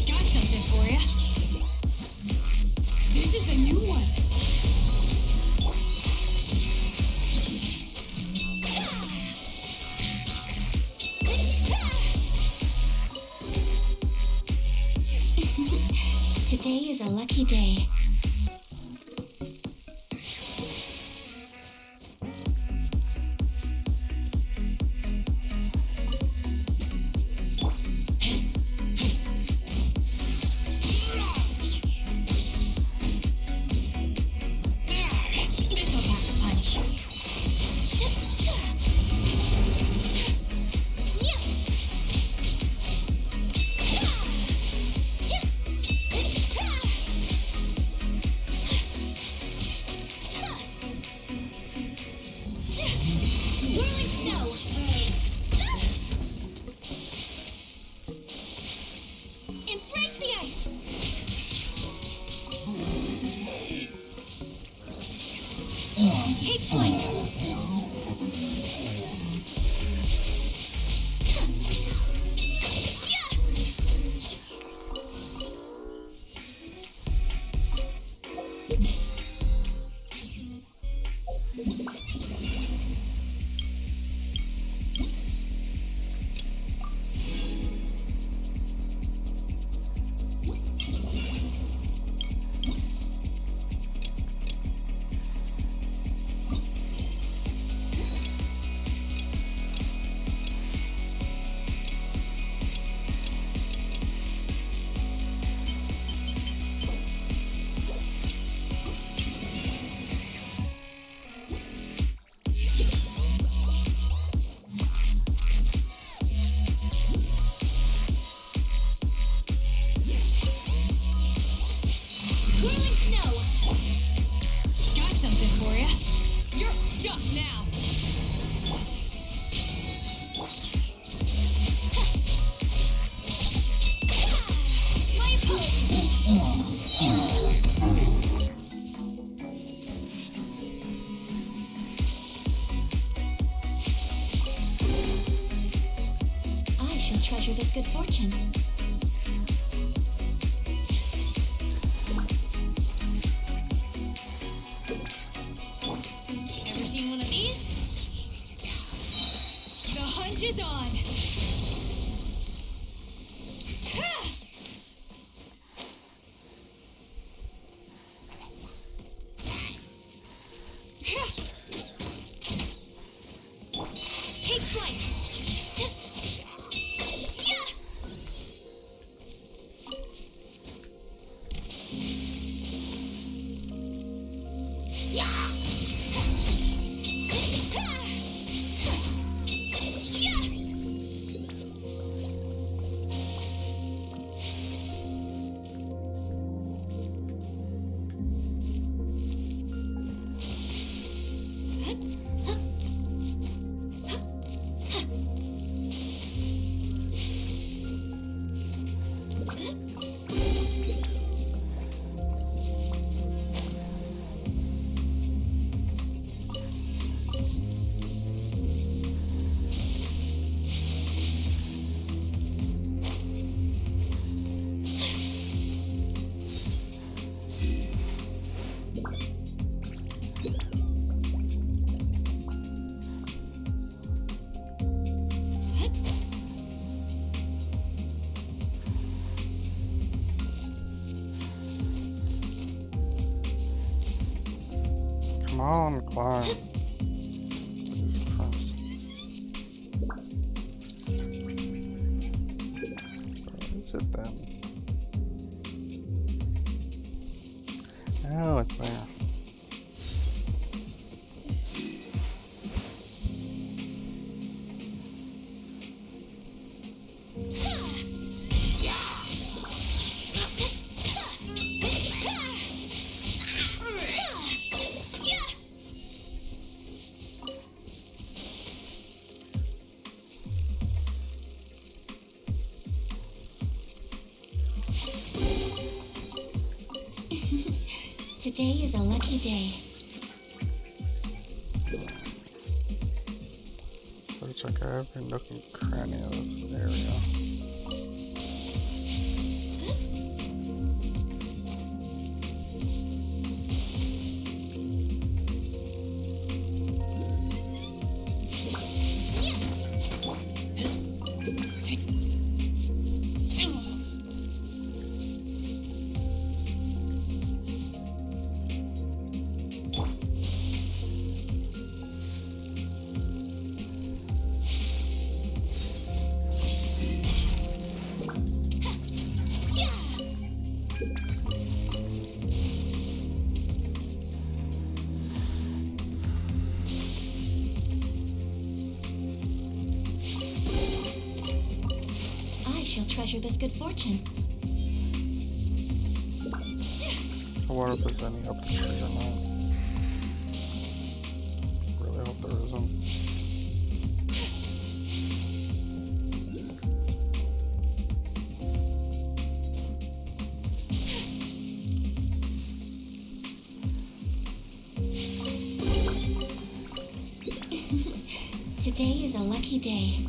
Got something for ya. This is a new one. Today is a lucky day. This'll pack a punch. Whirling snow. Embrace the ice. Take flight. Whirling snow. Got something for ya. You're stuck now. My I shall treasure this good fortune. Ever seen one of these? The hunt is on. Ha! Take flight. on, climb. Jesus Christ. Where is it then? Oh, it's there. Today is a lucky day. Gotta check out every nook and cranny of this area. I shall treasure this good fortune. I wonder if there's any up the tree or not. Really hope there isn't. Today is a lucky day.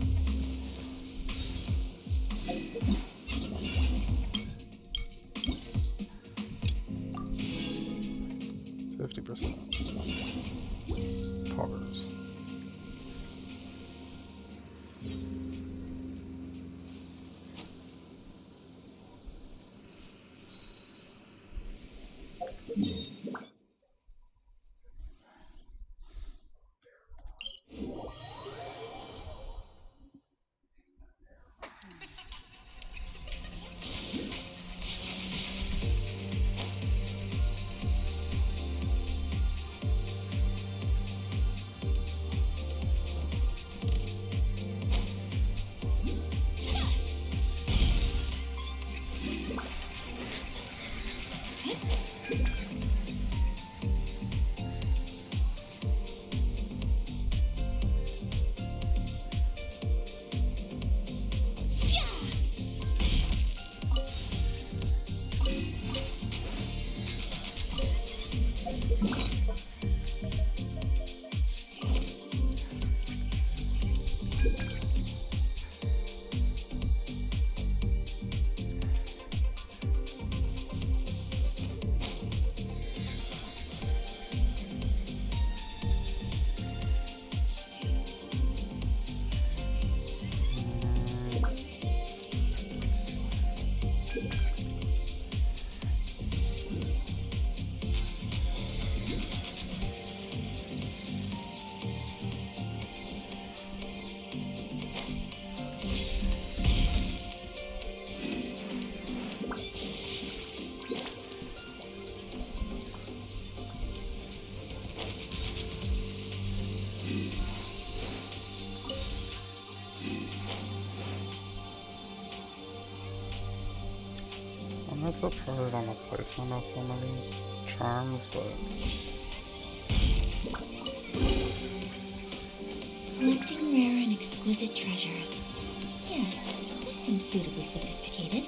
50%. Poggers. I'm not so proud on the placement of some of these charms, but Collecting rare and exquisite treasures. Yes, this seems suitably sophisticated.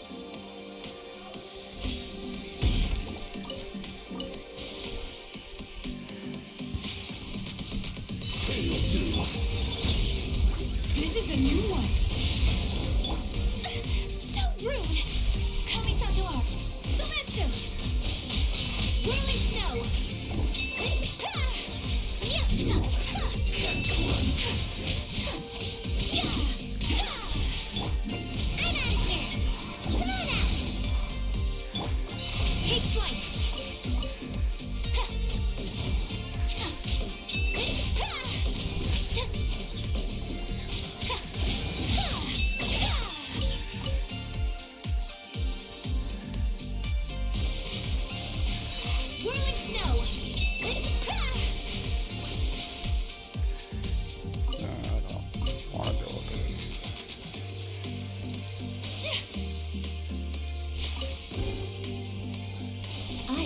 This is a new one. So rude! Kami-santo art! Sometsu! Whirling snow! I'm out of here!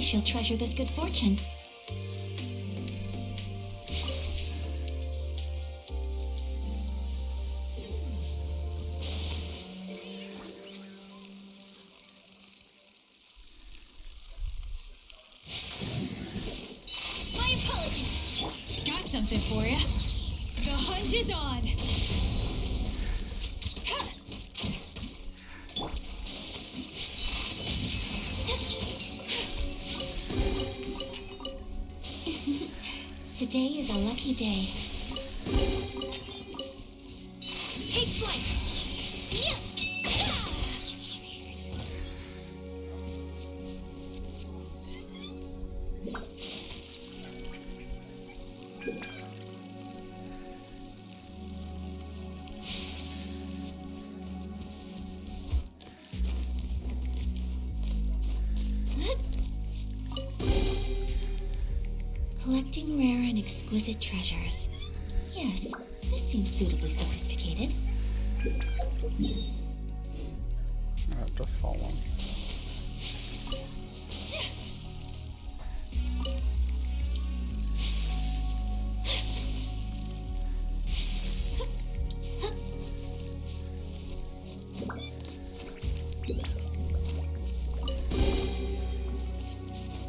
she'll treasure this good fortune. My apologies. Got something for ya. The hunt is on. Today is a lucky day. Take flight. Yeah. Collecting rare and exquisite treasures. Yes, this seems suitably sophisticated. I just saw one.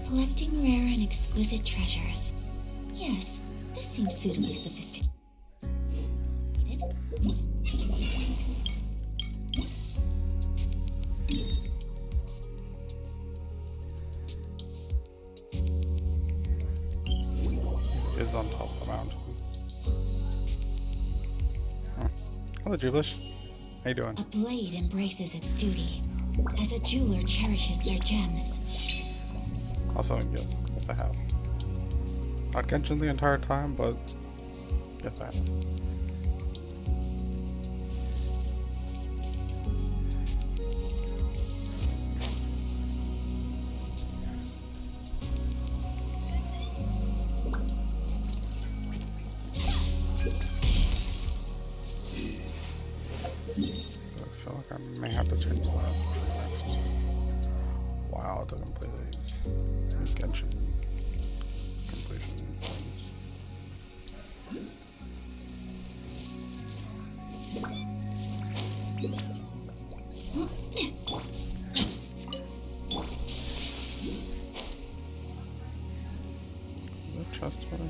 Collecting rare and exquisite treasures. Yes, this seems suitably sophisticated. Is on top of the mountain. Huh. Hello, Jublish. How you doing? A blade embraces its duty, as a jeweler cherishes their gems. Also, yes I have. Not Genshin the entire time, but yes I have. I feel like I may have to change that next. Wow, to complete these Genshin completion things. Is that chest right there?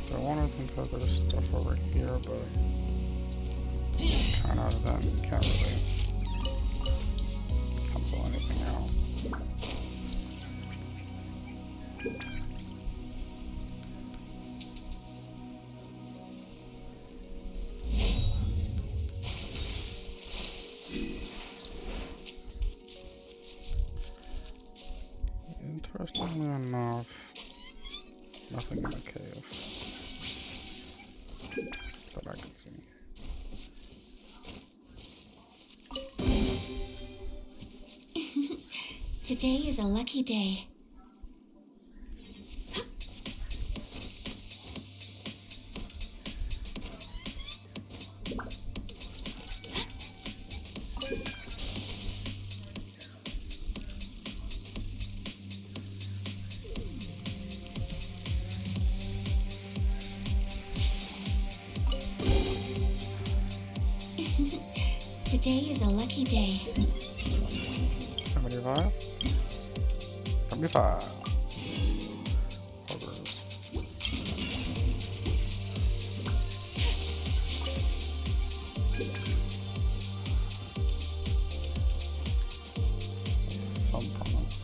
I want to think that there's stuff over here, but kind of then can't really cancel anything out. Interestingly enough, nothing in the cave that I can see. Today is a lucky day. Today is a lucky day. 75? 75. Hovers. Some promise.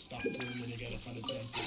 Stop for a minute, get a fun attempt.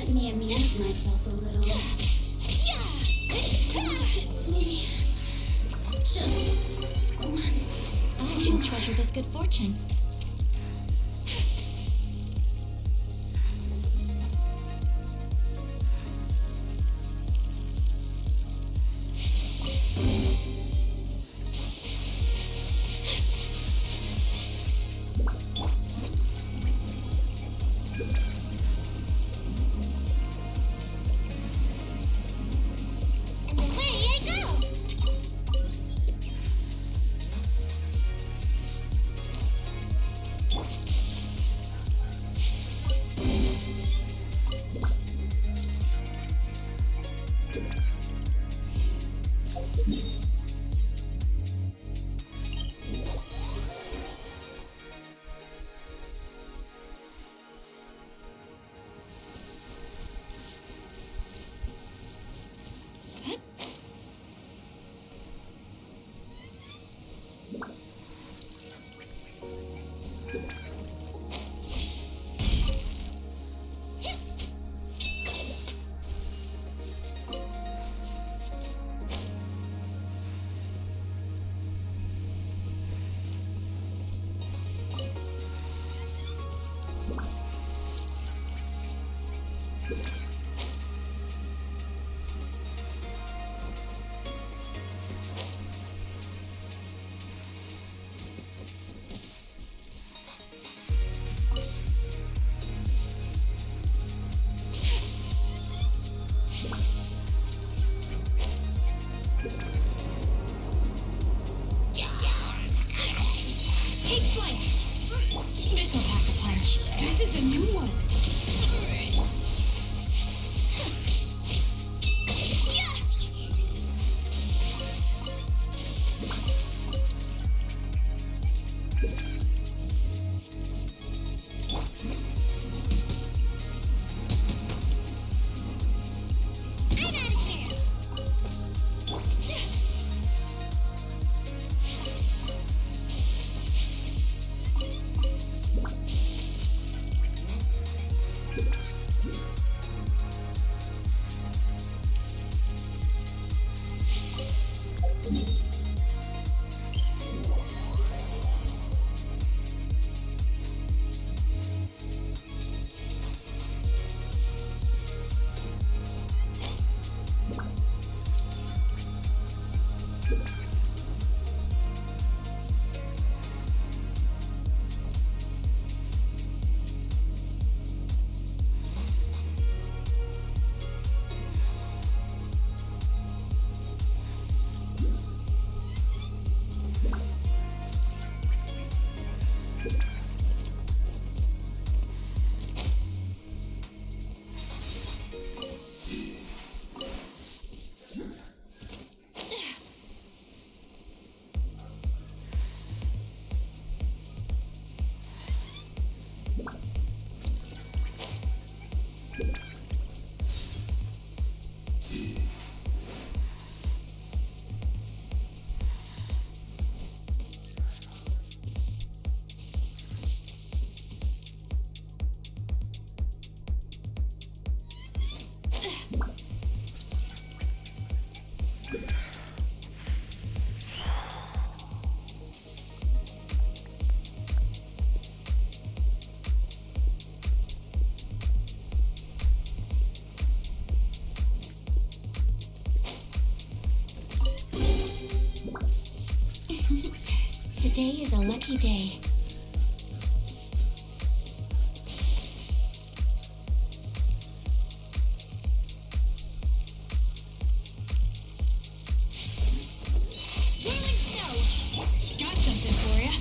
Let me amuse myself a little. Look at me. Just once. I shall treasure this good fortune. Take flight! This'll pack a punch. This is a new one. Today is a lucky day. Rolling snow! Got something for ya.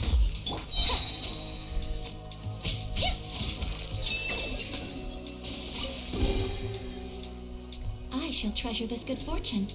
I shall treasure this good fortune.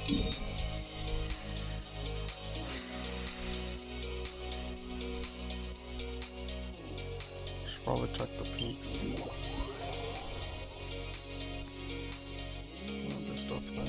Should probably check the peaks. There's stuff there.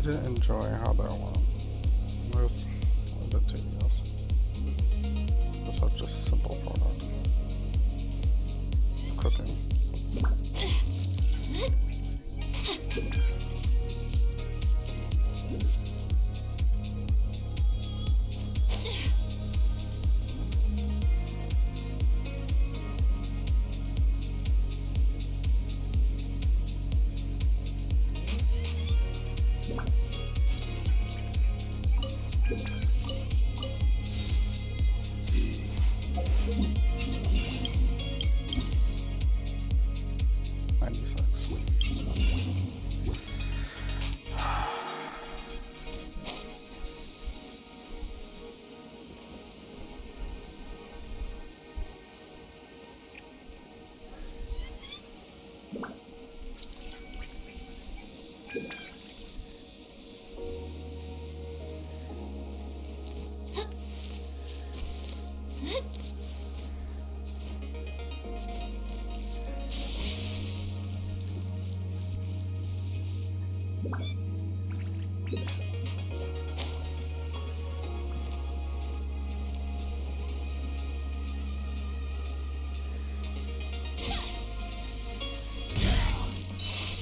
didn't enjoy how that went. It was a bit tedious. For such a simple product. Cooking.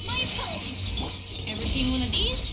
My apologies. Ever seen one of these?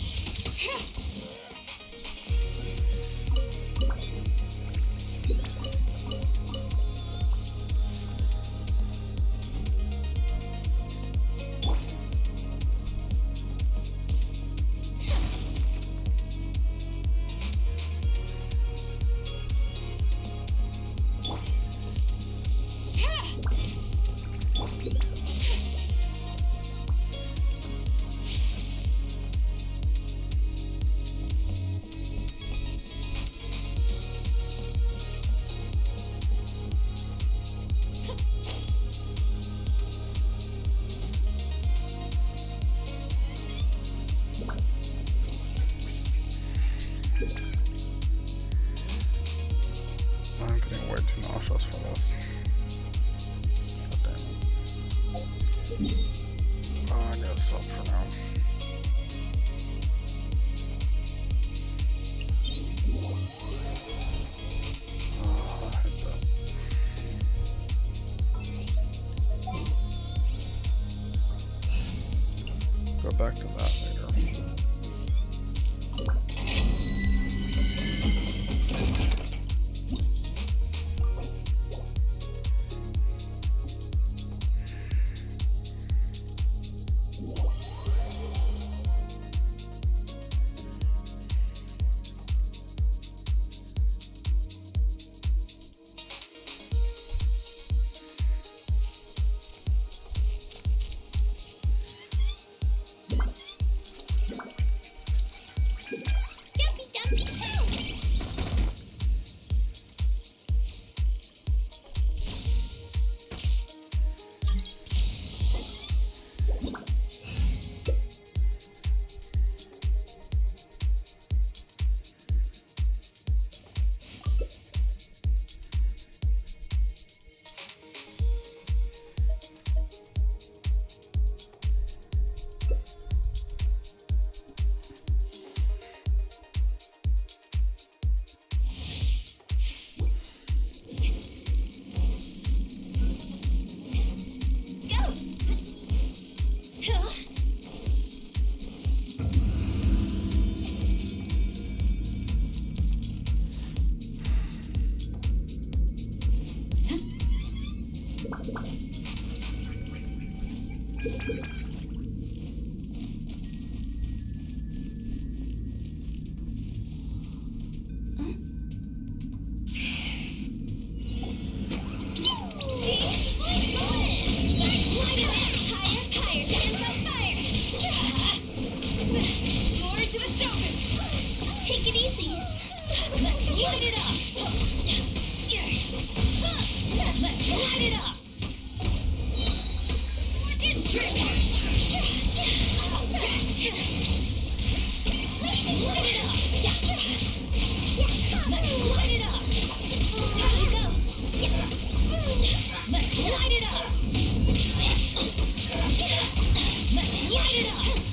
up for now. I hate that. Go back to that later. Dumpy Dumpy Town! Take it easy. Let's light it up. Let's light it up. This trick. Let's light it up. Let's light it up. Time to go. Let's light it up. Let's light it up.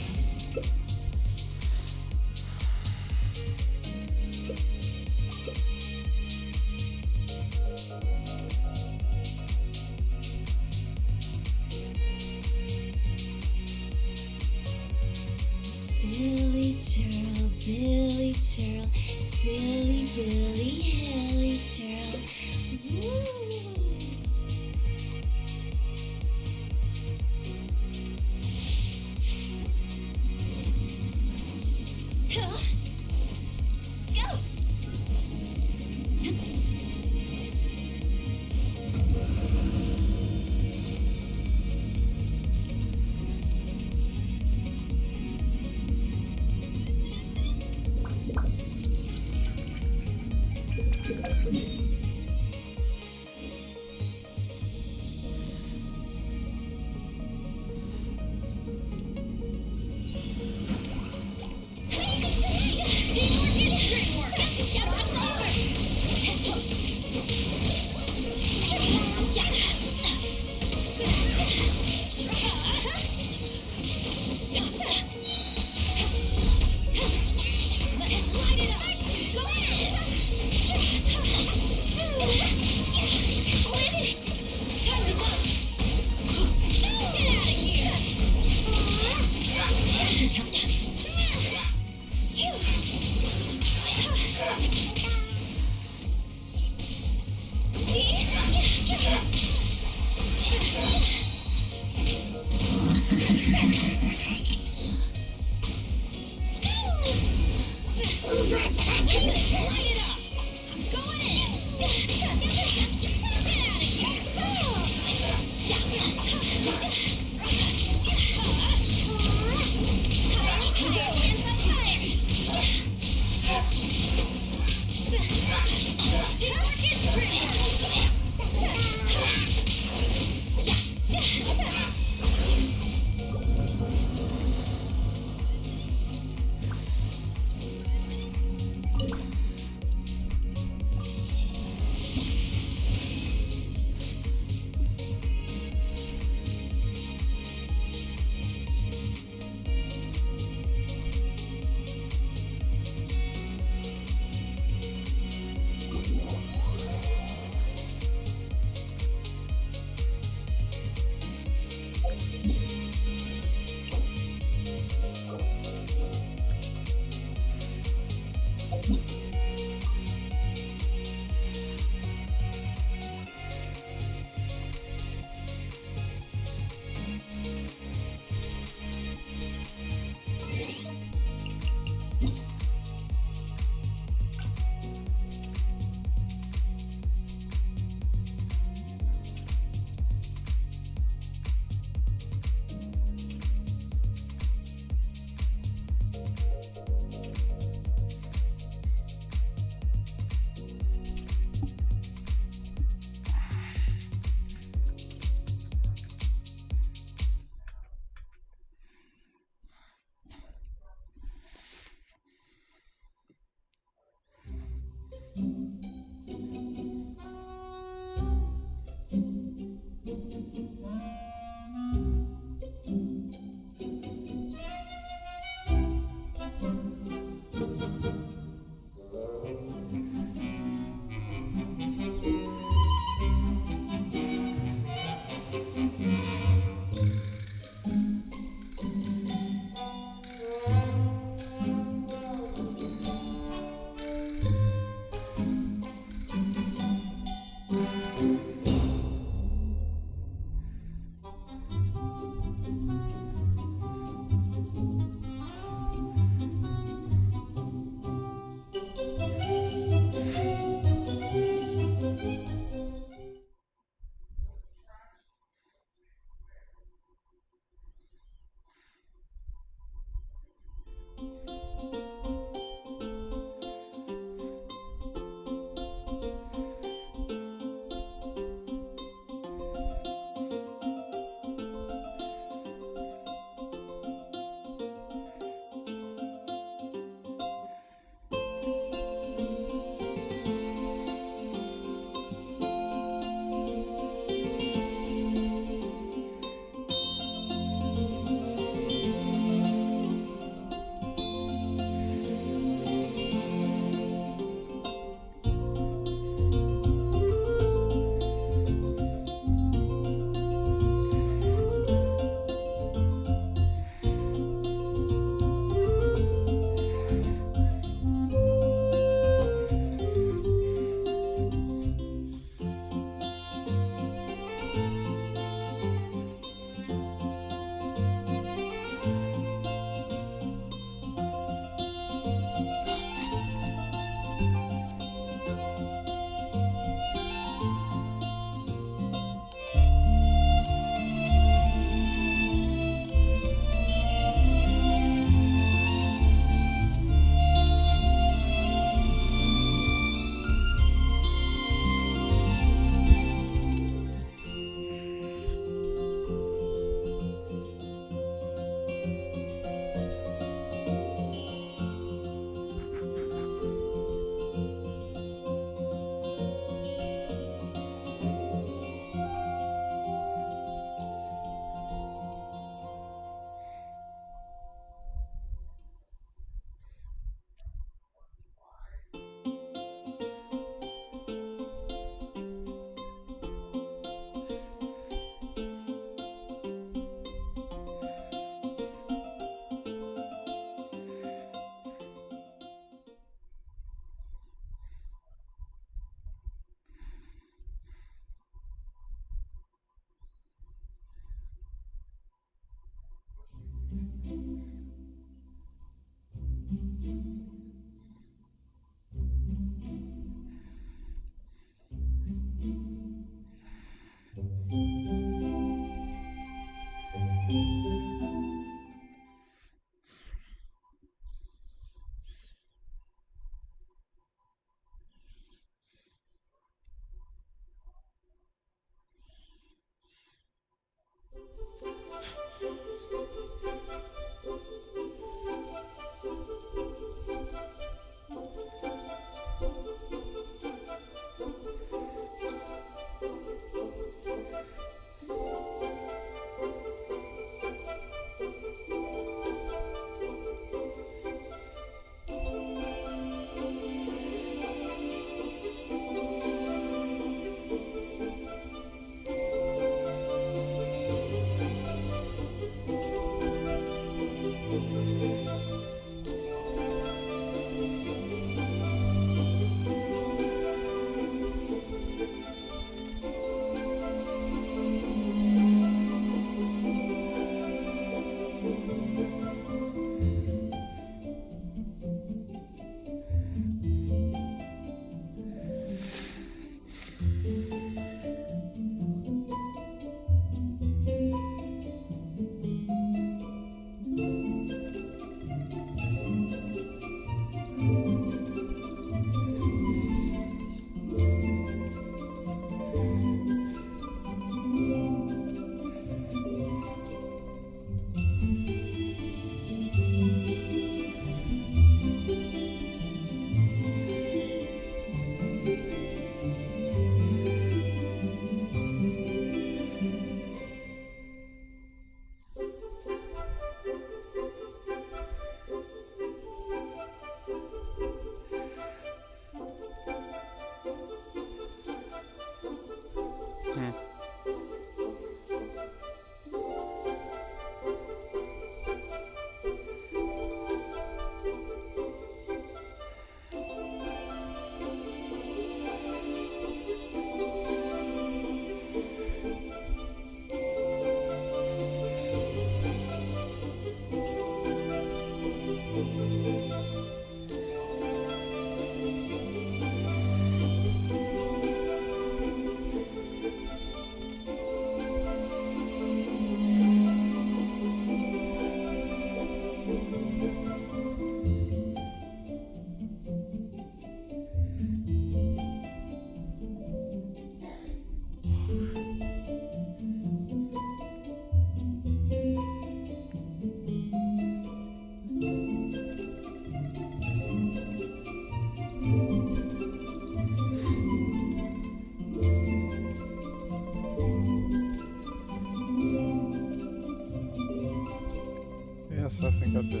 Yes, I think I do.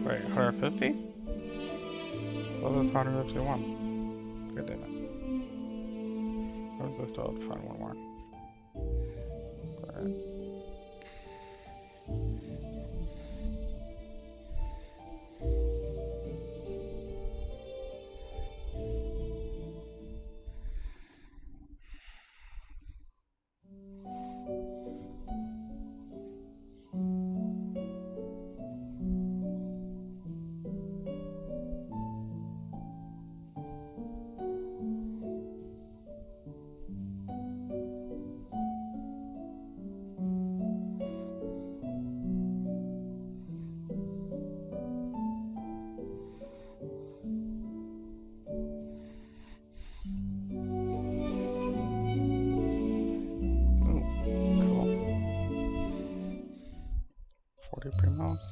Wait, 150? Well, that's 151. God damn it. What is this? I'll find one more. Alright. Primos.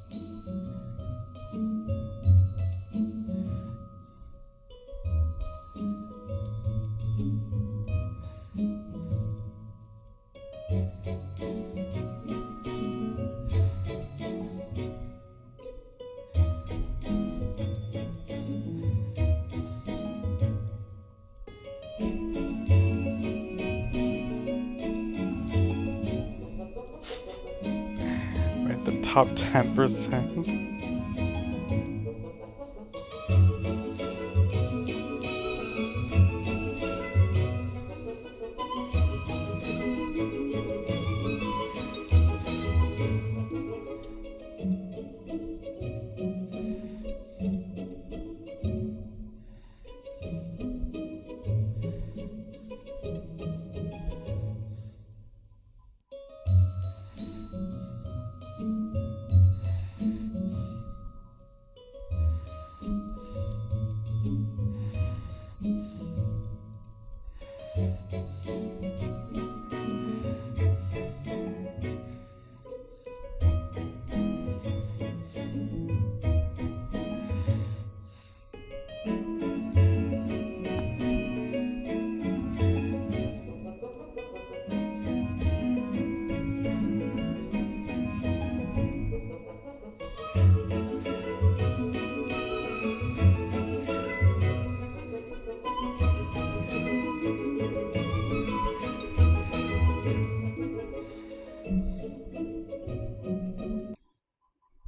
Wait, the top 10%?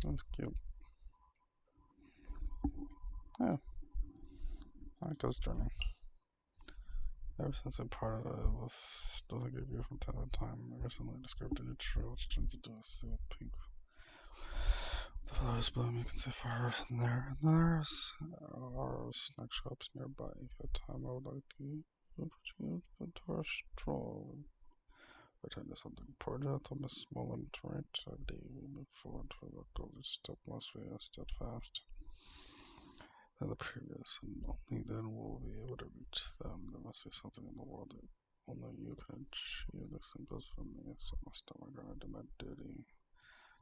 That's cute. Yeah. Marco's journey. Ever since I parted, it was doesn't give you from time to time. I recently discovered a new trail which tends to do a seal pink. The flowers bloom, you can see fires in there, and there's snack shops nearby. If you have time, I would like to put you into a stroll. Return to something important, to Miss Mullen, right? We move forward to the goal. Each step must be steadfast. Than the previous, and only then will we be able to reach them. There must be something in the world that only you can achieve. The same goes for me, so I must I'm gonna do my duty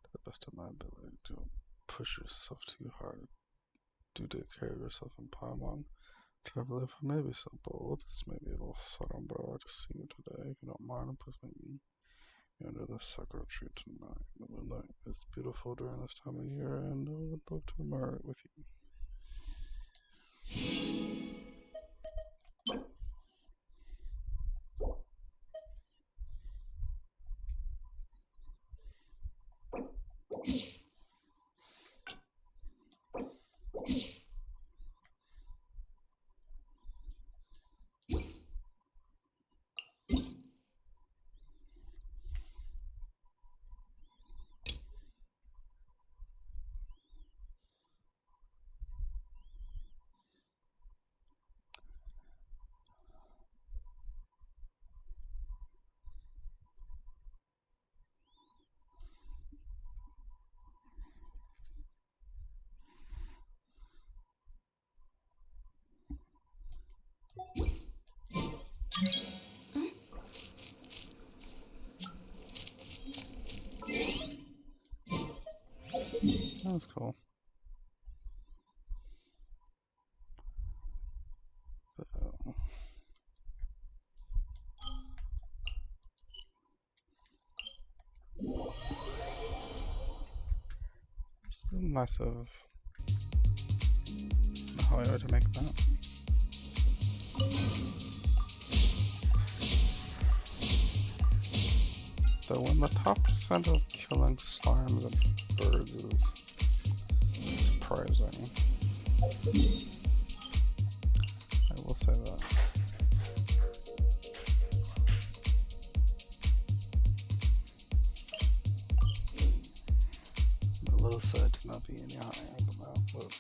to the best of my ability. To push yourself too hard. Do take care of yourself in Paimon. Travel if I may be so bold. This may be a little sort of umbrella to see you today. If you don't mind, please meet me under the sakura tree tonight. The moonlight is beautiful during this time of year, and I would love to admire it with you. That's cool. It's nice of Hollywood to make that. Though when the top percent of killing slimes and birds is surprising. I will say that. The low side did not be any higher than that, but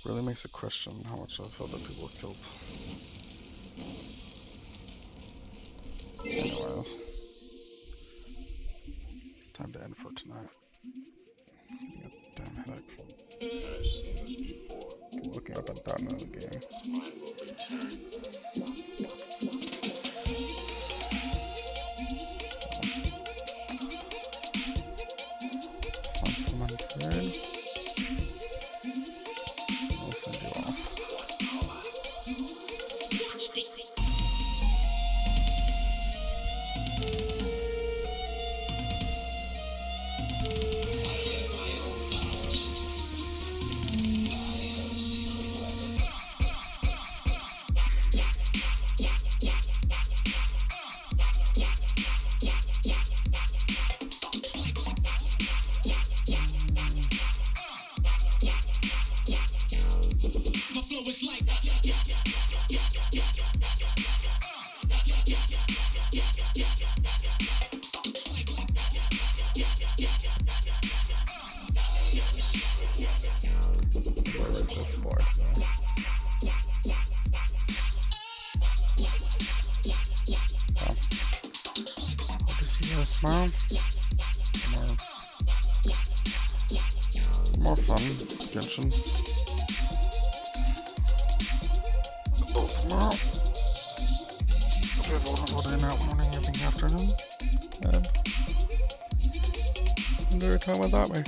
really makes you question how much I feel that people have killed. Anyways, it's time to end for tonight. I got a damn headache from looking up and down in the game. Someone turn. Tomorrow, more fun, Genshin. Both tomorrow. We have a wonderful day, night, morning, evening, afternoon, and enjoy your time without me.